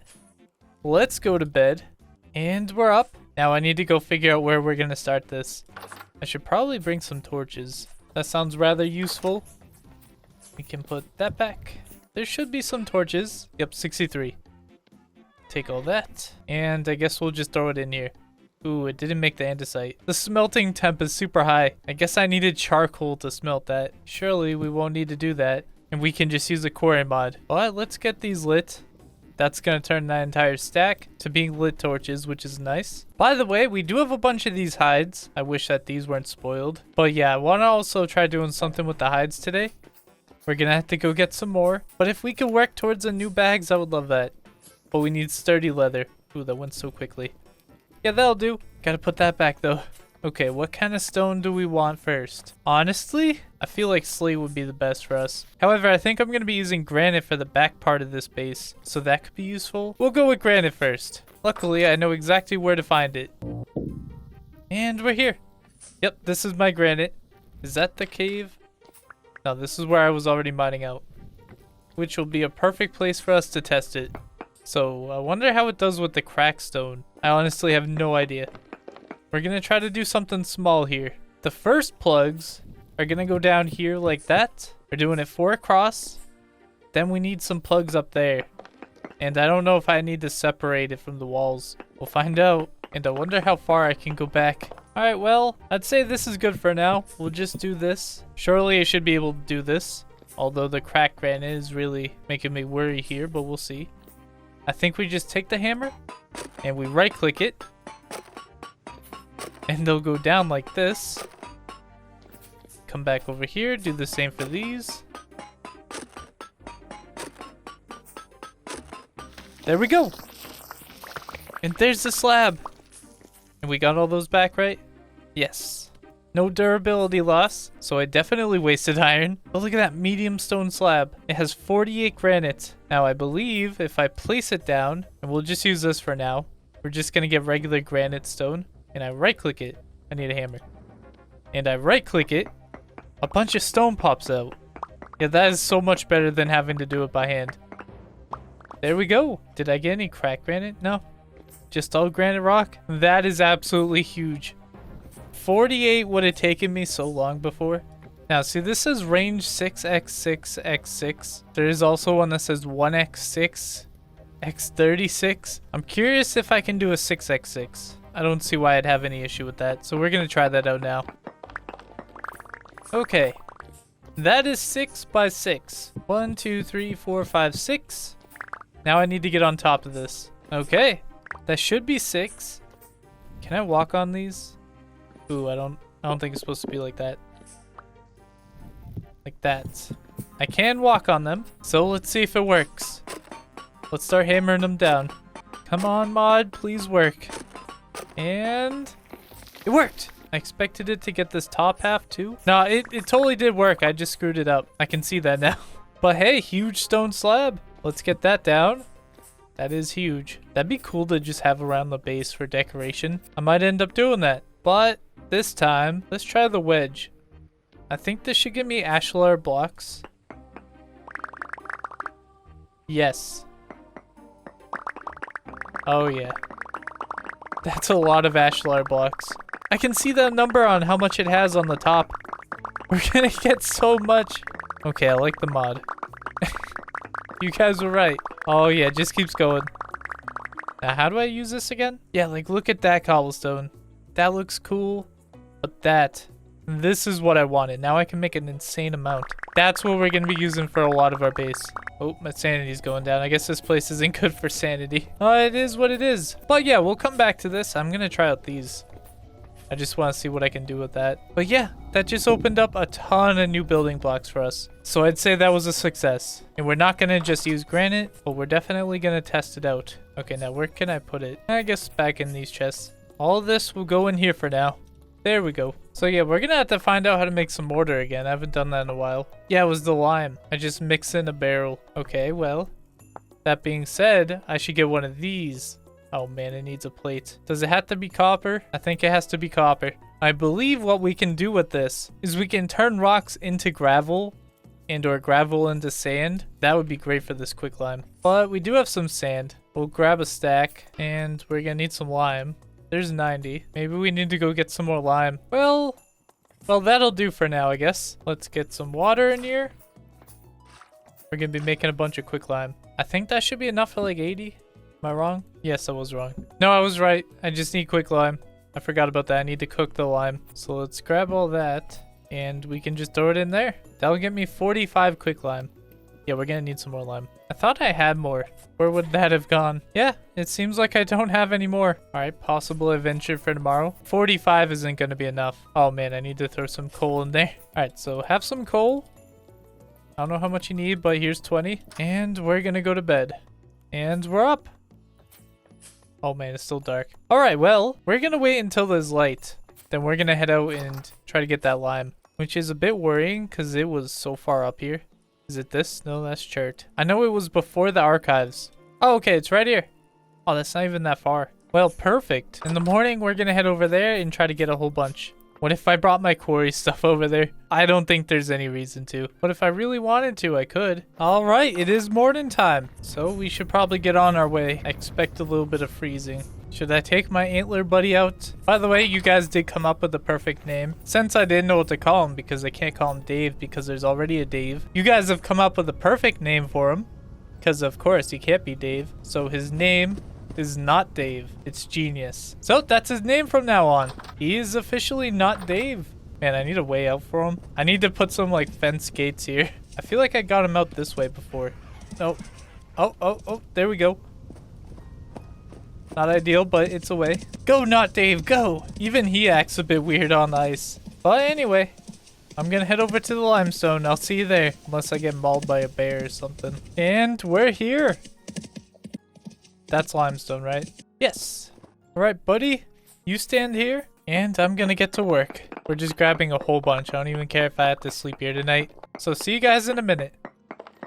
Speaker 1: let's go to bed, and we're up. Now I need to go figure out where we're gonna start this. I should probably bring some torches. That sounds rather useful. We can put that back. There should be some torches. Yep, 63. Take all that. And I guess we'll just throw it in here. Ooh, it didn't make the andesite. The smelting temp is super high. I guess I needed charcoal to smelt that. Surely we won't need to do that. And we can just use a quarry mod. But let's get these lit. That's going to turn that entire stack to being lit torches, which is nice. By the way, we do have a bunch of these hides. I wish that these weren't spoiled. But yeah, I want to also try doing something with the hides today. We're going to have to go get some more. But if we could work towards a new bags, I would love that. But we need sturdy leather. Ooh, that went so quickly. Yeah, that'll do. Gotta put that back though. Okay, what kind of stone do we want first? Honestly, I feel like slate would be the best for us. However, I think I'm going to be using granite for the back part of this base. So that could be useful. We'll go with granite first. Luckily, I know exactly where to find it. And we're here. Yep, this is my granite. Is that the cave? No, this is where I was already mining out. Which will be a perfect place for us to test it. So, I wonder how it does with the crack stone. I honestly have no idea. We're going to try to do something small here. The first plugs are going to go down here like that. We're doing it 4 across. Then we need some plugs up there. And I don't know if I need to separate it from the walls. We'll find out. And I wonder how far I can go back. Alright, well, I'd say this is good for now. We'll just do this. Surely I should be able to do this. Although the crack granite is really making me worry here, but we'll see. I think we just take the hammer and we right click it and they'll go down like this. Come back over here, do the same for these. There we go. And there's the slab. And we got all those back, right? Yes. No durability loss, so I definitely wasted iron. But look at that medium stone slab. It has 48 granite. Now I believe if I place it down, and we'll just use this for now, we're just gonna get regular granite stone, and I right click it. I need a hammer. And I right click it, a bunch of stone pops out. Yeah, that is so much better than having to do it by hand. There we go. Did I get any crack granite? No. Just all granite rock? That is absolutely huge. 48 would have taken me so long before. Now, see, this says range 6x6x6. There is also one that says 1x6 x36. I'm curious if I can do a 6x6. I don't see why I'd have any issue with that. So we're going to try that out now. Okay. That is 6 by 6. 1, 2, 3, 4, 5, 6. Now I need to get on top of this. Okay. That should be 6. Can I walk on these? Ooh, I don't think it's supposed to be like that. Like that. I can walk on them, so let's see if it works. Let's start hammering them down. Come on, mod, please work. And it worked. I expected it to get this top half too. No, it totally did work. I just screwed it up. I can see that now. But hey, huge stone slab. Let's get that down. That is huge. That'd be cool to just have around the base for decoration. I might end up doing that. But this time, let's try the wedge. I think this should give me ashlar blocks. Yes. Oh yeah. That's a lot of ashlar blocks. I can see that number on how much it has on the top. We're gonna get so much. Okay, I like the mod. You guys were right. Oh yeah, it just keeps going. Now, how do I use this again? Yeah, like look at that cobblestone. That looks cool. But this is what I wanted. Now I can make an insane amount. That's what we're going to be using for a lot of our base. Oh, my sanity's going down. I guess this place isn't good for sanity. It is what it is. But yeah, we'll come back to this. I'm going to try out these. I just want to see what I can do with that. But yeah, that just opened up a ton of new building blocks for us. So I'd say that was a success. And we're not going to just use granite, but we're definitely going to test it out. Okay, now where can I put it? I guess back in these chests. All of this will go in here for now. There we go. So yeah, we're gonna have to find out how to make some mortar again. I haven't done that in a while. Yeah, it was the lime. I just mix in a barrel. Okay, well, that being said, I should get one of these. Oh man, it needs a plate. Does it have to be copper? I think it has to be copper. I believe what we can do with this is we can turn rocks into gravel and or gravel into sand. That would be great for this quicklime. But we do have some sand. We'll grab a stack and we're gonna need some lime. There's 90. Maybe we need to go get some more lime. Well, Well, that'll do for now, I guess. Let's get some water in here. We're gonna be making a bunch of quicklime. I think that should be enough for like 80. Am I wrong? Yes, I was wrong. No, I was right. I just need quicklime. I forgot about that. I need to cook the lime. So let's grab all that and we can just throw it in there. That'll get me 45 quicklime. Yeah, we're gonna need some more lime. I thought I had more. Where would that have gone? Yeah, it seems like I don't have any more. All right, possible adventure for tomorrow. 45 isn't gonna be enough. Oh man, I need to throw some coal in there. All right, so have some coal. I don't know how much you need, but here's 20. And we're gonna go to bed. And we're up. Oh man, it's still dark. All right, well, we're gonna wait until there's light. Then we're gonna head out and try to get that lime, which is a bit worrying because it was so far up here. Is it this? No, that's chart. I know it was before the archives. Oh, okay, it's right here. Oh, that's not even that far. Well, perfect. In the morning, we're gonna head over there and try to get a whole bunch. What if I brought my quarry stuff over there? I don't think there's any reason to. But if I really wanted to, I could. All right, it is morning time. So we should probably get on our way. I expect a little bit of freezing. Should I take my antler buddy out? By the way, you guys did come up with the perfect name. Since I didn't know what to call him because I can't call him Dave because there's already a Dave. You guys have come up with the perfect name for him. Because of course he can't be Dave. So his name is not Dave. It's Genius. So that's his name from now on. He is officially not Dave. Man, I need a way out for him. I need to put some like fence gates here. I feel like I got him out this way before. No. Oh, there we go. Not ideal, but it's a way. Go, not Dave, go! Even he acts a bit weird on the ice. But anyway, I'm gonna head over to the limestone. I'll see you there. Unless I get mauled by a bear or something. And we're here. That's limestone, right? Yes. Alright, buddy. You stand here, and I'm gonna get to work. We're just grabbing a whole bunch. I don't even care if I have to sleep here tonight. So see you guys in a minute.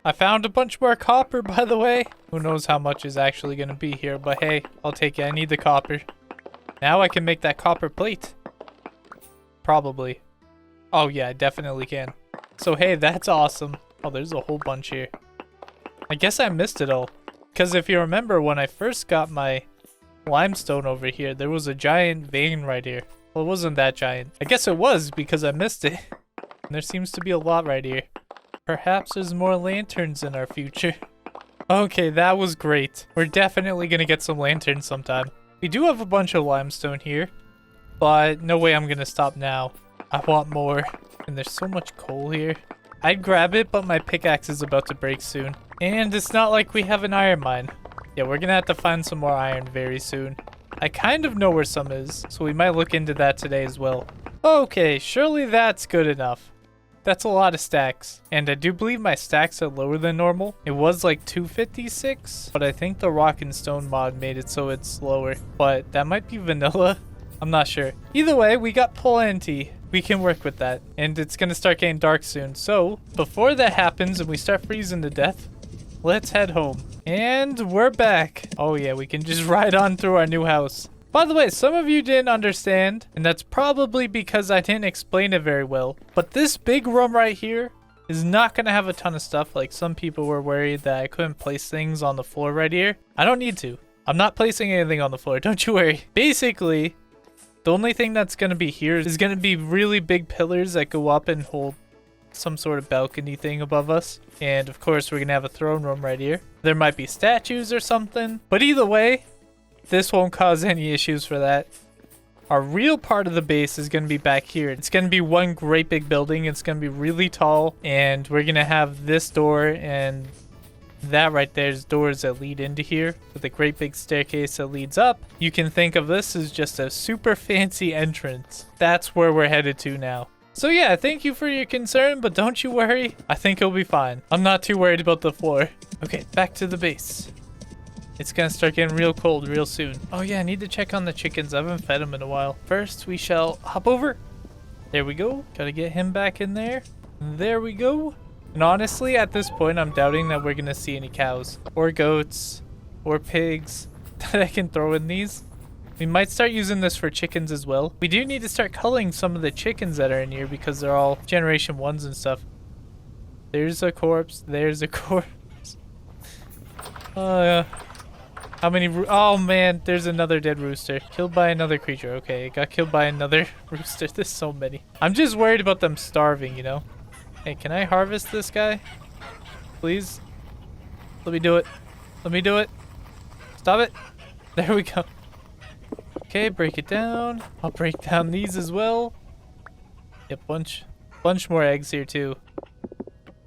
Speaker 1: I found a bunch more copper, by the way. Who knows how much is actually going to be here, but hey, I'll take it. I need the copper. Now I can make that copper plate. Probably. Oh yeah, I definitely can. So hey, that's awesome. Oh, there's a whole bunch here. I guess I missed it all. Because if you remember, when I first got my limestone over here, there was a giant vein right here. Well, it wasn't that giant. I guess it was because I missed it. And there seems to be a lot right here. Perhaps there's more lanterns in our future. Okay, that was great. We're definitely gonna get some lanterns sometime. We do have a bunch of limestone here, but no way I'm gonna stop now. I want more. And there's so much coal here. I'd grab it, but my pickaxe is about to break soon. And it's not like we have an iron mine. Yeah, we're gonna have to find some more iron very soon. I kind of know where some is, so we might look into that today as well. Okay, surely that's good enough. That's a lot of stacks. And I do believe my stacks are lower than normal. It was like 256, but I think the rock and stone mod made it so it's lower. But that might be vanilla. I'm not sure. Either way, we got plenty. We can work with that. And it's gonna start getting dark soon. So before that happens and we start freezing to death, let's head home. And we're back. Oh yeah, we can just ride on through our new house. By the way, some of you didn't understand, and that's probably because I didn't explain it very well. But this big room right here is not going to have a ton of stuff. Like some people were worried that I couldn't place things on the floor right here. I don't need to. I'm not placing anything on the floor, don't you worry. Basically, the only thing that's going to be here is going to be really big pillars that go up and hold some sort of balcony thing above us. And of course, we're going to have a throne room right here. There might be statues or something. But either way, this won't cause any issues for that. Our real part of the base is going to be back here. It's going to be one great big building. It's going to be really tall. And we're going to have this door and that right there is doors that lead into here with a great big staircase that leads up. You can think of this as just a super fancy entrance. That's where we're headed to now. So yeah, thank you for your concern, but don't you worry. I think it'll be fine. I'm not too worried about the floor. Okay, back to the base. It's gonna start getting real cold real soon. Oh yeah, I need to check on the chickens. I haven't fed them in a while. First, we shall hop over. There we go. Gotta get him back in there. There we go. And honestly, at this point, I'm doubting that we're gonna see any cows or goats or pigs that I can throw in these. We might start using this for chickens as well. We do need to start culling some of the chickens that are in here because they're all generation 1s and stuff. There's a corpse. There's a corpse. Oh yeah. How many oh man, there's another dead rooster. Killed by another creature. Okay, got killed by another rooster. There's so many. I'm just worried about them starving, you know? Hey, can I harvest this guy? Please? Let me do it. Let me do it. Stop it. There we go. Okay, break it down. I'll break down these as well. Yep, bunch more eggs here too.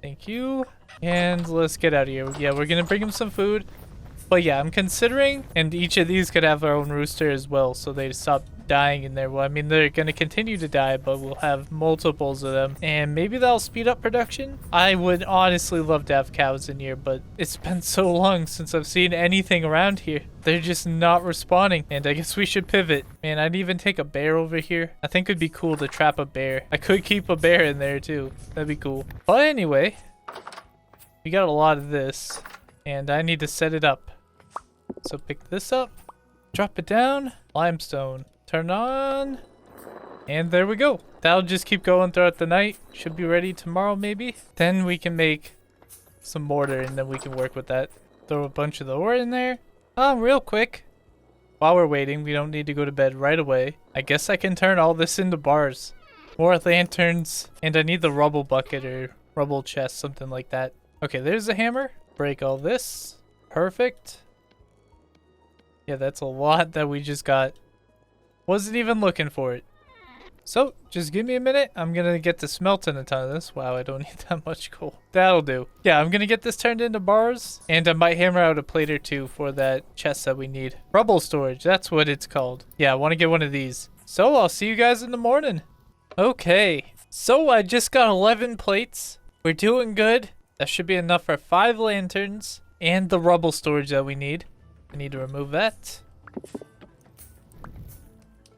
Speaker 1: Thank you. And let's get out of here. Yeah, we're gonna bring him some food. But yeah, I'm considering, and each of these could have their own rooster as well, so they stop dying in there. Well, I mean, they're gonna continue to die, but we'll have multiples of them. And maybe that'll speed up production? I would honestly love to have cows in here, but it's been so long since I've seen anything around here. They're just not responding, and I guess we should pivot. Man, I'd even take a bear over here. I think it'd be cool to trap a bear. I could keep a bear in there too. That'd be cool. But anyway, we got a lot of this, and I need to set it up. So pick this up, drop it down, limestone, turn on, and there we go. That'll just keep going throughout the night. Should be ready tomorrow maybe. Then we can make some mortar and then we can work with that. Throw a bunch of the ore in there. Real quick. While we're waiting, we don't need to go to bed right away. I guess I can turn all this into bars. More lanterns, and I need the rubble bucket or rubble chest, something like that. Okay, there's a hammer. Break all this. Perfect. Yeah, that's a lot that we just got. Wasn't even looking for it. So, just give me a minute. I'm gonna get to smelting a ton of this. Wow, I don't need that much coal. That'll do. Yeah, I'm gonna get this turned into bars. And I might hammer out a plate or two for that chest that we need. Rubble storage, that's what it's called. Yeah, I want to get one of these. So, I'll see you guys in the morning. Okay. So, I just got 11 plates. We're doing good. That should be enough for 5 lanterns. And the rubble storage that we need. I need to remove that.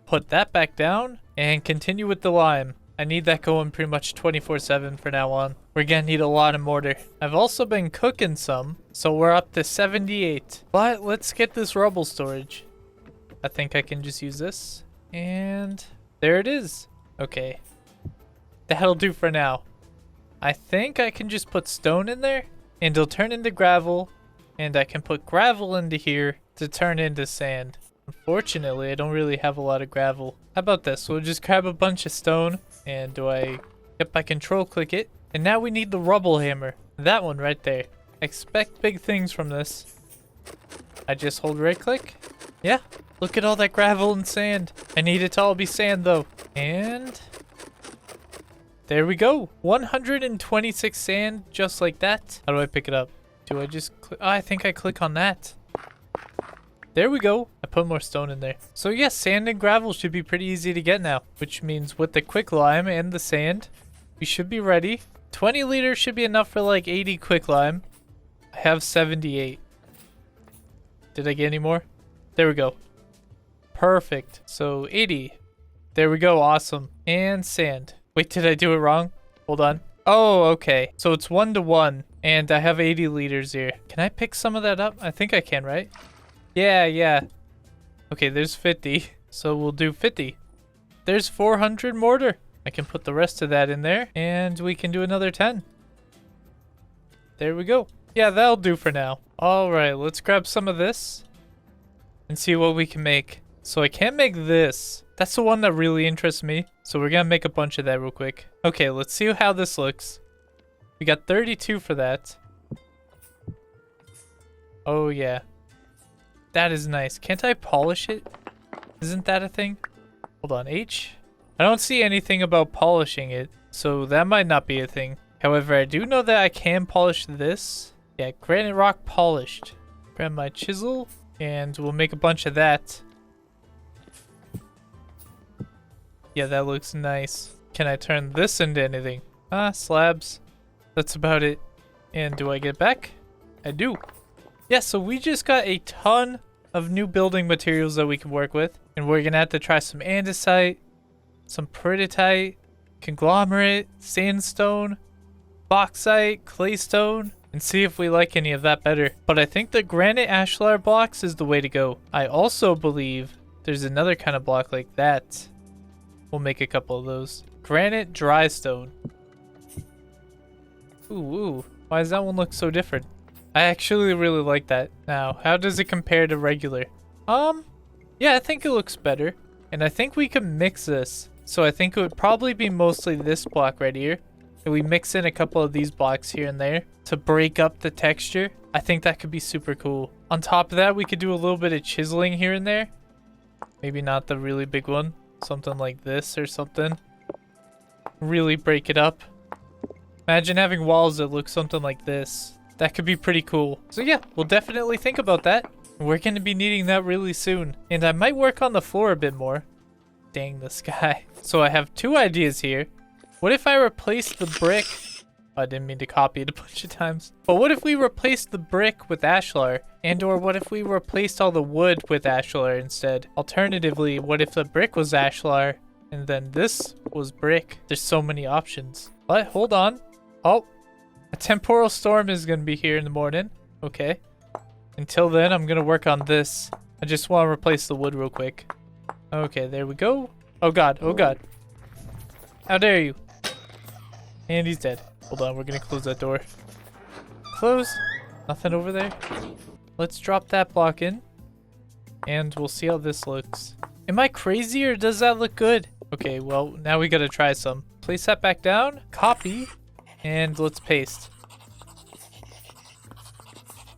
Speaker 1: Put that back down and continue with the lime. I need that going pretty much 24/7 for now on. We're gonna need a lot of mortar. I've also been cooking some, so we're up to 78. But let's get this rubble storage. I think I can just use this. And there it is. Okay. That'll do for now. I think I can just put stone in there and it'll turn into gravel. And I can put gravel into here to turn into sand. Unfortunately, I don't really have a lot of gravel. How about this? We'll just grab a bunch of stone. And Yep, I control click it. And now we need the rubble hammer. That one right there. Expect big things from this. I just hold right click. Yeah, look at all that gravel and sand. I need it to all be sand though. And there we go. 126 sand, just like that. How do I pick it up? Do I just click? Oh, I think I click on that. There we go. I put more stone in there. So yes, sand and gravel should be pretty easy to get now, which means with the quick lime and the sand, we should be ready. 20 liters should be enough for like 80 quick lime. I have 78. Did I get any more? There we go. Perfect. So 80. There we go. Awesome. And sand. Wait, did I do it wrong? Hold on. Oh, okay. So it's 1-to-1. And I have 80 liters here. Can I pick some of that up? I think I can, right? Yeah. Okay, there's 50. So we'll do 50. There's 400 mortar. I can put the rest of that in there. And we can do another 10. There we go. Yeah, that'll do for now. Alright, let's grab some of this. And see what we can make. So I can't make this. That's the one that really interests me. So we're gonna make a bunch of that real quick. Okay, let's see how this looks. We got 32 for that. Oh, yeah. That is nice. Can't I polish it? Isn't that a thing? Hold on, H? I don't see anything about polishing it, so that might not be a thing. However, I do know that I can polish this. Yeah, granite rock polished. Grab my chisel, and we'll make a bunch of that. Yeah, that looks nice. Can I turn this into anything? Slabs. That's about it. And do I get back? I do. Yeah, so we just got a ton of new building materials that we can work with. And we're going to have to try some andesite, some peridotite, conglomerate, sandstone, bauxite, claystone, and see if we like any of that better. But I think the granite ashlar blocks is the way to go. I also believe there's another kind of block like that. We'll make a couple of those. Granite dry stone. Ooh, why does that one look so different? I actually really like that. Now, how does it compare to regular? Yeah, I think it looks better. And I think we can mix this. So I think it would probably be mostly this block right here. And we mix in a couple of these blocks here and there to break up the texture. I think that could be super cool. On top of that, we could do a little bit of chiseling here and there. Maybe not the really big one. Something like this or something. Really break it up. Imagine having walls that look something like this. That could be pretty cool. So yeah, we'll definitely think about that. We're going to be needing that really soon. And I might work on the floor a bit more. Dang, the sky. So I have two ideas here. What if I replace the brick? I didn't mean to copy it a bunch of times. But what if we replaced the brick with ashlar? And or what if we replaced all the wood with ashlar instead? Alternatively, what if the brick was ashlar and then this was brick? There's so many options. But hold on. Oh, a temporal storm is going to be here in the morning. Okay. Until then, I'm going to work on this. I just want to replace the wood real quick. Okay, there we go. Oh god, oh god. How dare you? And he's dead. Hold on, we're going to close that door. Close. Nothing over there. Let's drop that block in. And we'll see how this looks. Am I crazy or does that look good? Okay, well, now we got to try some. Place that back down. Copy. And let's paste.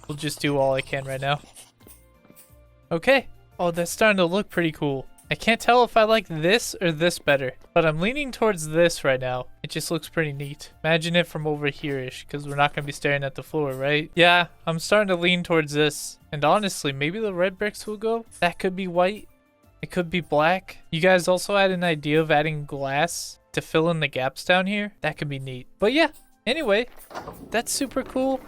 Speaker 1: We'll just do all I can right now. Okay. Oh, that's starting to look pretty cool. I can't tell if I like this or this better, but I'm leaning towards this right now. It just looks pretty neat. Imagine it from over here-ish, because we're not going to be staring at the floor, right? Yeah, I'm starting to lean towards this. And honestly, maybe the red bricks will go. That could be white. It could be black. You guys also had an idea of adding glass to fill in the gaps down here. That could be neat. But yeah, anyway, that's super cool.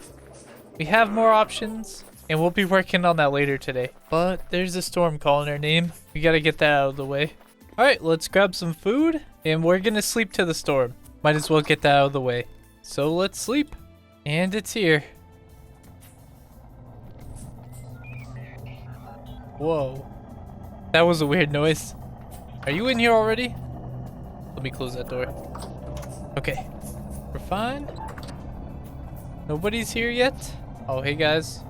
Speaker 1: We have more options. And we'll be working on that later today. But there's a storm calling our name. We gotta get that out of the way. Alright, let's grab some food. And we're gonna sleep to the storm. Might as well get that out of the way. So let's sleep. And it's here. Whoa. That was a weird noise. Are you in here already? Let me close that door. Okay. We're fine. Nobody's here yet? Oh, hey guys.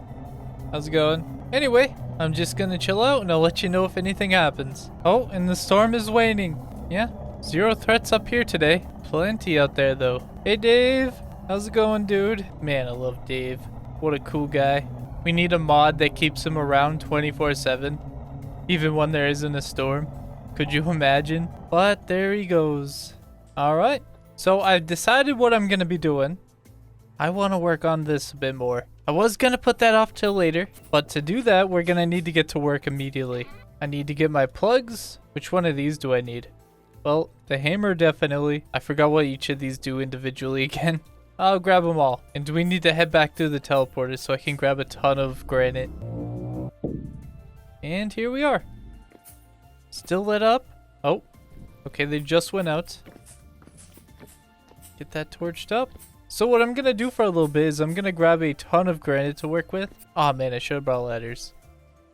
Speaker 1: How's it going? Anyway, I'm just gonna chill out and I'll let you know if anything happens. Oh, and the storm is waning. Yeah, 0 threats up here today. Plenty out there though. Hey Dave, how's it going, dude? Man, I love Dave. What a cool guy. We need a mod that keeps him around 24/7, even when there isn't a storm. Could you imagine? But there he goes. Alright, so I've decided what I'm gonna be doing. I want to work on this a bit more. I was going to put that off till later, but to do that, we're going to need to get to work immediately. I need to get my plugs. Which one of these do I need? Well, the hammer definitely. I forgot what each of these do individually again. I'll grab them all. And do we need to head back through the teleporter so I can grab a ton of granite? And here we are. Still lit up. Oh, okay, they just went out. Get that torched up. So what I'm going to do for a little bit is I'm going to grab a ton of granite to work with. Oh man, I should have brought ladders.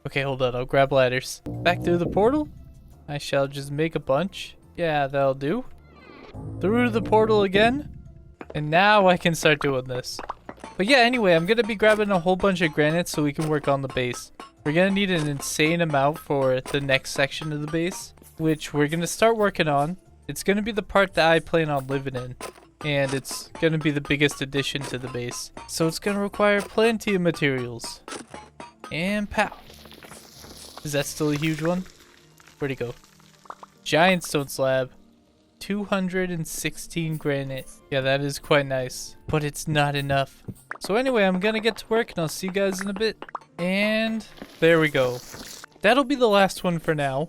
Speaker 1: Okay, hold on. I'll grab ladders. Back through the portal. I shall just make a bunch. Yeah, that'll do. Through the portal again. And now I can start doing this. But yeah, anyway, I'm going to be grabbing a whole bunch of granite so we can work on the base. We're going to need an insane amount for the next section of the base, which we're going to start working on. It's going to be the part that I plan on living in. And it's going to be the biggest addition to the base. So it's going to require plenty of materials. And pow. Is that still a huge one? Where'd it go? Giant stone slab. 216 granite. Yeah, that is quite nice. But it's not enough. So anyway, I'm going to get to work and I'll see you guys in a bit. And there we go. That'll be the last one for now.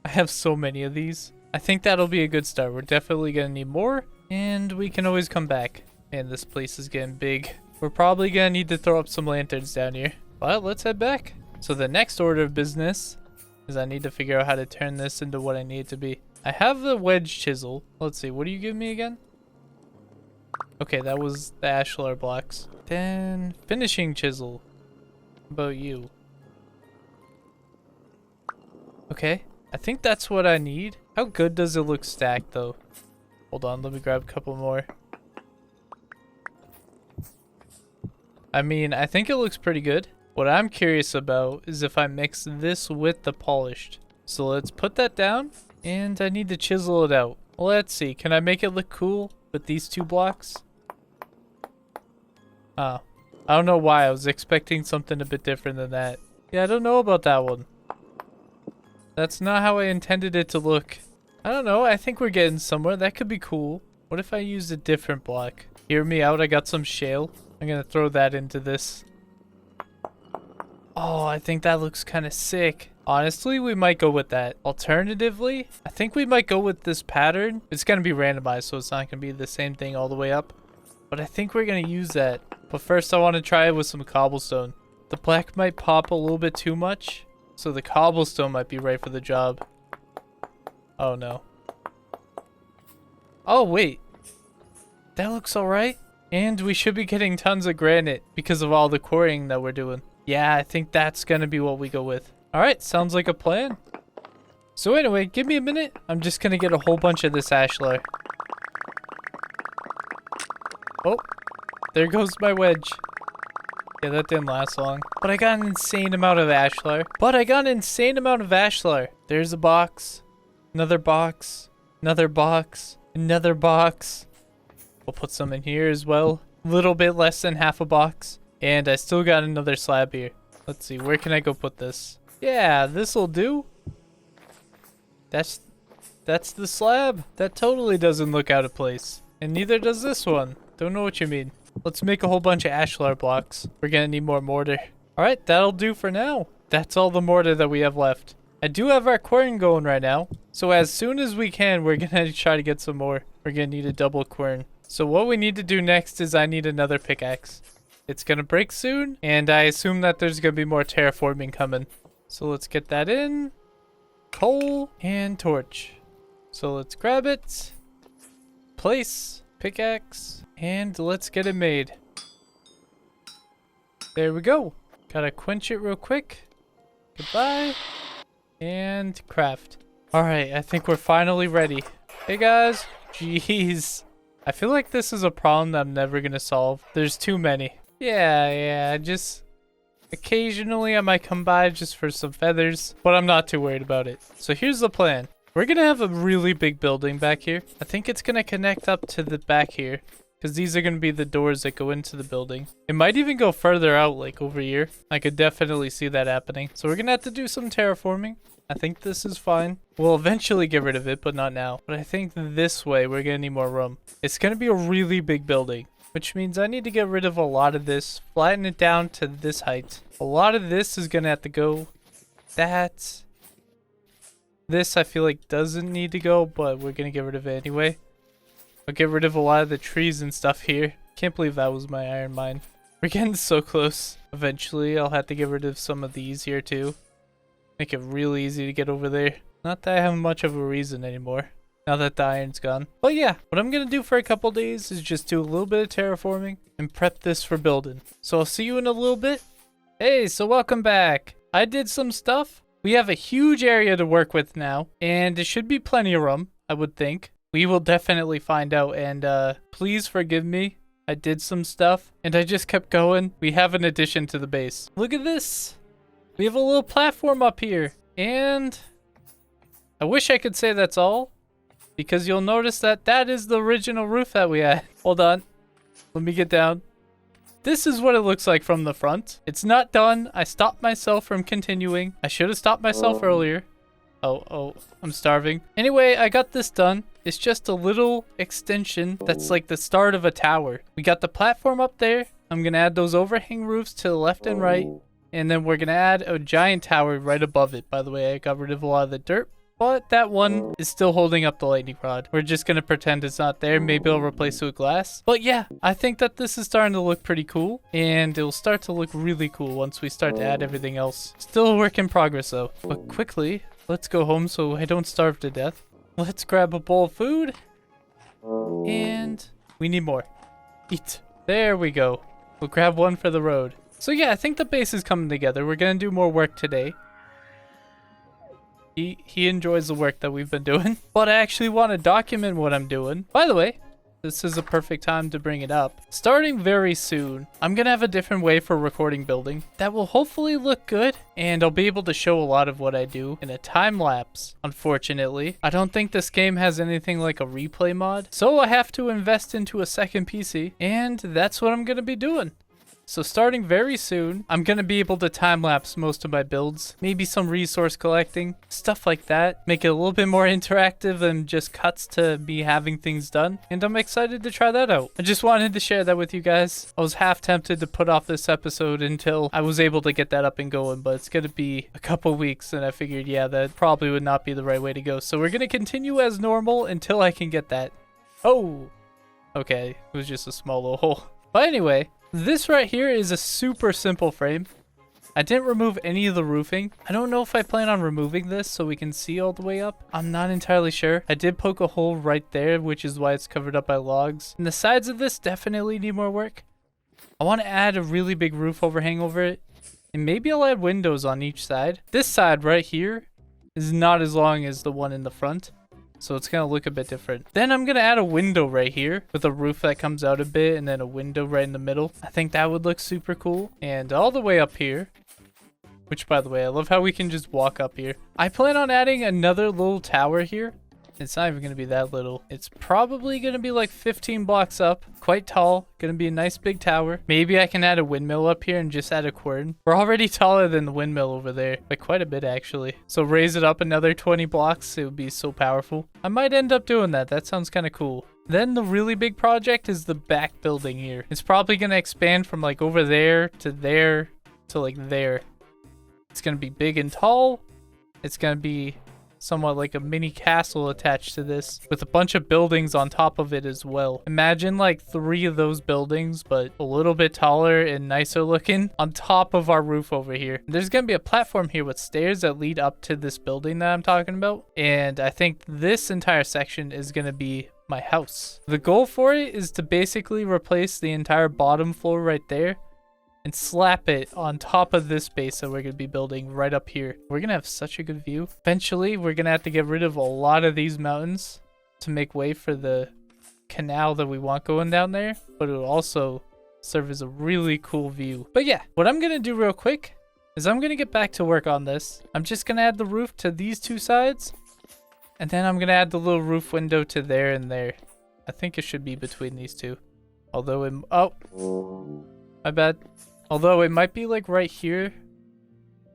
Speaker 1: I have so many of these. I think that'll be a good start. We're definitely going to need more. And we can always come back. Man, this place is getting big. We're probably going to need to throw up some lanterns down here. But let's head back. So the next order of business is I need to figure out how to turn this into what I need it to be. I have the wedge chisel. Let's see. What do you give me again? Okay, that was the ashlar blocks. Then finishing chisel. How about you? Okay. I think that's what I need. How good does it look stacked though? Hold on, let me grab a couple more. I mean, I think it looks pretty good. What I'm curious about is if I mix this with the polished. So let's put that down, and I need to chisel it out. Let's see, can I make it look cool with these 2 blocks? Oh, I don't know why. I was expecting something a bit different than that. Yeah, I don't know about that one. That's not how I intended it to look. I don't know, I think we're getting somewhere. That could be cool. What if I used a different block? Hear me out, I got some shale. I'm gonna throw that into this. Oh, I think that looks kind of sick. Honestly, we might go with that. Alternatively, I think we might go with this pattern. It's gonna be randomized, so it's not gonna be the same thing all the way up. But I think we're gonna use that. But first I want to try it with some cobblestone. The black might pop a little bit too much, so the cobblestone might be right for the job. Oh no. Oh wait. That looks alright. And we should be getting tons of granite because of all the quarrying that we're doing. Yeah, I think that's gonna be what we go with. Alright, sounds like a plan. So anyway, give me a minute. I'm just gonna get a whole bunch of this ashlar. Oh, there goes my wedge. Yeah, that didn't last long. But I got an insane amount of ashlar. There's a box. Another box. Another box. Another box. We'll put some in here as well. A little bit less than half a box. And I still got another slab here. Let's see, where can I go put this? Yeah, this'll do. That's the slab. That totally doesn't look out of place. And neither does this one. Don't know what you mean. Let's make a whole bunch of ashlar blocks. We're gonna need more mortar. Alright, that'll do for now. That's all the mortar that we have left. I do have our quern going right now. So as soon as we can, we're gonna try to get some more. We're gonna need a double quern. So what we need to do next is I need another pickaxe. It's gonna break soon, and I assume that there's gonna be more terraforming coming. So let's get that in. Coal and torch. So let's grab it. Place. Pickaxe. And let's get it made. There we go. Gotta quench it real quick. Goodbye. And craft. Alright, I think we're finally ready. Hey guys. Jeez. I feel like this is a problem that I'm never gonna solve. There's too many. Yeah, just occasionally I might come by just for some feathers, but I'm not too worried about it. So here's the plan. We're gonna have a really big building back here. I think it's gonna connect up to the back here, because these are gonna be the doors that go into the building. It might even go further out, like over here. I could definitely see that happening. So we're gonna have to do some terraforming. I think this is fine. We'll eventually get rid of it, but not now. But I think this way we're gonna need more room. It's gonna be a really big building, which means I need to get rid of a lot of this, flatten it down to this height. A lot of this is gonna have to go. This I feel like doesn't need to go, but we're gonna get rid of it anyway. I'll get rid of a lot of the trees and stuff here. Can't believe that was my iron mine. We're getting so close. Eventually I'll have to get rid of some of these here too. Make it really easy to get over there. Not that I have much of a reason anymore, now that the iron's gone. But yeah, what I'm gonna do for a couple days is just do a little bit of terraforming and prep this for building. So I'll see you in a little bit. Hey, so welcome back. I did some stuff. We have a huge area to work with now, and it should be plenty of room, I would think. We will definitely find out, and please forgive me. I did some stuff, and I just kept going. We have an addition to the base. Look at this. We have a little platform up here, and I wish I could say that's all, because you'll notice that that is the original roof that we had. Hold on. Let me get down. This is what it looks like from the front. It's not done. I stopped myself from continuing. I should have stopped myself earlier. Oh, I'm starving. Anyway, I got this done. It's just a little extension that's like the start of a tower. We got the platform up there. I'm gonna add those overhang roofs to the left and right. And then we're gonna add a giant tower right above it. By the way, I got rid of a lot of the dirt, but that one is still holding up the lightning rod. We're just gonna pretend it's not there. Maybe I'll replace it with glass. But yeah, I think that this is starting to look pretty cool, and it'll start to look really cool once we start to add everything else. Still a work in progress though. But quickly, let's go home so I don't starve to death. Let's grab a bowl of food, and we need more. Eat. There we go. We'll grab one for the road. So yeah, I think the base is coming together. We're gonna do more work today. He enjoys the work that we've been doing, but I actually want to document what I'm doing. By the way, this is a perfect time to bring it up. Starting very soon, I'm gonna have a different way for recording building that will hopefully look good, and I'll be able to show a lot of what I do in a time lapse. Unfortunately, I don't think this game has anything like a replay mod, so I have to invest into a second PC, and that's what I'm gonna be doing. So starting very soon, I'm going to be able to time-lapse most of my builds, maybe some resource collecting, stuff like that, make it a little bit more interactive than just cuts to me having things done, and I'm excited to try that out. I just wanted to share that with you guys. I was half tempted to put off this episode until I was able to get that up and going, but it's going to be a couple weeks, and I figured, yeah, that probably would not be the right way to go. So we're going to continue as normal until I can get that. Oh, okay, it was just a small little hole. But anyway, this right here is a super simple frame. I didn't remove any of the roofing. I don't know if I plan on removing this so we can see all the way up. I'm not entirely sure. I did poke a hole right there, which is why it's covered up by logs. And the sides of this definitely need more work. I want to add a really big roof overhang over it. And maybe I'll add windows on each side. This side right here is not as long as the one in the front, so it's going to look a bit different. Then I'm going to add a window right here with a roof that comes out a bit and then a window right in the middle. I think that would look super cool. And all the way up here, which by the way, I love how we can just walk up here. I plan on adding another little tower here. It's not even going to be that little. It's probably going to be like 15 blocks up, quite tall, going to be a nice big tower. Maybe I can add a windmill up here and just add a quern. We're already taller than the windmill over there, like quite a bit actually. So raise it up another 20 blocks, it would be so powerful. I might end up doing that. That sounds kind of cool. Then the really big project is the back building here. It's probably going to expand from like over there to like there. It's going to be big and tall. It's going to be somewhat like a mini castle attached to this with a bunch of buildings on top of it as well. Imagine like 3 of those buildings, but a little bit taller and nicer looking on top of our roof over here. There's going to be a platform here with stairs that lead up to this building that I'm talking about. And I think this entire section is going to be my house. The goal for it is to basically replace the entire bottom floor right there and slap it on top of this base that we're going to be building right up here. We're going to have such a good view. Eventually, we're going to have to get rid of a lot of these mountains to make way for the canal that we want going down there, but it will also serve as a really cool view. But yeah, what I'm going to do real quick is I'm going to get back to work on this. I'm just going to add the roof to these 2 sides, and then I'm going to add the little roof window to there and there. I think it should be between these 2. Although it... Oh, my bad. Although it might be like right here.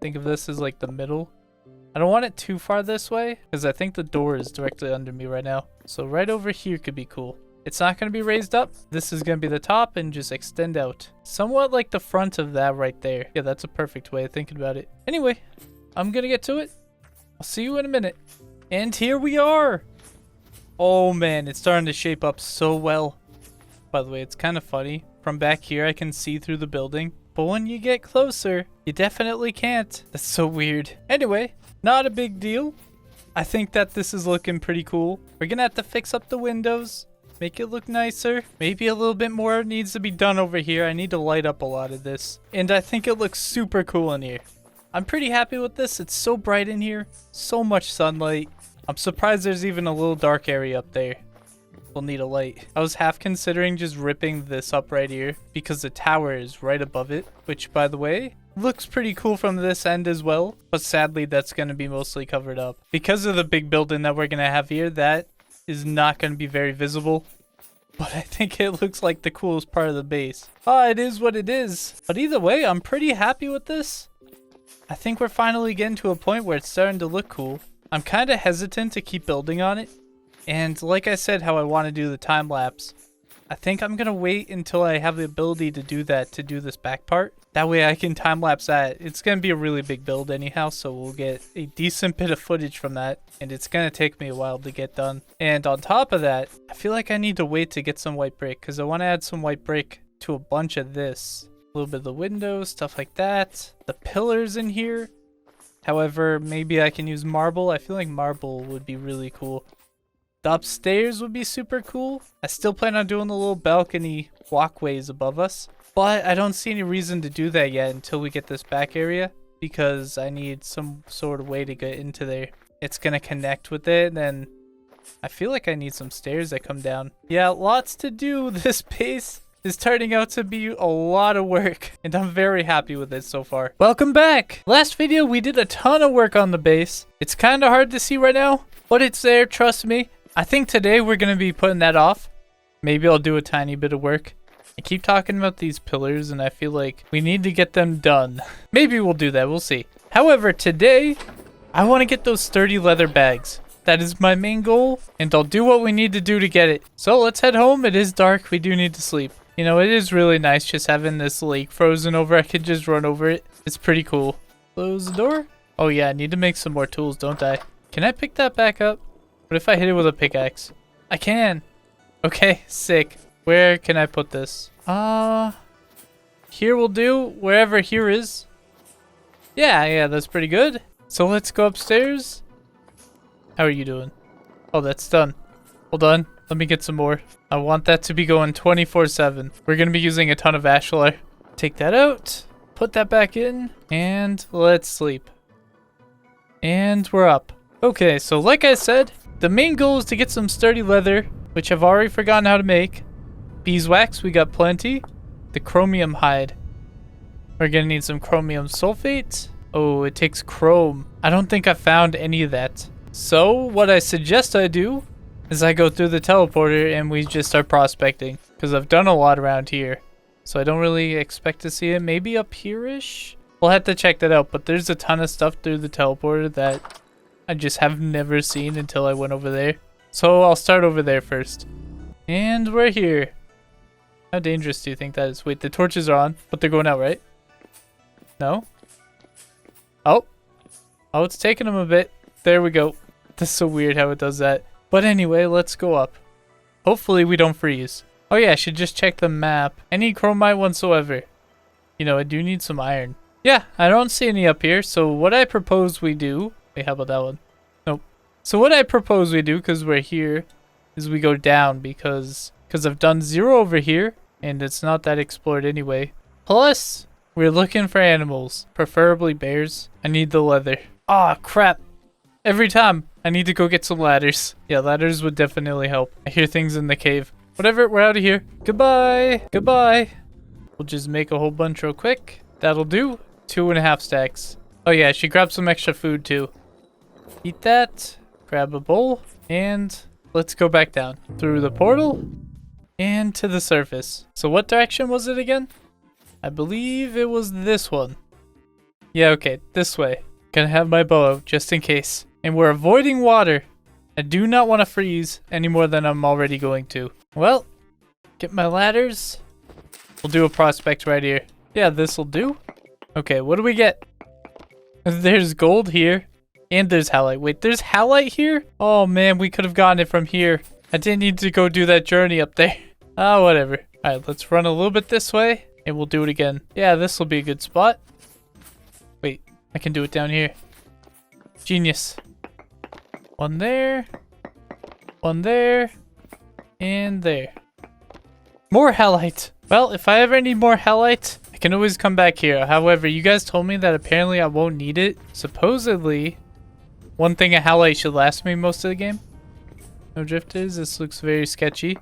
Speaker 1: Think of this as like the middle. I don't want it too far this way because I think the door is directly under me right now. So right over here could be cool. It's not going to be raised up. This is going to be the top and just extend out. Somewhat like the front of that right there. Yeah, that's a perfect way of thinking about it. Anyway, I'm going to get to it. I'll see you in a minute. And here we are. Oh man, it's starting to shape up so well. By the way, it's kind of funny. From back here, I can see through the building. But when you get closer, you definitely can't. That's so weird. Anyway, not a big deal. I think that this is looking pretty cool. We're going to have to fix up the windows, make it look nicer. Maybe a little bit more needs to be done over here. I need to light up a lot of this. And I think it looks super cool in here. I'm pretty happy with this. It's so bright in here. So much sunlight. I'm surprised there's even a little dark area up there. We'll need a light. I was half considering just ripping this up right here because the tower is right above it, which by the way, looks pretty cool from this end as well. But sadly, that's going to be mostly covered up. Because of the big building that we're going to have here, that is not going to be very visible. But I think it looks like the coolest part of the base. It is what it is. But either way, I'm pretty happy with this. I think we're finally getting to a point where it's starting to look cool. I'm kind of hesitant to keep building on it. And like I said, how I want to do the time lapse, I think I'm going to wait until I have the ability to do that, to do this back part. That way I can time lapse that. It's going to be a really big build anyhow, so we'll get a decent bit of footage from that. And it's going to take me a while to get done. And on top of that, I feel like I need to wait to get some white brick because I want to add some white brick to a bunch of this. A little bit of the windows, stuff like that. The pillars in here. However, maybe I can use marble. I feel like marble would be really cool. The upstairs would be super cool. I still plan on doing the little balcony walkways above us, but I don't see any reason to do that yet until we get this back area because I need some sort of way to get into there. It's going to connect with it, and then I feel like I need some stairs that come down. Yeah, lots to do. This base is turning out to be a lot of work, and I'm very happy with it so far. Welcome back. Last video, we did a ton of work on the base. It's kind of hard to see right now, but it's there, trust me. I think today we're going to be putting that off. Maybe I'll do a tiny bit of work. I keep talking about these pillars, and I feel like we need to get them done. Maybe we'll do that, we'll see. However, today, I want to get those sturdy leather bags. That is my main goal, and I'll do what we need to do to get it. So let's head home. It is dark. We do need to sleep. You know, it is really nice just having this lake frozen over. I could just run over it. It's pretty cool. Close the door. Oh yeah, I need to make some more tools, don't I? Can I pick that back up? What if I hit it with a pickaxe? I can. Okay, sick. Where can I put this? Here will do. Wherever here is. Yeah, that's pretty good. So let's go upstairs. How are you doing? Oh, that's done. Hold on. Let me get some more. I want that to be going 24/7. We're going to be using a ton of ashlar. Take that out. Put that back in. And let's sleep. And we're up. Okay, so like I said, the main goal is to get some sturdy leather, which I've already forgotten how to make. Beeswax, we got plenty. The chromium hide. We're going to need some chromium sulfate. Oh, it takes chrome. I don't think I found any of that. So what I suggest I do is I go through the teleporter and we just start prospecting, because I've done a lot around here, so I don't really expect to see it. Maybe up here-ish? We'll have to check that out, but there's a ton of stuff through the teleporter that I just have never seen until I went over there. So I'll start over there first. And we're here. How dangerous do you think that is? Wait, the torches are on, but they're going out, right? No? Oh, it's taking them a bit. There we go. That's so weird how it does that. But anyway, let's go up. Hopefully we don't freeze. Oh yeah, I should just check the map. Any chromite whatsoever. You know, I do need some iron. Yeah, I don't see any up here. So what I propose we do... Wait, how about that one? Nope. So what I propose we do, because we're here, is we go down because I've done 0 over here, and it's not that explored anyway. Plus, we're looking for animals, preferably bears. I need the leather. Ah, crap. Every time, I need to go get some ladders. Yeah, ladders would definitely help. I hear things in the cave. Whatever, we're out of here. Goodbye. Goodbye. We'll just make a whole bunch real quick. That'll do. 2.5 stacks. Oh yeah, I should grab some extra food too. Eat that. Grab a bowl. And let's go back down. Through the portal. And to the surface. So what direction was it again? I believe it was this one. Yeah, okay. This way. Gonna have my bow out just in case. And we're avoiding water. I do not want to freeze any more than I'm already going to. Well, get my ladders. We'll do a prospect right here. Yeah, this'll do. Okay, what do we get? There's gold here. And there's halite. Wait, there's halite here? Oh man, we could have gotten it from here. I didn't need to go do that journey up there. Ah, whatever. Alright, let's run a little bit this way. And we'll do it again. Yeah, this'll be a good spot. Wait, I can do it down here. Genius. One there. One there. And there. More halite. Well, if I ever need more halite, I can always come back here. However, you guys told me that apparently I won't need it. Supposedly, one thing of halite should last me most of the game. No drifters. This looks very sketchy.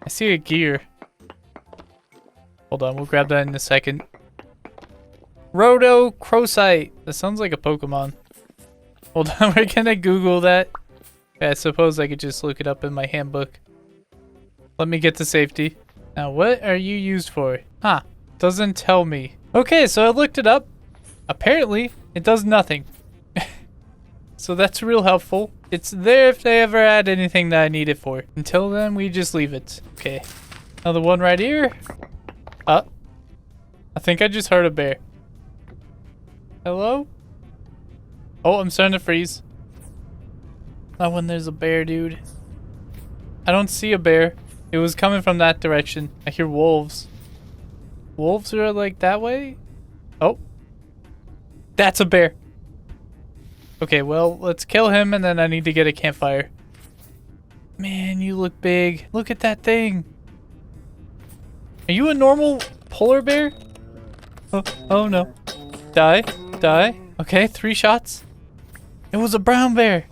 Speaker 1: I see a gear. Hold on, we'll grab that in a second. Rhodochrosite. That sounds like a Pokemon. Hold on, we're gonna Google that. Yeah, I suppose I could just look it up in my handbook. Let me get to safety. Now, what are you used for? Huh, doesn't tell me. Okay, so I looked it up. Apparently, it does nothing. So that's real helpful. It's there if they ever add anything that I need it for. Until then, we just leave it. Okay, another one right here. I think I just heard a bear. Hello? Oh, I'm starting to freeze. Not when there's a bear, dude. I don't see a bear. It was coming from that direction. I hear wolves. Wolves are like that way? Oh. That's a bear. Okay, well, let's kill him and then I need to get a campfire. Man, you look big. Look at that thing. Are you a normal polar bear? Oh no. Die. Die. Okay, 3 shots. It was a brown bear.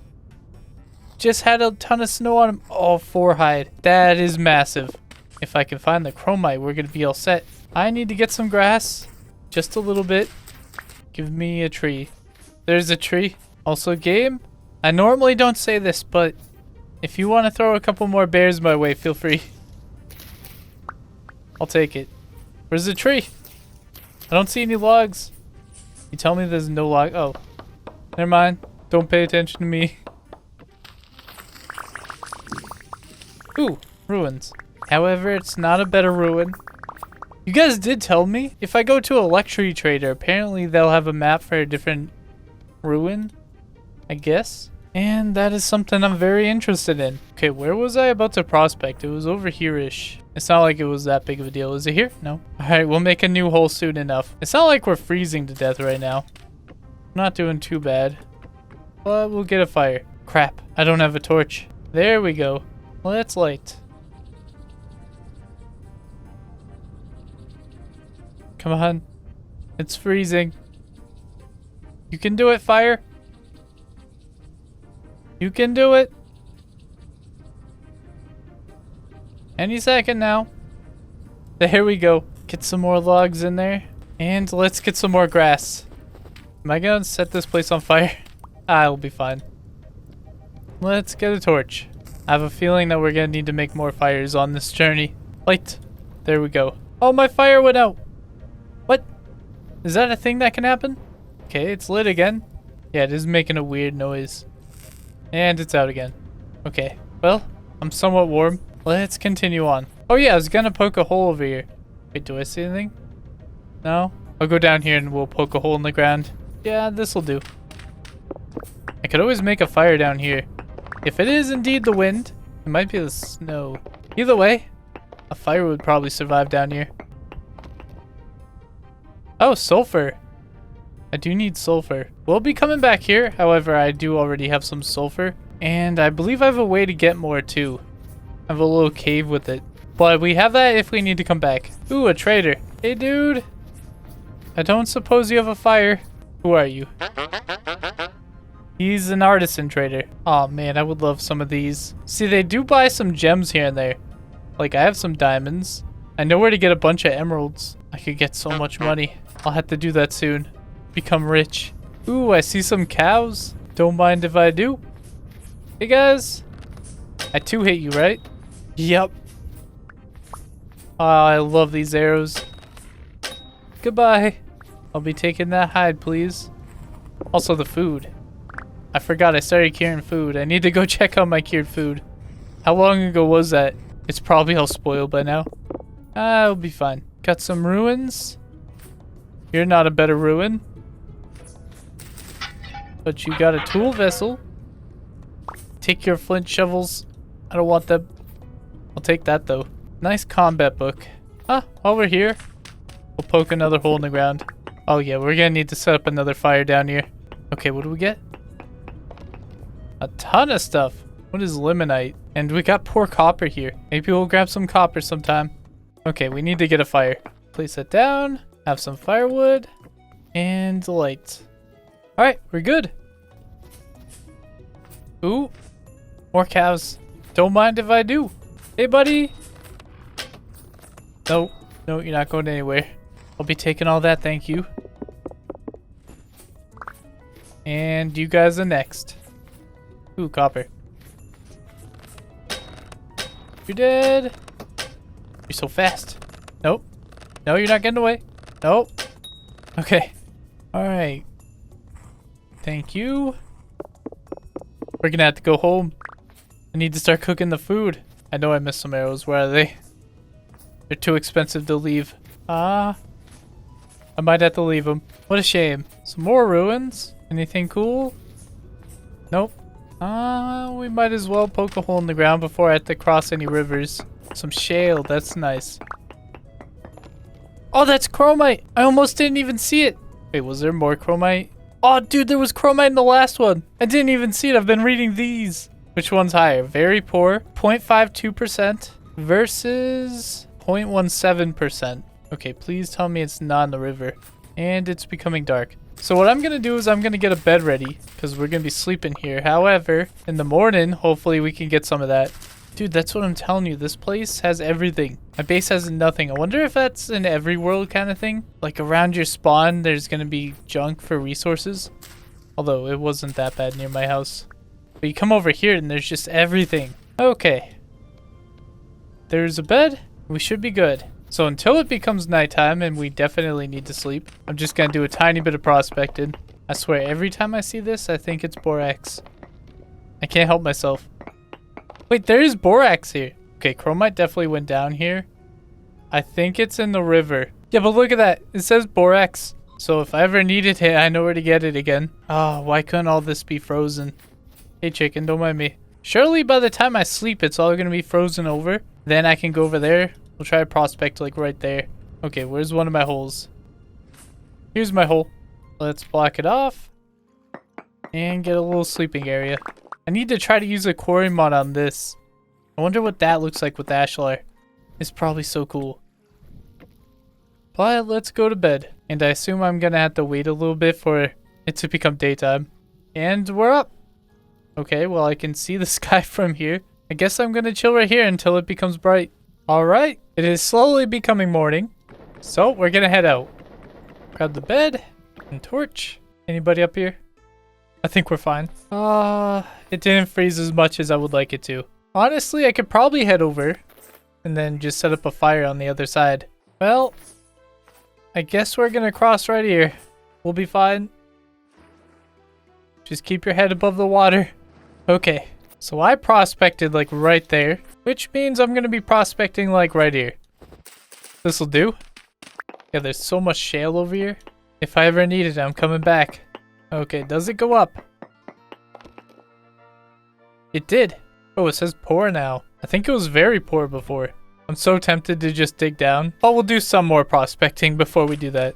Speaker 1: just had a ton of snow on him. Oh, 4 hide. That is massive. If I can find the chromite, we're going to be all set. I need to get some grass. Just a little bit. Give me a tree. There's a tree. Also game. I normally don't say this, but if you want to throw a couple more bears my way, feel free. I'll take it. Where's the tree? I don't see any logs. You tell me there's no log. Oh. Never mind. Don't pay attention to me. Ooh, ruins. However, it's not a better ruin. You guys did tell me if I go to a luxury trader, apparently they'll have a map for a different ruin, I guess. And that is something I'm very interested in. Okay, where was I about to prospect? It was over here-ish. It's not like it was that big of a deal. Is it here? No. Alright, we'll make a new hole soon enough. It's not like we're freezing to death right now. Not doing too bad. But we'll get a fire. Crap, I don't have a torch. There we go. Let's light. Come on. It's freezing. You can do it, fire. You can do it. Any second now. There we go. Get some more logs in there. And let's get some more grass. Am I gonna set this place on fire? I'll be fine. Let's get a torch. I have a feeling that we're gonna need to make more fires on this journey. Light. There we go. Oh, my fire went out. What? Is that a thing that can happen? Okay, it's lit again. Yeah, it is making a weird noise. And it's out again. Okay, well, I'm somewhat warm. Let's continue on. Oh yeah, I was gonna poke a hole over here. Wait, do I see anything? No? I'll go down here and we'll poke a hole in the ground. Yeah, this'll do. I could always make a fire down here. If it is indeed the wind, it might be the snow. Either way, a fire would probably survive down here. Oh, sulfur. I do need sulfur. We'll be coming back here. However, I do already have some sulfur. And I believe I have a way to get more too. I have a little cave with it. But we have that if we need to come back. Ooh, a trader. Hey, dude. I don't suppose you have a fire. Who are you? He's an artisan trader. Oh man, I would love some of these. See, they do buy some gems here and there. Like, I have some diamonds. I know where to get a bunch of emeralds. I could get so much money. I'll have to do that soon. Become rich. Ooh, I see some cows. Don't mind if I do. Hey guys. I too hit you, right? Yep. Oh, I love these arrows. Goodbye. I'll be taking that hide, please. Also the food. I forgot I started curing food. I need to go check on my cured food. How long ago was that? It's probably all spoiled by now. I'll be fine. Got some ruins. You're not a better ruin. But you got a tool vessel. Take your flint shovels. I don't want them. I'll take that though. Nice combat book. Ah, while we're here, we'll poke another hole in the ground. Oh yeah, we're gonna need to set up another fire down here. Okay, what do we get? A ton of stuff. What is limonite? And we got poor copper here. Maybe we'll grab some copper sometime. Okay, we need to get a fire. Place it down. Have some firewood. And light. Alright, we're good. Ooh. More cows. Don't mind if I do. Hey, buddy. No. No, you're not going anywhere. I'll be taking all that, thank you. And you guys are next. Ooh, copper. You're dead. You're so fast. Nope. No, you're not getting away. Nope. Okay. Alright. Thank you. We're gonna have to go home. I need to start cooking the food. I know I missed some arrows. Where are they? They're too expensive to leave. I might have to leave them. What a shame. Some more ruins. Anything cool? Nope. We might as well poke a hole in the ground before I have to cross any rivers. Some shale, that's nice. Oh, that's chromite! I almost didn't even see it! Wait, was there more chromite? Oh, dude, there was chromite in the last one! I didn't even see it, I've been reading these! Which one's higher? Very poor. 0.52% versus 0.17%. Okay, please tell me it's not in the river. And it's becoming dark. So what I'm going to do is I'm going to get a bed ready because we're going to be sleeping here. However, in the morning, hopefully we can get some of that. Dude, that's what I'm telling you. This place has everything. My base has nothing. I wonder if that's an every world kind of thing. Like around your spawn, there's going to be junk for resources. Although it wasn't that bad near my house. But you come over here and there's just everything. Okay. There's a bed. We should be good. So until it becomes nighttime and we definitely need to sleep, I'm just going to do a tiny bit of prospecting. I swear, every time I see this, I think it's borax. I can't help myself. Wait, there is borax here. Okay, chromite definitely went down here. I think it's in the river. Yeah, but look at that. It says borax. So if I ever needed it, I know where to get it again. Oh, why couldn't all this be frozen? Hey, chicken, don't mind me. Surely by the time I sleep, it's all going to be frozen over. Then I can go over there. We'll try to prospect like right there. Okay, where's one of my holes? Here's my hole. Let's block it off. And get a little sleeping area. I need to try to use a quarry mod on this. I wonder what that looks like with ashlar. It's probably so cool. But let's go to bed. And I assume I'm going to have to wait a little bit for it to become daytime. And we're up. Okay, well I can see the sky from here. I guess I'm going to chill right here until it becomes bright. Alright, it is slowly becoming morning. So we're going to head out. Grab the bed and torch. Anybody up here? I think we're fine. It didn't freeze as much as I would like it to. Honestly, I could probably head over and then just set up a fire on the other side. Well, I guess we're gonna cross right here. We'll be fine. Just keep your head above the water. Okay, so I prospected like right there, which means I'm gonna be prospecting like right here. This'll do. Yeah, there's so much shale over here. If I ever need it, I'm coming back. Okay, does it go up? It did. Oh, it says poor now. I think it was very poor before. I'm so tempted to just dig down. But we'll do some more prospecting before we do that.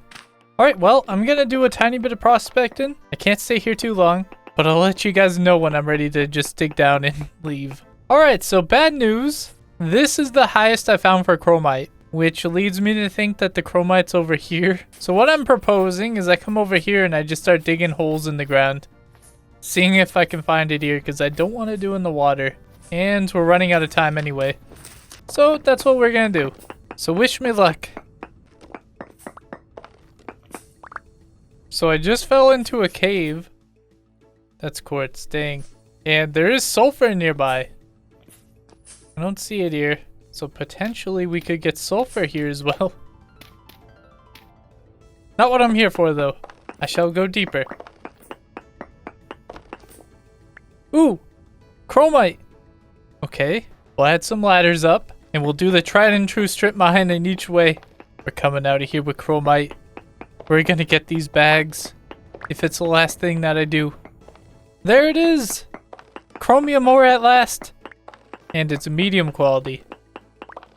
Speaker 1: Alright, well, I'm gonna do a tiny bit of prospecting. I can't stay here too long, but I'll let you guys know when I'm ready to just dig down and leave. Alright, so bad news. This is the highest I found for chromite, which leads me to think that the chromite's over here. So what I'm proposing is I come over here and I just start digging holes in the ground. Seeing if I can find it here, because I don't want to do in the water. And we're running out of time anyway. So that's what we're going to do. So wish me luck. So I just fell into a cave. That's quartz, dang. And there is sulfur nearby. I don't see it here. So potentially we could get sulfur here as well. Not what I'm here for though. I shall go deeper. Ooh! Chromite! Okay. We'll add some ladders up. And we'll do the tried and true strip mine in each way. We're coming out of here with chromite. We're gonna get these bags. If it's the last thing that I do. There it is! Chromium ore at last! And it's medium quality.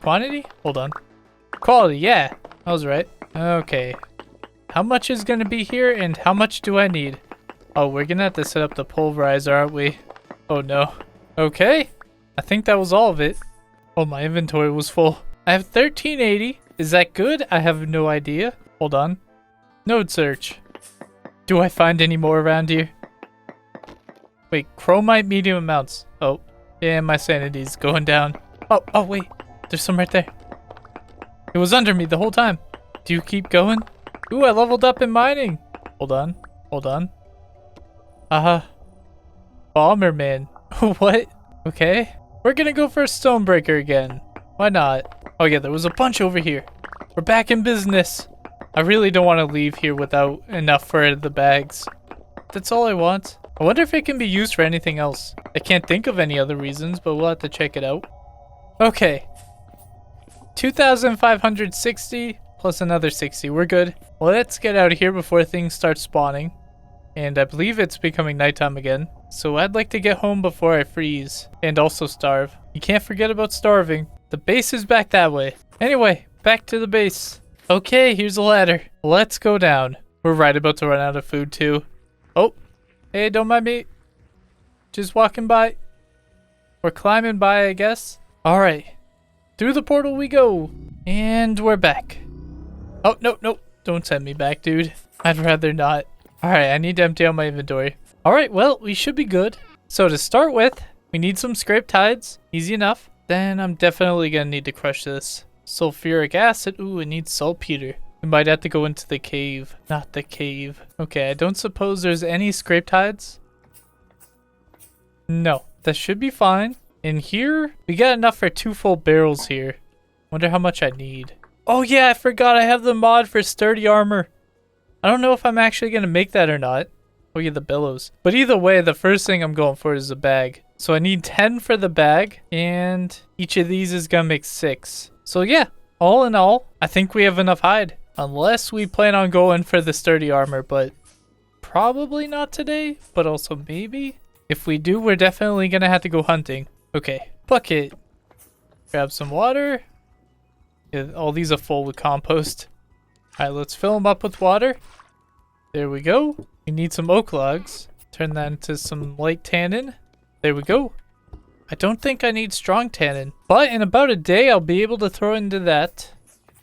Speaker 1: Quantity? Hold on. Quality, yeah. I was right. Okay. How much is gonna be here and how much do I need? Oh, we're gonna have to set up the pulverizer, aren't we? Oh no. Okay. I think that was all of it. Oh, my inventory was full. I have 1380. Is that good? I have no idea. Hold on. Node search. Do I find any more around here? Wait, chromite medium amounts. Oh, yeah, my sanity's going down. Oh, wait. There's some right there. It was under me the whole time. Do you keep going? Ooh, I leveled up in mining. Hold on. Hold on. Bomberman. What? Okay. We're gonna go for a stonebreaker again. Why not? Oh yeah, there was a bunch over here. We're back in business. I really don't want to leave here without enough for the bags. That's all I want. I wonder if it can be used for anything else. I can't think of any other reasons, but we'll have to check it out. Okay. 2,560 plus another 60. We're good. Well, let's get out of here before things start spawning. And I believe it's becoming nighttime again. So I'd like to get home before I freeze. And also starve. You can't forget about starving. The base is back that way. Anyway, back to the base. Okay, here's a ladder. Let's go down. We're right about to run out of food too. Oh, hey, don't mind me. Just walking by. We're climbing by, I guess. Alright. Through the portal we go. And we're back. Oh, no. Don't send me back, dude. I'd rather not. Alright, I need to empty out my inventory. Alright, well, we should be good. So to start with, we need some scraped hides. Easy enough. Then I'm definitely gonna need to crush this. Sulfuric acid. Ooh, it needs saltpeter. We might have to go into the cave. Not the cave. Okay, I don't suppose there's any scraped hides. No, that should be fine. In here, we got enough for 2 full barrels here. Wonder how much I need. Oh yeah, I forgot I have the mod for sturdy armor. I don't know if I'm actually gonna make that or not. Oh yeah, the billows. But either way, the first thing I'm going for is a bag. So I need 10 for the bag, and each of these is gonna make 6. So yeah, all in all, I think we have enough hide. Unless we plan on going for the sturdy armor, but probably not today, but also maybe. If we do, we're definitely gonna have to go hunting. Okay, bucket. Grab some water. Yeah, all these are full with compost. Alright, let's fill them up with water. There we go. We need some oak logs. Turn that into some light tannin. There we go. I don't think I need strong tannin, but in about a day I'll be able to throw into that.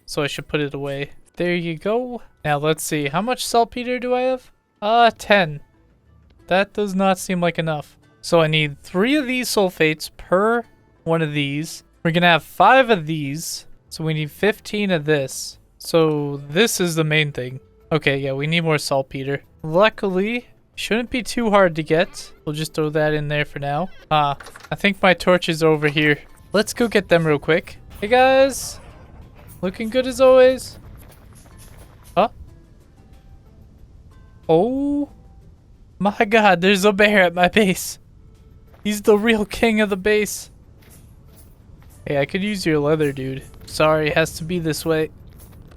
Speaker 1: So I should put it away. There you go. Now let's see, how much saltpeter do I have? 10. That does not seem like enough. So I need 3 of these sulfates per one of these. We're gonna have 5 of these. So we need 15 of this. So this is the main thing. Okay, yeah, we need more saltpeter. Luckily, shouldn't be too hard to get. We'll just throw that in there for now. I think my torches are over here. Let's go get them real quick. Hey guys. Looking good as always. Huh? Oh my god, there's a bear at my base. He's the real king of the base. Hey, I could use your leather, dude. Sorry, it has to be this way.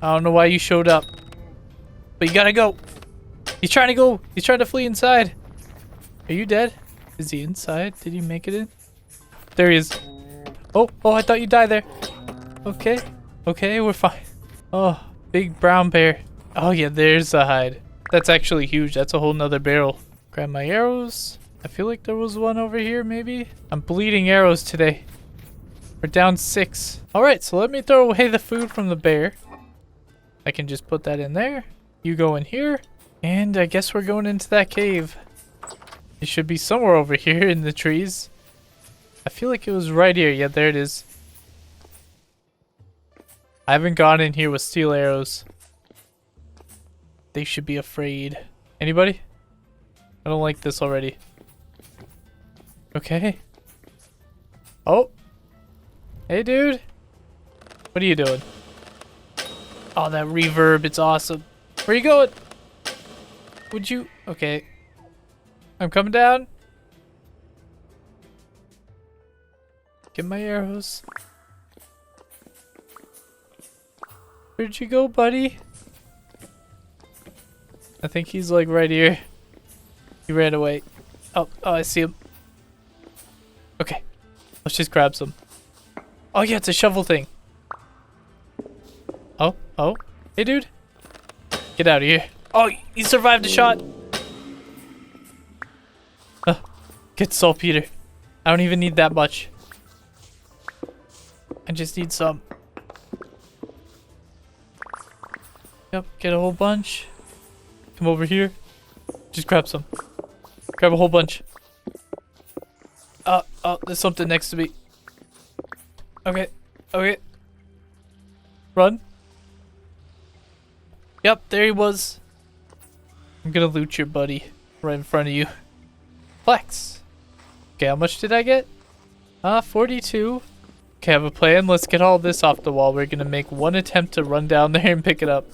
Speaker 1: I don't know why you showed up. But you gotta go. He's trying to go. He's trying to flee inside. Are you dead? Is he inside? Did he make it in? There he is. Oh, I thought you died there. Okay. Okay, we're fine. Oh, big brown bear. Oh yeah, there's a hide. That's actually huge. That's a whole nother barrel. Grab my arrows. I feel like there was one over here, maybe. I'm bleeding arrows today. We're down 6. Alright, so let me throw away the food from the bear. I can just put that in there. You go in here. And I guess we're going into that cave. It should be somewhere over here in the trees. I feel like it was right here. Yeah, there it is. I haven't gone in here with steel arrows. They should be afraid. Anybody? I don't like this already. Okay. Oh. Hey, dude. What are you doing? Oh, that reverb. It's awesome. Where you going? Would you? Okay. I'm coming down. Get my arrows. Where'd you go, buddy? I think he's like right here. He ran away. Oh, I see him. Okay. Let's just grab some. Oh yeah, it's a shovel thing. Oh. Hey, dude. Get out of here. Oh, he survived a shot. Oh, get saltpeter. I don't even need that much. I just need some. Yep, get a whole bunch. Come over here. Just grab some. Grab a whole bunch. Oh, there's something next to me. Okay. Run. Yep, there he was. I'm gonna loot your buddy right in front of you. Flax. Okay, how much did I get? 42. Okay, I have a plan. Let's get all this off the wall. We're gonna make one attempt to run down there and pick it up.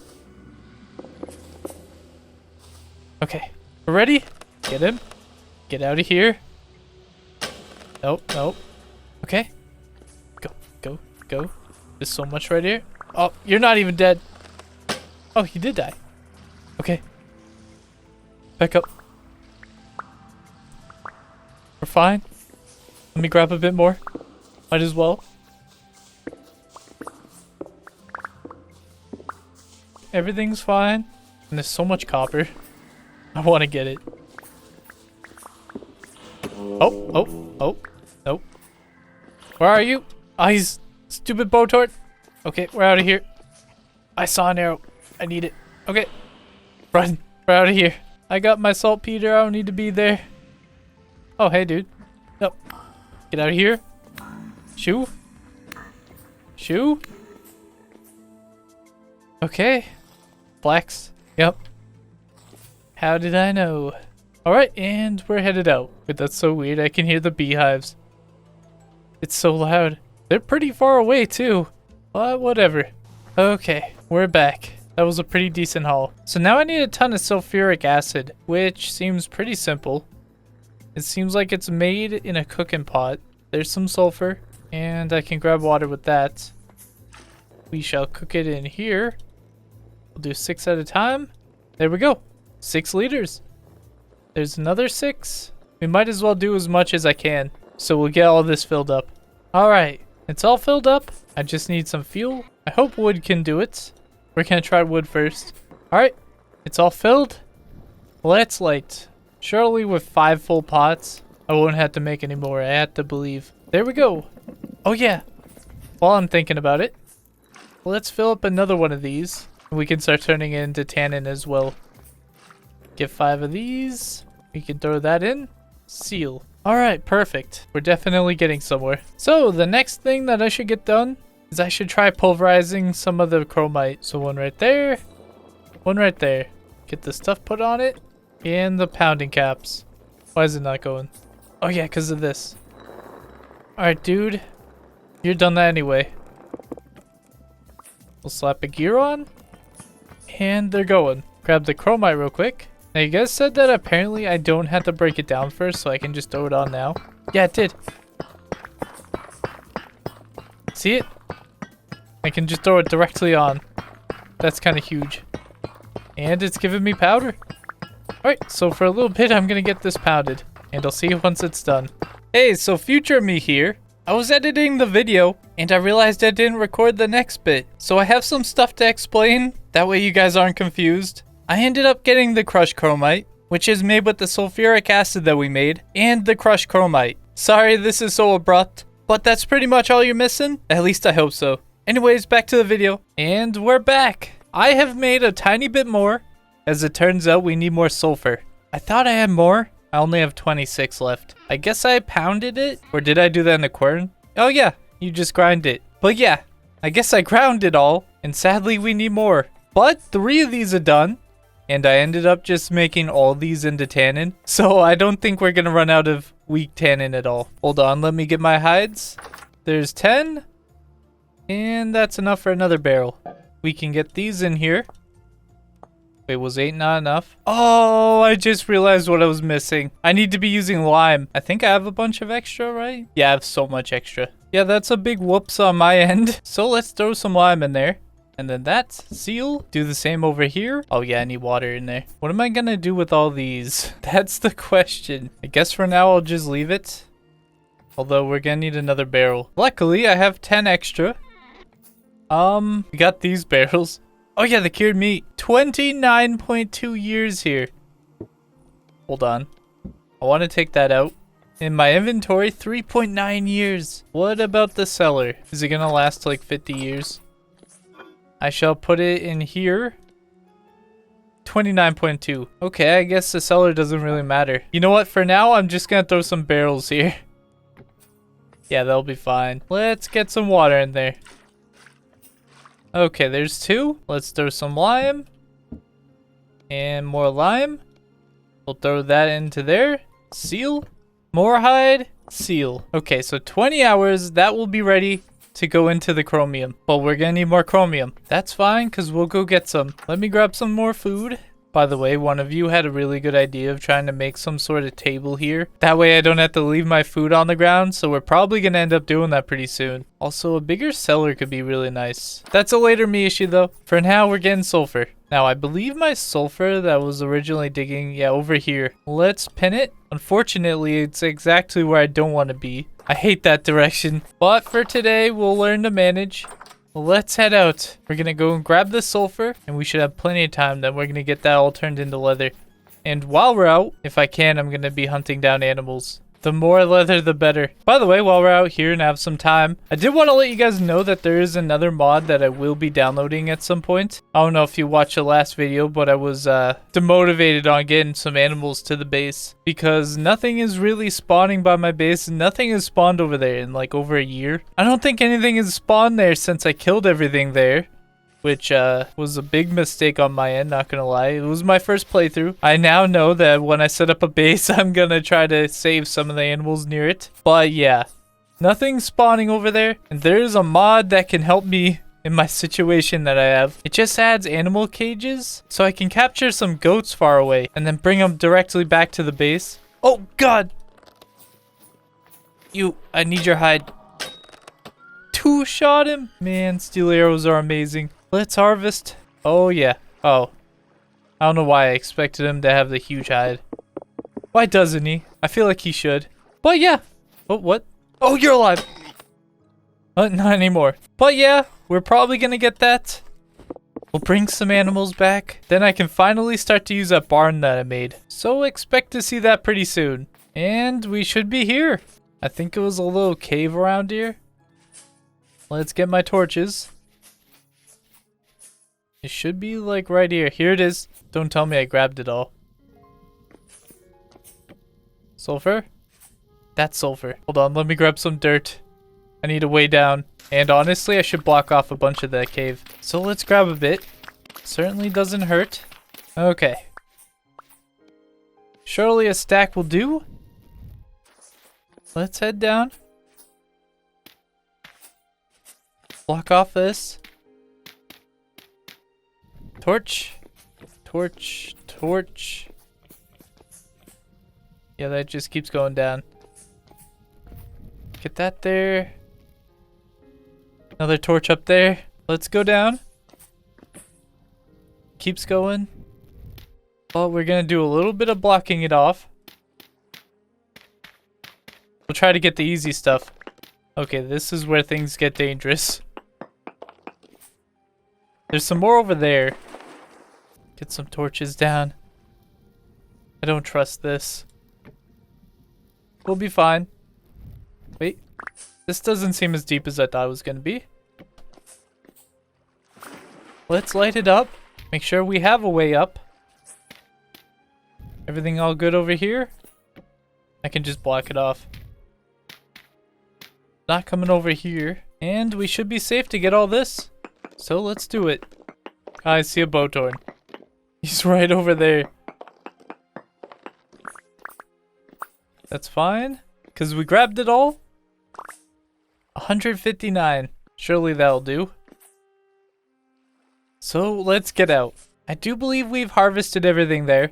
Speaker 1: Okay, we're ready? Get him. Get out of here. Nope. Okay. Go. There's so much right here. Oh, you're not even dead. Oh, he did die. Okay. Back up. We're fine. Let me grab a bit more. Might as well. Everything's fine. And there's so much copper. I want to get it. Oh. Nope. Where are you? Oh, he's stupid bow tort. Okay, we're out of here. I saw an arrow. I need it. Okay. Run. We're out of here. I got my saltpeter. I don't need to be there. Oh, hey, dude. No. Get out of here. Shoo. Shoo. Okay. Flax. Yep. How did I know? Alright, and we're headed out. But that's so weird. I can hear the beehives. It's so loud. They're pretty far away, too. But whatever. Okay, we're back. That was a pretty decent haul. So now I need a ton of sulfuric acid, which seems pretty simple. It seems like it's made in a cooking pot. There's some sulfur, and I can grab water with that. We shall cook it in here. We'll do 6 at a time. There we go. 6 liters. There's another 6. We might as well do as much as I can. So we'll get all this filled up. Alright, it's all filled up. I just need some fuel. I hope wood can do it. We're gonna try wood first. Alright, it's all filled. Let's light. Surely with 5 full pots, I won't have to make any more. I have to believe. There we go. Oh yeah. While I'm thinking about it, let's fill up another one of these. We can start turning it into tannin as well. Get 5 of these. We can throw that in. Seal. Alright, perfect. We're definitely getting somewhere. So the next thing that I should get done is I should try pulverizing some of the chromite. So one right there. One right there. Get the stuff put on it. And the pounding caps. Why is it not going? Oh yeah, because of this. Alright, dude. You're done that anyway. We'll slap a gear on. And they're going. Grab the chromite real quick. Now you guys said that apparently I don't have to break it down first, so I can just throw it on now. Yeah, it did. See it? I can just throw it directly on. That's kind of huge. And it's giving me powder. Alright, so for a little bit I'm gonna get this pounded. And I'll see you once it's done. Hey, so future me here. I was editing the video and I realized I didn't record the next bit. So I have some stuff to explain. That way you guys aren't confused. I ended up getting the crushed chromite, which is made with the sulfuric acid that we made, and the crushed chromite. Sorry this is so abrupt, but that's pretty much all you're missing. At least I hope so. Anyways, back to the video. And we're back. I have made a tiny bit more. As it turns out, we need more sulfur. I thought I had more. I only have 26 left. I guess I pounded it? Or did I do that in a quern? Oh yeah, you just grind it. But yeah, I guess I ground it all. And sadly, we need more. But 3 of these are done. And I ended up just making all these into tannin. So I don't think we're gonna run out of weak tannin at all. Hold on, let me get my hides. There's 10. And that's enough for another barrel. We can get these in here. Wait, was 8 not enough? Oh, I just realized what I was missing. I need to be using lime. I think I have a bunch of extra, right? Yeah, I have so much extra. Yeah, that's a big whoops on my end. So let's throw some lime in there. And then that's seal. Do the same over here. Oh yeah, I need water in there. What am I gonna do with all these? That's the question. I guess for now I'll just leave it. Although we're gonna need another barrel. Luckily, I have 10 extra. We got these barrels. Oh yeah, the cured meat. 29.2 years here. Hold on. I want to take that out. In my inventory, 3.9 years. What about the cellar? Is it gonna last like 50 years? I shall put it in here. 29.2. Okay, I guess the cellar doesn't really matter. You know what? For now, I'm just gonna throw some barrels here. Yeah, that'll be fine. Let's get some water in there. Okay, there's 2. Let's throw some lime. And more lime. We'll throw that into there. Seal. More hide. Seal. Okay, so 20 hours. That will be ready to go into the chromium. But we're gonna need more chromium. That's fine, because we'll go get some. Let me grab some more food. By the way, one of you had a really good idea of trying to make some sort of table here. That way I don't have to leave my food on the ground, so we're probably gonna end up doing that pretty soon. Also, a bigger cellar could be really nice. That's a later me issue though. For now, we're getting sulfur. Now, I believe my sulfur that was originally digging, yeah, over here. Let's pin it. Unfortunately, it's exactly where I don't want to be. I hate that direction. But for today, we'll learn to manage. Let's head out. We're gonna go and grab the sulfur, and we should have plenty of time. Then we're gonna get that all turned into leather. And while we're out, if I can, I'm gonna be hunting down animals. The more leather, the better. By the way, while we're out here and have some time, I did want to let you guys know that there is another mod that I will be downloading at some point. I don't know if you watched the last video, but I was demotivated on getting some animals to the base because nothing is really spawning by my base and nothing has spawned over there in like over a year. I don't think anything has spawned there since I killed everything there, which was a big mistake on my end, not gonna lie. It was my first playthrough. I now know that when I set up a base, I'm gonna try to save some of the animals near it. But yeah, nothing's spawning over there. And there's a mod that can help me in my situation that I have. It just adds animal cages, so I can capture some goats far away and then bring them directly back to the base. Oh God! I need your hide. Two-shot him? Man, steel arrows are amazing. Let's harvest. Oh, yeah. Oh. I don't know why I expected him to have the huge hide. Why doesn't he? I feel like he should. But yeah. Oh, what? Oh, you're alive. Not anymore. But yeah, we're probably gonna get that. We'll bring some animals back. Then I can finally start to use that barn that I made. So expect to see that pretty soon. And we should be here. I think it was a little cave around here. Let's get my torches. It should be like right here. Here it is. Don't tell me I grabbed it all. Sulfur? That's sulfur. Hold on, let me grab some dirt. I need a way down. And honestly, I should block off a bunch of that cave. So let's grab a bit. Certainly doesn't hurt. Okay. Surely a stack will do. Let's head down. Block off this. Torch. Torch. Torch. Yeah, that just keeps going down. Get that there. Another torch up there. Let's go down. Keeps going. Well, we're gonna do a little bit of blocking it off. We'll try to get the easy stuff. Okay, this is where things get dangerous. There's some more over there. Get some torches down. I don't trust this. We'll be fine. Wait. This doesn't seem as deep as I thought it was going to be. Let's light it up. Make sure we have a way up. Everything all good over here? I can just block it off. Not coming over here. And we should be safe to get all this. So let's do it. I see a bowthorn. He's right over there. That's fine. Because we grabbed it all. 159. Surely that'll do. So let's get out. I do believe we've harvested everything there.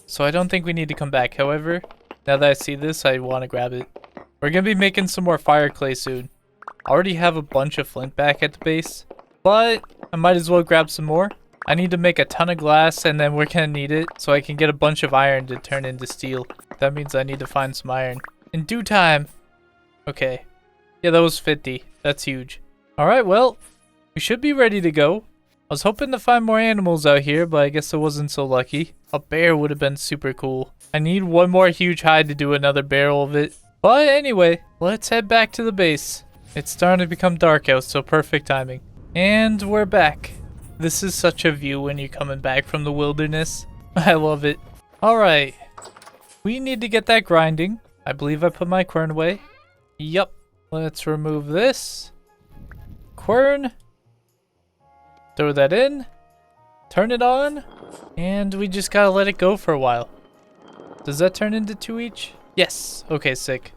Speaker 1: So I don't think we need to come back. However, now that I see this, I want to grab it. We're going to be making some more fire clay soon. I already have a bunch of flint back at the base. But I might as well grab some more. I need to make a ton of glass and then we're going to need it so I can get a bunch of iron to turn into steel. That means I need to find some iron. In due time. Okay. Yeah, that was 50. That's huge. Alright, well, we should be ready to go. I was hoping to find more animals out here, but I guess I wasn't so lucky. A bear would have been super cool. I need one more huge hide to do another barrel of it. But anyway, let's head back to the base. It's starting to become dark out, so perfect timing. And we're back. This is such a view when you're coming back from the wilderness. I love it. Alright. We need to get that grinding. I believe I put my quern away. Yup. Let's remove this. Quern. Throw that in. Turn it on. And we just gotta let it go for a while. Does that turn into 2 each? Yes. Okay, sick.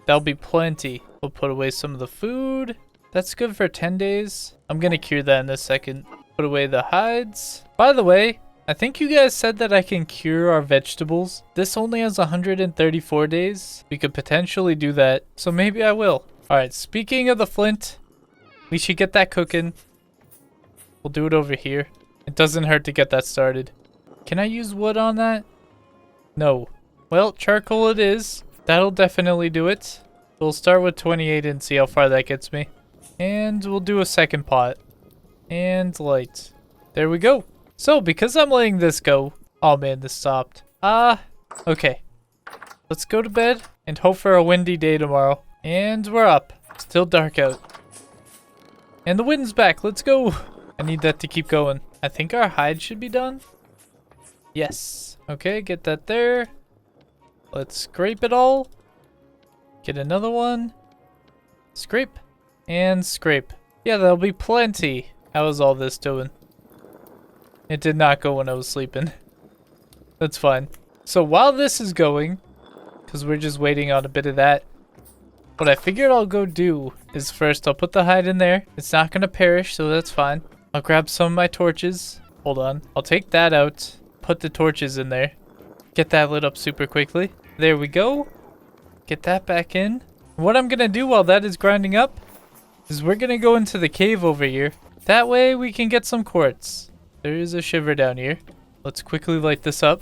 Speaker 1: That'll be plenty. We'll put away some of the food. That's good for 10 days. I'm gonna cure that in a second. Put away the hides. By the way, I think you guys said that I can cure our vegetables. This only has 134 days. We could potentially do that. So maybe I will. Alright, speaking of the flint, we should get that cooking. We'll do it over here. It doesn't hurt to get that started. Can I use wood on that? No. Well, charcoal it is. That'll definitely do it. We'll start with 28 and see how far that gets me. And we'll do a second pot. And light. There we go. So, because I'm letting this go... Oh man, this stopped. Okay. Let's go to bed and hope for a windy day tomorrow. And we're up. Still dark out. And the wind's back. Let's go. I need that to keep going. I think our hide should be done. Yes. Okay, get that there. Let's scrape it all. Get another one. Scrape. And scrape. Yeah, there'll be plenty. How is all this doing? It did not go when I was sleeping. That's fine. So while this is going, because we're just waiting on a bit of that, what I figured I'll go do is first I'll put the hide in there. It's not going to perish, so that's fine. I'll grab some of my torches. Hold on. I'll take that out. Put the torches in there. Get that lit up super quickly. There we go. Get that back in. What I'm going to do while that is grinding up is we're going to go into the cave over here. That way we can get some quartz. There is a shiver down here. Let's quickly light this up.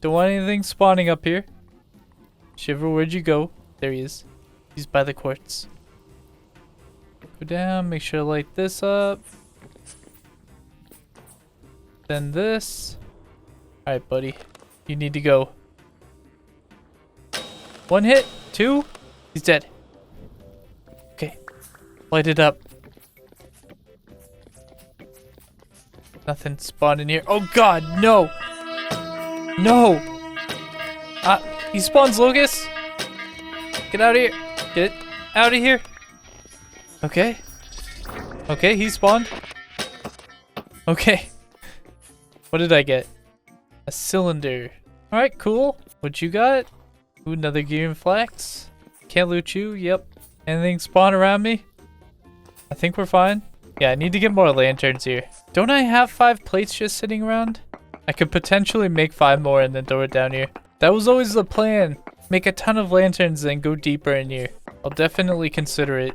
Speaker 1: Don't want anything spawning up here. Shiver, where'd you go? There he is. He's by the quartz. Go down, make sure to light this up. Then this. Alright, buddy. You need to go. 1 hit. 2. He's dead. Okay. Light it up. Nothing spawned in here. Oh god, no! No! He spawns locusts. Get out of here. Get out of here. Okay. Okay, he spawned. Okay. What did I get? A cylinder. Alright, cool. What you got? Ooh, another gear and flax. Can't loot you. Yep. Anything spawn around me? I think we're fine. Yeah, I need to get more lanterns here. Don't I have 5 plates just sitting around? I could potentially make 5 more and then throw it down here. That was always the plan. Make a ton of lanterns and go deeper in here. I'll definitely consider it.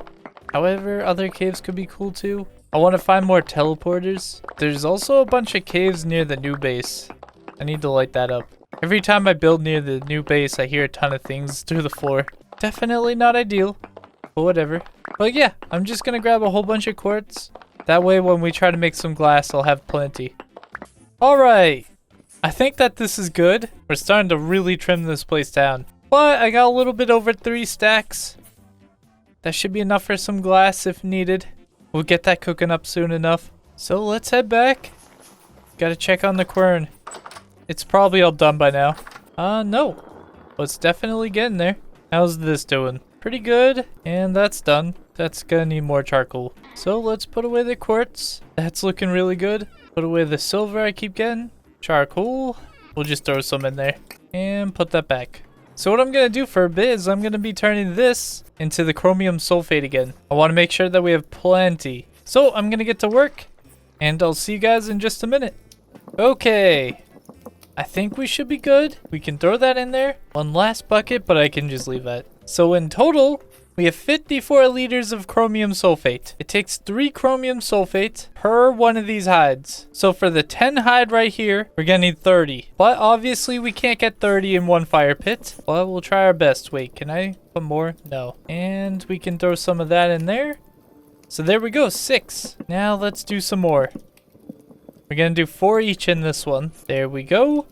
Speaker 1: However, other caves could be cool too. I want to find more teleporters. There's also a bunch of caves near the new base. I need to light that up. Every time I build near the new base, I hear a ton of things through the floor. Definitely not ideal, but whatever. But yeah, I'm just gonna grab a whole bunch of quartz. That way when we try to make some glass, I'll have plenty. Alright. I think that this is good. We're starting to really trim this place down. But I got a little bit over 3 stacks. That should be enough for some glass if needed. We'll get that cooking up soon enough. So let's head back. Gotta check on the quern. It's probably all done by now. No. But it's definitely getting there. How's this doing? Pretty good. And that's done. That's gonna need more charcoal. So let's put away the quartz. That's looking really good. Put away the silver I keep getting. Charcoal. We'll just throw some in there. And put that back. So what I'm gonna do for a bit is I'm gonna be turning this into the chromium sulfate again. I want to make sure that we have plenty. So I'm gonna get to work. And I'll see you guys in just a minute. Okay. I think we should be good. We can throw that in there. One last bucket, but I can just leave that. So in total, we have 54 liters of chromium sulfate. It takes 3 chromium sulfate per one of these hides. So for the 10 hide right here, we're gonna need 30. But obviously we can't get 30 in one fire pit. But we'll try our best. Wait, can I put more? No. And we can throw some of that in there. So there we go, 6. Now let's do some more. We're gonna do 4 each in this one. There we go.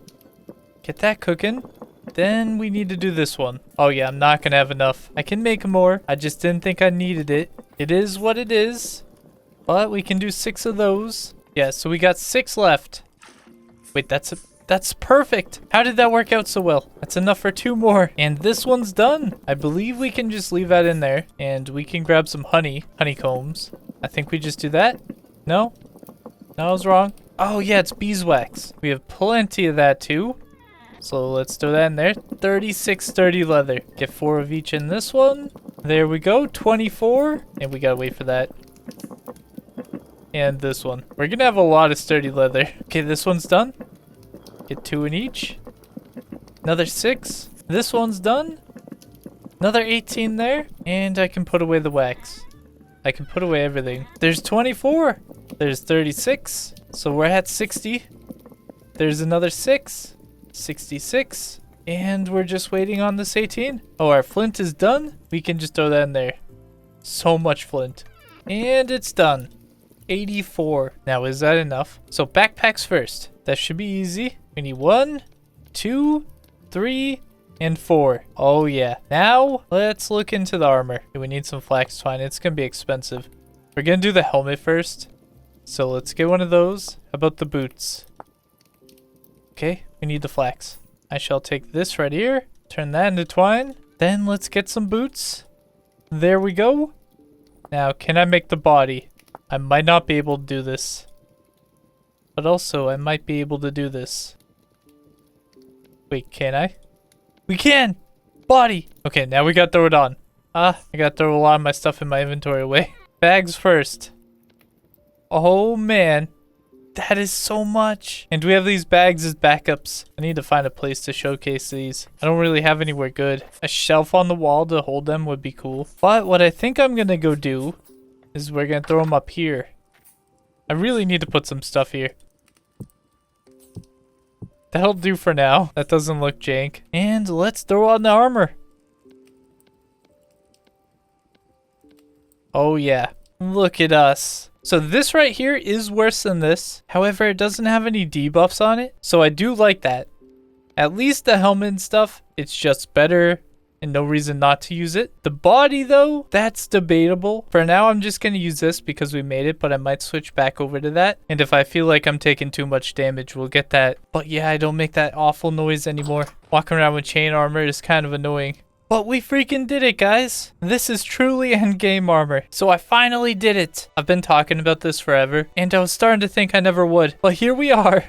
Speaker 1: Get that cooking. Then we need to do this one. Oh yeah, I'm not gonna have enough. I can make more. I just didn't think I needed it. It is what it is. But we can do 6 of those. Yeah, so we got 6 left. Wait, that's perfect. How did that work out so well? That's enough for 2 more. And this one's done. I believe we can just leave that in there. And we can grab some honeycombs. I think we just do that. No? No, I was wrong. Oh yeah, it's beeswax. We have plenty of that too. So let's throw that in there. 36 sturdy leather. Get 4 of each in this one. There we go. 24. And we gotta wait for that. And this one. We're gonna have a lot of sturdy leather. Okay, this one's done. Get 2 in each. Another 6. This one's done. Another 18 there. And I can put away the wax. I can put away everything. There's 24. There's 36. So we're at 60. There's another 6. 66. And we're just waiting on this 18. Oh, our flint is done. We can just throw that in there. So much flint. And it's done. 84. Now, is that enough? So backpacks first. That should be easy. We need 1, 2, 3, and 4. Oh yeah. Now let's look into the armor. We need some flax twine. It's gonna be expensive. We're gonna do the helmet first. So let's get one of those. How about the boots? Okay, we need the flax. I shall take this right here. Turn that into twine. Then let's get some boots. There we go. Now, can I make the body? I might not be able to do this. But also, I might be able to do this. Wait, can I? We can! Body! Okay, now we gotta throw it on. I gotta throw a lot of my stuff in my inventory away. Bags first. Oh man. That is so much. And we have these bags as backups. I need to find a place to showcase these. I don't really have anywhere good. A shelf on the wall to hold them would be cool. But what I think I'm gonna go do is we're gonna throw them up here. I really need to put some stuff here. That'll do for now. That doesn't look jank. And let's throw on the armor. Oh yeah. Look at us. So this right here is worse than this. However, it doesn't have any debuffs on it. So I do like that. At least the helmet and stuff, it's just better and no reason not to use it. The body though, that's debatable. For now, I'm just going to use this because we made it, but I might switch back over to that. And if I feel like I'm taking too much damage, we'll get that. But yeah, I don't make that awful noise anymore. Walking around with chain armor is kind of annoying. But we freaking did it, guys. This is truly endgame armor. So I finally did it. I've been talking about this forever, and I was starting to think I never would. But here we are.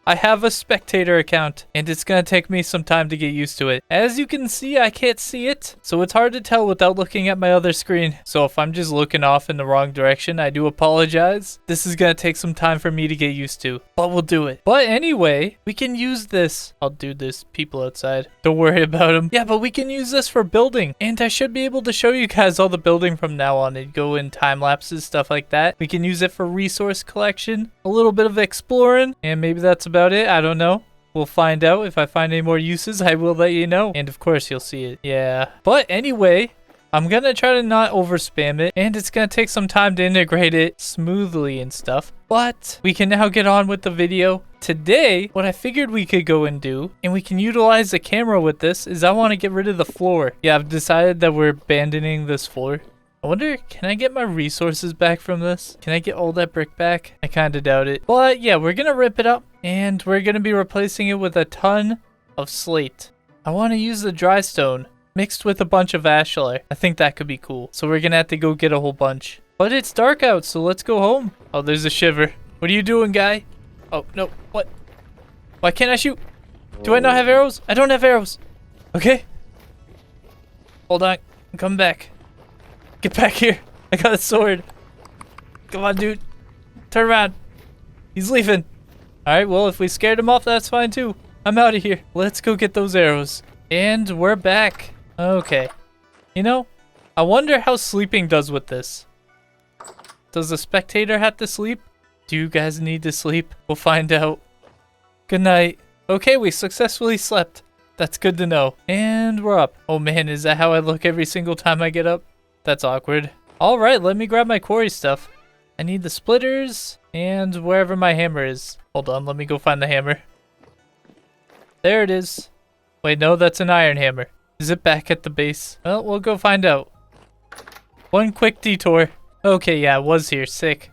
Speaker 1: I have a spectator account, and it's gonna take me some time to get used to it. As you can see, I can't see it, so it's hard to tell without looking at my other screen. So if I'm just looking off in the wrong direction, I do apologize. This is gonna take some time for me to get used to, but we'll do it. But anyway, we can use this. Oh, dude, there's people outside. Don't worry about them. Yeah, but we can use this for building, and I should be able to show you guys all the building from now on and go in time lapses, stuff like that. We can use it for resource collection, a little bit of exploring, and maybe that's about it. I don't know. We'll find out. If I find any more uses, I will let you know. And of course, you'll see it. Yeah. But anyway, I'm gonna try to not overspam it, and it's gonna take some time to integrate it smoothly and stuff. But we can now get on with the video. Today, what I figured we could go and do, and we can utilize the camera with this, is I want to get rid of the floor. Yeah, I've decided that we're abandoning this floor. I wonder, can I get my resources back from this? Can I get all that brick back? I kind of doubt it. But yeah, we're going to rip it up, and we're going to be replacing it with a ton of slate. I want to use the dry stone mixed with a bunch of ashlar. I think that could be cool. So we're going to have to go get a whole bunch. But it's dark out, so let's go home. Oh, there's a shiver. What are you doing, guy? Oh, no. What? Why can't I shoot? Do I not have arrows? I don't have arrows. Okay. Hold on. I'm coming back. Get back here. I got a sword. Come on, dude. Turn around. He's leaving. Alright, well, if we scared him off, that's fine too. I'm out of here. Let's go get those arrows. And we're back. Okay. You know, I wonder how sleeping does with this. Does the spectator have to sleep? Do you guys need to sleep? We'll find out. Good night. Okay, we successfully slept. That's good to know. And we're up. Oh man, is that how I look every single time I get up? That's awkward. Alright, let me grab my quarry stuff. I need the splitters and wherever my hammer is. Hold on, let me go find the hammer. There it is. Wait, no, that's an iron hammer. Is it back at the base? Well, we'll go find out. One quick detour. Okay, yeah, it was here. Sick.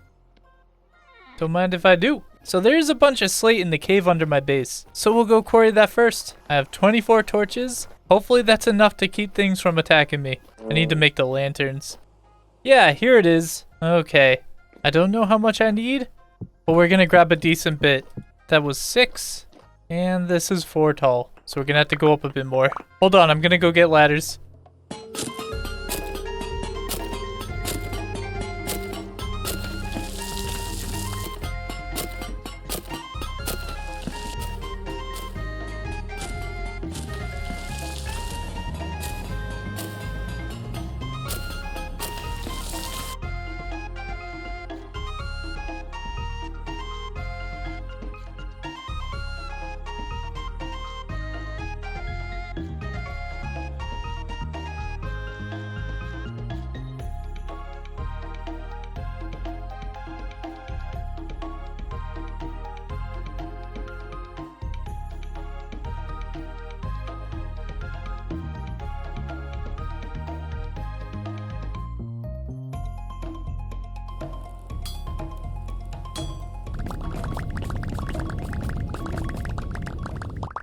Speaker 1: Don't mind if I do. So there's a bunch of slate in the cave under my base. So we'll go quarry that first. I have 24 torches. Hopefully that's enough to keep things from attacking me. I need to make the lanterns. Yeah, here it is. Okay. I don't know how much I need, but we're gonna grab a decent bit. That was 6, and this is 4 tall. So we're gonna have to go up a bit more. Hold on, I'm gonna go get ladders.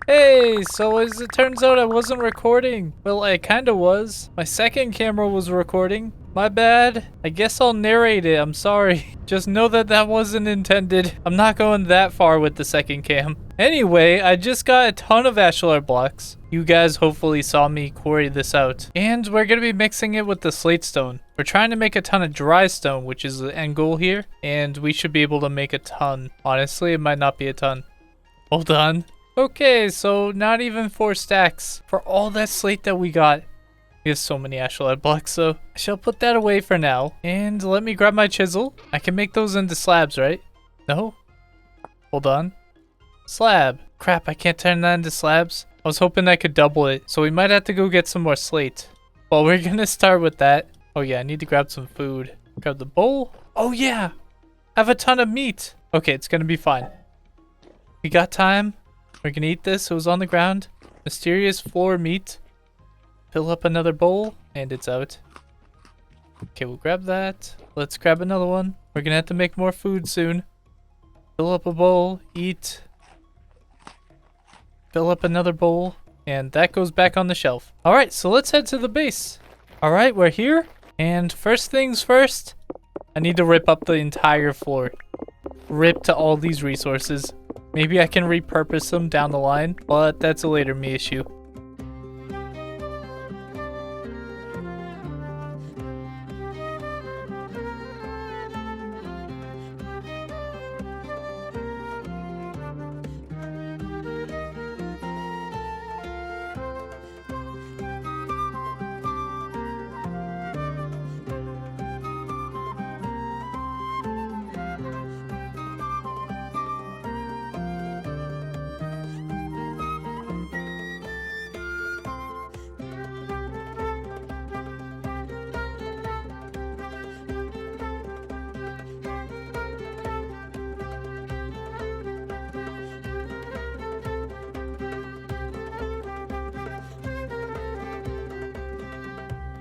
Speaker 1: Hey, so as it turns out I wasn't recording. Well, I kinda was. My second camera was recording. My bad. I guess I'll narrate it. I'm sorry. Just know that that wasn't intended. I'm not going that far with the second cam. Anyway, I just got a ton of ashlar blocks. You guys hopefully saw me quarry this out. And we're gonna be mixing it with the slate stone. We're trying to make a ton of dry stone, which is the end goal here. And we should be able to make a ton. Honestly, it might not be a ton. Hold on. Okay, so not even 4 stacks. For all that slate that we got. We have so many ashlar blocks, so I shall put that away for now. And let me grab my chisel. I can make those into slabs, right? No? Hold on. Slab. Crap, I can't turn that into slabs. I was hoping I could double it, so we might have to go get some more slate. Well, we're gonna start with that. Oh yeah, I need to grab some food. Grab the bowl. Oh yeah! I have a ton of meat. Okay, it's gonna be fine. We got time. We're gonna eat this. It was on the ground. Mysterious floor meat. Fill up another bowl, and it's out. Okay, we'll grab that. Let's grab another one. We're gonna have to make more food soon. Fill up a bowl, eat. Fill up another bowl, and that goes back on the shelf. Alright, so let's head to the base. Alright, we're here. And first things first, I need to rip up the entire floor. Rip to all these resources. Maybe I can repurpose them down the line, but that's a later me issue.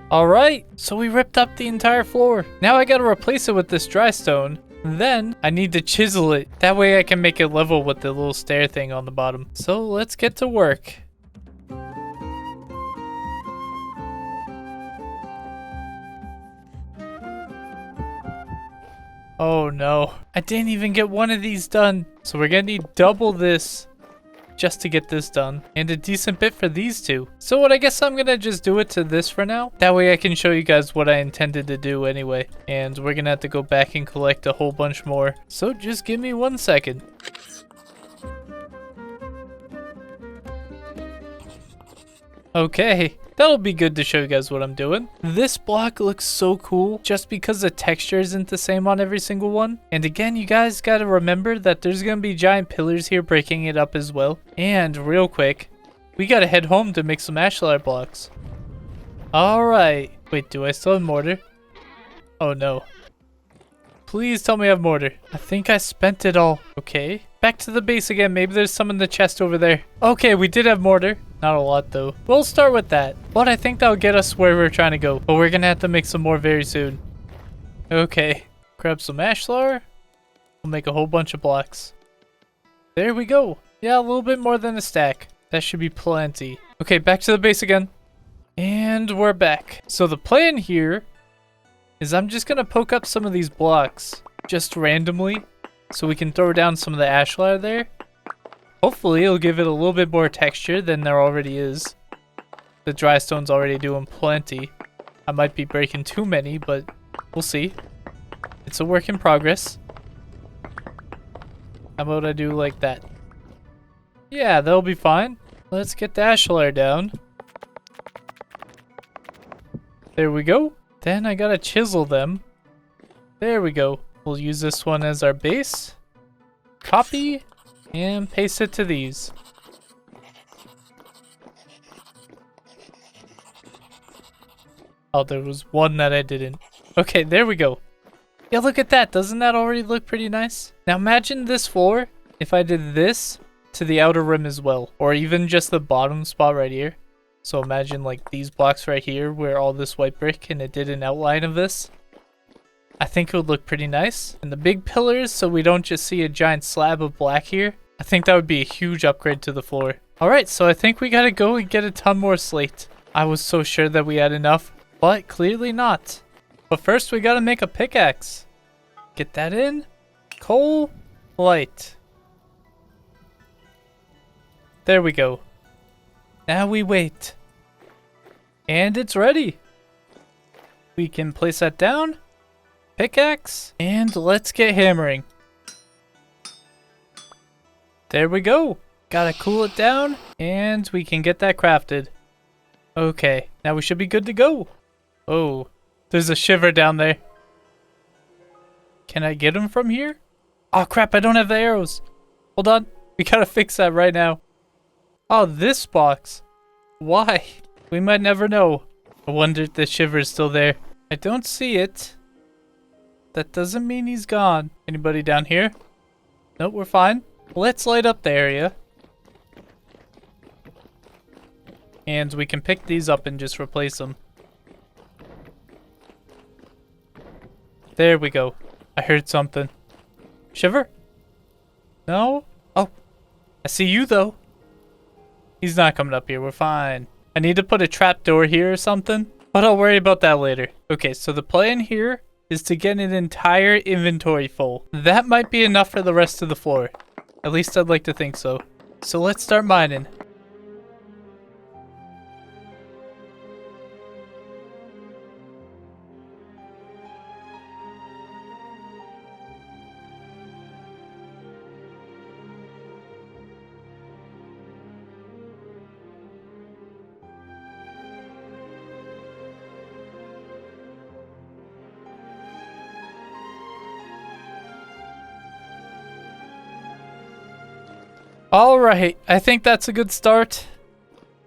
Speaker 1: Alright, so we ripped up the entire floor. Now I gotta replace it with this dry stone. Then I need to chisel it. That way I can make it level with the little stair thing on the bottom. So let's get to work. Oh no, I didn't even get one of these done. So we're gonna need double this just to get this done, and a decent bit for these two. So what I guess I'm gonna just do it to this for now. That way I can show you guys what I intended to do anyway. And we're gonna have to go back and collect a whole bunch more. So just give me 1 second. Okay, that'll be good to show you guys what I'm doing. This block looks so cool just because the texture isn't the same on every single one. And again, you guys gotta remember that there's gonna be giant pillars here breaking it up as well. And real quick, we gotta head home to make some ashlar blocks. Alright. Wait, do I still have mortar? Oh no. Please tell me I have mortar. I think I spent it all. Okay. Back to the base again. Maybe there's some in the chest over there. Okay, we did have mortar. Not a lot though. We'll start with that. But I think that'll get us where we're trying to go. But we're gonna have to make some more very soon. Okay. Grab some ashlar. We'll make a whole bunch of blocks. There we go. Yeah, a little bit more than a stack. That should be plenty. Okay, back to the base again. And we're back. So the plan here is I'm just gonna poke up some of these blocks just randomly so we can throw down some of the ashlar there. Hopefully it'll give it a little bit more texture than there already is. The dry stone's already doing plenty. I might be breaking too many, but we'll see. It's a work in progress. How about I do like that? Yeah, that'll be fine. Let's get the ashlar down. There we go. Then I gotta chisel them. There we go. We'll use this one as our base. Copy. And paste it to these. Oh, there was one that I didn't. Okay, there we go. Yeah, look at that. Doesn't that already look pretty nice? Now imagine this floor if I did this to the outer rim as well. Or even just the bottom spot right here. So imagine like these blocks right here where all this white brick and it did an outline of this. I think it would look pretty nice. And the big pillars, so we don't just see a giant slab of black here. I think that would be a huge upgrade to the floor. Alright, so I think we gotta go and get a ton more slate. I was so sure that we had enough, but clearly not. But first we gotta make a pickaxe. Get that in. Coal, light. There we go. Now we wait. And it's ready. We can place that down. Pickaxe. And let's get hammering. There we go. Gotta cool it down. And we can get that crafted. Okay. Now we should be good to go. Oh. There's a shiver down there. Can I get him from here? Oh crap, I don't have the arrows. Hold on. We gotta fix that right now. Oh, this box. Why? We might never know. I wonder if the shiver is still there. I don't see it. That doesn't mean he's gone. Anybody down here? Nope, we're fine. Let's light up the area. And we can pick these up and just replace them. There we go. I heard something. Shiver? No? Oh. I see you though. He's not coming up here. We're fine. I need to put a trap door here or something. But I'll worry about that later. Okay, so the plan here is to get an entire inventory full. That might be enough for the rest of the floor. At least I'd like to think so. So let's start mining. Alright, I think that's a good start.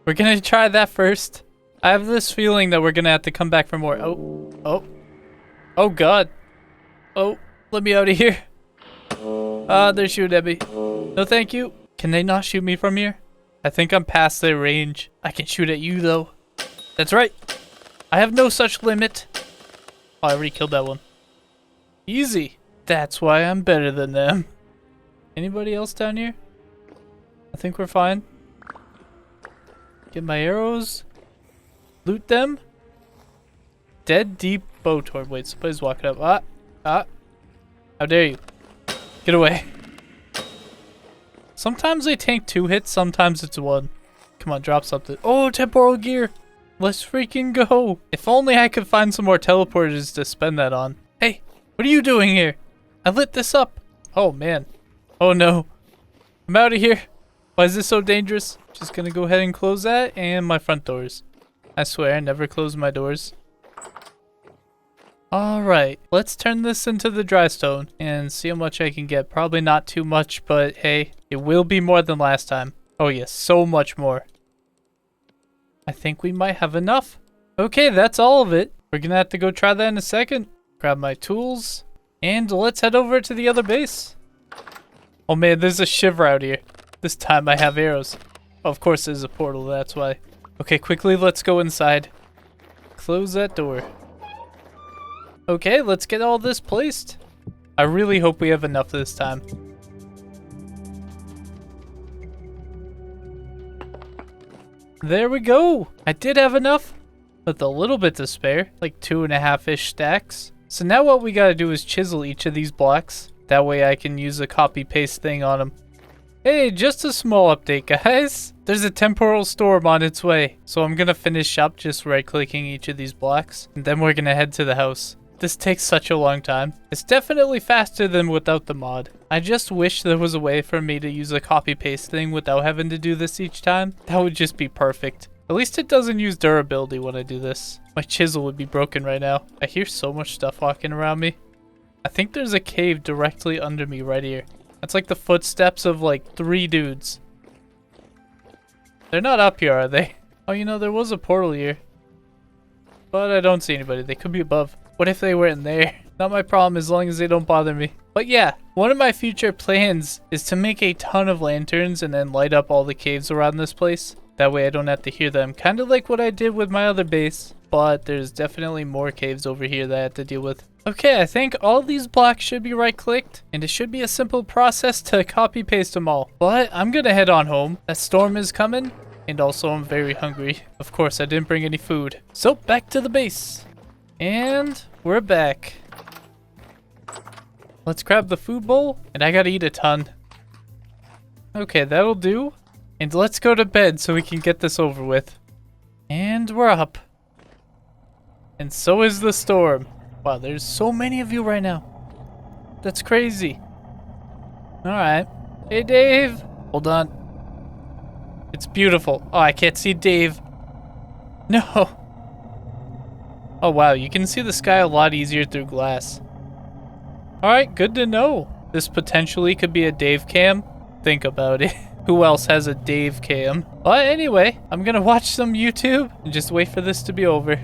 Speaker 1: We're gonna try that first. I have this feeling that we're gonna have to come back for more. Oh god. Oh, let me out of here. They're shooting at me. No thank you. Can they not shoot me from here? I think I'm past their range. I can shoot at you though. That's right. I have no such limit. Oh, I already killed that one. Easy. That's why I'm better than them. Anybody else down here? I think we're fine. Get my arrows. Loot them. Dead deep bow torn. Wait, somebody's walking up. How dare you? Get away. Sometimes they tank 2 hits, sometimes it's 1. Come on, drop something. Oh, temporal gear. Let's freaking go. If only I could find some more teleporters to spend that on. Hey, what are you doing here? I lit this up. Oh, man. Oh, no. I'm out of here. Why is this so dangerous? Just gonna go ahead and close that and my front doors. I swear I never close my doors. Alright, let's turn this into the dry stone and see how much I can get. Probably not too much, but hey, it will be more than last time. Oh yes, so much more. I think we might have enough. Okay, that's all of it. We're gonna have to go try that in a second. Grab my tools and let's head over to the other base. Oh man, there's a shiver out here. This time I have arrows. Oh, of course there's a portal, that's why. Okay, quickly let's go inside. Close that door. Okay, let's get all this placed. I really hope we have enough this time. There we go. I did have enough, with a little bit to spare, like 2.5-ish stacks. So now what we gotta do is chisel each of these blocks. That way I can use a copy paste thing on them. Hey, just a small update, guys. There's a temporal storm on its way. So I'm gonna finish up just right-clicking each of these blocks. And then we're gonna head to the house. This takes such a long time. It's definitely faster than without the mod. I just wish there was a way for me to use a copy-paste thing without having to do this each time. That would just be perfect. At least it doesn't use durability when I do this. My chisel would be broken right now. I hear so much stuff walking around me. I think there's a cave directly under me right here. That's like the footsteps of like 3 dudes. They're not up here, are they? Oh, you know, there was a portal here. But I don't see anybody. They could be above. What if they were in there? Not my problem as long as they don't bother me. But yeah, one of my future plans is to make a ton of lanterns and then light up all the caves around this place. That way I don't have to hear them. Kind of like what I did with my other base. But there's definitely more caves over here that I have to deal with. Okay, I think all these blocks should be right-clicked, and it should be a simple process to copy-paste them all. But I'm gonna head on home. That storm is coming, and also I'm very hungry. Of course, I didn't bring any food. So, back to the base. And we're back. Let's grab the food bowl, and I gotta eat a ton. Okay, that'll do. And let's go to bed so we can get this over with. And we're up. And so is the storm. Wow, there's so many of you right now. That's crazy. Alright. Hey, Dave. Hold on. It's beautiful. Oh, I can't see Dave. No. Oh, wow. You can see the sky a lot easier through glass. Alright, good to know. This potentially could be a Dave cam. Think about it. Who else has a Dave cam? But anyway, I'm gonna watch some YouTube and just wait for this to be over.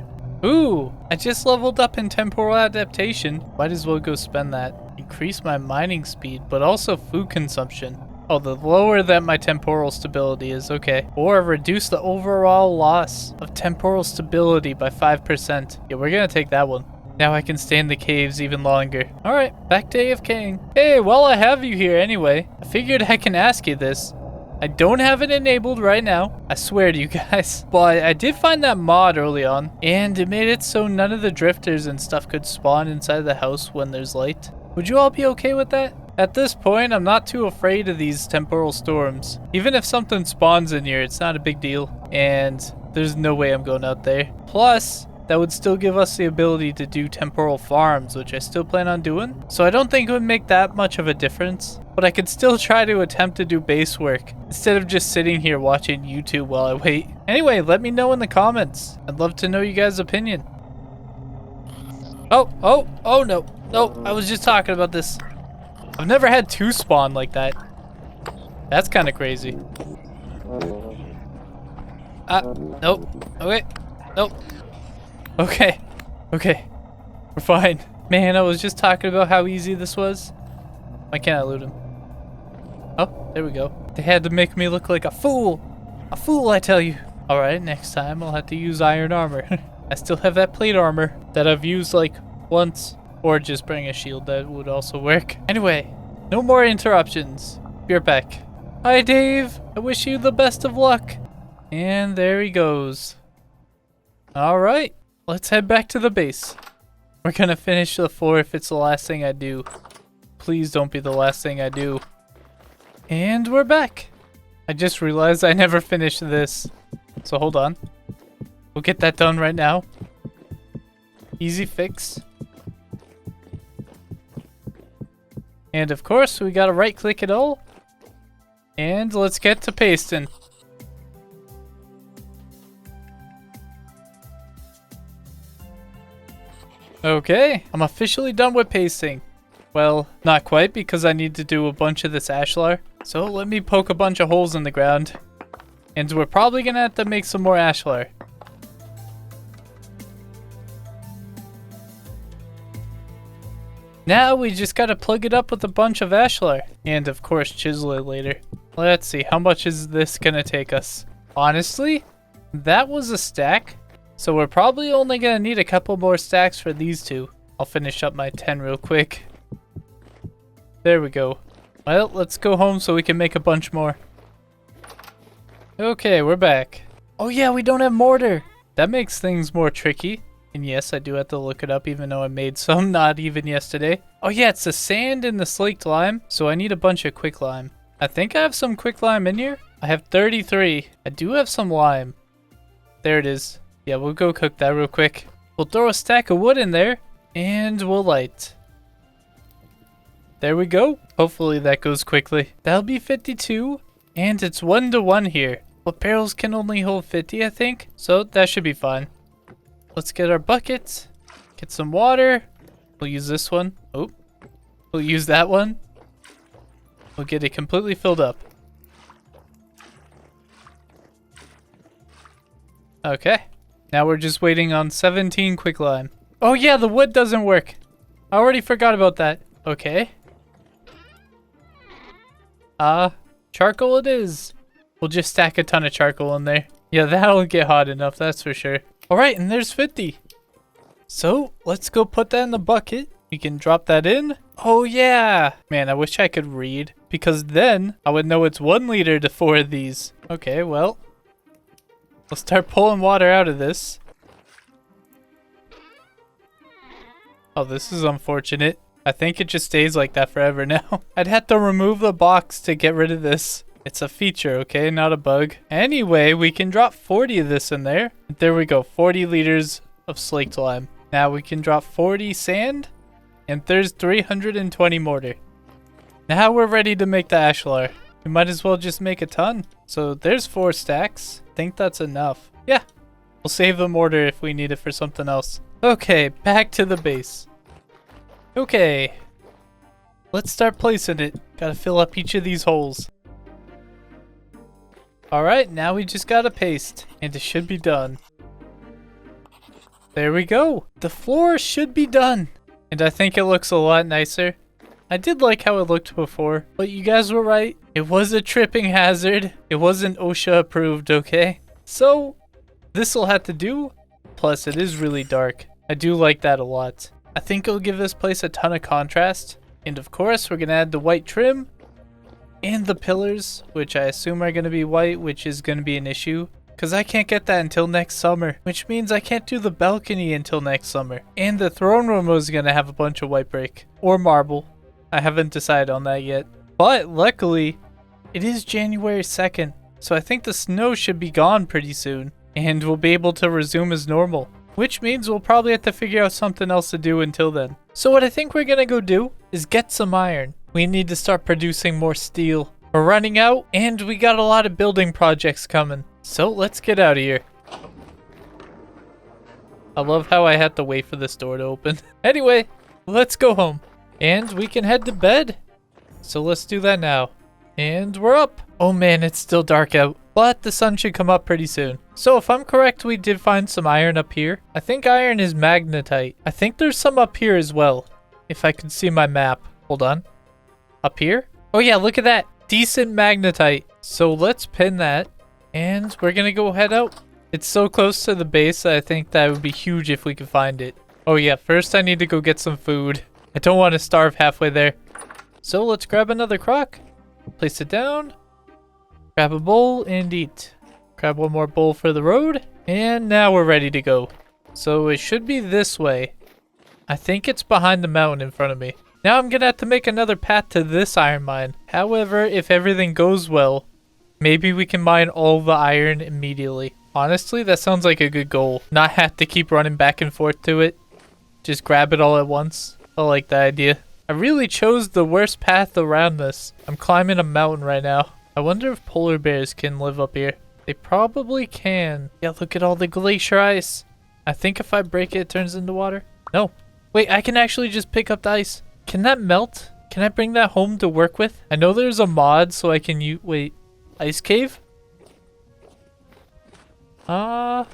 Speaker 1: Ooh, I just leveled up in temporal adaptation. Might as well go spend that. Increase my mining speed, but also food consumption. Oh, the lower that my temporal stability is, okay. Or reduce the overall loss of temporal stability by 5%. Yeah, we're gonna take that one. Now I can stay in the caves even longer. Alright, back to AFKing. Hey, while I have you here anyway, I figured I can ask you this. I don't have it enabled right now, I swear to you guys, but I did find that mod early on, and it made it so none of the drifters and stuff could spawn inside the house when there's light. Would you all be okay with that? At this point, I'm not too afraid of these temporal storms. Even if something spawns in here, it's not a big deal, and there's no way I'm going out there. Plus, that would still give us the ability to do temporal farms, which I still plan on doing. So I don't think it would make that much of a difference. But I could still try to attempt to do base work instead of just sitting here watching YouTube while I wait. Anyway, let me know in the comments. I'd love to know you guys' opinion. Oh no. No, I was just talking about this. I've never had two spawn like that. That's kind of crazy. Nope. Okay. Nope. Okay. Okay. We're fine. Man, I was just talking about how easy this was. Why can't I loot him? Oh, there we go. They had to make me look like a fool. A fool, I tell you. Alright, next time I'll have to use iron armor. I still have that plate armor that I've used like once. Or just bring a shield, that would also work. Anyway, no more interruptions. Be right back. Hi, Dave. I wish you the best of luck. And there he goes. Alright, let's head back to the base. We're gonna finish the floor if it's the last thing I do. Please don't be the last thing I do. And we're back. I just realized I never finished this. So hold on. We'll get that done right now. Easy fix. And of course, we gotta right click it all. And let's get to pasting. Okay, I'm officially done with pasting. Well, not quite, because I need to do a bunch of this ashlar. So let me poke a bunch of holes in the ground. And we're probably gonna have to make some more ashlar. Now we just gotta plug it up with a bunch of ashlar. And of course chisel it later. Let's see, how much is this gonna take us? Honestly, that was a stack. So we're probably only gonna need a couple more stacks for these two. I'll finish up my 10 real quick. There we go. Well, let's go home so we can make a bunch more. Okay, we're back. Oh yeah, we don't have mortar. That makes things more tricky. And yes, I do have to look it up even though I made some not even yesterday. Oh yeah, it's the sand and the slaked lime. So I need a bunch of quick lime. I think I have some quick lime in here. I have 33. I do have some lime. There it is. Yeah, we'll go cook that real quick. We'll throw a stack of wood in there and we'll light. There we go. Hopefully that goes quickly. That'll be 52 and it's 1-to-1 here. But barrels can only hold 50, I think. So that should be fine. Let's get our buckets. Get some water. We'll use this one. Oh, we'll use that one. We'll get it completely filled up. Okay. Now we're just waiting on 17 quick lime. Oh yeah, the wood doesn't work. I already forgot about that. Okay. Charcoal it is. We'll just stack a ton of charcoal in there. Yeah, that'll get hot enough, that's for sure. Alright, and there's 50. So let's go put that in the bucket. We can drop that in. Oh yeah. Man, I wish I could read because then I would know it's 1 liter to 4 of these. Okay, well, let's start pulling water out of this. Oh, this is unfortunate. I think it just stays like that forever now. I'd have to remove the box to get rid of this. It's a feature, okay? Not a bug. Anyway, we can drop 40 of this in there. There we go. 40 liters of slaked lime. Now we can drop 40 sand. And there's 320 mortar. Now we're ready to make the ashlar. We might as well just make a ton. So there's 4 stacks. I think that's enough. Yeah. We'll save the mortar if we need it for something else. Okay, back to the base. Okay. Let's start placing it. Gotta fill up each of these holes. Alright, now we just gotta paste. And it should be done. There we go. The floor should be done. And I think it looks a lot nicer. I did like how it looked before, but you guys were right. It was a tripping hazard. It wasn't OSHA approved, okay? So, this'll have to do. Plus, it is really dark. I do like that a lot. I think it'll give this place a ton of contrast. And of course, we're gonna add the white trim. And the pillars, which I assume are gonna be white, which is gonna be an issue. Because I can't get that until next summer, which means I can't do the balcony until next summer. And the throne room was going to have a bunch of white brick. Or marble. I haven't decided on that yet. But luckily, it is January 2nd. So I think the snow should be gone pretty soon. And we'll be able to resume as normal. Which means we'll probably have to figure out something else to do until then. So what I think we're going to go do is get some iron. We need to start producing more steel. We're running out, and we got a lot of building projects coming. So let's get out of here. I love how I had to wait for this door to open. Anyway, let's go home. And we can head to bed. So let's do that now. And we're up. Oh man, it's still dark out. But the sun should come up pretty soon. So if I'm correct, we did find some iron up here. I think iron is magnetite. I think there's some up here as well. If I could see my map. Hold on. Up here? Oh yeah, look at that. Decent magnetite. So let's pin that. And we're gonna go head out. It's so close to the base that I think that would be huge if we could find it. Oh yeah, first I need to go get some food. I don't want to starve halfway there. So let's grab another crock. Place it down. Grab a bowl and eat. Grab one more bowl for the road. And now we're ready to go. So it should be this way. I think it's behind the mountain in front of me. Now I'm gonna have to make another path to this iron mine. However, if everything goes well, maybe we can mine all the iron immediately. Honestly, that sounds like a good goal. Not have to keep running back and forth to it. Just grab it all at once. I like that idea. I really chose the worst path around this. I'm climbing a mountain right now. I wonder if polar bears can live up here. They probably can. Yeah, look at all the glacier ice. I think if I break it, it turns into water. No. Wait, I can actually just pick up the ice. Can that melt? Can I bring that home to work with? I know there's a mod so I can use... Wait. Ice cave? No.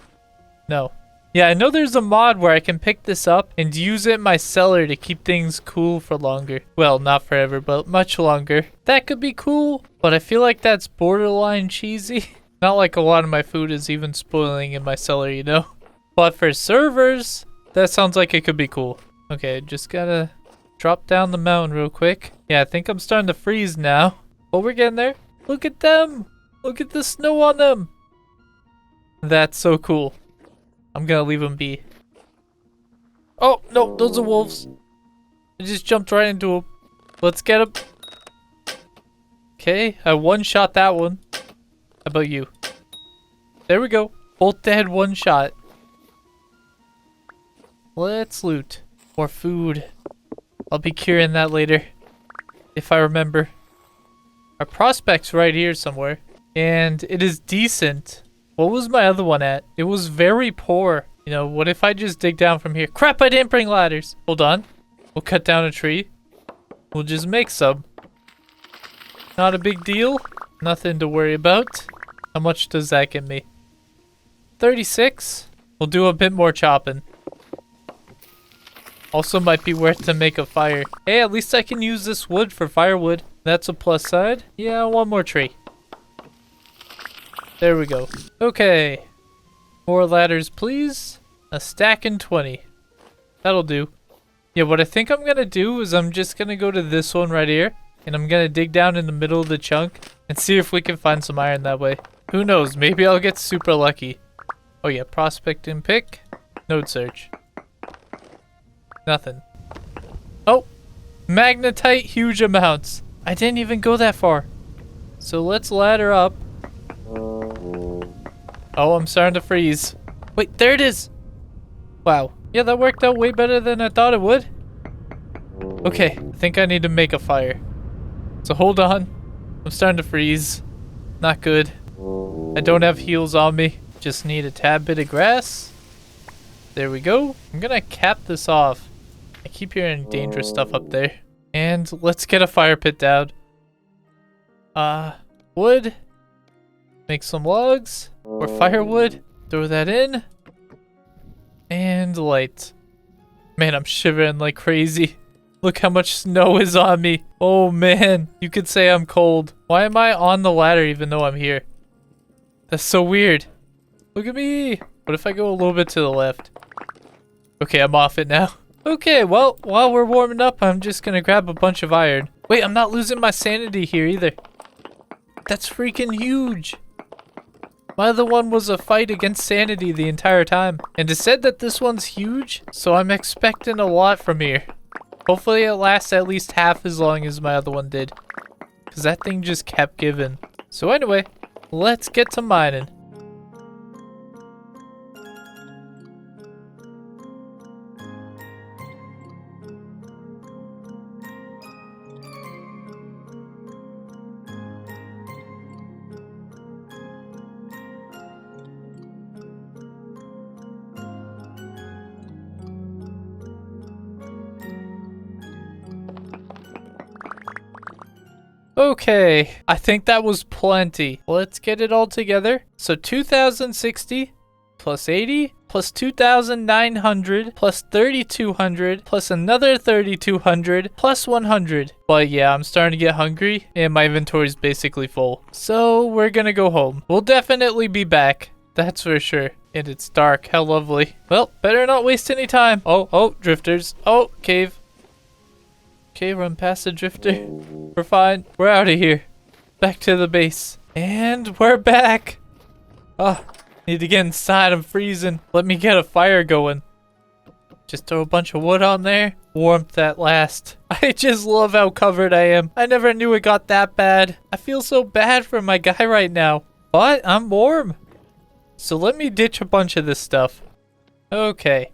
Speaker 1: Yeah, I know there's a mod where I can pick this up and use it in my cellar to keep things cool for longer. Well, not forever, but much longer. That could be cool, but I feel like that's borderline cheesy. Not like a lot of my food is even spoiling in my cellar, you know? But for servers, that sounds like it could be cool. Okay, just gotta drop down the mountain real quick. Yeah, I think I'm starting to freeze now. But we're getting there. Look at them! Look at the snow on them! That's so cool. I'm gonna leave them be. Oh, no, those are wolves. I just jumped right into them. Let's get them. Okay, I one-shot that one. How about you? There we go. Both dead, one shot. Let's loot. More food. I'll be curing that later. If I remember. Our prospect's right here somewhere. And it is decent. What was my other one at? It was very poor. You know, what if I just dig down from here? Crap, I didn't bring ladders. Hold on. We'll cut down a tree. We'll just make some. Not a big deal. Nothing to worry about. How much does that get me? 36. We'll do a bit more chopping. Also might be worth to make a fire. Hey, at least I can use this wood for firewood. That's a plus side. Yeah, one more tree. There we go. Okay. More ladders, please. A stack and 20. That'll do. Yeah, what I think I'm gonna do is I'm just gonna go to this one right here. And I'm gonna dig down in the middle of the chunk and see if we can find some iron that way. Who knows? Maybe I'll get super lucky. Oh yeah, prospect and pick. Node search. Nothing. Oh! Magnetite, huge amounts. I didn't even go that far. So let's ladder up. Oh, I'm starting to freeze. Wait, there it is! Wow. Yeah, that worked out way better than I thought it would. Okay, I think I need to make a fire. So hold on. I'm starting to freeze. Not good. I don't have heels on me. Just need a tad bit of grass. There we go. I'm gonna cap this off. I keep hearing dangerous stuff up there. And let's get a fire pit down. Wood. Make some logs. Or firewood. Throw that in. And light. Man, I'm shivering like crazy. Look how much snow is on me. Oh man, you could say I'm cold. Why am I on the ladder even though I'm here? That's so weird. Look at me. What if I go a little bit to the left? Okay, I'm off it now. Okay, well, while we're warming up, I'm just gonna grab a bunch of iron. Wait, I'm not losing my sanity here either. That's freaking huge. My other one was a fight against sanity the entire time. And it said that this one's huge, so I'm expecting a lot from here. Hopefully it lasts at least half as long as my other one did. Because that thing just kept giving. So anyway, let's get to mining. Okay, I think that was plenty. Let's get it all together. So 2060 plus 80 plus 2900 plus 3200 plus another 3200 plus 100. But yeah, I'm starting to get hungry and my inventory is basically full. So we're gonna go home. We'll definitely be back. That's for sure. And it's dark. How lovely. Well, better not waste any time. Oh, drifters. Oh, cave. Okay, run past the drifter. We're fine. We're out of here. Back to the base. And we're back. Oh, need to get inside. I'm freezing. Let me get a fire going. Just throw a bunch of wood on there. Warmth at last. I just love how covered I am. I never knew it got that bad. I feel so bad for my guy right now. But I'm warm. So let me ditch a bunch of this stuff. Okay.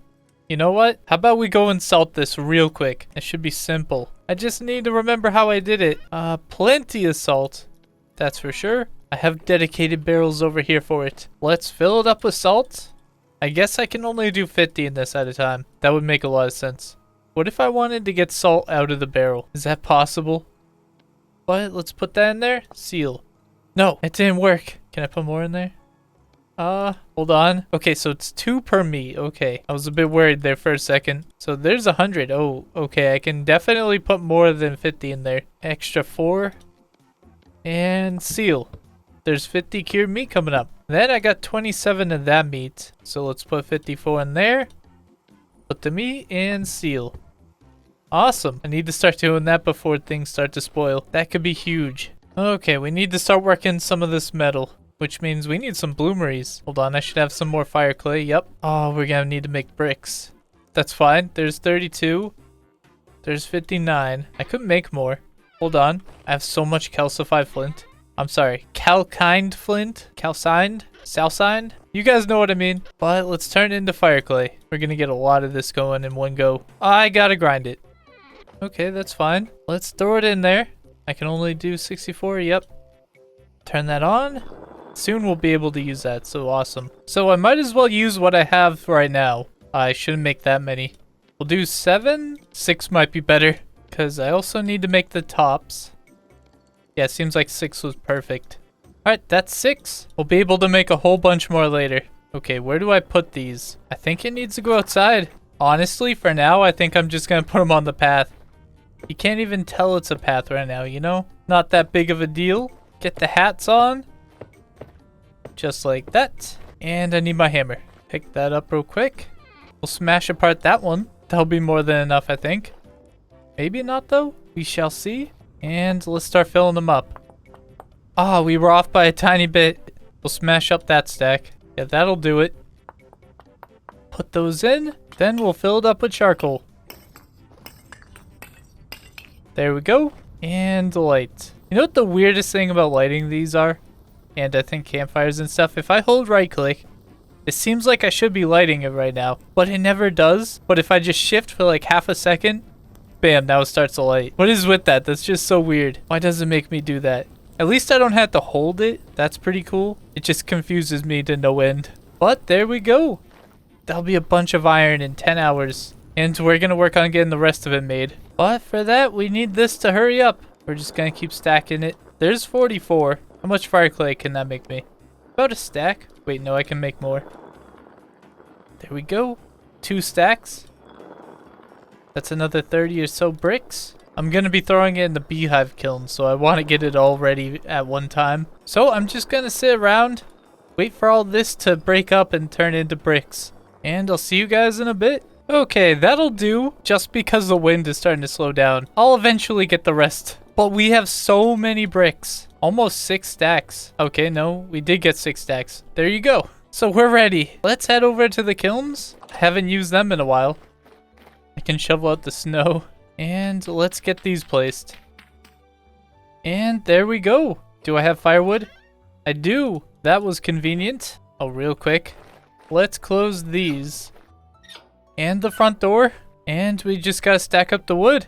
Speaker 1: You know what? How about we go and salt this real quick? It should be simple. I just need to remember how I did it. Plenty of salt. That's for sure. I have dedicated barrels over here for it. Let's fill it up with salt. I guess I can only do 50 in this at a time. That would make a lot of sense. What if I wanted to get salt out of the barrel? Is that possible? But let's put that in there. Seal. No, it didn't work. Can I put more in there? Hold on. Okay, so it's 2 per meat. Okay, I was a bit worried there for a second. So there's 100. Oh, okay, I can definitely put more than 50 in there. Extra 4. And seal. There's 50 cured meat coming up. Then I got 27 of that meat. So let's put 54 in there. Put the meat and seal. Awesome. I need to start doing that before things start to spoil. That could be huge. Okay, we need to start working some of this metal. Which means we need some bloomeries. Hold on, I should have some more fire clay. Yep. Oh, we're gonna need to make bricks. That's fine. There's 32. There's 59. I could make more. Hold on. I have so much calcified flint. I'm sorry. Calcined flint? Calcined? Salcined? You guys know what I mean. But let's turn it into fire clay. We're gonna get a lot of this going in one go. I gotta grind it. Okay, that's fine. Let's throw it in there. I can only do 64. Yep. Turn that on. Soon we'll be able to use that, so awesome. So I might as well use what I have right now. I shouldn't make that many. We'll do 7. 6 might be better, because I also need to make the tops. Yeah, it seems like 6 was perfect. Alright, that's 6. We'll be able to make a whole bunch more later. Okay, where do I put these? I think it needs to go outside. Honestly, for now, I think I'm just going to put them on the path. You can't even tell it's a path right now, you know? Not that big of a deal. Get the hats on. Just like that. And I need my hammer. Pick that up real quick. We'll smash apart that one. That'll be more than enough, I think. Maybe not, though. We shall see. And let's start filling them up. Ah, we were off by a tiny bit. We'll smash up that stack. Yeah, that'll do it. Put those in. Then we'll fill it up with charcoal. There we go. And light. You know what the weirdest thing about lighting these are? And I think campfires and stuff. If I hold right click, it seems like I should be lighting it right now. But it never does. But if I just shift for like half a second, bam, now it starts to light. What is with that? That's just so weird. Why does it make me do that? At least I don't have to hold it. That's pretty cool. It just confuses me to no end. But there we go. That'll be a bunch of iron in 10 hours. And we're going to work on getting the rest of it made. But for that, we need this to hurry up. We're just going to keep stacking it. There's 44. How much fire clay can that make me? About a stack. Wait, no, I can make more. There we go. 2 stacks. That's another 30 or so bricks. I'm going to be throwing it in the beehive kiln, so I want to get it all ready at one time. So I'm just going to sit around, wait for all this to break up and turn into bricks. And I'll see you guys in a bit. Okay, that'll do. Just because the wind is starting to slow down. I'll eventually get the rest. But we have so many bricks. Almost 6 stacks. Okay, no, we did get 6 stacks. There you go. So we're ready. Let's head over to the kilns. I haven't used them in a while. I can shovel out the snow. And let's get these placed. And there we go. Do I have firewood? I do. That was convenient. Oh, real quick. Let's close these. And the front door. And we just gotta stack up the wood.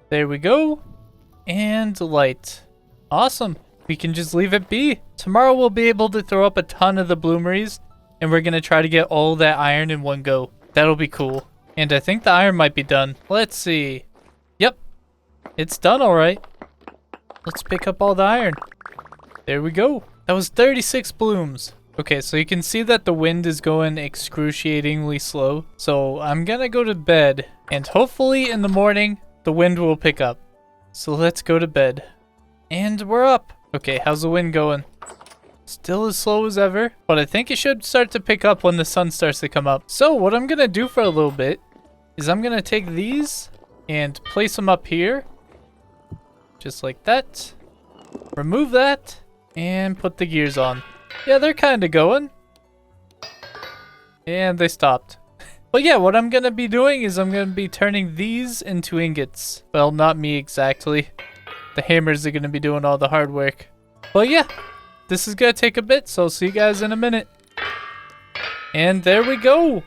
Speaker 1: There we go. And light. Awesome. We can just leave it be. Tomorrow we'll be able to throw up a ton of the bloomeries. And we're gonna try to get all that iron in one go. That'll be cool. And I think the iron might be done. Let's see. Yep. It's done all right. Let's pick up all the iron. There we go. That was 36 blooms. Okay, so you can see that the wind is going excruciatingly slow. So I'm gonna go to bed. And hopefully in the morning, the wind will pick up. So let's go to bed. And we're up. Okay, how's the wind going? Still as slow as ever, but I think it should start to pick up when the sun starts to come up. So what I'm gonna do for a little bit is I'm gonna take these and place them up here. Just like that. Remove that and put the gears on. Yeah, they're kind of going. And they stopped. But yeah, what I'm gonna be doing is I'm gonna be turning these into ingots. Well, not me exactly. The hammers are gonna be doing all the hard work. But yeah. This is gonna take a bit, so I'll see you guys in a minute. And there we go.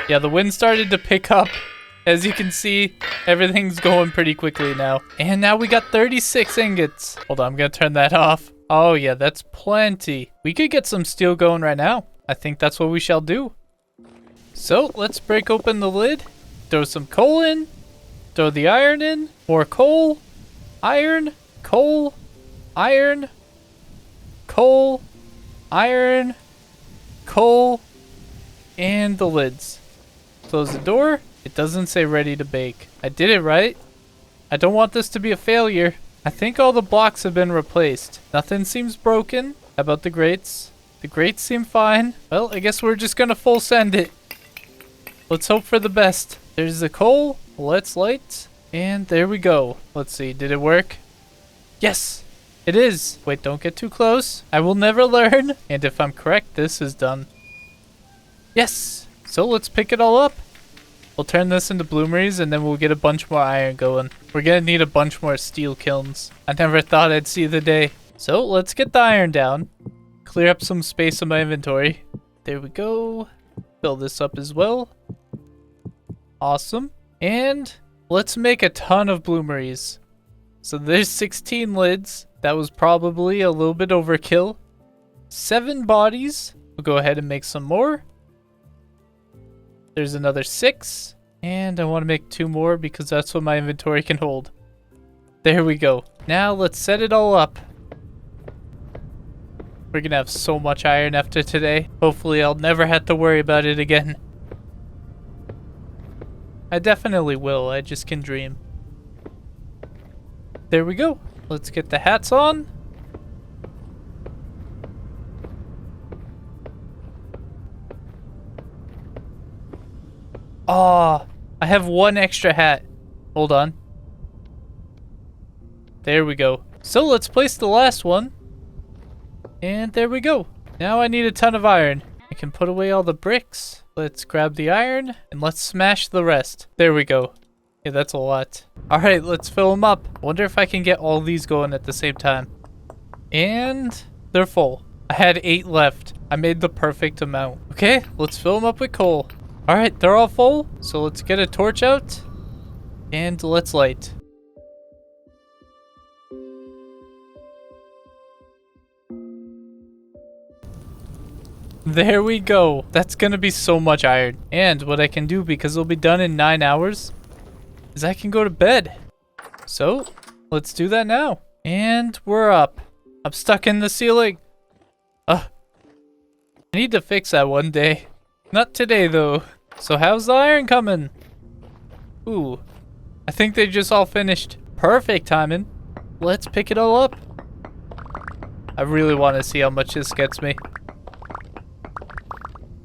Speaker 1: Yeah, the wind started to pick up. As you can see, everything's going pretty quickly now. And now we got 36 ingots. Hold on, I'm gonna turn that off. Oh yeah, that's plenty. We could get some steel going right now. I think that's what we shall do. So let's break open the lid. Throw some coal in. Throw the iron in. More coal. Iron. Coal. Iron. Coal, iron, coal, and the lids. Close the door. It doesn't say ready to bake. I did it right. I don't want this to be a failure. I think all the blocks have been replaced. Nothing seems broken. How about the grates? The grates seem fine. Well, I guess we're just gonna full send it. Let's hope for the best. There's the coal. Let's light. And there we go. Let's see. Did it work? Yes. It is. Wait, don't get too close. I will never learn. And if I'm correct, this is done. Yes. So let's pick it all up. We'll turn this into bloomeries and then we'll get a bunch more iron going. We're gonna need a bunch more steel kilns. I never thought I'd see the day. So let's get the iron down. Clear up some space in my inventory. There we go. Fill this up as well. Awesome. And let's make a ton of bloomeries. So there's 16 lids. That was probably a little bit overkill. 7 bodies. We'll go ahead and make some more. There's another 6. And I want to make 2 more because that's what my inventory can hold. There we go. Now let's set it all up. We're going to have so much iron after today. Hopefully I'll never have to worry about it again. I definitely will. I just can dream. There we go. Let's get the hats on. Oh, I have one extra hat. Hold on. There we go. So let's place the last one. And there we go. Now I need a ton of iron. I can put away all the bricks. Let's grab the iron and let's smash the rest. There we go. Yeah, that's a lot. All right, let's fill them up. Wonder if I can get all these going at the same time. And they're full. I had 8 left. I made the perfect amount. Okay, let's fill them up with coal. All right, they're all full. So let's get a torch out and let's light. There we go. That's gonna be so much iron. And what I can do, because it'll be done in 9 hours, is I can go to bed. So let's do that now. And we're up. I'm stuck in the ceiling. I need to fix that one day. Not today though. So how's the iron coming? Ooh, I think they just all finished. Perfect timing. Let's pick it all up. I really want to see how much this gets me.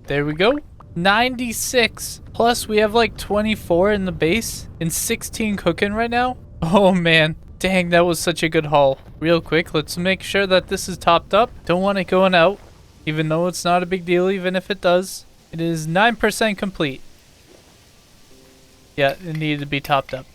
Speaker 1: There we go. 96. Plus we have like 24 in the base and 16 cooking right now. Oh man. Dang, that was such a good haul. Real quick, let's make sure that this is topped up. Don't want it going out, even though it's not a big deal, even if it does. It is 9% complete. Yeah, it needed to be topped up.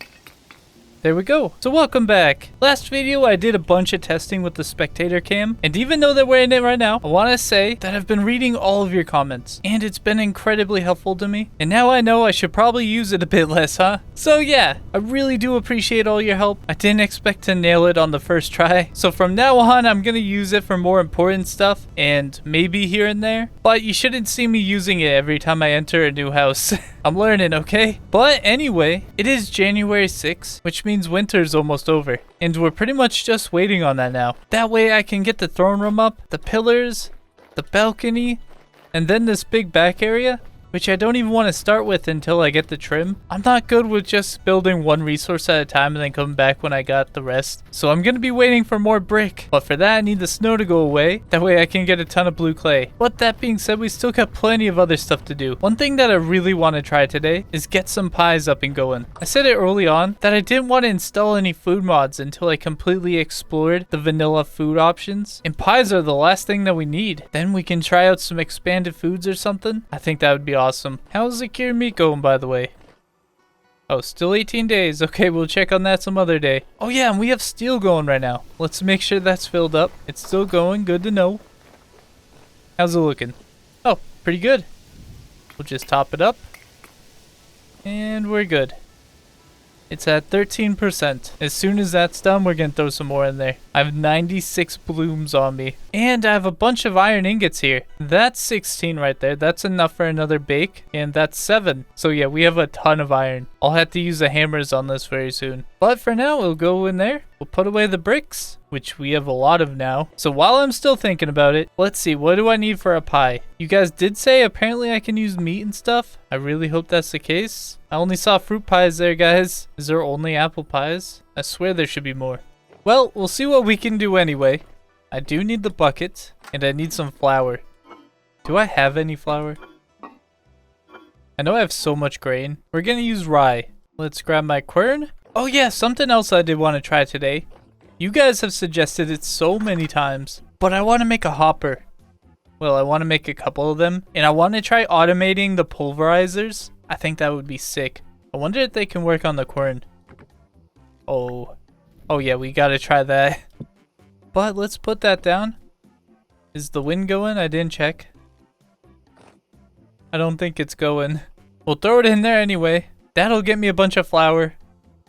Speaker 1: There we go. So welcome back. Last video I did a bunch of testing with the spectator cam, and even though that we're in it right now, I want to say that I've been reading all of your comments and it's been incredibly helpful to me, and now I know I should probably use it a bit less, huh? So yeah, I really do appreciate all your help. I didn't expect to nail it on the first try, so from now on I'm gonna use it for more important stuff and maybe here and there, but you shouldn't see me using it every time I enter a new house. I'm learning, okay? But anyway, it is January 6th, which means winter's almost over, and we're pretty much just waiting on that now. That way I can get the throne room up, the pillars, the balcony, and then this big back area, which I don't even want to start with until I get the trim. I'm not good with just building one resource at a time and then coming back when I got the rest. So I'm going to be waiting for more brick. But for that, I need the snow to go away. That way I can get a ton of blue clay. But that being said, we still got plenty of other stuff to do. One thing that I really want to try today is get some pies up and going. I said it early on that I didn't want to install any food mods until I completely explored the vanilla food options. And pies are the last thing that we need. Then we can try out some expanded foods or something. I think that would be awesome. How's the cured meat going, by the way? Oh, still 18 days. Okay, we'll check on that some other day. Oh yeah, and we have steel going right now. Let's make sure that's filled up. It's still going. Good to know. How's it looking? Oh, pretty good. We'll just top it up. And we're good. It's at 13%. As soon as that's done, we're going to throw some more in there. I have 96 blooms on me. And I have a bunch of iron ingots here. That's 16 right there. That's enough for another bake. And that's 7. So yeah, we have a ton of iron. I'll have to use the hammers on this very soon. But for now, we'll go in there. We'll put away the bricks, which we have a lot of now. So while I'm still thinking about it, let's see, what do I need for a pie? You guys did say apparently I can use meat and stuff. I really hope that's the case. I only saw fruit pies there, guys. Is there only apple pies? I swear there should be more. Well, we'll see what we can do anyway. I do need the bucket, and I need some flour. Do I have any flour? I know I have so much grain. We're gonna use rye. Let's grab my quern. Oh yeah, something else I did want to try today. You guys have suggested it so many times, but I want to make a hopper. Well, I want to make a couple of them, and I want to try automating the pulverizers. I think that would be sick. I wonder if they can work on the quern. Oh yeah, we gotta try that. But let's put that down. Is the wind going? I didn't check. I don't think it's going. We'll throw it in there anyway. That'll get me a bunch of flour.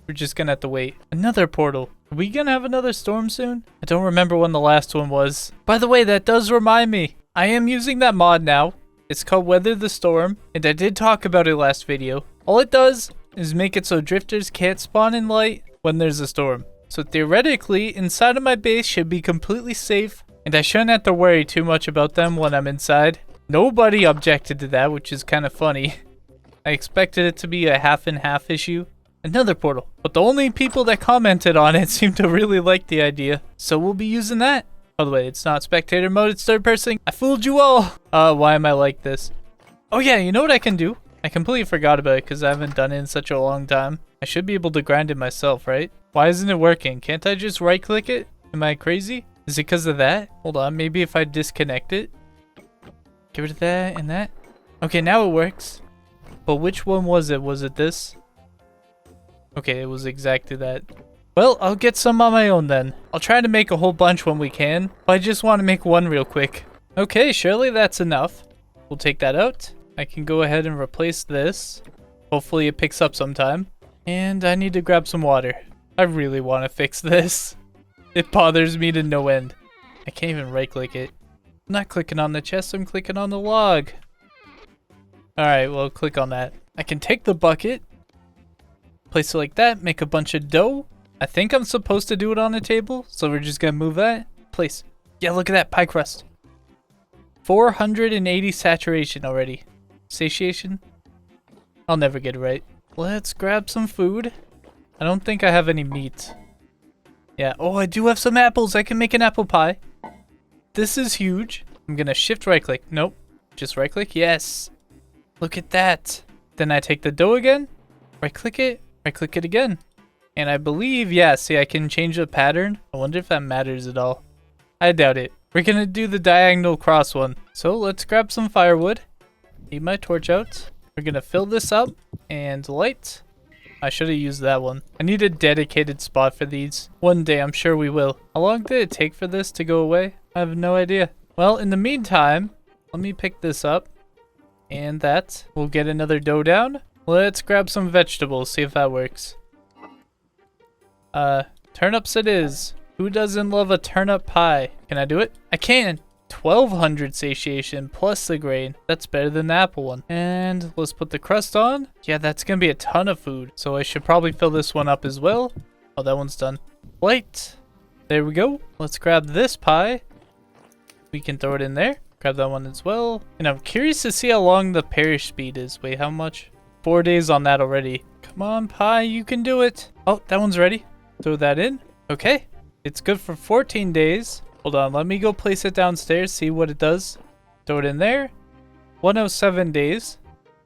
Speaker 1: We're just gonna have to wait. Another portal. Are we gonna have another storm soon? I don't remember when the last one was. By the way, that does remind me. I am using that mod now. It's called Weather the Storm, and I did talk about it last video. All it does is make it so drifters can't spawn in light when there's a storm. So theoretically, inside of my base should be completely safe, and I shouldn't have to worry too much about them when I'm inside. Nobody objected to that, which is kind of funny. I expected it to be a half and half issue. Another portal. But the only people that commented on it seem to really like the idea. So we'll be using that. By the way, it's not spectator mode, it's third person. I fooled you all. Why am I like this? Oh yeah, you know what I can do? I completely forgot about it because I haven't done it in such a long time. I should be able to grind it myself, right? Why isn't it working? Can't I just right click it? Am I crazy? Is it because of that? Hold on, maybe if I disconnect it. Get rid of that and that. Okay, now it works. But which one was it? Was it this? Okay, it was exactly that. Well, I'll get some on my own then. I'll try to make a whole bunch when we can, but I just want to make one real quick. Okay, surely that's enough. We'll take that out. I can go ahead and replace this. Hopefully it picks up sometime. And I need to grab some water. I really want to fix this. It bothers me to no end. I can't even right click it. I'm not clicking on the chest, I'm clicking on the log. Alright, well, click on that. I can take the bucket, place it like that, make a bunch of dough. I think I'm supposed to do it on the table, so we're just gonna move that. Place. Yeah, look at that pie crust. 480 saturation already. Satiation? I'll never get it right. Let's grab some food. I don't think I have any meat. Yeah, oh, I do have some apples. I can make an apple pie. This is huge. I'm gonna shift right click. Nope. Just right click. Yes. Look at that. Then I take the dough again. Right click it again. And I believe, yeah, see, I can change the pattern. I wonder if that matters at all. I doubt it. We're gonna do the diagonal cross one. So let's grab some firewood. Need my torch out. We're gonna fill this up and light. I should have used that one. I need a dedicated spot for these. One day, I'm sure we will. How long did it take for this to go away? I have no idea. Well, in the meantime, let me pick this up. And that. We'll get another dough down. Let's grab some vegetables, see if that works. Turnips it is. Who doesn't love a turnip pie? Can I do it? I can. 1200 satiation plus the grain. That's better than the apple one. And let's put the crust on. Yeah, that's gonna be a ton of food. So I should probably fill this one up as well. Oh, that one's done. Light. There we go. Let's grab this pie. We can throw it in there. Grab that one as well. And I'm curious to see how long the perish speed is. Wait, how much? 4 days on that already. Come on, pie, you can do it. Oh, that one's ready. Throw that in. Okay. It's good for 14 days. Hold on, let me go place it downstairs, see what it does. Throw it in there. 107 days.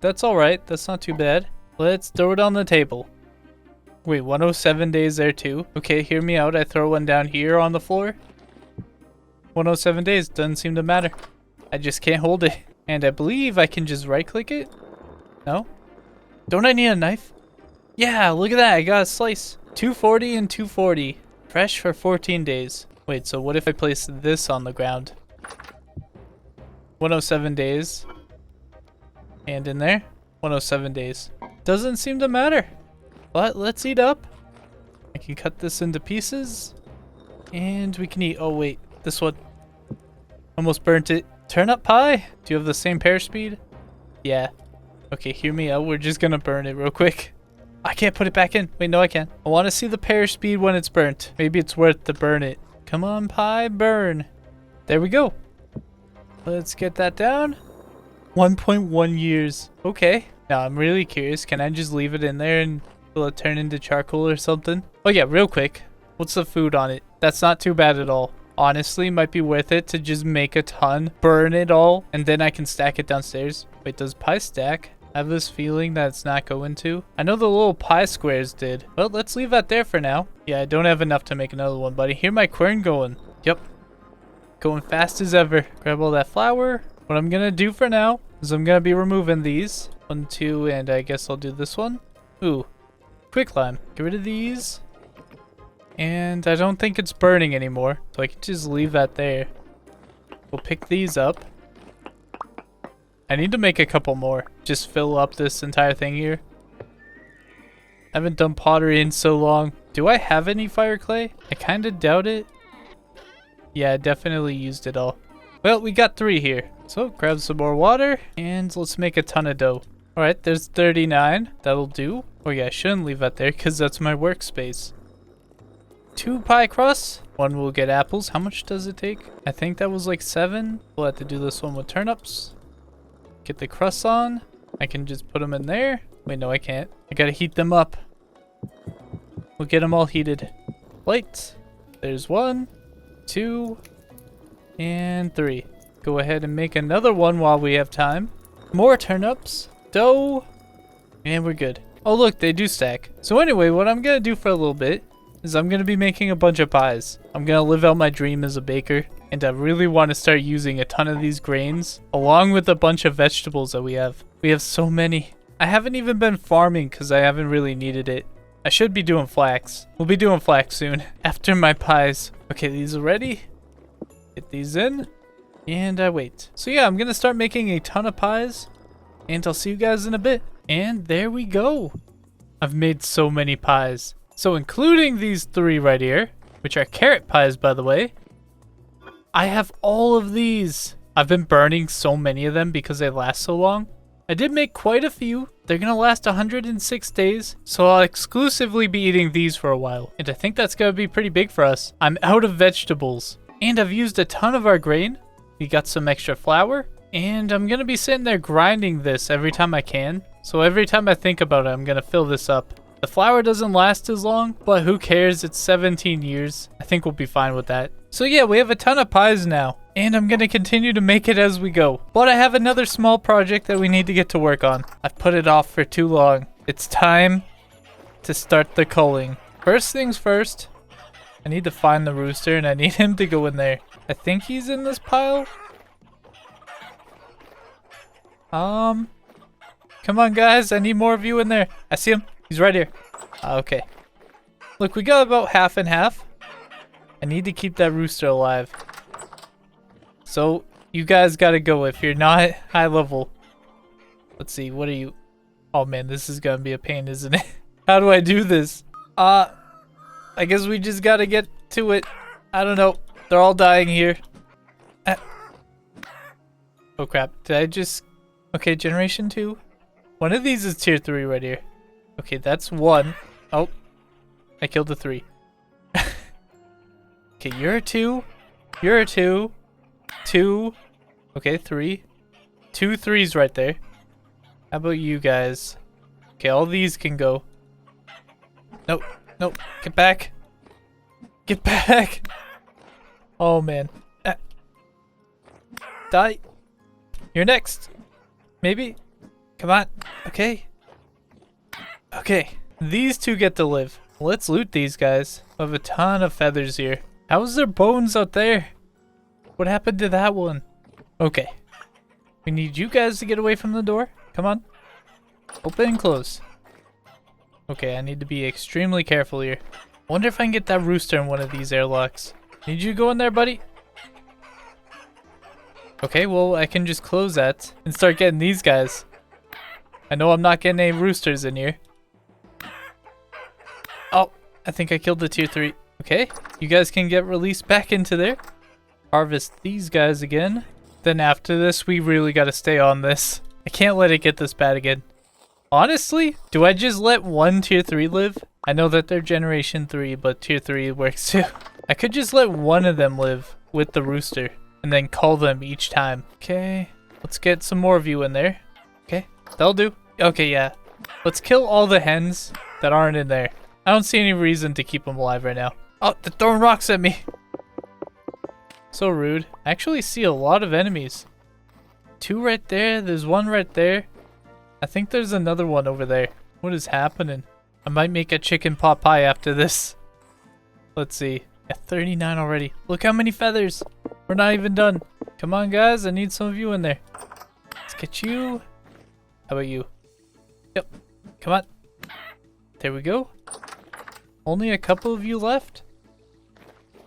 Speaker 1: That's alright, that's not too bad. Let's throw it on the table. Wait, 107 days there too? Okay, hear me out. I throw one down here on the floor. 107 days, doesn't seem to matter. I just can't hold it. And I believe I can just right click it. No? Don't I need a knife? Yeah, look at that, I got a slice. 240 and 240. Fresh for 14 days. Wait, so what if I place this on the ground? 107 days. And in there? 107 days. Doesn't seem to matter. But let's eat up. I can cut this into pieces. And we can eat. Oh, wait. This one. Almost burnt it. Turnip pie? Do you have the same perish speed? Yeah. Okay, hear me out. We're just gonna burn it real quick. I can't put it back in. Wait, no, I can. I want to see the perish speed when it's burnt. Maybe it's worth to burn it. Come on, pie, burn. There we go. Let's get that down. 1.1 years. Okay. Now, I'm really curious. Can I just leave it in there and will it turn into charcoal or something? Oh, yeah, real quick. What's the food on it? That's not too bad at all. Honestly, might be worth it to just make a ton, burn it all, and then I can stack it downstairs. Wait, does pie stack? I have this feeling that it's not going to. I know the little pie squares did. Well, let's leave that there for now. Yeah, I don't have enough to make another one, but I hear my quern going. Yep. Going fast as ever. Grab all that flour. What I'm gonna do for now is I'm gonna be removing these. 1, 2, and I guess I'll do this one. Ooh. Quicklime. Get rid of these. And I don't think it's burning anymore, so I can just leave that there. We'll pick these up. I need to make a couple more. Just fill up this entire thing here. I haven't done pottery in so long. Do I have any fire clay? I kind of doubt it. Yeah, I definitely used it all. Well, we got 3 here. So grab some more water and let's make a ton of dough. Alright, there's 39. That'll do. Oh yeah, I shouldn't leave that there because that's my workspace. 2 pie crusts. 1 will get apples. How much does it take? I think that was like 7. We'll have to do this one with turnips. Get the crusts on. I can just put them in there. Wait, no, I can't. I gotta heat them up. We'll get them all heated. Light. There's 1, 2, and 3. Go ahead and make another one while we have time. More turnips. dough. And we're good. Oh, look, they do stack. So anyway, what I'm going to do for a little bit is I'm going to be making a bunch of pies. I'm going to live out my dream as a baker. And I really want to start using a ton of these grains along with a bunch of vegetables that we have. We have so many. I haven't even been farming because I haven't really needed it. I should be doing flax. We'll be doing flax soon after my pies. Okay, these are ready. Get these in. And I wait. So yeah, I'm going to start making a ton of pies. And I'll see you guys in a bit. And there we go. I've made so many pies. So including these 3 right here, which are carrot pies, by the way, I have all of these. I've been burning so many of them because they last so long. I did make quite a few. They're going to last 106 days. So I'll exclusively be eating these for a while. And I think that's going to be pretty big for us. I'm out of vegetables. And I've used a ton of our grain. We got some extra flour. And I'm going to be sitting there grinding this every time I can. So every time I think about it, I'm going to fill this up. The flour doesn't last as long, but who cares? It's 17 years. I think we'll be fine with that. So yeah, we have a ton of pies now. And I'm going to continue to make it as we go. But I have another small project that we need to get to work on. I've put it off for too long. It's time to start the culling. First things first, I need to find the rooster and I need him to go in there. I think he's in this pile. Come on guys, I need more of you in there. I see him. He's right here. Okay. Look, we got about half and half. I need to keep that rooster alive. So, you guys gotta go if you're not high level. Let's see, what are you? Oh man, this is gonna be a pain, isn't it? How do I do this? I guess we just gotta get to it. I don't know. They're all dying here. Oh crap, did I just... Okay, generation 2. One of these is tier 3 right here. Okay, that's 1. Oh, I killed the 3. Okay, you're a 2. You're a 2. 2. Okay, 3. 2 3s right there. How about you guys? Okay, all these can go. Nope. Nope. Get back. Get back. Oh, man. Die. You're next. Maybe. Come on. Okay. Okay. These 2 get to live. Let's loot these guys. I have a ton of feathers here. How's their bones out there? What happened to that one? Okay. We need you guys to get away from the door. Come on. Open and close. Okay, I need to be extremely careful here. Wonder if I can get that rooster in one of these airlocks. Need you to go in there, buddy? Okay, well, I can just close that and start getting these guys. I know I'm not getting any roosters in here. Oh, I think I killed the tier 3. Okay, you guys can get released back into there. Harvest these guys again. Then after this, we really got to stay on this. I can't let it get this bad again. Honestly, do I just let one tier 3 live? I know that they're generation 3, but tier 3 works too. I could just let one of them live with the rooster and then call them each time. Okay, let's get some more of you in there. Okay, that'll do. Okay, yeah. Let's kill all the hens that aren't in there. I don't see any reason to keep them alive right now. Oh, they're throwing rocks at me. So rude. I actually see a lot of enemies. 2 right there. There's 1 right there. I think there's another one over there. What is happening? I might make a chicken pot pie after this. Let's see. At 39 already. Look how many feathers. We're not even done. Come on, guys. I need some of you in there. Let's get you. How about you? Yep. Come on. There we go. Only a couple of you left.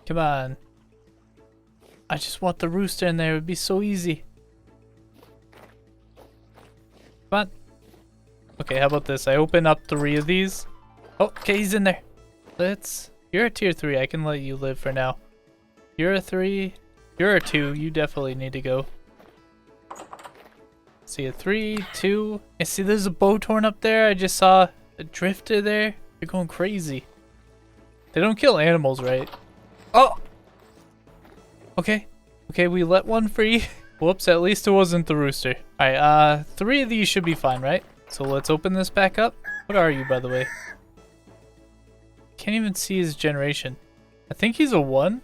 Speaker 1: Come on. I just want the rooster in there. It would be so easy. Come on. Okay, how about this? I open up 3 of these. Oh, okay, he's in there. You're a tier 3. I can let you live for now. You're a 3. You're a 2. You definitely need to go. See a 3, 2. I see there's a bow torn up there. I just saw a drifter there. They're going crazy. They don't kill animals, right? Oh! Okay. Okay, we let 1 free. Whoops, at least it wasn't the rooster. Alright, 3 of these should be fine, right? So let's open this back up. What are you, by the way? Can't even see his generation. I think he's a 1.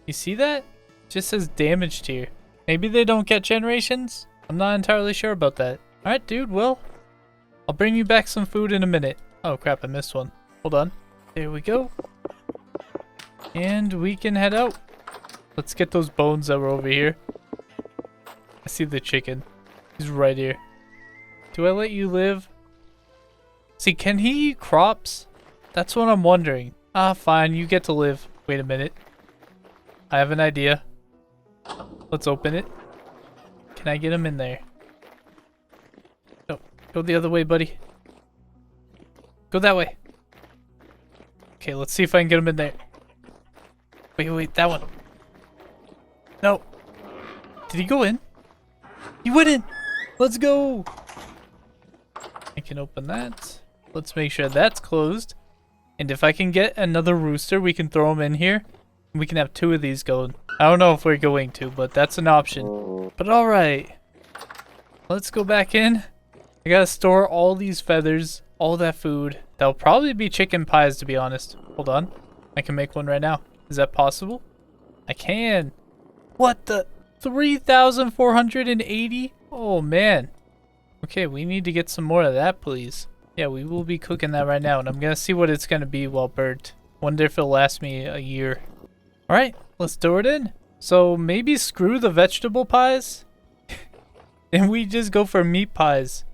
Speaker 1: You see that? Just says damage tier. Maybe they don't get generations? I'm not entirely sure about that. Alright, dude, well, I'll bring you back some food in a minute. Oh, crap, I missed one. Hold on. There we go. And we can head out. Let's get those bones that were over here. I see the chicken. He's right here. Do I let you live? See, can he eat crops? That's what I'm wondering. Ah, fine, you get to live. Wait a minute. I have an idea. Let's open it. Can I get him in there? No, go the other way, buddy. Go that way. Okay, let's see if I can get him in there. Wait, that one. No. Did he go in? He went in! Let's go! I can open that. Let's make sure that's closed. And if I can get another rooster, we can throw him in here. We can have 2 of these going. I don't know if we're going to, but that's an option. But alright. Let's go back in. I gotta store all these feathers, all that food. That'll probably be chicken pies, to be honest. Hold on. I can make one right now. Is that possible? I can. What the? 3,480? Oh, man. Okay, we need to get some more of that, please. Yeah, we will be cooking that right now, and I'm gonna see what it's gonna be while burnt. Wonder if it'll last me a year. Alright, let's throw it in. So maybe screw the vegetable pies, and we just go for meat pies.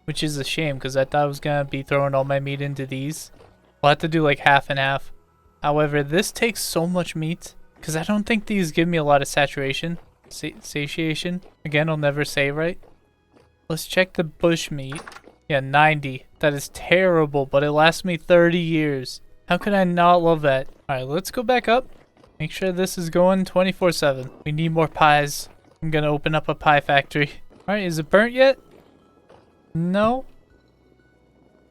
Speaker 1: Which is a shame, because I thought I was gonna be throwing all my meat into these. We'll have to do like half and half. However, this takes so much meat, because I don't think these give me a lot of saturation. Satiation. Again, I'll never say right. Let's check the bush meat. Yeah, 90. That is terrible, but it lasts me 30 years. How could I not love that? Alright, let's go back up. Make sure this is going 24/7. We need more pies. I'm gonna open up a pie factory. Alright, is it burnt yet? No.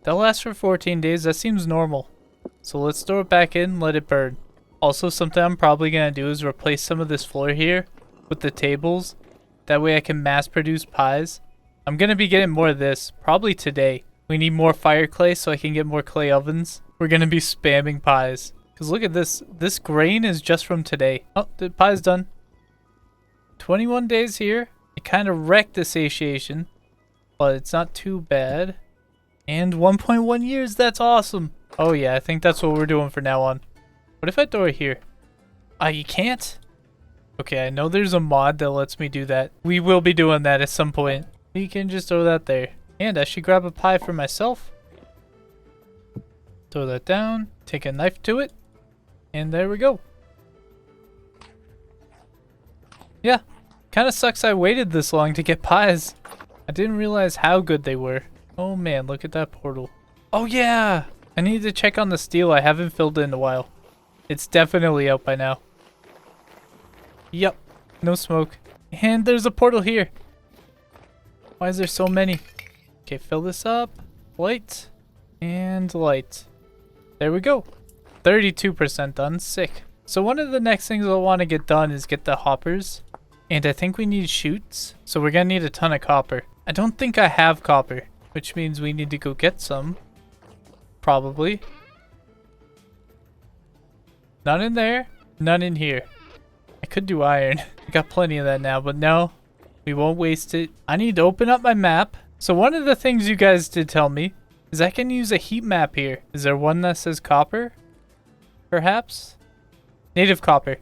Speaker 1: That'll last for 14 days. That seems normal. So let's throw it back in, let it burn. Also, something I'm probably gonna do is replace some of this floor here with the tables. That way I can mass produce pies. I'm gonna be getting more of this, probably today. We need more fire clay so I can get more clay ovens. We're gonna be spamming pies. Cause look at this. This grain is just from today. Oh, the pie's done. 21 days here. It kind of wrecked the satiation, but it's not too bad. And 1.1 years. That's awesome. Oh yeah, I think that's what we're doing for now on. What if I throw it here? You can't? Okay, I know there's a mod that lets me do that. We will be doing that at some point. We can just throw that there. And I should grab a pie for myself. Throw that down. Take a knife to it. And there we go. Yeah. Kind of sucks I waited this long to get pies. I didn't realize how good they were. Oh man, look at that portal. Oh yeah! I need to check on the steel. I haven't filled it in a while. It's definitely out by now. Yep. No smoke. And there's a portal here. Why is there so many? Okay, fill this up. Light. And light. There we go. 32% done. Sick. So one of the next things I'll want to get done is get the hoppers. And I think we need chutes. So we're going to need a ton of copper. I don't think I have copper, which means we need to go get some. Probably. None in there. None in here. I could do iron. I got plenty of that now, but no. We won't waste it. I need to open up my map. So one of the things you guys did tell me is I can use a heat map here. Is there one that says copper? Perhaps? Native copper.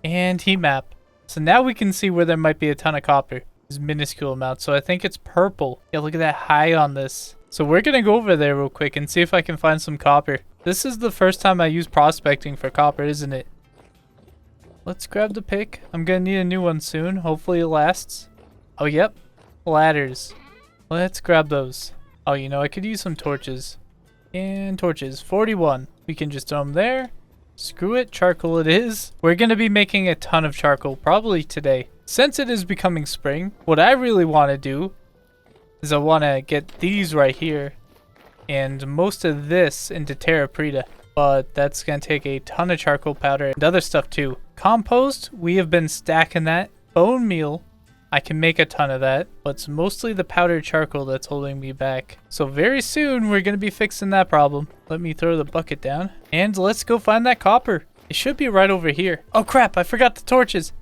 Speaker 1: And heat map. So now we can see where there might be a ton of copper. It's minuscule amount. So I think it's purple. Yeah, look at that high on this. So we're going to go over there real quick and see if I can find some copper. This is the first time I use prospecting for copper, isn't it? Let's grab the pick. I'm going to need a new one soon. Hopefully it lasts. Oh, yep. Ladders. Let's grab those. Oh, you know, I could use some torches. And torches. 41. We can just throw them there. Screw it. Charcoal it is. We're going to be making a ton of charcoal, probably today. Since it is becoming spring, what I really want to do is I want to get these right here. And most of this into Terra Preta. But that's going to take a ton of charcoal powder and other stuff too. Compost, we have been stacking that. Bone meal, I can make a ton of that. But it's mostly the powdered charcoal that's holding me back. So very soon, we're going to be fixing that problem. Let me throw the bucket down. And let's go find that copper. It should be right over here. Oh crap, I forgot the torches.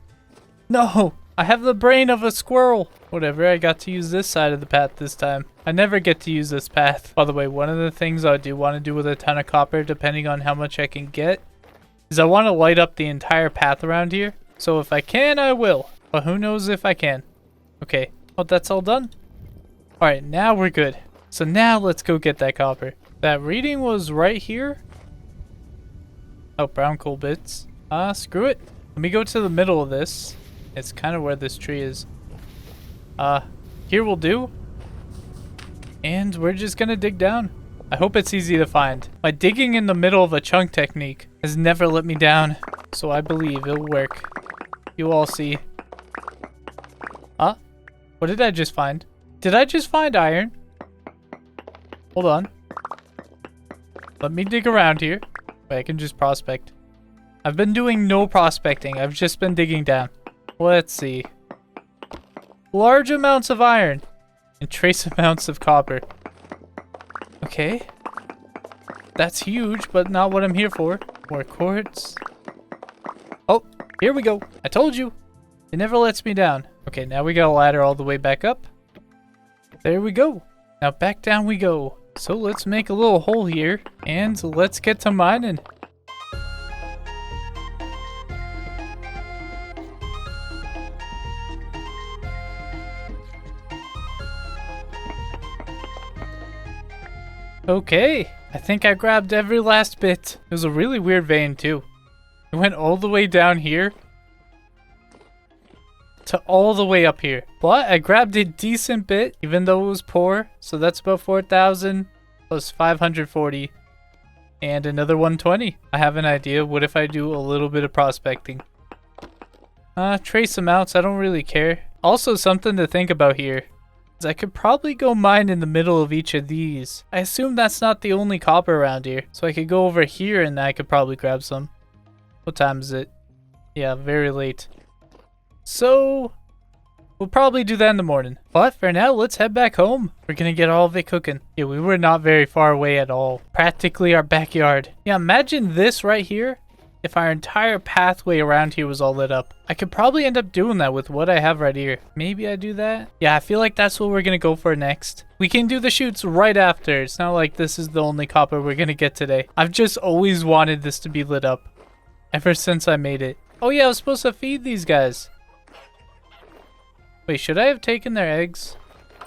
Speaker 1: No, I have the brain of a squirrel. Whatever, I got to use this side of the path this time. I never get to use this path. By the way, one of the things I do want to do with a ton of copper, depending on how much I can get, is I want to light up the entire path around here. So if I can, I will. But who knows if I can. Okay. Oh, that's all done? Alright, now we're good. So now let's go get that copper. That reading was right here. Oh, brown coal bits. Screw it. Let me go to the middle of this. It's kind of where this tree is. Here will do. And we're just gonna dig down. I hope it's easy to find. My digging in the middle of a chunk technique has never let me down. So I believe it'll work. You all see. Huh? What did I just find? Did I just find iron? Hold on. Let me dig around here. Wait, I can just prospect. I've been doing no prospecting. I've just been digging down. Let's see. Large amounts of iron and trace amounts of copper. Okay. That's huge, but not what I'm here for. More quartz. Oh, here we go. I told you. It never lets me down. Okay, now we got a ladder all the way back up. There we go. Now back down we go. So let's make a little hole here and let's get to mining. Okay, I think I grabbed every last bit. It was a really weird vein too. It went all the way down here to all the way up here. But I grabbed a decent bit, even though it was poor. So that's about 4,000 plus 540 and another 120. I have an idea. What if I do a little bit of prospecting? Trace amounts, I don't really care. Also, something to think about here. I could probably go mine in the middle of each of these. I assume that's not the only copper around here. So I could go over here and I could probably grab some. What time is it? Yeah, very late. So we'll probably do that in the morning. But for now, let's head back home. We're gonna get all of it cooking. Yeah, we were not very far away at all. Practically our backyard. Yeah, imagine this right here. If our entire pathway around here was all lit up. I could probably end up doing that with what I have right here. Maybe I do that? Yeah, I feel like that's what we're gonna go for next. We can do the shoots right after. It's not like this is the only copper we're gonna get today. I've just always wanted this to be lit up. Ever since I made it. Oh yeah, I was supposed to feed these guys. Wait, should I have taken their eggs?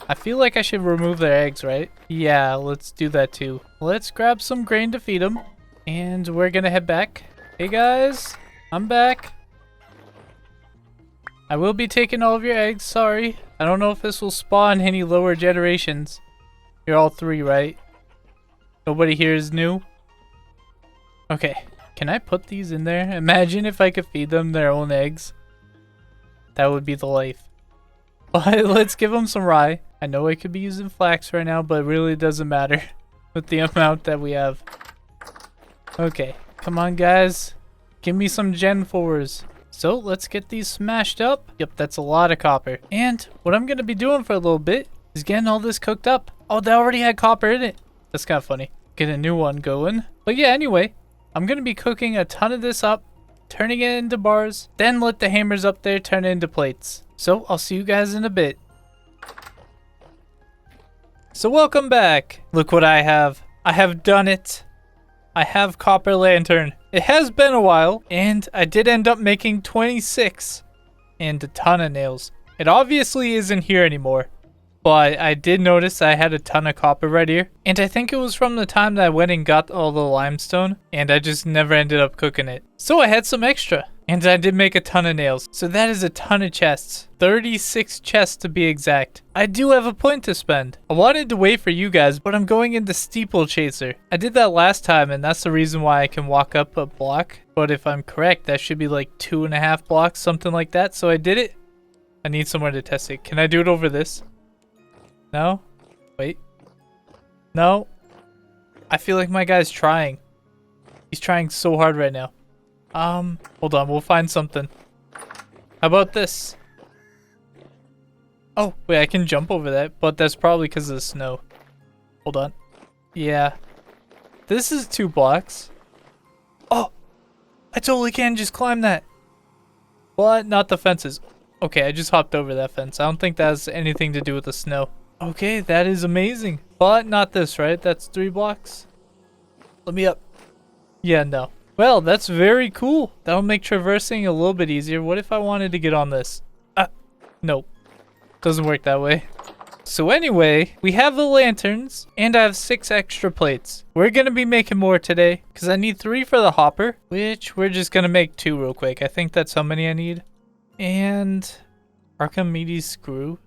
Speaker 1: I feel like I should remove their eggs, right? Yeah, let's do that too. Let's grab some grain to feed them. And we're gonna head back. Hey guys, I'm back. I will be taking all of your eggs, sorry. I don't know if this will spawn any lower generations. You're all 3, right? Nobody here is new? Okay, can I put these in there? Imagine if I could feed them their own eggs. That would be the life. But let's give them some rye. I know I could be using flax right now, but it really doesn't matter with the amount that we have. Okay. Come on, guys. Give me some Gen 4s. So, let's get these smashed up. Yep, that's a lot of copper. And what I'm going to be doing for a little bit is getting all this cooked up. Oh, they already had copper in it. That's kind of funny. Get a new one going. But yeah, anyway, I'm going to be cooking a ton of this up, turning it into bars, then let the hammers up there turn it into plates. So, I'll see you guys in a bit. So, welcome back. Look what I have. I have done it. I have copper lantern. It has been a while, and I did end up making 26 and a ton of nails. It obviously isn't here anymore, but I did notice I had a ton of copper right here, and I think it was from the time that I went and got all the limestone, and I just never ended up cooking it. So I had some extra, and I did make a ton of nails. So that is a ton of chests. 36 chests to be exact. I do have a point to spend. I wanted to wait for you guys, but I'm going into steeplechaser. I did that last time, and that's the reason why I can walk up a block. But if I'm correct, that should be like 2.5 blocks, something like that. So I did it. I need somewhere to test it. Can I do it over this? No? Wait. No. I feel like my guy's trying. He's trying so hard right now. Hold on, we'll find something. How about this? Oh, wait, I can jump over that, but that's probably because of the snow. Hold on. Yeah. This is 2 blocks. Oh! I totally can just climb that. But not the fences. Okay, I just hopped over that fence. I don't think that has anything to do with the snow. Okay, that is amazing. But not this, right? That's 3 blocks. Let me up. Yeah, no. Well, that's very cool. That'll make traversing a little bit easier. What if I wanted to get on this? Nope. Doesn't work that way. So anyway, we have the lanterns, and I have 6 extra plates. We're going to be making more today, because I need 3 for the hopper, which we're just going to make 2 real quick. I think that's how many I need. And Archimedes screw.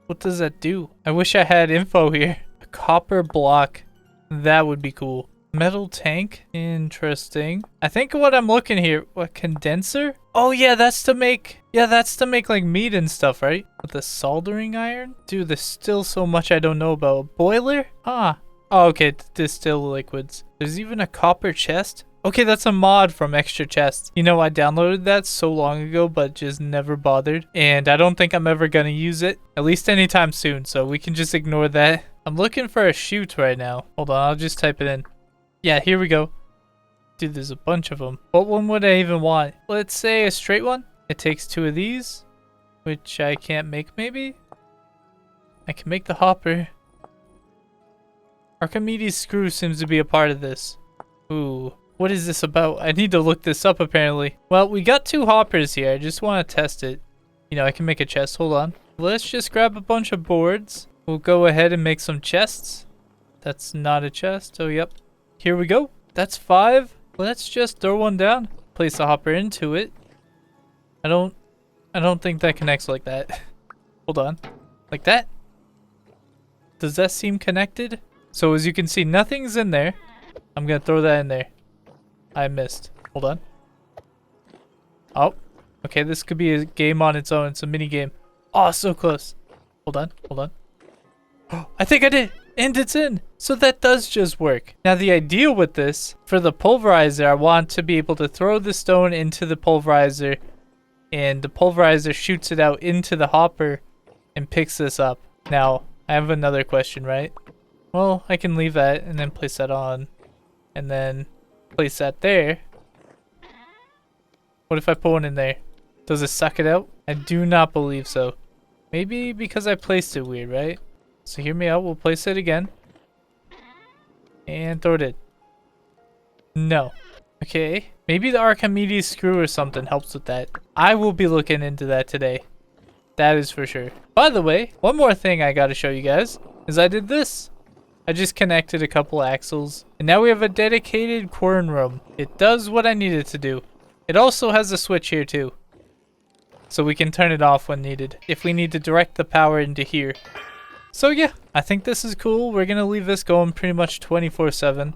Speaker 1: What does that do? I wish I had info here. A copper block. That would be cool. Metal tank. Interesting. I think what I'm looking here, what, condenser? Oh yeah, that's to make like meat and stuff, right? With the soldering iron? Dude, there's still so much I don't know about. Boiler? Huh. Oh, okay, to distill liquids. There's even a copper chest. Okay, that's a mod from Extra Chest. You know, I downloaded that so long ago, but just never bothered. And I don't think I'm ever gonna use it, at least anytime soon, so we can just ignore that. I'm looking for a chute right now. Hold on, I'll just type it in. Yeah, here we go. Dude, there's a bunch of them. What one would I even want? Let's say a straight one. It takes 2 of these, which I can't make maybe? I can make the hopper. Archimedes screw seems to be a part of this. Ooh, what is this about? I need to look this up apparently. Well, we got 2 hoppers here. I just want to test it. You know, I can make a chest. Hold on. Let's just grab a bunch of boards. We'll go ahead and make some chests. That's not a chest. Oh, yep. Here we go. That's 5. Let's just throw one down. Place the hopper into it. I don't think that connects like that. Hold on. Like that? Does that seem connected? So as you can see, nothing's in there. I'm gonna throw that in there. I missed. Hold on. Oh. Okay, this could be a game on its own. It's a mini game. Oh, so close. Hold on. Hold on. Oh, I think I did. And it's in. So that does just work. Now the idea with this, for the pulverizer, I want to be able to throw the stone into the pulverizer, and the pulverizer shoots it out into the hopper and picks this up. Now, I have another question, right? Well, I can leave that and then place that on, and then place that there. What if I put one in there? Does it suck it out? I do not believe so. Maybe because I placed it weird, right? So hear me out, we'll place it again. And throw it in. No. Okay. Maybe the Archimedes screw or something helps with that. I will be looking into that today. That is for sure. By the way, one more thing I gotta show you guys is I did this. I just connected a couple axles. And now we have a dedicated quern room. It does what I needed to do. It also has a switch here too. So we can turn it off when needed. If we need to direct the power into here. So yeah, I think this is cool. We're going to leave this going pretty much 24/7.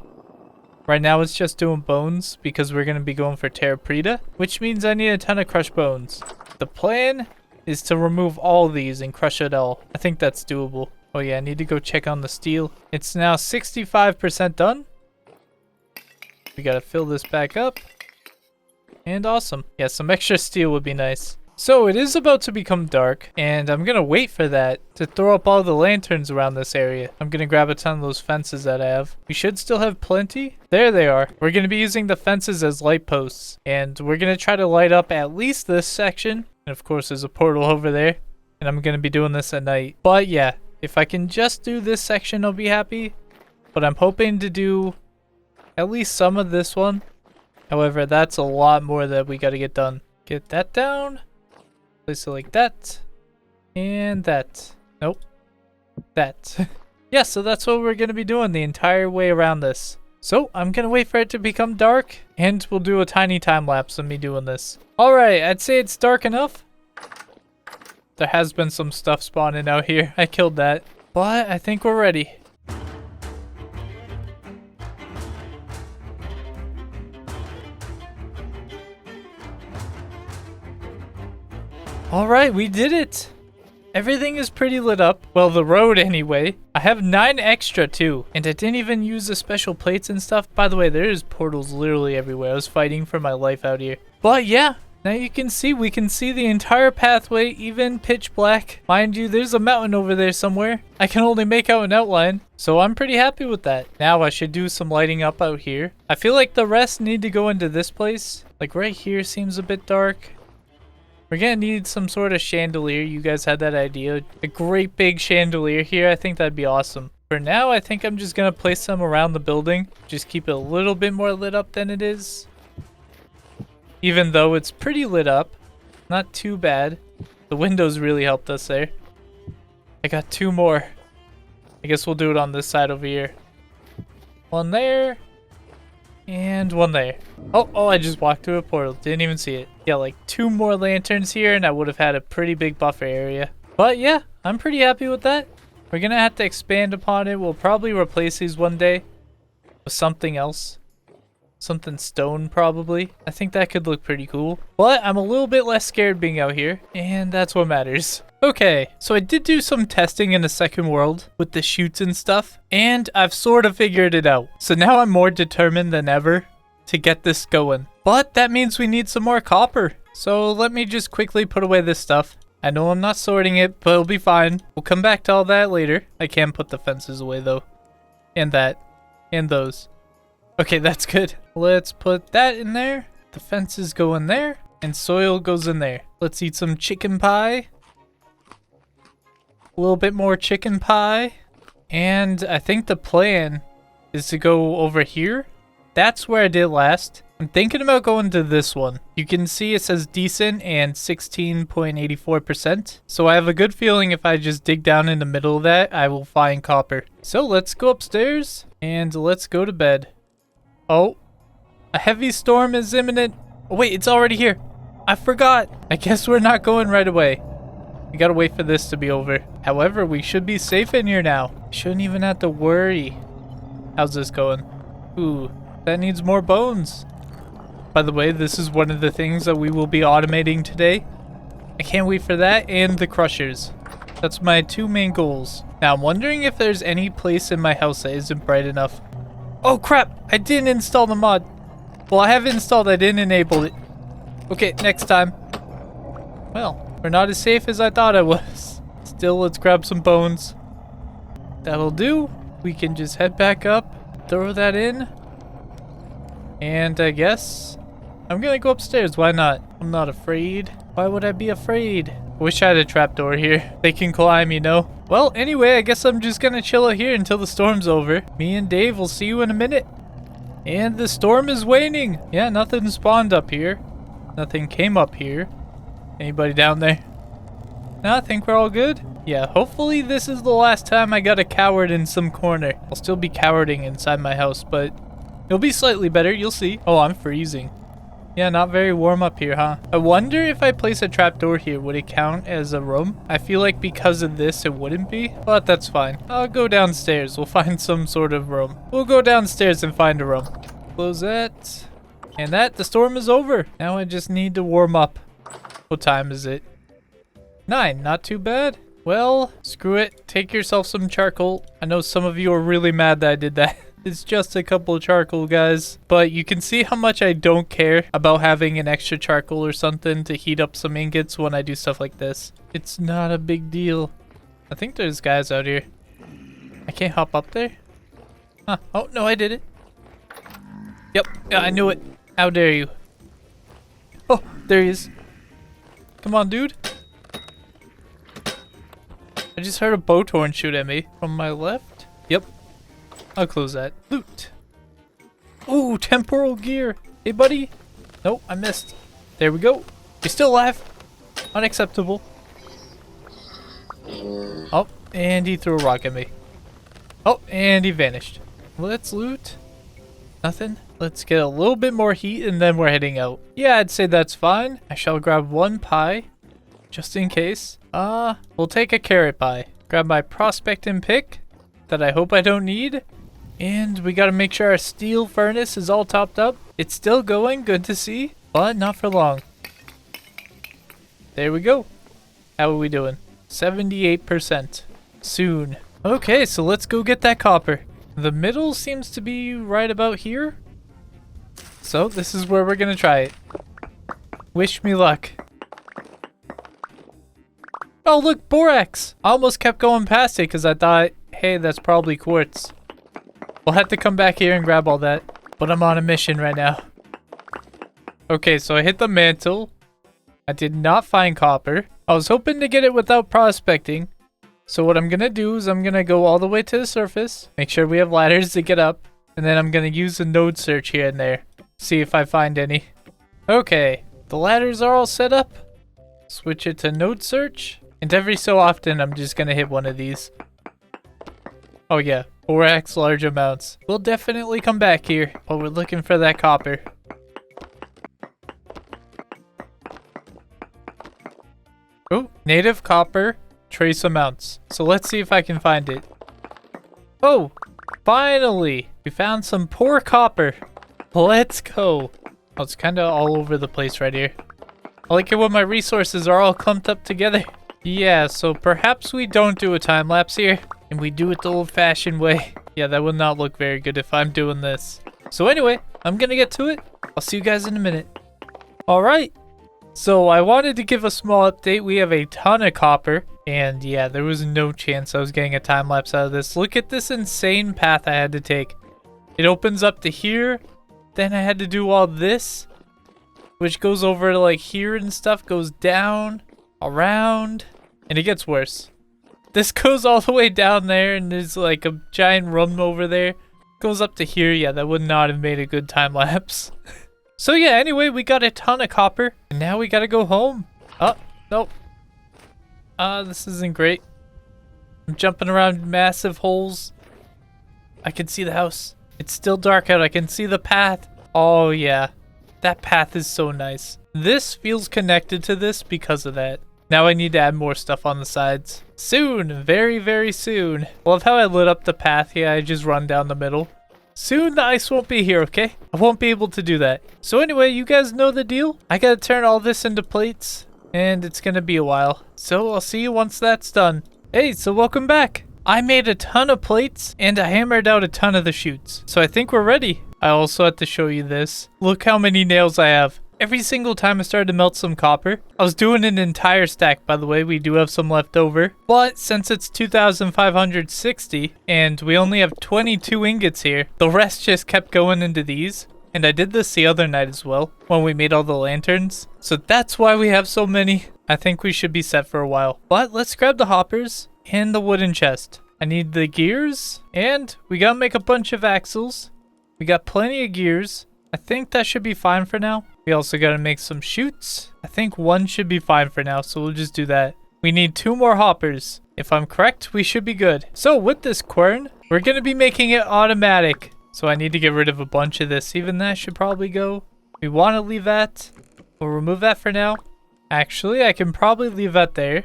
Speaker 1: Right now it's just doing bones because we're going to be going for Terra Preta, which means I need a ton of crushed bones. The plan is to remove all these and crush it all. I think that's doable. Oh yeah, I need to go check on the steel. It's now 65% done. We got to fill this back up. And awesome. Yeah, some extra steel would be nice. So it is about to become dark, and I'm gonna wait for that to throw up all the lanterns around this area. I'm gonna grab a ton of those fences that I have. We should still have plenty. There they are. We're gonna be using the fences as light posts, and we're gonna try to light up at least this section. And of course there's a portal over there, and I'm gonna be doing this at night. But yeah, if I can just do this section, I'll be happy. But I'm hoping to do at least some of this one. However, that's a lot more that we gotta get done. Get that down. Place it like that. And that. Nope. That. Yeah, so that's what we're going to be doing the entire way around this. So, I'm going to wait for it to become dark. And we'll do a tiny time lapse of me doing this. Alright, I'd say it's dark enough. There has been some stuff spawning out here. I killed that. But I think we're ready. Alright, we did it! Everything is pretty lit up. Well, the road anyway. I have 9 extra too. And I didn't even use the special plates and stuff. By the way, there's portals literally everywhere. I was fighting for my life out here. But yeah, now you can see, we can see the entire pathway, even pitch black. Mind you, there's a mountain over there somewhere. I can only make out an outline. So I'm pretty happy with that. Now I should do some lighting up out here. I feel like the rest need to go into this place. Like right here seems a bit dark. We're gonna need some sort of chandelier. You guys had that idea. A great big chandelier here. I think that'd be awesome. For now, I think I'm just gonna place some around the building. Just keep it a little bit more lit up than it is. Even though it's pretty lit up. Not too bad. The windows really helped us there. I got 2 more. I guess we'll do it on this side over here. 1 there. And 1 there. Oh, I just walked through a portal. Didn't even see it. Yeah, like 2 more lanterns here and I would have had a pretty big buffer area. But yeah, I'm pretty happy with that. We're gonna have to expand upon it. We'll probably replace these one day with something else. Something stone, probably. I think that could look pretty cool. But I'm a little bit less scared being out here, and that's what matters. Okay, so I did do some testing in the second world with the chutes and stuff, and I've sort of figured it out. So now I'm more determined than ever to get this going. But that means we need some more copper. So let me just quickly put away this stuff. I know I'm not sorting it, but it'll be fine. We'll come back to all that later. I can put the fences away though. And that. And those. Okay, that's good. Let's put that in there. The fences go in there. And soil goes in there. Let's eat some chicken pie. A little bit more chicken pie. And I think the plan is to go over here. That's where I did last. I'm thinking about going to this one. You can see it says decent and 16.84%. So I have a good feeling if I just dig down in the middle of that, I will find copper. So let's go upstairs and let's go to bed. Oh, a heavy storm is imminent. Oh, wait, it's already here. I forgot. I guess we're not going right away. We gotta wait for this to be over. However, we should be safe in here now. Shouldn't even have to worry. How's this going? Ooh, that needs more bones. By the way, this is one of the things that we will be automating today. I can't wait for that and the crushers. That's my 2 main goals. Now, I'm wondering if there's any place in my house that isn't bright enough. Oh crap, I didn't install the mod. Well, I have it installed, I didn't enable it. Okay, next time. Well, we're not as safe as I thought I was. Still, let's grab some bones. That'll do. We can just head back up, throw that in. And I guess I'm gonna go upstairs. Why not? I'm not afraid. Why would I be afraid? I wish I had a trapdoor here. They can climb, you know. Well, anyway, I guess I'm just gonna chill out here until the storm's over. Me and Dave will see you in a minute. And the storm is waning. Yeah, nothing spawned up here. Nothing came up here. Anybody down there? No, I think we're all good. Yeah, hopefully this is the last time I got a coward in some corner. I'll still be cowarding inside my house, but it'll be slightly better, you'll see. Oh, I'm freezing. Yeah, not very warm up here, huh? I wonder if I place a trapdoor here, would it count as a room? I feel like because of this, it wouldn't be, but that's fine. I'll go downstairs. We'll find some sort of room. We'll go downstairs and find a room. Close that. And that, the storm is over. Now I just need to warm up. What time is it? 9, not too bad. Well, screw it. Take yourself some charcoal. I know some of you are really mad that I did that. It's just a couple of charcoal, guys. But you can see how much I don't care about having an extra charcoal or something to heat up some ingots when I do stuff like this. It's not a big deal. I think there's guys out here. I can't hop up there? Huh. Oh, no, I did it. Yep. Yeah, I knew it. How dare you? Oh, there he is. Come on, dude. I just heard a boat horn shoot at me from my left. Yep. I'll close that. Loot. Ooh, temporal gear. Hey, buddy. Nope, I missed. There we go. You're still alive. Unacceptable. Oh, and he threw a rock at me. Oh, and he vanished. Let's loot. Nothing. Let's get a little bit more heat and then we're heading out. Yeah, I'd say that's fine. I shall grab 1 pie. Just in case. We'll take a carrot pie. Grab my prospecting pick that I hope I don't need. And we gotta make sure our steel furnace is all topped up. It's still going, good to see, but not for long. There we go. How are we doing? 78%. Soon. Okay, so let's go get that copper. The middle seems to be right about here. So this is where we're gonna try it. Wish me luck. Oh look, borax! I almost kept going past it because I thought, hey, that's probably quartz. We'll have to come back here and grab all that. But I'm on a mission right now. Okay, so I hit the mantle. I did not find copper. I was hoping to get it without prospecting. So what I'm going to do is I'm going to go all the way to the surface. Make sure we have ladders to get up. And then I'm going to use a node search here and there. See if I find any. Okay. The ladders are all set up. Switch it to node search. And every so often I'm just going to hit one of these. Oh yeah. 4x large amounts. We'll definitely come back here. But we're looking for that copper. Oh, native copper, trace amounts. So let's see if I can find it. Oh, finally! We found some poor copper. Let's go. Oh, it's kind of all over the place right here. I like it when my resources are all clumped up together. Yeah, so perhaps we don't do a time lapse here. And we do it the old-fashioned way. Yeah, that would not look very good if I'm doing this. So anyway, I'm gonna get to it. I'll see you guys in a minute. Alright. So I wanted to give a small update. We have a ton of copper. And yeah, there was no chance I was getting a time lapse out of this. Look at this insane path I had to take. It opens up to here. Then I had to do all this. Which goes over to like here and stuff. Goes down. Around. And it gets worse. This goes all the way down there. And there's like a giant room over there. Goes up to here. Yeah, that would not have made a good time lapse. So yeah, anyway, we got a ton of copper. And now we gotta go home. Oh, nope. This isn't great. I'm jumping around massive holes. I can see the house. It's still dark out. I can see the path. Oh yeah. That path is so nice. This feels connected to this because of that. Now I need to add more stuff on the sides. Soon. Very, very soon. Love how I lit up the path. Yeah, I just run down the middle. Soon the ice won't be here, okay? I won't be able to do that. So anyway, you guys know the deal. I gotta turn all this into plates. And it's gonna be a while. So I'll see you once that's done. Hey, so welcome back. I made a ton of plates. And I hammered out a ton of the chutes. So I think we're ready. I also have to show you this. Look how many nails I have. Every single time I started to melt some copper, I was doing an entire stack, by the way. We do have some left over. But since it's 2,560 and we only have 22 ingots here, the rest just kept going into these. And I did this the other night as well, when we made all the lanterns. So that's why we have so many. I think we should be set for a while. But let's grab the hoppers and the wooden chest. I need the gears, and we gotta make a bunch of axles. We got plenty of gears. I think that should be fine for now. We also got to make some chutes. I think one should be fine for now, so we'll just do that. We need 2 more hoppers. If I'm correct, we should be good. So with this quern, we're going to be making it automatic. So I need to get rid of a bunch of this. Even that should probably go. We want to leave that. We'll remove that for now. Actually, I can probably leave that there.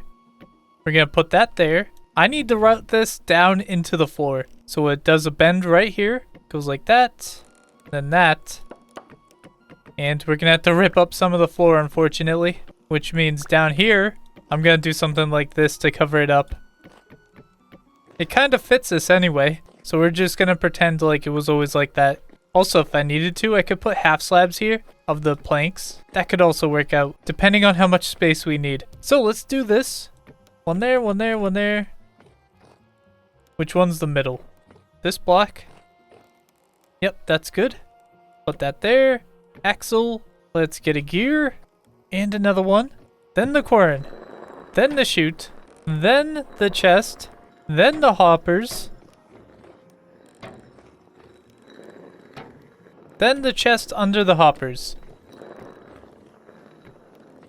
Speaker 1: We're going to put that there. I need to route this down into the floor. So it does a bend right here. Goes like that. Then that. And we're going to have to rip up some of the floor, unfortunately. Which means down here, I'm going to do something like this to cover it up. It kind of fits this anyway. So we're just going to pretend like it was always like that. Also, if I needed to, I could put half slabs here of the planks. That could also work out, depending on how much space we need. So let's do this. One there, one there, one there. Which one's the middle? This block? Yep, that's good. Put that there. Axle. Let's get a gear. And another one. Then the quern. Then the chute. Then the chest. Then the hoppers. Then the chest under the hoppers.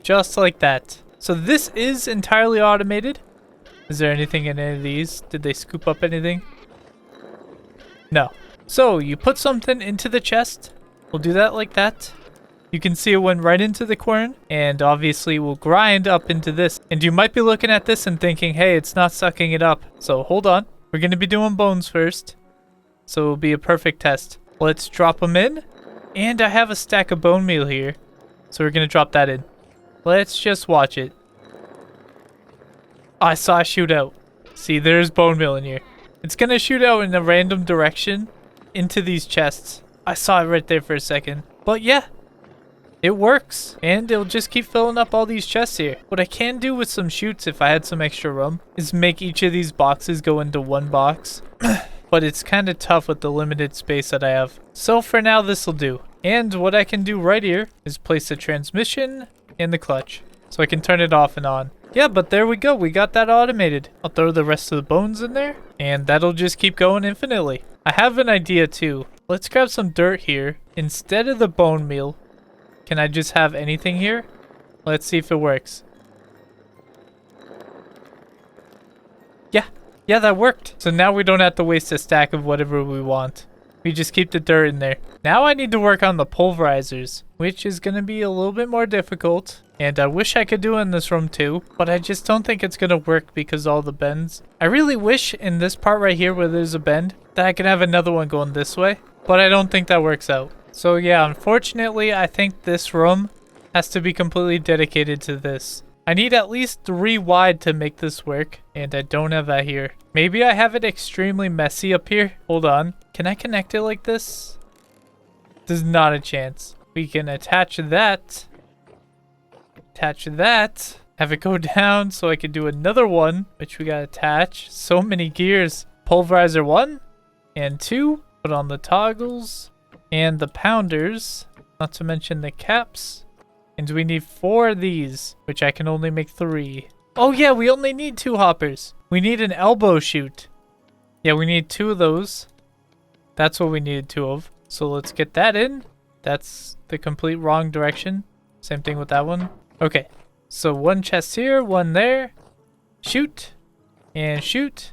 Speaker 1: Just like that. So this is entirely automated. Is there anything in any of these? Did they scoop up anything? No. So you put something into the chest. We'll do that like that. You can see it went right into the quern. And obviously we'll grind up into this. And you might be looking at this and thinking, hey, it's not sucking it up. So hold on. We're going to be doing bones first. So it'll be a perfect test. Let's drop them in. And I have a stack of bone meal here. So we're going to drop that in. Let's just watch it. I saw it shoot out. See, there's bone meal in here. It's going to shoot out in a random direction into these chests. I saw it right there for a second. But yeah, it works. And it'll just keep filling up all these chests here. What I can do with some chutes, if I had some extra room, is make each of these boxes go into one box. But it's kind of tough with the limited space that I have. So for now, this will do. And what I can do right here is place the transmission and the clutch. so I can turn it off and on. Yeah, but there we go. We got that automated. I'll throw the rest of the bones in there, and that'll just keep going infinitely. I have an idea too. Let's grab some dirt here. Instead of the bone meal, can I just have anything here? Let's see if it works. Yeah, that worked. So now we don't have to waste a stack of whatever we want. We just keep the dirt in there. Now I need to work on the pulverizers, which is going to be a little bit more difficult. And I wish I could do it in this room too, but I just don't think it's going to work because all the bends. I really wish in this part right here where there's a bend that I could have another one going this way, but I don't think that works out. So yeah, unfortunately, I think this room has to be completely dedicated to this. I need at least 3 wide to make this work, and I don't have that here. Maybe I have it extremely messy up here. Hold on. Can I connect it like this? There's not a chance. We can attach that. Attach that. Have it go down so I can do another one, which we gotta attach. So many gears. Pulverizer 1 and 2. Put on the toggles and the pounders, not to mention the caps. And we need 4 of these, which I can only make 3. Oh yeah, we only need 2 hoppers. We need an elbow chute. Yeah, we need 2 of those. That's what we needed 2 of. So let's get that in. That's the complete wrong direction. Same thing with that one. Okay, so 1 chest here, 1 there. Shoot. And shoot.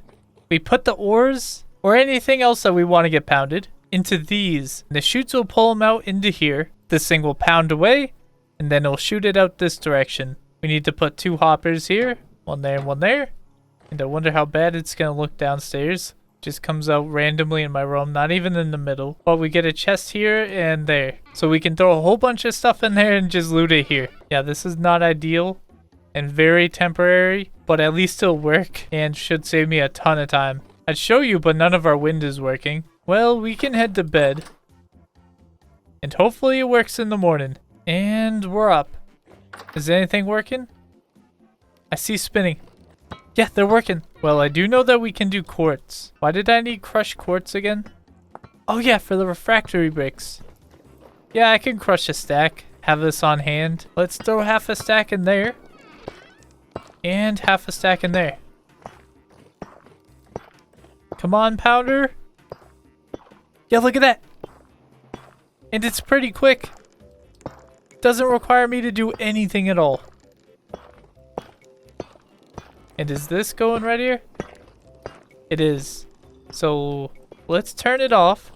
Speaker 1: We put the ores, or anything else that we want to get pounded, into these. The chutes will pull them out into here. This thing will pound away, and then it'll shoot it out this direction. We need to put 2 hoppers here. 1 there and 1 there. And I wonder how bad it's going to look downstairs. Just comes out randomly in my room, not even in the middle. But we get a chest here and there. So we can throw a whole bunch of stuff in there and just loot it here. Yeah, this is not ideal and very temporary, but at least it'll work and should save me a ton of time. I'd show you, but none of our wind is working. Well, we can head to bed. And hopefully it works in the morning. And we're up. Is anything working? I see spinning. Yeah, they're working. Well, I do know that we can do quartz. Why did I need crushed quartz again? Oh yeah, for the refractory bricks. Yeah, I can crush a stack. Have this on hand. Let's throw half a stack in there. And half a stack in there. Come on, powder. Yeah, look at that. And it's pretty quick. Doesn't require me to do anything at all. And is this going right here? It is. So let's turn it off.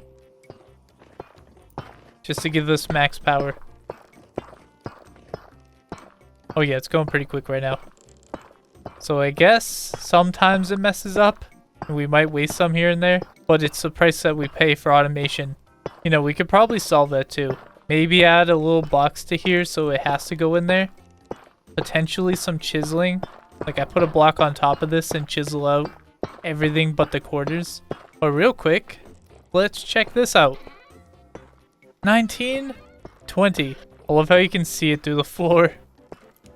Speaker 1: Just to give this max power. Oh yeah, it's going pretty quick right now. So I guess sometimes it messes up. And we might waste some here and there. But it's the price that we pay for automation. You know, we could probably solve that too. Maybe add a little box to here so it has to go in there. Potentially some chiseling. Like I put a block on top of this and chisel out everything but the quarters. But real quick, let's check this out. 19, 20. I love how you can see it through the floor.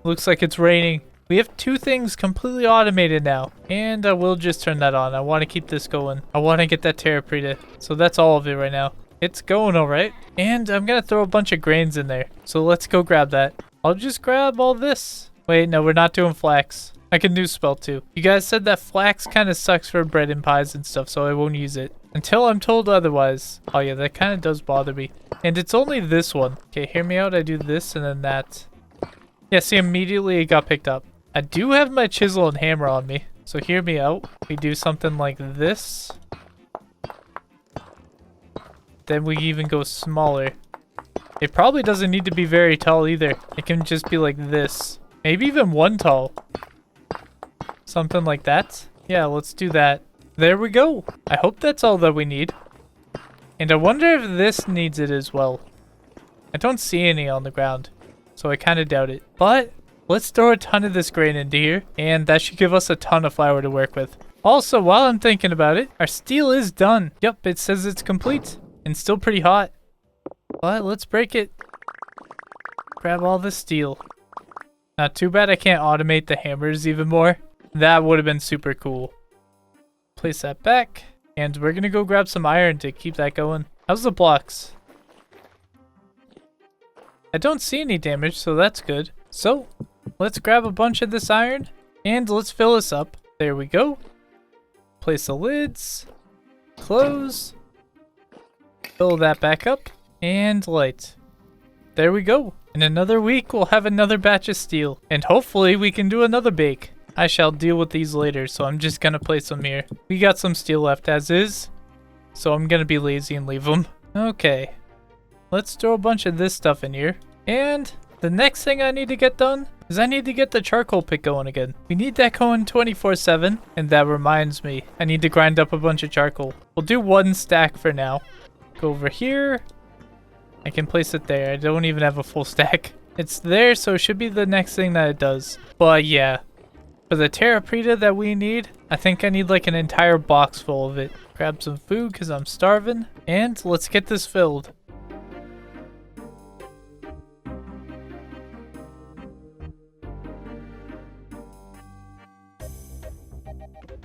Speaker 1: Looks like it's raining. We have 2 things completely automated now. And I will just turn that on. I want to keep this going. I want to get that Terrapreta. So that's all of it right now. It's going alright. And I'm going to throw a bunch of grains in there. So let's go grab that. I'll just grab all this. Wait, no, we're not doing flax. I can do spell too. You guys said that flax kind of sucks for bread and pies and stuff, so I won't use it. Until I'm told otherwise. Oh yeah, that kind of does bother me. And it's only this one. Okay, hear me out. I do this and then that. Yeah, see, immediately it got picked up. I do have my chisel and hammer on me. So hear me out. We do something like this. Then we even go smaller. It probably doesn't need to be very tall either. It can just be like this. Maybe even 1 tall. Something like that. Yeah, let's do that. There we go. I hope that's all that we need. And I wonder if this needs it as well. I don't see any on the ground, so I kind of doubt it. But let's throw a ton of this grain into here, and that should give us a ton of flour to work with. Also, while I'm thinking about it, our steel is done. Yep, it says it's complete and still pretty hot. But let's break it. Grab all the steel. Not too bad I can't automate the hammers even more. That would have been super cool. Place that back. And we're going to go grab some iron to keep that going. How's the blocks? I don't see any damage, so that's good. So let's grab a bunch of this iron and let's fill this up. There we go. Place the lids, close, fill that back up, and light. There we go. In another week, we'll have another batch of steel, and hopefully we can do another bake. I shall deal with these later, so I'm just gonna place them here. We got some steel left as is, so I'm gonna be lazy and leave them. Okay, let's throw a bunch of this stuff in here. And the next thing I need to get done is I need to get the charcoal pit going again. We need that going 24/7, and that reminds me, I need to grind up a bunch of charcoal. We'll do 1 stack for now. Go over here. I can place it there. I don't even have a full stack. It's there, so it should be the next thing that it does. But yeah, for the terrapreta that we need, I think I need like an entire box full of it. Grab some food because I'm starving, and let's get this filled.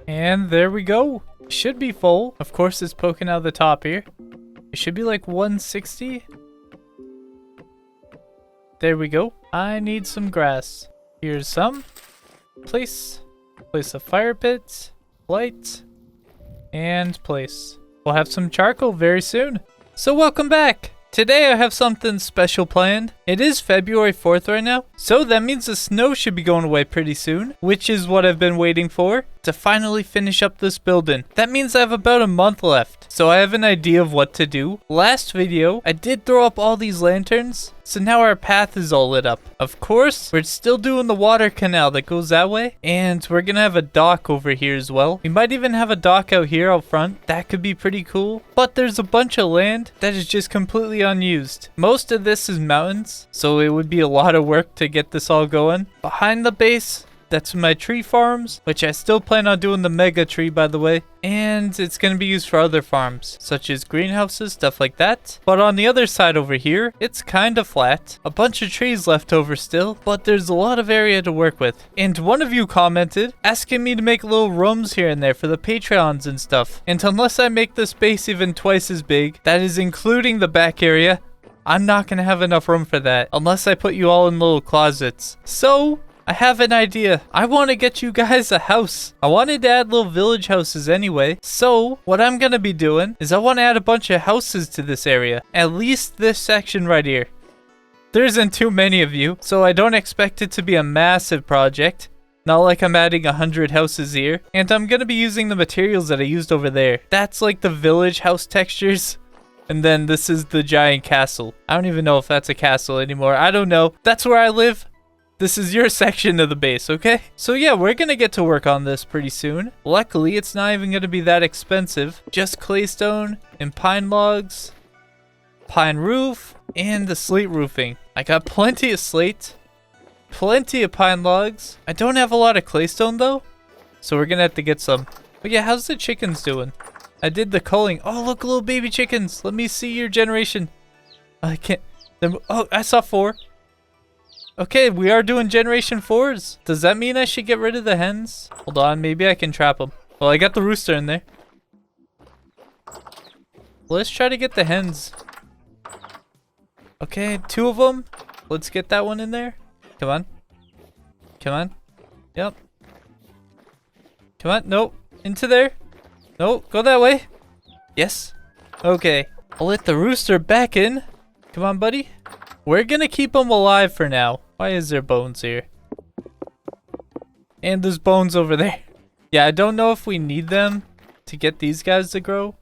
Speaker 1: And there we go. It should be full. Of course, it's poking out the top here. It should be like 160. There we go. I need some grass. Here's some. Place a fire pit, light, and place. We'll have some charcoal very soon. So welcome back. Today I have something special planned. It is February 4th right now, so that means the snow should be going away pretty soon, which is what I've been waiting for, to finally finish up this building. That means I have about a month left, so I have an idea of what to do. Last video, I did throw up all these lanterns, so now our path is all lit up. Of course, we're still doing the water canal that goes that way, and we're gonna have a dock over here as well. We might even have a dock out here out front. That could be pretty cool, but there's a bunch of land that is just completely unused. Most of this is mountains, so it would be a lot of work to get this all going. Behind the base, that's my tree farms, which I still plan on doing the mega tree, by the way. And it's going to be used for other farms, such as greenhouses, stuff like that. But on the other side over here, it's kind of flat. A bunch of trees left over still, but there's a lot of area to work with. And one of you commented, asking me to make little rooms here and there for the Patreons and stuff. And unless I make the space even twice as big, that is including the back area, I'm not going to have enough room for that, unless I put you all in little closets. So I have an idea. I want to get you guys a house. I wanted to add little village houses anyway. So what I'm going to be doing is I want to add a bunch of houses to this area. At least this section right here. There isn't too many of you, so I don't expect it to be a massive project. Not like I'm adding 100 houses here. And I'm going to be using the materials that I used over there. That's like the village house textures. And then this is the giant castle. I don't even know if that's a castle anymore. I don't know. That's where I live. This is your section of the base, okay? So yeah, we're gonna get to work on this pretty soon. Luckily, it's not even gonna be that expensive. Just claystone and pine logs, pine roof, and the slate roofing. I got plenty of slate, plenty of pine logs. I don't have a lot of claystone though, so we're gonna have to get some. But yeah, how's the chickens doing? I did the culling. Oh, look, little baby chickens. Let me see your generation. I can't. Oh, I saw 4. Okay, we are doing generation 4s. Does that mean I should get rid of the hens? Hold on, maybe I can trap them. Well, I got the rooster in there. Let's try to get the hens. Okay, 2 of them. Let's get that one in there. Come on. Come on. Yep. Come on. Nope. Into there. Nope. Go that way. Yes. Okay. I'll let the rooster back in. Come on, buddy. We're gonna keep him alive for now. Why is there bones here? And there's bones over there. Yeah, I don't know if we need them to get these guys to grow.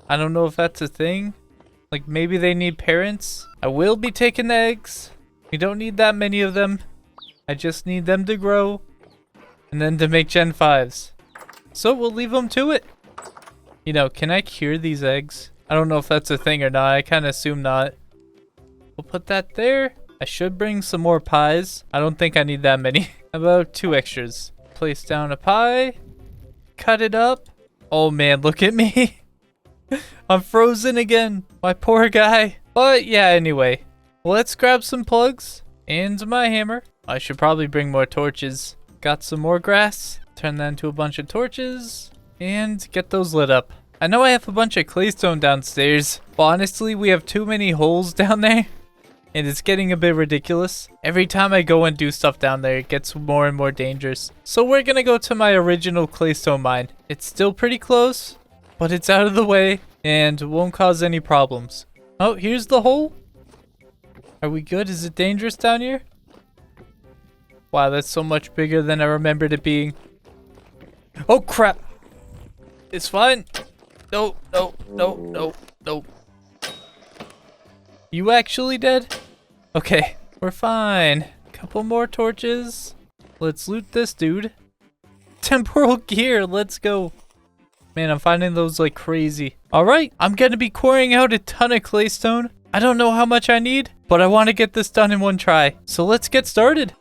Speaker 1: I don't know if that's a thing. Like, maybe they need parents. I will be taking the eggs. We don't need that many of them. I just need them to grow. And then to make Gen 5s. So we'll leave them to it. You know, can I cure these eggs? I don't know if that's a thing or not. I kind of assume not. We'll put that there. I should bring some more pies. I don't think I need that many. About 2 extras. Place down a pie. Cut it up. Oh man, look at me. I'm frozen again. My poor guy. But yeah, anyway. Let's grab some plugs. And my hammer. I should probably bring more torches. Got some more grass. Turn that into a bunch of torches. And get those lit up. I know I have a bunch of claystone downstairs. But honestly, we have too many holes down there. and it's getting a bit ridiculous. Every time I go and do stuff down there, it gets more and more dangerous. So we're gonna go to my original claystone mine. It's still pretty close, but it's out of the way and won't cause any problems. Oh, here's the hole. Are we good? Is it dangerous down here? Wow, that's so much bigger than I remembered it being. Oh, crap. It's fine. No, no, no, no, no. You actually dead? Okay, we're fine. Couple more torches. Let's loot this dude. Temporal gear, let's go. Man, I'm finding those like crazy. All right, I'm gonna be quarrying out a ton of claystone. I don't know how much I need, but I want to get this done in one try. So let's get started.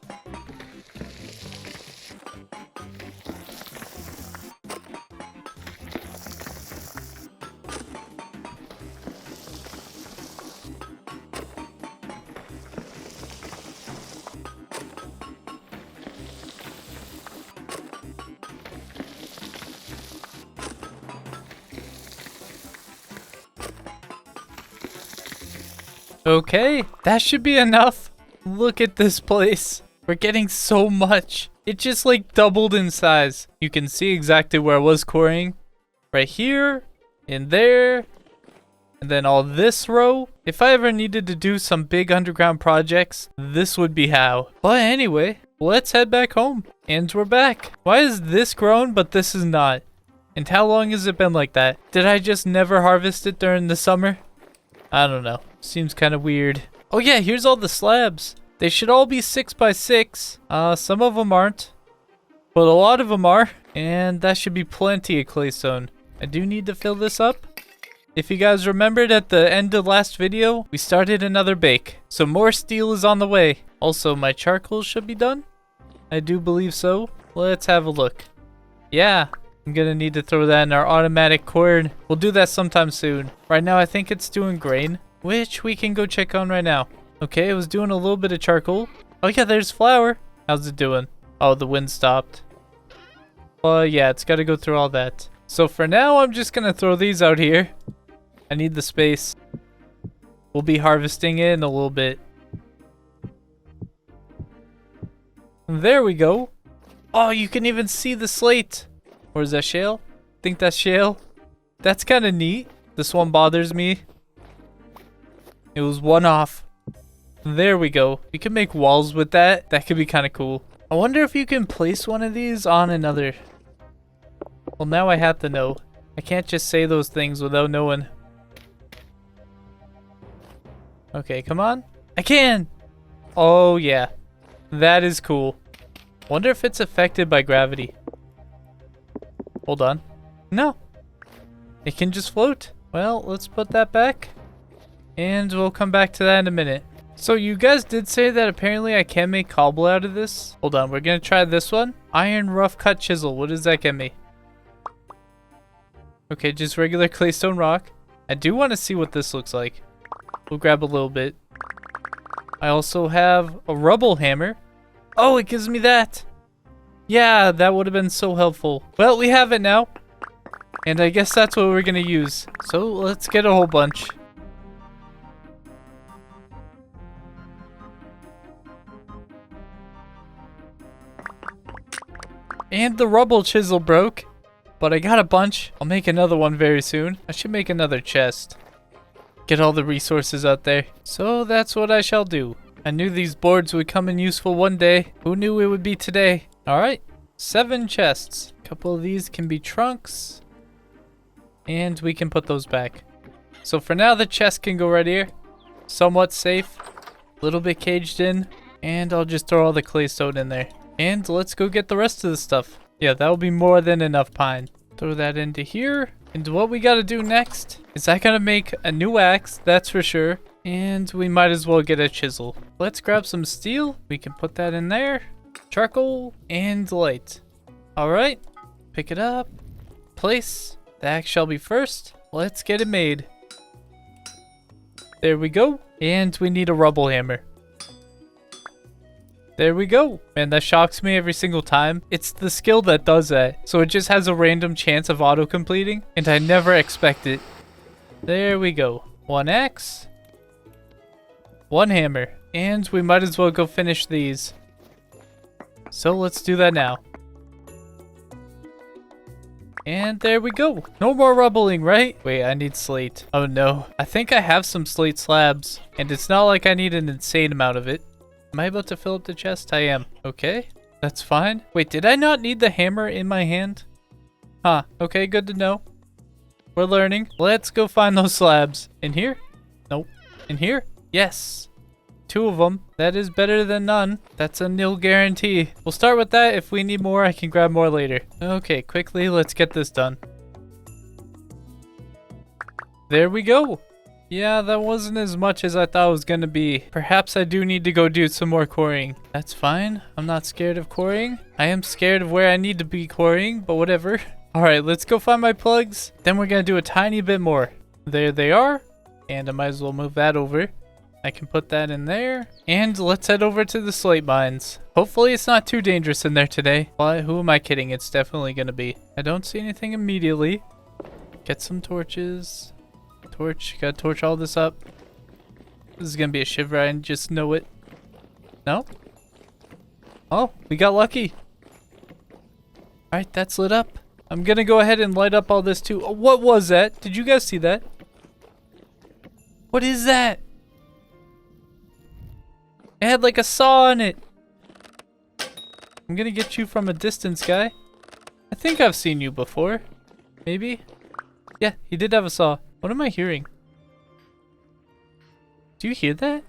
Speaker 1: Okay, that should be enough. Look at this place. We're getting so much. It just like doubled in size. You can see exactly where I was quarrying. Right here, in there, and then all this row. If I ever needed to do some big underground projects, this would be how. But anyway, let's head back home. And we're back. Why is this grown, but this is not? And how long has it been like that? Did I just never harvest it during the summer? I don't know. Seems kind of weird. Oh yeah, here's all the slabs. They should all be 6 by 6. Some of them aren't, but a lot of them are. And that should be plenty of claystone. I do need to fill this up. If you guys remembered at the end of last video, we started another bake. So more steel is on the way. Also, my charcoal should be done. I do believe so. Let's have a look. Yeah. I'm gonna need to throw that in our automatic quern. We'll do that sometime soon. Right now, I think it's doing grain, which we can go check on right now. Okay, it was doing a little bit of charcoal. Oh yeah, there's flour. How's it doing? Oh, the wind stopped. Well, yeah, it's got to go through all that. So for now, I'm just gonna throw these out here. I need the space. We'll be harvesting it in a little bit. There we go. Oh, you can even see the slate. Or is that shale? I think that's shale. That's kind of neat. This one bothers me. It was one off. There we go. You can make walls with that. That could be kind of cool. I wonder if you can place one of these on another. Well, now I have to know. I can't just say those things without knowing. Okay, come on. I can! Oh, yeah. That is cool. Wonder if it's affected by gravity. Hold on. No. It can just float. Well, let's put that back. And we'll come back to that in a minute. So you guys did say that apparently I can make cobble out of this. Hold on, we're going to try this one. Iron rough cut chisel. What does that get me? Okay, just regular claystone rock. I do want to see what this looks like. We'll grab a little bit. I also have a rubble hammer. Oh, it gives me that. Yeah, that would have been so helpful. Well, we have it now. And I guess that's what we're going to use. So let's get a whole bunch. And the rubble chisel broke. But I got a bunch. I'll make another one very soon. I should make another chest. Get all the resources out there. So that's what I shall do. I knew these boards would come in useful one day. Who knew it would be today? Alright, 7 chests. A couple of these can be trunks. And we can put those back. So for now, the chest can go right here. Somewhat safe. A little bit caged in. And I'll just throw all the claystone in there. And let's go get the rest of the stuff. Yeah, that'll be more than enough pine. Throw that into here. And what we gotta do next is I gotta make a new axe, that's for sure. And we might as well get a chisel. Let's grab some steel. We can put that in there. Charcoal and light. Alright, pick it up. Place. The axe shall be first. Let's get it made. There we go. And we need a rubble hammer. There we go. Man, that shocks me every single time. It's the skill that does that. So it just has a random chance of auto-completing. And I never expect it. There we go. 1 axe. 1 hammer. And we might as well go finish these. So let's do that now. And there we go. No more rubbling, right? Wait, I need slate. Oh no. I think I have some slate slabs. And it's not like I need an insane amount of it. Am I about to fill up the chest? I am. Okay, that's fine. Wait, did I not need the hammer in my hand? Huh, okay, good to know. We're learning. Let's go find those slabs. In here? Nope. In here? Yes. 2 of them. That is better than none. That's a nil guarantee. We'll start with that. If we need more, I can grab more later. Okay, quickly, let's get this done. There we go. Yeah, that wasn't as much as I thought it was gonna be. Perhaps I do need to go do some more quarrying. That's fine. I'm not scared of quarrying. I am scared of where I need to be quarrying, but whatever. Alright, let's go find my plugs. Then we're gonna do a tiny bit more. There they are. And I might as well move that over. I can put that in there. And let's head over to the slate mines. Hopefully it's not too dangerous in there today. But who am I kidding? It's definitely gonna be. I don't see anything immediately. Get some torches. Torch. Gotta torch all this up. This is gonna be a shiver. I just know it. No? Oh, we got lucky. Alright, that's lit up. I'm gonna go ahead and light up all this too. Oh, what was that? Did you guys see that? What is that? It had like a saw on it. I'm gonna get you from a distance, guy. I think I've seen you before. Maybe? Yeah, he did have a saw. What am I hearing? Do you hear that?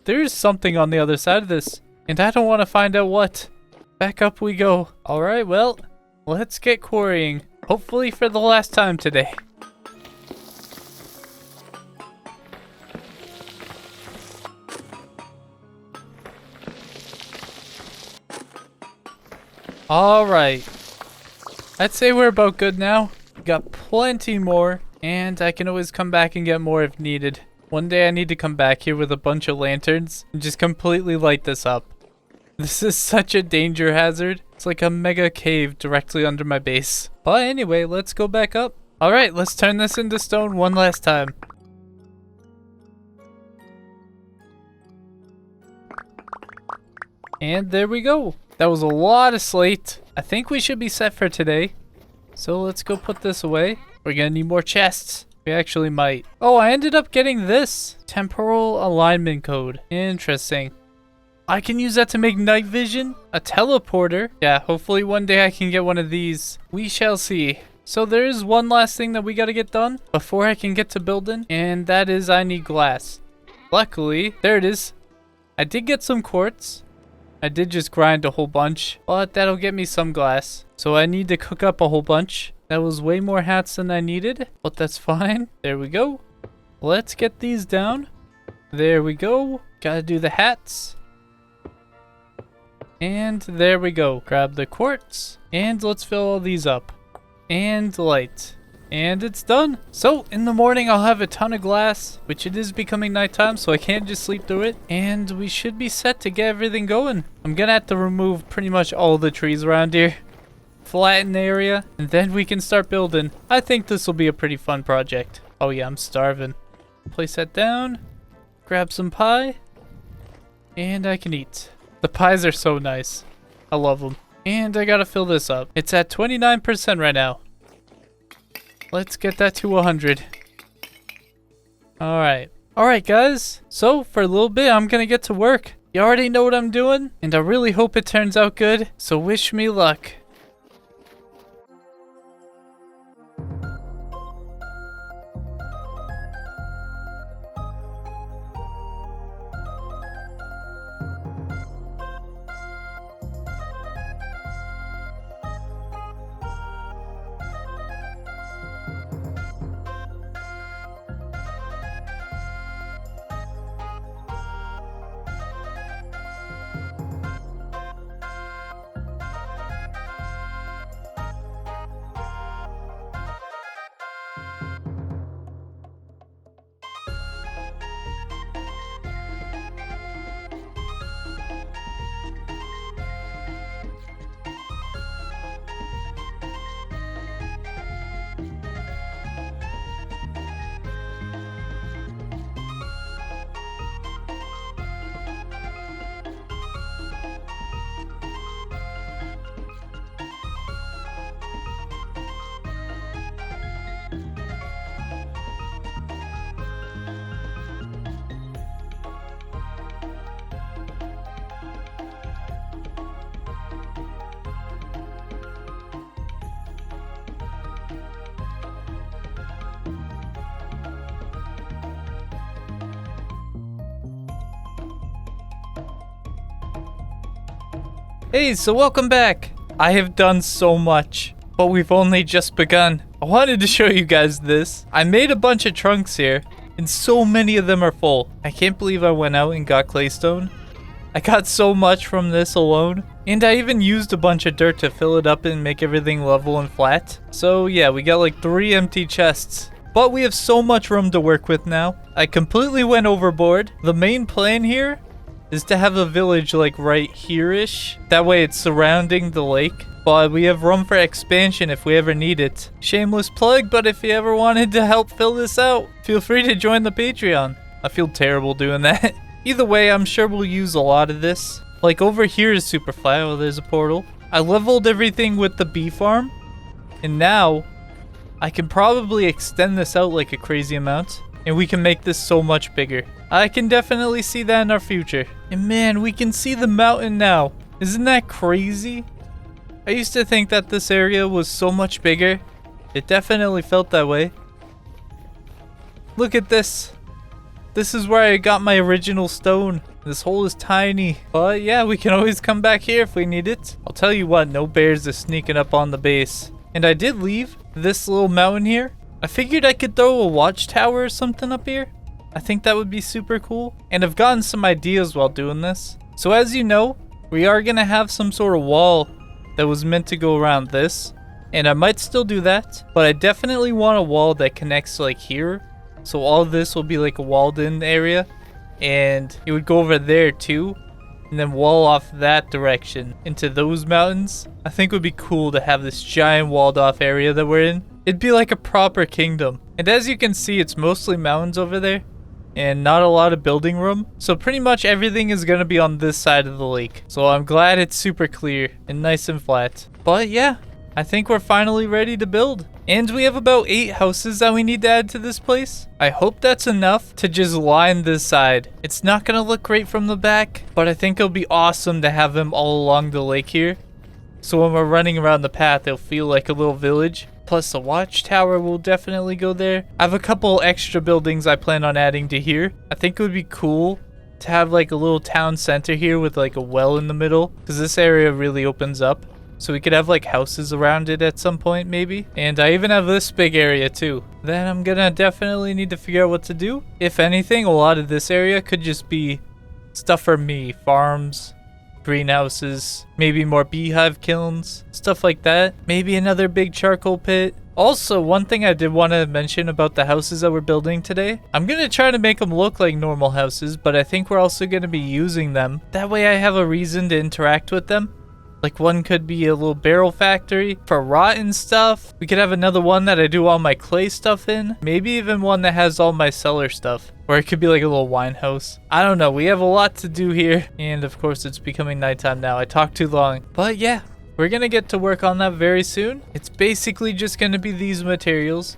Speaker 1: There's something on the other side of this. And I don't want to find out what. Back up we go. Alright, well, let's get quarrying. Hopefully for the last time today. Alright. I'd say we're about good now. We got plenty more. And I can always come back and get more if needed. One day I need to come back here with a bunch of lanterns and just completely light this up. This is such a danger hazard. It's like a mega cave directly under my base. But anyway, let's go back up. Alright, let's turn this into stone one last time. And there we go. That was a lot of slate. I think we should be set for today. So let's go put this away. We're gonna need more chests. We actually might. Oh, I ended up getting this. Temporal alignment code. Interesting. I can use that to make night vision. A teleporter. Yeah, hopefully one day I can get one of these. We shall see. So there is one last thing that we gotta get done before I can get to building. And that is I need glass. Luckily, there it is. I did get some quartz. I did just grind a whole bunch, but that'll get me some glass. So I need to cook up a whole bunch. That was way more hats than I needed, but that's fine. There we go. Let's get these down. There we go. Gotta do the hats. And there we go. Grab the quartz. And let's fill all these up. And light. And it's done. So in the morning I'll have a ton of glass, which it is becoming nighttime, so I can't just sleep through it. And we should be set to get everything going. I'm gonna have to remove pretty much all the trees around here. Flatten the area, and then we can start building. I think this will be a pretty fun project. Oh yeah, I'm starving. Place that down. Grab some pie. And I can eat. The pies are so nice. I love them. And I gotta fill this up. It's at 29% right now. Let's get that to 100. Alright. Alright guys. So for a little bit I'm gonna get to work. You already know what I'm doing. And I really hope it turns out good. So wish me luck. Hey, so welcome back. I have done so much, but we've only just begun. I wanted to show you guys this. I made a bunch of trunks here, and so many of them are full. I can't believe I went out and got claystone. I got so much from this alone, and I even used a bunch of dirt to fill it up and make everything level and flat. So yeah, we got like 3 empty chests. But we have so much room to work with now. I completely went overboard. The main plan here is to have a village like right here-ish. That way it's surrounding the lake. But we have room for expansion if we ever need it. Shameless plug, but if you ever wanted to help fill this out, feel free to join the Patreon. I feel terrible doing that. Either way, I'm sure we'll use a lot of this. Like over here is super flat. Oh, there's a portal. I leveled everything with the bee farm. And now I can probably extend this out like a crazy amount. And we can make this so much bigger. I can definitely see that in our future. And man, we can see the mountain now. Isn't that crazy? I used to think that this area was so much bigger. It definitely felt that way. Look at this. This is where I got my original stone. This hole is tiny. But yeah, we can always come back here if we need it. I'll tell you what, no bears are sneaking up on the base. And I did leave this little mountain here. I figured I could throw a watchtower or something up here. I think that would be super cool. And I've gotten some ideas while doing this. So as you know, we are going to have some sort of wall that was meant to go around this. And I might still do that. But I definitely want a wall that connects like here. So all this will be like a walled in area. And it would go over there too. And then wall off that direction into those mountains. I think it would be cool to have this giant walled off area that we're in. It'd be like a proper kingdom. And as you can see, it's mostly mountains over there. And not a lot of building room. So pretty much everything is going to be on this side of the lake. So I'm glad it's super clear and nice and flat. But yeah, I think we're finally ready to build. And we have about 8 houses that we need to add to this place. I hope that's enough to just line this side. It's not going to look great from the back, but I think it'll be awesome to have them all along the lake here. So when we're running around the path, it'll feel like a little village. Plus the watchtower will definitely go there. I have a couple extra buildings I plan on adding to here. I think it would be cool to have like a little town center here with like a well in the middle, because this area really opens up. So we could have like houses around it at some point maybe. And I even have this big area too. Then I'm gonna definitely need to figure out what to do. If anything, a lot of this area could just be stuff for me. Farms, greenhouses, maybe more beehive kilns, stuff like that. Maybe another big charcoal pit. Also, one thing I did want to mention about the houses that we're building today, I'm going to try to make them look like normal houses, but I think we're also going to be using them. That way I have a reason to interact with them. Like one could be a little barrel factory for rotten stuff. We could have another one that I do all my clay stuff in. Maybe even one that has all my cellar stuff. Or it could be like a little wine house. I don't know. We have a lot to do here. And of course it's becoming nighttime now. I talked too long. But yeah, we're going to get to work on that very soon. It's basically just going to be these materials.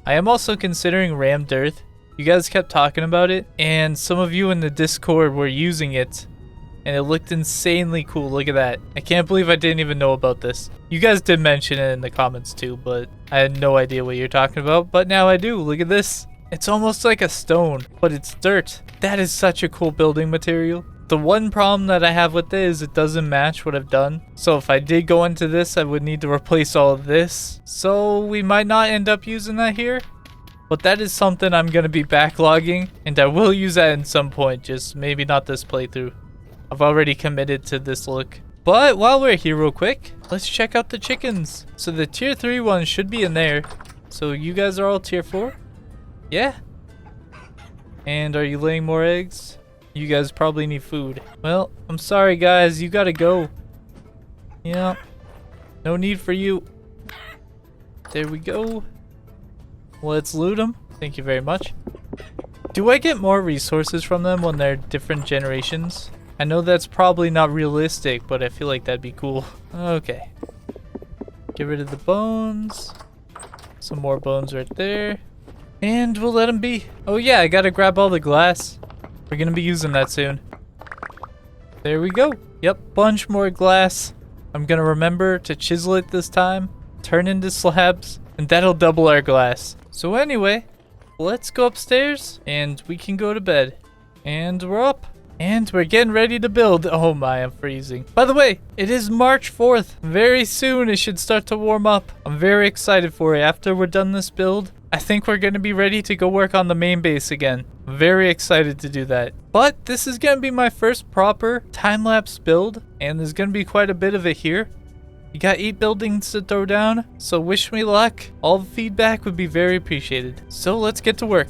Speaker 1: I am also considering rammed earth. You guys kept talking about it. And some of you in the Discord were using it. And it looked insanely cool. Look at that. I can't believe I didn't even know about this. You guys did mention it in the comments too, but I had no idea what you're talking about. But now I do. Look at this. It's almost like a stone, but it's dirt. That is such a cool building material. The one problem that I have with it is it doesn't match what I've done. So if I did go into this, I would need to replace all of this. So we might not end up using that here. But that is something I'm going to be backlogging. And I will use that in some point. Just maybe not this playthrough. I've already committed to this look. But while we're here real quick, let's check out the chickens. So the tier 3 ones should be in there. So you guys are all tier 4? Yeah. And are you laying more eggs? You guys probably need food. Well, I'm sorry guys, you gotta go. Yeah. No need for you. There we go. Let's loot them. Thank you very much. Do I get more resources from them when they're different generations? I know that's probably not realistic, but I feel like that'd be cool. Okay. Get rid of the bones. Some more bones right there. And we'll let them be. Oh yeah, I gotta grab all the glass. We're gonna be using that soon. There we go. Yep, bunch more glass. I'm gonna remember to chisel it this time, turn into slabs, and that'll double our glass. So anyway, let's go upstairs and we can go to bed. And we're up. And we're getting ready to build. Oh my, I'm freezing. By the way, it is March 4th. Very soon it should start to warm up. I'm very excited for it. After we're done this build, I think we're going to be ready to go work on the main base again. Very excited to do that. But this is going to be my first proper time-lapse build, and there's going to be quite a bit of it here. You got 8 buildings to throw down, so wish me luck. All the feedback would be very appreciated. So let's get to work.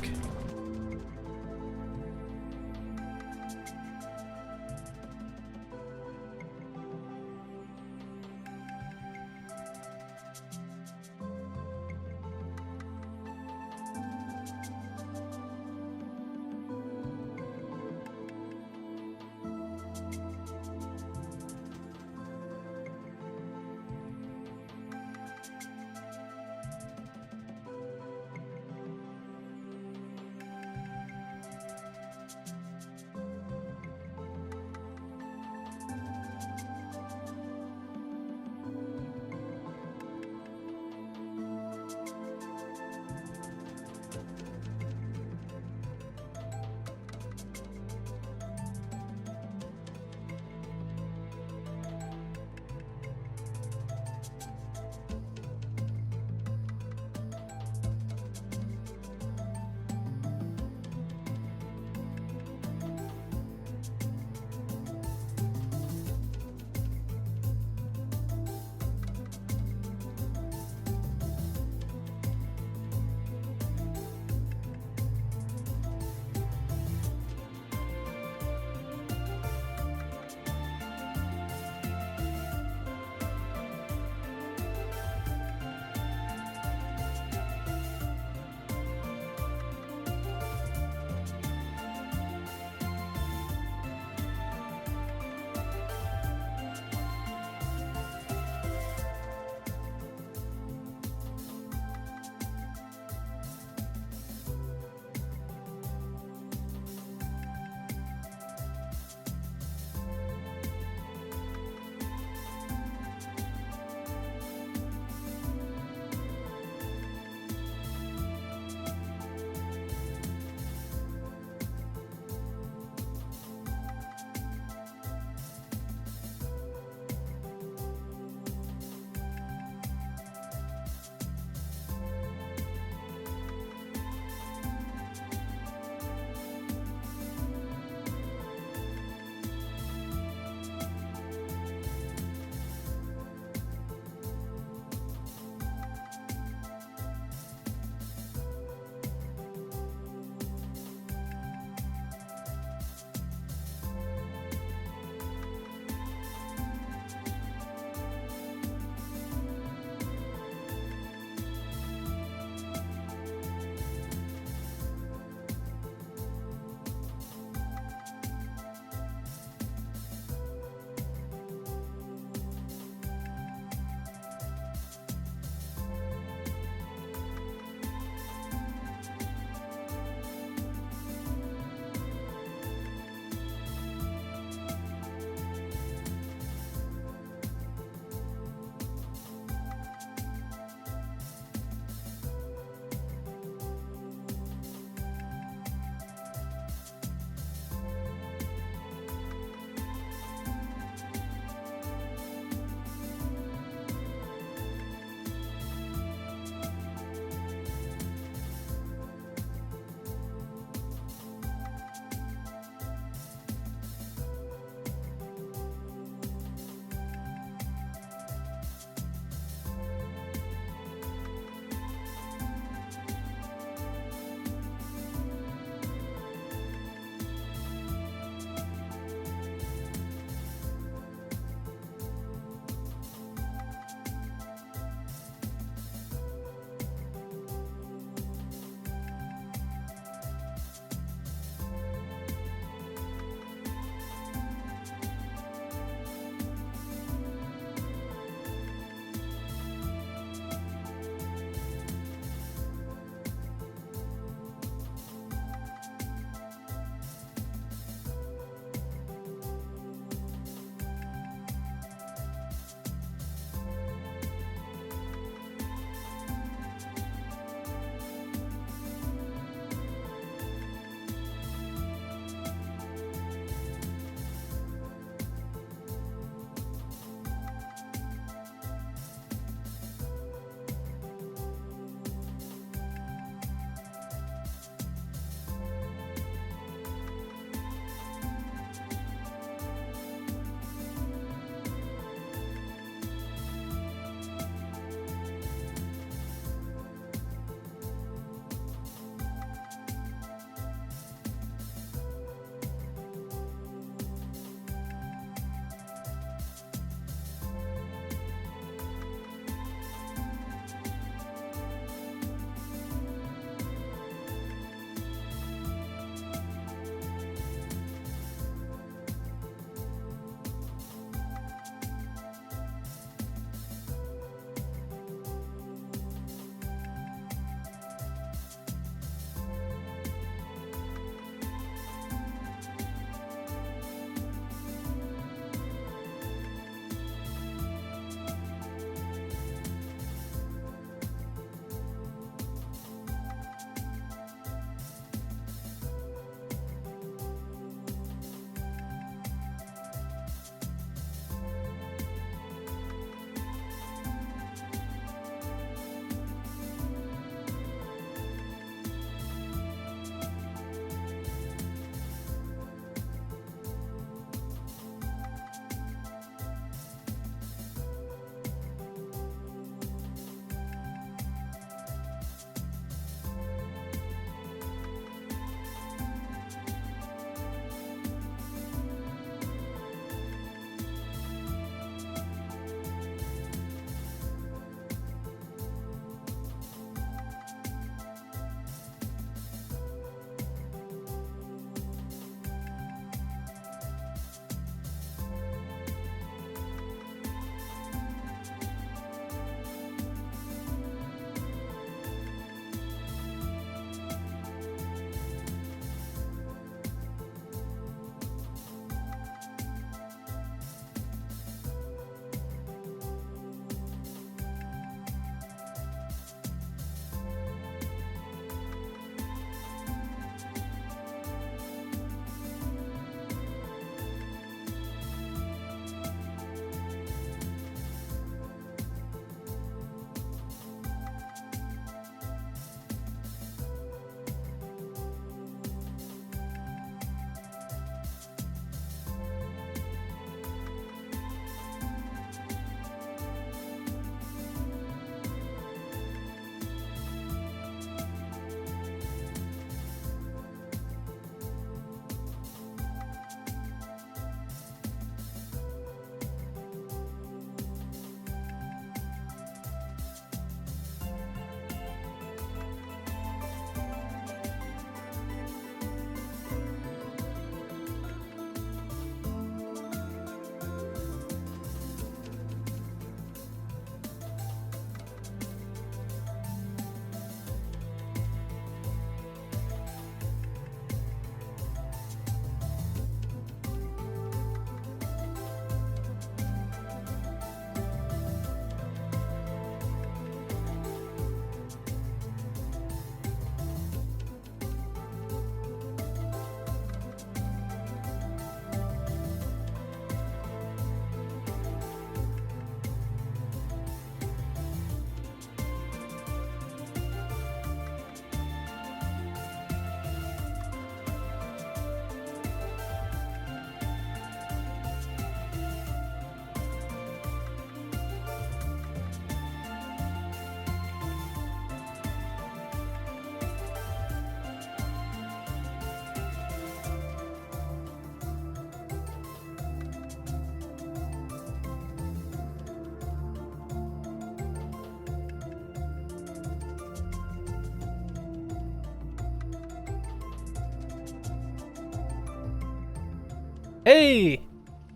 Speaker 1: Hey!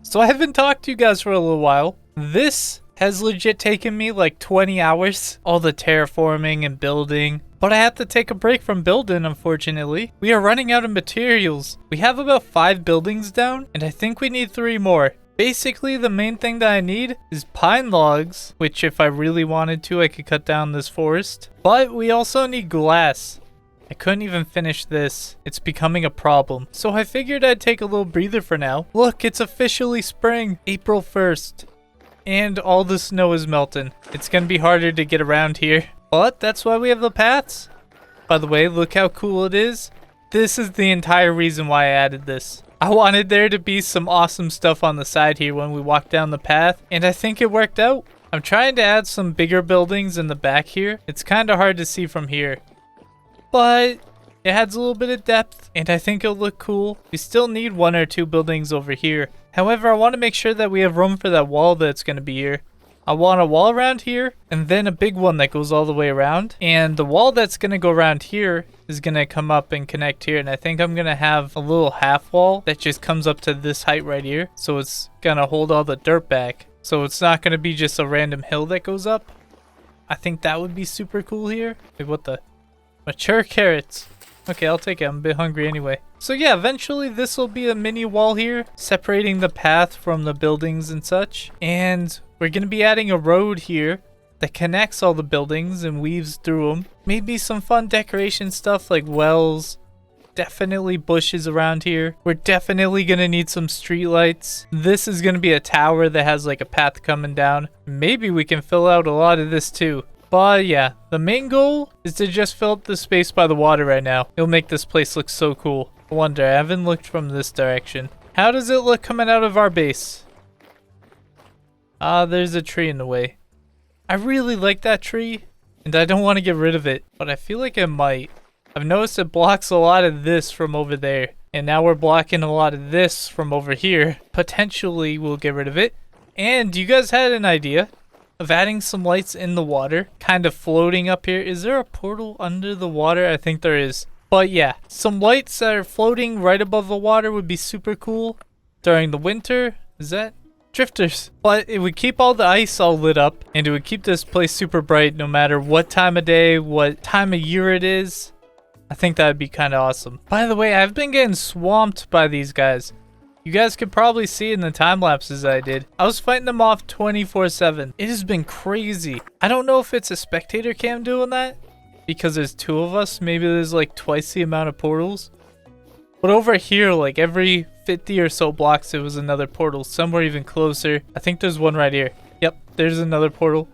Speaker 1: So I haven't talked to you guys for a little while. This has legit taken me like 20 hours. All the terraforming and building. But I have to take a break from building, unfortunately. We are running out of materials. We have about 5 buildings down, and I think we need 3 more. Basically, the main thing that I need is pine logs, which if I really wanted to, I could cut down this forest. But we also need glass. I couldn't even finish this. It's becoming a problem. So I figured I'd take a little breather for now. Look, it's officially spring, April 1st. And all the snow is melting. It's gonna be harder to get around here. But that's why we have the paths. By the way, look how cool it is. This is the entire reason why I added this. I wanted there to be some awesome stuff on the side here when we walk down the path, and I think it worked out. I'm trying to add some bigger buildings in the back here. It's kind of hard to see from here, but it adds a little bit of depth, and I think it'll look cool. We still need 1 or 2 buildings over here. However, I want to make sure that we have room for that wall that's going to be here. I want a wall around here, and then a big one that goes all the way around. And the wall that's going to go around here is going to come up and connect here. And I think I'm going to have a little half wall that just comes up to this height right here. So it's going to hold all the dirt back. So it's not going to be just a random hill that goes up. I think that would be super cool here. Wait, what the? Mature carrots. Okay, I'll take it. I'm a bit hungry anyway. So yeah, eventually this will be a mini wall here, separating the path from the buildings and such. And we're going to be adding a road here that connects all the buildings and weaves through them. Maybe some fun decoration stuff like wells. Definitely bushes around here. We're definitely going to need some street lights. This is going to be a tower that has like a path coming down. Maybe we can fill out a lot of this too. But yeah, the main goal is to just fill up the space by the water right now. It'll make this place look so cool. I wonder, I haven't looked from this direction. How does it look coming out of our base? There's a tree in the way. I really like that tree, and I don't want to get rid of it, but I feel like it might. I've noticed it blocks a lot of this from over there, and now we're blocking a lot of this from over here. Potentially, we'll get rid of it. And you guys had an idea of adding some lights in the water, kind of floating up here. Is there a portal under the water? I think there is. But yeah, some lights that are floating right above the water would be super cool during the winter. Is that drifters? But it would keep all the ice all lit up, and it would keep this place super bright no matter what time of day, what time of year it is. I think that would be kind of awesome. By the way, I've been getting swamped by these guys. You guys could probably see in the time lapses I did. I was fighting them off 24/7. It has been crazy. I don't know if it's a spectator cam doing that, because there's 2 of us. Maybe there's like twice the amount of portals. But over here, like every 50 or so blocks, there was another portal. Somewhere even closer. I think there's one right here. Yep, there's another portal.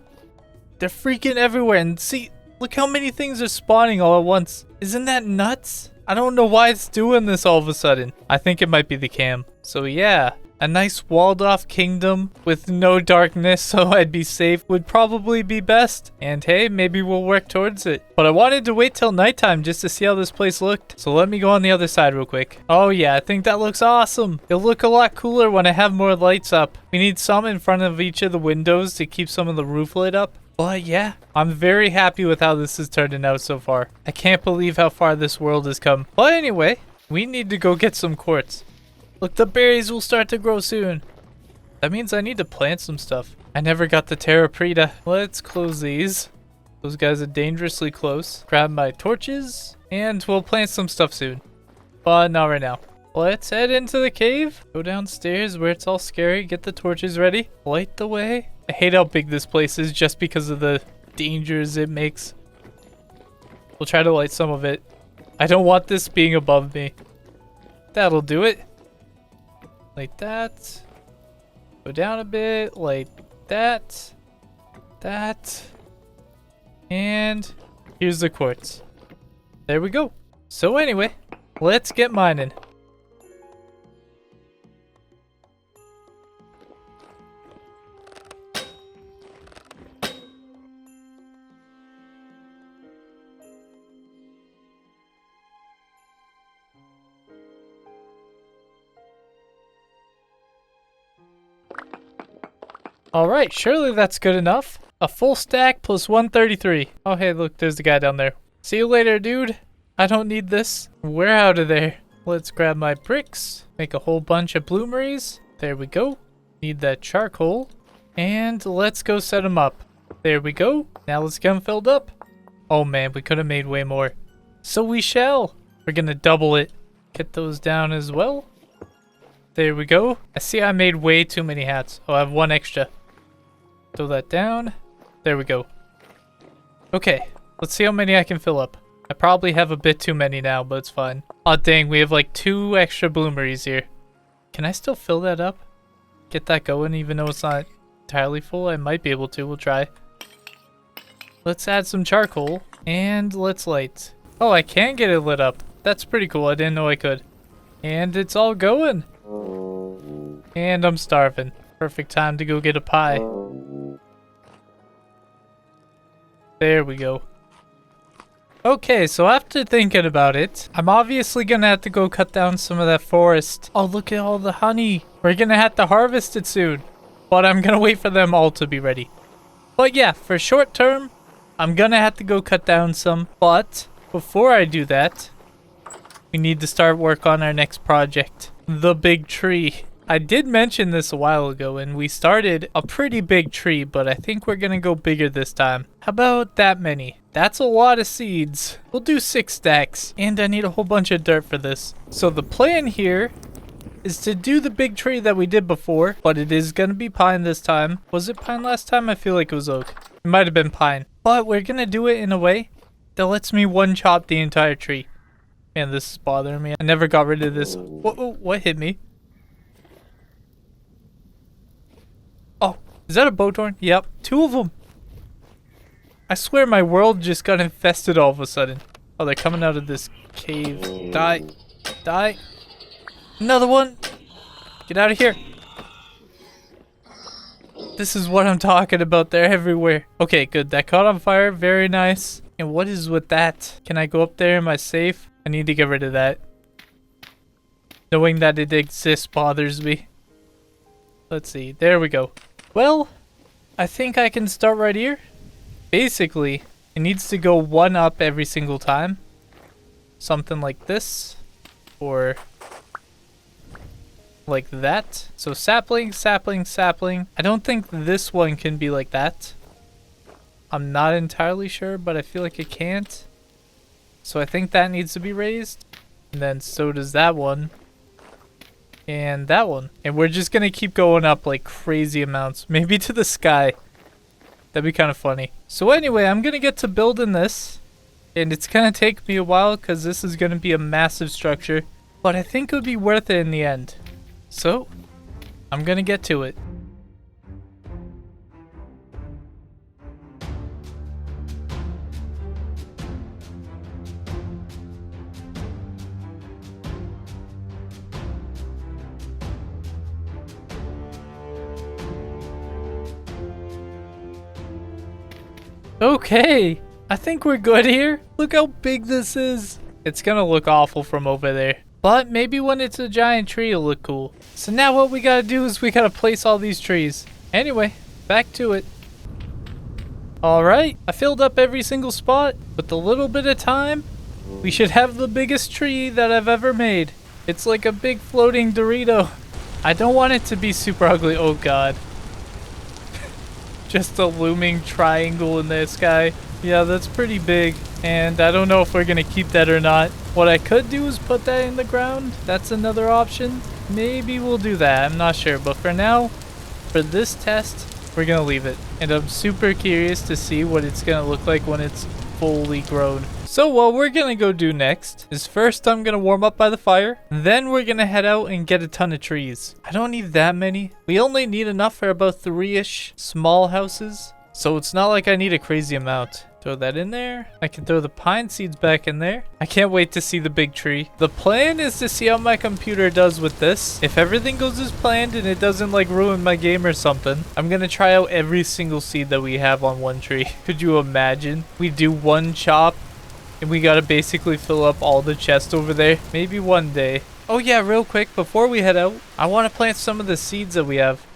Speaker 1: They're freaking everywhere. And see, look how many things are spawning all at once. Isn't that nuts? I don't know why it's doing this all of a sudden. I think it might be the cam. So yeah, a nice walled off kingdom with no darkness so I'd be safe would probably be best. And hey, maybe we'll work towards it. But I wanted to wait till nighttime just to see how this place looked. So let me go on the other side real quick. Oh yeah, I think that looks awesome. It'll look a lot cooler when I have more lights up. We need some in front of each of the windows to keep some of the roof lit up. But yeah, I'm very happy with how this is turning out so far. I can't believe how far this world has come. But anyway, we need to go get some quartz. Look, the berries will start to grow soon. That means I need to plant some stuff. I never got the terra preta. Let's close these. Those guys are dangerously close. Grab my torches, and we'll plant some stuff soon. But not right now. Let's head into the cave. Go downstairs where it's all scary. Get the torches ready. Light the way. I hate how big this place is just because of the dangers it makes. We'll try to light some of it. I don't want this being above me. That'll do it. Like that. Go down a bit. Like that. That. And here's the quartz. There we go. So anyway, let's get mining. Alright, surely that's good enough. A full stack plus 133. Oh hey, look, there's the guy down there. See you later, dude. I don't need this. We're out of there. Let's grab my bricks. Make a whole bunch of bloomeries. There we go. Need that charcoal. And let's go set them up. There we go. Now let's get them filled up. Oh man, we could have made way more. So we shall. We're gonna double it. Get those down as well. There we go. I see I made way too many hats. Oh, I have one extra. Throw that down. There we go. Okay, let's see how many I can fill up. I probably have a bit too many now, but it's fine. Aw dang, we have like 2 extra bloomeries here. Can I still fill that up? Get that going even though it's not entirely full? I might be able to. We'll try. Let's add some charcoal and let's light. Oh, I can get it lit up. That's pretty cool. I didn't know I could. And it's all going. And I'm starving. Perfect time to go get a pie. There we go. Okay, so after thinking about it, I'm obviously gonna have to go cut down some of that forest. Oh, look at all the honey. We're gonna have to harvest it soon. But I'm gonna wait for them all to be ready. But yeah, for short term, I'm gonna have to go cut down some. But before I do that, we need to start work on our next project. The big tree. I did mention this a while ago and we started a pretty big tree, but I think we're gonna go bigger this time. How about that many? That's a lot of seeds. We'll do 6 stacks and I need a whole bunch of dirt for this. So the plan here is to do the big tree that we did before, but it is gonna be pine this time. Was it pine last time? I feel like it was oak. It might have been pine, but we're gonna do it in a way that lets me one chop the entire tree. Man, this is bothering me. I never got rid of this. What hit me? Oh, is that a bowthorn? Yep, 2 of them. I swear my world just got infested all of a sudden. Oh, they're coming out of this cave. Die. Die. Another one. Get out of here. This is what I'm talking about. They're everywhere. Okay, good. That caught on fire. Very nice. And what is with that? Can I go up there? Am I safe? I need to get rid of that. Knowing that it exists bothers me. Let's see. There we go. Well, I think I can start right here. Basically, it needs to go 1 up every single time. Something like this. Or like that. So sapling, sapling, sapling. I don't think this one can be like that. I'm not entirely sure, but I feel like it can't. So I think that needs to be raised. And then so does that one. And that one. And we're just gonna keep going up like crazy amounts. Maybe to the sky. That'd be kind of funny. So anyway, I'm gonna get to building this. And it's gonna take me a while because this is gonna be a massive structure. But I think it would be worth it in the end. So, I'm gonna get to it. Okay, I think we're good here. Look how big this is. It's gonna look awful from over there. But maybe when it's a giant tree it'll look cool. So now what we gotta do is we gotta place all these trees. Anyway, back to it. Alright, I filled up every single spot. With a little bit of time, we should have the biggest tree that I've ever made. It's like a big floating Dorito. I don't want it to be super ugly. Oh god. Just a looming triangle in the sky. Yeah, that's pretty big. And I don't know if we're gonna keep that or not. What I could do is put that in the ground. That's another option. Maybe we'll do that. I'm not sure. But for now, for this test, we're gonna leave it. And I'm super curious to see what it's gonna look like when it's fully grown. So what we're gonna go do next is first I'm gonna warm up by the fire. Then we're gonna head out and get a ton of trees. I don't need that many. We only need enough for about 3-ish small houses. So it's not like I need a crazy amount. Throw that in there. I can throw the pine seeds back in there. I can't wait to see the big tree. The plan is to see how my computer does with this. If everything goes as planned and it doesn't like ruin my game or something, I'm gonna try out every single seed that we have on one tree. Could you imagine? We do 1 chop and we gotta basically fill up all the chests over there. Maybe one day. Oh yeah, real quick, before we head out, I want to plant some of the seeds that we have.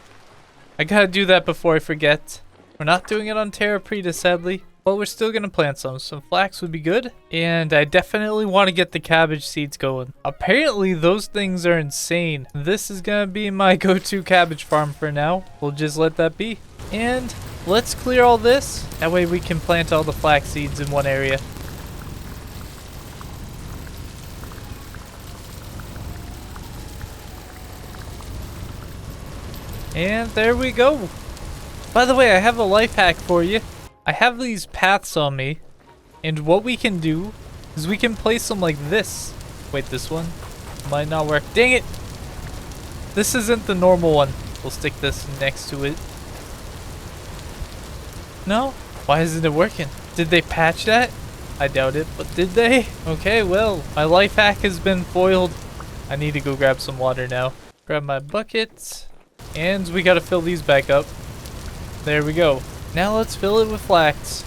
Speaker 1: I gotta do that before I forget. We're not doing it on Terra Preta, sadly. but we're still gonna plant some. Some flax would be good, and I definitely want to get the cabbage seeds going. Apparently those things are insane. This is gonna be my go-to cabbage farm for now. We'll just let that be. And let's clear all this. That way we can plant all the flax seeds in one area. And there we go. By the way, I have a life hack for you. I have these paths on me, and what we can do is we can place them like this. Wait, this one might not work. Dang it! This isn't the normal one. We'll stick this next to it. No? Why isn't it working? Did they patch that? I doubt it, but did they? Okay, well, my life hack has been foiled. I need to go grab some water now. Grab my buckets. And we gotta fill these back up. There we go. Now let's fill it with flax.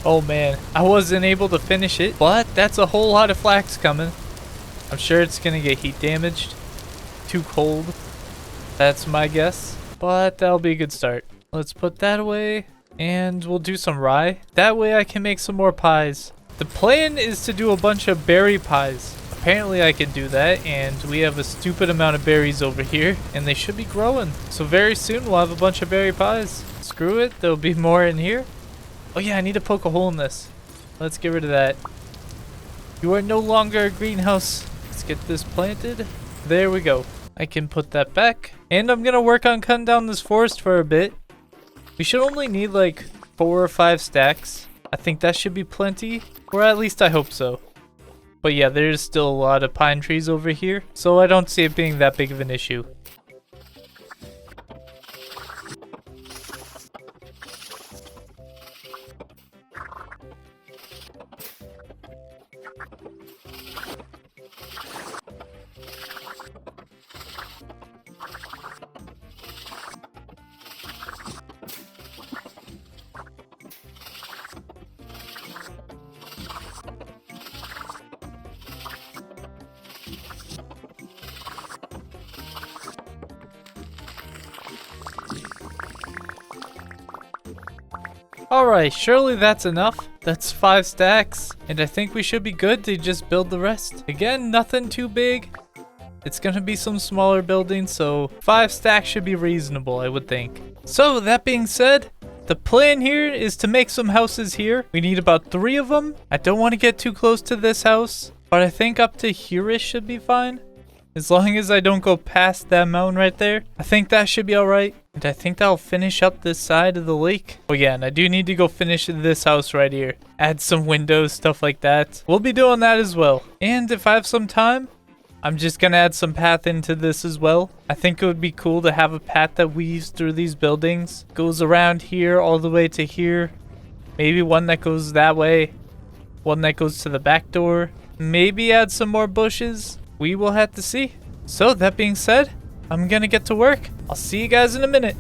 Speaker 1: Oh man, I wasn't able to finish it, but that's a whole lot of flax coming. I'm sure it's gonna get heat damaged. Too cold. That's my guess, but that'll be a good start. Let's put that away, and we'll do some rye. That way I can make some more pies. The plan is to do a bunch of berry pies. Apparently I can do that, and we have a stupid amount of berries over here, and they should be growing. So very soon we'll have a bunch of berry pies. Screw it, there'll be more in here. Oh yeah, I need to poke a hole in this. Let's get rid of that. You are no longer a greenhouse. Let's get this planted. There we go. I can put that back. And I'm gonna work on cutting down this forest for a bit. We should only need like 4 or 5 stacks. I think that should be plenty, or at least I hope so. But yeah, there's still a lot of pine trees over here, so I don't see it being that big of an issue. Alright, surely that's enough. That's 5 stacks, and I think we should be good to just build the rest. Again, nothing too big. It's gonna be some smaller buildings, so 5 stacks should be reasonable, I would think. So, that being said, the plan here is to make some houses here. We need about 3 of them. I don't want to get too close to this house, but I think up to here-ish should be fine. As long as I don't go past that mountain right there, I think that should be alright. And I think that'll finish up this side of the lake. Oh yeah, and I do need to go finish this house right here. Add some windows, stuff like that. We'll be doing that as well. And if I have some time, I'm just gonna add some path into this as well. I think it would be cool to have a path that weaves through these buildings. Goes around here all the way to here. Maybe one that goes that way. One that goes to the back door. Maybe add some more bushes. We will have to see. So that being said, I'm gonna get to work. I'll see you guys in a minute.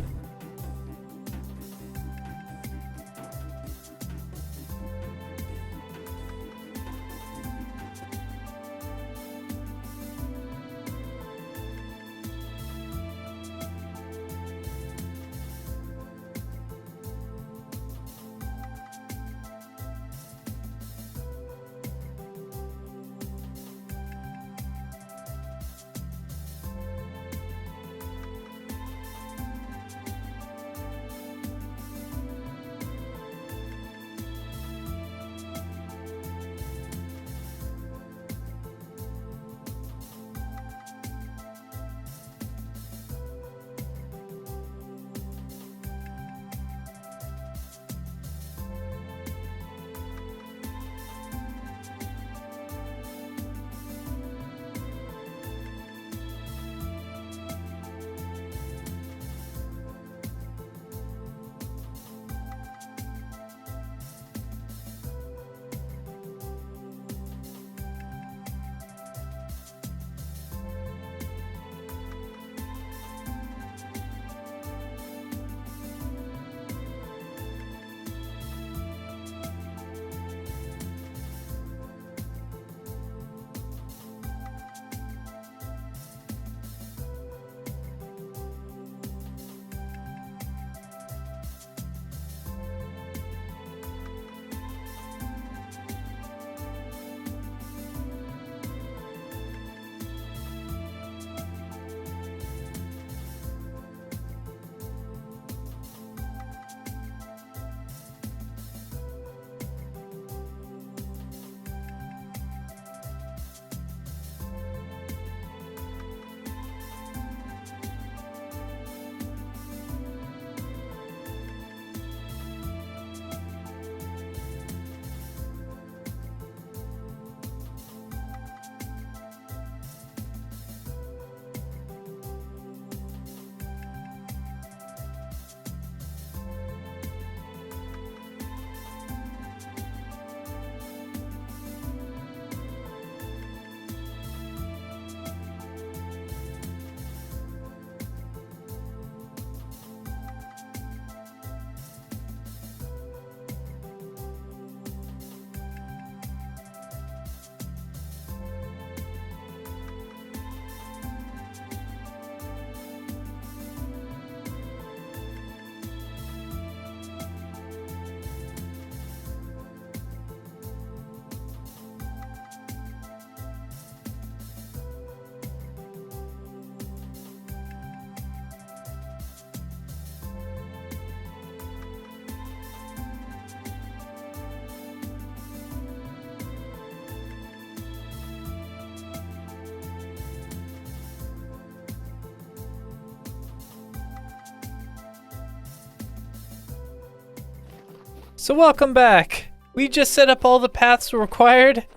Speaker 1: So welcome back. We just set up all the paths required.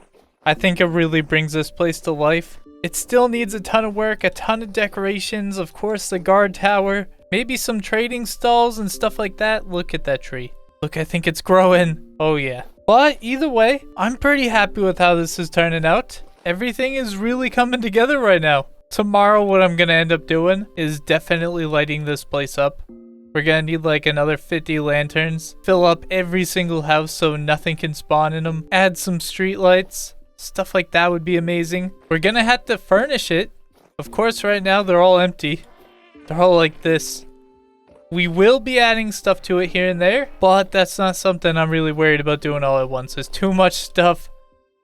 Speaker 1: I think it really brings this place to life. It still needs a ton of work, a ton of decorations, of course the guard tower, maybe some trading stalls and stuff like that. Look at that tree. Look, I think it's growing. Oh yeah. But either way, I'm pretty happy with how this is turning out. Everything is really coming together right now. Tomorrow what I'm gonna end up doing is definitely lighting this place up. We're gonna need like another 50 lanterns, fill up every single house so nothing can spawn in them, add some street lights. Stuff like that would be amazing. We're gonna have to furnish it. Of course, right now they're all empty. They're all like this. We will be adding stuff to it here and there, but that's not something I'm really worried about doing all at once. There's too much stuff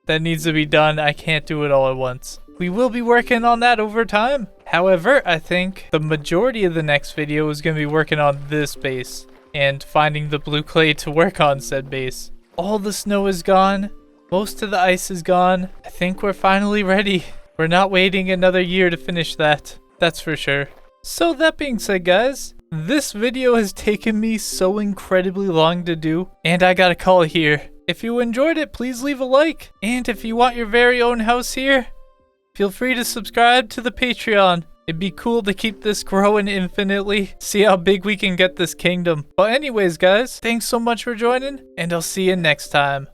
Speaker 1: that needs to be done. I can't do it all at once. We will be working on that over time. However, I think the majority of the next video is gonna be working on this base and finding the blue clay to work on said base. All the snow is gone. Most of the ice is gone. I think we're finally ready. We're not waiting another year to finish that. That's for sure. So that being said, guys, this video has taken me so incredibly long to do, and I gotta call it here. If you enjoyed it, please leave a like. And if you want your very own house here, feel free to subscribe to the Patreon. It'd be cool to keep this growing infinitely. See how big we can get this kingdom. But anyways, guys, thanks so much for joining, and I'll see you next time.